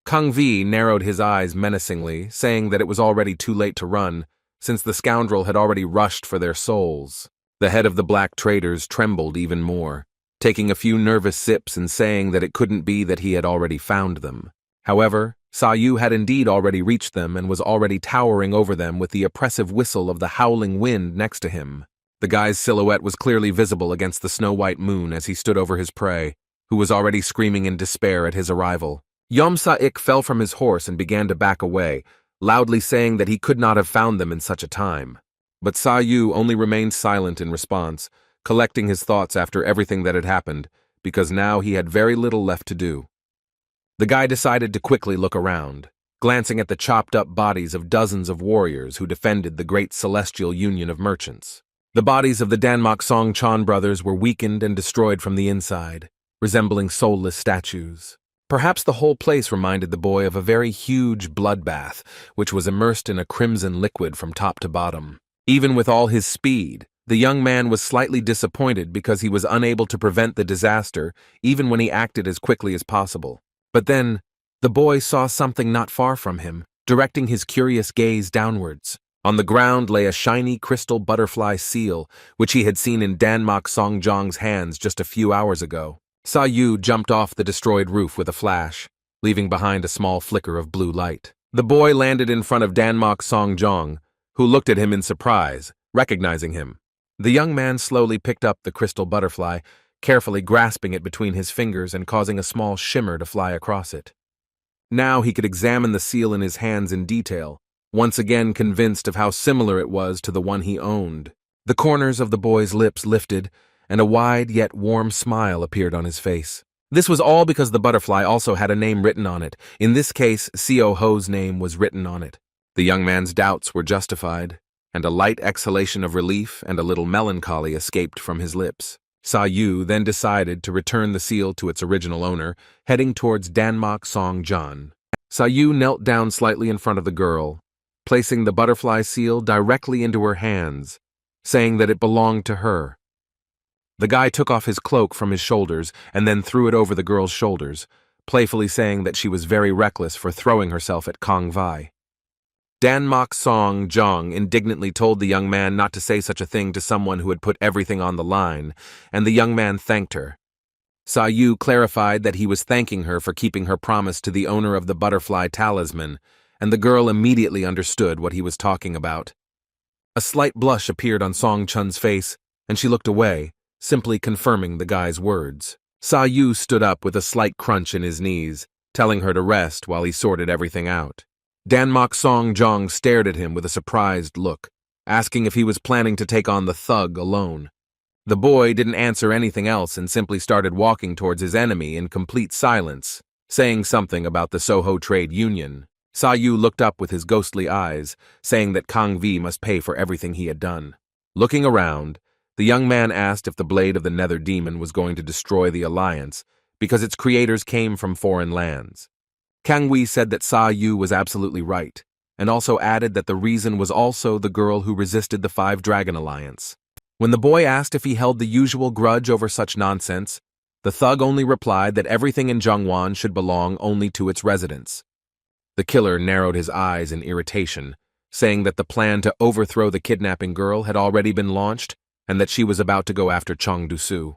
Kang Vi narrowed his eyes menacingly, saying that it was already too late to run, since the scoundrel had already rushed for their souls. The head of the black traders trembled even more, taking a few nervous sips and saying that it couldn't be that he had already found them. However, Saou had indeed already reached them and was already towering over them with the oppressive whistle of the howling wind next to him. The guy's silhouette was clearly visible against the snow-white moon as he stood over his prey, who was already screaming in despair at his arrival. Yam Sa-ik fell from his horse and began to back away, loudly saying that he could not have found them in such a time. But Saou only remained silent in response, collecting his thoughts after everything that had happened, because now he had very little left to do. The guy decided to quickly look around, glancing at the chopped-up bodies of dozens of warriors who defended the great celestial union of merchants. The bodies of the Danmak Songchan brothers were weakened and destroyed from the inside, resembling soulless statues. Perhaps the whole place reminded the boy of a very huge bloodbath, which was immersed in a crimson liquid from top to bottom. Even with all his speed, the young man was slightly disappointed because he was unable to prevent the disaster, even when he acted as quickly as possible. But then, the boy saw something not far from him, directing his curious gaze downwards. On the ground lay a shiny crystal butterfly seal, which he had seen in Danmak Songjong's hands just a few hours ago. Saou jumped off the destroyed roof with a flash, leaving behind a small flicker of blue light. The boy landed in front of Danmak Songjong, who looked at him in surprise, recognizing him. The young man slowly picked up the crystal butterfly, carefully grasping it between his fingers and causing a small shimmer to fly across it. Now he could examine the seal in his hands in detail, once again convinced of how similar it was to the one he owned. The corners of the boy's lips lifted, and a wide yet warm smile appeared on his face. This was all because the butterfly also had a name written on it. In this case, Seo Ho's name was written on it. The young man's doubts were justified, and a light exhalation of relief and a little melancholy escaped from his lips. Saou then decided to return the seal to its original owner, heading towards Danmak Songjan. Saou knelt down slightly in front of the girl, placing the butterfly seal directly into her hands, saying that it belonged to her. The guy took off his cloak from his shoulders and then threw it over the girl's shoulders, playfully saying that she was very reckless for throwing herself at Kang Vi. Danmak Songjong indignantly told the young man not to say such a thing to someone who had put everything on the line, and the young man thanked her. Saou clarified that he was thanking her for keeping her promise to the owner of the butterfly talisman, and the girl immediately understood what he was talking about. A slight blush appeared on Song Chun's face, and she looked away, simply confirming the guy's words. Saou stood up with a slight crunch in his knees, telling her to rest while he sorted everything out. Danmok Song Jong stared at him with a surprised look, asking if he was planning to take on the thug alone. The boy didn't answer anything else and simply started walking towards his enemy in complete silence, saying something about the Soho Trade Union. Saou looked up with his ghostly eyes, saying that Kang Vi must pay for everything he had done. Looking around, the young man asked if the blade of the Nether Demon was going to destroy the Alliance because its creators came from foreign lands. Kang Vi said that Saou was absolutely right, and also added that the reason was also the girl who resisted the Five Dragon Alliance. When the boy asked if he held the usual grudge over such nonsense, the thug only replied that everything in Zhongwan should belong only to its residents. The killer narrowed his eyes in irritation, saying that the plan to overthrow the kidnapping girl had already been launched and that she was about to go after Chong Du-su.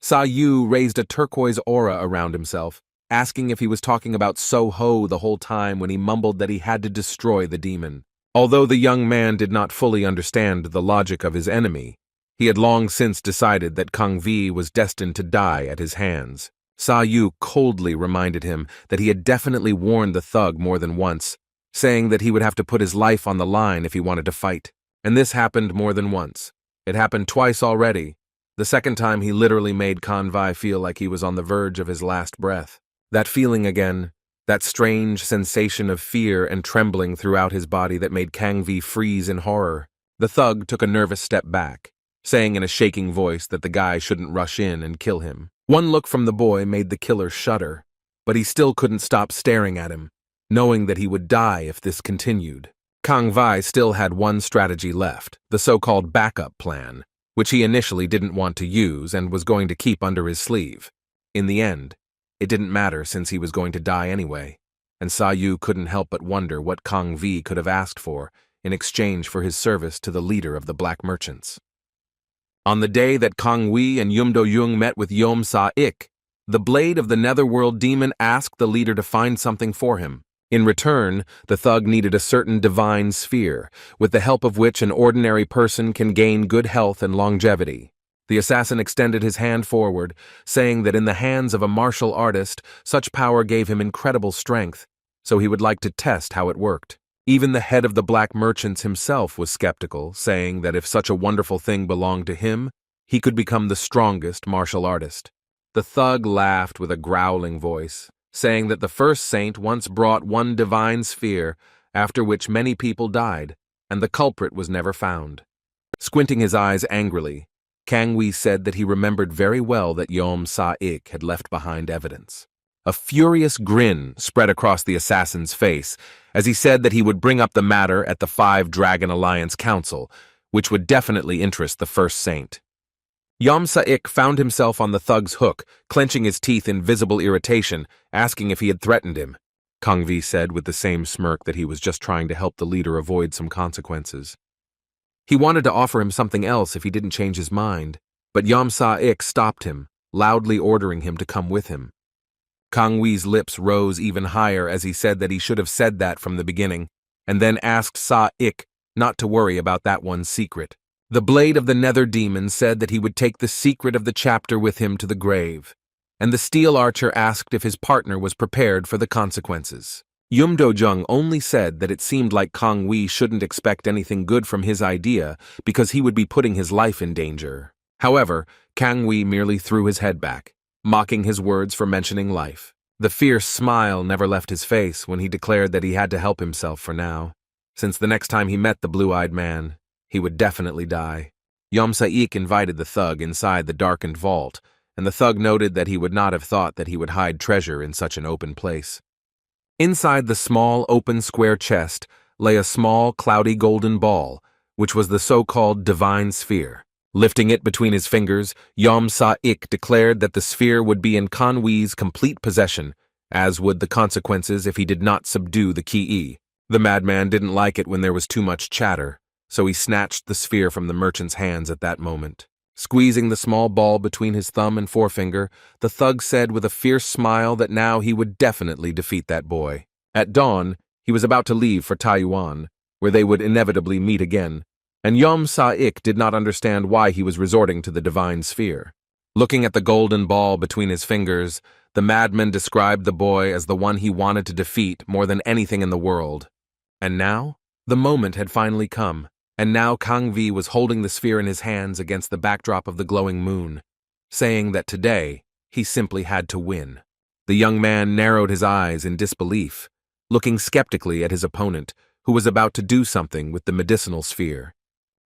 Saou raised a turquoise aura around himself, asking if he was talking about Soho the whole time when he mumbled that he had to destroy the demon. Although the young man did not fully understand the logic of his enemy, he had long since decided that Kang Vi was destined to die at his hands. Saou coldly reminded him that he had definitely warned the thug more than once, saying that he would have to put his life on the line if he wanted to fight. And this happened more than once. It happened twice already. The second time he literally made Kang Vi feel like he was on the verge of his last breath. That feeling again, that strange sensation of fear and trembling throughout his body that made Kang Vi freeze in horror. The thug took a nervous step back, saying in a shaking voice that the guy shouldn't rush in and kill him. One look from the boy made the killer shudder, but he still couldn't stop staring at him, knowing that he would die if this continued. Kang Vi still had one strategy left, the so-called backup plan, which he initially didn't want to use and was going to keep under his sleeve. In the end, it didn't matter since he was going to die anyway, and Saou couldn't help but wonder what Kang Vi could have asked for in exchange for his service to the leader of the black merchants. On the day that Kang Wei and Yum Do-young met with Yom Sa-ik, the blade of the netherworld demon asked the leader to find something for him. In return, the thug needed a certain divine sphere, with the help of which an ordinary person can gain good health and longevity. The assassin extended his hand forward, saying that in the hands of a martial artist, such power gave him incredible strength, so he would like to test how it worked. Even the head of the black merchants himself was skeptical, saying that if such a wonderful thing belonged to him, he could become the strongest martial artist. The thug laughed with a growling voice, saying that the first saint once brought one divine sphere, after which many people died, and the culprit was never found. Squinting his eyes angrily, Kang Wei said that he remembered very well that Yom Sa-ik had left behind evidence. A furious grin spread across the assassin's face as he said that he would bring up the matter at the Five Dragon Alliance Council, which would definitely interest the first saint. Yom Sa-ik found himself on the thug's hook, clenching his teeth in visible irritation, asking if he had threatened him. Kang Vi said with the same smirk that he was just trying to help the leader avoid some consequences. He wanted to offer him something else if he didn't change his mind, but Yom Sa-ik stopped him, loudly ordering him to come with him. Kang Wei's lips rose even higher as he said that he should have said that from the beginning, and then asked Sa-ik not to worry about that one's secret. The blade of the nether demon said that he would take the secret of the chapter with him to the grave, and the steel archer asked if his partner was prepared for the consequences. Yum Do-jung only said that it seemed like Kang Wei shouldn't expect anything good from his idea because he would be putting his life in danger. However, Kang Wei merely threw his head back, mocking his words for mentioning life. The fierce smile never left his face when he declared that he had to help himself for now, since the next time he met the blue-eyed man, he would definitely die. Yom Sa-ik invited the thug inside the darkened vault, and the thug noted that he would not have thought that he would hide treasure in such an open place. Inside the small, open square chest lay a small, cloudy golden ball, which was the so-called divine sphere. Lifting it between his fingers, Yom Sa-ik declared that the sphere would be in Kang Wei's complete possession, as would the consequences if he did not subdue the Ki. The madman didn't like it when there was too much chatter, so he snatched the sphere from the merchant's hands at that moment. Squeezing the small ball between his thumb and forefinger, the thug said with a fierce smile that now he would definitely defeat that boy. At dawn, he was about to leave for Yuan, where they would inevitably meet again, and Yom Sa-ik did not understand why he was resorting to the divine sphere. Looking at the golden ball between his fingers, the madman described the boy as the one he wanted to defeat more than anything in the world. And now, the moment had finally come, and now Kang Vi was holding the sphere in his hands against the backdrop of the glowing moon, saying that today he simply had to win. The young man narrowed his eyes in disbelief, looking skeptically at his opponent, who was about to do something with the medicinal sphere.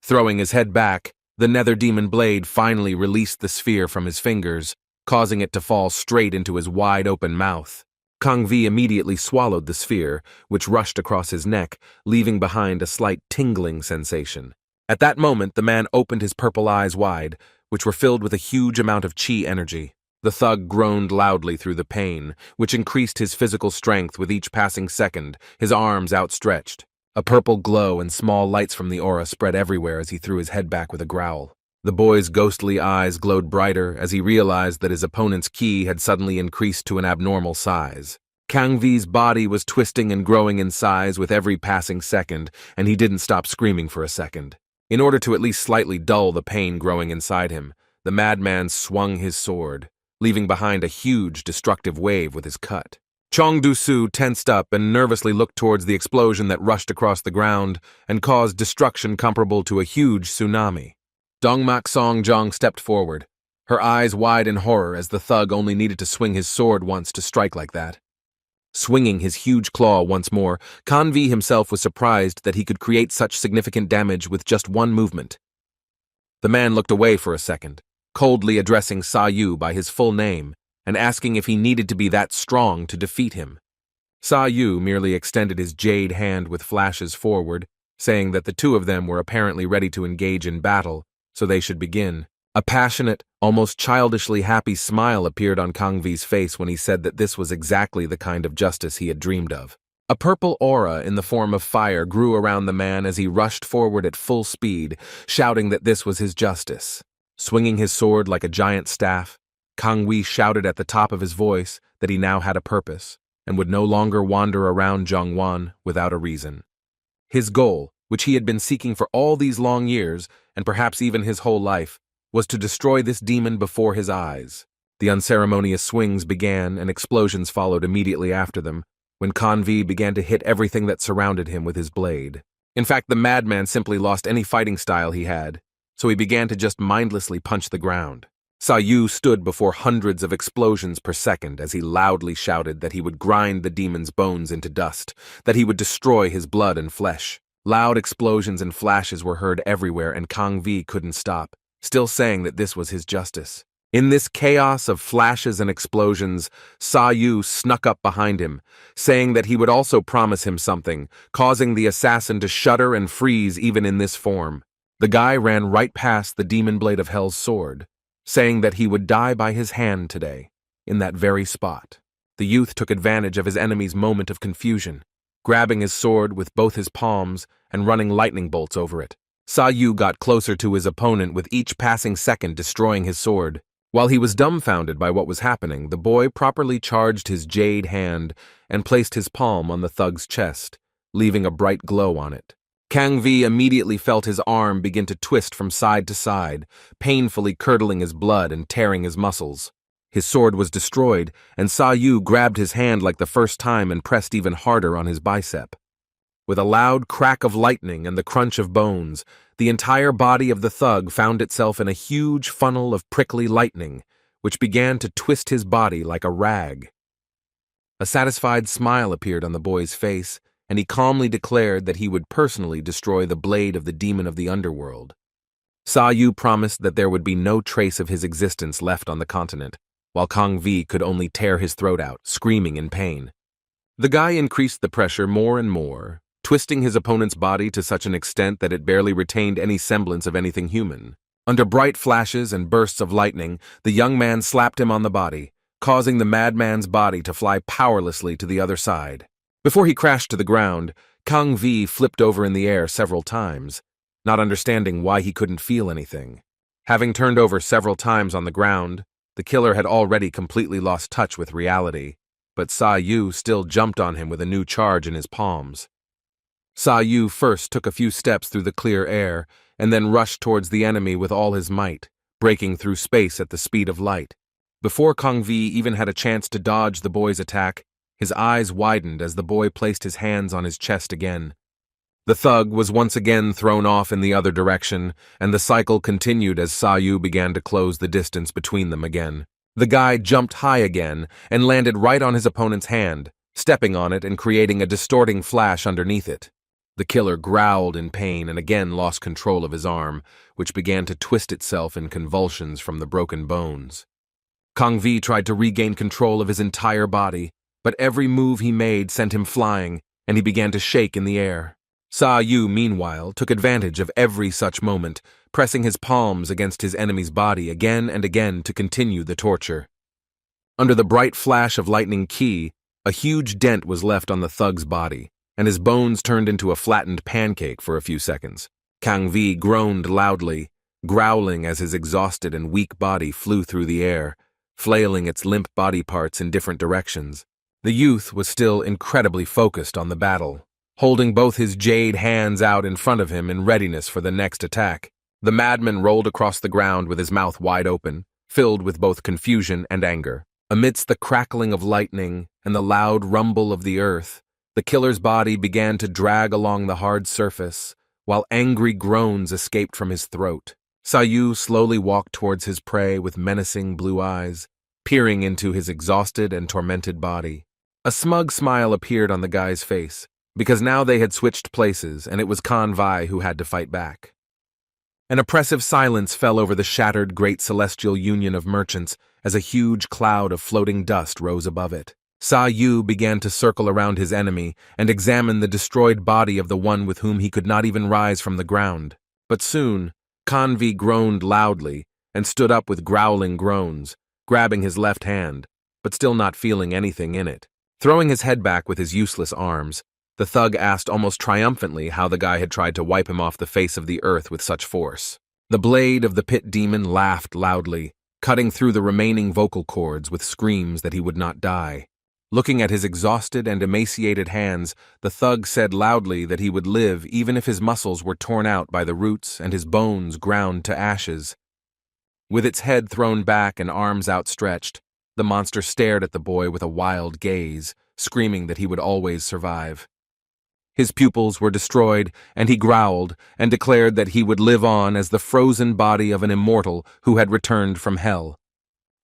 Throwing his head back, the nether demon blade finally released the sphere from his fingers, causing it to fall straight into his wide-open mouth. Kang Vi immediately swallowed the sphere, which rushed across his neck, leaving behind a slight tingling sensation. At that moment, the man opened his purple eyes wide, which were filled with a huge amount of chi energy. The thug groaned loudly through the pain, which increased his physical strength with each passing second, his arms outstretched. A purple glow and small lights from the aura spread everywhere as he threw his head back with a growl. The boy's ghostly eyes glowed brighter as he realized that his opponent's ki had suddenly increased to an abnormal size. Kang Vi's body was twisting and growing in size with every passing second, and he didn't stop screaming for a second. In order to at least slightly dull the pain growing inside him, the madman swung his sword, leaving behind a huge destructive wave with his cut. Chong Du-su tensed up and nervously looked towards the explosion that rushed across the ground and caused destruction comparable to a huge tsunami. Dongmak Song-jong stepped forward, her eyes wide in horror as the thug only needed to swing his sword once to strike like that. Swinging his huge claw once more, Kang Vi himself was surprised that he could create such significant damage with just one movement. The man looked away for a second, coldly addressing Saou by his full name and asking if he needed to be that strong to defeat him. Saou merely extended his jade hand with flashes forward, saying that the two of them were apparently ready to engage in battle, so they should begin. A passionate, almost childishly happy smile appeared on Kang Vi's face when he said that this was exactly the kind of justice he had dreamed of. A purple aura in the form of fire grew around the man as he rushed forward at full speed, shouting that this was his justice. Swinging his sword like a giant staff, Kang Vi shouted at the top of his voice that he now had a purpose and would no longer wander around Zhongwan without a reason. His goal, which he had been seeking for all these long years, and perhaps even his whole life, was to destroy this demon before his eyes. The unceremonious swings began and explosions followed immediately after them, when Kang Vi began to hit everything that surrounded him with his blade. In fact, the madman simply lost any fighting style he had, so he began to just mindlessly punch the ground. Saou stood before hundreds of explosions per second as he loudly shouted that he would grind the demon's bones into dust, that he would destroy his blood and flesh. Loud explosions and flashes were heard everywhere, and Kang Vi couldn't stop, still saying that this was his justice. In this chaos of flashes and explosions, Saou snuck up behind him, saying that he would also promise him something, causing the assassin to shudder and freeze even in this form. The guy ran right past the demon blade of Hell's sword, saying that he would die by his hand today, in that very spot. The youth took advantage of his enemy's moment of confusion, grabbing his sword with both his palms and running lightning bolts over it. Saou got closer to his opponent with each passing second destroying his sword. While he was dumbfounded by what was happening, the boy properly charged his jade hand and placed his palm on the thug's chest, leaving a bright glow on it. Kang Vi immediately felt his arm begin to twist from side to side, painfully curdling his blood and tearing his muscles. His sword was destroyed, and Saou grabbed his hand like the first time and pressed even harder on his bicep. With a loud crack of lightning and the crunch of bones, the entire body of the thug found itself in a huge funnel of prickly lightning, which began to twist his body like a rag. A satisfied smile appeared on the boy's face, and he calmly declared that he would personally destroy the blade of the demon of the underworld. Saou promised that there would be no trace of his existence left on the continent, while Kang Vi could only tear his throat out, screaming in pain. The guy increased the pressure more and more, twisting his opponent's body to such an extent that it barely retained any semblance of anything human. Under bright flashes and bursts of lightning, the young man slapped him on the body, causing the madman's body to fly powerlessly to the other side. Before he crashed to the ground, Kang Vi flipped over in the air several times, not understanding why he couldn't feel anything. Having turned over several times on the ground, the killer had already completely lost touch with reality, but Saou still jumped on him with a new charge in his palms. Saou first took a few steps through the clear air, and then rushed towards the enemy with all his might, breaking through space at the speed of light. Before Kang Vi even had a chance to dodge the boy's attack, his eyes widened as the boy placed his hands on his chest again. The thug was once again thrown off in the other direction, and the cycle continued as Saou began to close the distance between them again. The guy jumped high again and landed right on his opponent's hand, stepping on it and creating a distorting flash underneath it. The killer growled in pain and again lost control of his arm, which began to twist itself in convulsions from the broken bones. Kang Vi tried to regain control of his entire body, but every move he made sent him flying, and he began to shake in the air. Saou, meanwhile, took advantage of every such moment, pressing his palms against his enemy's body again and again to continue the torture. Under the bright flash of lightning ki, a huge dent was left on the thug's body, and his bones turned into a flattened pancake for a few seconds. Kang Vi groaned loudly, growling as his exhausted and weak body flew through the air, flailing its limp body parts in different directions. The youth was still incredibly focused on the battle, holding both his jade hands out in front of him in readiness for the next attack. The madman rolled across the ground with his mouth wide open, filled with both confusion and anger. Amidst the crackling of lightning and the loud rumble of the earth, the killer's body began to drag along the hard surface, while angry groans escaped from his throat. Saou slowly walked towards his prey with menacing blue eyes, peering into his exhausted and tormented body. A smug smile appeared on the guy's face, because now they had switched places and it was Kang Vi who had to fight back. An oppressive silence fell over the shattered great celestial union of merchants as a huge cloud of floating dust rose above it. Saou began to circle around his enemy and examine the destroyed body of the one with whom he could not even rise from the ground. But soon, Kang Vi groaned loudly and stood up with growling groans, grabbing his left hand, but still not feeling anything in it. Throwing his head back with his useless arms, the thug asked almost triumphantly how the guy had tried to wipe him off the face of the earth with such force. The blade of the pit demon laughed loudly, cutting through the remaining vocal cords with screams that he would not die. Looking at his exhausted and emaciated hands, the thug said loudly that he would live even if his muscles were torn out by the roots and his bones ground to ashes. With its head thrown back and arms outstretched, the monster stared at the boy with a wild gaze, screaming that he would always survive. His pupils were destroyed, and he growled and declared that he would live on as the frozen body of an immortal who had returned from hell.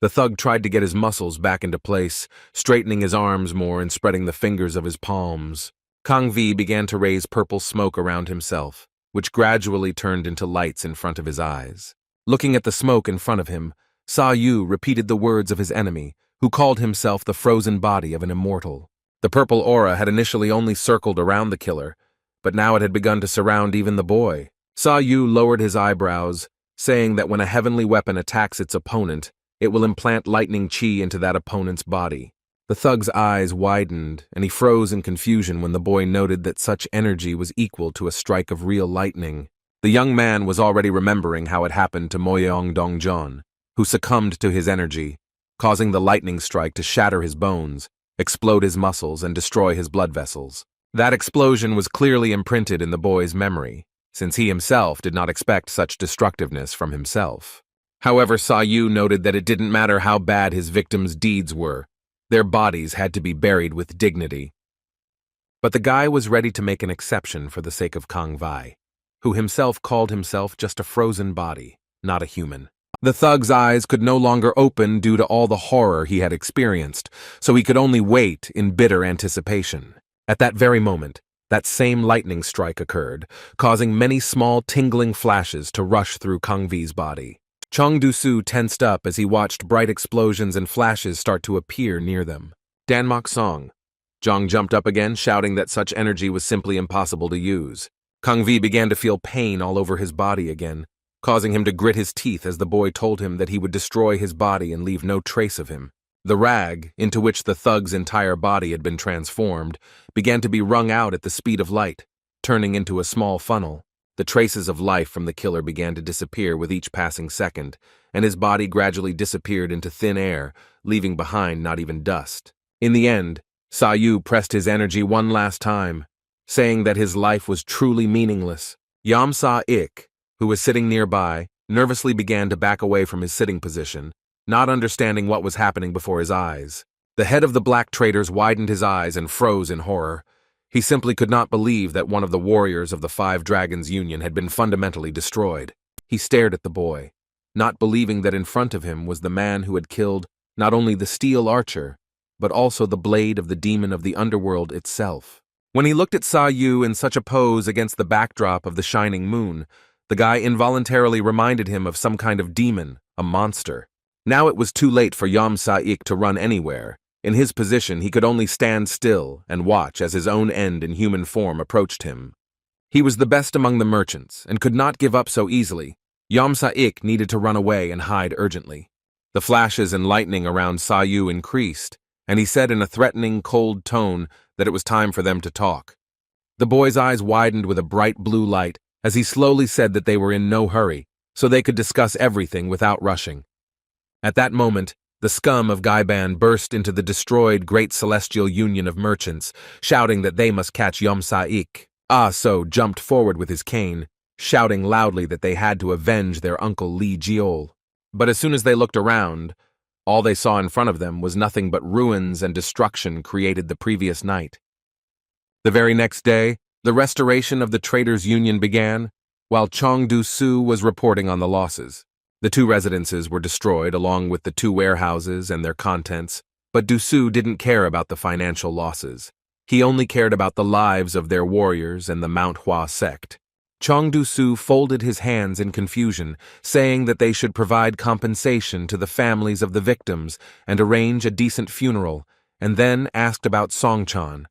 The thug tried to get his muscles back into place, straightening his arms more and spreading the fingers of his palms. Kang Vi began to raise purple smoke around himself, which gradually turned into lights in front of his eyes. Looking at the smoke in front of him, Saou repeated the words of his enemy, who called himself the frozen body of an immortal. The purple aura had initially only circled around the killer, but now it had begun to surround even the boy. Saou lowered his eyebrows, saying that when a heavenly weapon attacks its opponent, it will implant lightning chi into that opponent's body. The thug's eyes widened, and he froze in confusion when the boy noted that such energy was equal to a strike of real lightning. The young man was already remembering how it happened to Moyeong Dongjeon, who succumbed to his energy, causing the lightning strike to shatter his bones, explode his muscles, and destroy his blood vessels. That explosion was clearly imprinted in the boy's memory, since he himself did not expect such destructiveness from himself. However, Saou noted that it didn't matter how bad his victims' deeds were, their bodies had to be buried with dignity. But the guy was ready to make an exception for the sake of Kang Vi, who himself called himself just a frozen body, not a human. The thug's eyes could no longer open due to all the horror he had experienced, so he could only wait in bitter anticipation. At that very moment, that same lightning strike occurred, causing many small tingling flashes to rush through Kang Vi's body. Chong Du-soo tensed up as he watched bright explosions and flashes start to appear near them. Danmok song. Jong jumped up again, shouting that such energy was simply impossible to use. Kang Vi began to feel pain all over his body again, causing him to grit his teeth as the boy told him that he would destroy his body and leave no trace of him. The rag, into which the thug's entire body had been transformed, began to be wrung out at the speed of light, turning into a small funnel. The traces of life from the killer began to disappear with each passing second, and his body gradually disappeared into thin air, leaving behind not even dust. In the end, Saou pressed his energy one last time, saying that his life was truly meaningless. Sa-ik, who was sitting nearby, nervously began to back away from his sitting position, not understanding what was happening before his eyes. The head of the black traders widened his eyes and froze in horror. He simply could not believe that one of the warriors of the Five Dragons Union had been fundamentally destroyed. He stared at the boy, not believing that in front of him was the man who had killed not only the steel archer, but also the blade of the demon of the underworld itself. When he looked at Saou in such a pose against the backdrop of the shining moon, the guy involuntarily reminded him of some kind of demon, a monster. Now it was too late for Sa-ik to run anywhere. In his position, he could only stand still and watch as his own end in human form approached him. He was the best among the merchants and could not give up so easily. Sa-ik needed to run away and hide urgently. The flashes and lightning around Saou increased, and he said in a threatening, cold tone that it was time for them to talk. The boy's eyes widened with a bright blue light as he slowly said that they were in no hurry, so they could discuss everything without rushing. At that moment, the scum of Gaiban burst into the destroyed Great Celestial Union of Merchants, shouting that they must catch Sa-ik. So jumped forward with his cane, shouting loudly that they had to avenge their uncle Li Jiol. But as soon as they looked around, all they saw in front of them was nothing but ruins and destruction created the previous night. The very next day, the restoration of the Traders' Union began, while Chong Du-su was reporting on the losses. The two residences were destroyed along with the two warehouses and their contents, but Du-su didn't care about the financial losses. He only cared about the lives of their warriors and the Mount Hua sect. Chong Du-su folded his hands in confusion, saying that they should provide compensation to the families of the victims and arrange a decent funeral, and then asked about Song-chan.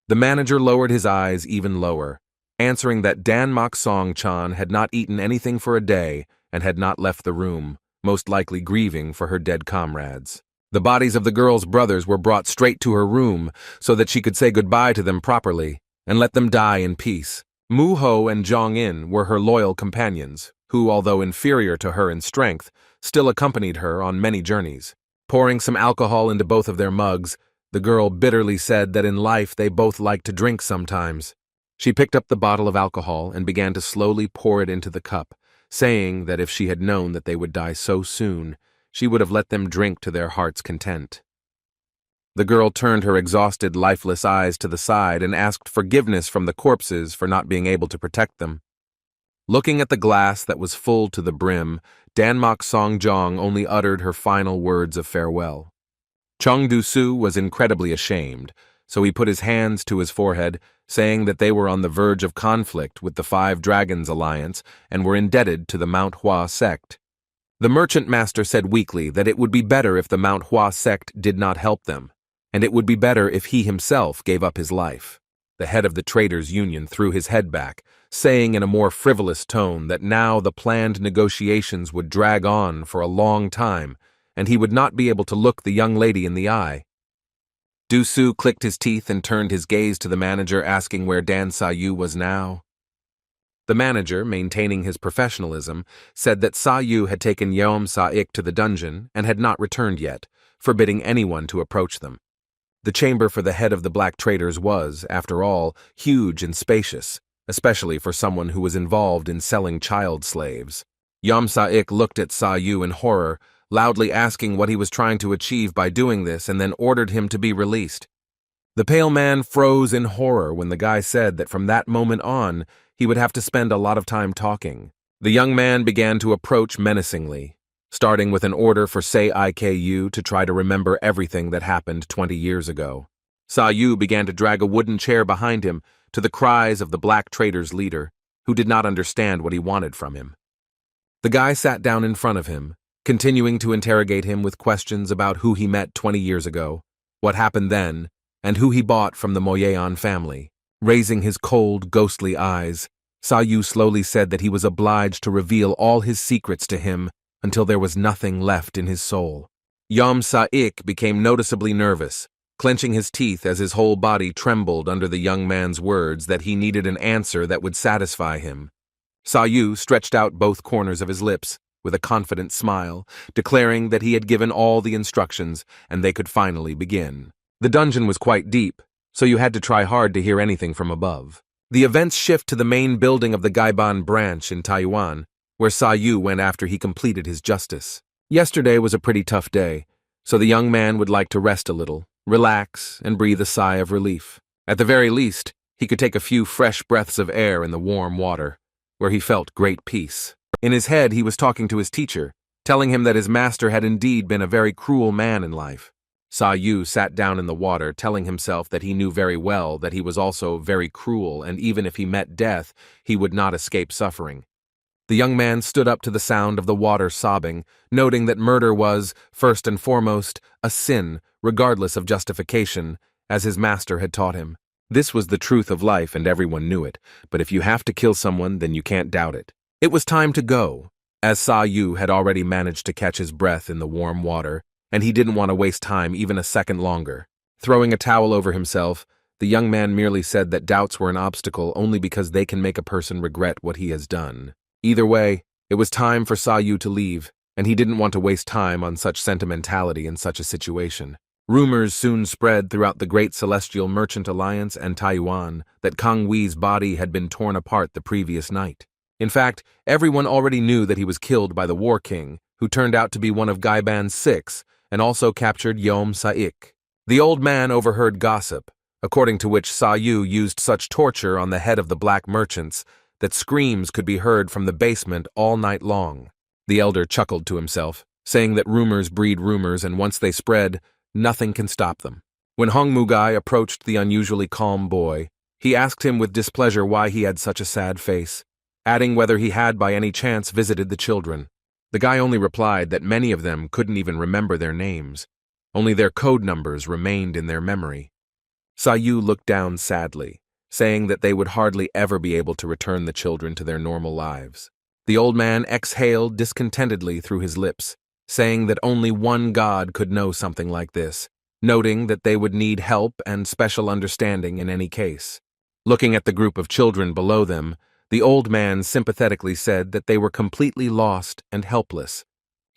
The manager lowered his eyes even lower, answering that Dan-mak Song-chan had not eaten anything for a day and had not left the room, most likely grieving for her dead comrades. The bodies of the girl's brothers were brought straight to her room so that she could say goodbye to them properly and let them die in peace. Mu-ho and Jong-in were her loyal companions, who, although inferior to her in strength, still accompanied her on many journeys. Pouring some alcohol into both of their mugs, the girl bitterly said that in life they both liked to drink sometimes. She picked up the bottle of alcohol and began to slowly pour it into the cup, saying that if she had known that they would die so soon, she would have let them drink to their heart's content. The girl turned her exhausted, lifeless eyes to the side and asked forgiveness from the corpses for not being able to protect them. Looking at the glass that was full to the brim, Dan-mak Song-jong only uttered her final words of farewell. Chong Du-su was incredibly ashamed, so he put his hands to his forehead, saying that they were on the verge of conflict with the Five Dragons Alliance and were indebted to the Mount Hua sect. The merchant master said weakly that it would be better if the Mount Hua sect did not help them, and it would be better if he himself gave up his life. The head of the Traders' Union threw his head back, saying in a more frivolous tone that now the planned negotiations would drag on for a long time, and he would not be able to look the young lady in the eye. Du-su clicked his teeth and turned his gaze to the manager, asking where Dan Saou was now. The manager, maintaining his professionalism, said that Saou had taken Sa-ik to the dungeon and had not returned yet, forbidding anyone to approach them. The chamber for the head of the black traders was, after all, huge and spacious, especially for someone who was involved in selling child slaves. Sa-ik looked at Saou in horror, loudly asking what he was trying to achieve by doing this, and then ordered him to be released. The pale man froze in horror when the guy said that from that moment on, he would have to spend a lot of time talking. The young man began to approach menacingly, starting with an order for Seiku to try to remember everything that happened 20 years ago. Saou began to drag a wooden chair behind him, to the cries of the black trader's leader, who did not understand what he wanted from him. The guy sat down in front of him, continuing to interrogate him with questions about who he met 20 years ago, what happened then, and who he bought from the Moyeon family. Raising his cold, ghostly eyes, Saou slowly said that he was obliged to reveal all his secrets to him until there was nothing left in his soul. Sa-ik became noticeably nervous, clenching his teeth as his whole body trembled under the young man's words that he needed an answer that would satisfy him. Saou stretched out both corners of his lips with a confident smile, declaring that he had given all the instructions and they could finally begin. The dungeon was quite deep, so you had to try hard to hear anything from above. The events shift to the main building of the Gaiban branch in Taiwan, where Saou went after he completed his justice. Yesterday was a pretty tough day, so the young man would like to rest a little, relax, and breathe a sigh of relief. At the very least, he could take a few fresh breaths of air in the warm water, where he felt great peace. In his head, he was talking to his teacher, telling him that his master had indeed been a very cruel man in life. Saou sat down in the water, telling himself that he knew very well that he was also very cruel, and even if he met death, he would not escape suffering. The young man stood up to the sound of the water sobbing, noting that murder was, first and foremost, a sin, regardless of justification, as his master had taught him. This was the truth of life and everyone knew it, but if you have to kill someone, then you can't doubt it. It was time to go, as Saou had already managed to catch his breath in the warm water, and he didn't want to waste time even a second longer. Throwing a towel over himself, the young man merely said that doubts were an obstacle only because they can make a person regret what he has done. Either way, it was time for Saou to leave, and he didn't want to waste time on such sentimentality in such a situation. Rumors soon spread throughout the Great Celestial Merchant Alliance and Taiwan that Kang Hui's body had been torn apart the previous night. In fact, everyone already knew that he was killed by the War King, who turned out to be one of Gaiban's 6, and also captured Yuan. The old man overheard gossip, according to which Saou used such torture on the head of the black merchants that screams could be heard from the basement all night long. The elder chuckled to himself, saying that rumors breed rumors, and once they spread, nothing can stop them. When Hong Mugai approached the unusually calm boy, he asked him with displeasure why he had such a sad face, adding whether he had by any chance visited the children. The guy only replied that many of them couldn't even remember their names. Only their code numbers remained in their memory. Saou looked down sadly, saying that they would hardly ever be able to return the children to their normal lives. The old man exhaled discontentedly through his lips, saying that only one God could know something like this, noting that they would need help and special understanding in any case. Looking at the group of children below them, the old man sympathetically said that they were completely lost and helpless.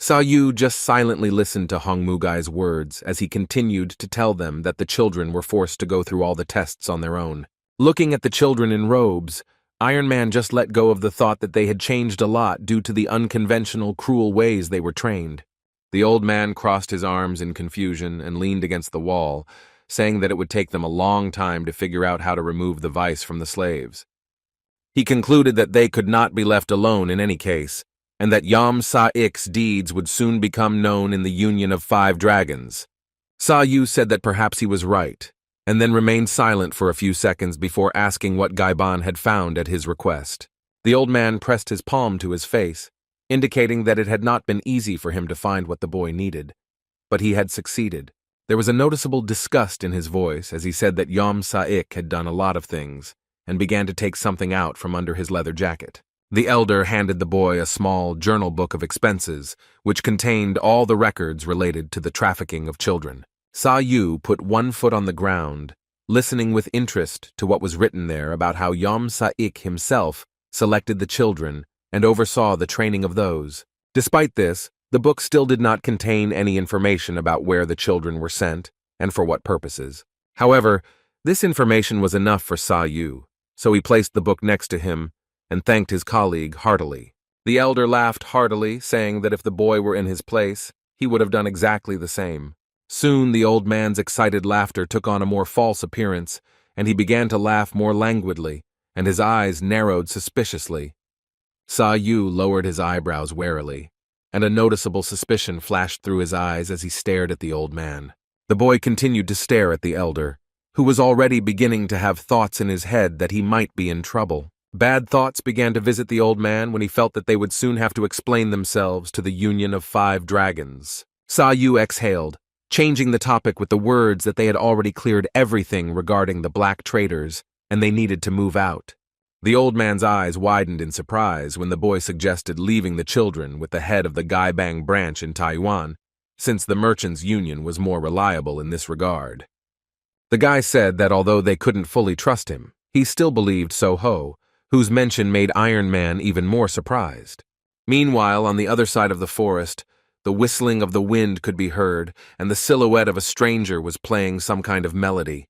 Saou just silently listened to Hong Mugai's words as he continued to tell them that the children were forced to go through all the tests on their own. Looking at the children in robes, Iron Man just let go of the thought that they had changed a lot due to the unconventional, cruel ways they were trained. The old man crossed his arms in confusion and leaned against the wall, saying that it would take them a long time to figure out how to remove the vice from the slaves. He concluded that they could not be left alone in any case, and that Yam Sa-ik's deeds would soon become known in the Union of 5 Dragons. Saou said that perhaps he was right, and then remained silent for a few seconds before asking what Gaiban had found at his request. The old man pressed his palm to his face, indicating that it had not been easy for him to find what the boy needed. But he had succeeded. There was a noticeable disgust in his voice as he said that Yam Sa-ik had done a lot of things, and began to take something out from under his leather jacket. The elder handed the boy a small journal book of expenses, which contained all the records related to the trafficking of children. Saou put one foot on the ground, listening with interest to what was written there about how Yam Sa-ik himself selected the children and oversaw the training of those. Despite this, the book still did not contain any information about where the children were sent and for what purposes. However, this information was enough for Saou, so he placed the book next to him and thanked his colleague heartily. The elder laughed heartily, saying that if the boy were in his place, he would have done exactly the same. Soon the old man's excited laughter took on a more false appearance, and he began to laugh more languidly, and his eyes narrowed suspiciously. Saou lowered his eyebrows warily, and a noticeable suspicion flashed through his eyes as he stared at the old man. The boy continued to stare at the elder, who was already beginning to have thoughts in his head that he might be in trouble. Bad thoughts began to visit the old man when he felt that they would soon have to explain themselves to the Union of 5 Dragons. Saou exhaled, changing the topic with the words that they had already cleared everything regarding the black traders, and they needed to move out. The old man's eyes widened in surprise when the boy suggested leaving the children with the head of the Gaibang branch in Taiwan, since the Merchants' Union was more reliable in this regard. The guy said that although they couldn't fully trust him, he still believed Saou, whose mention made Iron Man even more surprised. Meanwhile, on the other side of the forest, the whistling of the wind could be heard, and the silhouette of a stranger was playing some kind of melody.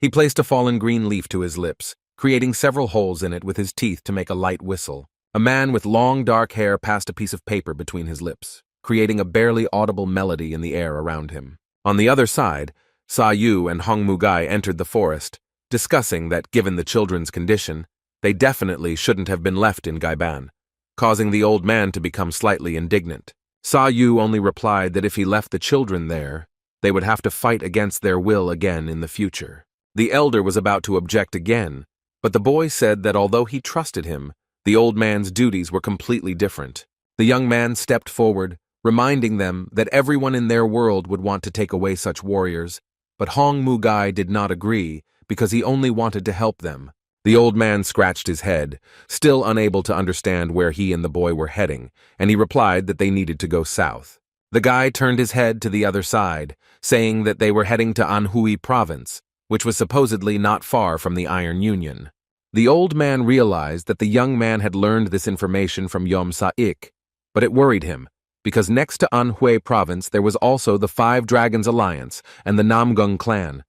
He placed a fallen green leaf to his lips, creating several holes in it with his teeth to make a light whistle. A man with long dark hair passed a piece of paper between his lips, creating a barely audible melody in the air around him. On the other side, Saou and Hong Mugai entered the forest, discussing that given the children's condition, they definitely shouldn't have been left in Gaiban, causing the old man to become slightly indignant. Saou only replied that if he left the children there, they would have to fight against their will again in the future. The elder was about to object again, but the boy said that although he trusted him, the old man's duties were completely different. The young man stepped forward, reminding them that everyone in their world would want to take away such warriors, but Hong Mugai did not agree because he only wanted to help them. The old man scratched his head, still unable to understand where he and the boy were heading, and he replied that they needed to go south. The guy turned his head to the other side, saying that they were heading to Anhui province, which was supposedly not far from the Iron Union. The old man realized that the young man had learned this information from Yom Sa-ik, but it worried him, because next to Anhui province there was also the Five Dragons Alliance and the Namgung clan.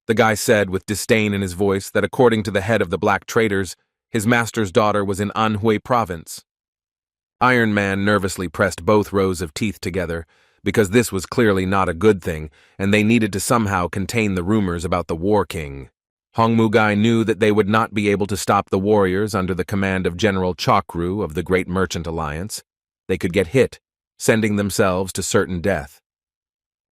The guy said with disdain in his voice that according to the head of the black traders, his master's daughter was in Anhui province. Iron Man nervously pressed both rows of teeth together, because this was clearly not a good thing, and they needed to somehow contain the rumors about the War King. Hong Mugai knew that they would not be able to stop the warriors under the command of General Chokru of the Great Merchant Alliance. They could get hit, sending themselves to certain death.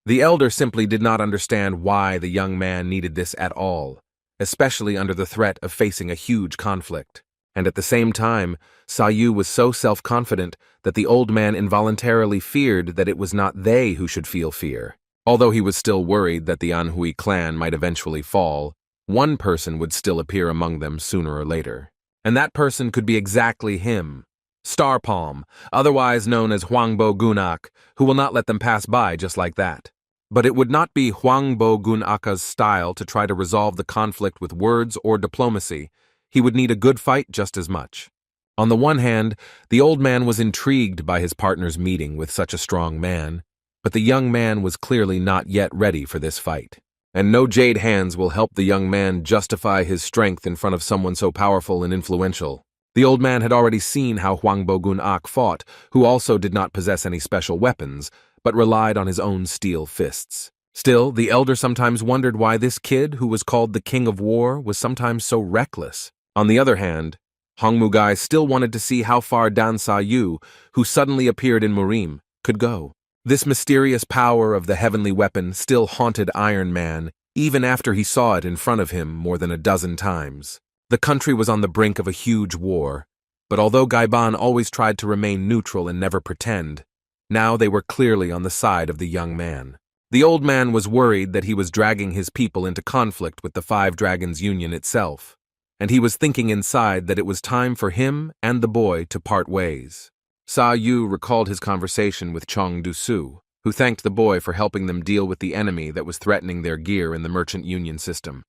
The elder simply did not understand why the young man needed this at all, especially under the threat of facing a huge conflict. And at the same time, Saou was so self-confident that the old man involuntarily feared that it was not they who should feel fear. Although he was still worried that the Anhui clan might eventually fall, one person would still appear among them sooner or later. And that person could be exactly him, Starpalm, otherwise known as Huangbo Gunak, who will not let them pass by just like that. But it would not be Huangbo Gunaka's style to try to resolve the conflict with words or diplomacy. He would need a good fight just as much. On the one hand, the old man was intrigued by his partner's meeting with such a strong man, but the young man was clearly not yet ready for this fight. And no jade hands will help the young man justify his strength in front of someone so powerful and influential. The old man had already seen how Huangbo Gunak fought, who also did not possess any special weapons, but relied on his own steel fists. Still, the elder sometimes wondered why this kid, who was called the King of War, was sometimes so reckless. On the other hand, Hong Mugai still wanted to see how far Dan Saou, who suddenly appeared in Murim, could go. This mysterious power of the heavenly weapon still haunted Iron Man, even after he saw it in front of him more than a dozen times. The country was on the brink of a huge war, but although Gaiban always tried to remain neutral and never pretend, now they were clearly on the side of the young man. The old man was worried that he was dragging his people into conflict with the Five Dragons Union itself, and he was thinking inside that it was time for him and the boy to part ways. Saou recalled his conversation with Chong Du-su, who thanked the boy for helping them deal with the enemy that was threatening their gear in the Merchant Union system.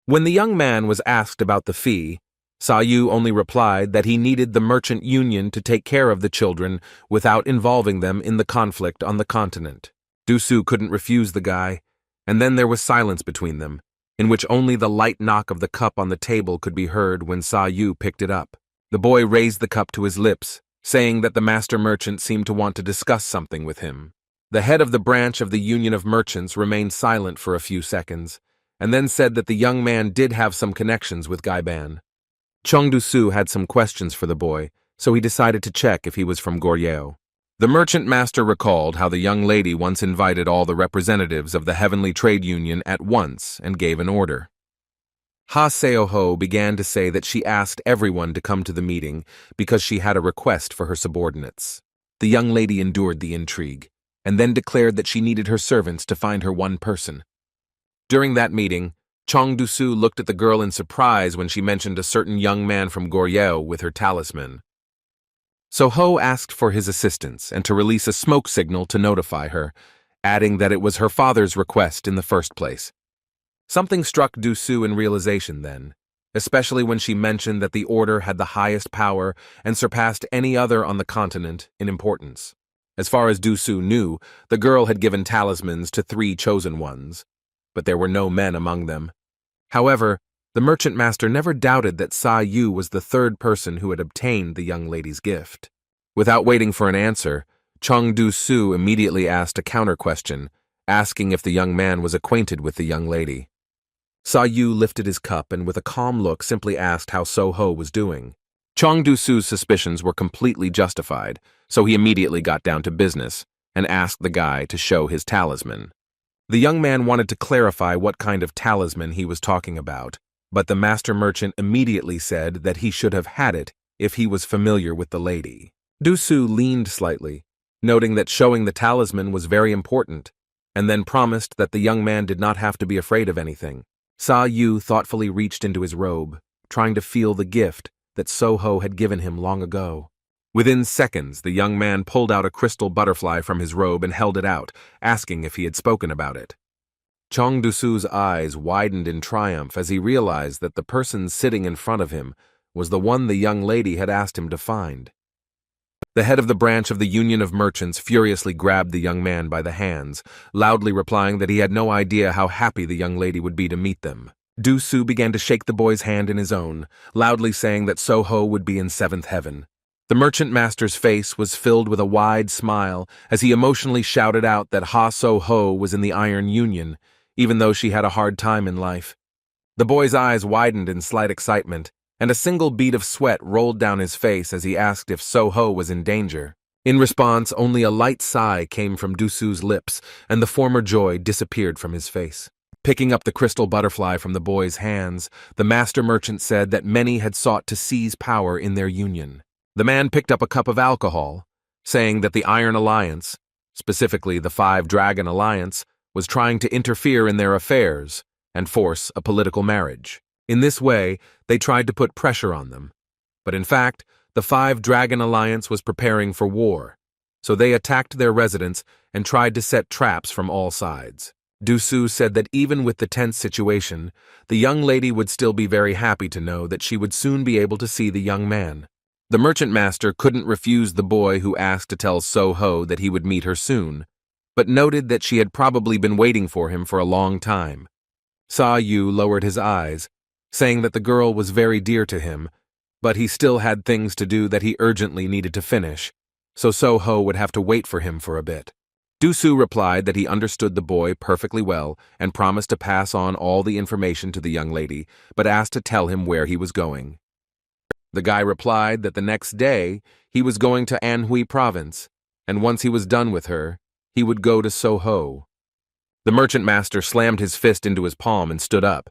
When the young man was asked about the fee, Saou only replied that he needed the Merchant Union to take care of the children without involving them in the conflict on the continent. Du-su couldn't refuse the guy, and then there was silence between them, in which only the light knock of the cup on the table could be heard when Saou picked it up. The boy raised the cup to his lips, saying that the master merchant seemed to want to discuss something with him. The head of the branch of the Union of Merchants remained silent for a few seconds, and then said that the young man did have some connections with Gaiban. Chong Du-su had some questions for the boy, so he decided to check if he was from Goryeo. The merchant master recalled how the young lady once invited all the representatives of the Heavenly Trade Union at once and gave an order. Ha Seo-ho began to say that she asked everyone to come to the meeting because she had a request for her subordinates. The young lady endured the intrigue, and then declared that she needed her servants to find her one person. During that meeting, Chong Du-su looked at the girl in surprise when she mentioned a certain young man from Goryeo with her talisman. So Ho asked for his assistance and to release a smoke signal to notify her, adding that it was her father's request in the first place. Something struck Du-su in realization then. especially when she mentioned that the order had the highest power and surpassed any other on the continent in importance. As far as Du Su knew, the girl had given talismans to 3 chosen ones, but there were no men among them. However, the merchant master never doubted that Saou was the 3rd person who had obtained the young lady's gift. Without waiting for an answer, Chung Du Su immediately asked a counter-question, asking if the young man was acquainted with the young lady. Saou lifted his cup and with a calm look simply asked how Soho was doing. Chung Du Su's suspicions were completely justified, so he immediately got down to business and asked the guy to show his talisman. The young man wanted to clarify what kind of talisman he was talking about, but the master merchant immediately said that he should have had it if he was familiar with the lady. Du Su leaned slightly, noting that showing the talisman was very important, and then promised that the young man did not have to be afraid of anything. Saou thoughtfully reached into his robe, trying to feel the gift that Soho had given him long ago. Within seconds, the young man pulled out a crystal butterfly from his robe and held it out, asking if he had spoken about it. Chung Du Su's eyes widened in triumph as he realized that the person sitting in front of him was the one the young lady had asked him to find. The head of the branch of the Union of Merchants furiously grabbed the young man by the hands, loudly replying that he had no idea how happy the young lady would be to meet them. Du Su began to shake the boy's hand in his own, loudly saying that Soho would be in 7th heaven. The merchant master's face was filled with a wide smile as he emotionally shouted out that Ha Soho was in the Iron Union, even though she had a hard time in life. The boy's eyes widened in slight excitement, and a single bead of sweat rolled down his face as he asked if Soho was in danger. In response, only a light sigh came from Du Su's lips, and the former joy disappeared from his face. Picking up the crystal butterfly from the boy's hands, the master merchant said that many had sought to seize power in their union. The man picked up a cup of alcohol, saying that the Iron Alliance, specifically the 5 Dragon Alliance, was trying to interfere in their affairs and force a political marriage. In this way, they tried to put pressure on them. But in fact, the 5 Dragon Alliance was preparing for war, so they attacked their residence and tried to set traps from all sides. Du Su said that even with the tense situation, the young lady would still be very happy to know that she would soon be able to see the young man. The merchant master couldn't refuse the boy who asked to tell Soho that he would meet her soon, but noted that she had probably been waiting for him for a long time. Saou lowered his eyes, saying that the girl was very dear to him, but he still had things to do that he urgently needed to finish, so Soho would have to wait for him for a bit. Du Su replied that he understood the boy perfectly well and promised to pass on all the information to the young lady, but asked to tell him where he was going. The guy replied that the next day he was going to Anhui province, and once he was done with her, he would go to Soho. The merchant master slammed his fist into his palm and stood up,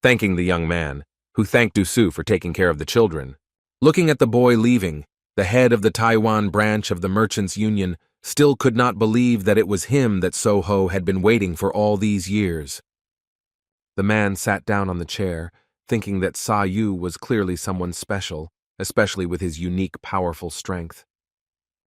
thanking the young man, who thanked Du Su for taking care of the children. Looking at the boy leaving, the head of the Taiwan branch of the Merchants' Union still could not believe that it was him that Soho had been waiting for all these years. The man sat down on the chair, thinking that Saou was clearly someone special, especially with his unique, powerful strength.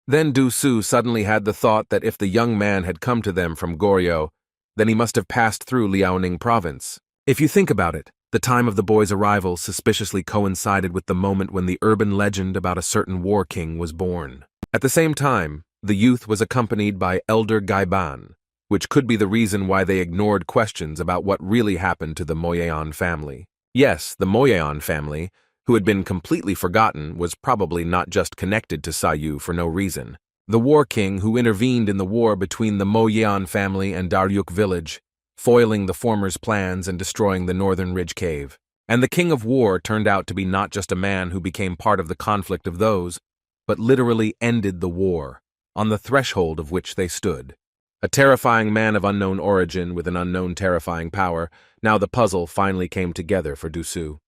Then Du Su suddenly had the thought that if the young man had come to them from Goryeo, then he must have passed through Liaoning province. If you think about it, the time of the boy's arrival suspiciously coincided with the moment when the urban legend about a certain war king was born. At the same time, the youth was accompanied by Elder Gaiban, which could be the reason why they ignored questions about what really happened to the Moyeon family. Yes, the Moyeon family, who had been completely forgotten, was probably not just connected to Saou for no reason. The war king who intervened in the war between the Moyeon family and Daryuk village, foiling the former's plans and destroying the Northern Ridge Cave. And the king of war turned out to be not just a man who became part of the conflict of those, but literally ended the war, on the threshold of which they stood. A terrifying man of unknown origin with an unknown terrifying power, now the puzzle finally came together for Du Su.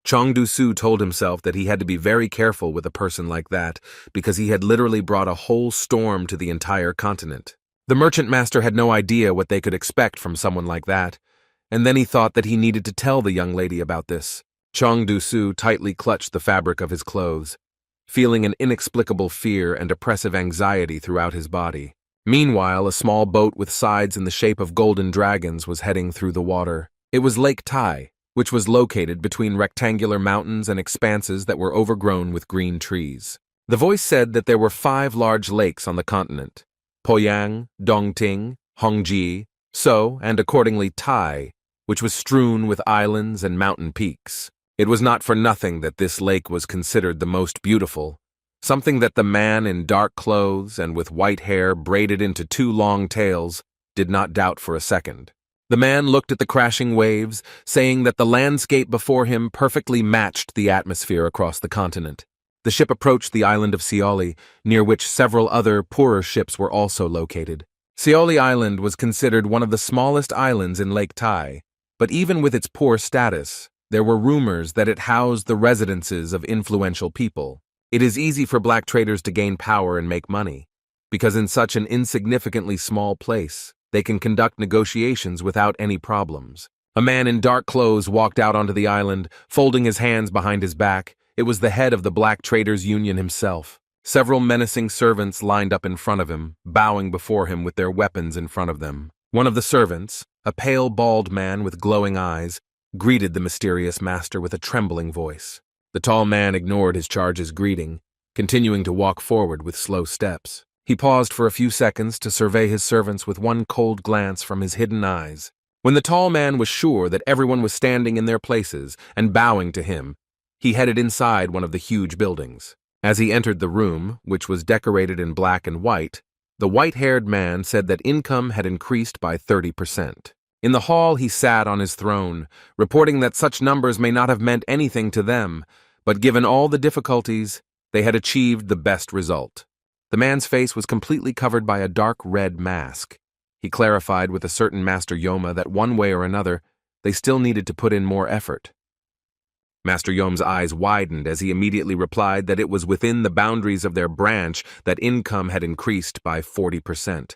Chung Du Su told himself that he had to be very careful with a person like that, because he had literally brought a whole storm to the entire continent. The merchant master had no idea what they could expect from someone like that, and then he thought that he needed to tell the young lady about this. Chung Du Su tightly clutched the fabric of his clothes, feeling an inexplicable fear and oppressive anxiety throughout his body. Meanwhile, a small boat with sides in the shape of golden dragons was heading through the water. It was Lake Tai, which was located between rectangular mountains and expanses that were overgrown with green trees. The voice said that there were 5 large lakes on the continent: Poyang, Dongting, Hongji, So, and accordingly Tai, which was strewn with islands and mountain peaks. It was not for nothing that this lake was considered the most beautiful, something that the man in dark clothes and with white hair braided into 2 long tails did not doubt for a second. The man looked at the crashing waves, saying that the landscape before him perfectly matched the atmosphere across the continent. The ship approached the island of Seoli, near which several other, poorer ships were also located. Seoli Island was considered one of the smallest islands in Lake Tai, but even with its poor status, there were rumors that it housed the residences of influential people. It is easy for black traders to gain power and make money, because in such an insignificantly small place, they can conduct negotiations without any problems. A man in dark clothes walked out onto the island, folding his hands behind his back. It was the head of the Black Traders Union himself. Several menacing servants lined up in front of him, bowing before him with their weapons in front of them. One of the servants, a pale, bald man with glowing eyes, greeted the mysterious master with a trembling voice. The tall man ignored his charge's greeting, continuing to walk forward with slow steps. He paused for a few seconds to survey his servants with one cold glance from his hidden eyes. When the tall man was sure that everyone was standing in their places and bowing to him, he headed inside one of the huge buildings. As he entered the room, which was decorated in black and white, the white-haired man said that income had increased by 30%. In the hall he sat on his throne, reporting that such numbers may not have meant anything to them, but given all the difficulties, they had achieved the best result. The man's face was completely covered by a dark red mask. He clarified with a certain Master Yoma that one way or another, they still needed to put in more effort. Master Yom's eyes widened as he immediately replied that it was within the boundaries of their branch that income had increased by 40%.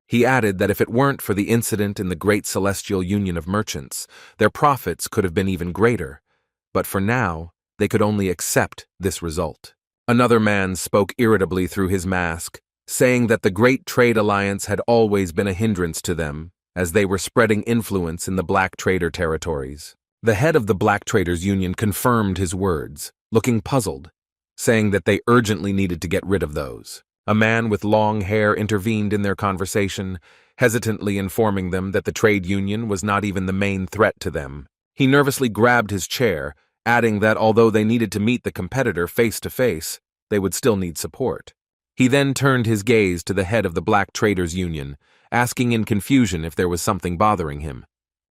He added that if it weren't for the incident in the Great Celestial Union of Merchants, their profits could have been even greater, but for now, they could only accept this result. Another man spoke irritably through his mask, saying that the Great Trade Alliance had always been a hindrance to them, as they were spreading influence in the black trader territories. The head of the Black Traders Union confirmed his words, looking puzzled, saying that they urgently needed to get rid of those. A man with long hair intervened in their conversation, hesitantly informing them that the trade union was not even the main threat to them. He nervously grabbed his chair, adding that although they needed to meet the competitor face to face, they would still need support. He then turned his gaze to the head of the Black Traders Union, asking in confusion if there was something bothering him.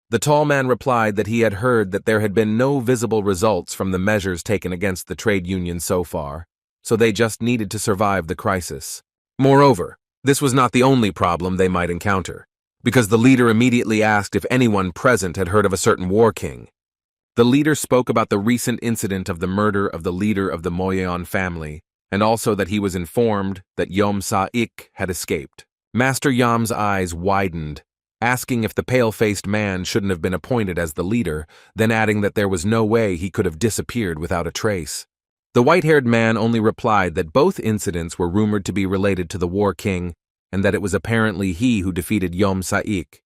The tall man replied that he had heard that there had been no visible results from the measures taken against the trade union so far, so they just needed to survive the crisis. Moreover, this was not the only problem they might encounter, because the leader immediately asked if anyone present had heard of a certain war king. The leader spoke about the recent incident of the murder of the leader of the Moyeon family, and also that he was informed that Yom Sa-ik had escaped. Master Yam's eyes widened, asking if the pale-faced man shouldn't have been appointed as the leader, then adding that there was no way he could have disappeared without a trace. The white-haired man only replied that both incidents were rumored to be related to the War King, and that it was apparently he who defeated Yom Sa-ik.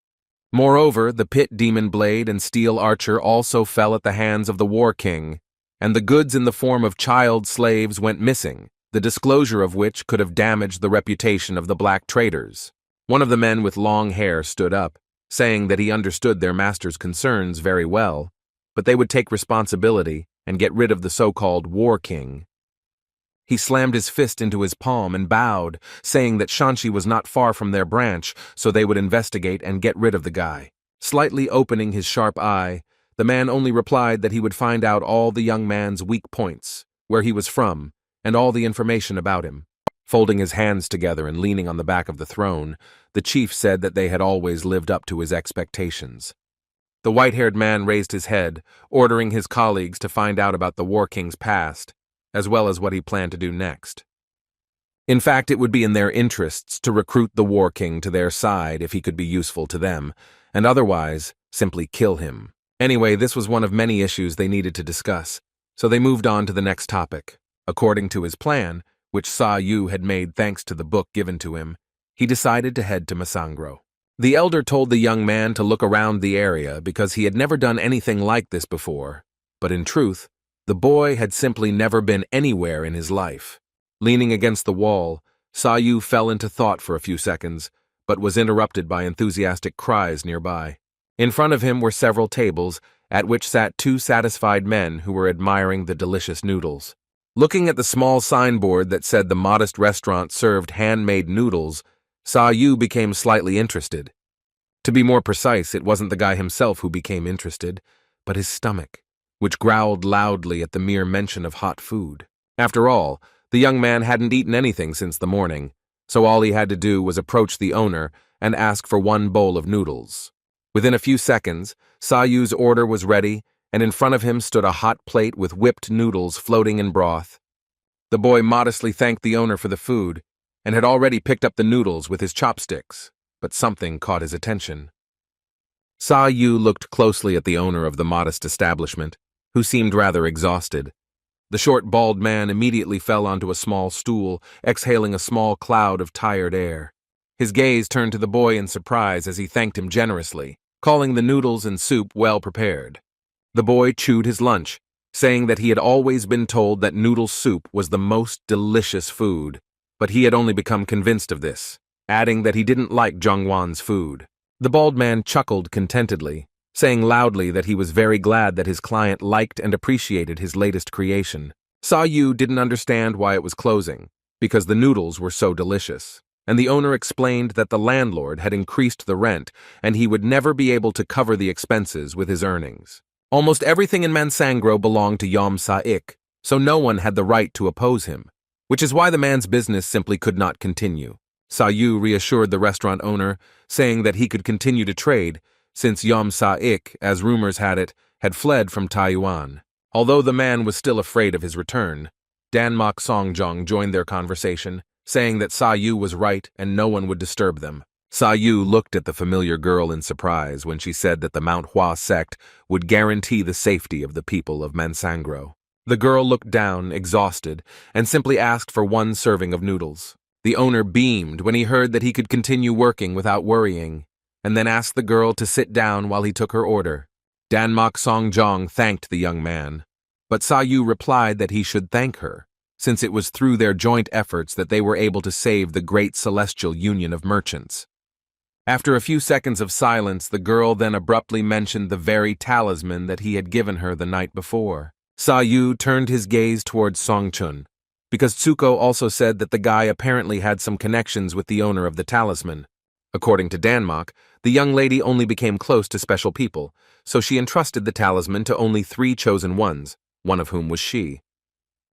Moreover, the pit demon blade and steel archer also fell at the hands of the War King, and the goods in the form of child slaves went missing, the disclosure of which could have damaged the reputation of the black traders. One of the men with long hair stood up, saying that he understood their master's concerns very well, but they would take responsibility and get rid of the so-called War King. He slammed his fist into his palm and bowed, saying that Shanxi was not far from their branch, so they would investigate and get rid of the guy. Slightly opening his sharp eye, the man only replied that he would find out all the young man's weak points, where he was from, and all the information about him. Folding his hands together and leaning on the back of the throne, the chief said that they had always lived up to his expectations. The white-haired man raised his head, ordering his colleagues to find out about the War King's past, as well as what he planned to do next. In fact, it would be in their interests to recruit the War King to their side if he could be useful to them, and otherwise, simply kill him. Anyway, this was one of many issues they needed to discuss, so they moved on to the next topic. According to his plan, which Saou had made thanks to the book given to him, he decided to head to Masangro. The elder told the young man to look around the area because he had never done anything like this before, but in truth, the boy had simply never been anywhere in his life. Leaning against the wall, Saou fell into thought for a few seconds, but was interrupted by enthusiastic cries nearby. In front of him were several tables, at which sat two satisfied men who were admiring the delicious noodles. Looking at the small signboard that said the modest restaurant served handmade noodles, Saou became slightly interested. To be more precise, it wasn't the guy himself who became interested, but his stomach, which growled loudly at the mere mention of hot food. After all, the young man hadn't eaten anything since the morning, so all he had to do was approach the owner and ask for one bowl of noodles. Within a few seconds, Saou's order was ready, and in front of him stood a hot plate with whipped noodles floating in broth. The boy modestly thanked the owner for the food, and had already picked up the noodles with his chopsticks, but something caught his attention. Saou looked closely at the owner of the modest establishment, who seemed rather exhausted. The short, bald man immediately fell onto a small stool, exhaling a small cloud of tired air. His gaze turned to the boy in surprise as he thanked him generously, calling the noodles and soup well prepared. The boy chewed his lunch, saying that he had always been told that noodle soup was the most delicious food, but he had only become convinced of this, adding that he didn't like Zhongwan's food. The bald man chuckled contentedly, saying loudly that he was very glad that his client liked and appreciated his latest creation. Saou didn't understand why it was closing, because the noodles were so delicious, and the owner explained that the landlord had increased the rent and he would never be able to cover the expenses with his earnings. Almost everything in Mansangro belonged to Yom Sa-ik, so no one had the right to oppose him, which is why the man's business simply could not continue. Saou reassured the restaurant owner, saying that he could continue to trade, since Yom Sa-ik, as rumors had it, had fled from Taiwan. Although the man was still afraid of his return, Danmok Songjong joined their conversation, saying that Saou was right and no one would disturb them. Saou looked at the familiar girl in surprise when she said that the Mount Hua sect would guarantee the safety of the people of Mansangro. The girl looked down, exhausted, and simply asked for one serving of noodles. The owner beamed when he heard that he could continue working without worrying, and then asked the girl to sit down while he took her order. Danmok Songjong thanked the young man, but Saou replied that he should thank her, since it was through their joint efforts that they were able to save the Great Celestial Union of Merchants. After a few seconds of silence, the girl then abruptly mentioned the very talisman that he had given her the night before. Saou turned his gaze towards Songchun, because Tsuko also said that the guy apparently had some connections with the owner of the talisman. According to Danmok, the young lady only became close to special people, so she entrusted the talisman to only 3 chosen ones, one of whom was she.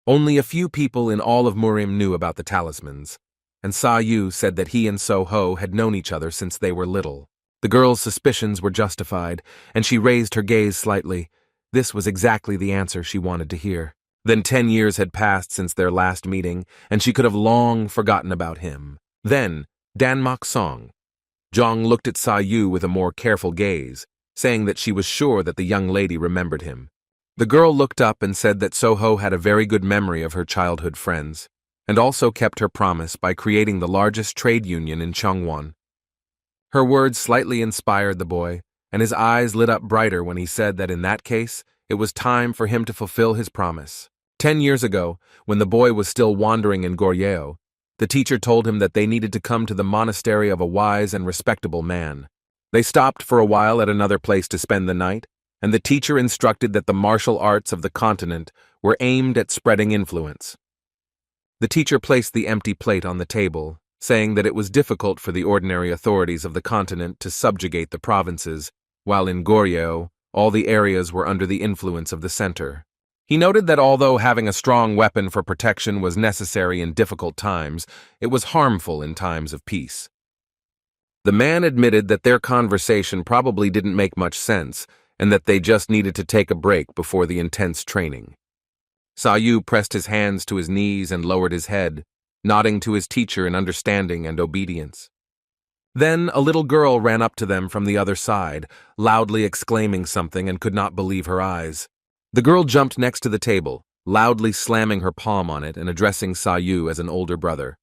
Only a few people in all of Murim knew about the talismans, and Saou said that he and Soho had known each other since they were little. The girl's suspicions were justified, and she raised her gaze slightly. This was exactly the answer she wanted to hear. Then 10 years had passed since their last meeting, and she could have long forgotten about him. Then, Danmok Songjong looked at Saou with a more careful gaze, saying that she was sure that the young lady remembered him. The girl looked up and said that Soho had a very good memory of her childhood friends, and also kept her promise by creating the largest trade union in Chongwon. Her words slightly inspired the boy, and his eyes lit up brighter when he said that in that case, it was time for him to fulfill his promise. 10 years ago, when the boy was still wandering in Goryeo, the teacher told him that they needed to come to the monastery of a wise and respectable man. They stopped for a while at another place to spend the night, and the teacher instructed that the martial arts of the continent were aimed at spreading influence. The teacher placed the empty plate on the table, saying that it was difficult for the ordinary authorities of the continent to subjugate the provinces, while in Goryeo, all the areas were under the influence of the center. He noted that although having a strong weapon for protection was necessary in difficult times, it was harmful in times of peace. The man admitted that their conversation probably didn't make much sense, and that they just needed to take a break before the intense training. Saou pressed his hands to his knees and lowered his head, nodding to his teacher in understanding and obedience. Then a little girl ran up to them from the other side, loudly exclaiming something and could not believe her eyes. The girl jumped next to the table, loudly slamming her palm on it and addressing Saou as an older brother.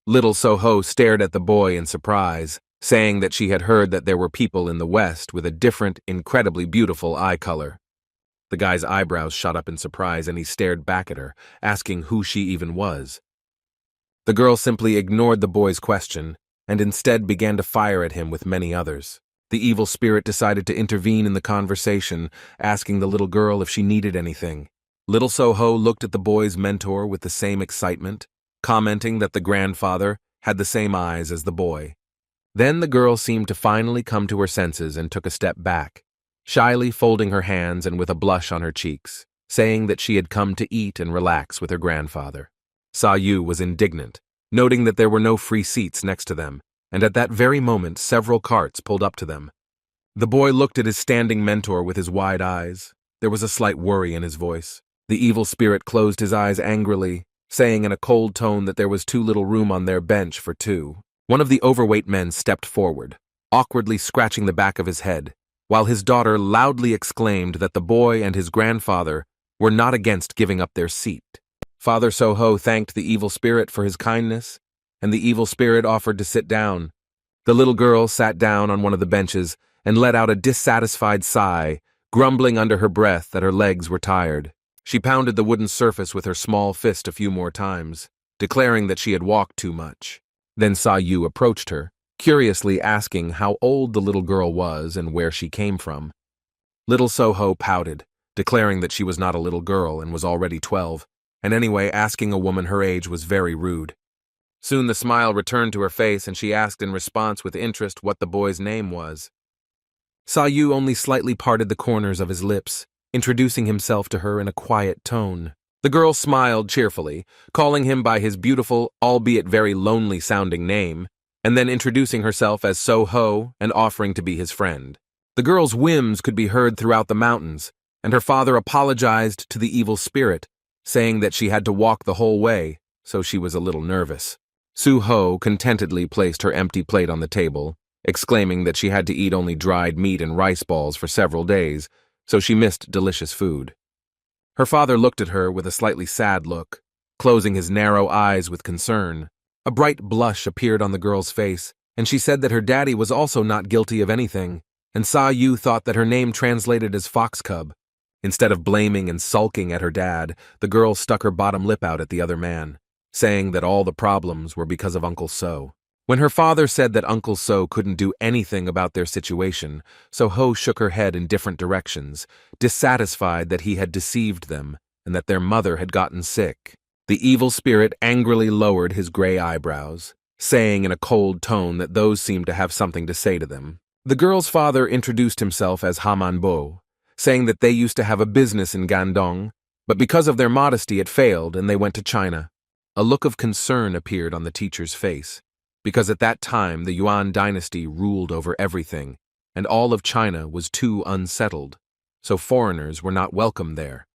Little Soho stared at the boy in surprise, saying that she had heard that there were people in the West with a different, incredibly beautiful eye color. The guy's eyebrows shot up in surprise and he stared back at her, asking who she even was. The girl simply ignored the boy's question and instead began to fire at him with many others. The evil spirit decided to intervene in the conversation, asking the little girl if she needed anything. Little Soho looked at the boy's mentor with the same excitement, commenting that the grandfather had the same eyes as the boy. Then the girl seemed to finally come to her senses and took a step back, shyly folding her hands and with a blush on her cheeks, saying that she had come to eat and relax with her grandfather. Saou was indignant, noting that there were no free seats next to them, and at that very moment several carts pulled up to them. The boy looked at his standing mentor with his wide eyes. There was a slight worry in his voice. The evil spirit closed his eyes angrily, saying in a cold tone that there was too little room on their bench for two. One of the overweight men stepped forward, awkwardly scratching the back of his head, while his daughter loudly exclaimed that the boy and his grandfather were not against giving up their seat. Father Soho thanked the evil spirit for his kindness, and the evil spirit offered to sit down. The little girl sat down on one of the benches and let out a dissatisfied sigh, grumbling under her breath that her legs were tired. She pounded the wooden surface with her small fist a few more times, declaring that she had walked too much. Then Saou approached her, curiously asking how old the little girl was and where she came from. Little Soho pouted, declaring that she was not a little girl and was already 12, and anyway, asking a woman her age was very rude. Soon the smile returned to her face and she asked in response with interest what the boy's name was. Saou only slightly parted the corners of his lips, introducing himself to her in a quiet tone. The girl smiled cheerfully, calling him by his beautiful, albeit very lonely-sounding name, and then introducing herself as Soho and offering to be his friend. The girl's whims could be heard throughout the mountains, and her father apologized to the evil spirit, saying that she had to walk the whole way, so she was a little nervous. Soho contentedly placed her empty plate on the table, exclaiming that she had to eat only dried meat and rice balls for several days, so she missed delicious food. Her father looked at her with a slightly sad look, closing his narrow eyes with concern. A bright blush appeared on the girl's face, and she said that her daddy was also not guilty of anything, and Saou thought that her name translated as fox cub. Instead of blaming and sulking at her dad, the girl stuck her bottom lip out at the other man, saying that all the problems were because of Uncle So. When her father said that Uncle So couldn't do anything about their situation, Soho shook her head in different directions, dissatisfied that he had deceived them and that their mother had gotten sick. The evil spirit angrily lowered his gray eyebrows, saying in a cold tone that those seemed to have something to say to them. The girl's father introduced himself as Hamanbo, saying that they used to have a business in Gandong, but because of their modesty it failed and they went to China. A look of concern appeared on the teacher's face, because at that time the Yuan dynasty ruled over everything, and all of China was too unsettled, so foreigners were not welcome there.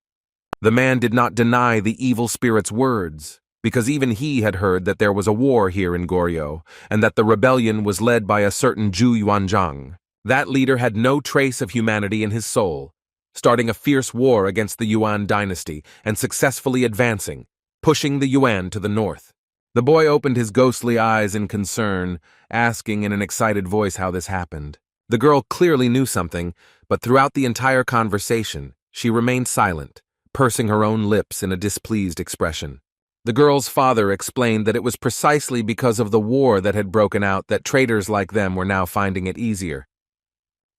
The man did not deny the evil spirit's words, because even he had heard that there was a war here in Goryeo, and that the rebellion was led by a certain Zhu Yuanzhang. That leader had no trace of humanity in his soul, starting a fierce war against the Yuan dynasty and successfully advancing, pushing the Yuan to the north. The boy opened his ghostly eyes in concern, asking in an excited voice how this happened. The girl clearly knew something, but throughout the entire conversation, she remained silent, pursing her own lips in a displeased expression. The girl's father explained that it was precisely because of the war that had broken out that traitors like them were now finding it easier.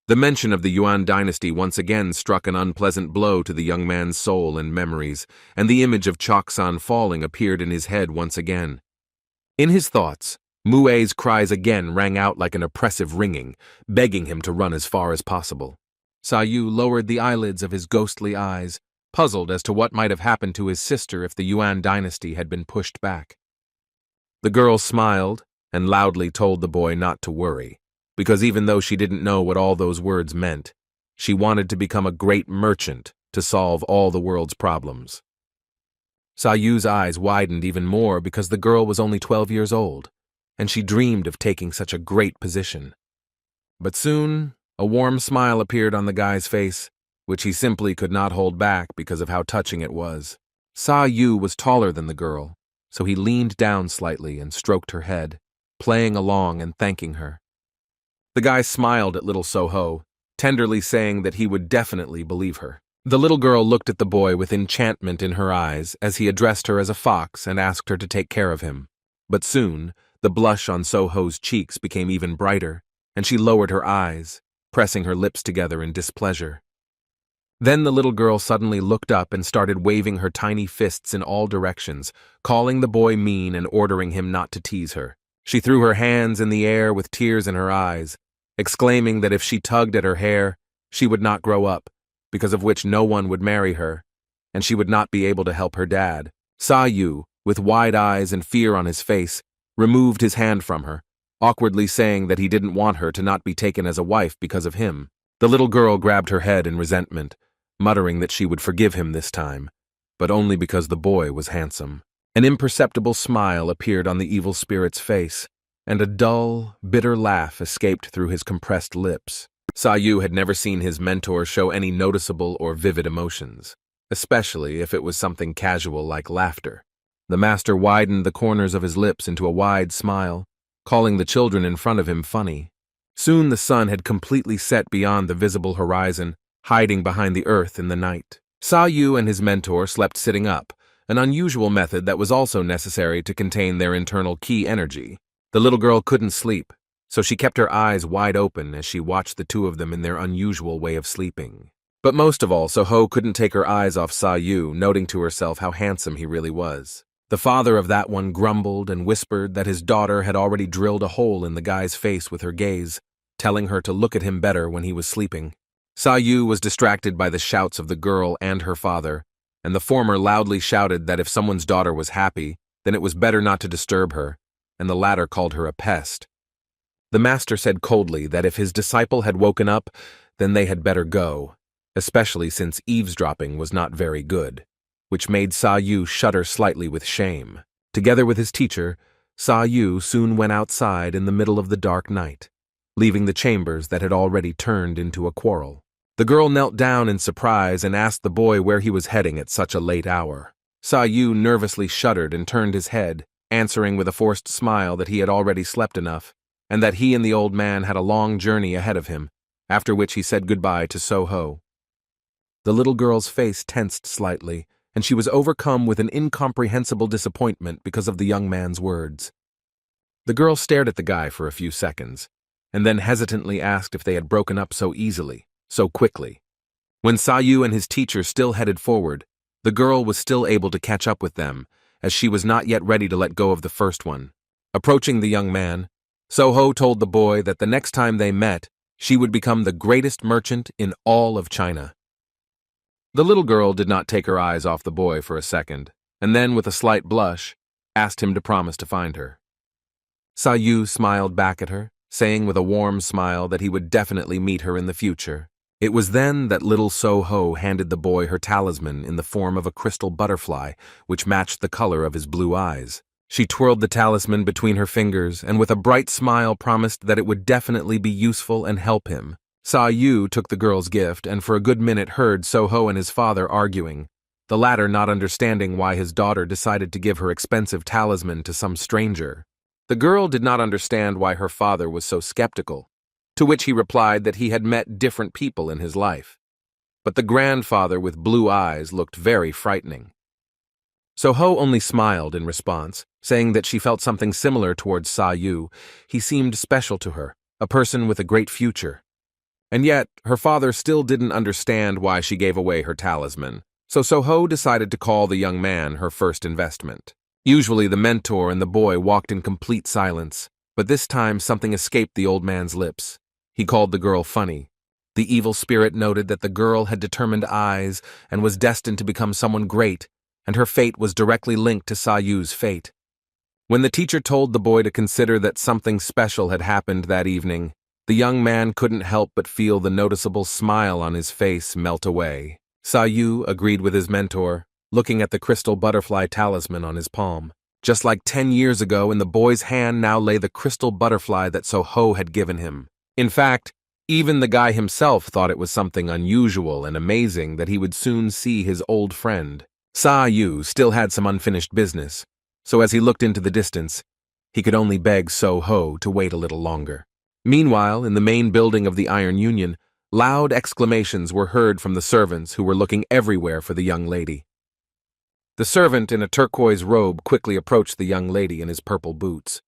The mention of the Yuan dynasty once again struck an unpleasant blow to the young man's soul and memories, and the image of Cho San falling appeared in his head once again. In his thoughts, Mue's cries again rang out like an oppressive ringing, begging him to run as far as possible. Saou lowered the eyelids of his ghostly eyes, puzzled as to what might have happened to his sister if the Yuan dynasty had been pushed back. The girl smiled and loudly told the boy not to worry, because even though she didn't know what all those words meant, she wanted to become a great merchant to solve all the world's problems. Saou's eyes widened even more because the girl was only 12 years old, and she dreamed of taking such a great position. But soon, a warm smile appeared on the guy's face, which he simply could not hold back because of how touching it was. Saou was taller than the girl, so he leaned down slightly and stroked her head, playing along and thanking her. The guy smiled at little Soho, tenderly saying that he would definitely believe her. The little girl looked at the boy with enchantment in her eyes as he addressed her as a fox and asked her to take care of him. But soon, the blush on Soho's cheeks became even brighter, and she lowered her eyes, pressing her lips together in displeasure. Then the little girl suddenly looked up and started waving her tiny fists in all directions, calling the boy mean and ordering him not to tease her. She threw her hands in the air with tears in her eyes, exclaiming that if she tugged at her hair, she would not grow up, because of which no one would marry her, and she would not be able to help her dad. Saou, with wide eyes and fear on his face, removed his hand from her, awkwardly saying that he didn't want her to not be taken as a wife because of him. The little girl grabbed her head in resentment, muttering that she would forgive him this time, but only because the boy was handsome. An imperceptible smile appeared on the evil spirit's face, and a dull, bitter laugh escaped through his compressed lips. Saou had never seen his mentor show any noticeable or vivid emotions, especially if it was something casual like laughter. The master widened the corners of his lips into a wide smile, calling the children in front of him funny. Soon the sun had completely set beyond the visible horizon, hiding behind the earth in the night. Saou and his mentor slept sitting up, an unusual method that was also necessary to contain their internal ki energy. The little girl couldn't sleep, so she kept her eyes wide open as she watched the two of them in their unusual way of sleeping. But most of all, Soho couldn't take her eyes off Saou, noting to herself how handsome he really was. The father of that one grumbled and whispered that his daughter had already drilled a hole in the guy's face with her gaze, telling her to look at him better when he was sleeping. Saou was distracted by the shouts of the girl and her father, and the former loudly shouted that if someone's daughter was happy, then it was better not to disturb her, and the latter called her a pest. The master said coldly that if his disciple had woken up, then they had better go, especially since eavesdropping was not very good, which made Saou shudder slightly with shame. Together with his teacher, Saou soon went outside in the middle of the dark night, leaving the chambers that had already turned into a quarrel. The girl knelt down in surprise and asked the boy where he was heading at such a late hour. Saou nervously shuddered and turned his head, answering with a forced smile that he had already slept enough, and that he and the old man had a long journey ahead of him, after which he said goodbye to Soho. The little girl's face tensed slightly, and she was overcome with an incomprehensible disappointment because of the young man's words. The girl stared at the guy for a few seconds, and then hesitantly asked if they had broken up so easily, so quickly. When Saou and his teacher still headed forward, the girl was still able to catch up with them, as she was not yet ready to let go of the first one. Approaching the young man, Soho told the boy that the next time they met, she would become the greatest merchant in all of China. The little girl did not take her eyes off the boy for a second, and then, with a slight blush, asked him to promise to find her. Saou smiled back at her, saying with a warm smile that he would definitely meet her in the future. It was then that little Soho handed the boy her talisman in the form of a crystal butterfly, which matched the color of his blue eyes. She twirled the talisman between her fingers and with a bright smile promised that it would definitely be useful and help him. Saou took the girl's gift and for a good minute heard Soho and his father arguing, the latter not understanding why his daughter decided to give her expensive talisman to some stranger. The girl did not understand why her father was so skeptical, to which he replied that he had met different people in his life. But the grandfather with blue eyes looked very frightening. Soho only smiled in response, saying that she felt something similar towards Saou. He seemed special to her, a person with a great future. And yet, her father still didn't understand why she gave away her talisman, so Soho decided to call the young man her first investment. Usually the mentor and the boy walked in complete silence, but this time something escaped the old man's lips. He called the girl funny. The evil spirit noted that the girl had determined eyes and was destined to become someone great, and her fate was directly linked to Saou's fate. When the teacher told the boy to consider that something special had happened that evening, the young man couldn't help but feel the noticeable smile on his face melt away. Saou agreed with his mentor, looking at the crystal butterfly talisman on his palm. Just like 10 years ago, in the boy's hand now lay the crystal butterfly that Soho had given him. In fact, even the guy himself thought it was something unusual and amazing that he would soon see his old friend. Saou still had some unfinished business, so as he looked into the distance, he could only beg Soho to wait a little longer. Meanwhile, in the main building of the Iron Union, loud exclamations were heard from the servants who were looking everywhere for the young lady. The servant in a turquoise robe quickly approached the young lady in his purple boots.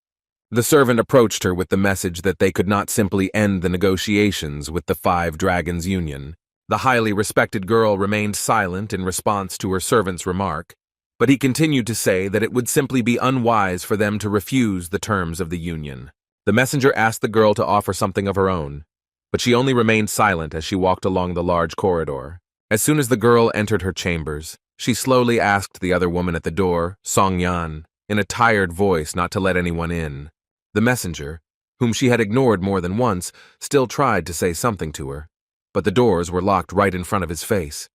The servant approached her with the message that they could not simply end the negotiations with the Five Dragons Union. The highly respected girl remained silent in response to her servant's remark, but he continued to say that it would simply be unwise for them to refuse the terms of the union. The messenger asked the girl to offer something of her own, but she only remained silent as she walked along the large corridor. As soon as the girl entered her chambers, she slowly asked the other woman at the door, Song Yan, in a tired voice not to let anyone in. The messenger, whom she had ignored more than once, still tried to say something to her, but the doors were locked right in front of his face.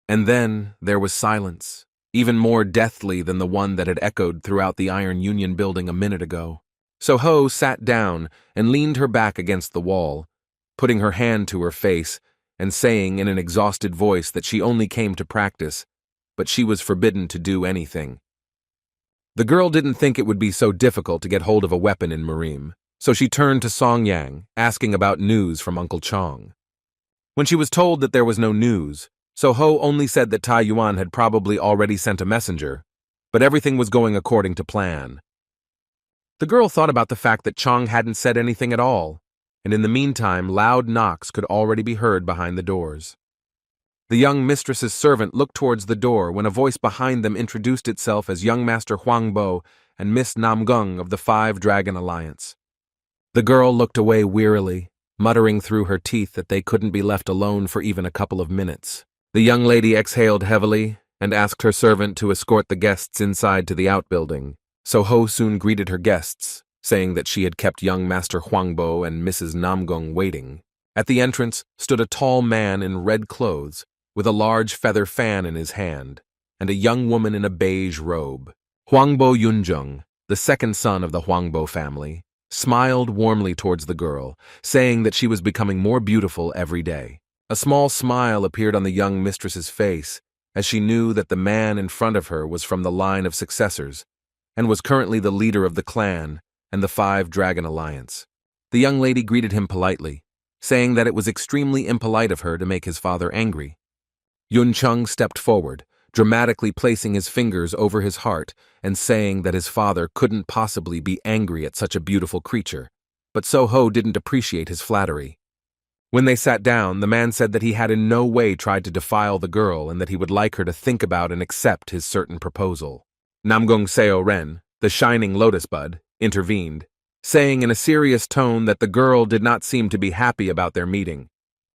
And then there was silence, even more deathly than the one that had echoed throughout the Iron Union building a minute ago. So Ho sat down and leaned her back against the wall, putting her hand to her face and saying in an exhausted voice that she only came to practice, but she was forbidden to do anything. The girl didn't think it would be so difficult to get hold of a weapon in Marim, so she turned to Song Yang, asking about news from Uncle Chong. When she was told that there was no news, So Ho only said that Tai Yuan had probably already sent a messenger, but everything was going according to plan. The girl thought about the fact that Chong hadn't said anything at all, and in the meantime loud knocks could already be heard behind the doors. The young mistress's servant looked towards the door when a voice behind them introduced itself as young Master Huang Bo and Miss Nam Gung of the Five Dragon Alliance. The girl looked away wearily, muttering through her teeth that they couldn't be left alone for even a couple of minutes. The young lady exhaled heavily and asked her servant to escort the guests inside to the outbuilding. So Ho soon greeted her guests, saying that she had kept young Master Huang Bo and Mrs. Nam Gung waiting. At the entrance stood a tall man in red clothes, with a large feather fan in his hand, and a young woman in a beige robe. Huang Bo Yunjung, the second son of the Huang Bo family, smiled warmly towards the girl, saying that she was becoming more beautiful every day. A small smile appeared on the young mistress's face, as she knew that the man in front of her was from the line of successors, and was currently the leader of the clan and the Five Dragon Alliance. The young lady greeted him politely, saying that it was extremely impolite of her to make his father angry. Yun Chung stepped forward, dramatically placing his fingers over his heart and saying that his father couldn't possibly be angry at such a beautiful creature, but So Ho didn't appreciate his flattery. When they sat down, the man said that he had in no way tried to defile the girl and that he would like her to think about and accept his certain proposal. Namgung Seo Ren, the shining lotus bud, intervened, saying in a serious tone that the girl did not seem to be happy about their meeting.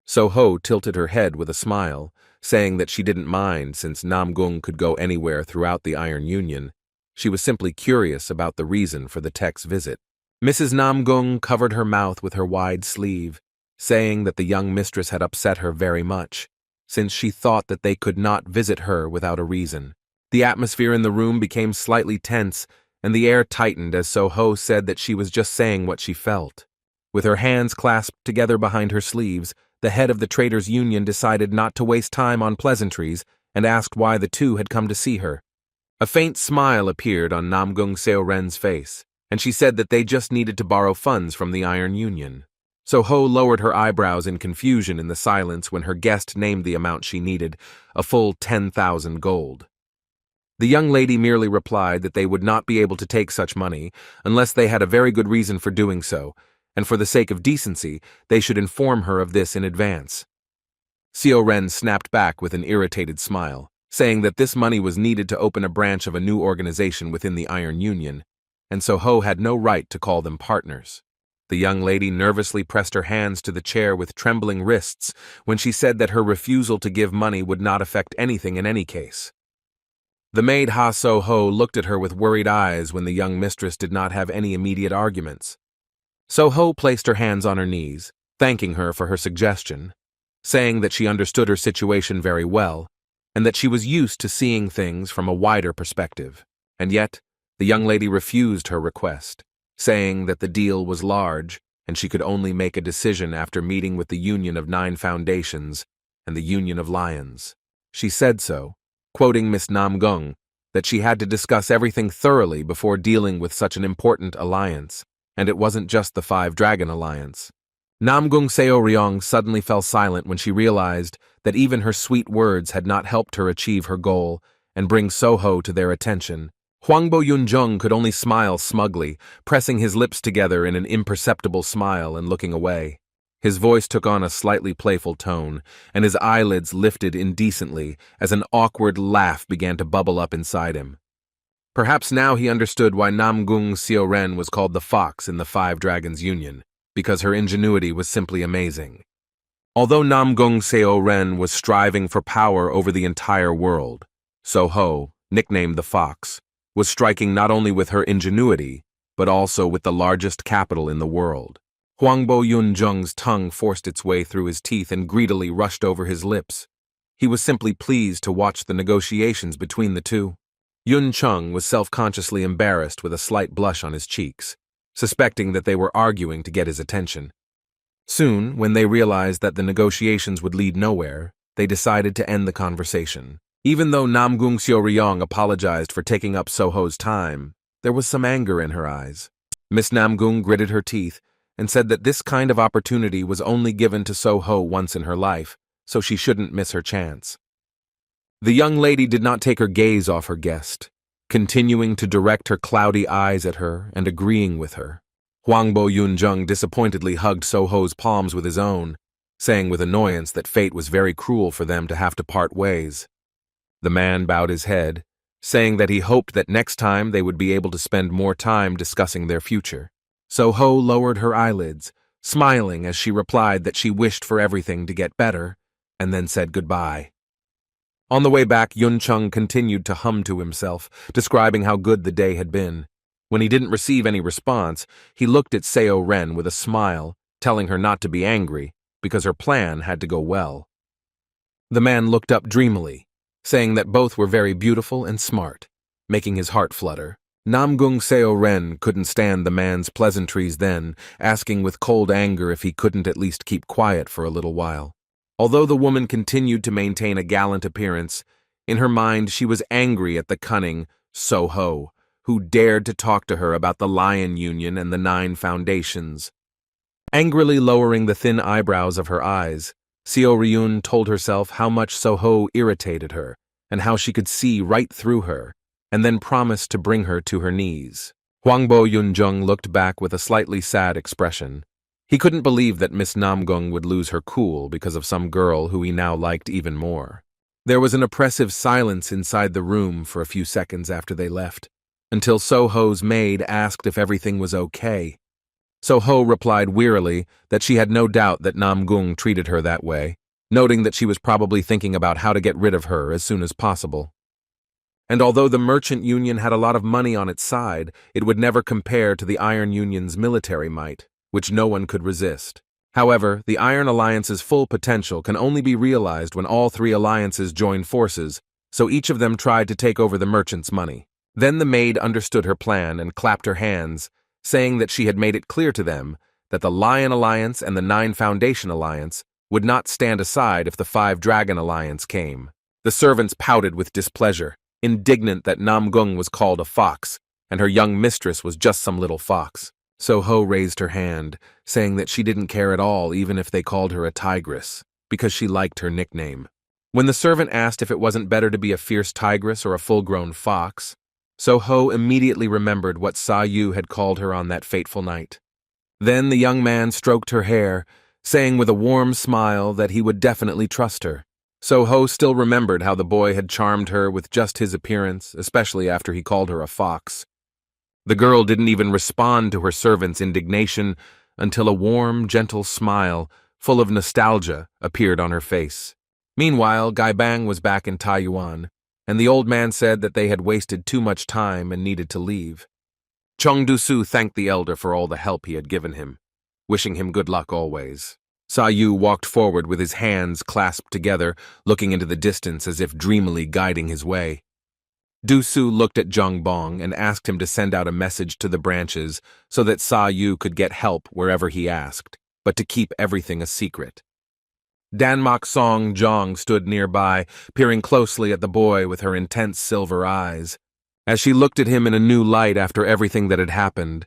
So Ho tilted her head with a smile, saying that she didn't mind since Namgung could go anywhere throughout the Iron Union. She was simply curious about the reason for the tech's visit. Mrs. Namgung covered her mouth with her wide sleeve, saying that the young mistress had upset her very much, since she thought that they could not visit her without a reason. The atmosphere in the room became slightly tense, and the air tightened as So Ho said that she was just saying what she felt. With her hands clasped together behind her sleeves, the head of the Traders' Union decided not to waste time on pleasantries and asked why the two had come to see her. A faint smile appeared on Namgung Seo Ren's face, and she said that they just needed to borrow funds from the Iron Union. So Ho lowered her eyebrows in confusion in the silence when her guest named the amount she needed, a full 10,000 gold. The young lady merely replied that they would not be able to take such money unless they had a very good reason for doing so, and for the sake of decency, they should inform her of this in advance. Seo Ren snapped back with an irritated smile, saying that this money was needed to open a branch of a new organization within the Iron Union, and so Ho had no right to call them partners. The young lady nervously pressed her hands to the chair with trembling wrists when she said that her refusal to give money would not affect anything in any case. The maid Ha So Ho looked at her with worried eyes when the young mistress did not have any immediate arguments. So Ho placed her hands on her knees, thanking her for her suggestion, saying that she understood her situation very well, and that she was used to seeing things from a wider perspective. And yet, the young lady refused her request, saying that the deal was large and she could only make a decision after meeting with the Union of 9 Foundations and the Union of Lions. She said so, quoting Miss Nam Gung, that she had to discuss everything thoroughly before dealing with such an important alliance, and it wasn't just the Five Dragon Alliance. Namgung Seo Ryong suddenly fell silent when she realized that even her sweet words had not helped her achieve her goal and bring Soho to their attention. Huangbo Yunjung could only smile smugly, pressing his lips together in an imperceptible smile and looking away. His voice took on a slightly playful tone, and his eyelids lifted indecently as an awkward laugh began to bubble up inside him. Perhaps now he understood why Namgung Seo Ren was called the Fox in the Five Dragons Union, because her ingenuity was simply amazing. Although Namgung Seo Ren was striving for power over the entire world, Soho, nicknamed the Fox, was striking not only with her ingenuity, but also with the largest capital in the world. Huangbo Yunjung's tongue forced its way through his teeth and greedily rushed over his lips. He was simply pleased to watch the negotiations between the two. Yun Chung was self-consciously embarrassed with a slight blush on his cheeks, suspecting that they were arguing to get his attention. Soon, when they realized that the negotiations would lead nowhere, they decided to end the conversation. Even though Namgung Seo Ryong apologized for taking up Soho's time, there was some anger in her eyes. Miss Namgung gritted her teeth and said that this kind of opportunity was only given to Soho once in her life, so she shouldn't miss her chance. The young lady did not take her gaze off her guest, continuing to direct her cloudy eyes at her and agreeing with her. Huangbo Yunjung disappointedly hugged Soho's palms with his own, saying with annoyance that fate was very cruel for them to have to part ways. The man bowed his head, saying that he hoped that next time they would be able to spend more time discussing their future. Soho lowered her eyelids, smiling as she replied that she wished for everything to get better, and then said goodbye. On the way back, Yun Chung continued to hum to himself, describing how good the day had been. When he didn't receive any response, he looked at Seo Ren with a smile, telling her not to be angry, because her plan had to go well. The man looked up dreamily, saying that both were very beautiful and smart, making his heart flutter. Namgung Seo Ren couldn't stand the man's pleasantries then, asking with cold anger if he couldn't at least keep quiet for a little while. Although the woman continued to maintain a gallant appearance, in her mind she was angry at the cunning Soho, who dared to talk to her about the Lion Union and the 9 Foundations. Angrily lowering the thin eyebrows of her eyes, Seo Ryun told herself how much Soho irritated her and how she could see right through her, and then promised to bring her to her knees. Huangbo Yunjung looked back with a slightly sad expression. He couldn't believe that Miss Namgung would lose her cool because of some girl who he now liked even more. There was an oppressive silence inside the room for a few seconds after they left, until Soho's maid asked if everything was okay. Soho replied wearily that she had no doubt that Namgung treated her that way, noting that she was probably thinking about how to get rid of her as soon as possible. And although the Merchant Union had a lot of money on its side, it would never compare to the Iron Union's military might, which no one could resist. However, the Iron Alliance's full potential can only be realized when all 3 alliances join forces, so each of them tried to take over the merchant's money. Then the maid understood her plan and clapped her hands, saying that she had made it clear to them that the Lion Alliance and the 9 Foundation Alliance would not stand aside if the 5 Dragon Alliance came. The servants pouted with displeasure, indignant that Namgung was called a fox, and her young mistress was just some little fox. Soho raised her hand, saying that she didn't care at all even if they called her a tigress, because she liked her nickname. When the servant asked if it wasn't better to be a fierce tigress or a full-grown fox, Soho immediately remembered what Saou had called her on that fateful night. Then the young man stroked her hair, saying with a warm smile that he would definitely trust her. Soho still remembered how the boy had charmed her with just his appearance, especially after he called her a fox. The girl didn't even respond to her servant's indignation until a warm, gentle smile, full of nostalgia, appeared on her face. Meanwhile, Gai Bang was back in Taiyuan, and the old man said that they had wasted too much time and needed to leave. Chong Du-su thanked the elder for all the help he had given him, wishing him good luck always. Saou walked forward with his hands clasped together, looking into the distance as if dreamily guiding his way. Du-su looked at Zhang Bong and asked him to send out a message to the branches so that Saou could get help wherever he asked, but to keep everything a secret. Danmak Song Zhang stood nearby, peering closely at the boy with her intense silver eyes. As she looked at him in a new light after everything that had happened,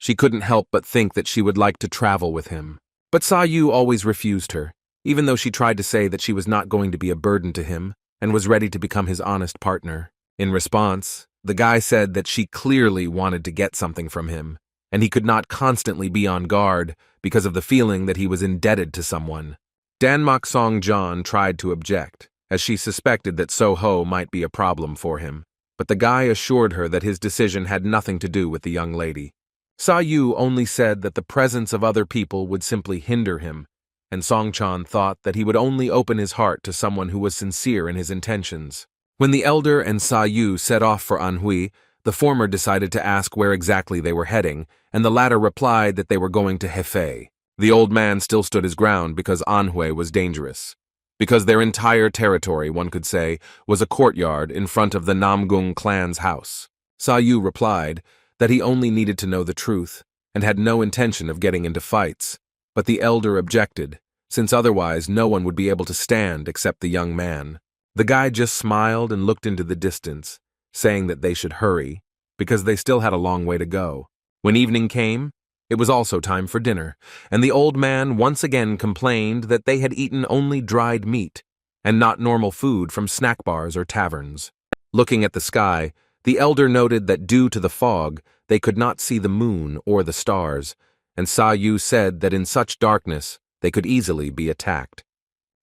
She couldn't help but think that she would like to travel with him. But Saou always refused her, even though she tried to say that she was not going to be a burden to him and was ready to become his honest partner. In response, the guy said that she clearly wanted to get something from him, and he could not constantly be on guard because of the feeling that he was indebted to someone. Danmak Song-jan tried to object, as she suspected that Soho might be a problem for him, but the guy assured her that his decision had nothing to do with the young lady. Saou only said that the presence of other people would simply hinder him, and Song-chan thought that he would only open his heart to someone who was sincere in his intentions. When the elder and Saou set off for Anhui, the former decided to ask where exactly they were heading, and the latter replied that they were going to Hefei. The old man still stood his ground because Anhui was dangerous. Because their entire territory, one could say, was a courtyard in front of the Namgung clan's house. Saou replied that he only needed to know the truth and had no intention of getting into fights, but the elder objected, since otherwise no one would be able to stand except the young man. The guy just smiled and looked into the distance, saying that they should hurry, because they still had a long way to go. When evening came, it was also time for dinner, and the old man once again complained that they had eaten only dried meat, and not normal food from snack bars or taverns. Looking at the sky, the elder noted that due to the fog, they could not see the moon or the stars, and Saou said that in such darkness, they could easily be attacked.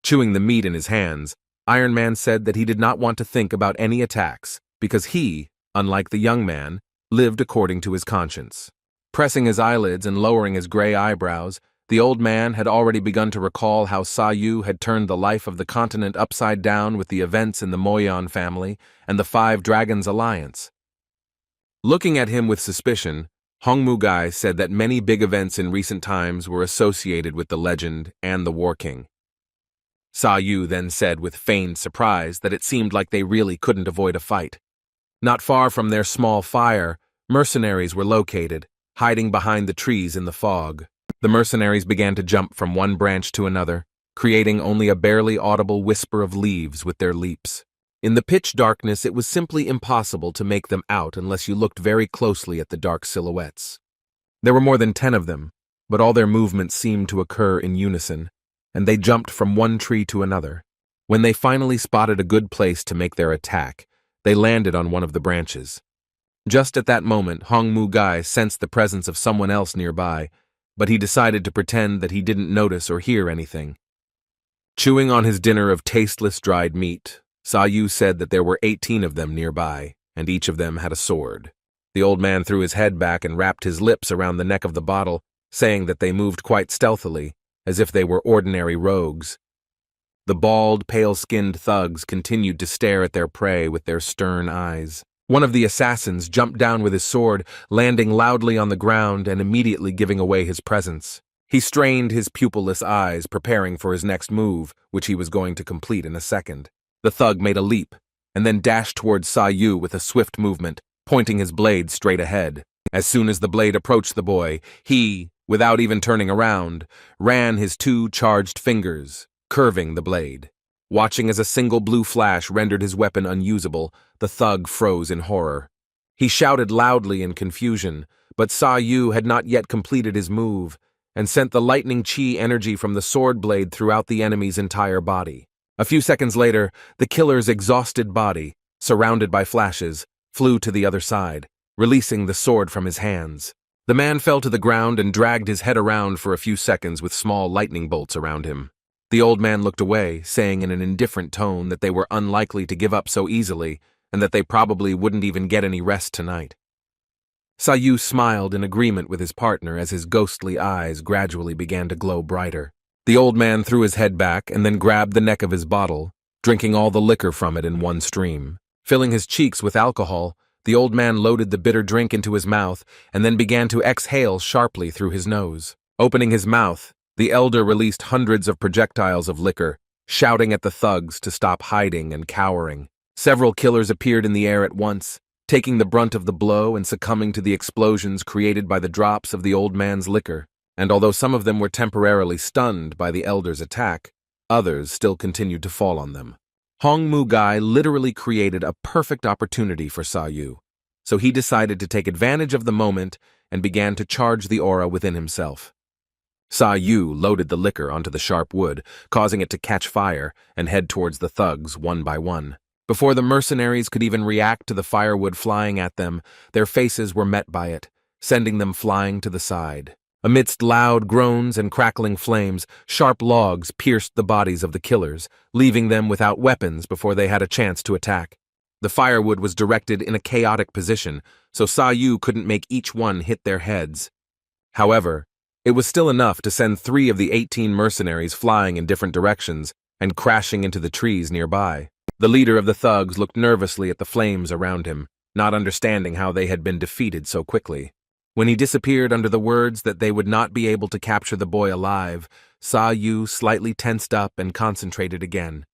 Chewing the meat in his hands, Iron Man said that he did not want to think about any attacks, because he, unlike the young man, lived according to his conscience. Pressing his eyelids and lowering his gray eyebrows, the old man had already begun to recall how Saou had turned the life of the continent upside down with the events in the Moyan family and the Five Dragons Alliance. Looking at him with suspicion, Hongmu-gai said that many big events in recent times were associated with the legend and the War King. Saou then said with feigned surprise that it seemed like they really couldn't avoid a fight. Not far from their small fire, mercenaries were located, hiding behind the trees in the fog. The mercenaries began to jump from one branch to another, creating only a barely audible whisper of leaves with their leaps. In the pitch darkness, it was simply impossible to make them out unless you looked very closely at the dark silhouettes. There were more than 10 of them, but all their movements seemed to occur in unison, and they jumped from one tree to another. When they finally spotted a good place to make their attack, they landed on one of the branches. Just at that moment, Hongmu-gai sensed the presence of someone else nearby, but he decided to pretend that he didn't notice or hear anything. Chewing on his dinner of tasteless dried meat, Saou said that there were 18 of them nearby, and each of them had a sword. The old man threw his head back and wrapped his lips around the neck of the bottle, saying that they moved quite stealthily, as if they were ordinary rogues. The bald, pale-skinned thugs continued to stare at their prey with their stern eyes. One of the assassins jumped down with his sword, landing loudly on the ground and immediately giving away his presence. He strained his pupilless eyes, preparing for his next move, which he was going to complete in a second. The thug made a leap, and then dashed towards Saou with a swift movement, pointing his blade straight ahead. As soon as the blade approached the boy, he, without even turning around, ran his 2 charged fingers, curving the blade. Watching as a single blue flash rendered his weapon unusable, the thug froze in horror. He shouted loudly in confusion, but Saou had not yet completed his move, and sent the lightning chi energy from the sword blade throughout the enemy's entire body. A few seconds later, the killer's exhausted body, surrounded by flashes, flew to the other side, releasing the sword from his hands. The man fell to the ground and dragged his head around for a few seconds with small lightning bolts around him. The old man looked away, saying in an indifferent tone that they were unlikely to give up so easily and that they probably wouldn't even get any rest tonight. Saou smiled in agreement with his partner as his ghostly eyes gradually began to glow brighter. The old man threw his head back and then grabbed the neck of his bottle, drinking all the liquor from it in one stream. Filling his cheeks with alcohol, the old man loaded the bitter drink into his mouth and then began to exhale sharply through his nose. Opening his mouth, the elder released hundreds of projectiles of liquor, shouting at the thugs to stop hiding and cowering. Several killers appeared in the air at once, taking the brunt of the blow and succumbing to the explosions created by the drops of the old man's liquor. And although some of them were temporarily stunned by the elder's attack, others still continued to fall on them. Hongmu-gai literally created a perfect opportunity for Saou, so he decided to take advantage of the moment and began to charge the aura within himself. Saou loaded the liquor onto the sharp wood, causing it to catch fire and head towards the thugs one by one. Before the mercenaries could even react to the firewood flying at them, their faces were met by it, sending them flying to the side. Amidst loud groans and crackling flames, sharp logs pierced the bodies of the killers, leaving them without weapons before they had a chance to attack. The firewood was directed in a chaotic position, so Saou couldn't make each one hit their heads. However, it was still enough to send 3 of the 18 mercenaries flying in different directions and crashing into the trees nearby. The leader of the thugs looked nervously at the flames around him, not understanding how they had been defeated so quickly. When he disappeared under the words that they would not be able to capture the boy alive, Saou slightly tensed up and concentrated again.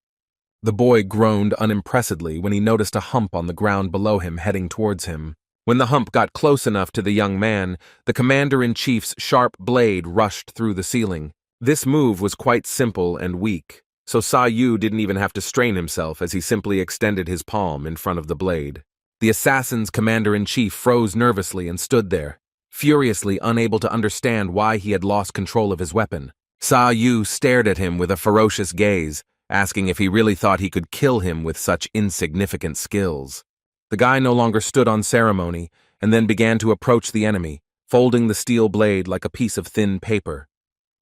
The boy groaned unimpressedly when he noticed a hump on the ground below him heading towards him. When the hump got close enough to the young man, the commander-in-chief's sharp blade rushed through the ceiling. This move was quite simple and weak, so Saou didn't even have to strain himself as he simply extended his palm in front of the blade. The assassin's commander-in-chief froze nervously and stood there, furiously unable to understand why he had lost control of his weapon. Saou stared at him with a ferocious gaze, asking if he really thought he could kill him with such insignificant skills. The guy no longer stood on ceremony and then began to approach the enemy, folding the steel blade like a piece of thin paper.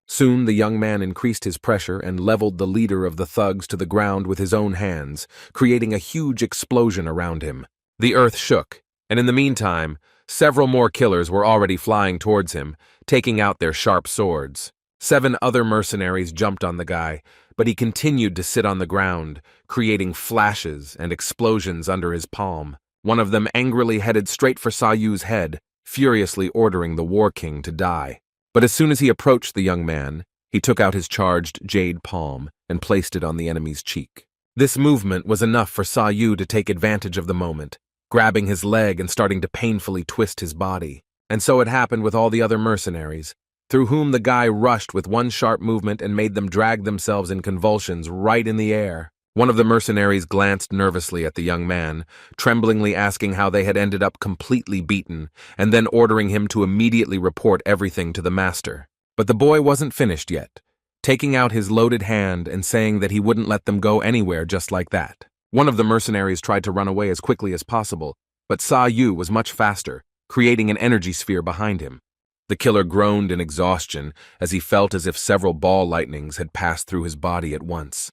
Soon the young man increased his pressure and leveled the leader of the thugs to the ground with his own hands, creating a huge explosion around him. The earth shook, and in the meantime, several more killers were already flying towards him, taking out their sharp swords. 7 other mercenaries jumped on the guy, but he continued to sit on the ground, creating flashes and explosions under his palm. One of them angrily headed straight for Saou's head, furiously ordering the War King to die. But as soon as he approached the young man, he took out his charged jade palm and placed it on the enemy's cheek. This movement was enough for Saou to take advantage of the moment, grabbing his leg and starting to painfully twist his body. And so it happened with all the other mercenaries, through whom the guy rushed with one sharp movement and made them drag themselves in convulsions right in the air. One of the mercenaries glanced nervously at the young man, tremblingly asking how they had ended up completely beaten, and then ordering him to immediately report everything to the master. But the boy wasn't finished yet, taking out his loaded hand and saying that he wouldn't let them go anywhere just like that. One of the mercenaries tried to run away as quickly as possible, but Saou was much faster, creating an energy sphere behind him. The killer groaned in exhaustion as he felt as if several ball lightnings had passed through his body at once.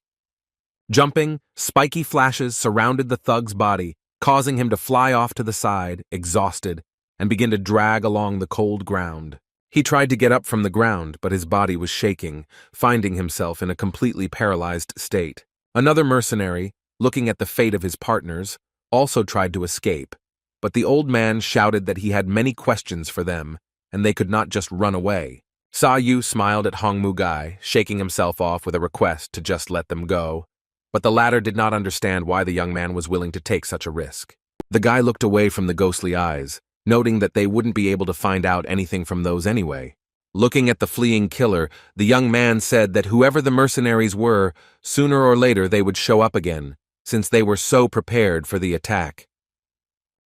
Jumping, spiky flashes surrounded the thug's body, causing him to fly off to the side, exhausted, and begin to drag along the cold ground. He tried to get up from the ground, but his body was shaking, finding himself in a completely paralyzed state. Another mercenary, looking at the fate of his partners, also tried to escape, but the old man shouted that he had many questions for them, and they could not just run away. Saou smiled at Hongmu Gai, shaking himself off with a request to just let them go, but the latter did not understand why the young man was willing to take such a risk. The guy looked away from the ghostly eyes, noting that they wouldn't be able to find out anything from those anyway. Looking at the fleeing killer, the young man said that whoever the mercenaries were, sooner or later they would show up again, since they were so prepared for the attack.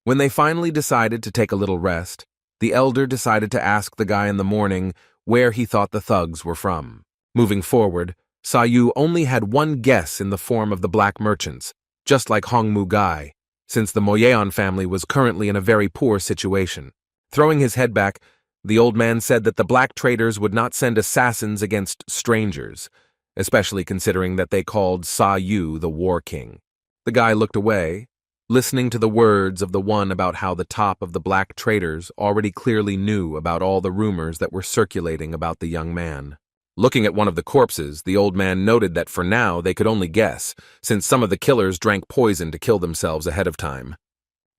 When they finally decided to take a little rest, the elder decided to ask the guy in the morning where he thought the thugs were from. Moving forward, Saou only had one guess in the form of the black merchants, just like Hongmu Gai, since the Moyeon family was currently in a very poor situation. Throwing his head back, the old man said that the black traders would not send assassins against strangers, especially considering that they called Saou the War King. The guy looked away, listening to the words of the one about how the top of the black traders already clearly knew about all the rumors that were circulating about the young man. Looking at one of the corpses, the old man noted that for now they could only guess, since some of the killers drank poison to kill themselves ahead of time.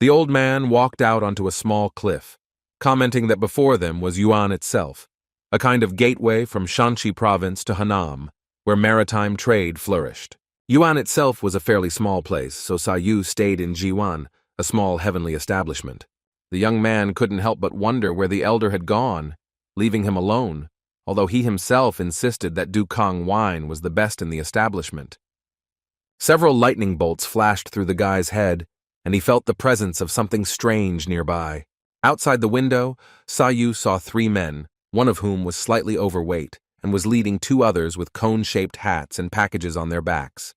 The old man walked out onto a small cliff, commenting that before them was Yuan itself, a kind of gateway from Shanxi province to Hanam, where maritime trade flourished. Yuan itself was a fairly small place, so Saou stayed in Jiwan, a small heavenly establishment. The young man couldn't help but wonder where the elder had gone, leaving him alone, although he himself insisted that Dukang wine was the best in the establishment. Several lightning bolts flashed through the guy's head, and he felt the presence of something strange nearby. Outside the window, Saou saw three men, one of whom was slightly overweight and was leading two others with cone-shaped hats and packages on their backs.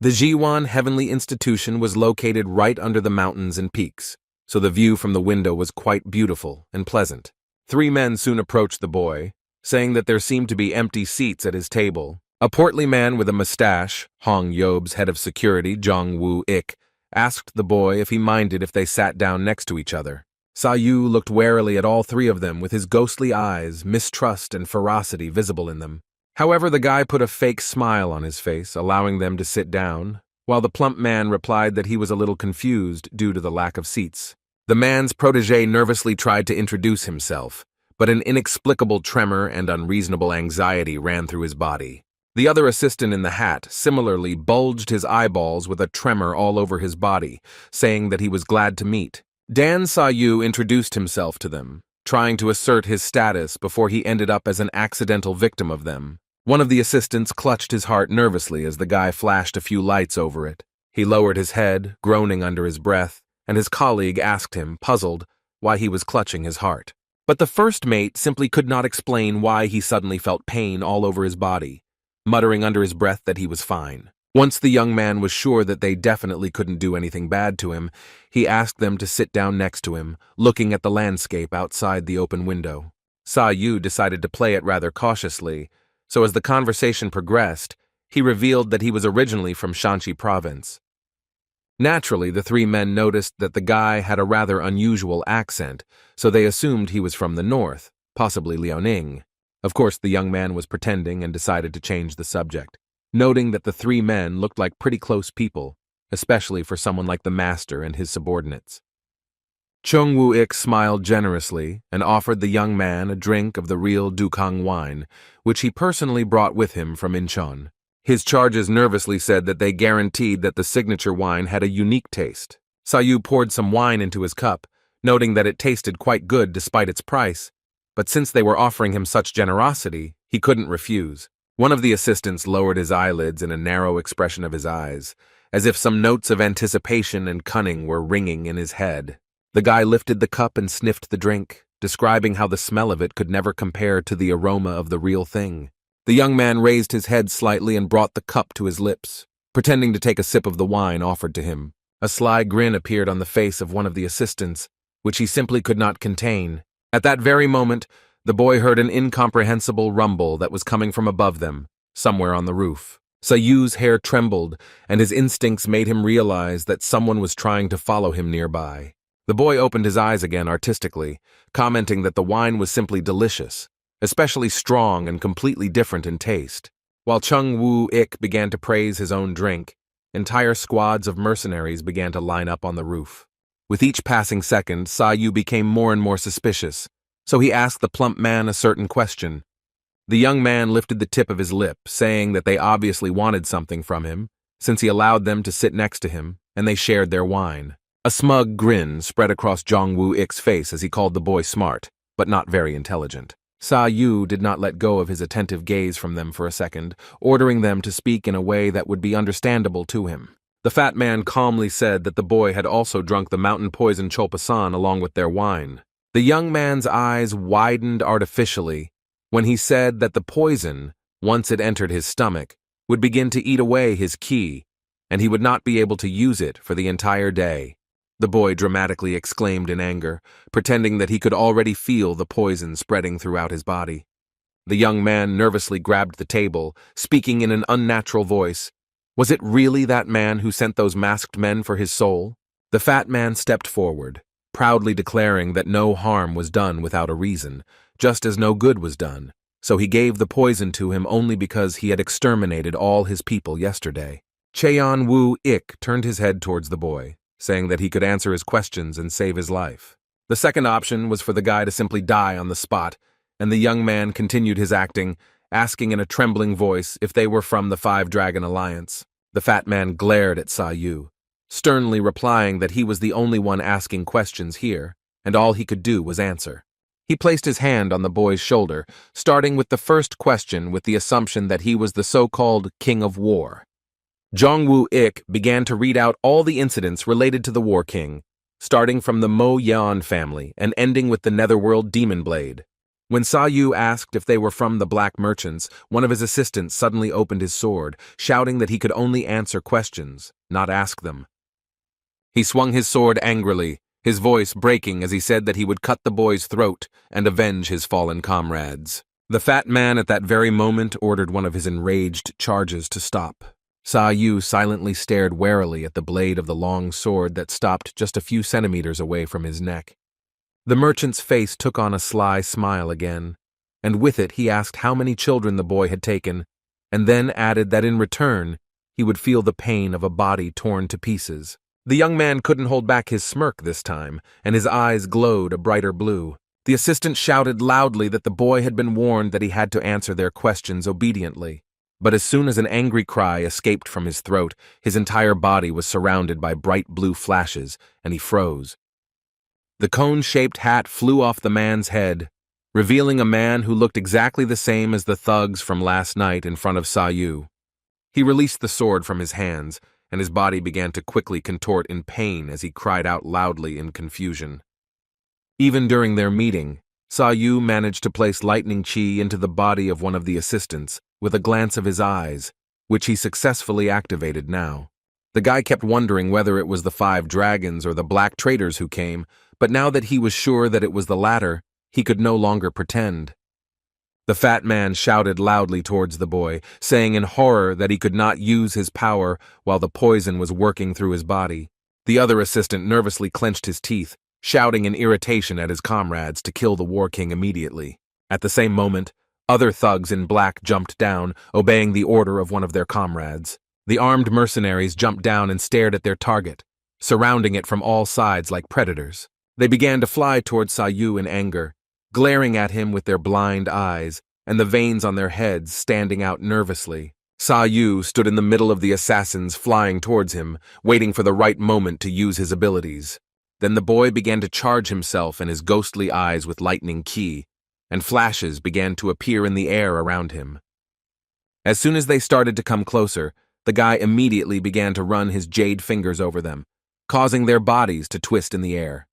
The Yuan Heavenly Institution was located right under the mountains and peaks, so the view from the window was quite beautiful and pleasant. Three men soon approached the boy, saying that there seemed to be empty seats at his table. A portly man with a mustache, Hong Yob's head of security, Jong Woo-ik, asked the boy if he minded if they sat down next to each other. Saou looked warily at all three of them with his ghostly eyes, mistrust and ferocity visible in them. However, the guy put a fake smile on his face, allowing them to sit down, while the plump man replied that he was a little confused due to the lack of seats. The man's protege nervously tried to introduce himself, but an inexplicable tremor and unreasonable anxiety ran through his body. The other assistant in the hat similarly bulged his eyeballs with a tremor all over his body, saying that he was glad to meet. Dan Saou introduced himself to them, trying to assert his status before he ended up as an accidental victim of them. One of the assistants clutched his heart nervously as the guy flashed a few lights over it. He lowered his head, groaning under his breath, and his colleague asked him, puzzled, why he was clutching his heart. But the first mate simply could not explain why he suddenly felt pain all over his body, muttering under his breath that he was fine. Once the young man was sure that they definitely couldn't do anything bad to him, he asked them to sit down next to him, looking at the landscape outside the open window. Saou decided to play it rather cautiously, so as the conversation progressed, he revealed that he was originally from Shanxi province. Naturally, the three men noticed that the guy had a rather unusual accent, so they assumed he was from the north, possibly Liaoning. Of course, the young man was pretending and decided to change the subject, noting that the three men looked like pretty close people, especially for someone like the master and his subordinates. Chung Woo-ik smiled generously and offered the young man a drink of the real Dukang wine, which he personally brought with him from Incheon. His charges nervously said that they guaranteed that the signature wine had a unique taste. Saou poured some wine into his cup, noting that it tasted quite good despite its price, but since they were offering him such generosity, he couldn't refuse. One of the assistants lowered his eyelids in a narrow expression of his eyes, as if some notes of anticipation and cunning were ringing in his head. The guy lifted the cup and sniffed the drink, describing how the smell of it could never compare to the aroma of the real thing. The young man raised his head slightly and brought the cup to his lips, pretending to take a sip of the wine offered to him. A sly grin appeared on the face of one of the assistants, which he simply could not contain. At that very moment, the boy heard an incomprehensible rumble that was coming from above them, somewhere on the roof. Saou's hair trembled, and his instincts made him realize that someone was trying to follow him nearby. The boy opened his eyes again artistically, commenting that the wine was simply delicious, especially strong and completely different in taste. While Chung Woo-ik began to praise his own drink, entire squads of mercenaries began to line up on the roof. With each passing second, Saou became more and more suspicious, so he asked the plump man a certain question. The young man lifted the tip of his lip, saying that they obviously wanted something from him, since he allowed them to sit next to him, and they shared their wine. A smug grin spread across Jong Woo-ik's face as he called the boy smart, but not very intelligent. Saou did not let go of his attentive gaze from them for a second, ordering them to speak in a way that would be understandable to him. The fat man calmly said that the boy had also drunk the mountain poison Cho San along with their wine. The young man's eyes widened artificially when he said that the poison, once it entered his stomach, would begin to eat away his ki, and he would not be able to use it for the entire day. The boy dramatically exclaimed in anger, pretending that he could already feel the poison spreading throughout his body. The young man nervously grabbed the table, speaking in an unnatural voice. Was it really that man who sent those masked men for his soul? The fat man stepped forward, proudly declaring that no harm was done without a reason, just as no good was done, so he gave the poison to him only because he had exterminated all his people yesterday. Cheon Woo-ik turned his head towards the boy, saying that he could answer his questions and save his life. The second option was for the guy to simply die on the spot, and the young man continued his acting, asking in a trembling voice if they were from the Five Dragon Alliance. The fat man glared at Saou, sternly replying that he was the only one asking questions here, and all he could do was answer. He placed his hand on the boy's shoulder, starting with the first question with the assumption that he was the so-called King of War. Jong Woo-ik began to read out all the incidents related to the War King, starting from the Mo Yuan family and ending with the Netherworld Demon Blade. When Saou asked if they were from the black merchants, one of his assistants suddenly opened his sword, shouting that he could only answer questions, not ask them. He swung his sword angrily, his voice breaking as he said that he would cut the boy's throat and avenge his fallen comrades. The fat man at that very moment ordered one of his enraged charges to stop. Saou silently stared warily at the blade of the long sword that stopped just a few centimeters away from his neck. The merchant's face took on a sly smile again, and with it he asked how many children the boy had taken, and then added that in return he would feel the pain of a body torn to pieces. The young man couldn't hold back his smirk this time, and his eyes glowed a brighter blue. The assistant shouted loudly that the boy had been warned that he had to answer their questions obediently. But as soon as an angry cry escaped from his throat, his entire body was surrounded by bright blue flashes, and he froze. The cone-shaped hat flew off the man's head, revealing a man who looked exactly the same as the thugs from last night in front of Saou. He released the sword from his hands, and his body began to quickly contort in pain as he cried out loudly in confusion. Even during their meeting, Saou managed to place lightning chi into the body of one of the assistants with a glance of his eyes, which he successfully activated now. The guy kept wondering whether it was the 5 dragons or the black traders who came, but now that he was sure that it was the latter, he could no longer pretend. The fat man shouted loudly towards the boy, saying in horror that he could not use his power while the poison was working through his body. The other assistant nervously clenched his teeth, shouting in irritation at his comrades to kill the War King immediately. At the same moment, other thugs in black jumped down, obeying the order of one of their comrades. The armed mercenaries jumped down and stared at their target, surrounding it from all sides like predators. They began to fly towards Saou in anger, glaring at him with their blind eyes, and the veins on their heads standing out nervously. Saou stood in the middle of the assassins flying towards him, waiting for the right moment to use his abilities. Then the boy began to charge himself and his ghostly eyes with lightning ki, and flashes began to appear in the air around him. As soon as they started to come closer, the guy immediately began to run his jade fingers over them, causing their bodies to twist in the air.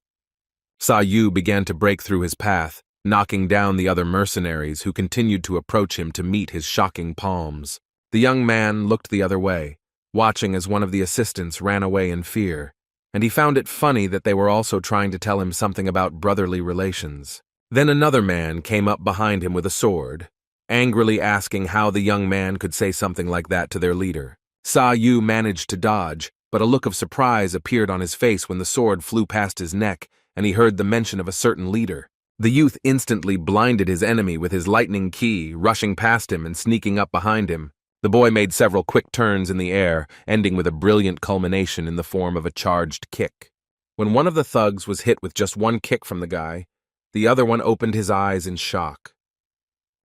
Saou began to break through his path, knocking down the other mercenaries who continued to approach him to meet his shocking palms. The young man looked the other way, watching as one of the assistants ran away in fear, and he found it funny that they were also trying to tell him something about brotherly relations. Then another man came up behind him with a sword, angrily asking how the young man could say something like that to their leader. Saou managed to dodge, but a look of surprise appeared on his face when the sword flew past his neck and he heard the mention of a certain leader. The youth instantly blinded his enemy with his lightning ki, rushing past him and sneaking up behind him. The boy made several quick turns in the air, ending with a brilliant culmination in the form of a charged kick. When one of the thugs was hit with just one kick from the guy, the other one opened his eyes in shock.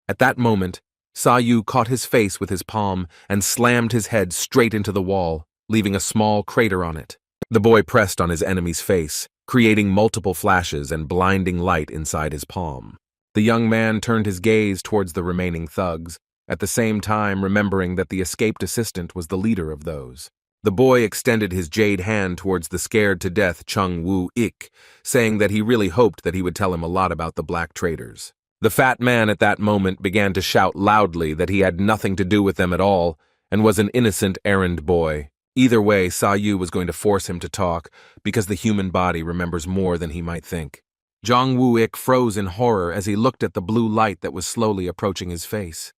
At that moment, Saou caught his face with his palm and slammed his head straight into the wall, leaving a small crater on it. The boy pressed on his enemy's face, creating multiple flashes and blinding light inside his palm. The young man turned his gaze towards the remaining thugs, at the same time remembering that the escaped assistant was the leader of those. The boy extended his jade hand towards the scared-to-death Chung Woo-ik, saying that he really hoped that he would tell him a lot about the black traders. The fat man at that moment began to shout loudly that he had nothing to do with them at all and was an innocent errand boy. Either way, Saou was going to force him to talk, because the human body remembers more than he might think. Chung Woo-ik froze in horror as he looked at the blue light that was slowly approaching his face.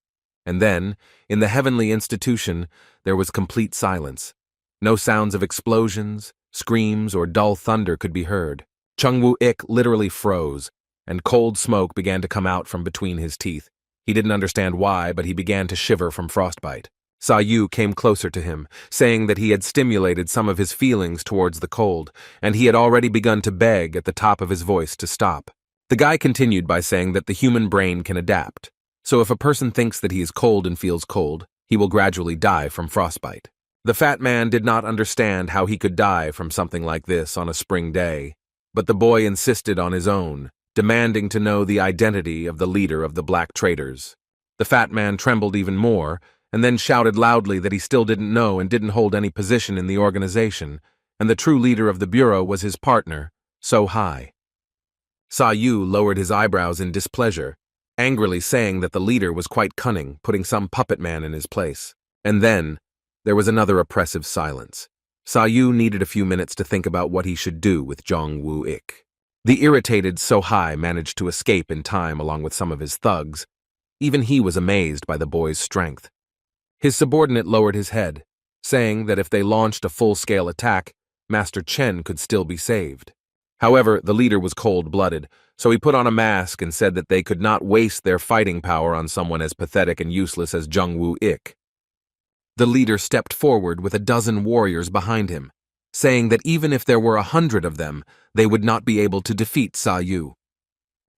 And then, in the heavenly institution, there was complete silence. No sounds of explosions, screams, or dull thunder could be heard. Chung Woo-ik literally froze, and cold smoke began to come out from between his teeth. He didn't understand why, but he began to shiver from frostbite. Saou came closer to him, saying that he had stimulated some of his feelings towards the cold, and he had already begun to beg at the top of his voice to stop. The guy continued by saying that the human brain can adapt, so if a person thinks that he is cold and feels cold, he will gradually die from frostbite. The fat man did not understand how he could die from something like this on a spring day, but the boy insisted on his own, demanding to know the identity of the leader of the black traders. The fat man trembled even more, and then shouted loudly that he still didn't know and didn't hold any position in the organization, and the true leader of the bureau was his partner, so high. Saou lowered his eyebrows in displeasure, angrily saying that the leader was quite cunning, putting some puppet man in his place. And then, there was another oppressive silence. Saou needed a few minutes to think about what he should do with Zhong Wu-ik. The irritated Sohai managed to escape in time along with some of his thugs. Even he was amazed by the boy's strength. His subordinate lowered his head, saying that if they launched a full-scale attack, Master Chen could still be saved. However, the leader was cold-blooded, so he put on a mask and said that they could not waste their fighting power on someone as pathetic and useless as Zhong Wu-ik. The leader stepped forward with a dozen warriors behind him, saying that even if there were 100 of them, they would not be able to defeat Saou.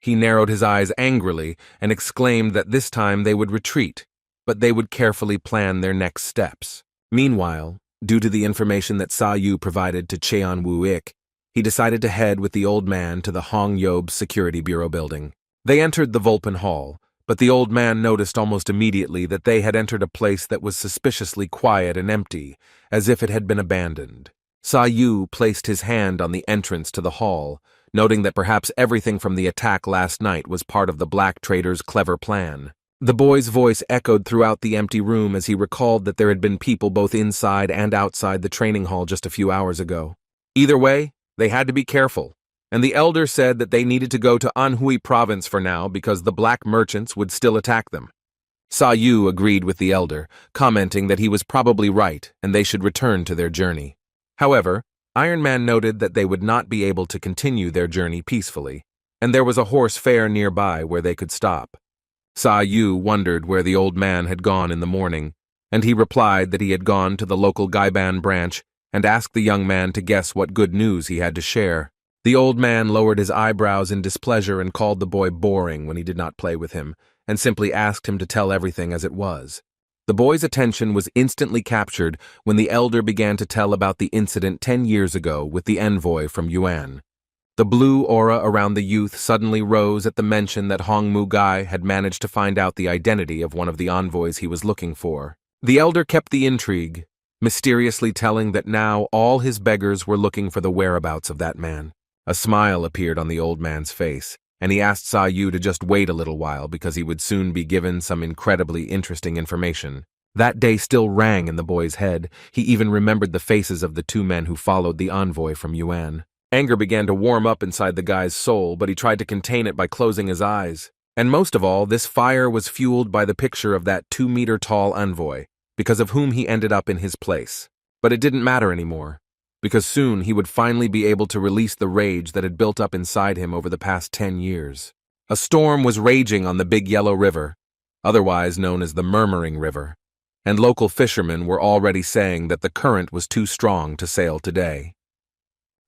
He narrowed his eyes angrily and exclaimed that this time they would retreat, but they would carefully plan their next steps. Meanwhile, due to the information that Saou provided to Cheon Wu-ik, he decided to head with the old man to the Hong Yob Security Bureau building. They entered the Volpin Hall, but the old man noticed almost immediately that they had entered a place that was suspiciously quiet and empty, as if it had been abandoned. Saou placed his hand on the entrance to the hall, noting that perhaps everything from the attack last night was part of the black trader's clever plan. The boy's voice echoed throughout the empty room as he recalled that there had been people both inside and outside the training hall just a few hours ago. Either way, they had to be careful, and the elder said that they needed to go to Anhui province for now because the black merchants would still attack them. Saou agreed with the elder, commenting that he was probably right and they should return to their journey. However, Iron Man noted that they would not be able to continue their journey peacefully, and there was a horse fair nearby where they could stop. Saou wondered where the old man had gone in the morning, and he replied that he had gone to the local Gaiban branch and asked the young man to guess what good news he had to share. The old man lowered his eyebrows in displeasure and called the boy boring when he did not play with him, and simply asked him to tell everything as it was. The boy's attention was instantly captured when the elder began to tell about the incident 10 years ago with the envoy from Yuan. The blue aura around the youth suddenly rose at the mention that Hong Mu-gai had managed to find out the identity of one of the envoys he was looking for. The elder kept the intrigue, mysteriously telling that now all his beggars were looking for the whereabouts of that man. A smile appeared on the old man's face, and he asked Saou to just wait a little while because he would soon be given some incredibly interesting information. That day still rang in the boy's head. He even remembered the faces of the two men who followed the envoy from Yuan. Anger began to warm up inside the guy's soul, but he tried to contain it by closing his eyes. And most of all, this fire was fueled by the picture of that 2-meter-tall envoy, because of whom he ended up in his place. But it didn't matter anymore, because soon he would finally be able to release the rage that had built up inside him over the past 10 years. A storm was raging on the Big Yellow River, otherwise known as the Murmuring River, and local fishermen were already saying that the current was too strong to sail today.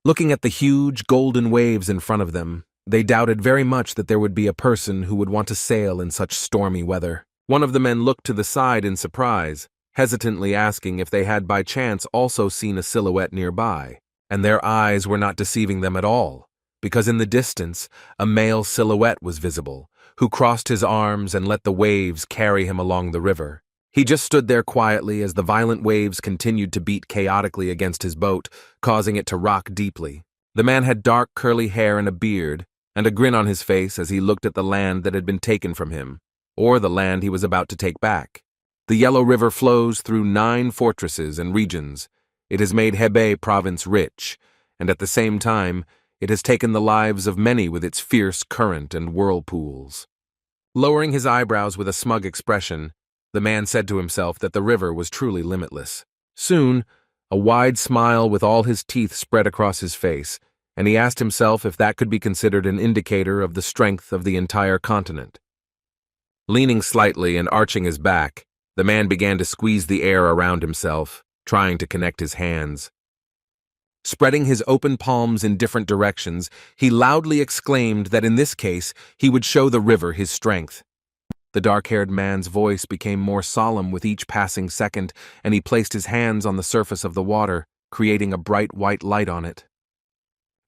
Looking at the huge golden waves in front of them, they doubted very much that there would be a person who would want to sail in such stormy weather. One of the men looked to the side in surprise, hesitantly asking if they had by chance also seen a silhouette nearby, and their eyes were not deceiving them at all, because in the distance a male silhouette was visible, who crossed his arms and let the waves carry him along the river. He just stood there quietly as the violent waves continued to beat chaotically against his boat, causing it to rock deeply. The man had dark curly hair and a beard, and a grin on his face as he looked at the land that had been taken from him, or the land he was about to take back. The Yellow River flows through 9 fortresses and regions. It has made Hebei province rich, and at the same time, it has taken the lives of many with its fierce current and whirlpools. Lowering his eyebrows with a smug expression, the man said to himself that the river was truly limitless. Soon, a wide smile with all his teeth spread across his face, and he asked himself if that could be considered an indicator of the strength of the entire continent. Leaning slightly and arching his back, the man began to squeeze the air around himself, trying to connect his hands. Spreading his open palms in different directions, he loudly exclaimed that in this case he would show the river his strength. The dark-haired man's voice became more solemn with each passing second, and he placed his hands on the surface of the water, creating a bright white light on it.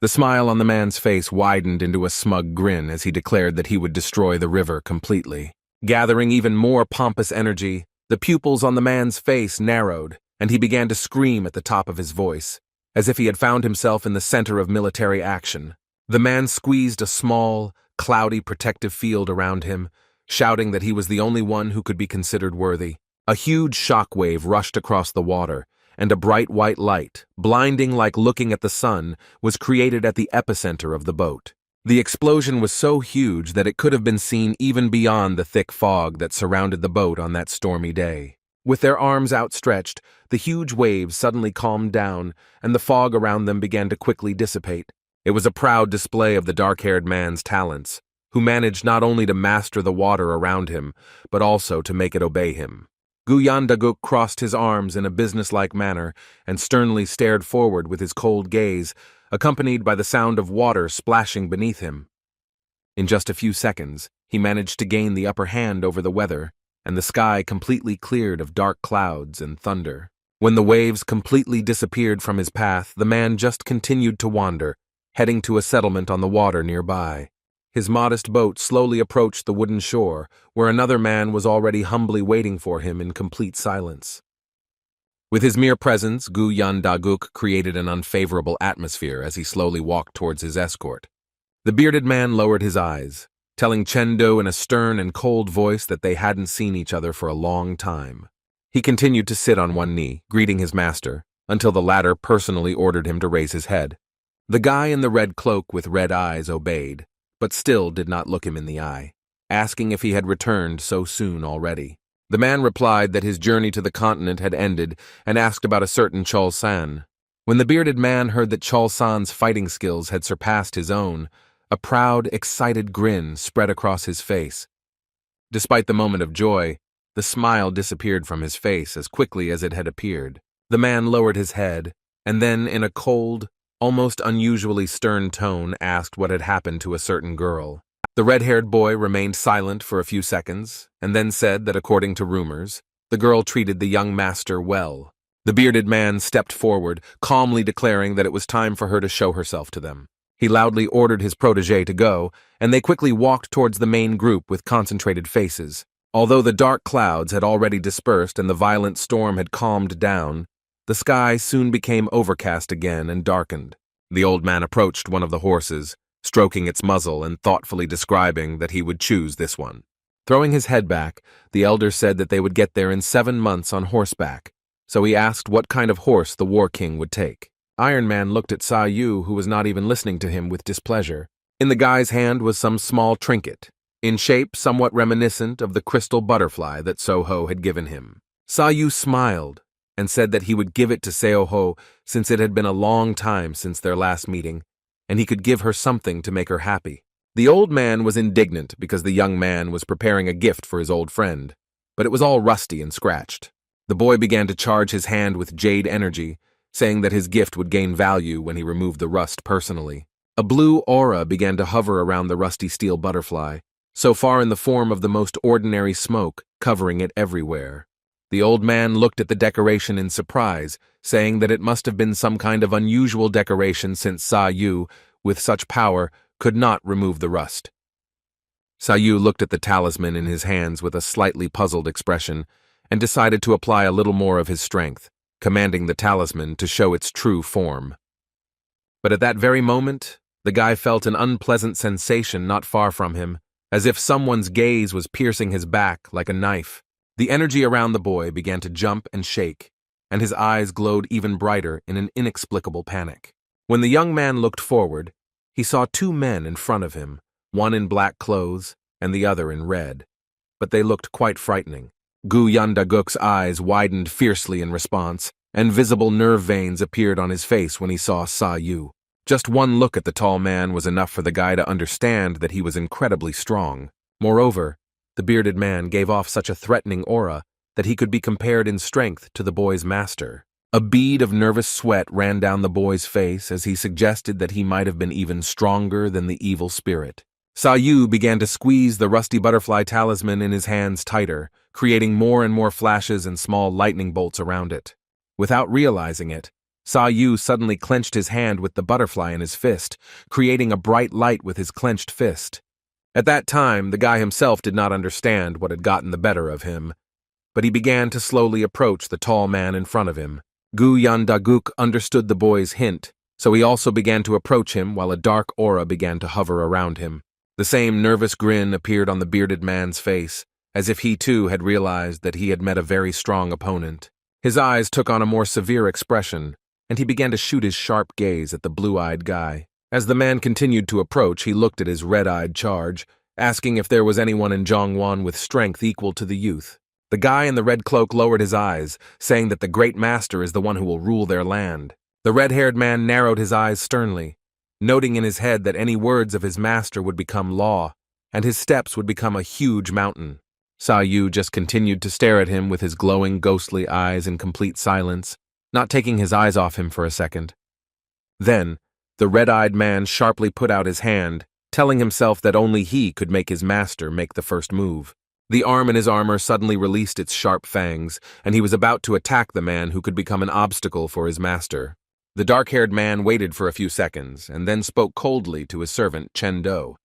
The smile on the man's face widened into a smug grin as he declared that he would destroy the river completely. Gathering even more pompous energy, the pupils on the man's face narrowed, and he began to scream at the top of his voice, as if he had found himself in the center of military action. The man squeezed a small, cloudy protective field around him, shouting that he was the only one who could be considered worthy. A huge shock wave rushed across the water, and a bright white light, blinding like looking at the sun, was created at the epicenter of the boat. The explosion was so huge that it could have been seen even beyond the thick fog that surrounded the boat on that stormy day. With their arms outstretched, the huge waves suddenly calmed down, and the fog around them began to quickly dissipate. It was a proud display of the dark-haired man's talents, who managed not only to master the water around him, but also to make it obey him. Yuan crossed his arms in a businesslike manner and sternly stared forward with his cold gaze, accompanied by the sound of water splashing beneath him. In just a few seconds, he managed to gain the upper hand over the weather, and the sky completely cleared of dark clouds and thunder. When the waves completely disappeared from his path, the man just continued to wander, heading to a settlement on the water nearby. His modest boat slowly approached the wooden shore, where another man was already humbly waiting for him in complete silence. With his mere presence, Yuan created an unfavorable atmosphere as he slowly walked towards his escort. The bearded man lowered his eyes, telling Chendo in a stern and cold voice that they hadn't seen each other for a long time. He continued to sit on one knee, greeting his master, until the latter personally ordered him to raise his head. The guy in the red cloak with red eyes obeyed, but still did not look him in the eye, asking if he had returned so soon already. The man replied that his journey to the continent had ended and asked about a certain Cho San. When the bearded man heard that Cho San's fighting skills had surpassed his own, a proud, excited grin spread across his face. Despite the moment of joy, the smile disappeared from his face as quickly as it had appeared. The man lowered his head, and then in a cold, almost unusually stern tone asked what had happened to a certain girl. The red-haired boy remained silent for a few seconds, and then said that according to rumors, the girl treated the young master well. The bearded man stepped forward, calmly declaring that it was time for her to show herself to them. He loudly ordered his protégé to go, and they quickly walked towards the main group with concentrated faces. Although the dark clouds had already dispersed and the violent storm had calmed down, the sky soon became overcast again and darkened. The old man approached one of the horses, stroking its muzzle and thoughtfully describing that he would choose this one. Throwing his head back, the elder said that they would get there in 7 months on horseback, so he asked what kind of horse the war king would take. Iron Man looked at Saou, who was not even listening to him, with displeasure. In the guy's hand was some small trinket, in shape somewhat reminiscent of the crystal butterfly that Saou had given him. Saou smiled and said that he would give it to Saou since it had been a long time since their last meeting, and he could give her something to make her happy. The old man was indignant because the young man was preparing a gift for his old friend, but it was all rusty and scratched. The boy began to charge his hand with jade energy, saying that his gift would gain value when he removed the rust personally. A blue aura began to hover around the rusty steel butterfly, so far in the form of the most ordinary smoke, covering it everywhere. The old man looked at the decoration in surprise, saying that it must have been some kind of unusual decoration since Saou, with such power, could not remove the rust. Saou looked at the talisman in his hands with a slightly puzzled expression and decided to apply a little more of his strength, commanding the talisman to show its true form. But at that very moment, the guy felt an unpleasant sensation not far from him, as if someone's gaze was piercing his back like a knife. The energy around the boy began to jump and shake, and his eyes glowed even brighter in an inexplicable panic. When the young man looked forward, he saw 2 men in front of him, one in black clothes and the other in red, but they looked quite frightening. Yuan eyes widened fiercely in response, and visible nerve veins appeared on his face when he saw Saou. Just one look at the tall man was enough for the guy to understand that he was incredibly strong. Moreover, the bearded man gave off such a threatening aura that he could be compared in strength to the boy's master. A bead of nervous sweat ran down the boy's face as he suggested that he might have been even stronger than the evil spirit. Saou began to squeeze the rusty butterfly talisman in his hands tighter, creating more and more flashes and small lightning bolts around it. Without realizing it, Saou suddenly clenched his hand with the butterfly in his fist, creating a bright light with his clenched fist. At that time, the guy himself did not understand what had gotten the better of him, but he began to slowly approach the tall man in front of him. Yuan understood the boy's hint, so he also began to approach him while a dark aura began to hover around him. The same nervous grin appeared on the bearded man's face, as if he too had realized that he had met a very strong opponent. His eyes took on a more severe expression, and he began to shoot his sharp gaze at the blue-eyed guy. As the man continued to approach, he looked at his red-eyed charge, asking if there was anyone in Zhongwan with strength equal to the youth. The guy in the red cloak lowered his eyes, saying that the great master is the one who will rule their land. The red-haired man narrowed his eyes sternly, noting in his head that any words of his master would become law, and his steps would become a huge mountain. Saou just continued to stare at him with his glowing, ghostly eyes in complete silence, not taking his eyes off him for a second. Then, the red-eyed man sharply put out his hand, telling himself that only he could make his master make the first move. The arm in his armor suddenly released its sharp fangs, and he was about to attack the man who could become an obstacle for his master. The dark-haired man waited for a few seconds, and then spoke coldly to his servant, Chen Do.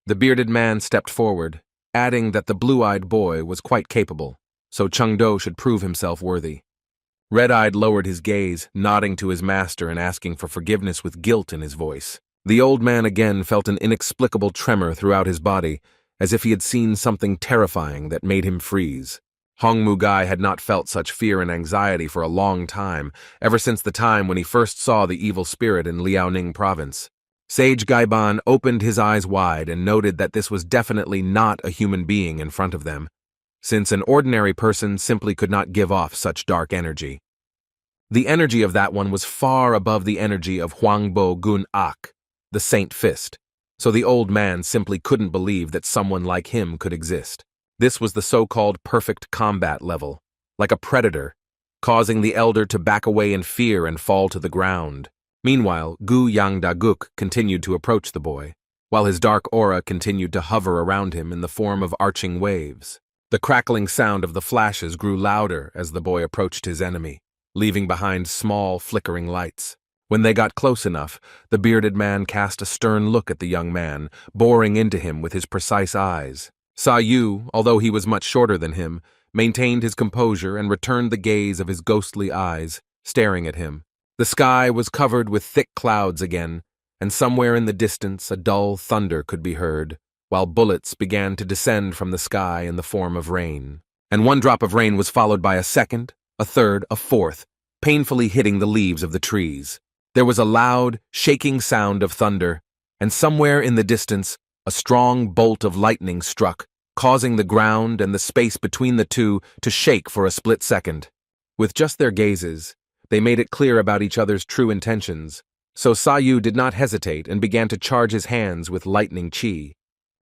The bearded man stepped forward, adding that the blue-eyed boy was quite capable, so Cheng Do should prove himself worthy. Red-eyed lowered his gaze, nodding to his master and asking for forgiveness with guilt in his voice. The old man again felt an inexplicable tremor throughout his body, as if he had seen something terrifying that made him freeze. Hong Mugai had not felt such fear and anxiety for a long time, ever since the time when he first saw the evil spirit in Liaoning province. Sage Gaiban opened his eyes wide and noted that this was definitely not a human being in front of them, since an ordinary person simply could not give off such dark energy. The energy of that one was far above the energy of Huangbo Gun Ak, the Saint Fist, so the old man simply couldn't believe that someone like him could exist. This was the so-called perfect combat level, like a predator, causing the elder to back away in fear and fall to the ground. Meanwhile, Gu Yangdaguk continued to approach the boy, while his dark aura continued to hover around him in the form of arching waves. The crackling sound of the flashes grew louder as the boy approached his enemy, leaving behind small, flickering lights. When they got close enough, the bearded man cast a stern look at the young man, boring into him with his precise eyes. Saou, although he was much shorter than him, maintained his composure and returned the gaze of his ghostly eyes, staring at him. The sky was covered with thick clouds again, and somewhere in the distance a dull thunder could be heard, while bullets began to descend from the sky in the form of rain. And one drop of rain was followed by a second, a third, a fourth, painfully hitting the leaves of the trees. There was a loud, shaking sound of thunder, and somewhere in the distance, a strong bolt of lightning struck, causing the ground and the space between the two to shake for a split second. With just their gazes, they made it clear about each other's true intentions, so Saou did not hesitate and began to charge his hands with lightning chi.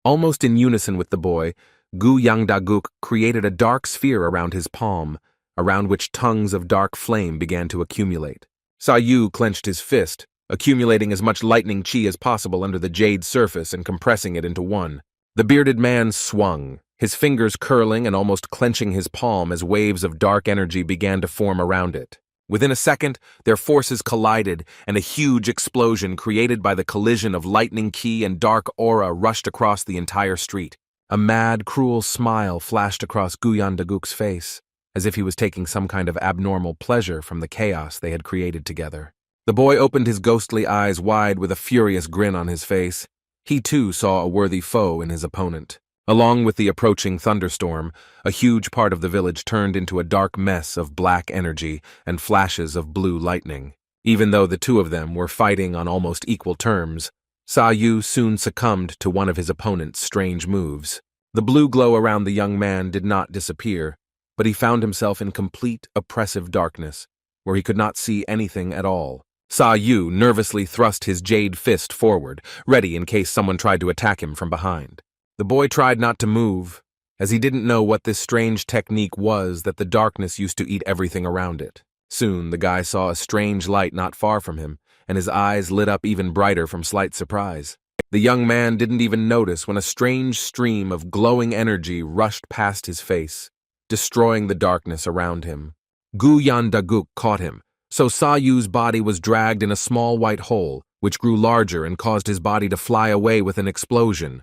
Almost in unison with the boy, Gu Yangdaguk created a dark sphere around his palm, around which tongues of dark flame began to accumulate. Saou clenched his fist, accumulating as much lightning chi as possible under the jade surface and compressing it into one. The bearded man swung, his fingers curling and almost clenching his palm as waves of dark energy began to form around it. Within a second, their forces collided, and a huge explosion created by the collision of lightning ki and dark aura rushed across the entire street. A mad, cruel smile flashed across Gu Yangdaguk's face, as if he was taking some kind of abnormal pleasure from the chaos they had created together. The boy opened his ghostly eyes wide with a furious grin on his face. He too saw a worthy foe in his opponent. Along with the approaching thunderstorm, a huge part of the village turned into a dark mess of black energy and flashes of blue lightning. Even though the two of them were fighting on almost equal terms, Saou soon succumbed to one of his opponent's strange moves. The blue glow around the young man did not disappear, but he found himself in complete, oppressive darkness, where he could not see anything at all. Saou nervously thrust his jade fist forward, ready in case someone tried to attack him from behind. The boy tried not to move, as he didn't know what this strange technique was that the darkness used to eat everything around it. Soon the guy saw a strange light not far from him, and his eyes lit up even brighter from slight surprise. The young man didn't even notice when a strange stream of glowing energy rushed past his face, destroying the darkness around him. Gu Yangdaguk caught him, so Saou's body was dragged in a small white hole, which grew larger and caused his body to fly away with an explosion.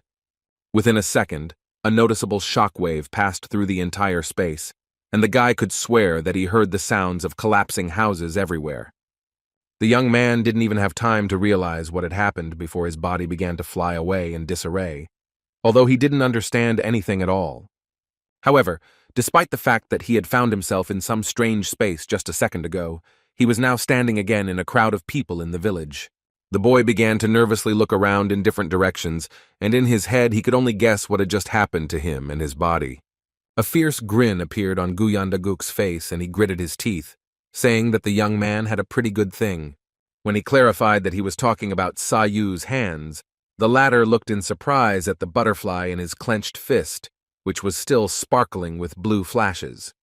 Within a second, a noticeable shockwave passed through the entire space, and the guy could swear that he heard the sounds of collapsing houses everywhere. The young man didn't even have time to realize what had happened before his body began to fly away in disarray, although he didn't understand anything at all. However, despite the fact that he had found himself in some strange space just a second ago, he was now standing again in a crowd of people in the village. The boy began to nervously look around in different directions, and in his head he could only guess what had just happened to him and his body. A fierce grin appeared on Guyandaguk's face, and he gritted his teeth, saying that the young man had a pretty good thing. When he clarified that he was talking about Saou's hands, the latter looked in surprise at the butterfly in his clenched fist, which was still sparkling with blue flashes.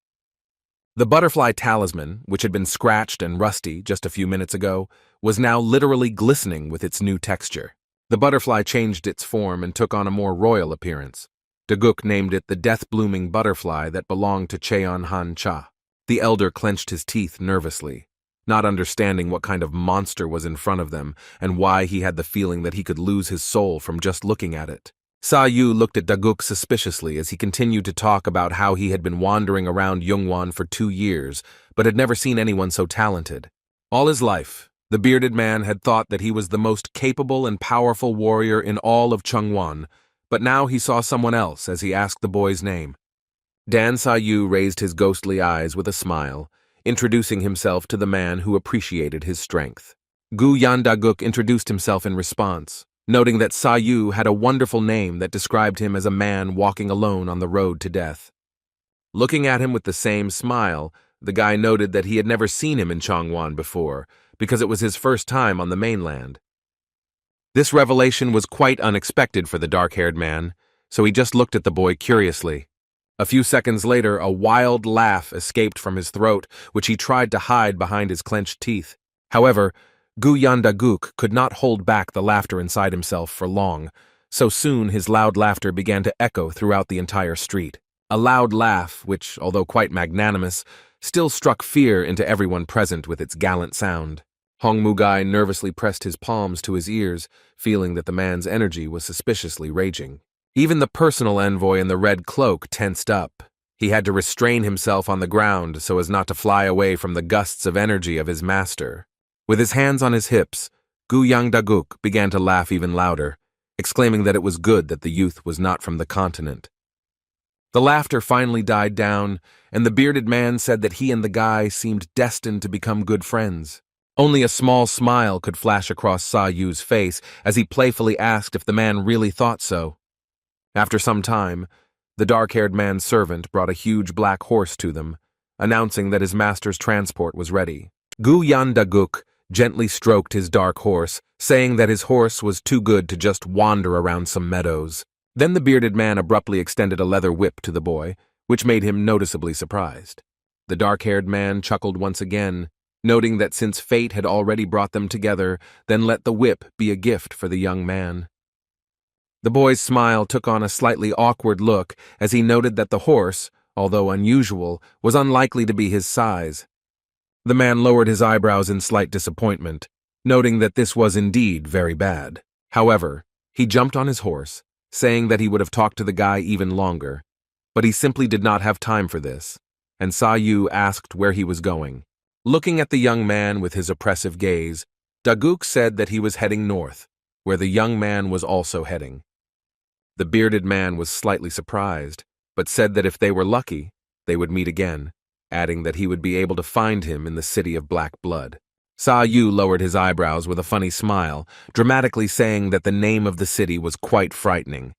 The butterfly talisman, which had been scratched and rusty just a few minutes ago, was now literally glistening with its new texture. The butterfly changed its form and took on a more royal appearance. Daguk named it the death-blooming butterfly that belonged to Cheon Han Cha. The elder clenched his teeth nervously, not understanding what kind of monster was in front of them and why he had the feeling that he could lose his soul from just looking at it. Saou looked at Daguk suspiciously as he continued to talk about how he had been wandering around Yongwan for 2 years, but had never seen anyone so talented. All his life, the bearded man had thought that he was the most capable and powerful warrior in all of Chungwan, but now he saw someone else as he asked the boy's name. Dan Saou raised his ghostly eyes with a smile, introducing himself to the man who appreciated his strength. Gu Yandaguk introduced himself in response, noting that Saou had a wonderful name that described him as a man walking alone on the road to death. Looking at him with the same smile, the guy noted that he had never seen him in Chongwan before, because it was his first time on the mainland. This revelation was quite unexpected for the dark-haired man, so he just looked at the boy curiously. A few seconds later, a wild laugh escaped from his throat, which he tried to hide behind his clenched teeth. However, Gu Yandaguk could not hold back the laughter inside himself for long, so soon his loud laughter began to echo throughout the entire street. A loud laugh, which, although quite magnanimous, still struck fear into everyone present with its gallant sound. Hong Mugai nervously pressed his palms to his ears, feeling that the man's energy was suspiciously raging. Even the personal envoy in the red cloak tensed up. He had to restrain himself on the ground so as not to fly away from the gusts of energy of his master. With his hands on his hips, Gu Yangdaguk began to laugh even louder, exclaiming that it was good that the youth was not from the continent. The laughter finally died down, and the bearded man said that he and the guy seemed destined to become good friends. Only a small smile could flash across Saou's face as he playfully asked if the man really thought so. After some time, the dark-haired man's servant brought a huge black horse to them, announcing that his master's transport was ready. Gu Yandaguk gently stroked his dark horse, saying that his horse was too good to just wander around some meadows. Then the bearded man abruptly extended a leather whip to the boy, which made him noticeably surprised. The dark-haired man chuckled once again, noting that since fate had already brought them together, then let the whip be a gift for the young man. The boy's smile took on a slightly awkward look as he noted that the horse, although unusual, was unlikely to be his size. The man lowered his eyebrows in slight disappointment, noting that this was indeed very bad. However, he jumped on his horse, saying that he would have talked to the guy even longer, but he simply did not have time for this, and Saou asked where he was going. Looking at the young man with his oppressive gaze, Daguk said that he was heading north, where the young man was also heading. The bearded man was slightly surprised, but said that if they were lucky, they would meet again, adding that he would be able to find him in the city of black blood. Saou lowered his eyebrows with a funny smile, dramatically saying that the name of the city was quite frightening.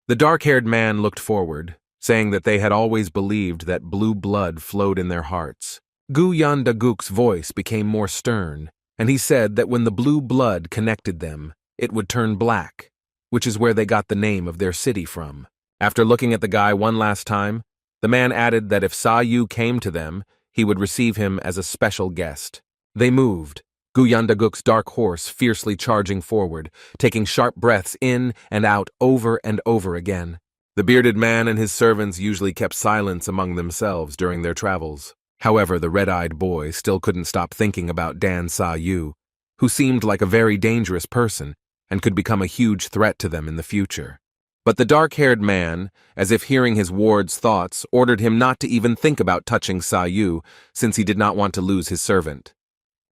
The dark-haired man looked forward, saying that they had always believed that blue blood flowed in their hearts. Gu Yandaguk's voice became more stern, and he said that when the blue blood connected them, it would turn black, which is where they got the name of their city from. After looking at the guy one last time, the man added that if Saou came to them, he would receive him as a special guest. They moved, Gu Yandaguk's dark horse fiercely charging forward, taking sharp breaths in and out over and over again. The bearded man and his servants usually kept silence among themselves during their travels. However, the red-eyed boy still couldn't stop thinking about Dan Saou, who seemed like a very dangerous person and could become a huge threat to them in the future. But the dark-haired man, as if hearing his ward's thoughts, ordered him not to even think about touching Saou, since he did not want to lose his servant.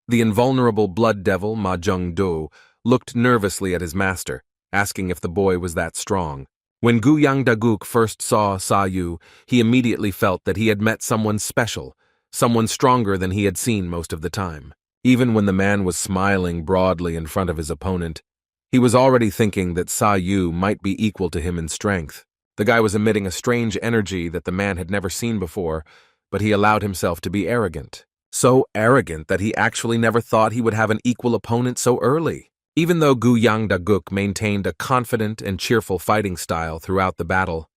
The invulnerable blood devil Ma Jung-do looked nervously at his master, asking if the boy was that strong. When Gu Yang-da-guk first saw Saou, he immediately felt that he had met someone special, someone stronger than he had seen most of the time. Even when the man was smiling broadly in front of his opponent, he was already thinking that Saou might be equal to him in strength. The guy was emitting a strange energy that the man had never seen before, but he allowed himself to be arrogant. So arrogant that he actually never thought he would have an equal opponent so early. Even though Gu Yang-da-guk maintained a confident and cheerful fighting style throughout the battle,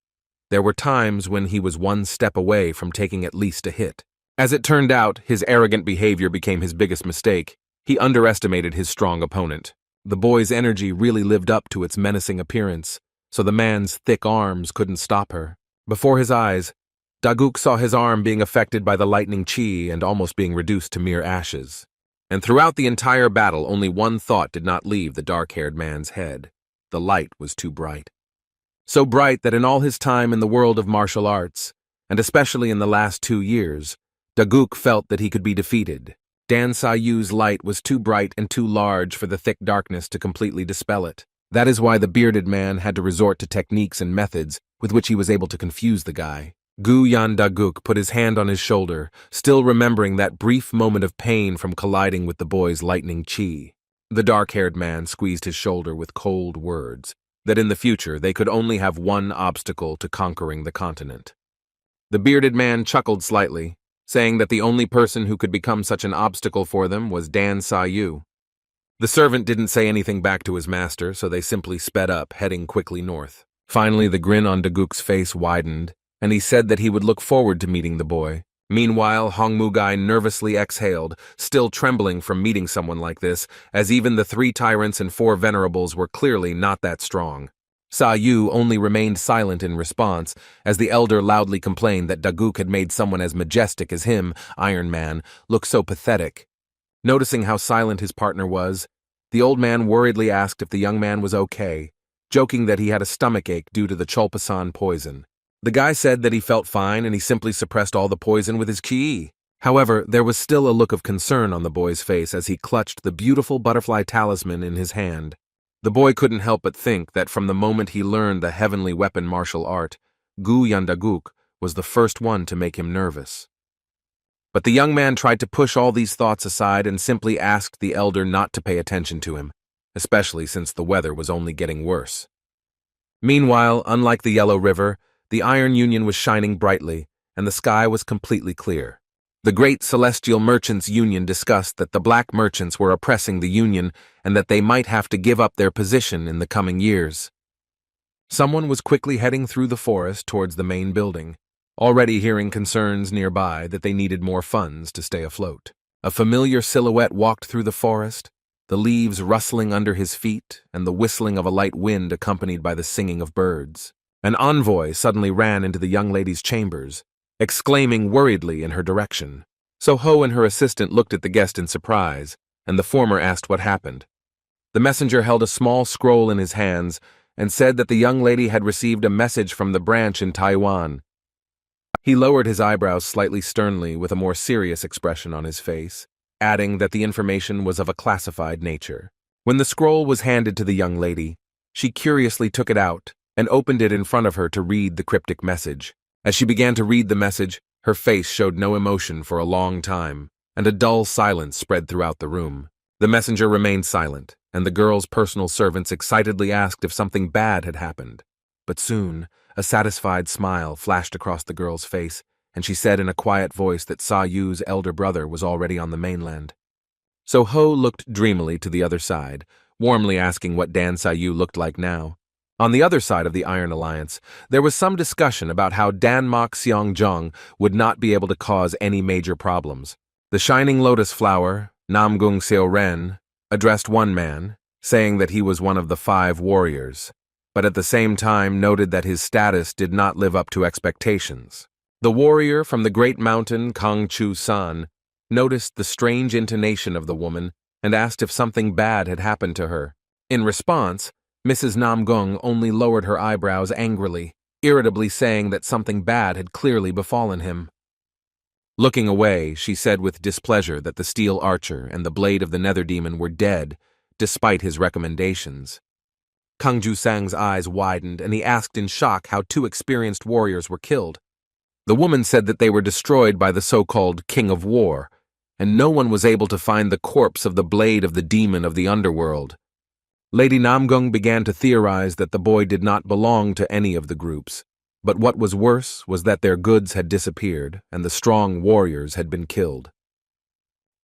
there were times when he was one step away from taking at least a hit. As it turned out, his arrogant behavior became his biggest mistake. He underestimated his strong opponent. The boy's energy really lived up to its menacing appearance, so the man's thick arms couldn't stop her. Before his eyes, Da-guk saw his arm being affected by the lightning chi and almost being reduced to mere ashes. And throughout the entire battle, only one thought did not leave the dark-haired man's head. The light was too bright. So bright that in all his time in the world of martial arts, and especially in the last 2 years, Da-guk felt that he could be defeated. Dan Saou's light was too bright and too large for the thick darkness to completely dispel it. That is why the bearded man had to resort to techniques and methods with which he was able to confuse the guy. Gu Yan-da-guk put his hand on his shoulder, still remembering that brief moment of pain from colliding with the boy's lightning chi. The dark-haired man squeezed his shoulder with cold words, that in the future they could only have one obstacle to conquering the continent. The bearded man chuckled slightly, saying that the only person who could become such an obstacle for them was Dan Saou. The servant didn't say anything back to his master, so they simply sped up, heading quickly north. Finally, the grin on Da-guk's face widened, and he said that he would look forward to meeting the boy. Meanwhile, Hong Mu-gai nervously exhaled, still trembling from meeting someone like this, as even the 3 tyrants and 4 venerables were clearly not that strong. Saou only remained silent in response, as the elder loudly complained that Da-guk had made someone as majestic as him, Iron Man, look so pathetic. Noticing how silent his partner was, the old man worriedly asked if the young man was okay, joking that he had a stomachache due to the Cholpasan poison. The guy said that he felt fine and he simply suppressed all the poison with his ki. However, there was still a look of concern on the boy's face as he clutched the beautiful butterfly talisman in his hand. The boy couldn't help but think that from the moment he learned the heavenly weapon martial art, Gu Yan-da-guk was the first one to make him nervous. But the young man tried to push all these thoughts aside and simply asked the elder not to pay attention to him, especially since the weather was only getting worse. Meanwhile, unlike the Yellow River, the Iron Union was shining brightly, and the sky was completely clear. The Great Celestial Merchants Union discussed that the black merchants were oppressing the Union and that they might have to give up their position in the coming years. Someone was quickly heading through the forest towards the main building, already hearing concerns nearby that they needed more funds to stay afloat. A familiar silhouette walked through the forest, the leaves rustling under his feet and the whistling of a light wind accompanied by the singing of birds. An envoy suddenly ran into the young lady's chambers, exclaiming worriedly in her direction. So Ho and her assistant looked at the guest in surprise, and the former asked what happened. The messenger held a small scroll in his hands and said that the young lady had received a message from the branch in Taiwan. He lowered his eyebrows slightly sternly with a more serious expression on his face, adding that the information was of a classified nature. When the scroll was handed to the young lady, she curiously took it out and opened it in front of her to read the cryptic message. As she began to read the message, her face showed no emotion for a long time, and a dull silence spread throughout the room. The messenger remained silent, and the girl's personal servants excitedly asked if something bad had happened. But soon, a satisfied smile flashed across the girl's face, and she said in a quiet voice that Saou's elder brother was already on the mainland. So Ho looked dreamily to the other side, warmly asking what Dan Saou looked like now. On the other side of the Iron Alliance, there was some discussion about how Danmak Seongjong would not be able to cause any major problems. The Shining Lotus Flower, Namgung Seo-ren, addressed one man, saying that he was one of the 5 warriors, but at the same time noted that his status did not live up to expectations. The warrior from the great mountain, Cho San, noticed the strange intonation of the woman and asked if something bad had happened to her. In response, Mrs. Namgung only lowered her eyebrows angrily, irritably saying that something bad had clearly befallen him. Looking away, she said with displeasure that the steel archer and the blade of the nether demon were dead, despite his recommendations. Kang Ju-sang's eyes widened, and he asked in shock how two experienced warriors were killed. The woman said that they were destroyed by the so-called King of War, and no one was able to find the corpse of the blade of the demon of the underworld. Lady Namgung began to theorize that the boy did not belong to any of the groups, but what was worse was that their goods had disappeared and the strong warriors had been killed.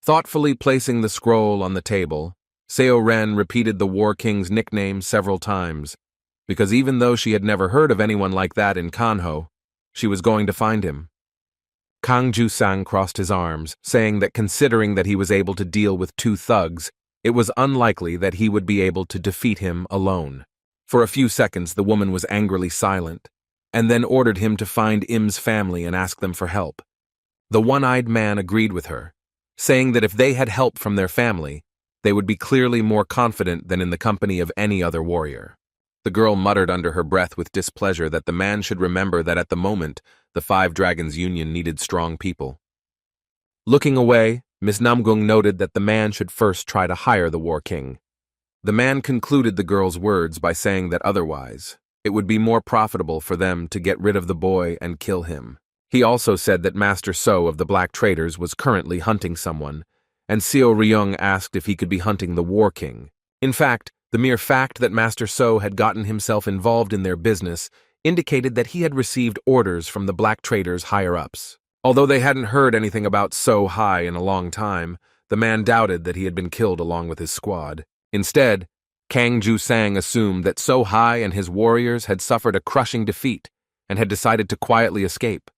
Thoughtfully placing the scroll on the table, Saou Ren repeated the War King's nickname several times, because even though she had never heard of anyone like that in Kanho, she was going to find him. Kang Ju-sang crossed his arms, saying that considering that he was able to deal with two thugs, it was unlikely that he would be able to defeat him alone. For a few seconds, the woman was angrily silent, and then ordered him to find Im's family and ask them for help. The one-eyed man agreed with her, saying that if they had help from their family, they would be clearly more confident than in the company of any other warrior. The girl muttered under her breath with displeasure that the man should remember that at the moment, the Five Dragons Union needed strong people. Looking away, Miss Namgung noted that the man should first try to hire the War King. The man concluded the girl's words by saying that otherwise, it would be more profitable for them to get rid of the boy and kill him. He also said that Master Saou of the Black Traders was currently hunting someone, and Seo Ryung asked if he could be hunting the War King. In fact, the mere fact that Master Saou had gotten himself involved in their business indicated that he had received orders from the Black Traders' higher-ups. Although they hadn't heard anything about Saou Hai in a long time, the man doubted that he had been killed along with his squad. Instead, Kang Ju-sang assumed that Saou Hai and his warriors had suffered a crushing defeat and had decided to quietly escape.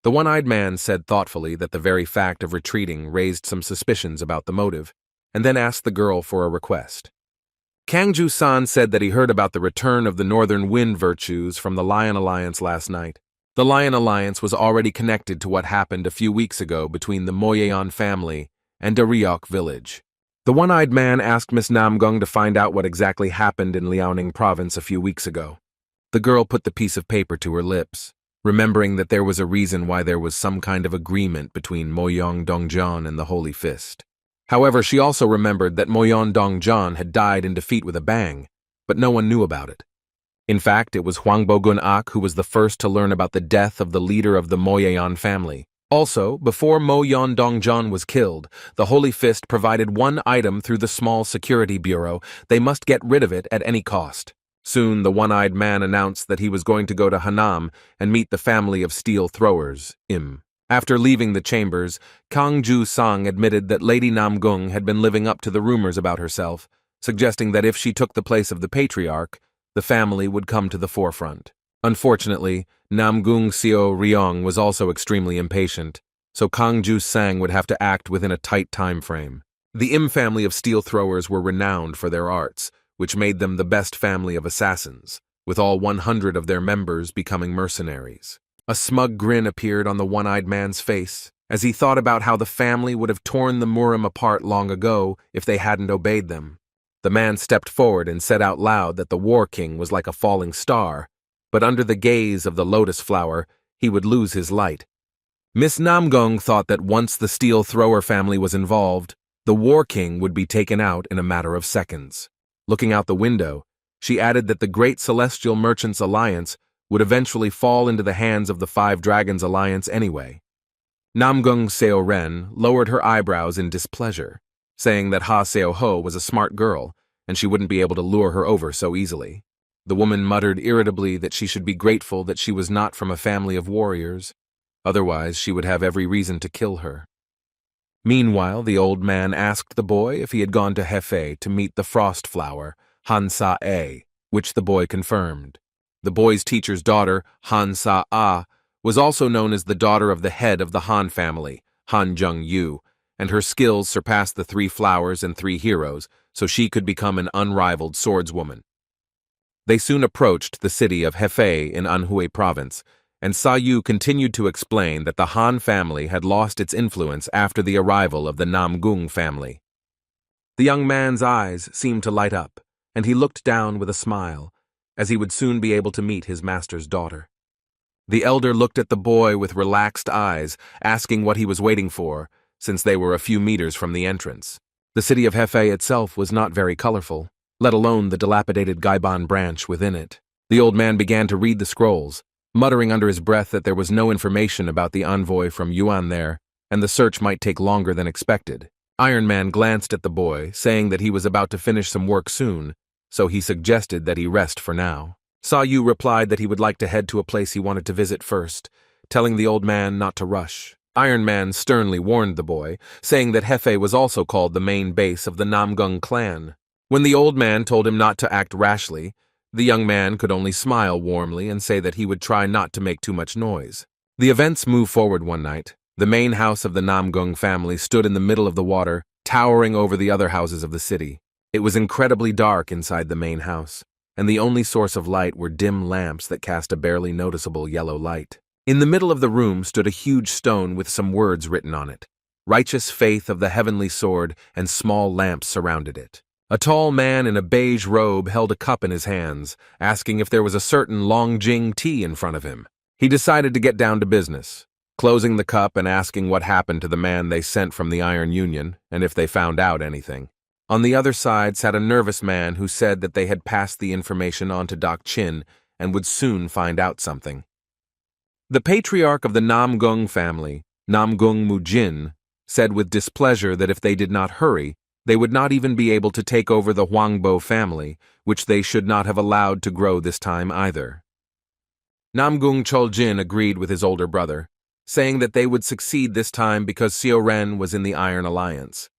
The one-eyed man said thoughtfully that the very fact of retreating raised some suspicions about the motive, and then asked the girl for a request. Kang Ju-san said that he heard about the return of the Northern Wind virtues from the Lion Alliance last night. The Lion Alliance was already connected to what happened a few weeks ago between the Moyeon family and Daryok village. The one-eyed man asked Miss Namgung to find out what exactly happened in Liaoning province a few weeks ago. The girl put the piece of paper to her lips, remembering that there was a reason why there was some kind of agreement between Moyong Dongjian and the Holy Fist. However, she also remembered that Moyong Dongjian had died in defeat with a bang, but no one knew about it. In fact, it was Huangbo Gun-ak who was the first to learn about the death of the leader of the Moyeon family. Also, before Moyong Dongjian was killed, the Holy Fist provided one item through the small security bureau. They must get rid of it at any cost. Soon, the one-eyed man announced that he was going to go to Hanam and meet the family of steel throwers, Im. After leaving the chambers, Kang Ju-sang admitted that Lady Namgung had been living up to the rumors about herself, suggesting that if she took the place of the patriarch, the family would come to the forefront. Unfortunately, Namgung Seo Ryong was also extremely impatient, so Kang Ju-sang would have to act within a tight time frame. The Im family of steel throwers were renowned for their arts, which made them the best family of assassins, with all 100 of their members becoming mercenaries. A smug grin appeared on the one-eyed man's face as he thought about how the family would have torn the Murim apart long ago if they hadn't obeyed them. The man stepped forward and said out loud that the War King was like a falling star, but under the gaze of the lotus flower, he would lose his light. Miss Namgung thought that once the steel thrower family was involved, the War King would be taken out in a matter of seconds. Looking out the window, she added that the Great Celestial Merchants Alliance would eventually fall into the hands of the Five Dragons Alliance anyway. Namgung Seo Ren lowered her eyebrows in displeasure, saying that Ha Seo Ho was a smart girl, and she wouldn't be able to lure her over so easily. The woman muttered irritably that she should be grateful that she was not from a family of warriors, otherwise she would have every reason to kill her. Meanwhile, the old man asked the boy if he had gone to Hefei to meet the frost flower, Han Sa-e, which the boy confirmed. The boy's teacher's daughter, Han Sa-a, was also known as the daughter of the head of the Han family, Han Jung-yu, and her skills surpassed the 3 flowers and 3 heroes, so she could become an unrivaled swordswoman. They soon approached the city of Hefei in Anhui province, and Saou continued to explain that the Han family had lost its influence after the arrival of the Namgung family. The young man's eyes seemed to light up, and he looked down with a smile, as he would soon be able to meet his master's daughter. The elder looked at the boy with relaxed eyes, asking what he was waiting for, since they were a few meters from the entrance. The city of Hefei itself was not very colorful, let alone the dilapidated Gaiban branch within it. The old man began to read the scrolls, muttering under his breath that there was no information about the envoy from Yuan there, and the search might take longer than expected. Iron Man glanced at the boy, saying that he was about to finish some work soon, so he suggested that he rest for now. Saou replied that he would like to head to a place he wanted to visit first, telling the old man not to rush. Iron Man sternly warned the boy, saying that Hefei was also called the main base of the Namgung clan. When the old man told him not to act rashly, the young man could only smile warmly and say that he would try not to make too much noise. The events moved forward one night. The main house of the Namgung family stood in the middle of the water, towering over the other houses of the city. It was incredibly dark inside the main house, and the only source of light were dim lamps that cast a barely noticeable yellow light. In the middle of the room stood a huge stone with some words written on it. Righteous faith of the heavenly sword, and small lamps surrounded it. A tall man in a beige robe held a cup in his hands, asking if there was a certain Longjing tea in front of him. He decided to get down to business, closing the cup and asking what happened to the man they sent from the Iron Union, and if they found out anything. On the other side sat a nervous man who said that they had passed the information on to Doc Chin and would soon find out something. The patriarch of the Namgung family, Namgung Mujin, said with displeasure that if they did not hurry, they would not even be able to take over the Huangbo family, which they should not have allowed to grow this time either. Namgung Choljin agreed with his older brother, saying that they would succeed this time because Xiao Ren was in the Iron Alliance.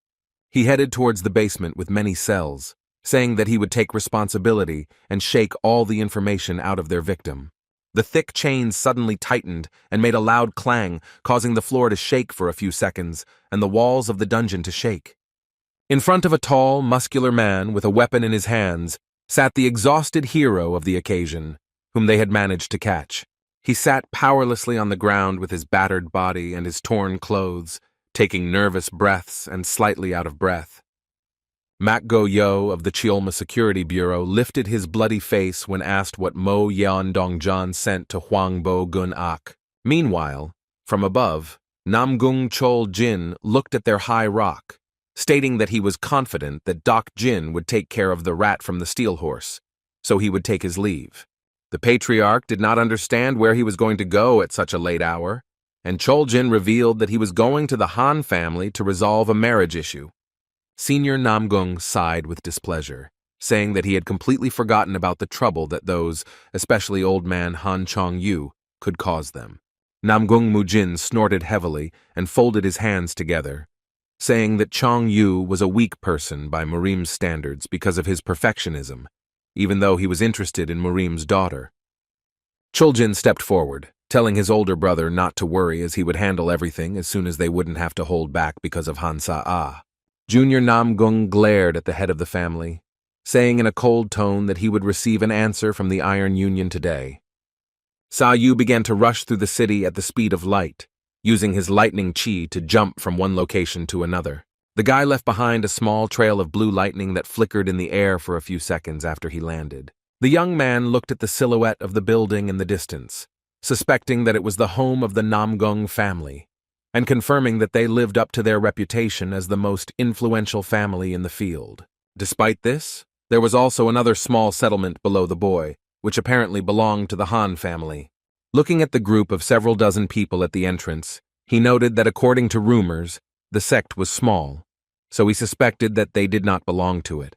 He headed towards the basement with many cells, saying that he would take responsibility and shake all the information out of their victim. The thick chains suddenly tightened and made a loud clang, causing the floor to shake for a few seconds and the walls of the dungeon to shake. In front of a tall, muscular man with a weapon in his hands sat the exhausted hero of the occasion, whom they had managed to catch. He sat powerlessly on the ground with his battered body and his torn clothes, taking nervous breaths and slightly out of breath. Mak Go-yo of the Chiolma Security Bureau lifted his bloody face when asked what Mo Yeon Dongjan sent to Huangbo Gun Ak. Meanwhile, from above, Namgung Chol Jin looked at their high rock, stating that he was confident that Doc Jin would take care of the rat from the steel horse, so he would take his leave. The patriarch did not understand where he was going to go at such a late hour, and Chol Jin revealed that he was going to the Han family to resolve a marriage issue. Senior Namgung sighed with displeasure, saying that he had completely forgotten about the trouble that those, especially old man Han Chong-yu, could cause them. Namgung Mujin snorted heavily and folded his hands together, saying that Chong-yu was a weak person by Murim's standards because of his perfectionism, even though he was interested in Murim's daughter. Choljin stepped forward, telling his older brother not to worry as he would handle everything as soon as they wouldn't have to hold back because of Han Sa-ah. Junior Namgung glared at the head of the family, saying in a cold tone that he would receive an answer from the Iron Union today. Saou began to rush through the city at the speed of light, using his lightning chi to jump from one location to another. The guy left behind a small trail of blue lightning that flickered in the air for a few seconds after he landed. The young man looked at the silhouette of the building in the distance, suspecting that it was the home of the Namgung family, and confirming that they lived up to their reputation as the most influential family in the field. Despite this, there was also another small settlement below the boy, which apparently belonged to the Han family. Looking at the group of several dozen people at the entrance, he noted that according to rumors, the sect was small, so he suspected that they did not belong to it.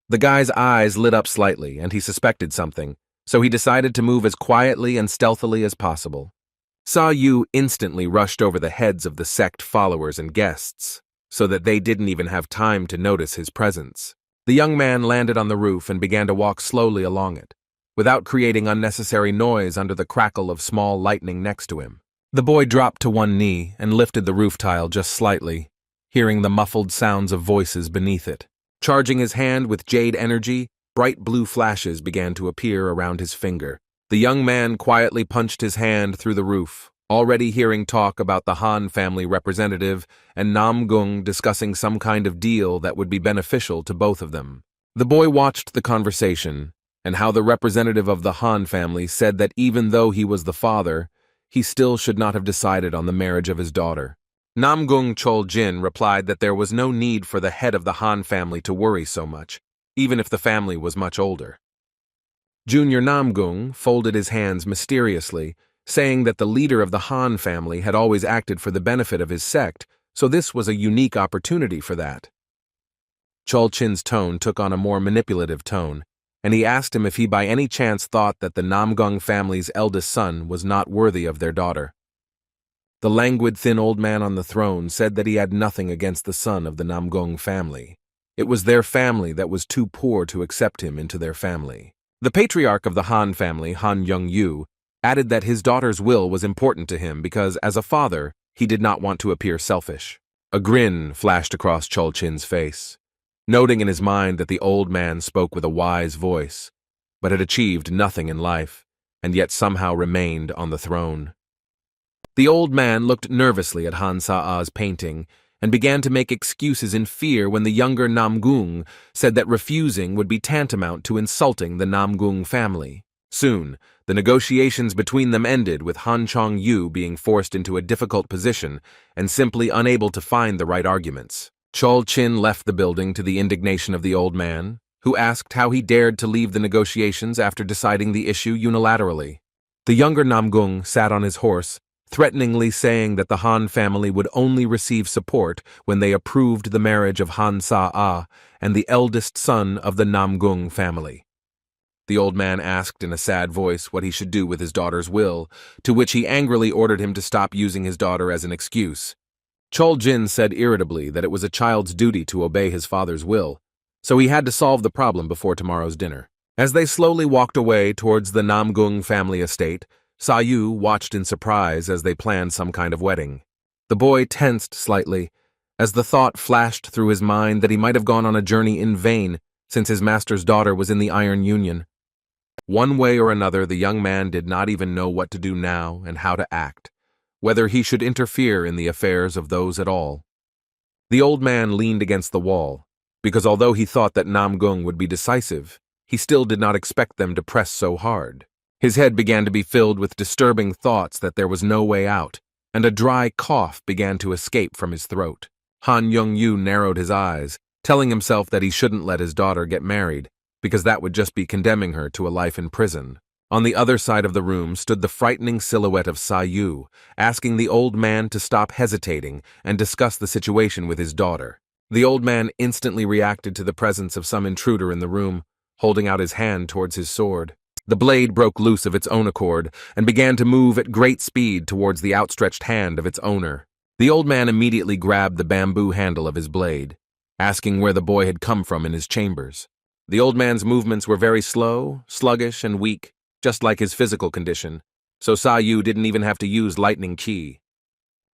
The guy's eyes lit up slightly, and he suspected something, so he decided to move as quietly and stealthily as possible. Saou instantly rushed over the heads of the sect followers and guests, so that they didn't even have time to notice his presence. The young man landed on the roof and began to walk slowly along it, without creating unnecessary noise under the crackle of small lightning next to him. The boy dropped to one knee and lifted the roof tile just slightly, hearing the muffled sounds of voices beneath it. Charging his hand with jade energy, bright blue flashes began to appear around his finger. The young man quietly punched his hand through the roof, already hearing talk about the Han family representative and Namgung discussing some kind of deal that would be beneficial to both of them. The boy watched the conversation, and how the representative of the Han family said that even though he was the father, he still should not have decided on the marriage of his daughter. Namgung Chol-jin replied that there was no need for the head of the Han family to worry so much, even if the family was much older. Junior Namgung folded his hands mysteriously, saying that the leader of the Han family had always acted for the benefit of his sect, so this was a unique opportunity for that. Chol-chin's tone took on a more manipulative tone, and he asked him if he by any chance thought that the Namgung family's eldest son was not worthy of their daughter. The languid, thin old man on the throne said that he had nothing against the son of the Namgung family. It was their family that was too poor to accept him into their family. The patriarch of the Han family, Han Young-yu, added that his daughter's will was important to him because, as a father, he did not want to appear selfish. A grin flashed across Chol-chin's face, noting in his mind that the old man spoke with a wise voice, but had achieved nothing in life, and yet somehow remained on the throne. The old man looked nervously at Han Sa's painting and began to make excuses in fear when the younger Namgung said that refusing would be tantamount to insulting the Namgung family. Soon, the negotiations between them ended with Han Chong-yu being forced into a difficult position and simply unable to find the right arguments. Chol-chin left the building to the indignation of the old man, who asked how he dared to leave the negotiations after deciding the issue unilaterally. The younger Namgung sat on his horse, threateningly saying that the Han family would only receive support when they approved the marriage of Han Sa and the eldest son of the Namgung family. The old man asked in a sad voice what he should do with his daughter's will, to which he angrily ordered him to stop using his daughter as an excuse. Chol-jin said irritably that it was a child's duty to obey his father's will, so he had to solve the problem before tomorrow's dinner. As they slowly walked away towards the Namgung family estate, Saou watched in surprise as they planned some kind of wedding. The boy tensed slightly, as the thought flashed through his mind that he might have gone on a journey in vain, since his master's daughter was in the Iron Union. One way or another, the young man did not even know what to do now and how to act, whether he should interfere in the affairs of those at all. The old man leaned against the wall, because although he thought that Namgung would be decisive, he still did not expect them to press so hard. His head began to be filled with disturbing thoughts that there was no way out, and a dry cough began to escape from his throat. Han Young-yu narrowed his eyes, telling himself that he shouldn't let his daughter get married, because that would just be condemning her to a life in prison. On the other side of the room stood the frightening silhouette of Saou, asking the old man to stop hesitating and discuss the situation with his daughter. The old man instantly reacted to the presence of some intruder in the room, holding out his hand towards his sword. The blade broke loose of its own accord and began to move at great speed towards the outstretched hand of its owner. The old man immediately grabbed the bamboo handle of his blade, asking where the boy had come from in his chambers. The old man's movements were very slow, sluggish, and weak, just like his physical condition, so Saou didn't even have to use lightning qi.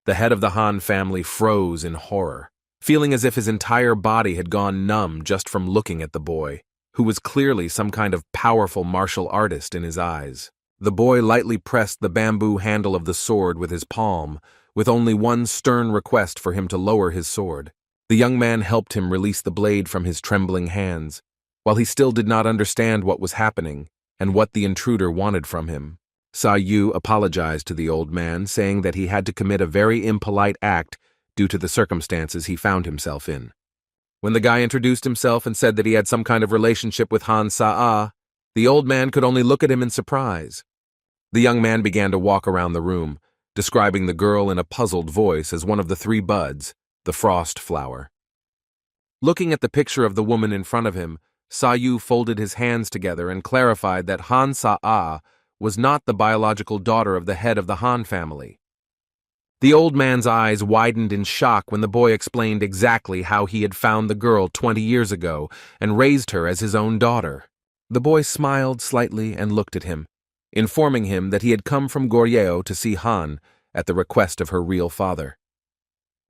The head of the Han family froze in horror, feeling as if his entire body had gone numb just from looking at the boy, who was clearly some kind of powerful martial artist in his eyes. The boy lightly pressed the bamboo handle of the sword with his palm, with only one stern request for him to lower his sword. The young man helped him release the blade from his trembling hands, while he still did not understand what was happening and what the intruder wanted from him. Saou apologized to the old man, saying that he had to commit a very impolite act due to the circumstances he found himself in. When the guy introduced himself and said that he had some kind of relationship with Han Sa, the old man could only look at him in surprise. The young man began to walk around the room, describing the girl in a puzzled voice as one of the three buds, the frost flower. Looking at the picture of the woman in front of him, Saou folded his hands together and clarified that Han Sa was not the biological daughter of the head of the Han family. The old man's eyes widened in shock when the boy explained exactly how he had found the girl 20 years ago and raised her as his own daughter. The boy smiled slightly and looked at him, informing him that he had come from Goryeo to see Han at the request of her real father.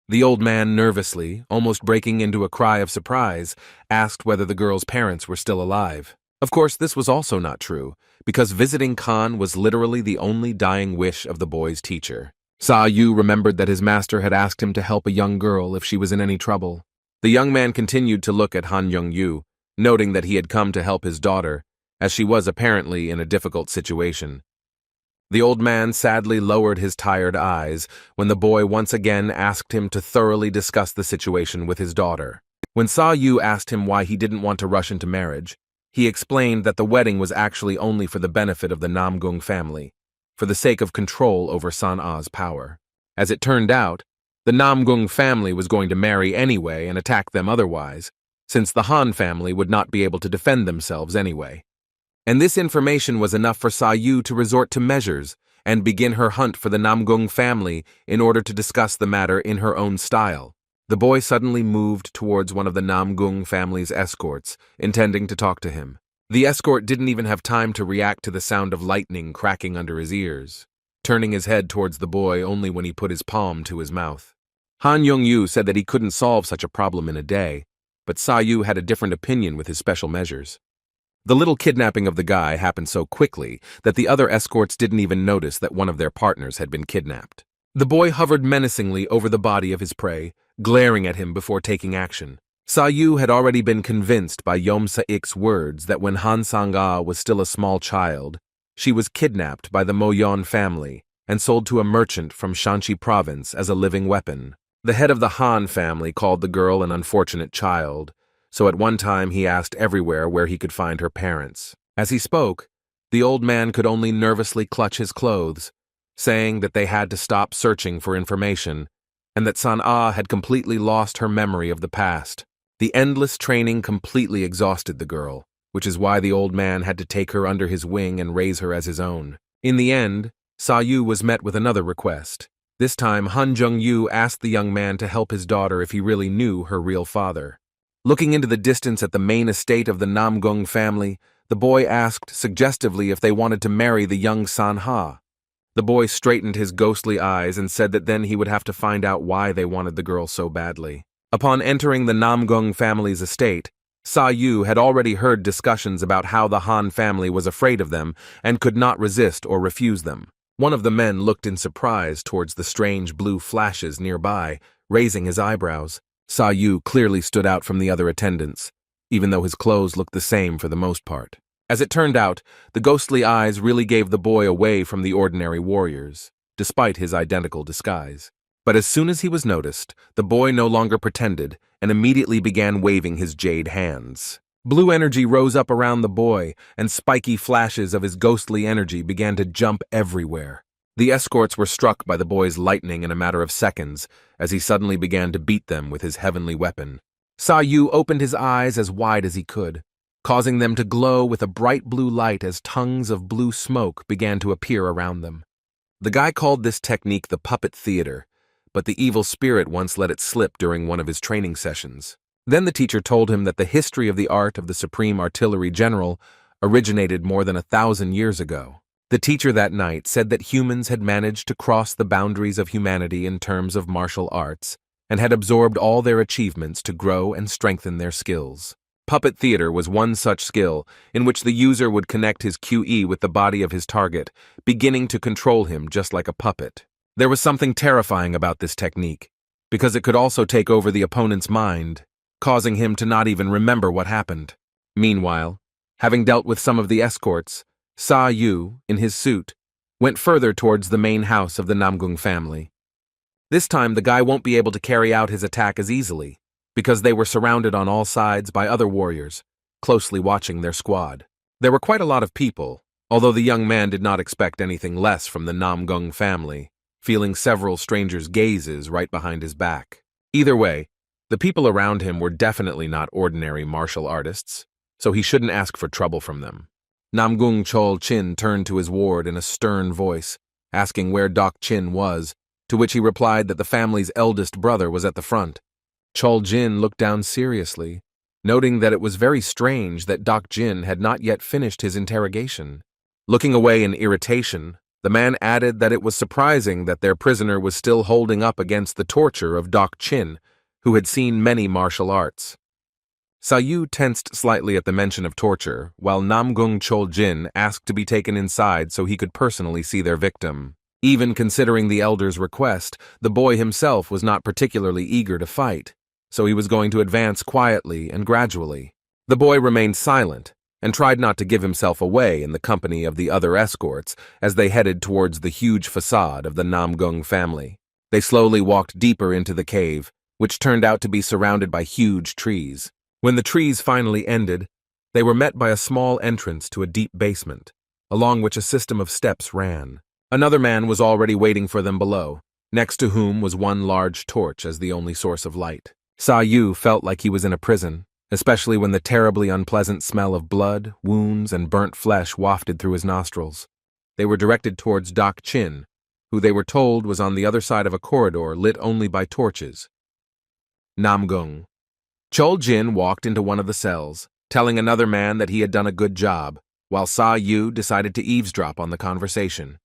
The old man nervously, almost breaking into a cry of surprise, asked whether the girl's parents were still alive. Of course, this was also not true, because visiting Khan was literally the only dying wish of the boy's teacher. Saou remembered that his master had asked him to help a young girl if she was in any trouble. The young man continued to look at Han Young-yu, noting that he had come to help his daughter, as she was apparently in a difficult situation. The old man sadly lowered his tired eyes when the boy once again asked him to thoroughly discuss the situation with his daughter. When Saou asked him why he didn't want to rush into marriage, he explained that the wedding was actually only for the benefit of the Namgung family, for the sake of control over San-A's power. As it turned out, the Namgung family was going to marry anyway and attack them otherwise, since the Han family would not be able to defend themselves anyway. And this information was enough for Saou to resort to measures and begin her hunt for the Namgung family in order to discuss the matter in her own style. The boy suddenly moved towards one of the Namgung family's escorts, intending to talk to him. The escort didn't even have time to react to the sound of lightning cracking under his ears, turning his head towards the boy only when he put his palm to his mouth. Han Yongyu said that he couldn't solve such a problem in a day, but Saou had a different opinion with his special measures. The little kidnapping of the guy happened so quickly that the other escorts didn't even notice that one of their partners had been kidnapped. The boy hovered menacingly over the body of his prey, glaring at him before taking action. Saou had already been convinced by Yom Sa-ik's words that when Han Sang-a was still a small child, she was kidnapped by the Mo-yon family and sold to a merchant from Shanxi province as a living weapon. The head of the Han family called the girl an unfortunate child, so at one time he asked everywhere where he could find her parents. As he spoke, the old man could only nervously clutch his clothes, saying that they had to stop searching for information, and that San-A had completely lost her memory of the past. The endless training completely exhausted the girl, which is why the old man had to take her under his wing and raise her as his own. In the end, Saou was met with another request. This time, Han Jung-yu asked the young man to help his daughter if he really knew her real father. Looking into the distance at the main estate of the Namgung family, the boy asked suggestively if they wanted to marry the young San-ha. The boy straightened his ghostly eyes and said that then he would have to find out why they wanted the girl so badly. Upon entering the Namgung family's estate, Saou had already heard discussions about how the Han family was afraid of them and could not resist or refuse them. One of the men looked in surprise towards the strange blue flashes nearby, raising his eyebrows. Saou clearly stood out from the other attendants, even though his clothes looked the same for the most part. As it turned out, the ghostly eyes really gave the boy away from the ordinary warriors, despite his identical disguise. But as soon as he was noticed, the boy no longer pretended and immediately began waving his jade hands. Blue energy rose up around the boy, and spiky flashes of his ghostly energy began to jump everywhere. The escorts were struck by the boy's lightning in a matter of seconds, as he suddenly began to beat them with his heavenly weapon. Saou opened his eyes as wide as he could, causing them to glow with a bright blue light as tongues of blue smoke began to appear around them. The guy called this technique the puppet theater, but the evil spirit once let it slip during one of his training sessions. Then the teacher told him that the history of the art of the Supreme Artillery General originated more than 1,000 years ago. The teacher that night said that humans had managed to cross the boundaries of humanity in terms of martial arts and had absorbed all their achievements to grow and strengthen their skills. Puppet theater was one such skill in which the user would connect his QE with the body of his target, beginning to control him just like a puppet. There was something terrifying about this technique, because it could also take over the opponent's mind, causing him to not even remember what happened. Meanwhile, having dealt with some of the escorts, Saou, in his suit, went further towards the main house of the Namgung family. This time the guy won't be able to carry out his attack as easily, because they were surrounded on all sides by other warriors, closely watching their squad. There were quite a lot of people, although the young man did not expect anything less from the Namgung family, feeling several strangers' gazes right behind his back. Either way, the people around him were definitely not ordinary martial artists, so he shouldn't ask for trouble from them. Namgung Chol Chin turned to his ward in a stern voice, asking where Doc Chin was, to which he replied that the family's eldest brother was at the front. Chol Jin looked down seriously, noting that it was very strange that Doc Jin had not yet finished his interrogation. Looking away in irritation, the man added that it was surprising that their prisoner was still holding up against the torture of Doc Chin, who had seen many martial arts. Saou tensed slightly at the mention of torture, while Namgung Chol Jin asked to be taken inside so he could personally see their victim. Even considering the elder's request, the boy himself was not particularly eager to fight, so he was going to advance quietly and gradually. The boy remained silent, and tried not to give himself away in the company of the other escorts as they headed towards the huge facade of the Namgung family. They slowly walked deeper into the cave, which turned out to be surrounded by huge trees. When the trees finally ended, they were met by a small entrance to a deep basement, along which a system of steps ran. Another man was already waiting for them below, next to whom was one large torch as the only source of light. Saou felt like he was in a prison, especially when the terribly unpleasant smell of blood, wounds, and burnt flesh wafted through his nostrils. They were directed towards Dak Chin, who they were told was on the other side of a corridor lit only by torches. Namgung. Chol Jin walked into one of the cells, telling another man that he had done a good job, while Saou decided to eavesdrop on the conversation.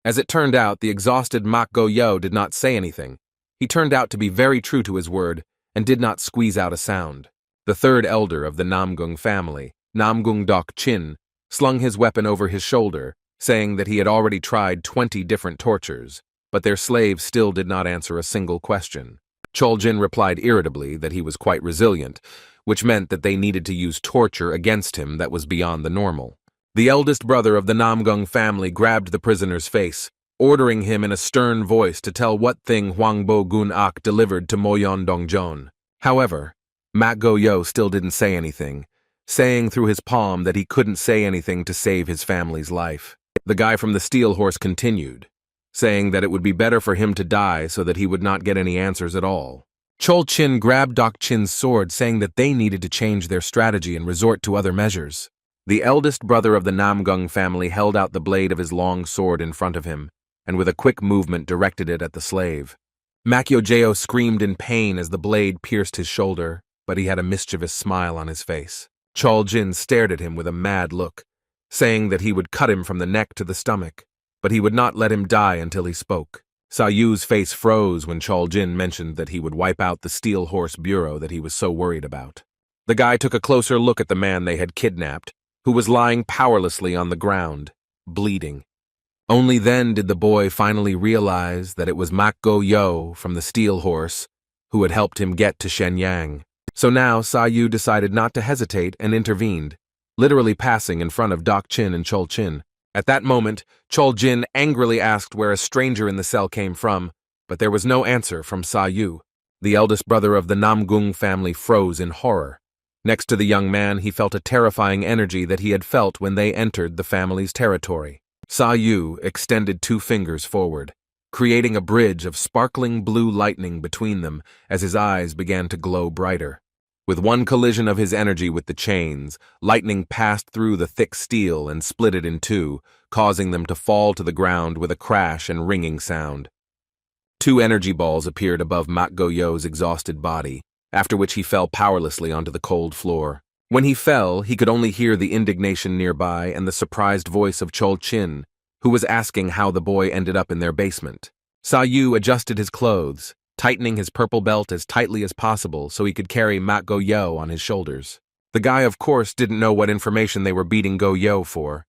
As it turned out, the exhausted Mak Go-yo did not say anything. He turned out to be very true to his word and did not squeeze out a sound. The third elder of the Namgung family, Namgung Dok Chin, slung his weapon over his shoulder, saying that he had already tried 20 different tortures, but their slave still did not answer a single question. Chol Jin replied irritably that he was quite resilient, which meant that they needed to use torture against him that was beyond the normal. The eldest brother of the Namgung family grabbed the prisoner's face, ordering him in a stern voice to tell what thing Huangbo Gun Ak delivered to Moyon Dongjon. However, Mak Go-yo still didn't say anything, saying through his palm that he couldn't say anything to save his family's life. The guy from the steel horse continued, saying that it would be better for him to die so that he would not get any answers at all. Chol Chin grabbed Dak Chin's sword, saying that they needed to change their strategy and resort to other measures. The eldest brother of the Namgung family held out the blade of his long sword in front of him, and with a quick movement directed it at the slave. Makyojeo screamed in pain as the blade pierced his shoulder, but he had a mischievous smile on his face. Chol Jin stared at him with a mad look, saying that he would cut him from the neck to the stomach, but he would not let him die until he spoke. Saou's face froze when Chol Jin mentioned that he would wipe out the steel horse bureau that he was so worried about. The guy took a closer look at the man they had kidnapped, who was lying powerlessly on the ground, bleeding. Only then did the boy finally realize that it was Mak Go-yo from the steel horse who had helped him get to Shenyang. So now Saou decided not to hesitate and intervened, literally passing in front of Dak Chin and Chol Chin. At that moment, Chol Jin angrily asked where a stranger in the cell came from, but there was no answer from Saou. The eldest brother of the Namgung family froze in horror. Next to the young man, he felt a terrifying energy that he had felt when they entered the family's territory. Saou extended 2 fingers forward, creating a bridge of sparkling blue lightning between them as his eyes began to glow brighter. With one collision of his energy with the chains, lightning passed through the thick steel and split it in 2, causing them to fall to the ground with a crash and ringing sound. 2 energy balls appeared above Mak Go-yo's exhausted body, after which he fell powerlessly onto the cold floor. When he fell, he could only hear the indignation nearby and the surprised voice of Chol Chin, who was asking how the boy ended up in their basement. Saou adjusted his clothes, tightening his purple belt as tightly as possible so he could carry Mak Go-yo on his shoulders. The guy, of course, didn't know what information they were beating Go-yo for,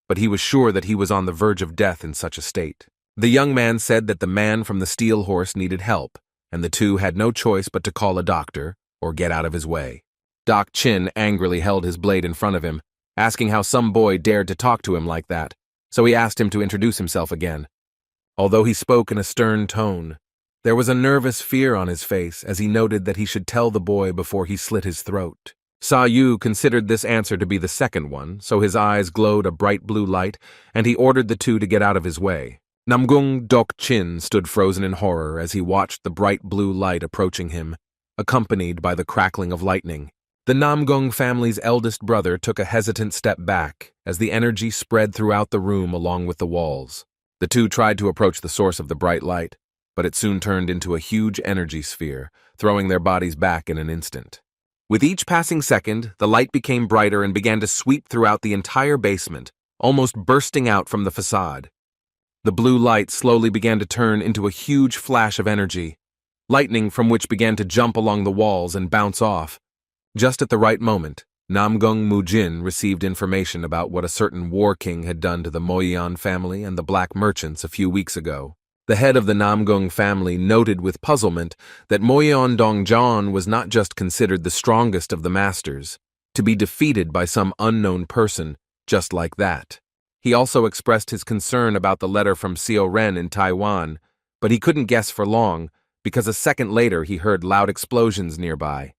but he was sure that he was on the verge of death in such a state. The young man said that the man from the steel horse needed help, and the 2 had no choice but to call a doctor or get out of his way. Dak Chin angrily held his blade in front of him, asking how some boy dared to talk to him like that, so he asked him to introduce himself again. Although he spoke in a stern tone, there was a nervous fear on his face as he noted that he should tell the boy before he slit his throat. Saou considered this answer to be the second one, so his eyes glowed a bright blue light, and he ordered the 2 to get out of his way. Namgung Dok Chin stood frozen in horror as he watched the bright blue light approaching him, accompanied by the crackling of lightning. The Namgung family's eldest brother took a hesitant step back as the energy spread throughout the room along with the walls. The 2 tried to approach the source of the bright light, but it soon turned into a huge energy sphere, throwing their bodies back in an instant. With each passing second, the light became brighter and began to sweep throughout the entire basement, almost bursting out from the facade. The blue light slowly began to turn into a huge flash of energy, lightning from which began to jump along the walls and bounce off. Just at the right moment, Namgung Mujin received information about what a certain war king had done to the Moyan family and the black merchants a few weeks ago. The head of the Namgung family noted with puzzlement that Moyon Dongjon was not just considered the strongest of the masters, to be defeated by some unknown person just like that. He also expressed his concern about the letter from Xiao Ren in Taiwan, but he couldn't guess for long because a second later he heard loud explosions nearby.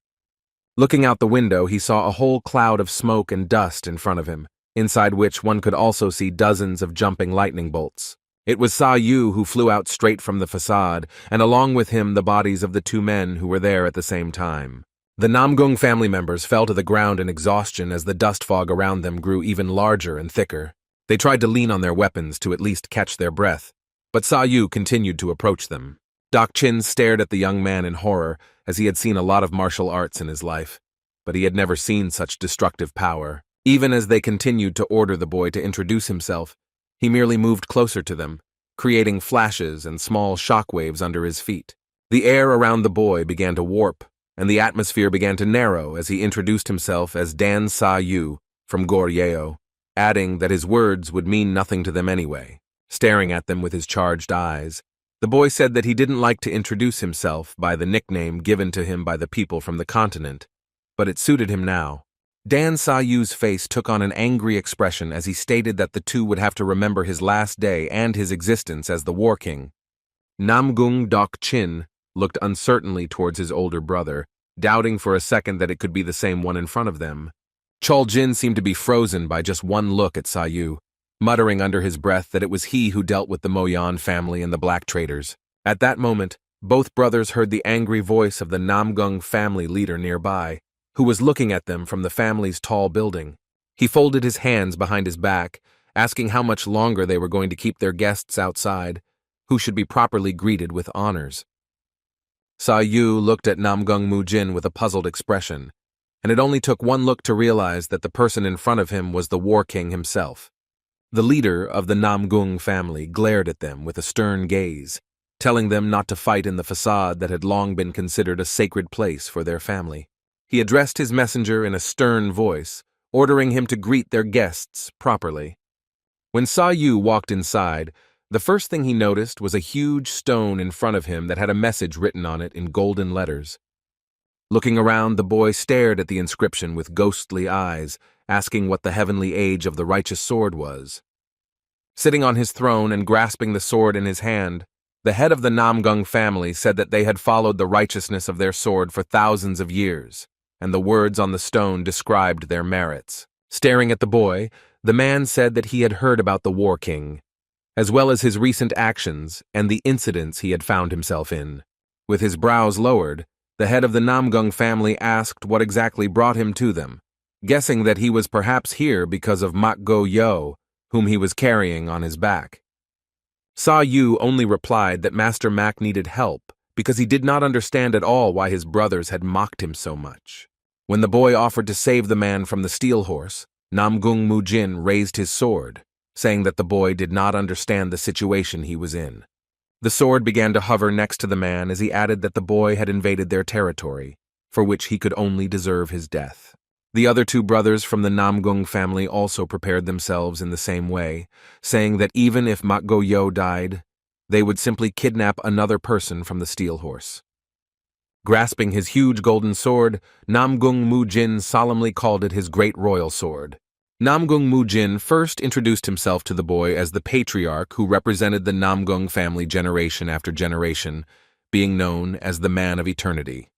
Looking out the window, he saw a whole cloud of smoke and dust in front of him, inside which one could also see dozens of jumping lightning bolts. It was Saou who flew out straight from the facade, and along with him the bodies of the two men who were there at the same time. The Namgung family members fell to the ground in exhaustion as the dust fog around them grew even larger and thicker. They tried to lean on their weapons to at least catch their breath, but Saou continued to approach them. Doc Chin stared at the young man in horror, as he had seen a lot of martial arts in his life, but he had never seen such destructive power. Even as they continued to order the boy to introduce himself, he merely moved closer to them, creating flashes and small shockwaves under his feet. The air around the boy began to warp, and the atmosphere began to narrow as he introduced himself as Dan Saou from Goryeo, adding that his words would mean nothing to them anyway. Staring at them with his charged eyes, the boy said that he didn't like to introduce himself by the nickname given to him by the people from the continent, but it suited him now. Dan Saou's face took on an angry expression as he stated that the two would have to remember his last day and his existence as the War King. Namgung Doc Chin looked uncertainly towards his older brother, doubting for a second that it could be the same one in front of them. Chol Jin seemed to be frozen by just one look at Saou, muttering under his breath that it was he who dealt with the Moyan family and the black traders. At that moment, both brothers heard the angry voice of the Namgung family leader nearby, who was looking at them from the family's tall building. He folded his hands behind his back, asking how much longer they were going to keep their guests outside, who should be properly greeted with honors. Saou looked at Namgung Mujin with a puzzled expression, and it only took one look to realize that the person in front of him was the War King himself. The leader of the Namgung family glared at them with a stern gaze, telling them not to fight in the facade that had long been considered a sacred place for their family. He addressed his messenger in a stern voice, ordering him to greet their guests properly. When Saou walked inside, the first thing he noticed was a huge stone in front of him that had a message written on it in golden letters. Looking around, the boy stared at the inscription with ghostly eyes, asking what the heavenly age of the righteous sword was. Sitting on his throne and grasping the sword in his hand, the head of the Namgung family said that they had followed the righteousness of their sword for thousands of years, and the words on the stone described their merits. Staring at the boy, the man said that he had heard about the War King, as well as his recent actions and the incidents he had found himself in. With his brows lowered, the head of the Namgung family asked what exactly brought him to them, guessing that he was perhaps here because of Mak Go Yo, whom he was carrying on his back. Saou only replied that Master Mak needed help because he did not understand at all why his brothers had mocked him so much. When the boy offered to save the man from the steel horse, Namgung Mujin raised his sword, saying that the boy did not understand the situation he was in. The sword began to hover next to the man as he added that the boy had invaded their territory, for which he could only deserve his death. The other two brothers from the Namgung family also prepared themselves in the same way, saying that even if Mak Go Yo died, they would simply kidnap another person from the steel horse. Grasping his huge golden sword, Namgung Mujin solemnly called it his great royal sword. Namgung Mujin first introduced himself to the boy as the patriarch who represented the Namgung family generation after generation, being known as the Man of Eternity.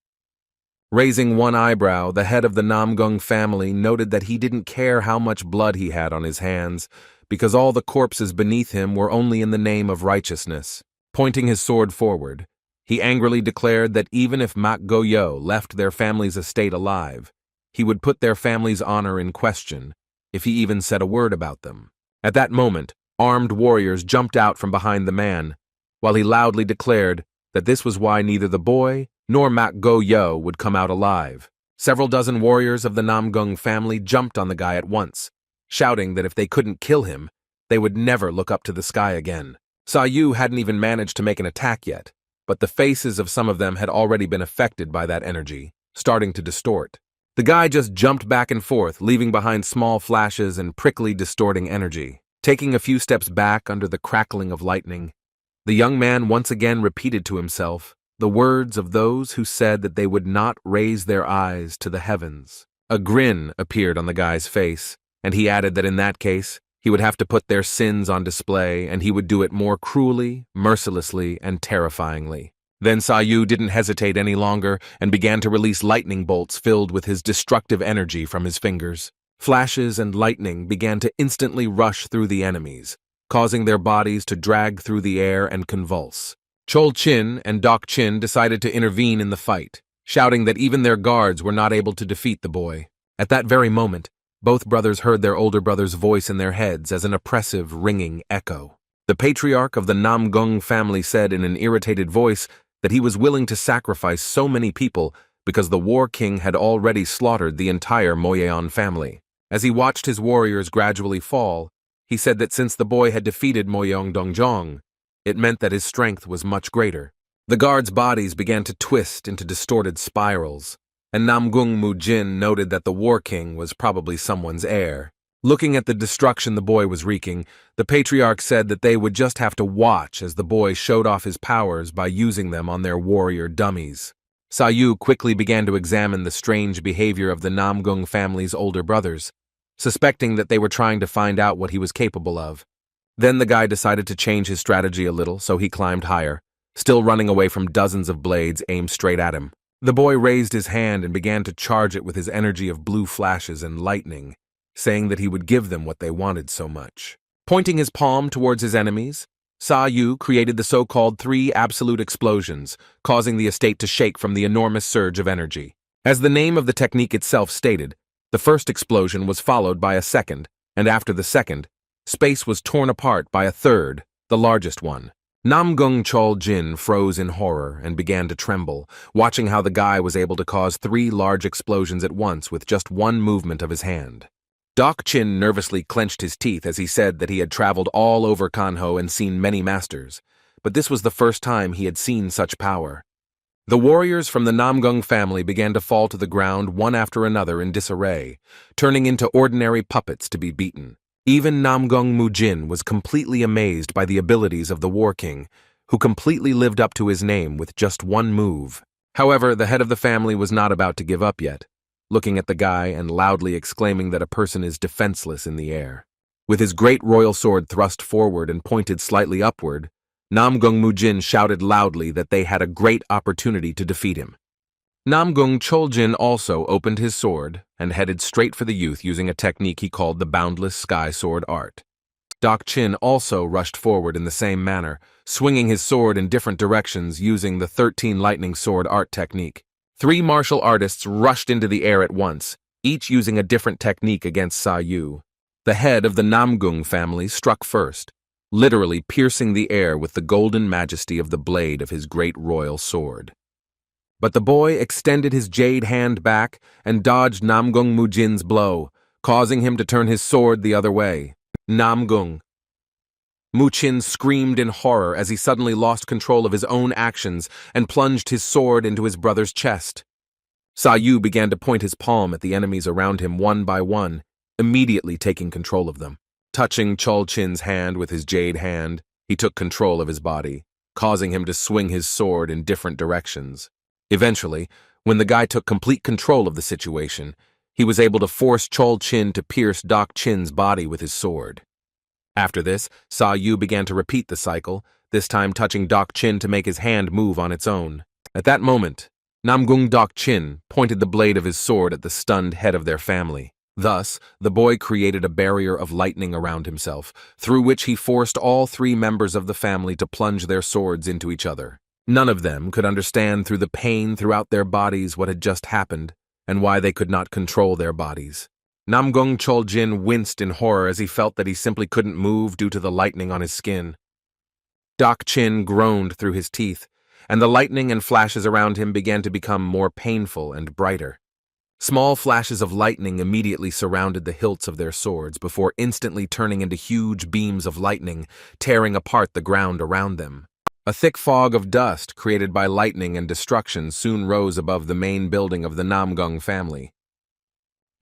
Raising one eyebrow, the head of the Namgung family noted that he didn't care how much blood he had on his hands, because all the corpses beneath him were only in the name of righteousness. Pointing his sword forward, he angrily declared that even if Mak Go Yo left their family's estate alive, he would put their family's honor in question, if he even said a word about them. At that moment, armed warriors jumped out from behind the man, while he loudly declared that this was why neither the boy nor Mak Go Yo would come out alive. Several dozen warriors of the Namgung family jumped on the guy at once, shouting that if they couldn't kill him, they would never look up to the sky again. Saou hadn't even managed to make an attack yet, but the faces of some of them had already been affected by that energy, starting to distort. The guy just jumped back and forth, leaving behind small flashes and prickly, distorting energy. Taking a few steps back under the crackling of lightning, the young man once again repeated to himself the words of those who said that they would not raise their eyes to the heavens. A grin appeared on the guy's face, and he added that in that case, he would have to put their sins on display, and he would do it more cruelly, mercilessly, and terrifyingly. Then Saou didn't hesitate any longer and began to release lightning bolts filled with his destructive energy from his fingers. Flashes and lightning began to instantly rush through the enemies, causing their bodies to drag through the air and convulse. Chol Chin and Dok Chin decided to intervene in the fight, shouting that even their guards were not able to defeat the boy. At that very moment, both brothers heard their older brother's voice in their heads as an oppressive, ringing echo. The patriarch of the Namgung family said in an irritated voice that he was willing to sacrifice so many people because the war king had already slaughtered the entire Moyeon family. As he watched his warriors gradually fall, he said that since the boy had defeated Moyeong Dongjong, it meant that his strength was much greater. The guards' bodies began to twist into distorted spirals, and Namgung Mujin noted that the war king was probably someone's heir. Looking at the destruction the boy was wreaking, the patriarch said that they would just have to watch as the boy showed off his powers by using them on their warrior dummies. Saou quickly began to examine the strange behavior of the Namgung family's older brothers, suspecting that they were trying to find out what he was capable of. Then the guy decided to change his strategy a little, so he climbed higher, still running away from dozens of blades aimed straight at him. The boy raised his hand and began to charge it with his energy of blue flashes and lightning, saying that he would give them what they wanted so much. Pointing his palm towards his enemies, Saou created the so-called 3 absolute explosions, causing the estate to shake from the enormous surge of energy. As the name of the technique itself stated, the first explosion was followed by a second, and after the second, space was torn apart by a third, the largest one. Namgung Chol Jin froze in horror and began to tremble, watching how the guy was able to cause 3 large explosions at once with just one movement of his hand. Dok Chin nervously clenched his teeth as he said that he had traveled all over Kanho and seen many masters, but this was the first time he had seen such power. The warriors from the Namgung family began to fall to the ground one after another in disarray, turning into ordinary puppets to be beaten. Even Namgung Mujin was completely amazed by the abilities of the war king, who completely lived up to his name with just one move. However, the head of the family was not about to give up yet, looking at the guy and loudly exclaiming that a person is defenseless in the air. With his great royal sword thrust forward and pointed slightly upward, Namgung Mujin shouted loudly that they had a great opportunity to defeat him. Namgung Choljin also opened his sword and headed straight for the youth using a technique he called the Boundless Sky Sword Art. Dok Chin also rushed forward in the same manner, swinging his sword in different directions using the 13 Lightning Sword Art technique. 3 martial artists rushed into the air at once, each using a different technique against Saou. The head of the Namgung family struck first, literally piercing the air with the golden majesty of the blade of his great royal sword. But the boy extended his jade hand back and dodged Namgung Mujin's blow, causing him to turn his sword the other way. Namgung Muchin screamed in horror as he suddenly lost control of his own actions and plunged his sword into his brother's chest. Saou began to point his palm at the enemies around him one by one, immediately taking control of them. Touching Chol Chin's hand with his jade hand, he took control of his body, causing him to swing his sword in different directions. Eventually, when the guy took complete control of the situation, he was able to force Chol Chin to pierce Dok Chin's body with his sword. After this, Saou began to repeat the cycle, this time touching Dok Chin to make his hand move on its own. At that moment, Namgung Dok Chin pointed the blade of his sword at the stunned head of their family. Thus, the boy created a barrier of lightning around himself, through which he forced all 3 members of the family to plunge their swords into each other. None of them could understand through the pain throughout their bodies what had just happened, and why they could not control their bodies. Namgung Choljin winced in horror as he felt that he simply couldn't move due to the lightning on his skin. Dok Chin groaned through his teeth, and the lightning and flashes around him began to become more painful and brighter. Small flashes of lightning immediately surrounded the hilts of their swords before instantly turning into huge beams of lightning, tearing apart the ground around them. A thick fog of dust created by lightning and destruction soon rose above the main building of the Namgung family.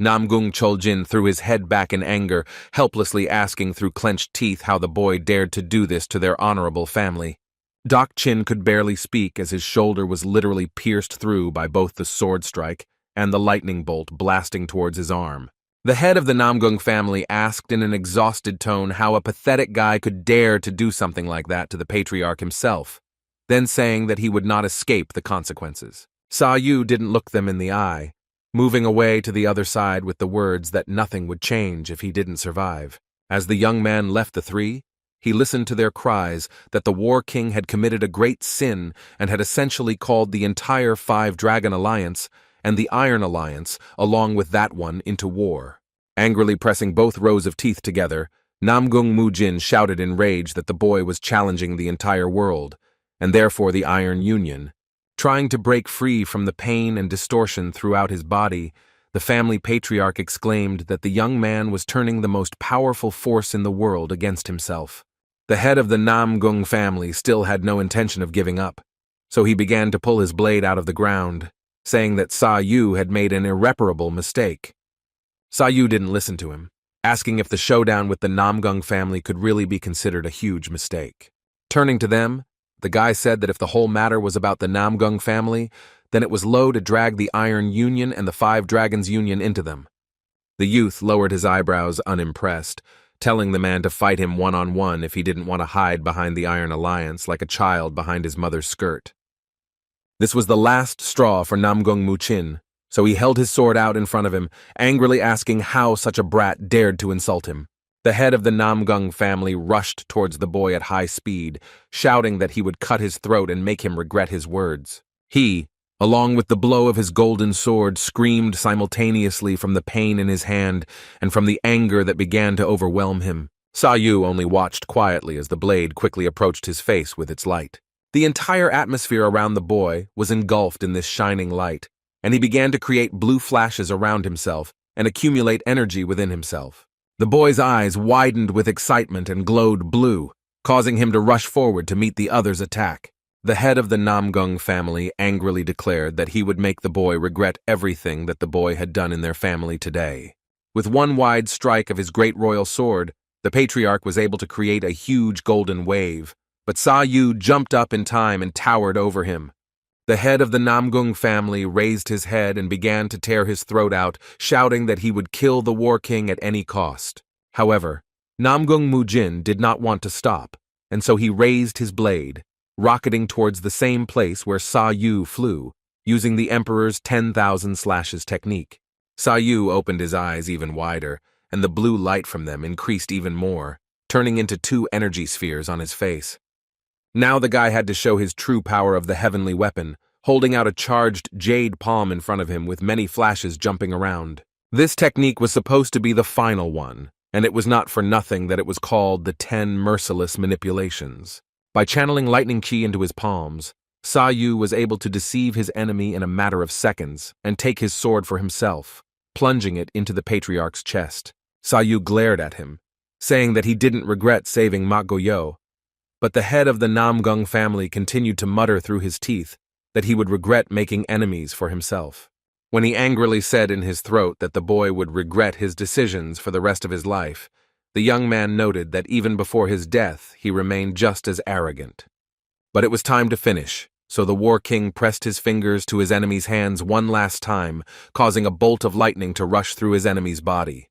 Namgung Choljin threw his head back in anger, helplessly asking through clenched teeth how the boy dared to do this to their honorable family. Dok Chin could barely speak as his shoulder was literally pierced through by both the sword strike and the lightning bolt blasting towards his arm. The head of the Namgung family asked in an exhausted tone how a pathetic guy could dare to do something like that to the patriarch himself, then saying that he would not escape the consequences. Saou didn't look them in the eye, moving away to the other side with the words that nothing would change if he didn't survive. As the young man left the three, he listened to their cries that the War King had committed a great sin and had essentially called the entire Five Dragon Alliance and the Iron Alliance, along with that one, into war. Angrily pressing both rows of teeth together, Namgung Mujin shouted in rage that the boy was challenging the entire world, and therefore the Iron Union. Trying to break free from the pain and distortion throughout his body, the family patriarch exclaimed that the young man was turning the most powerful force in the world against himself. The head of the Namgung family still had no intention of giving up, so he began to pull his blade out of the ground, saying that Saou had made an irreparable mistake. Saou didn't listen to him, asking if the showdown with the Namgung family could really be considered a huge mistake. Turning to them, the guy said that if the whole matter was about the Namgung family, then it was low to drag the Iron Union and the Five Dragons Union into them. The youth lowered his eyebrows unimpressed, telling the man to fight him one-on-one if he didn't want to hide behind the Iron Alliance like a child behind his mother's skirt. This was the last straw for Namgung Muchin, so he held his sword out in front of him, angrily asking how such a brat dared to insult him. The head of the Namgung family rushed towards the boy at high speed, shouting that he would cut his throat and make him regret his words. He, along with the blow of his golden sword, screamed simultaneously from the pain in his hand and from the anger that began to overwhelm him. Saou only watched quietly as the blade quickly approached his face with its light. The entire atmosphere around the boy was engulfed in this shining light, and he began to create blue flashes around himself and accumulate energy within himself. The boy's eyes widened with excitement and glowed blue, causing him to rush forward to meet the other's attack. The head of the Namgung family angrily declared that he would make the boy regret everything that the boy had done in their family today. With one wide strike of his great royal sword, the patriarch was able to create a huge golden wave, but Saou jumped up in time and towered over him. The head of the Namgung family raised his head and began to tear his throat out, shouting that he would kill the War King at any cost. However, Namgung Mujin did not want to stop, and so he raised his blade, rocketing towards the same place where Saou flew, using the Emperor's 10,000 slashes technique. Saou opened his eyes even wider, and the blue light from them increased even more, turning into 2 energy spheres on his face. Now the guy had to show his true power of the heavenly weapon, holding out a charged jade palm in front of him with many flashes jumping around. This technique was supposed to be the final one, and it was not for nothing that it was called the 10 merciless manipulations. By channeling lightning qi into his palms, Saou was able to deceive his enemy in a matter of seconds and take his sword for himself, plunging it into the patriarch's chest. Saou glared at him, saying that he didn't regret saving Ma Goyo, but the head of the Namgung family continued to mutter through his teeth that he would regret making enemies for himself. When he angrily said in his throat that the boy would regret his decisions for the rest of his life, the young man noted that even before his death he remained just as arrogant. But it was time to finish, so the War King pressed his fingers to his enemy's hands one last time, causing a bolt of lightning to rush through his enemy's body.